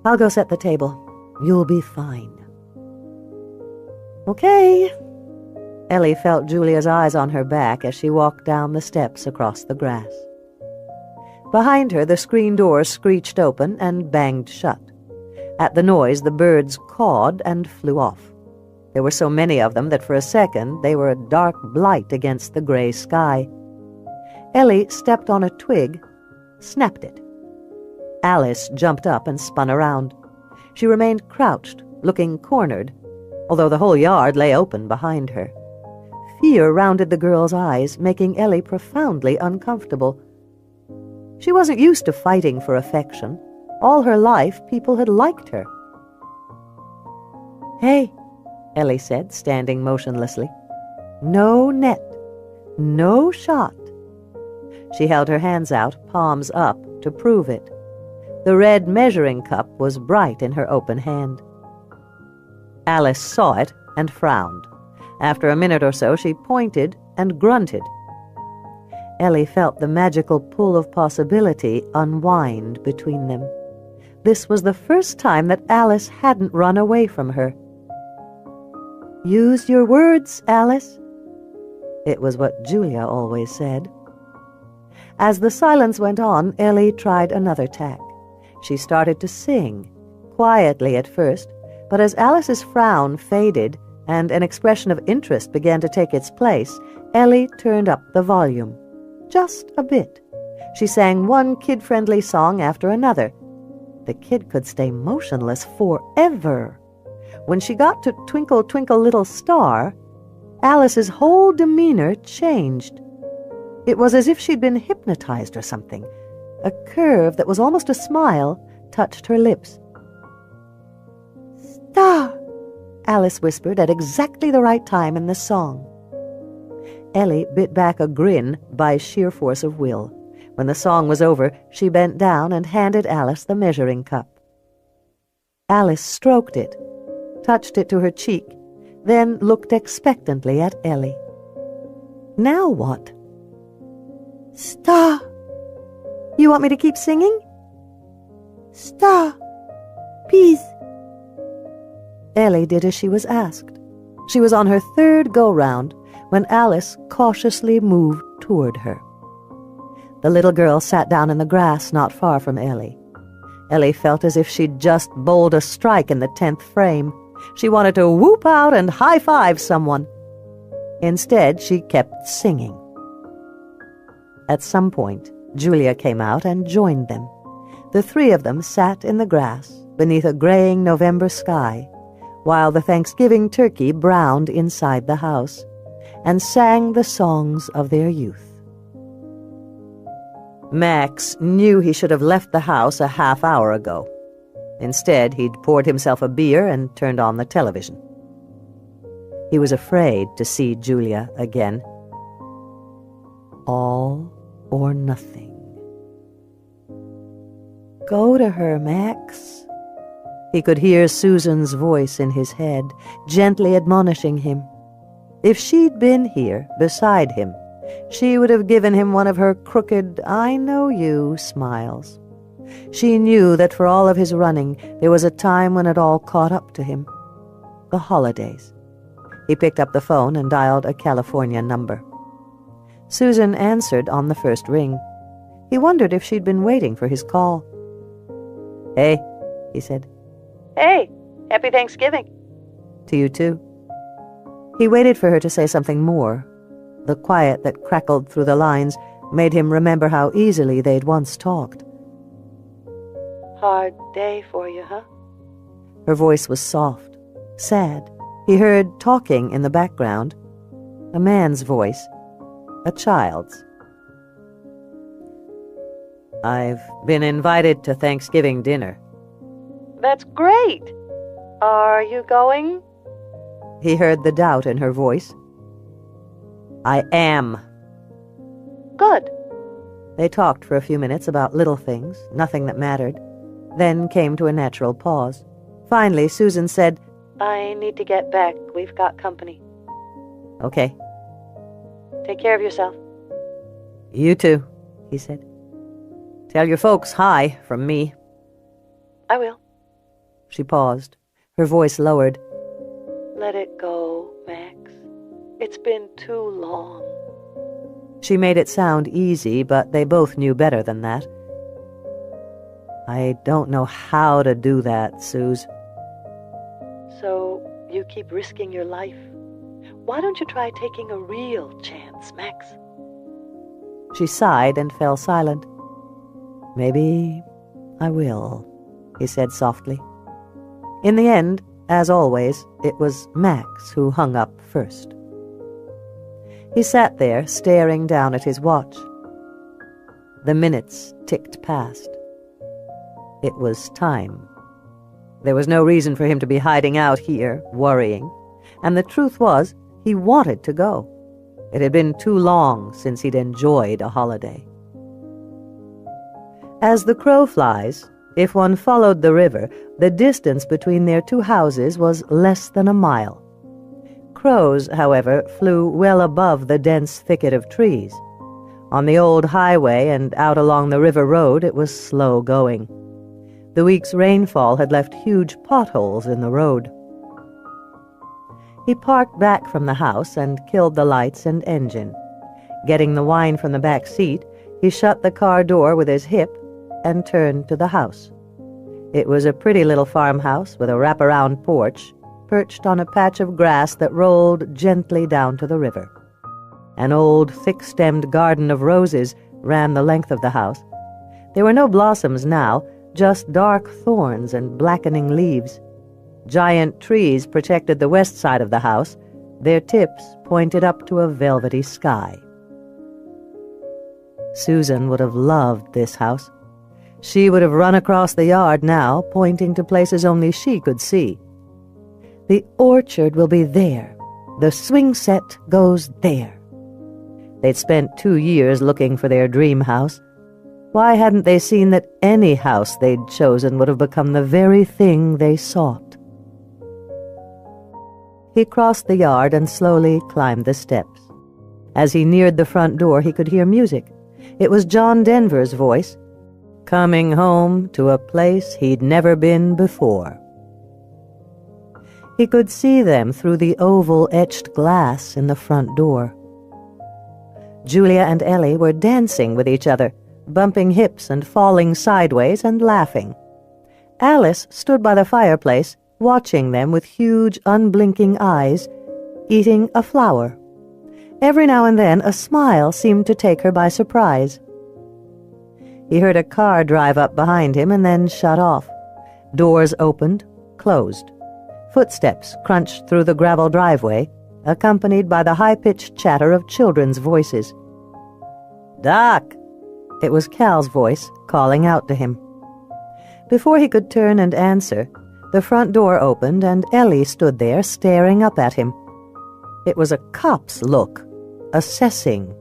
I'll go set the table. You'll be fine. Okay. Ellie felt Julia's eyes on her back as she walked down the steps across the grass. Behind her, the screen door screeched open and banged shut. At the noise, the birds cawed and flew off. There were so many of them that for a second they were a dark blight against the gray sky. Ellie stepped on a twig, snapped it. Alice jumped up and spun around. She remained crouched, looking cornered, although the whole yard lay open behind her. Fear rounded the girl's eyes, making Ellie profoundly uncomfortable. She wasn't used to fighting for affection. All her life, people had liked her. Hey, Ellie said, standing motionlessly. No net. No shot. She held her hands out, palms up, to prove it. The red measuring cup was bright in her open hand. Alice saw it and frowned. After a minute or so, she pointed and grunted. Ellie felt the magical pull of possibility unwind between them. This was the first time that Alice hadn't run away from her. Use your words, Alice. It was what Julia always said. As the silence went on, Ellie tried another tack. She started to sing, quietly at first, but as Alice's frown faded and an expression of interest began to take its place, Ellie turned up the volume. Just a bit. She sang one kid-friendly song after another. The kid could stay motionless forever. when she got to Twinkle, Twinkle, Little Star, Alice's whole demeanor changed. It was as if she'd been hypnotized or something. A curve that was almost a smile touched her lips. "Star," Alice whispered at exactly the right time in the song. Ellie bit back a grin by sheer force of will. When the song was over, she bent down and handed Alice the measuring cup. Alice stroked it, touched it to her cheek, then looked expectantly at Ellie. "Now what?" "Star. You want me to keep singing?" "Star. Please." Ellie did as she was asked. She was on her third go-round when Alice cautiously moved toward her. The little girl sat down in the grass not far from Ellie. Ellie felt as if she'd just bowled a strike in the 10th frame. She wanted to whoop out and high-five someone. Instead, she kept singing. At some point, Julia came out and joined them. The three of them sat in the grass beneath a graying November sky, while the Thanksgiving turkey browned inside the house, and sang the songs of their youth. Max knew he should have left the house a half hour ago. Instead, he'd poured himself a beer and turned on the television. He was afraid to see Julia again. All or nothing. "Go to her, Max." He could hear Susan's voice in his head, gently admonishing him. If she'd been here, beside him, she would have given him one of her crooked, "I know you" smiles. She knew that for all of his running, there was a time when it all caught up to him. The holidays. He picked up the phone and dialed a California number. Susan answered on the first ring. He wondered if she'd been waiting for his call. "Hey," he said. "Hey, happy Thanksgiving." "To you too." He waited for her to say something more. The quiet that crackled through the lines made him remember how easily they'd once talked. "Hard day for you, huh?" Her voice was soft, sad. He heard talking in the background. A man's voice. A child's. "I've been invited to Thanksgiving dinner." "That's great. Are you going?" He heard the doubt in her voice. "I am." "Good." They talked for a few minutes about little things, nothing that mattered, then came to a natural pause. Finally, Susan said, "I need to get back. We've got company." "Okay." "Take care of yourself." "You too," he said. "Tell your folks hi from me." "I will." She paused, her voice lowered. "Let it go, Max. It's been too long." She made it sound easy, but they both knew better than that. "I don't know how to do that, Suze." "So you keep risking your life? Why don't you try taking a real chance, Max?" She sighed and fell silent. "Maybe I will," he said softly. In the end, as always, it was Max who hung up first. He sat there, staring down at his watch. The minutes ticked past. It was time. There was no reason for him to be hiding out here, worrying, and the truth was, he wanted to go. It had been too long since he'd enjoyed a holiday. As the crow flies, if one followed the river, the distance between their two houses was less than a mile. Crows, however, flew well above the dense thicket of trees. On the old highway and out along the river road, it was slow going. The week's rainfall had left huge potholes in the road. He parked back from the house and killed the lights and engine. Getting the wine from the back seat, he shut the car door with his hip and turned to the house. It was a pretty little farmhouse with a wraparound porch, perched on a patch of grass that rolled gently down to the river. An old, thick-stemmed garden of roses ran the length of the house. There were no blossoms now, just dark thorns and blackening leaves. Giant trees protected the west side of the house, their tips pointed up to a velvety sky. Susan would have loved this house. She would have run across the yard now, pointing to places only she could see. The orchard will be there. The swing set goes there. They'd spent 2 years looking for their dream house. Why hadn't they seen that any house they'd chosen would have become the very thing they sought? He crossed the yard and slowly climbed the steps. As he neared the front door, he could hear music. It was John Denver's voice, coming home to a place he'd never been before. He could see them through the oval etched glass in the front door. Julia and Ellie were dancing with each other, bumping hips and falling sideways and laughing. Alice stood by the fireplace, watching them with huge, unblinking eyes, eating a flower. Every now and then a smile seemed to take her by surprise. He heard a car drive up behind him and then shut off. Doors opened, closed. Footsteps crunched through the gravel driveway, accompanied by the high-pitched chatter of children's voices. "Doc!" It was Cal's voice calling out to him. Before he could turn and answer, the front door opened and Ellie stood there staring up at him. It was a cop's look, assessing.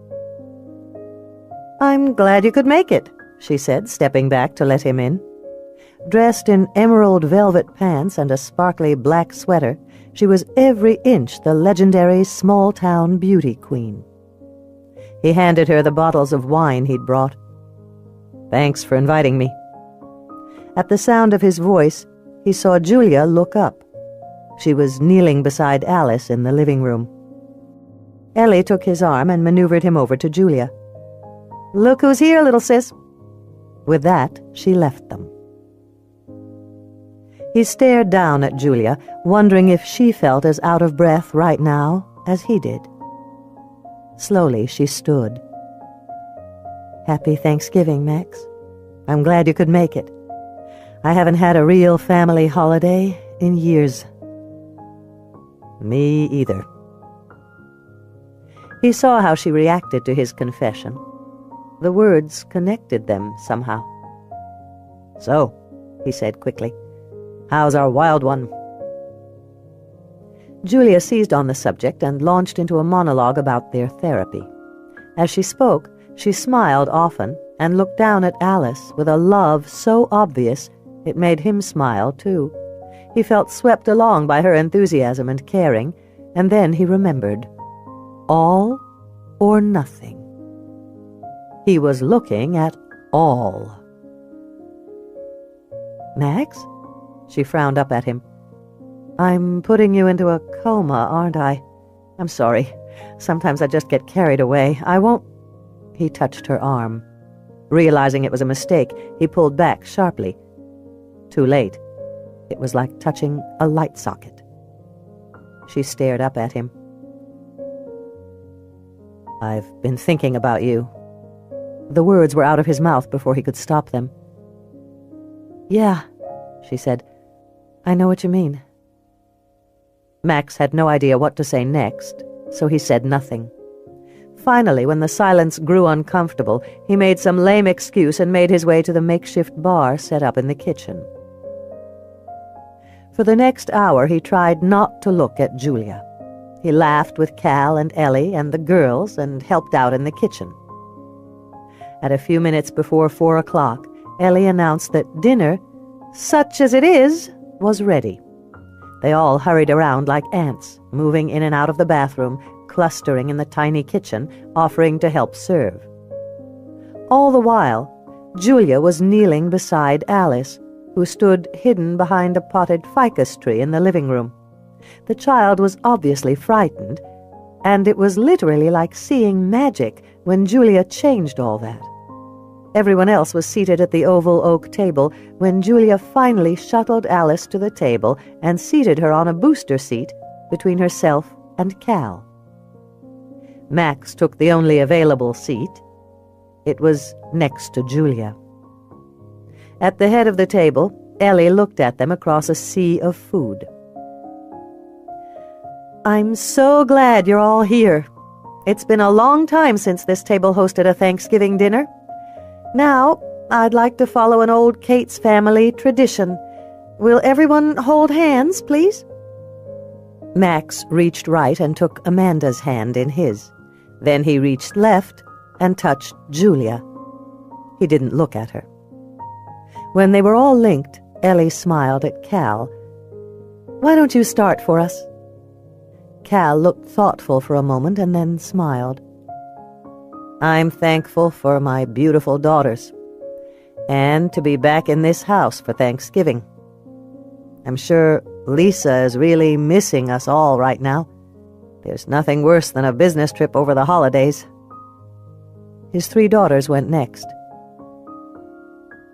"I'm glad you could make it," she said, stepping back to let him in. Dressed in emerald velvet pants and a sparkly black sweater, she was every inch the legendary small-town beauty queen. He handed her the bottles of wine he'd brought. "Thanks for inviting me." At the sound of his voice, he saw Julia look up. She was kneeling beside Alice in the living room. Ellie took his arm and maneuvered him over to Julia. "Look who's here, little sis." With that, she left them. He stared down at Julia, wondering if she felt as out of breath right now as he did. Slowly she stood. "Happy Thanksgiving, Max. I'm glad you could make it. I haven't had a real family holiday in years." "Me either." He saw how she reacted to his confession. The words connected them somehow. "So," he said quickly, "how's our wild one?" Julia seized on the subject and launched into a monologue about their therapy. As she spoke, she smiled often and looked down at Alice with a love so obvious it made him smile too. He felt swept along by her enthusiasm and caring, and then he remembered. All or nothing. He was looking at all. "Max?" She frowned up at him. "I'm putting you into a coma, aren't I? I'm sorry. Sometimes I just get carried away. I won't—" He touched her arm. Realizing it was a mistake, he pulled back sharply. Too late. It was like touching a light socket. She stared up at him. "I've been thinking about you." The words were out of his mouth before he could stop them. "Yeah," she said. "I know what you mean." Max had no idea what to say next, so he said nothing. Finally, when the silence grew uncomfortable, he made some lame excuse and made his way to the makeshift bar set up in the kitchen. For the next hour he tried not to look at Julia. He laughed with Cal and Ellie and the girls and helped out in the kitchen. At a few minutes before 4 o'clock, Ellie announced that dinner, such as it is, was ready. They all hurried around like ants, moving in and out of the bathroom, clustering in the tiny kitchen, offering to help serve. All the while, Julia was kneeling beside Alice, who stood hidden behind a potted ficus tree in the living room. The child was obviously frightened, and it was literally like seeing magic when Julia changed all that. Everyone else was seated at the oval oak table when Julia finally shuttled Alice to the table and seated her on a booster seat between herself and Cal. Max took the only available seat. It was next to Julia. At the head of the table, Ellie looked at them across a sea of food. I'm so glad you're all here. It's been a long time since this table hosted a Thanksgiving dinner. Now, I'd like to follow an old Cates family tradition. Will everyone hold hands, please? Max reached right and took Amanda's hand in his. Then he reached left and touched Julia. He didn't look at her. When they were all linked, Ellie smiled at Cal. Why don't you start for us? Cal looked thoughtful for a moment and then smiled. I'm thankful for my beautiful daughters, and to be back in this house for Thanksgiving. I'm sure Lisa is really missing us all right now. There's nothing worse than a business trip over the holidays. His 3 daughters went next.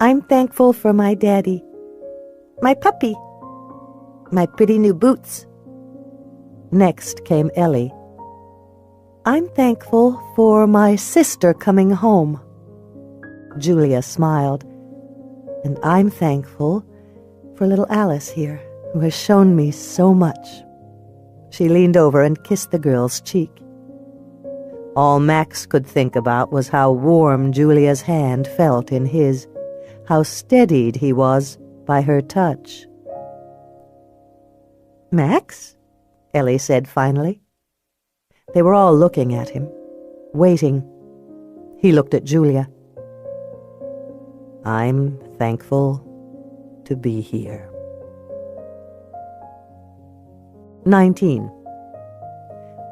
I'm thankful for my daddy, my puppy, my pretty new boots. Next came Ellie. I'm thankful for my sister coming home. Julia smiled. And I'm thankful for little Alice here, who has shown me so much. She leaned over and kissed the girl's cheek. All Max could think about was how warm Julia's hand felt in his, how steadied he was by her touch. Max? Ellie said finally. They were all looking at him, waiting. He looked at Julia. I'm thankful to be here. 19.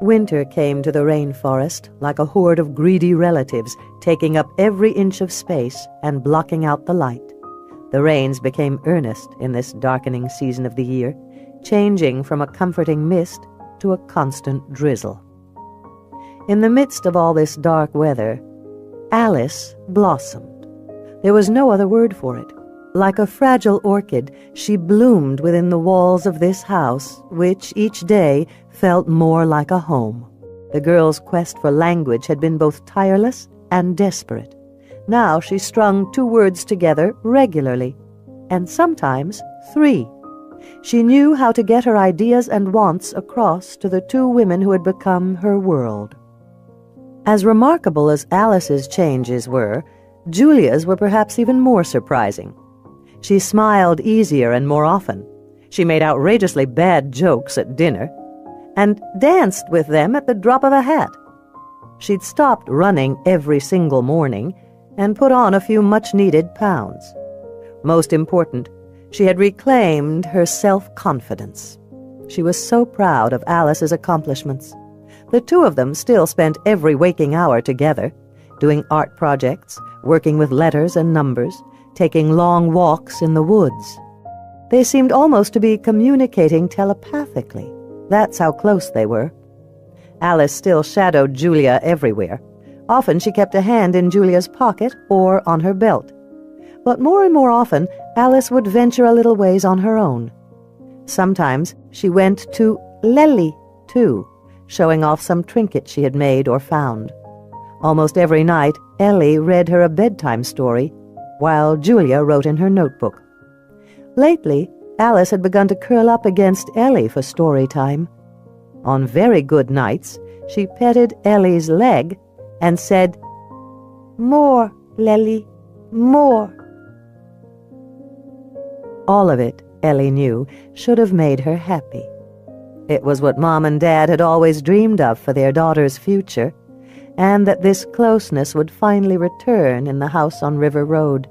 Winter came to the rainforest like a horde of greedy relatives, taking up every inch of space and blocking out the light. The rains became earnest in this darkening season of the year, changing from a comforting mist to a constant drizzle. In the midst of all this dark weather, Alice blossomed. There was no other word for it. Like a fragile orchid, she bloomed within the walls of this house, which each day felt more like a home. The girl's quest for language had been both tireless and desperate. Now she strung 2 words together regularly, and sometimes 3. She knew how to get her ideas and wants across to the 2 women who had become her world. As remarkable as Alice's changes were, Julia's were perhaps even more surprising. She smiled easier and more often. She made outrageously bad jokes at dinner, and danced with them at the drop of a hat. She'd stopped running every single morning and put on a few much-needed pounds. Most important, she had reclaimed her self-confidence. She was so proud of Alice's accomplishments. The 2 of them still spent every waking hour together, doing art projects, working with letters and numbers, taking long walks in the woods. They seemed almost to be communicating telepathically. That's how close they were. Alice still shadowed Julia everywhere. Often she kept a hand in Julia's pocket or on her belt. But more and more often, Alice would venture a little ways on her own. Sometimes she went to Lely, too, showing off some trinket she had made or found. Almost every night, Ellie read her a bedtime story, while Julia wrote in her notebook. Lately, Alice had begun to curl up against Ellie for story time. On very good nights, she petted Ellie's leg and said, "More, Lely, more." All of it, Ellie knew, should have made her happy. It was what Mom and Dad had always dreamed of for their daughter's future, and that this closeness would finally return in the house on River Road.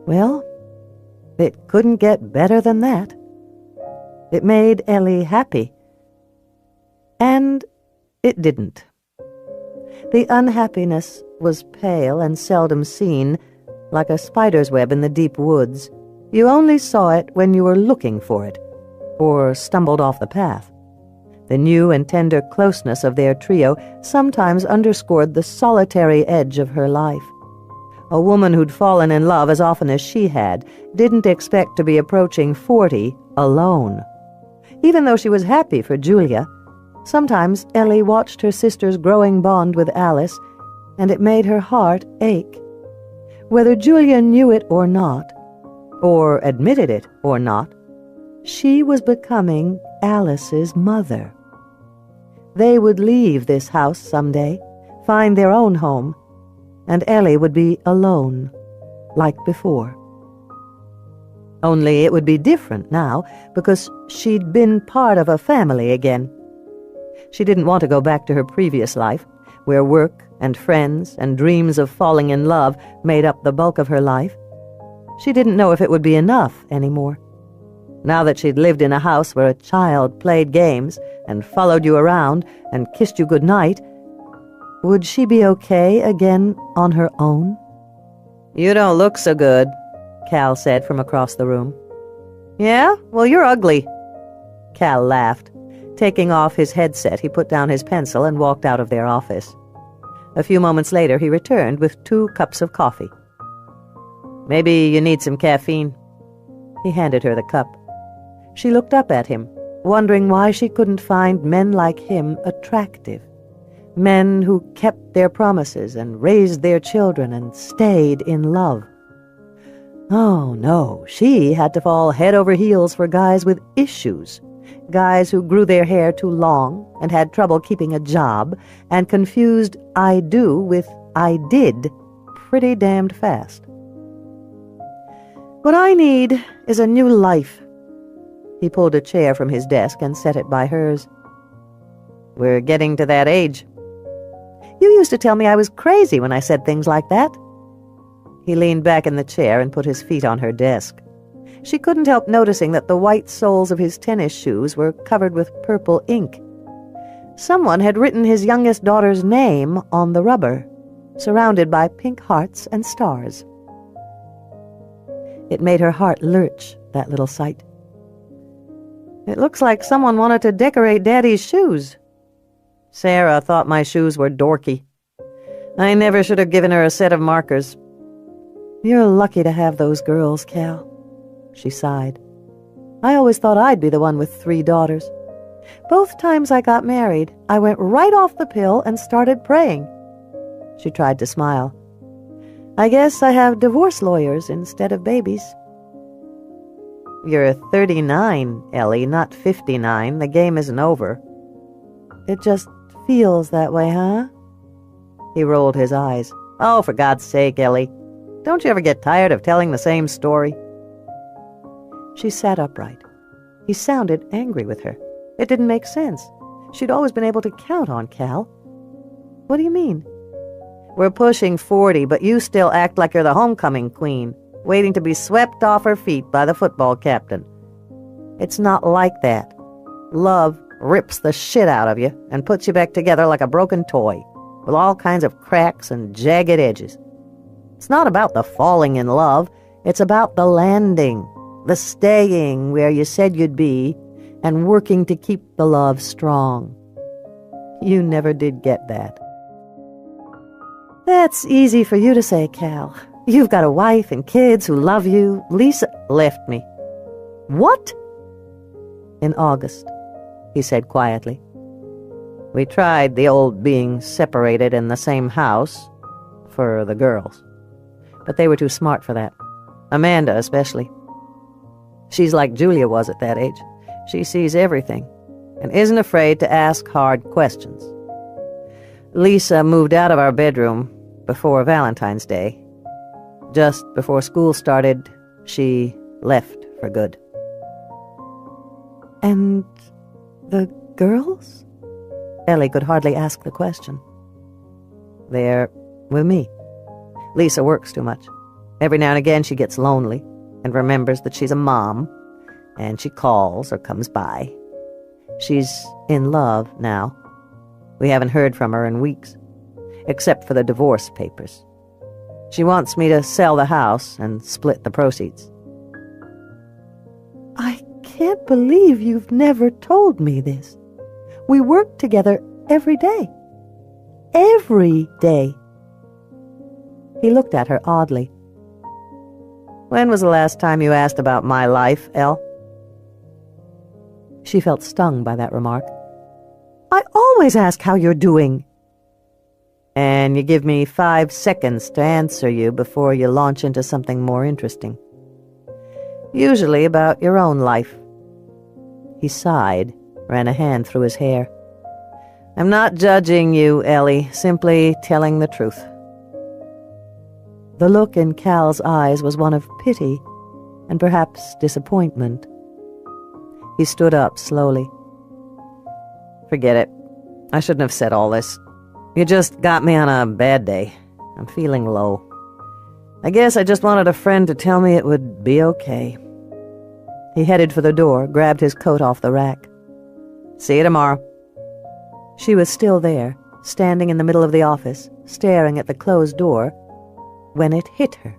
Well, it couldn't get better than that. It made Ellie happy. And it didn't. The unhappiness was pale and seldom seen, like a spider's web in the deep woods. You only saw it when you were looking for it, or stumbled off the path. The new and tender closeness of their trio sometimes underscored the solitary edge of her life. A woman who'd fallen in love as often as she had didn't expect to be approaching 40 alone. Even though she was happy for Julia, sometimes Ellie watched her sister's growing bond with Alice, and it made her heart ache. Whether Julia knew it or not, or admitted it or not, she was becoming Alice's mother. They would leave this house someday, find their own home, and Ellie would be alone, like before. Only it would be different now, because she'd been part of a family again. She didn't want to go back to her previous life, where work and friends and dreams of falling in love made up the bulk of her life. She didn't know if it would be enough anymore. Now that she'd lived in a house where a child played games and followed you around and kissed you goodnight, would she be okay again on her own? "You don't look so good," Cal said from across the room. "Yeah? Well, you're ugly." Cal laughed. Taking off his headset, he put down his pencil and walked out of their office. A few moments later, he returned with 2 cups of coffee. "Maybe you need some caffeine." He handed her the cup. She looked up at him, wondering why she couldn't find men like him attractive. Men who kept their promises and raised their children and stayed in love. Oh, no, she had to fall head over heels for guys with issues. Guys who grew their hair too long and had trouble keeping a job and confused "I do" with "I did" pretty damned fast. "What I need is a new life." He pulled a chair from his desk and set it by hers. "We're getting to that age." "You used to tell me I was crazy when I said things like that." He leaned back in the chair and put his feet on her desk. She couldn't help noticing that the white soles of his tennis shoes were covered with purple ink. Someone had written his youngest daughter's name on the rubber, surrounded by pink hearts and stars. It made her heart lurch, that little sight. "It looks like someone wanted to decorate Daddy's shoes." "Sarah thought my shoes were dorky. I never should have given her a set of markers." "You're lucky to have those girls, Cal." She sighed. "I always thought I'd be the one with 3 daughters. Both times I got married, I went right off the pill and started praying." She tried to smile. "I guess I have divorce lawyers instead of babies." "You're 39, Ellie, not 59. The game isn't over." "It just feels that way, huh?" He rolled his eyes. "Oh, for God's sake, Ellie. Don't you ever get tired of telling the same story?" She sat upright. He sounded angry with her. It didn't make sense. She'd always been able to count on Cal. "What do you mean?" "We're pushing 40, but you still act like you're the homecoming queen, waiting to be swept off her feet by the football captain. It's not like that. Love rips the shit out of you and puts you back together like a broken toy, with all kinds of cracks and jagged edges. It's not about the falling in love. It's about the landing, the staying where you said you'd be, and working to keep the love strong. You never did get that." "That's easy for you to say, Cal. You've got a wife and kids who love you. Lisa left me." "What?" "In August," he said quietly. "We tried the old being separated in the same house for the girls. But they were too smart for that. Amanda especially. She's like Julia was at that age. She sees everything and isn't afraid to ask hard questions. Lisa moved out of our bedroom before Valentine's Day. Just before school started, she left for good." "And the girls?" Ellie could hardly ask the question. "They're with me. Lisa works too much. Every now and again she gets lonely and remembers that she's a mom, and she calls or comes by. She's in love now. We haven't heard from her in weeks, except for the divorce papers. She wants me to sell the house and split the proceeds." "I can't believe you've never told me this. We work together every day. Every day." He looked at her oddly. "When was the last time you asked about my life, Elle?" She felt stung by that remark. "I always ask how you're doing." "And you give me 5 seconds to answer you before you launch into something more interesting." Usually about your own life." He sighed, ran a hand through his hair. "I'm not judging you, Ellie, simply telling the truth." The look in Cal's eyes was one of pity and perhaps disappointment. He stood up slowly. "Forget it. I shouldn't have said all this. You just got me on a bad day. I'm feeling low. I guess I just wanted a friend to tell me it would be okay." He headed for the door, grabbed his coat off the rack. "See you tomorrow." She was still there, standing in the middle of the office, staring at the closed door, when it hit her.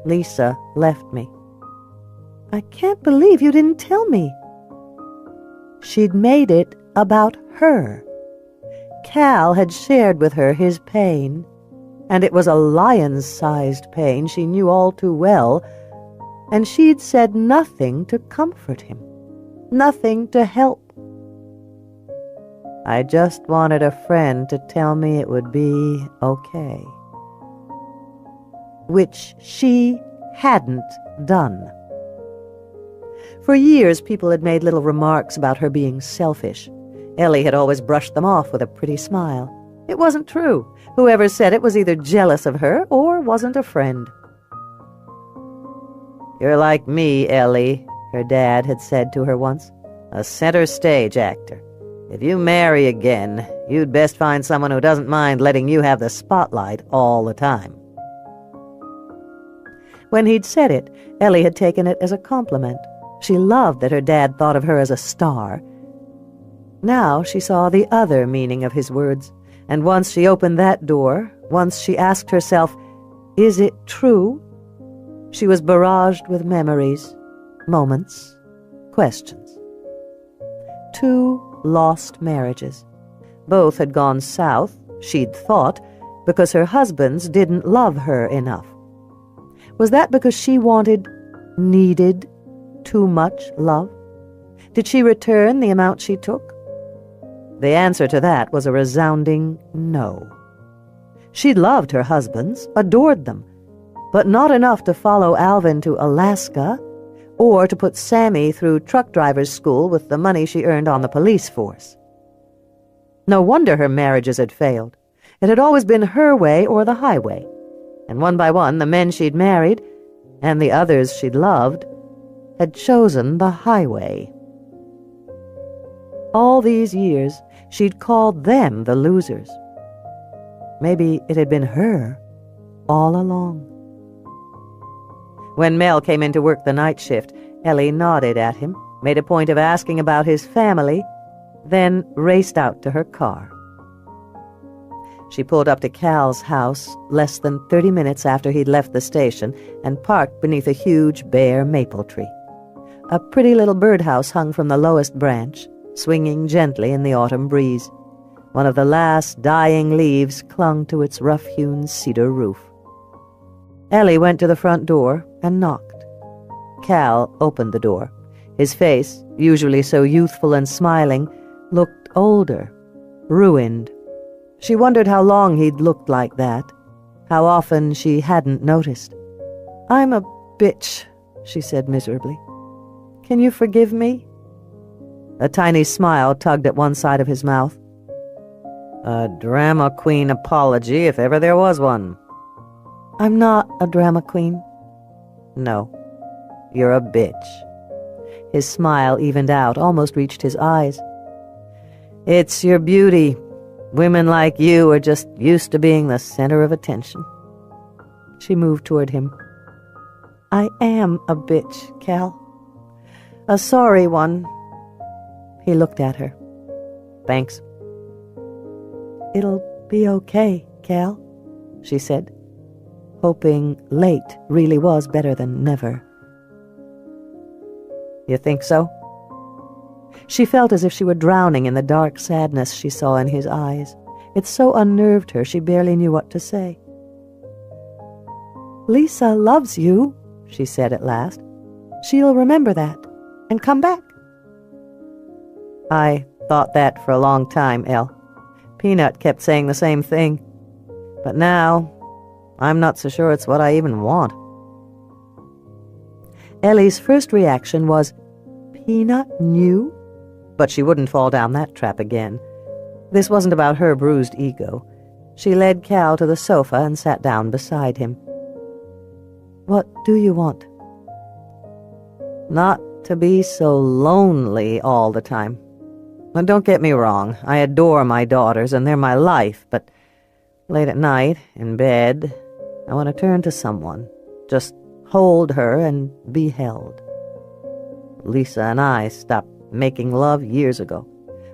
"Lisa left me." "I can't believe you didn't tell me." She'd made it about her. Cal had shared with her his pain, and it was a lion-sized pain she knew all too well, and she'd said nothing to comfort him, nothing to help. "I just wanted a friend to tell me it would be okay." Which she hadn't done. For years, people had made little remarks about her being selfish. Ellie had always brushed them off with a pretty smile. It wasn't true. Whoever said it was either jealous of her or wasn't a friend. "You're like me, Ellie," her dad had said to her once. "A center stage actor. If you marry again, you'd best find someone who doesn't mind letting you have the spotlight all the time." When he'd said it, Ellie had taken it as a compliment. She loved that her dad thought of her as a star. Now she saw the other meaning of his words, and once she opened that door, once she asked herself, "Is it true?" she was barraged with memories, moments, questions. 2 lost marriages. Both had gone south, she'd thought, because her husbands didn't love her enough. Was that because she needed too much love? Did she return the amount she took? The answer to that was a resounding no. She'd loved her husbands, adored them, but not enough to follow Alvin to Alaska or to put Sammy through truck driver's school with the money she earned on the police force. No wonder her marriages had failed. It had always been her way or the highway, and one by one the men she'd married, and the others she'd loved, had chosen the highway. All these years, she'd called them the losers. Maybe it had been her all along. When Mel came in to work the night shift, Ellie nodded at him, made a point of asking about his family, then raced out to her car. She pulled up to Cal's house less than 30 minutes after he'd left the station and parked beneath a huge bare maple tree. A pretty little birdhouse hung from the lowest branch, swinging gently in the autumn breeze. One of the last dying leaves clung to its rough-hewn cedar roof. Ellie went to the front door and knocked. Cal opened the door. His face, usually so youthful and smiling, looked older, ruined. She wondered how long he'd looked like that, how often she hadn't noticed. "I'm a bitch," she said miserably. "Can you forgive me?" A tiny smile tugged at one side of his mouth. "A drama queen apology, if ever there was one." "I'm not a drama queen." "No, you're a bitch." His smile evened out, almost reached his eyes. "It's your beauty. Women like you are just used to being the center of attention." She moved toward him. "I am a bitch, Cal. A sorry one." He looked at her. "Thanks." "It'll be okay, Cal," she said, hoping late really was better than never. "You think so?" She felt as if she were drowning in the dark sadness she saw in his eyes. It so unnerved her she barely knew what to say. "Lisa loves you," she said at last. "She'll remember that and come back." "I thought that for a long time, Elle. Peanut kept saying the same thing. But now, I'm not so sure it's what I even want." Ellie's first reaction was, Peanut knew? But she wouldn't fall down that trap again. This wasn't about her bruised ego. She led Cal to the sofa and sat down beside him. What do you want? Not to be so lonely all the time. And don't get me wrong, I adore my daughters and they're my life, but late at night, in bed, I want to turn to someone. Just hold her and be held. Lisa and I stopped making love years ago.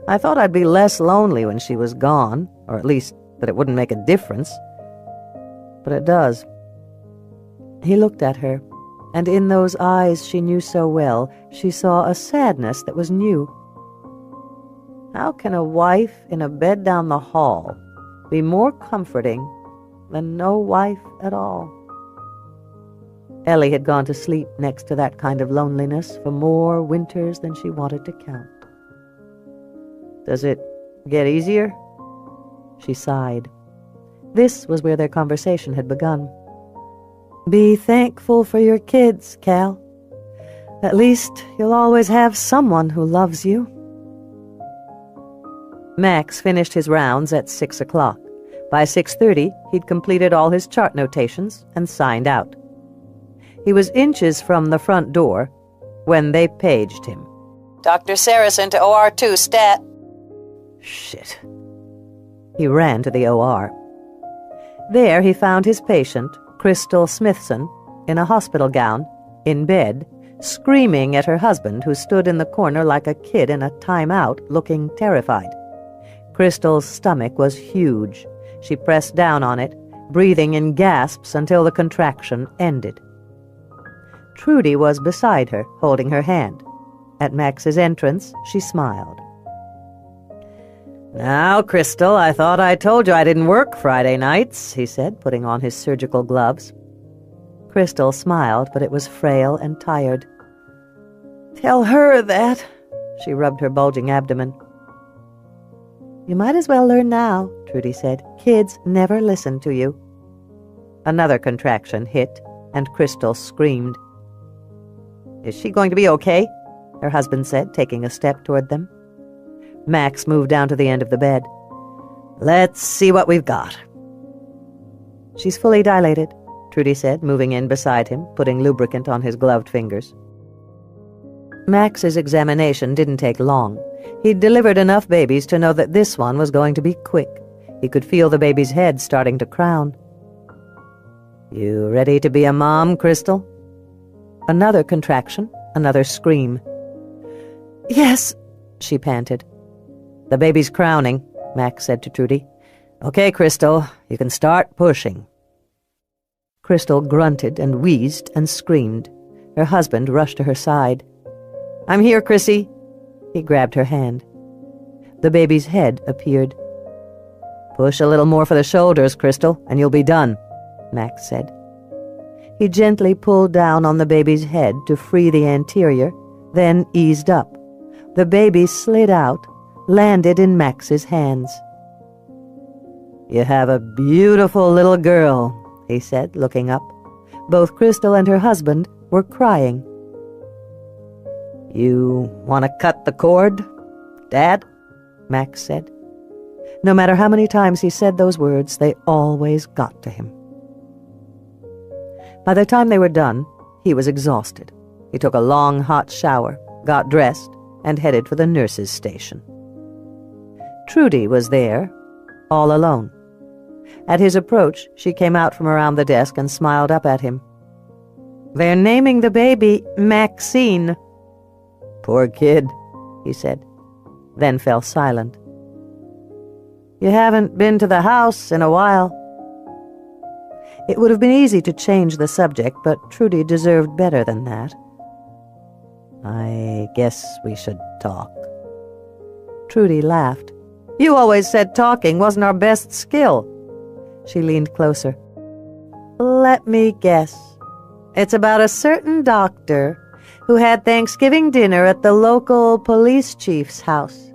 I thought I'd be less lonely when she was gone, or at least that it wouldn't make a difference. But it does. He looked at her, and in those eyes she knew so well, she saw a sadness that was new. How can a wife in a bed down the hall be more comforting than no wife at all? Ellie had gone to sleep next to that kind of loneliness for more winters than she wanted to count. Does it get easier? She sighed. This was where their conversation had begun. Be thankful for your kids, Cal. At least you'll always have someone who loves you. Max finished his rounds at 6 o'clock. By 6:30, he'd completed all his chart notations and signed out. He was inches from the front door when they paged him. Dr. Saracen to OR2, stat. Shit. He ran to the OR. There he found his patient, Crystal Smithson, in a hospital gown, in bed, screaming at her husband, who stood in the corner like a kid in a timeout, looking terrified. Crystal's stomach was huge. She pressed down on it, breathing in gasps until the contraction ended. Trudy was beside her, holding her hand. At Max's entrance, she smiled. Now, Crystal, I thought I told you I didn't work Friday nights, he said, putting on his surgical gloves. Crystal smiled, but it was frail and tired. Tell her that, she rubbed her bulging abdomen. You might as well learn now, Trudy said. Kids never listen to you. Another contraction hit, and Crystal screamed. Is she going to be okay? Her husband said, taking a step toward them. Max moved down to the end of the bed. Let's see what we've got. She's fully dilated, Trudy said, moving in beside him, putting lubricant on his gloved fingers. Max's examination didn't take long. He'd delivered enough babies to know that this one was going to be quick. He could feel the baby's head starting to crown. You ready to be a mom, Crystal? Another contraction, another scream. Yes, she panted. The baby's crowning, Max said to Trudy. Okay, Crystal, you can start pushing. Crystal grunted and wheezed and screamed. Her husband rushed to her side. I'm here, Chrissy. He grabbed her hand. The baby's head appeared. Push a little more for the shoulders, Crystal, and you'll be done, Max said. He gently pulled down on the baby's head to free the anterior, then eased up. The baby slid out, landed in Max's hands. You have a beautiful little girl, he said, looking up. Both Crystal and her husband were crying. You want to cut the cord, Dad? Max said. No matter how many times he said those words, they always got to him. By the time they were done, he was exhausted. He took a long, hot shower, got dressed, and headed for the nurse's station. Trudy was there, all alone. At his approach, she came out from around the desk and smiled up at him. They're naming the baby Maxine. Poor kid, he said, then fell silent. You haven't been to the house in a while. It would have been easy to change the subject, but Trudy deserved better than that. I guess we should talk. Trudy laughed. You always said talking wasn't our best skill. She leaned closer. Let me guess. It's about a certain doctor who had Thanksgiving dinner at the local police chief's house.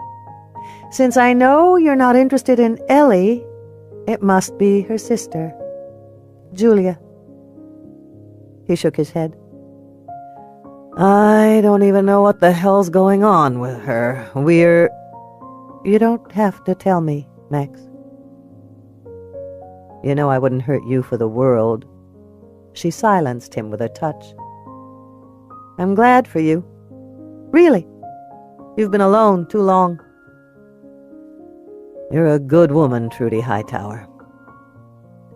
Since I know you're not interested in Ellie, it must be her sister, Julia. He shook his head. I don't even know what the hell's going on with her. You don't have to tell me, Max. You know I wouldn't hurt you for the world. She silenced him with a touch. I'm glad for you. Really. You've been alone too long. You're a good woman, Trudy Hightower.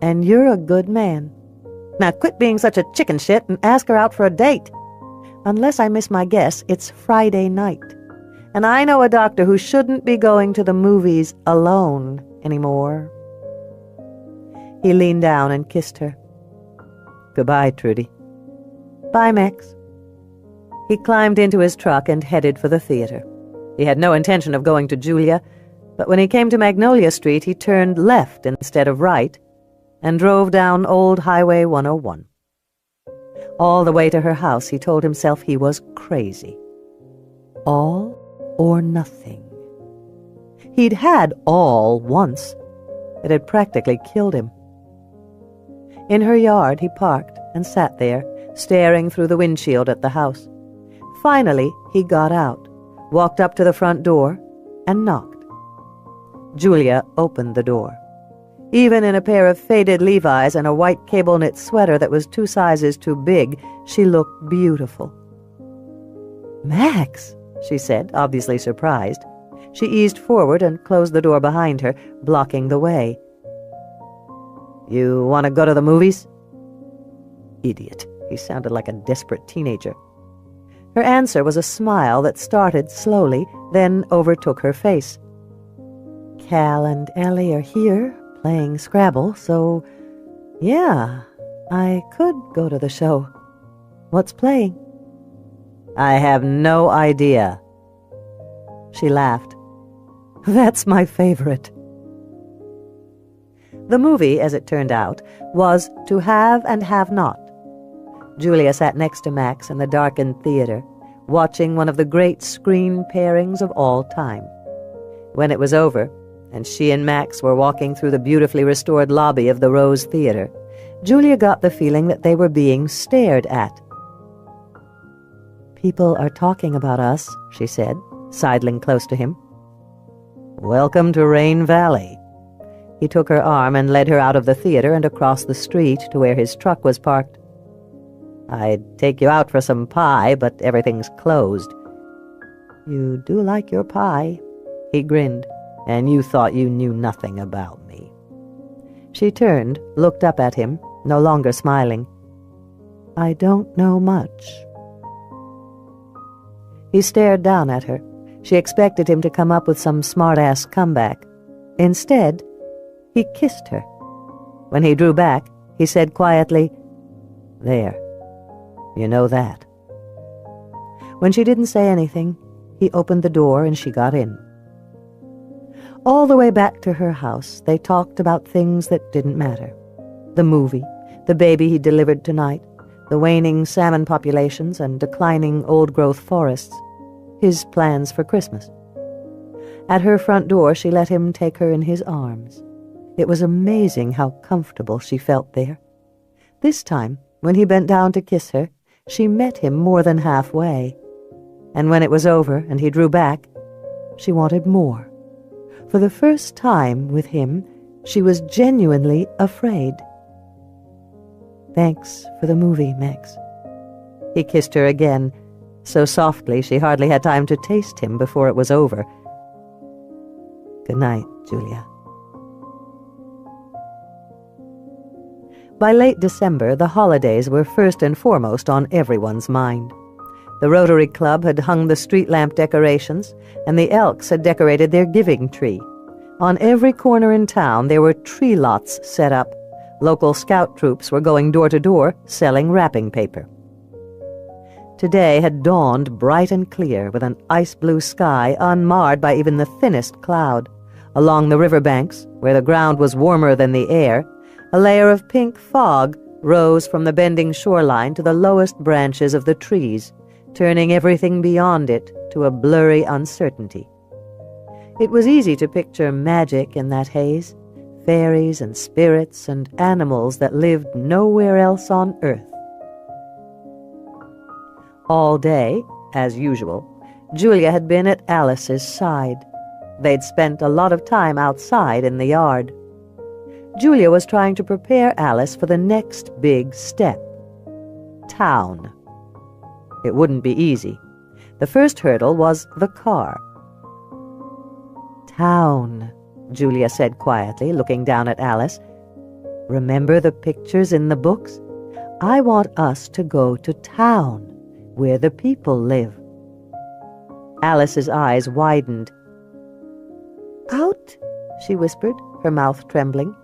And you're a good man. Now quit being such a chicken shit and ask her out for a date. Unless I miss my guess, it's Friday night. And I know a doctor who shouldn't be going to the movies alone anymore. He leaned down and kissed her. Goodbye, Trudy. Bye, Max. He climbed into his truck and headed for the theater. He had no intention of going to Julia, but when he came to Magnolia Street, he turned left instead of right and drove down Old Highway 101. All the way to her house, he told himself he was crazy. All or nothing. He'd had all once. It had practically killed him. In her yard, he parked and sat there, staring through the windshield at the house. Finally, he got out, walked up to the front door, and knocked. Julia opened the door. Even in a pair of faded Levi's and a white cable-knit sweater that was 2 sizes too big, she looked beautiful. Max, she said, obviously surprised. She eased forward and closed the door behind her, blocking the way. You want to go to the movies? Idiot. He sounded like a desperate teenager. Her answer was a smile that started slowly, then overtook her face. Cal and Ellie are here, playing Scrabble, so yeah, I could go to the show. What's playing? I have no idea. She laughed. That's my favorite. The movie, as it turned out, was To Have and Have Not. Julia sat next to Max in the darkened theater, watching one of the great screen pairings of all time. When it was over, and she and Max were walking through the beautifully restored lobby of the Rose Theater, Julia got the feeling that they were being stared at. People are talking about us, she said, sidling close to him. Welcome to Rain Valley. He took her arm and led her out of the theater and across the street to where his truck was parked. I'd take you out for some pie, but everything's closed. You do like your pie, he grinned, and you thought you knew nothing about me. She turned, looked up at him, no longer smiling. I don't know much. He stared down at her. She expected him to come up with some smart-ass comeback. Instead, he kissed her. When he drew back, he said quietly, There. You know that. When she didn't say anything, he opened the door and she got in. All the way back to her house, they talked about things that didn't matter. The movie, the baby he delivered tonight, the waning salmon populations and declining old-growth forests, his plans for Christmas. At her front door, she let him take her in his arms. It was amazing how comfortable she felt there. This time, when he bent down to kiss her, she met him more than halfway. And when it was over and he drew back, she wanted more. For the first time with him, she was genuinely afraid. Thanks for the movie, Max. He kissed her again, so softly she hardly had time to taste him before it was over. Good night, Julia. By late December, the holidays were first and foremost on everyone's mind. The Rotary Club had hung the street lamp decorations, and the Elks had decorated their giving tree. On every corner in town, there were tree lots set up. Local scout troops were going door to door, selling wrapping paper. Today had dawned bright and clear, with an ice-blue sky unmarred by even the thinnest cloud. Along the riverbanks, where the ground was warmer than the air, a layer of pink fog rose from the bending shoreline to the lowest branches of the trees, turning everything beyond it to a blurry uncertainty. It was easy to picture magic in that haze, fairies and spirits and animals that lived nowhere else on earth. All day, as usual, Julia had been at Alice's side. They'd spent a lot of time outside in the yard. Julia was trying to prepare Alice for the next big step. Town. It wouldn't be easy. The first hurdle was the car. Town, Julia said quietly, looking down at Alice. Remember the pictures in the books? I want us to go to town, where the people live. Alice's eyes widened. Out, she whispered, her mouth trembling.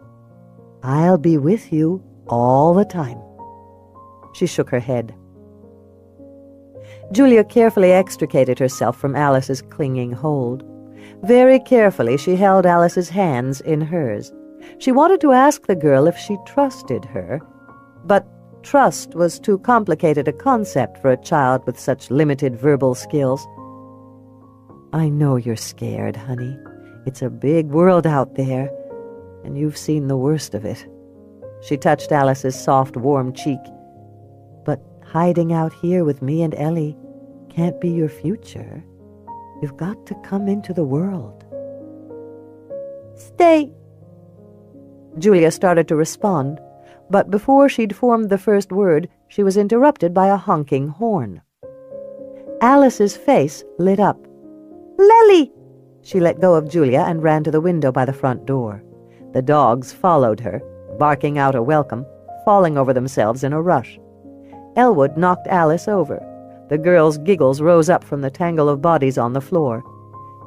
I'll be with you all the time. She shook her head. Julia carefully extricated herself from Alice's clinging hold. Very carefully she held Alice's hands in hers. She wanted to ask the girl if she trusted her, but trust was too complicated a concept for a child with such limited verbal skills. I know you're scared, honey. It's a big world out there, and you've seen the worst of it. She touched Alice's soft, warm cheek. But hiding out here with me and Ellie can't be your future. You've got to come into the world. Stay. Julia started to respond, but before she'd formed the first word, she was interrupted by a honking horn. Alice's face lit up. Lily! She let go of Julia and ran to the window by the front door. The dogs followed her, barking out a welcome, falling over themselves in a rush. Elwood knocked Alice over. The girl's giggles rose up from the tangle of bodies on the floor.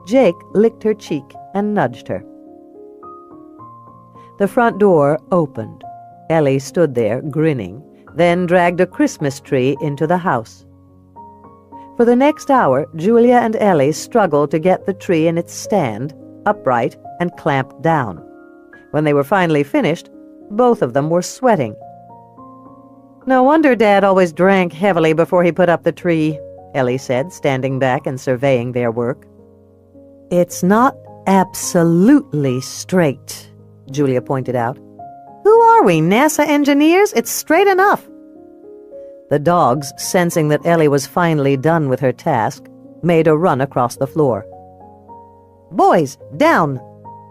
Jake licked her cheek and nudged her. The front door opened. Ellie stood there, grinning, then dragged a Christmas tree into the house. For the next hour, Julia and Ellie struggled to get the tree in its stand, upright, and clamped down. When they were finally finished, both of them were sweating. No wonder Dad always drank heavily before he put up the tree, Ellie said, standing back and surveying their work. It's not absolutely straight, Julia pointed out. Who are we, NASA engineers? It's straight enough. The dogs, sensing that Ellie was finally done with her task, made a run across the floor. Boys, down,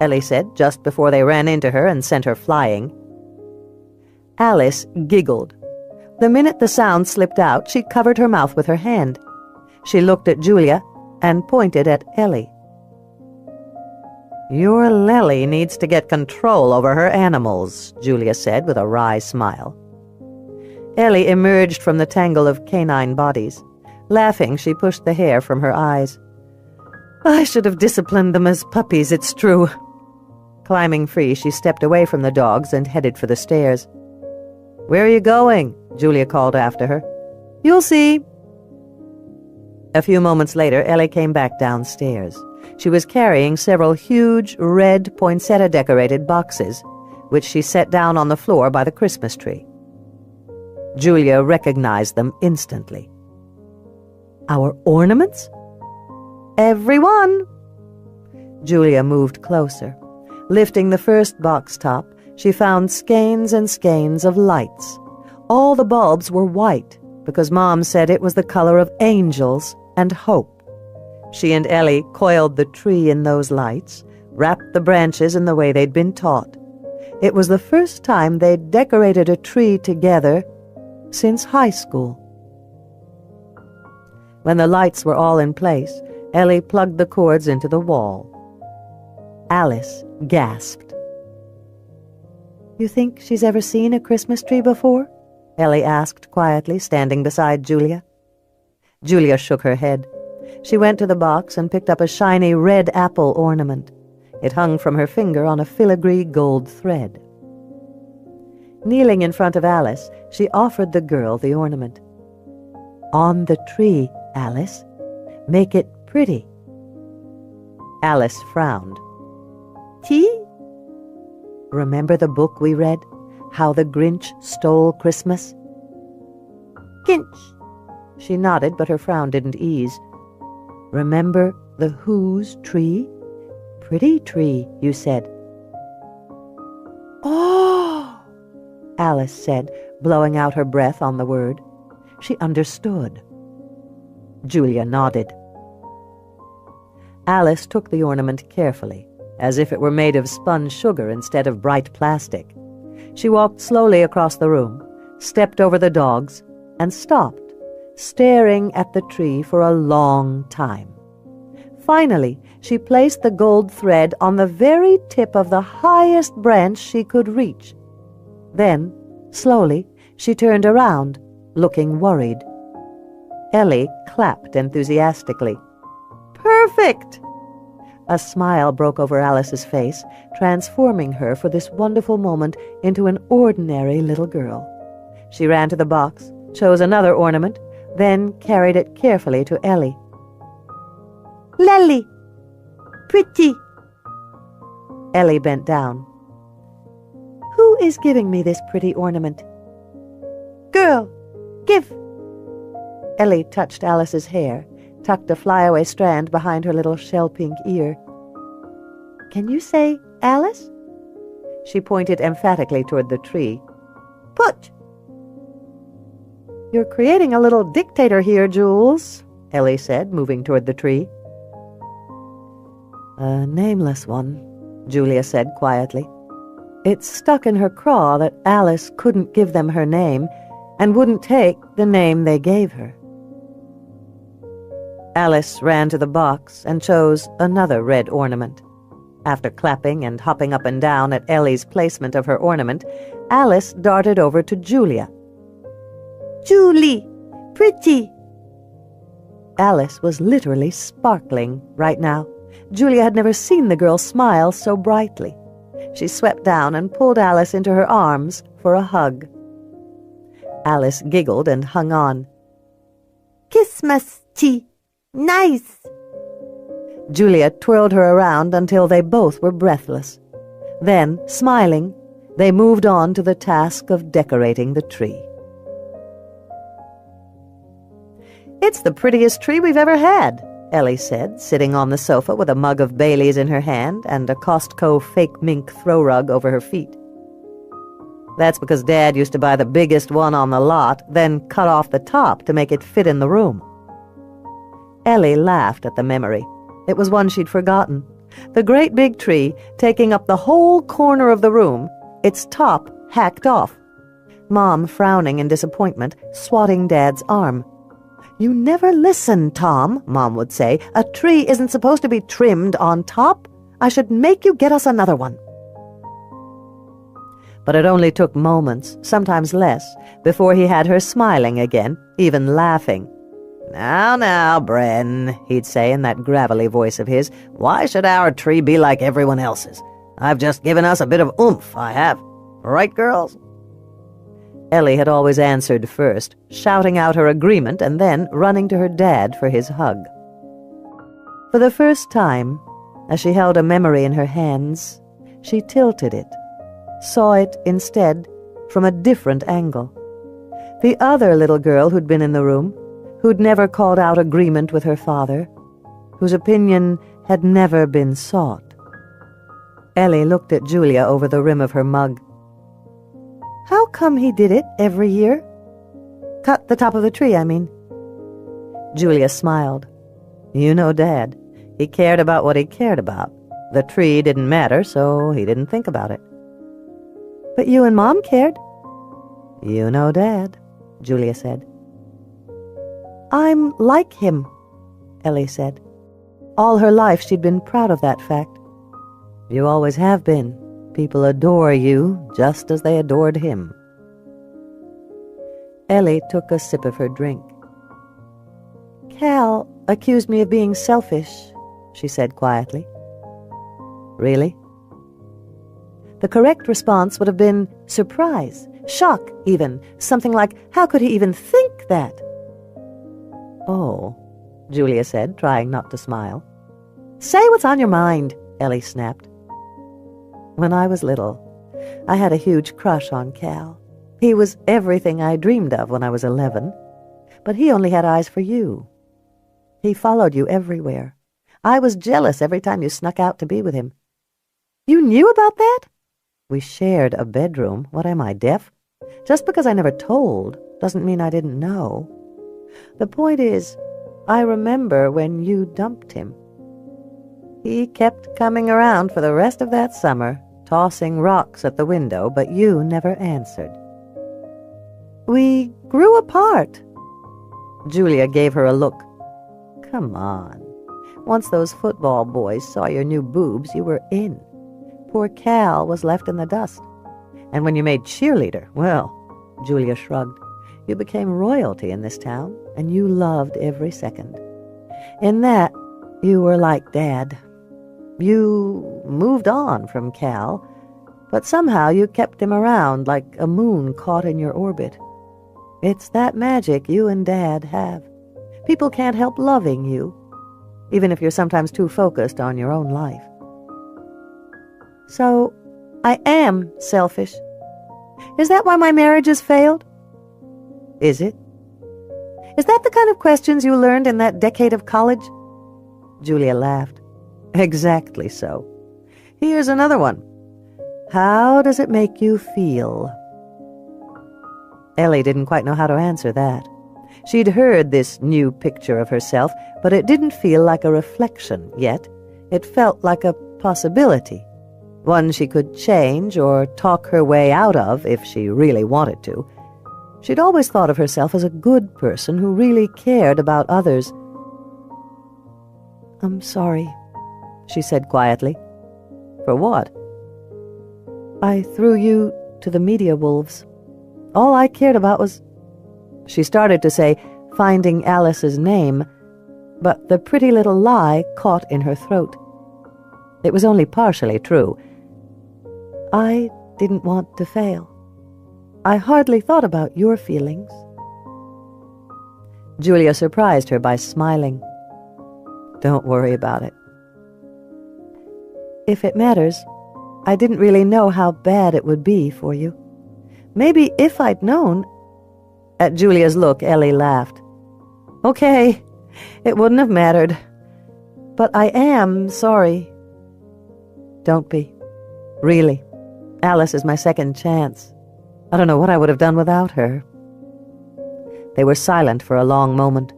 Ellie said just before they ran into her and sent her flying. Alice giggled. The minute the sound slipped out, she covered her mouth with her hand. She looked at Julia and pointed at Ellie. Your Lily needs to get control over her animals, Julia said with a wry smile. Ellie emerged from the tangle of canine bodies. Laughing, she pushed the hair from her eyes. I should have disciplined them as puppies, it's true. Climbing free, she stepped away from the dogs and headed for the stairs. Where are you going? Julia called after her. You'll see. A few moments later, Ellie came back downstairs. She was carrying several huge, red, poinsettia-decorated boxes, which she set down on the floor by the Christmas tree. Julia recognized them instantly. Our ornaments? Every one. Julia moved closer. Lifting the first box top, she found skeins and skeins of lights. All the bulbs were white, because Mom said it was the color of angels and hope. She and Ellie coiled the tree in those lights, wrapped the branches in the way they'd been taught. It was the first time they'd decorated a tree together since high school. When the lights were all in place, Ellie plugged the cords into the wall. Alice gasped. You think she's ever seen a Christmas tree before? Ellie asked quietly, standing beside Julia. Julia shook her head. She went to the box and picked up a shiny red apple ornament. It hung from her finger on a filigree gold thread. Kneeling in front of Alice, she offered the girl the ornament. On the tree, Alice. Make it pretty. Alice frowned. Tea? Remember the book we read? How the Grinch Stole Christmas? Ginch. She nodded, but her frown didn't ease. Remember the Who's tree? Pretty tree, you said. Oh! Alice said, blowing out her breath on the word. She understood. Julia nodded. Alice took the ornament carefully, as if it were made of spun sugar instead of bright plastic. She walked slowly across the room, stepped over the dogs, and stopped, staring at the tree for a long time. Finally, she placed the gold thread on the very tip of the highest branch she could reach. Then, slowly, she turned around, looking worried. Ellie clapped enthusiastically. "Perfect!" A smile broke over Alice's face, transforming her for this wonderful moment into an ordinary little girl. She ran to the box, chose another ornament, then carried it carefully to Ellie. "Lily! Pretty!" Ellie bent down. "Who is giving me this pretty ornament?" "Girl, give!" Ellie touched Alice's hair, tucked a flyaway strand behind her little shell-pink ear. "Can you say Alice?" She pointed emphatically toward the tree. "Put!" "You're creating a little dictator here, Jules," Ellie said, moving toward the tree. "A nameless one," Julia said quietly. It stuck in her craw that Alice couldn't give them her name and wouldn't take the name they gave her. Alice ran to the box and chose another red ornament. After clapping and hopping up and down at Ellie's placement of her ornament, Alice darted over to Julia. "Julie! Pretty!" Alice was literally sparkling right now. Julia had never seen the girl smile so brightly. She swept down and pulled Alice into her arms for a hug. Alice giggled and hung on. "Christmas-tea! Nice!" Julia twirled her around until they both were breathless. Then, smiling, they moved on to the task of decorating the tree. "It's the prettiest tree we've ever had," Ellie said, sitting on the sofa with a mug of Bailey's in her hand and a Costco fake mink throw rug over her feet. "That's because Dad used to buy the biggest one on the lot, then cut off the top to make it fit in the room." Ellie laughed at the memory. It was one she'd forgotten. The great big tree taking up the whole corner of the room, its top hacked off. Mom frowning in disappointment, swatting Dad's arm. "You never listen, Tom," Mom would say. "A tree isn't supposed to be trimmed on top. I should make you get us another one." But it only took moments, sometimes less, before he had her smiling again, even laughing. Now, Bren," he'd say in that gravelly voice of his, "why should our tree be like everyone else's? I've just given us a bit of oomph, I have. Right, girls?" Ellie had always answered first, shouting out her agreement and then running to her dad for his hug. For the first time, as she held a memory in her hands, she tilted it, saw it instead from a different angle. The other little girl who'd been in the room, who'd never called out agreement with her father, whose opinion had never been sought. Ellie looked at Julia over the rim of her mug. "How come he did it every year? Cut the top of the tree, I mean." Julia smiled. "You know Dad. He cared about what he cared about. The tree didn't matter, so he didn't think about it." "But you and Mom cared." "You know Dad," Julia said. "I'm like him," Ellie said. All her life she'd been proud of that fact. "You always have been. People adore you just as they adored him." Ellie took a sip of her drink. "Cal accused me of being selfish," she said quietly. "Really?" The correct response would have been surprise, shock even, something like, "How could he even think that?" "Oh," Julia said, trying not to smile. "Say what's on your mind," Ellie snapped. "When I was little, I had a huge crush on Cal. He was everything I dreamed of when I was 11, but he only had eyes for you. He followed you everywhere. I was jealous every time you snuck out to be with him." "You knew about that?" "We shared a bedroom. What am I, deaf? Just because I never told doesn't mean I didn't know. The point is, I remember when you dumped him. He kept coming around for the rest of that summer, tossing rocks at the window, but you never answered. We grew apart. Julia gave her a look. Come on. Once those football boys saw your new boobs, you were in. Poor Cal was left in the dust. And when you made cheerleader, well, Julia shrugged, you became royalty in this town, and you loved every second. In that, you were like Dad. You moved on from Cal, but somehow you kept him around like a moon caught in your orbit. It's that magic you and Dad have. People can't help loving you, even if you're sometimes too focused on your own life. So, I am selfish. Is that why my marriage has failed? Is it? Is that the kind of questions you learned in that decade of college? Julia laughed. Exactly so. Here's another one. How does it make you feel? Ellie didn't quite know how to answer that. She'd heard this new picture of herself, but it didn't feel like a reflection yet. It felt like a possibility, one she could change or talk her way out of if she really wanted to. She'd always thought of herself as a good person who really cared about others. I'm sorry, she said quietly. For what? I threw you to the media wolves. All I cared about was... She started to say, finding Alice's name, but the pretty little lie caught in her throat. It was only partially true. I didn't want to fail. I hardly thought about your feelings. Julia surprised her by smiling. Don't worry about it. If it matters, I didn't really know how bad it would be for you. Maybe if I'd known... At Julia's look, Ellie laughed. Okay, it wouldn't have mattered. But I am sorry. Don't be. Really. Alice is my second chance. I don't know what I would have done without her. They were silent for a long moment.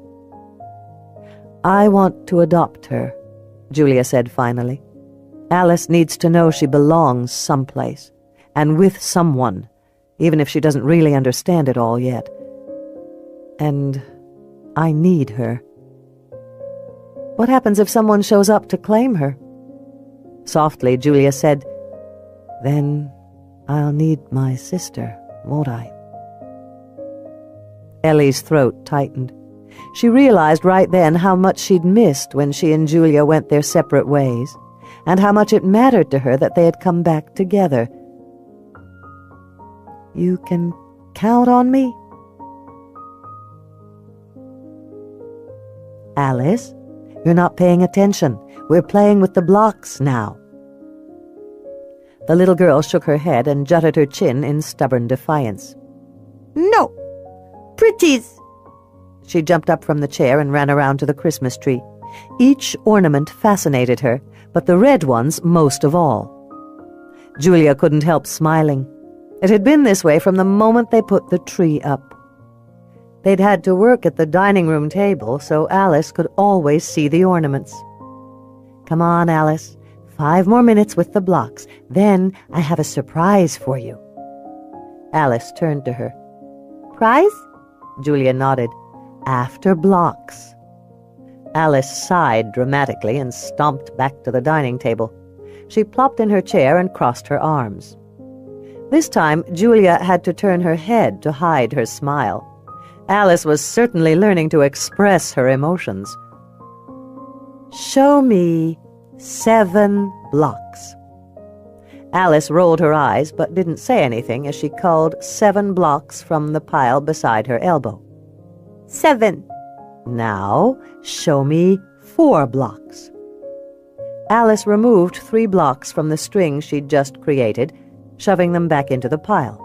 I want to adopt her, Julia said finally. Alice needs to know she belongs someplace, and with someone, even if she doesn't really understand it all yet. And I need her. What happens if someone shows up to claim her? Softly, Julia said, Then I'll need my sister, won't I? Ellie's throat tightened. She realized right then how much she'd missed when she and Julia went their separate ways, and how much it mattered to her that they had come back together. You can count on me? Alice, you're not paying attention. We're playing with the blocks now. The little girl shook her head and jutted her chin in stubborn defiance. No! Pretties! She jumped up from the chair and ran around to the Christmas tree. Each ornament fascinated her, but the red ones most of all. Julia couldn't help smiling. It had been this way from the moment they put the tree up. They'd had to work at the dining room table, so Alice could always see the ornaments. Come on, Alice. 5 more minutes with the blocks. Then I have a surprise for you. Alice turned to her. Prize? Julia nodded. After blocks. Alice sighed dramatically and stomped back to the dining table. She plopped in her chair and crossed her arms. This time, Julia had to turn her head to hide her smile. Alice was certainly learning to express her emotions. Show me 7 blocks. Alice rolled her eyes but didn't say anything as she culled 7 blocks from the pile beside her elbow. 7. Now, show me 4 blocks. Alice removed 3 blocks from the string she'd just created, shoving them back into the pile.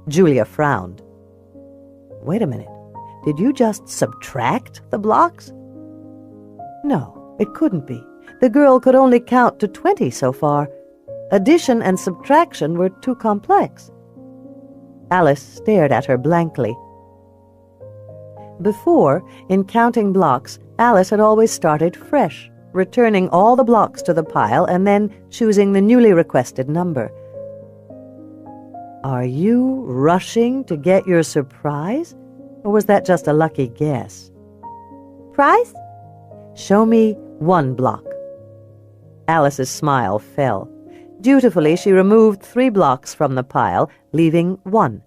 Julia frowned. Wait a minute. Did you just subtract the blocks? No, it couldn't be. The girl could only count to 20 so far. Addition and subtraction were too complex. Alice stared at her blankly. Before, in counting blocks, Alice had always started fresh, returning all the blocks to the pile and then choosing the newly requested number. Are you rushing to get your surprise? Or was that just a lucky guess? Prize? Show me 1 block. Alice's smile fell. Dutifully, she removed 3 blocks from the pile, leaving 1.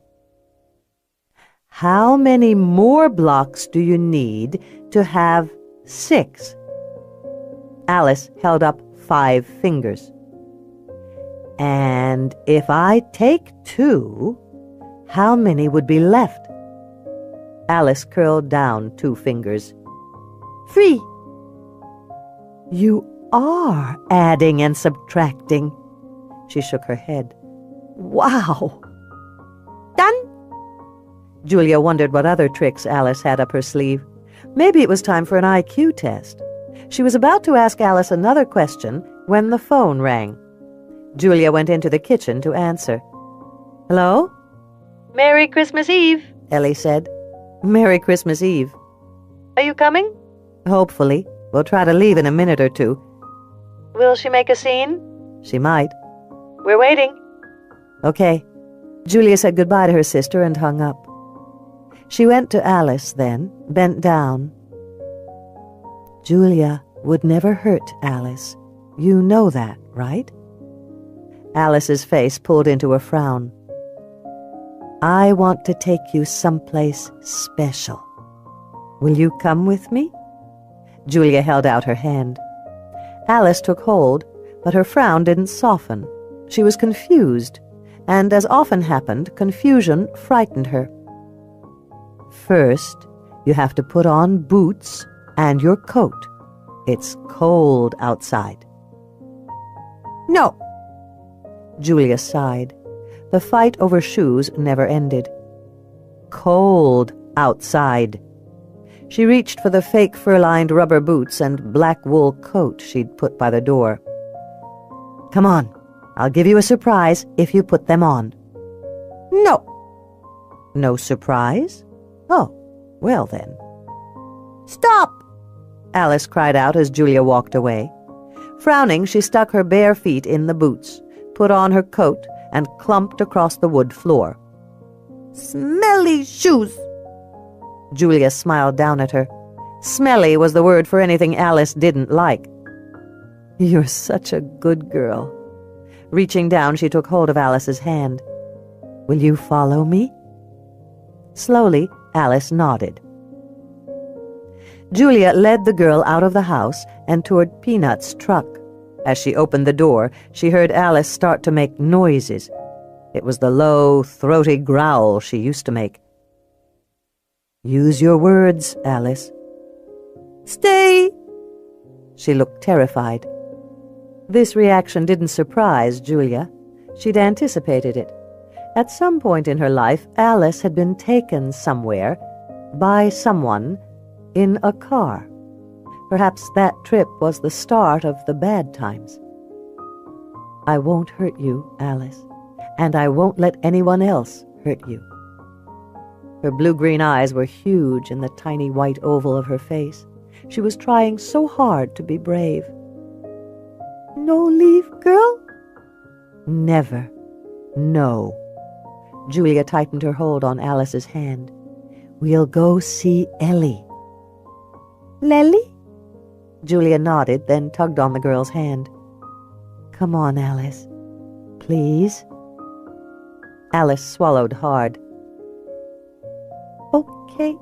How many more blocks do you need to have 6? Alice held up 5 fingers. And if I take 2, how many would be left? Alice curled down 2 fingers. 3. You are adding and subtracting. She shook her head. Wow! Done? Julia wondered what other tricks Alice had up her sleeve. Maybe it was time for an IQ test. She was about to ask Alice another question when the phone rang. Julia went into the kitchen to answer. Hello? Merry Christmas Eve, Ellie said. Merry Christmas Eve. Are you coming? Hopefully. We'll try to leave in a minute or 2. Will she make a scene? She might. We're waiting. Okay. Julia said goodbye to her sister and hung up. She went to Alice then, bent down. Julia would never hurt Alice. You know that, right? Alice's face pulled into a frown. I want to take you someplace special. Will you come with me? Julia held out her hand. Alice took hold, but her frown didn't soften. She was confused, and as often happened, confusion frightened her. First, you have to put on boots and your coat. It's cold outside. No. Julia sighed. The fight over shoes never ended. Cold outside. She reached for the fake fur-lined rubber boots and black wool coat she'd put by the door. Come on, I'll give you a surprise if you put them on. No. No surprise? Oh, well then. Stop! Alice cried out as Julia walked away. Frowning, she stuck her bare feet in the boots, put on her coat, and clumped across the wood floor. Smelly shoes! Julia smiled down at her. Smelly was the word for anything Alice didn't like. You're such a good girl. Reaching down, she took hold of Alice's hand. Will you follow me? Slowly, Alice nodded. Julia led the girl out of the house and toward Peanut's truck. As she opened the door, she heard Alice start to make noises. It was the low, throaty growl she used to make. Use your words, Alice. Stay! She looked terrified. This reaction didn't surprise Julia. She'd anticipated it. At some point in her life, Alice had been taken somewhere by someone in a car. Perhaps that trip was the start of the bad times. I won't hurt you, Alice, and I won't let anyone else hurt you. Her blue-green eyes were huge in the tiny white oval of her face. She was trying so hard to be brave. No leave, girl? Never. No. Julia tightened her hold on Alice's hand. We'll go see Ellie. Lely? Julia nodded, then tugged on the girl's hand. Come on, Alice. Please. Alice swallowed hard. Okay.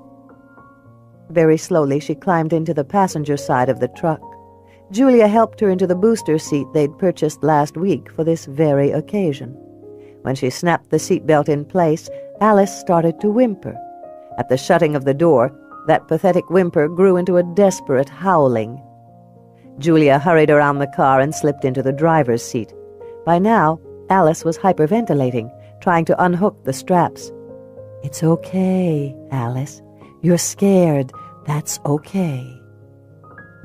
Very slowly, she climbed into the passenger side of the truck. Julia helped her into the booster seat they'd purchased last week for this very occasion. When she snapped the seatbelt in place, Alice started to whimper. At the shutting of the door, that pathetic whimper grew into a desperate howling. Julia hurried around the car and slipped into the driver's seat. By now, Alice was hyperventilating, trying to unhook the straps. It's okay, Alice. You're scared. That's okay.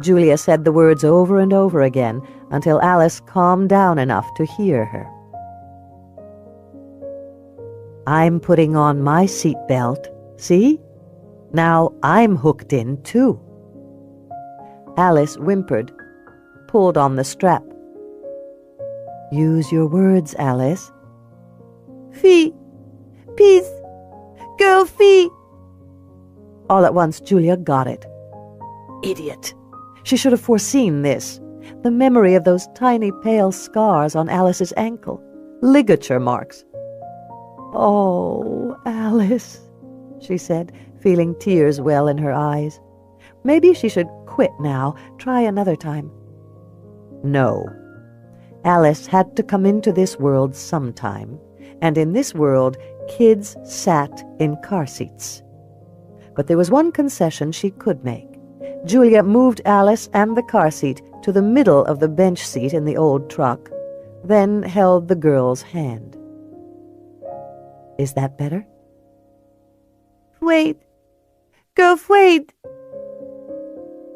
Julia said the words over and over again until Alice calmed down enough to hear her. I'm putting on my seatbelt. See? Now I'm hooked in, too." Alice whimpered, pulled on the strap. "Use your words, Alice." "Fee, peace, girl fee." All at once Julia got it. Idiot! She should have foreseen this. The memory of those tiny pale scars on Alice's ankle. Ligature marks. "Oh, Alice," she said, feeling tears well in her eyes. Maybe she should quit now, try another time. No. Alice had to come into this world sometime, and in this world kids sat in car seats. But there was one concession she could make. Julia moved Alice and the car seat to the middle of the bench seat in the old truck, then held the girl's hand. "Is that better?" "Wait. Girl, wait."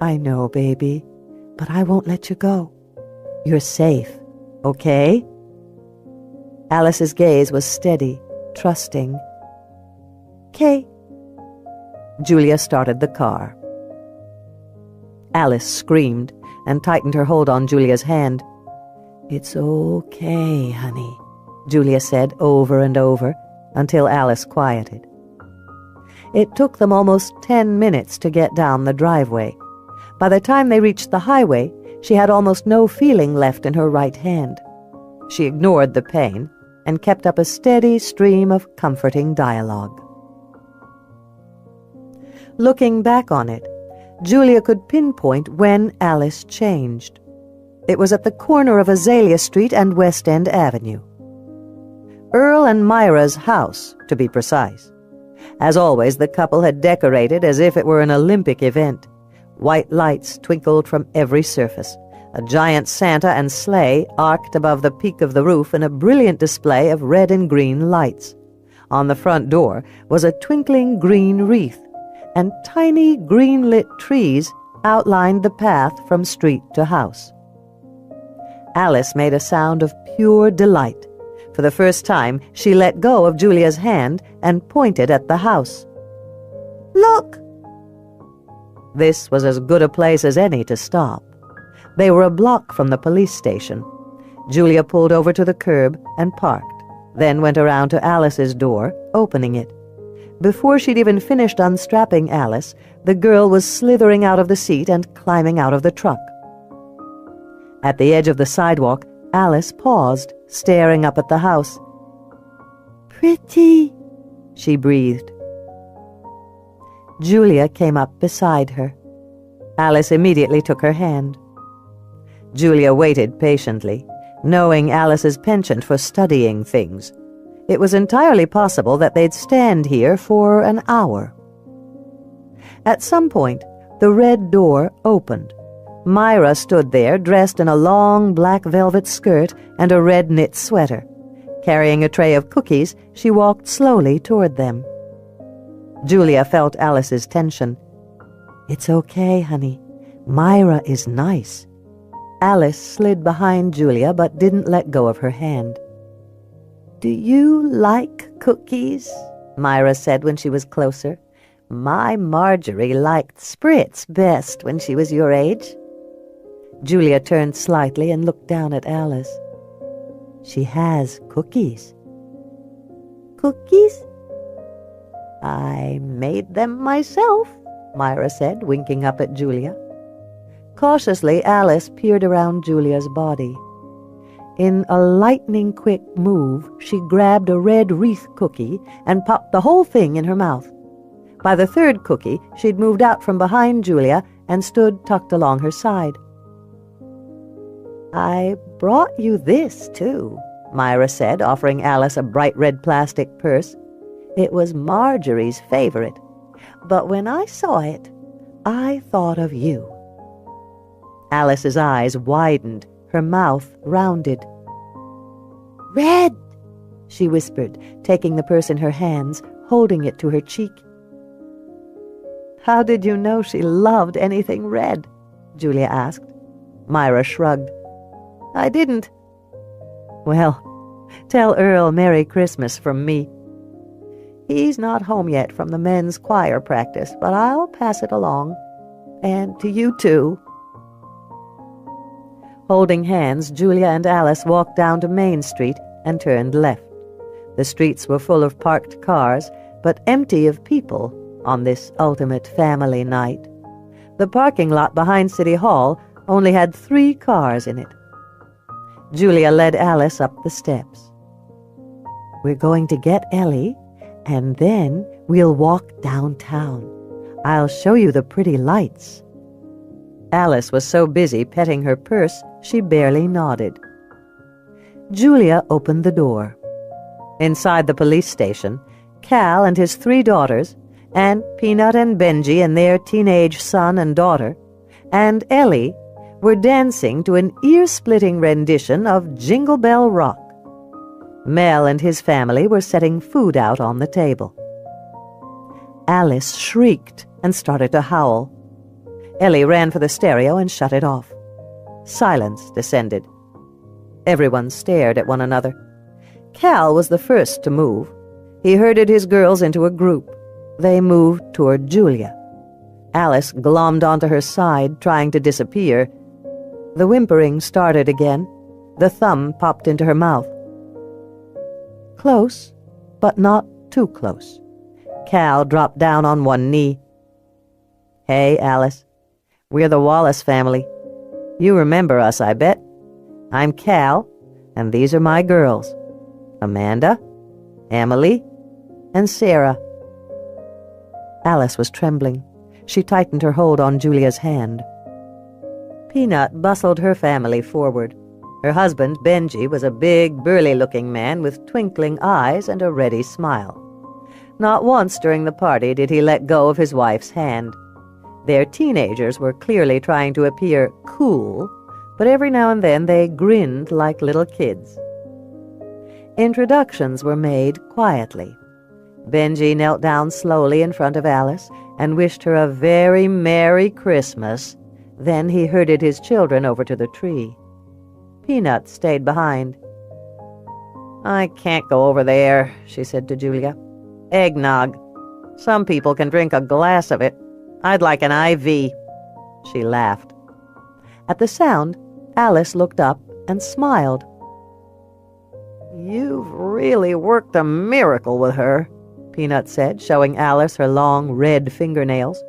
"I know, baby, but I won't let you go. You're safe, okay?" Alice's gaze was steady, trusting. "'Kay." Julia started the car. Alice screamed and tightened her hold on Julia's hand. "It's okay, honey," Julia said over and over, until Alice quieted. It took them almost 10 minutes to get down the driveway. By the time they reached the highway, she had almost no feeling left in her right hand. She ignored the pain and kept up a steady stream of comforting dialogue. Looking back on it, Julia could pinpoint when Alice changed. It was at the corner of Azalea Street and West End Avenue. Earl and Myra's house, to be precise. As always, the couple had decorated as if it were an Olympic event. White lights twinkled from every surface. A giant Santa and sleigh arced above the peak of the roof in a brilliant display of red and green lights. On the front door was a twinkling green wreath, and tiny green-lit trees outlined the path from street to house. Alice made a sound of pure delight. For the first time, she let go of Julia's hand and pointed at the house. "Look!" This was as good a place as any to stop. They were a block from the police station. Julia pulled over to the curb and parked, then went around to Alice's door, opening it. Before she'd even finished unstrapping Alice, the girl was slithering out of the seat and climbing out of the truck. At the edge of the sidewalk, Alice paused, staring up at the house. "Pretty," she breathed. Julia came up beside her. Alice immediately took her hand. Julia waited patiently, knowing Alice's penchant for studying things. It was entirely possible that they'd stand here for an hour. At some point, the red door opened. Myra stood there, dressed in a long black velvet skirt and a red knit sweater. Carrying a tray of cookies, she walked slowly toward them. Julia felt Alice's tension. "It's okay, honey. Myra is nice." Alice slid behind Julia but didn't let go of her hand. "Do you like cookies?" Myra said when she was closer. "My Marjorie liked Spritz best when she was your age." Julia turned slightly and looked down at Alice. "She has cookies." "Cookies?" "I made them myself," Myra said, winking up at Julia. Cautiously, Alice peered around Julia's body. In a lightning-quick move, she grabbed a red wreath cookie and popped the whole thing in her mouth. By the third cookie, she'd moved out from behind Julia and stood tucked along her side. "I brought you this, too," Myra said, offering Alice a bright red plastic purse. "It was Marjorie's favorite, but when I saw it, I thought of you." Alice's eyes widened, her mouth rounded. "Red," she whispered, taking the purse in her hands, holding it to her cheek. "How did you know she loved anything red?" Julia asked. Myra shrugged. "I didn't." "Well, tell Earl Merry Christmas from me." He's not home yet from the men's choir practice, but I'll pass it along. And to you, too." Holding hands, Julia and Alice walked down to Main Street and turned left. The streets were full of parked cars, but empty of people on this ultimate family night. The parking lot behind City Hall only had 3 cars in it. Julia led Alice up the steps. "We're going to get Ellie, and then we'll walk downtown. I'll show you the pretty lights." Alice was so busy petting her purse, she barely nodded. Julia opened the door. Inside the police station, Cal and his 3 daughters, and Peanut and Benji and their teenage son and daughter, and Ellie were dancing to an ear-splitting rendition of Jingle Bell Rock. Mel and his family were setting food out on the table. Alice shrieked and started to howl. Ellie ran for the stereo and shut it off. Silence descended. Everyone stared at one another. Cal was the first to move. He herded his girls into a group. They moved toward Julia. Alice glommed onto her side, trying to disappear. The whimpering started again. The thumb popped into her mouth. Close, but not too close. Cal dropped down on one knee. "Hey, Alice. We're the Wallace family. You remember us, I bet. I'm Cal, and these are my girls. Amanda, Emily, and Sarah." Alice was trembling. She tightened her hold on Julia's hand. Peanut bustled her family forward. Her husband, Benji, was a big, burly-looking man with twinkling eyes and a ready smile. Not once during the party did he let go of his wife's hand. Their teenagers were clearly trying to appear cool, but every now and then they grinned like little kids. Introductions were made quietly. Benji knelt down slowly in front of Alice and wished her a very Merry Christmas. Then he herded his children over to the tree. Peanut stayed behind. "I can't go over there," she said to Julia. "Eggnog. Some people can drink a glass of it. I'd like an IV." She laughed. At the sound, Alice looked up and smiled. "You've really worked a miracle with her," Peanut said, showing Alice her long red fingernails.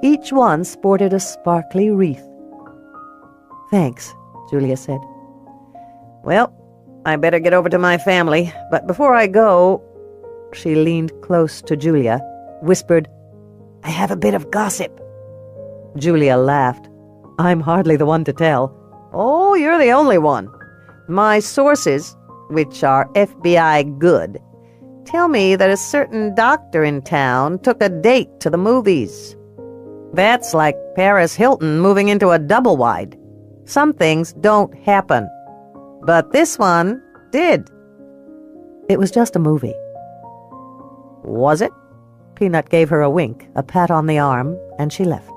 Each one sported a sparkly wreath. "Thanks," Julia said. "Well, I better get over to my family, but before I go—" She leaned close to Julia, whispered, "I have a bit of gossip." Julia laughed. "I'm hardly the one to tell." "Oh, you're the only one. My sources, which are FBI good, tell me that a certain doctor in town took a date to the movies. That's like Paris Hilton moving into a double-wide. Some things don't happen. But this one did." "It was just a movie." "Was it?" Peanut gave her a wink, a pat on the arm, and she left.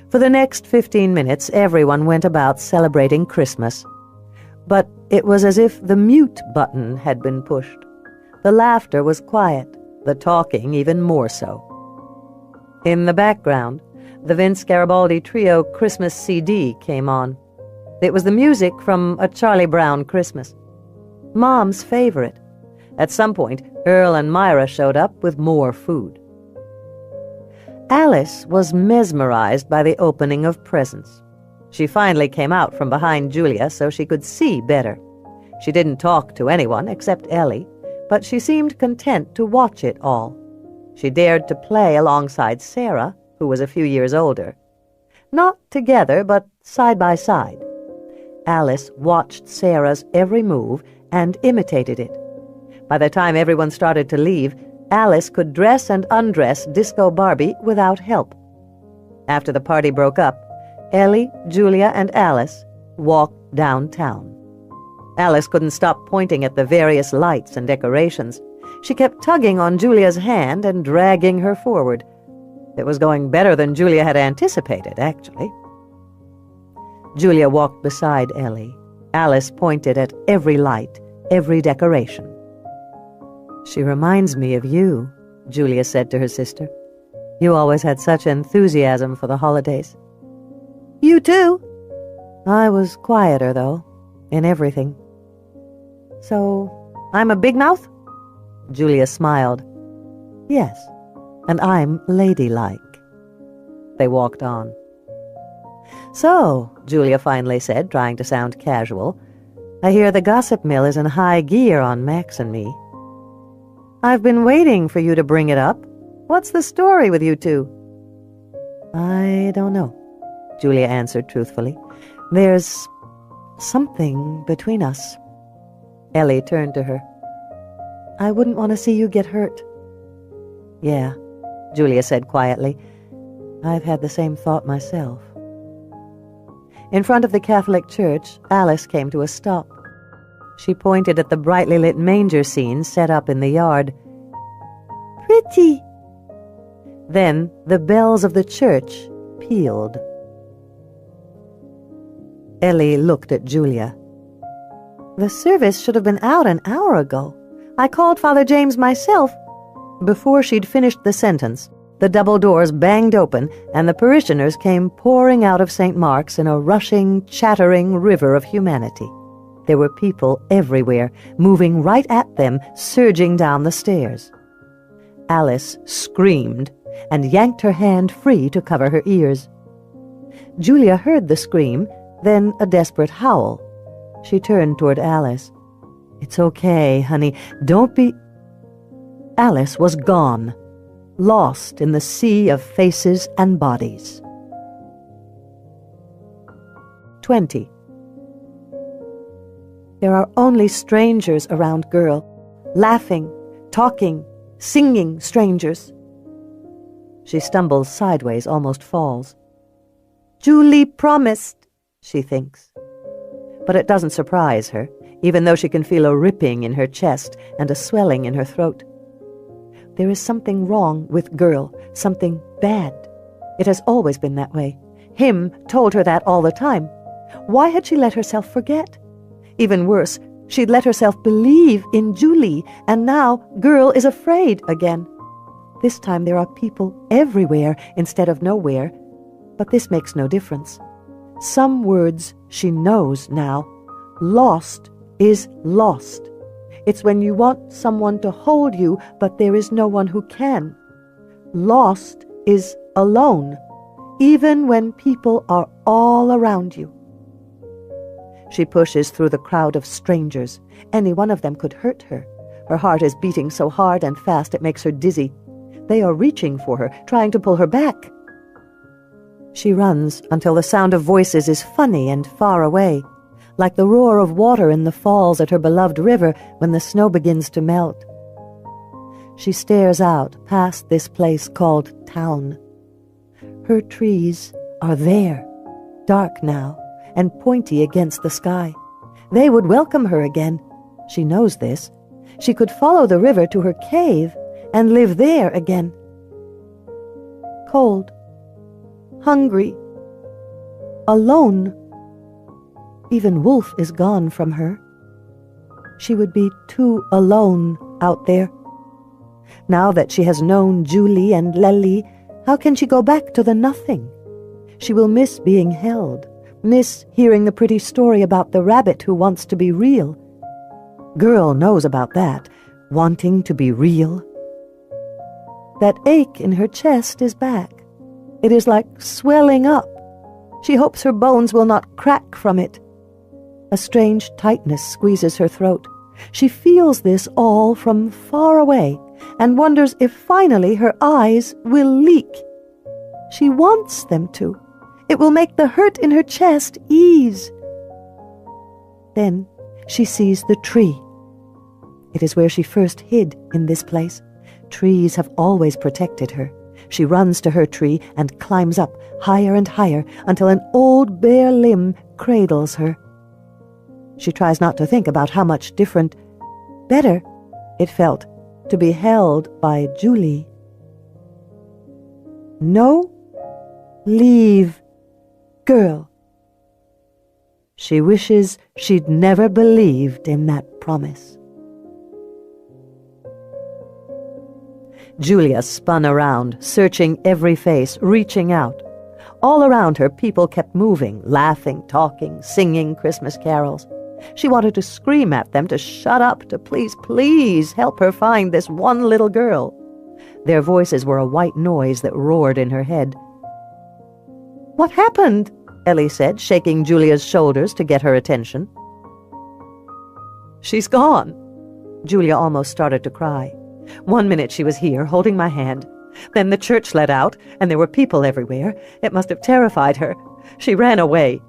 For the next 15 minutes, everyone went about celebrating Christmas. But it was as if the mute button had been pushed. The laughter was quiet, the talking even more so. In the background, the Vince Garibaldi Trio Christmas CD came on. It was the music from A Charlie Brown Christmas. Mom's favorite. At some point, Earl and Myra showed up with more food. Alice was mesmerized by the opening of presents. She finally came out from behind Julia so she could see better. She didn't talk to anyone except Ellie, but she seemed content to watch it all. She dared to play alongside Sarah, who was a few years older. Not together, but side by side. Alice watched Sarah's every move and imitated it. By the time everyone started to leave, Alice could dress and undress Disco Barbie without help. After the party broke up, Ellie, Julia, and Alice walked downtown. Alice couldn't stop pointing at the various lights and decorations. She kept tugging on Julia's hand and dragging her forward. It was going better than Julia had anticipated, actually. Julia walked beside Ellie. Alice pointed at every light, every decoration. She reminds me of you, Julia said to her sister. You always had such enthusiasm for the holidays. You too. I was quieter, though, in everything. So, I'm a big mouth? Julia smiled. Yes, and I'm ladylike. They walked on. So, Julia finally said, trying to sound casual, I hear the gossip mill is in high gear on Max and me. I've been waiting for you to bring it up. What's the story with you two? I don't know, Julia answered truthfully. There's something between us. Ellie turned to her. I wouldn't want to see you get hurt. Yeah, Julia said quietly. I've had the same thought myself. In front of the Catholic church, Alice came to a stop. She pointed at the brightly lit manger scene set up in the yard. Pretty! Then the bells of the church pealed. Ellie looked at Julia. The service should have been out an hour ago. I called Father James myself. Before she'd finished the sentence, the double doors banged open, and the parishioners came pouring out of St. Mark's in a rushing, chattering river of humanity. There were people everywhere, moving right at them, surging down the stairs. Alice screamed and yanked her hand free to cover her ears. Julia heard the scream, then a desperate howl. She turned toward Alice. It's okay, honey. Don't be... Alice was gone, lost in the sea of faces and bodies. 20. There are only strangers around, girl. Laughing, talking, singing strangers. She stumbles sideways, almost falls. Julie promised, she thinks. But it doesn't surprise her, even though she can feel a ripping in her chest and a swelling in her throat. There is something wrong with girl, something bad. It has always been that way. Him told her that all the time. Why had she let herself forget? Even worse, she'd let herself believe in Julie, and now girl is afraid again. This time there are people everywhere instead of nowhere, but this makes no difference. Some words she knows now. Lost is lost. It's when you want someone to hold you, but there is no one who can. Lost is alone, even when people are all around you. She pushes through the crowd of strangers. Any one of them could hurt her. Her heart is beating so hard and fast it makes her dizzy. They are reaching for her, trying to pull her back. She runs until the sound of voices is funny and far away, like the roar of water in the falls at her beloved river when the snow begins to melt. She stares out past this place called town. Her trees are there, dark now, and pointy against the sky. They would welcome her again. She knows this. She could follow the river to her cave and live there again. Cold, hungry, alone. Even Wolf is gone from her. She would be too alone out there. Now that she has known Julie and Lely, how can she go back to the nothing? She will miss being held, miss hearing the pretty story about the rabbit who wants to be real. Girl knows about that, wanting to be real. That ache in her chest is back. It is like swelling up. She hopes her bones will not crack from it. A strange tightness squeezes her throat. She feels this all from far away and wonders if finally her eyes will leak. She wants them to. It will make the hurt in her chest ease. Then she sees the tree. It is where she first hid in this place. Trees have always protected her. She runs to her tree and climbs up higher and higher until an old bare limb cradles her. She tries not to think about how much different, better it felt to be held by Julie. No, leave, girl. She wishes she'd never believed in that promise. Julia spun around, searching every face, reaching out. All around her, people kept moving, laughing, talking, singing Christmas carols. She wanted to scream at them to shut up, to please help her find this one little girl. Their voices were a white noise that roared in her head. "What happened?" Ellie said, shaking Julia's shoulders to get her attention. "She's gone." Julia almost started to cry. One minute she was here, holding my hand. Then the church let out, and there were people everywhere. It must have terrified her. She ran away.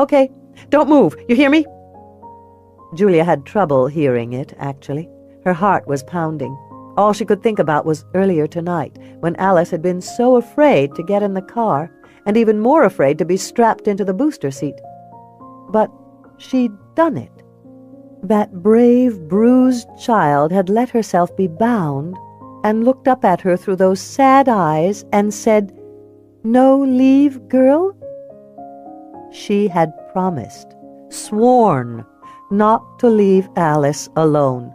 "Okay, don't move, you hear me?" Julia had trouble hearing it, actually. Her heart was pounding. All she could think about was earlier tonight, when Alice had been so afraid to get in the car, and even more afraid to be strapped into the booster seat. But she'd done it. That brave, bruised child had let herself be bound and looked up at her through those sad eyes and said, "No leave, girl?" She had promised, sworn, not to leave Alice alone.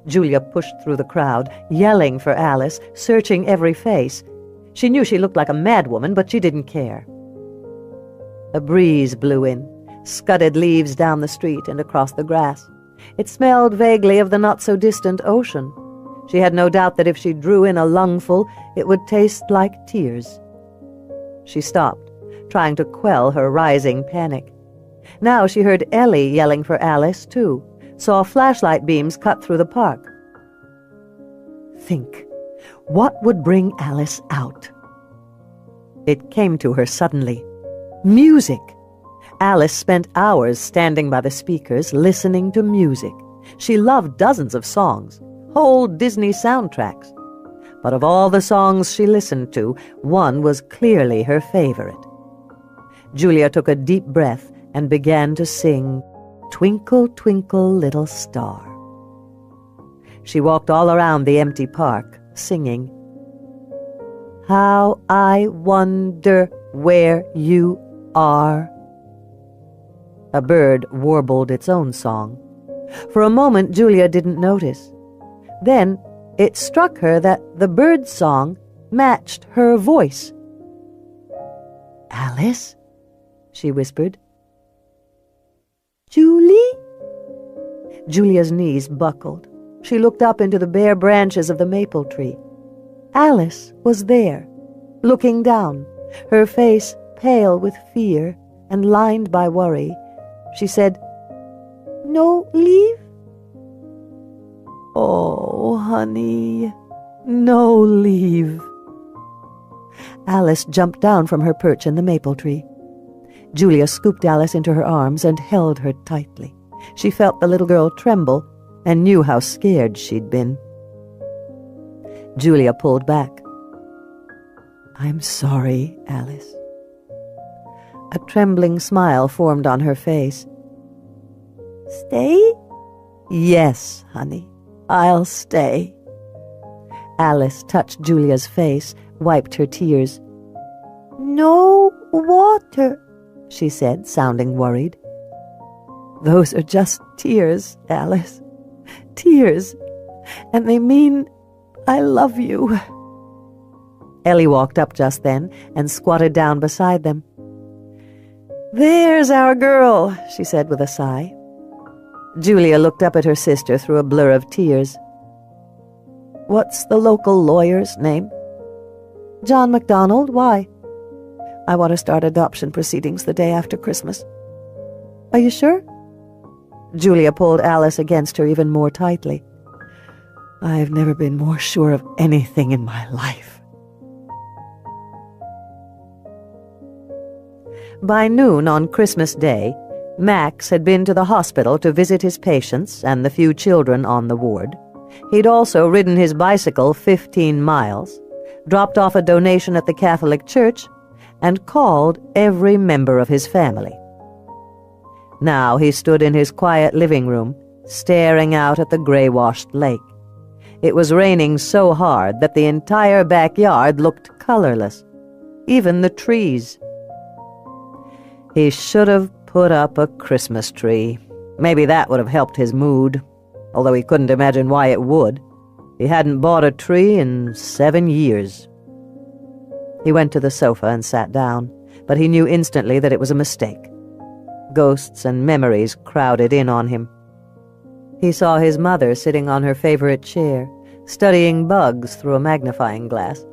Julia pushed through the crowd, yelling for Alice, searching every face. She knew she looked like a madwoman, but she didn't care. A breeze blew in, scudded leaves down the street and across the grass. It smelled vaguely of the not-so-distant ocean. She had no doubt that if she drew in a lungful, it would taste like tears. She stopped, trying to quell her rising panic. Now she heard Ellie yelling for Alice, too, saw flashlight beams cut through the park. Think, what would bring Alice out? It came to her suddenly. Music! Alice spent hours standing by the speakers, listening to music. She loved dozens of songs, whole Disney soundtracks. But of all the songs she listened to, one was clearly her favorite. Julia took a deep breath and began to sing, "Twinkle, Twinkle, Little Star." She walked all around the empty park, singing, "How I wonder where you are." A bird warbled its own song. For a moment, Julia didn't notice. Then it struck her that the bird's song matched her voice. "Alice?" she whispered. "Julie?" Julia's knees buckled. She looked up into the bare branches of the maple tree. Alice was there, looking down, her face pale with fear and lined by worry. She said, "No leave?" "Oh, honey, no leave." Alice jumped down from her perch in the maple tree. Julia scooped Alice into her arms and held her tightly. She felt the little girl tremble and knew how scared she'd been. Julia pulled back. "I'm sorry, Alice." A trembling smile formed on her face. "Stay?" "Yes, honey, I'll stay." Alice touched Julia's face, wiped her tears. "No water," she said, sounding worried. "Those are just tears, Alice. Tears. And they mean I love you." Ellie walked up just then and squatted down beside them. "There's our girl," she said with a sigh. Julia looked up at her sister through a blur of tears. "What's the local lawyer's name?" "John MacDonald. Why?" "I want to start adoption proceedings the day after Christmas." "Are you sure?" Julia pulled Alice against her even more tightly. "I've never been more sure of anything in my life." By noon on Christmas Day, Max had been to the hospital to visit his patients and the few children on the ward. He'd also ridden his bicycle 15 miles, dropped off a donation at the Catholic Church, and called every member of his family. Now he stood in his quiet living room, staring out at the gray-washed lake. It was raining so hard that the entire backyard looked colorless, even the trees. He should have put up a Christmas tree. Maybe that would have helped his mood, although he couldn't imagine why it would. He hadn't bought a tree in 7 years. He went to the sofa and sat down, but he knew instantly that it was a mistake. Ghosts and memories crowded in on him. He saw his mother sitting on her favorite chair, studying bugs through a magnifying glass,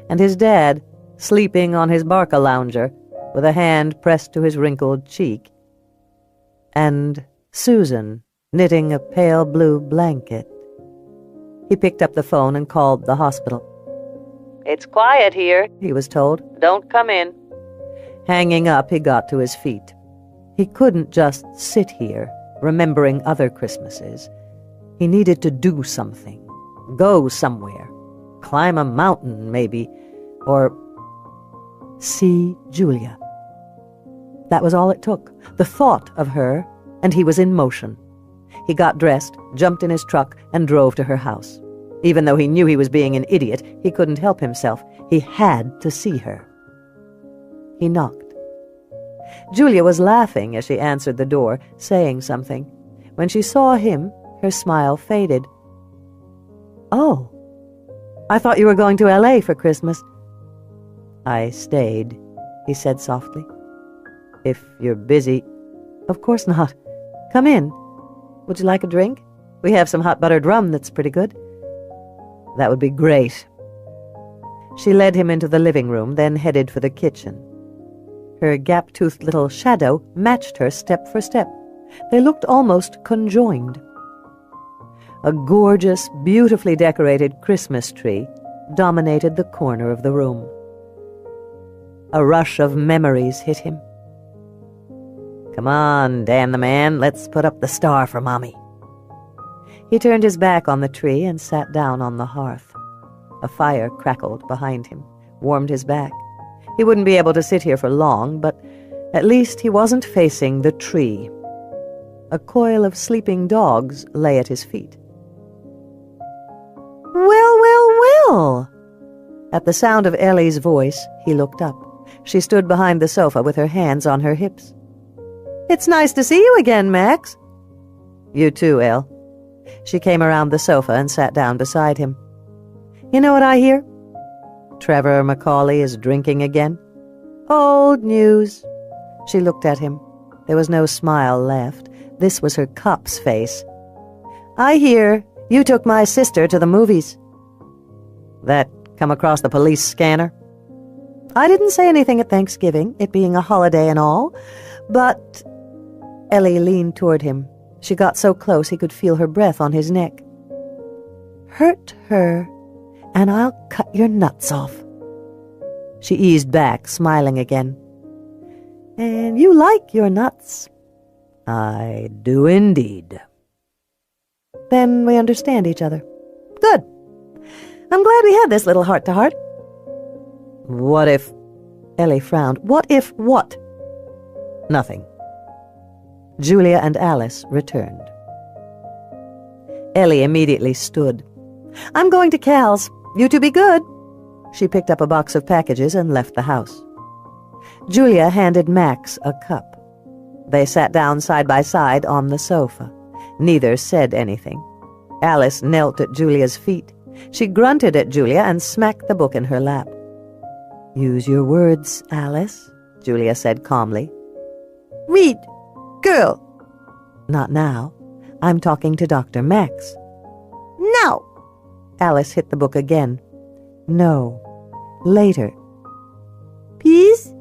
and his dad sleeping on his barca lounger with a hand pressed to his wrinkled cheek, and Susan knitting a pale blue blanket. He picked up the phone and called the hospital. "It's quiet here," he was told. "Don't come in." Hanging up, he got to his feet. He couldn't just sit here, remembering other Christmases. He needed to do something. Go somewhere. Climb a mountain, maybe. Or see Julia. That was all it took. The thought of her, and he was in motion. He got dressed, jumped in his truck, and drove to her house. Even though he knew he was being an idiot, he couldn't help himself. He had to see her. He knocked. Julia was laughing as she answered the door, saying something. When she saw him, her smile faded. "Oh, I thought you were going to L.A. for Christmas." "I stayed," he said softly. "If you're busy—" "Of course not. Come in. Would you like a drink? We have some hot buttered rum that's pretty good." "That would be great." She led him into the living room, then headed for the kitchen. Her gap-toothed little shadow matched her step for step. They looked almost conjoined. A gorgeous, beautifully decorated Christmas tree dominated the corner of the room. A rush of memories hit him. "Come on, Dan the man, let's put up the star for Mommy." He turned his back on the tree and sat down on the hearth. A fire crackled behind him, warmed his back. He wouldn't be able to sit here for long, but at least he wasn't facing the tree. A coil of sleeping dogs lay at his feet. "Well, well, well!" At the sound of Ellie's voice, he looked up. She stood behind the sofa with her hands on her hips. "It's nice to see you again, Max." "You too, Elle." She came around the sofa and sat down beside him. "You know what I hear? Trevor Macaulay is drinking again." "Old news." She looked at him. There was no smile left. This was her cop's face. "I hear you took my sister to the movies." "That come across the police scanner?" "I didn't say anything at Thanksgiving, it being a holiday and all, but—" Ellie leaned toward him. She got so close he could feel her breath on his neck. "Hurt her, and I'll cut your nuts off." She eased back, smiling again. "And you like your nuts." "I do indeed." "Then we understand each other." "Good. I'm glad we had this little heart-to-heart." "What if—" Ellie frowned. "What if what?" Nothing. Julia and Alice returned. Ellie immediately stood. "I'm going to Cal's. You two be good." She picked up a box of packages and left the house. Julia handed Max a cup. They sat down side by side on the sofa. Neither said anything. Alice knelt at Julia's feet. She grunted at Julia and smacked the book in her lap. "Use your words, Alice," Julia said calmly. "Read, girl." "Not now. I'm talking to Dr. Max." "Now." Alice hit the book again. "No. Later." "Please?"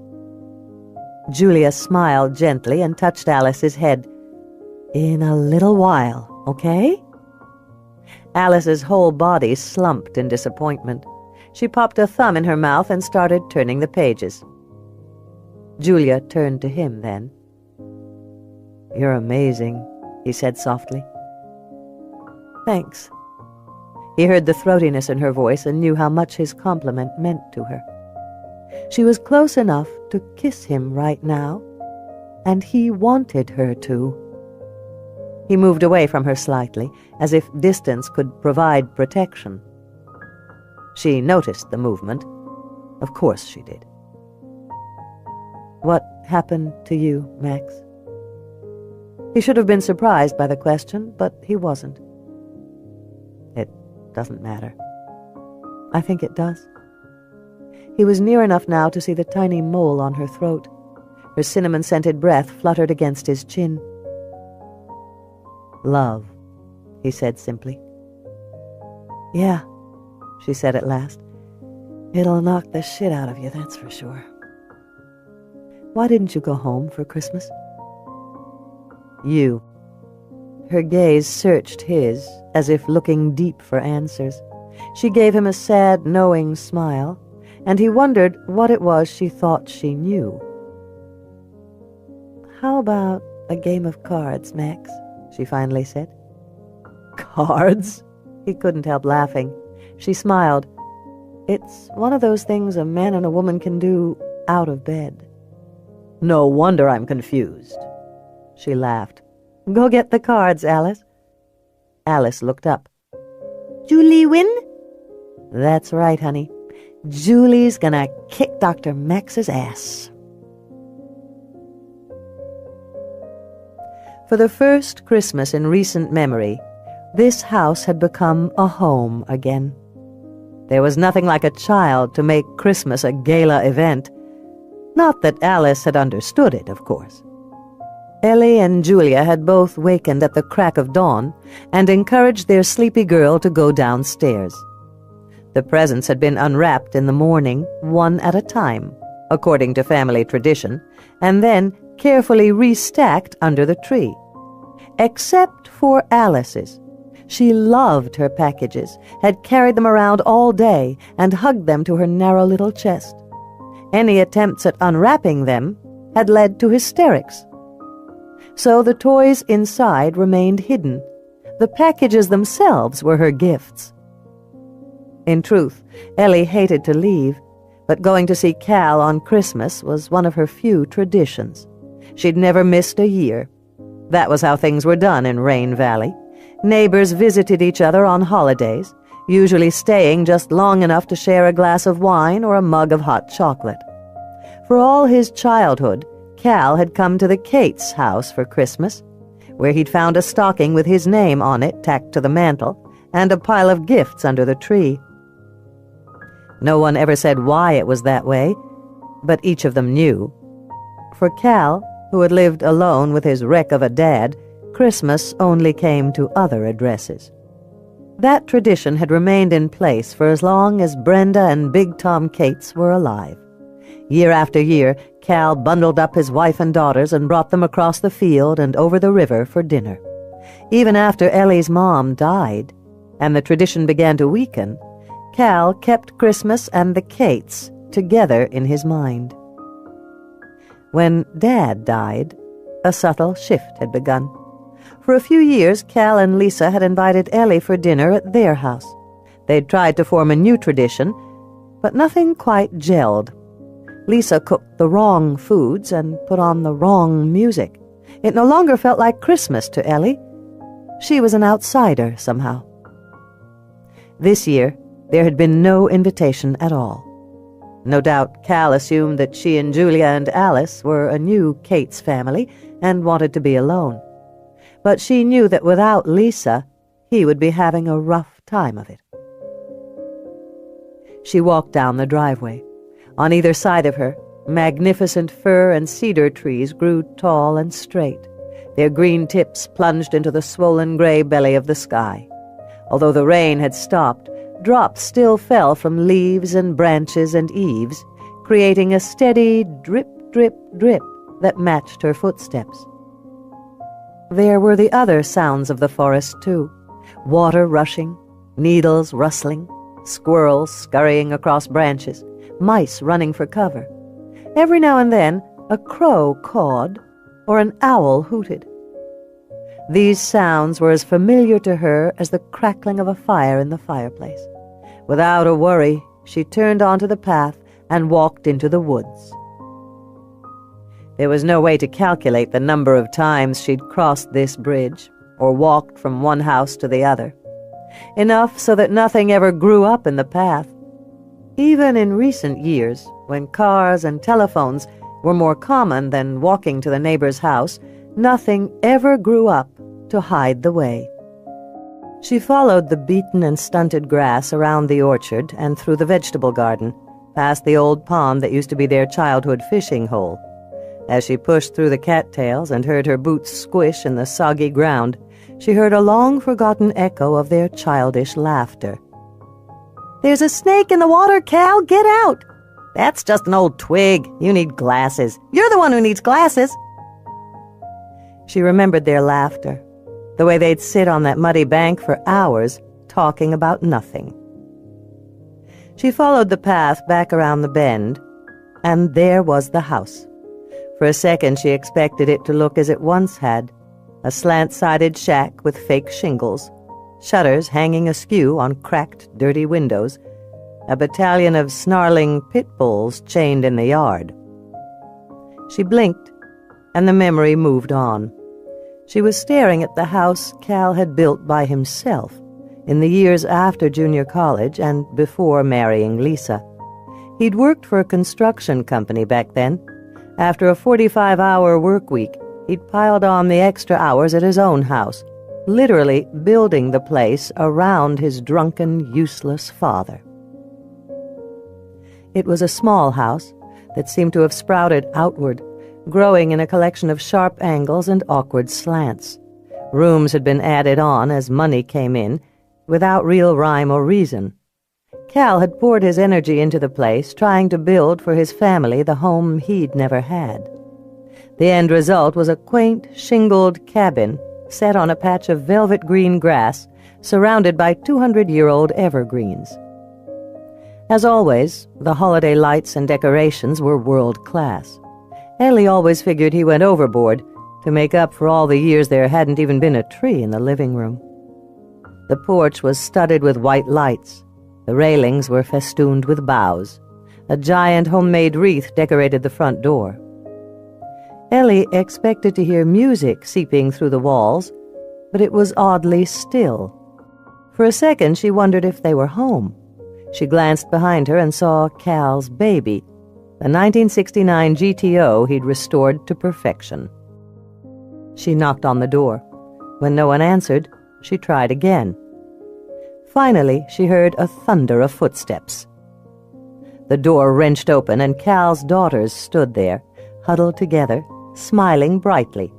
Julia smiled gently and touched Alice's head. "In a little while, okay?" Alice's whole body slumped in disappointment. She popped a thumb in her mouth and started turning the pages. Julia turned to him then. "You're amazing," he said softly. "Thanks." He heard the throatiness in her voice and knew how much his compliment meant to her. She was close enough to kiss him right now, and he wanted her to. He moved away from her slightly, as if distance could provide protection. She noticed the movement. Of course she did. "What happened to you, Max?" He should have been surprised by the question, but he wasn't. "It doesn't matter. I think it does. He was near enough now to see the tiny mole on her throat. Her cinnamon-scented breath fluttered against his chin. Love, he said simply. Yeah, she said at last. It'll knock the shit out of you, that's for sure. Why didn't you go home for Christmas? You. Her gaze searched his, as if looking deep for answers. She gave him a sad, knowing smile, and he wondered what it was she thought she knew. How about a game of cards, Max? She finally said. Cards? He couldn't help laughing. She smiled. It's one of those things a man and a woman can do out of bed. No wonder I'm confused. She laughed. Go get the cards, Alice. Alice looked up. Julie win? That's right, honey. Julie's gonna kick Dr. Max's ass. For the first Christmas in recent memory, this house had become a home again. There was nothing like a child to make Christmas a gala event. Not that Alice had understood it, of course. Ellie and Julia had both wakened at the crack of dawn and encouraged their sleepy girl to go downstairs. The presents had been unwrapped in the morning, one at a time, according to family tradition, and then carefully restacked under the tree. Except for Alice's. She loved her packages, had carried them around all day, and hugged them to her narrow little chest. Any attempts at unwrapping them had led to hysterics. So the toys inside remained hidden. The packages themselves were her gifts. In truth, Ellie hated to leave, but going to see Cal on Christmas was one of her few traditions. She'd never missed a year. That was how things were done in Rain Valley. Neighbors visited each other on holidays, usually staying just long enough to share a glass of wine or a mug of hot chocolate. For all his childhood, Cal had come to the Cates house for Christmas, where he'd found a stocking with his name on it tacked to the mantel, and a pile of gifts under the tree. No one ever said why it was that way, but each of them knew. For Cal, who had lived alone with his wreck of a dad, Christmas only came to other addresses. That tradition had remained in place for as long as Brenda and Big Tom Cates were alive. Year after year, Cal bundled up his wife and daughters and brought them across the field and over the river for dinner. Even after Ellie's mom died, and the tradition began to weaken, Cal kept Christmas and the Cates together in his mind. When Dad died, a subtle shift had begun. For a few years, Cal and Lisa had invited Ellie for dinner at their house. They'd tried to form a new tradition, but nothing quite gelled. Lisa cooked the wrong foods and put on the wrong music. It no longer felt like Christmas to Ellie. She was an outsider somehow. This year, there had been no invitation at all. No doubt Cal assumed that she and Julia and Alice were a new Cates family and wanted to be alone. But she knew that without Lisa, he would be having a rough time of it. She walked down the driveway. On either side of her, magnificent fir and cedar trees grew tall and straight. Their green tips plunged into the swollen gray belly of the sky. Although the rain had stopped, drops still fell from leaves and branches and eaves, creating a steady drip, drip, drip that matched her footsteps. There were the other sounds of the forest, too. Water rushing, needles rustling, squirrels scurrying across branches, mice running for cover. Every now and then, a crow cawed or an owl hooted. These sounds were as familiar to her as the crackling of a fire in the fireplace. Without a worry, she turned onto the path and walked into the woods. There was no way to calculate the number of times she'd crossed this bridge or walked from one house to the other. Enough so that nothing ever grew up in the path. Even in recent years, when cars and telephones were more common than walking to the neighbor's house, nothing ever grew up to hide the way. She followed the beaten and stunted grass around the orchard and through the vegetable garden, past the old pond that used to be their childhood fishing hole. As she pushed through the cattails and heard her boots squish in the soggy ground, she heard a long-forgotten echo of their childish laughter. "There's a snake in the water, Cal! Get out!" "That's just an old twig. You need glasses." "You're the one who needs glasses." She remembered their laughter, the way they'd sit on that muddy bank for hours, talking about nothing. She followed the path back around the bend, and there was the house. For a second she expected it to look as it once had, a slant-sided shack with fake shingles, shutters hanging askew on cracked, dirty windows, a battalion of snarling pit bulls chained in the yard. She blinked, and the memory moved on. She was staring at the house Cal had built by himself in the years after junior college and before marrying Lisa. He'd worked for a construction company back then. After a 45-hour work week, he'd piled on the extra hours at his own house, literally building the place around his drunken, useless father. It was a small house that seemed to have sprouted outward, growing in a collection of sharp angles and awkward slants. Rooms had been added on as money came in, without real rhyme or reason. Cal had poured his energy into the place, trying to build for his family the home he'd never had. The end result was a quaint, shingled cabin set on a patch of velvet green grass, surrounded by 200-year-old evergreens. As always, the holiday lights and decorations were world-class. Ellie always figured he went overboard to make up for all the years there hadn't even been a tree in the living room. The porch was studded with white lights. The railings were festooned with boughs. A giant homemade wreath decorated the front door. Ellie expected to hear music seeping through the walls, but it was oddly still. For a second she wondered if they were home. She glanced behind her and saw Cal's baby, the 1969 GTO he'd restored to perfection. She knocked on the door. When no one answered, she tried again. Finally, she heard a thunder of footsteps. The door wrenched open, and Cal's daughters stood there, huddled together, smiling brightly.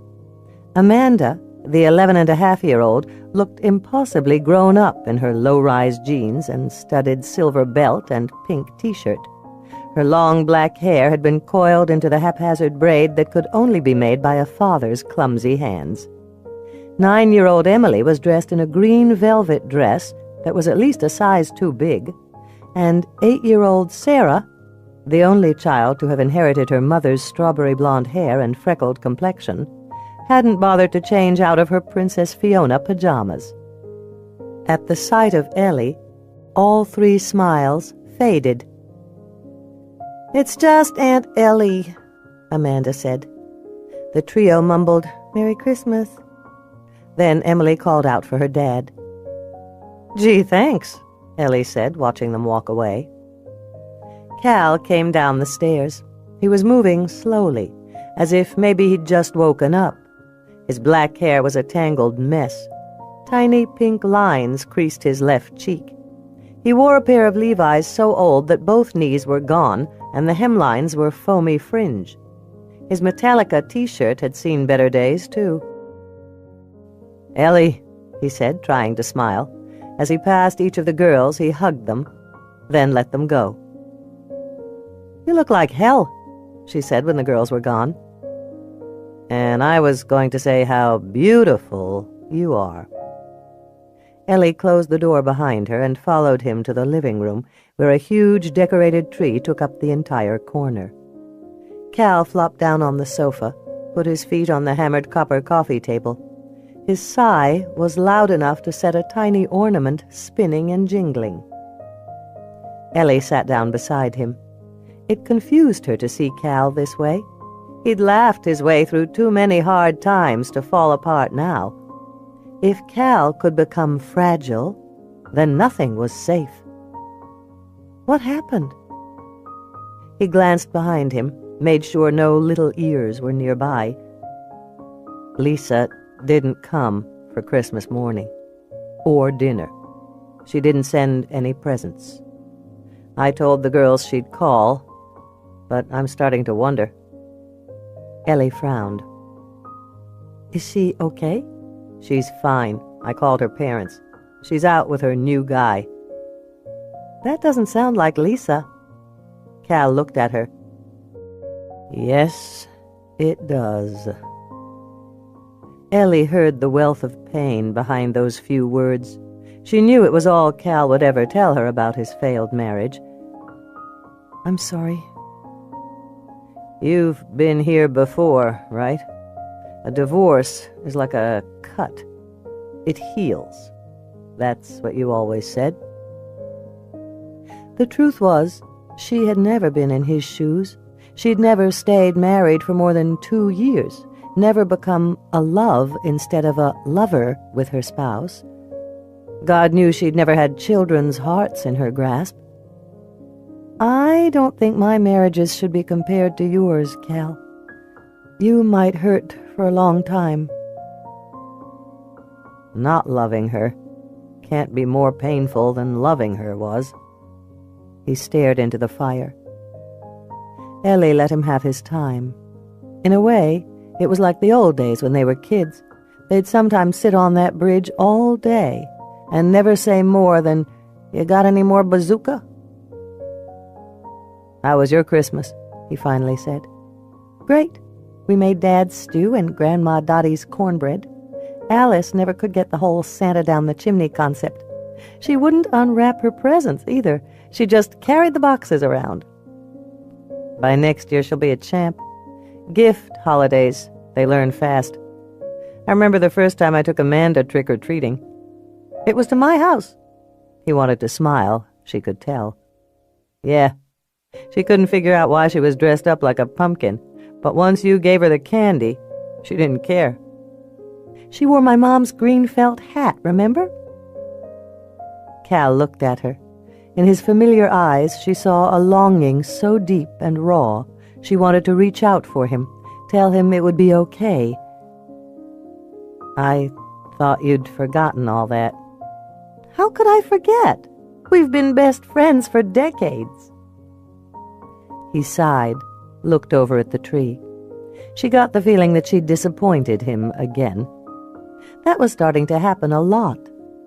Amanda, the 11-and-a-half-year-old, looked impossibly grown up in her low-rise jeans and studded silver belt and pink T-shirt. Her long black hair had been coiled into the haphazard braid that could only be made by a father's clumsy hands. 9-year-old Emily was dressed in a green velvet dress that was at least a size too big, and 8-year-old Sarah, the only child to have inherited her mother's strawberry blonde hair and freckled complexion, hadn't bothered to change out of her Princess Fiona pajamas. At the sight of Ellie, all three smiles faded. "It's just Aunt Ellie," Amanda said. The trio mumbled, "Merry Christmas." Then Emily called out for her dad. "Gee, thanks," Ellie said, watching them walk away. Cal came down the stairs. He was moving slowly, as if maybe he'd just woken up. His black hair was a tangled mess. Tiny pink lines creased his left cheek. He wore a pair of Levi's so old that both knees were gone and the hemlines were foamy fringe. His Metallica T-shirt had seen better days, too. "Ellie," he said, trying to smile. As he passed each of the girls, he hugged them, then let them go. "You look like hell," she said when the girls were gone. "And I was going to say how beautiful you are." Ellie closed the door behind her and followed him to the living room, where a huge decorated tree took up the entire corner. Cal flopped down on the sofa, put his feet on the hammered copper coffee table. His sigh was loud enough to set a tiny ornament spinning and jingling. Ellie sat down beside him. It confused her to see Cal this way. He'd laughed his way through too many hard times to fall apart now. If Cal could become fragile, then nothing was safe. What happened? He glanced behind him, made sure no little ears were nearby. Lisa didn't come for Christmas morning. or dinner. She didn't send any presents. I told the girls she'd call, but I'm starting to wonder. Ellie frowned. Is she okay? She's fine. I called her parents. She's out with her new guy. That doesn't sound like Lisa. Cal looked at her. Yes, it does. Ellie heard the wealth of pain behind those few words. She knew it was all Cal would ever tell her about his failed marriage. I'm sorry. You've been here before, right? A divorce is like a cut. It heals. That's what you always said. The truth was, she had never been in his shoes. She'd never stayed married for more than 2 years, never become a love instead of a lover with her spouse. God knew she'd never had children's hearts in her grasp. I don't think my marriages should be compared to yours, Cal. You might hurt for a long time. Not loving her can't be more painful than loving her was. He stared into the fire. Ellie let him have his time. In a way, it was like the old days when they were kids. They'd sometimes sit on that bridge all day and never say more than, "You got any more bazooka?" "How was your Christmas?" he finally said. "Great. We made Dad's stew and Grandma Dottie's cornbread. Alice never could get the whole Santa down the chimney concept. She wouldn't unwrap her presents either. She just carried the boxes around." "By next year she'll be a champ. Gift holidays, they learn fast. I remember the first time I took Amanda trick-or-treating. It was to my house." He wanted to smile, she could tell. Yeah, she couldn't figure out why she was dressed up like a pumpkin, but once you gave her the candy, she didn't care. "She wore my mom's green felt hat, remember?" Cal looked at her. In his familiar eyes she saw a longing so deep and raw she wanted to reach out for him, tell him it would be okay. "I thought you'd forgotten all that." "How could I forget? We've been best friends for decades." He sighed, looked over at the tree. She got the feeling that she'd disappointed him again. That was starting to happen a lot,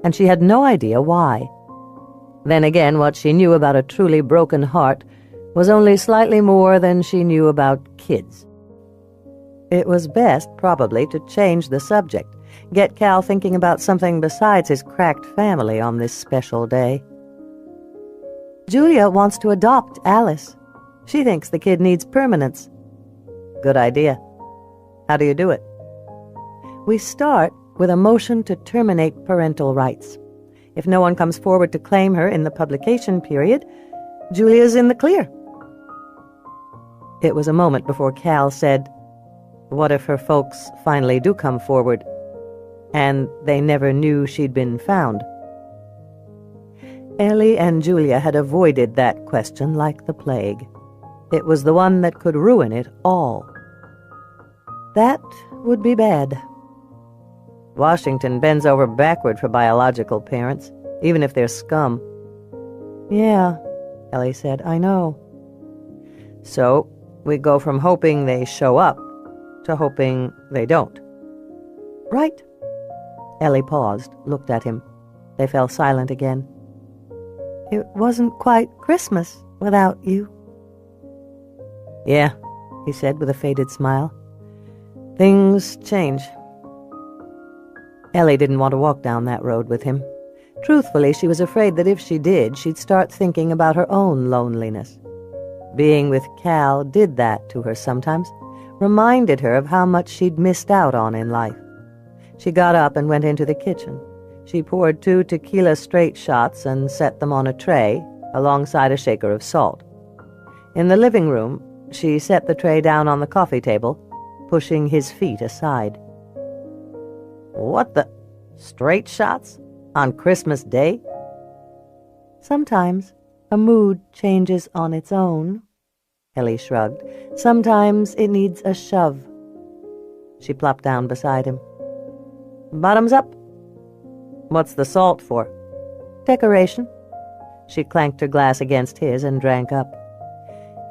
and she had no idea why. Then again, what she knew about a truly broken heart was only slightly more than she knew about kids. It was best, probably, to change the subject, get Cal thinking about something besides his cracked family on this special day. "Julia wants to adopt Alice. She thinks the kid needs permanence." "Good idea. How do you do it?" "We start with a motion to terminate parental rights. If no one comes forward to claim her in the publication period, Julia's in the clear." It was a moment before Cal said, "What if her folks finally do come forward, and they never knew she'd been found?" Ellie and Julia had avoided that question like the plague. It was the one that could ruin it all. That would be bad. Washington bends over backward for biological parents, even if they're scum. "Yeah," Ellie said, "I know." "So, we go from hoping they show up to hoping they don't." "Right." Ellie paused, looked at him. They fell silent again. "It wasn't quite Christmas without you." "Yeah," he said with a faded smile. "Things change." Ellie didn't want to walk down that road with him. Truthfully, she was afraid that if she did, she'd start thinking about her own loneliness. Being with Cal did that to her sometimes, reminded her of how much she'd missed out on in life. She got up and went into the kitchen. She poured 2 tequila straight shots and set them on a tray, alongside a shaker of salt. In the living room, she set the tray down on the coffee table, pushing his feet aside. "What the? Straight shots? On Christmas Day?" "Sometimes a mood changes on its own," Ellie shrugged. "Sometimes it needs a shove." She plopped down beside him. "Bottoms up?" What's the salt for? Decoration. She clanked her glass against his and drank up.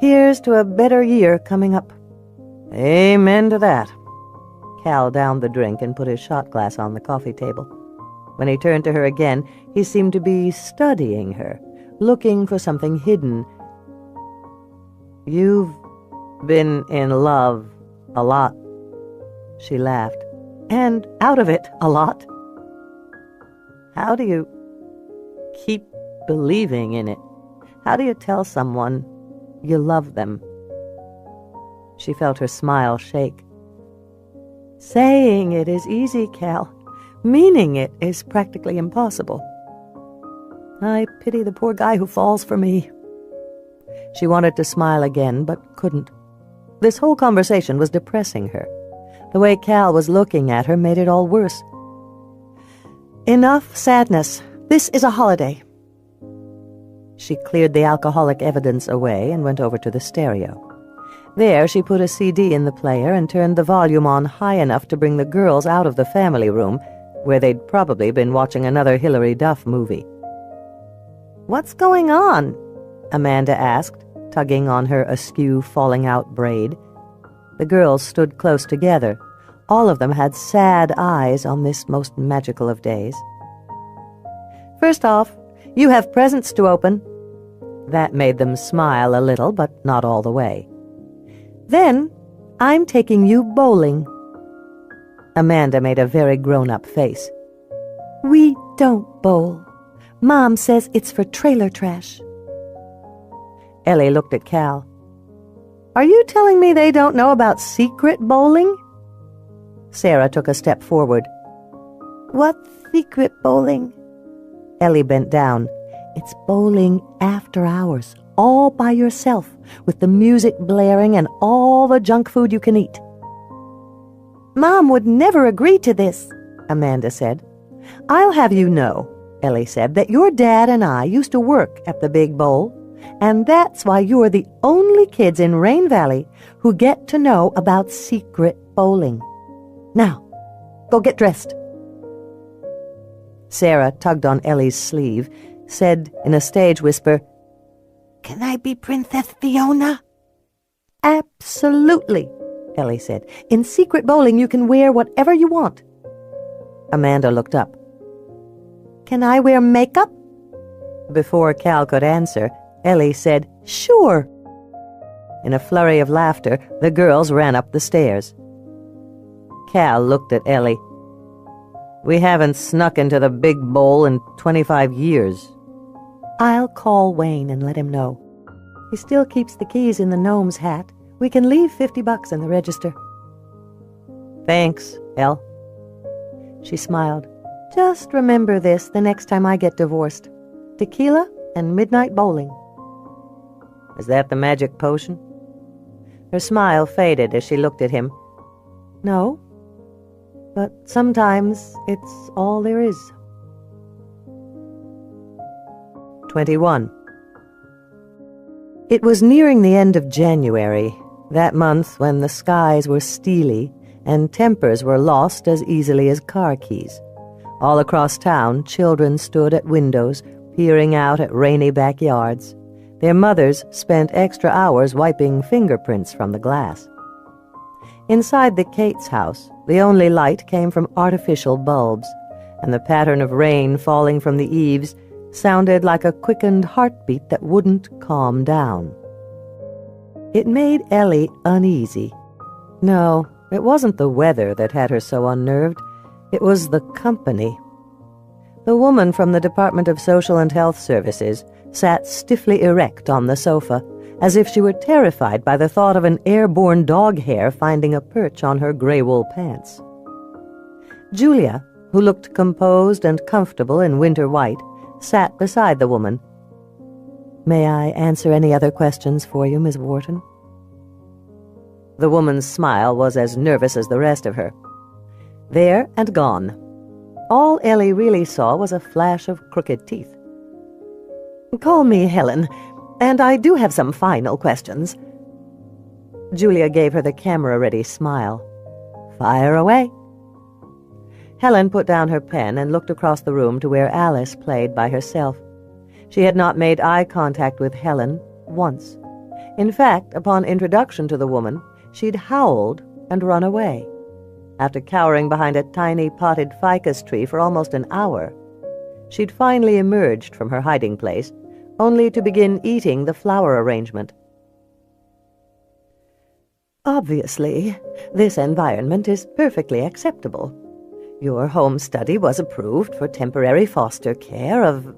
Here's to a better year coming up. Amen to that. Cal downed the drink and put his shot glass on the coffee table. When he turned to her again, he seemed to be studying her, looking for something hidden. You've been in love a lot. She laughed. And out of it a lot. How do you keep believing in it? How do you tell someone you love them? She felt her smile shake. Saying it is easy, Cal. Meaning it is practically impossible. I pity the poor guy who falls for me. She wanted to smile again, but couldn't. This whole conversation was depressing her. The way Cal was looking at her made it all worse. Enough sadness. This is a holiday. She cleared the alcoholic evidence away and went over to the stereo. There she put a CD in the player and turned the volume on high enough to bring the girls out of the family room, where they'd probably been watching another Hilary Duff movie. "What's going on?" Amanda asked, tugging on her askew, falling-out braid. The girls stood close together. All of them had sad eyes on this most magical of days. "First off, you have presents to open." That made them smile a little, but not all the way. "Then, I'm taking you bowling." Amanda made a very grown-up face. "We don't bowl. Mom says it's for trailer trash." Ellie looked at Cal. "Are you telling me they don't know about secret bowling?" Sarah took a step forward. What's secret bowling? Ellie bent down. "It's bowling after hours, all by yourself, with the music blaring and all the junk food you can eat." Mom would never agree to this, Amanda said. "I'll have you know," Ellie said, "that your dad and I used to work at the Big Bowl, and that's why you're the only kids in Rain Valley who get to know about secret bowling. Now, go get dressed." Sarah tugged on Ellie's sleeve, said in a stage whisper, "Can I be Princess Fiona?" "Absolutely," Ellie said. "In secret bowling you can wear whatever you want." Amanda looked up. "Can I wear makeup?" Before Cal could answer, Ellie said, "Sure." In a flurry of laughter, the girls ran up the stairs. Cal looked at Ellie. "We haven't snuck into the Big Bowl in 25 years. "I'll call Wayne and let him know. He still keeps the keys in the gnome's hat. We can leave $50 in the register." "Thanks, Elle." She smiled. "Just remember this the next time I get divorced. Tequila and midnight bowling." "Is that the magic potion?" Her smile faded as she looked at him. "No, but sometimes it's all there is." 21. It was nearing the end of January, that month when the skies were steely and tempers were lost as easily as car keys. All across town, children stood at windows, peering out at rainy backyards. Their mothers spent extra hours wiping fingerprints from the glass. Inside the Cates house, the only light came from artificial bulbs, and the pattern of rain falling from the eaves sounded like a quickened heartbeat that wouldn't calm down. It made Ellie uneasy. No, it wasn't the weather that had her so unnerved. It was the company. The woman from the Department of Social and Health Services sat stiffly erect on the sofa, as if she were terrified by the thought of an airborne dog hair finding a perch on her gray wool pants. Julia, who looked composed and comfortable in winter white, sat beside the woman. "May I answer any other questions for you, Miss Wharton?" The woman's smile was as nervous as the rest of her. There and gone. All Ellie really saw was a flash of crooked teeth. "Call me Helen, and I do have some final questions." Julia gave her the camera-ready smile. "Fire away." Helen put down her pen and looked across the room to where Alice played by herself. She had not made eye contact with Helen once. In fact, upon introduction to the woman, she'd howled and run away. After cowering behind a tiny potted ficus tree for almost an hour, she'd finally emerged from her hiding place, only to begin eating the flower arrangement. Obviously, this environment is perfectly acceptable. Your home study was approved for temporary foster care of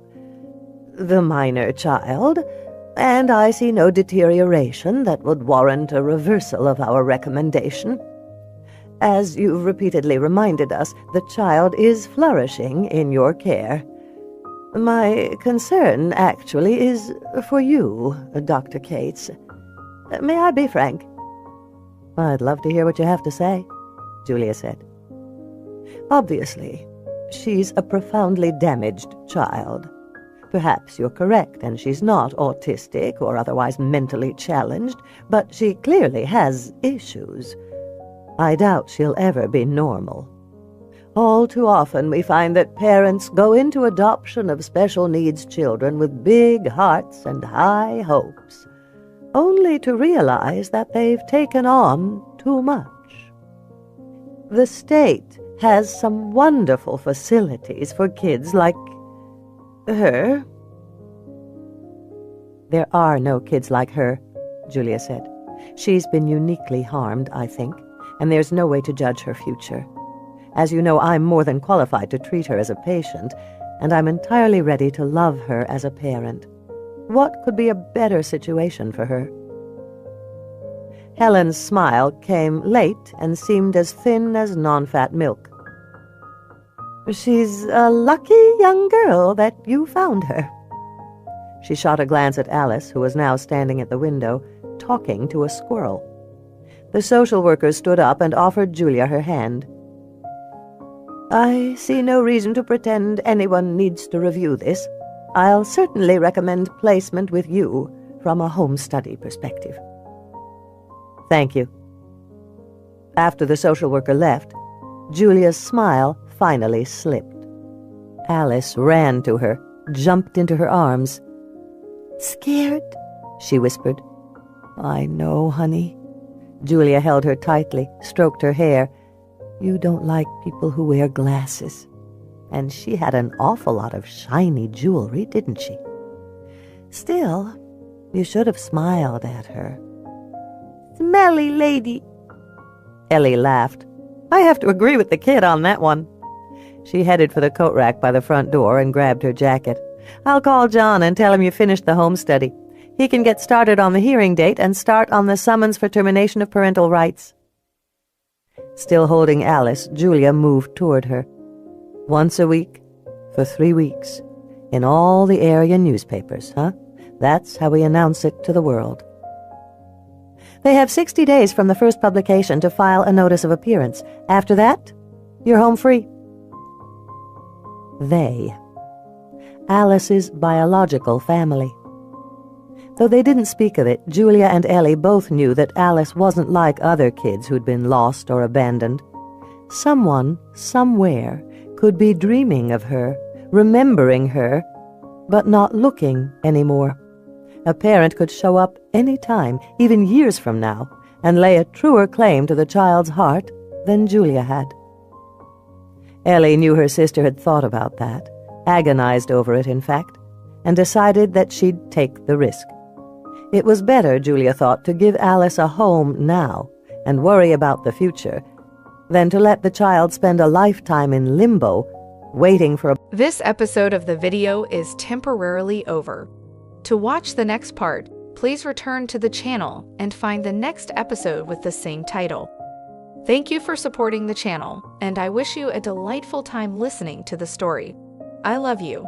the minor child, and I see no deterioration that would warrant a reversal of our recommendation. As you've repeatedly reminded us, the child is flourishing in your care. My concern, actually, is for you, Dr. Cates. May I be frank? I'd love to hear what you have to say, Julia said. Obviously, she's a profoundly damaged child. Perhaps you're correct, and she's not autistic or otherwise mentally challenged, but she clearly has issues. I doubt she'll ever be normal. All too often we find that parents go into adoption of special needs children with big hearts and high hopes, only to realize that they've taken on too much. The state has some wonderful facilities for kids like her. There are no kids like her, Julia said. She's been uniquely harmed, I think, and there's no way to judge her future. As you know, I'm more than qualified to treat her as a patient, and I'm entirely ready to love her as a parent. What could be a better situation for her? Helen's smile came late and seemed as thin as non-fat milk. She's a lucky young girl that you found her. She shot a glance at Alice, who was now standing at the window, talking to a squirrel. The social worker stood up and offered Julia her hand. I see no reason to pretend anyone needs to review this. I'll certainly recommend placement with you from a home study perspective. Thank you. After the social worker left, Julia's smile finally slipped. Alice ran to her, jumped into her arms. Scared? She whispered. I know, honey. Julia held her tightly, stroked her hair. You don't like people who wear glasses. And she had an awful lot of shiny jewelry, didn't she? Still, you should have smiled at her. Smelly lady. Ellie laughed. I have to agree with the kid on that one. She headed for the coat rack by the front door and grabbed her jacket. I'll call John and tell him you finished the home study. He can get started on the hearing date and start on the summons for termination of parental rights. Still holding Alice, Julia moved toward her. Once a week, for 3 weeks, in all the area newspapers, huh? That's how we announce it to the world. They have 60 days from the first publication to file a notice of appearance. After that, you're home free. They. Alice's biological family. Though they didn't speak of it, Julia and Ellie both knew that Alice wasn't like other kids who'd been lost or abandoned. Someone, somewhere, could be dreaming of her, remembering her, but not looking anymore. A parent could show up any time, even years from now, and lay a truer claim to the child's heart than Julia had. Ellie knew her sister had thought about that, agonized over it, in fact, and decided that she'd take the risk. It was better, Julia thought, to give Alice a home now and worry about the future than to let the child spend a lifetime in limbo, waiting for a... This episode of the video is temporarily over. To watch the next part, please return to the channel and find the next episode with the same title. Thank you for supporting the channel, and I wish you a delightful time listening to the story. I love you.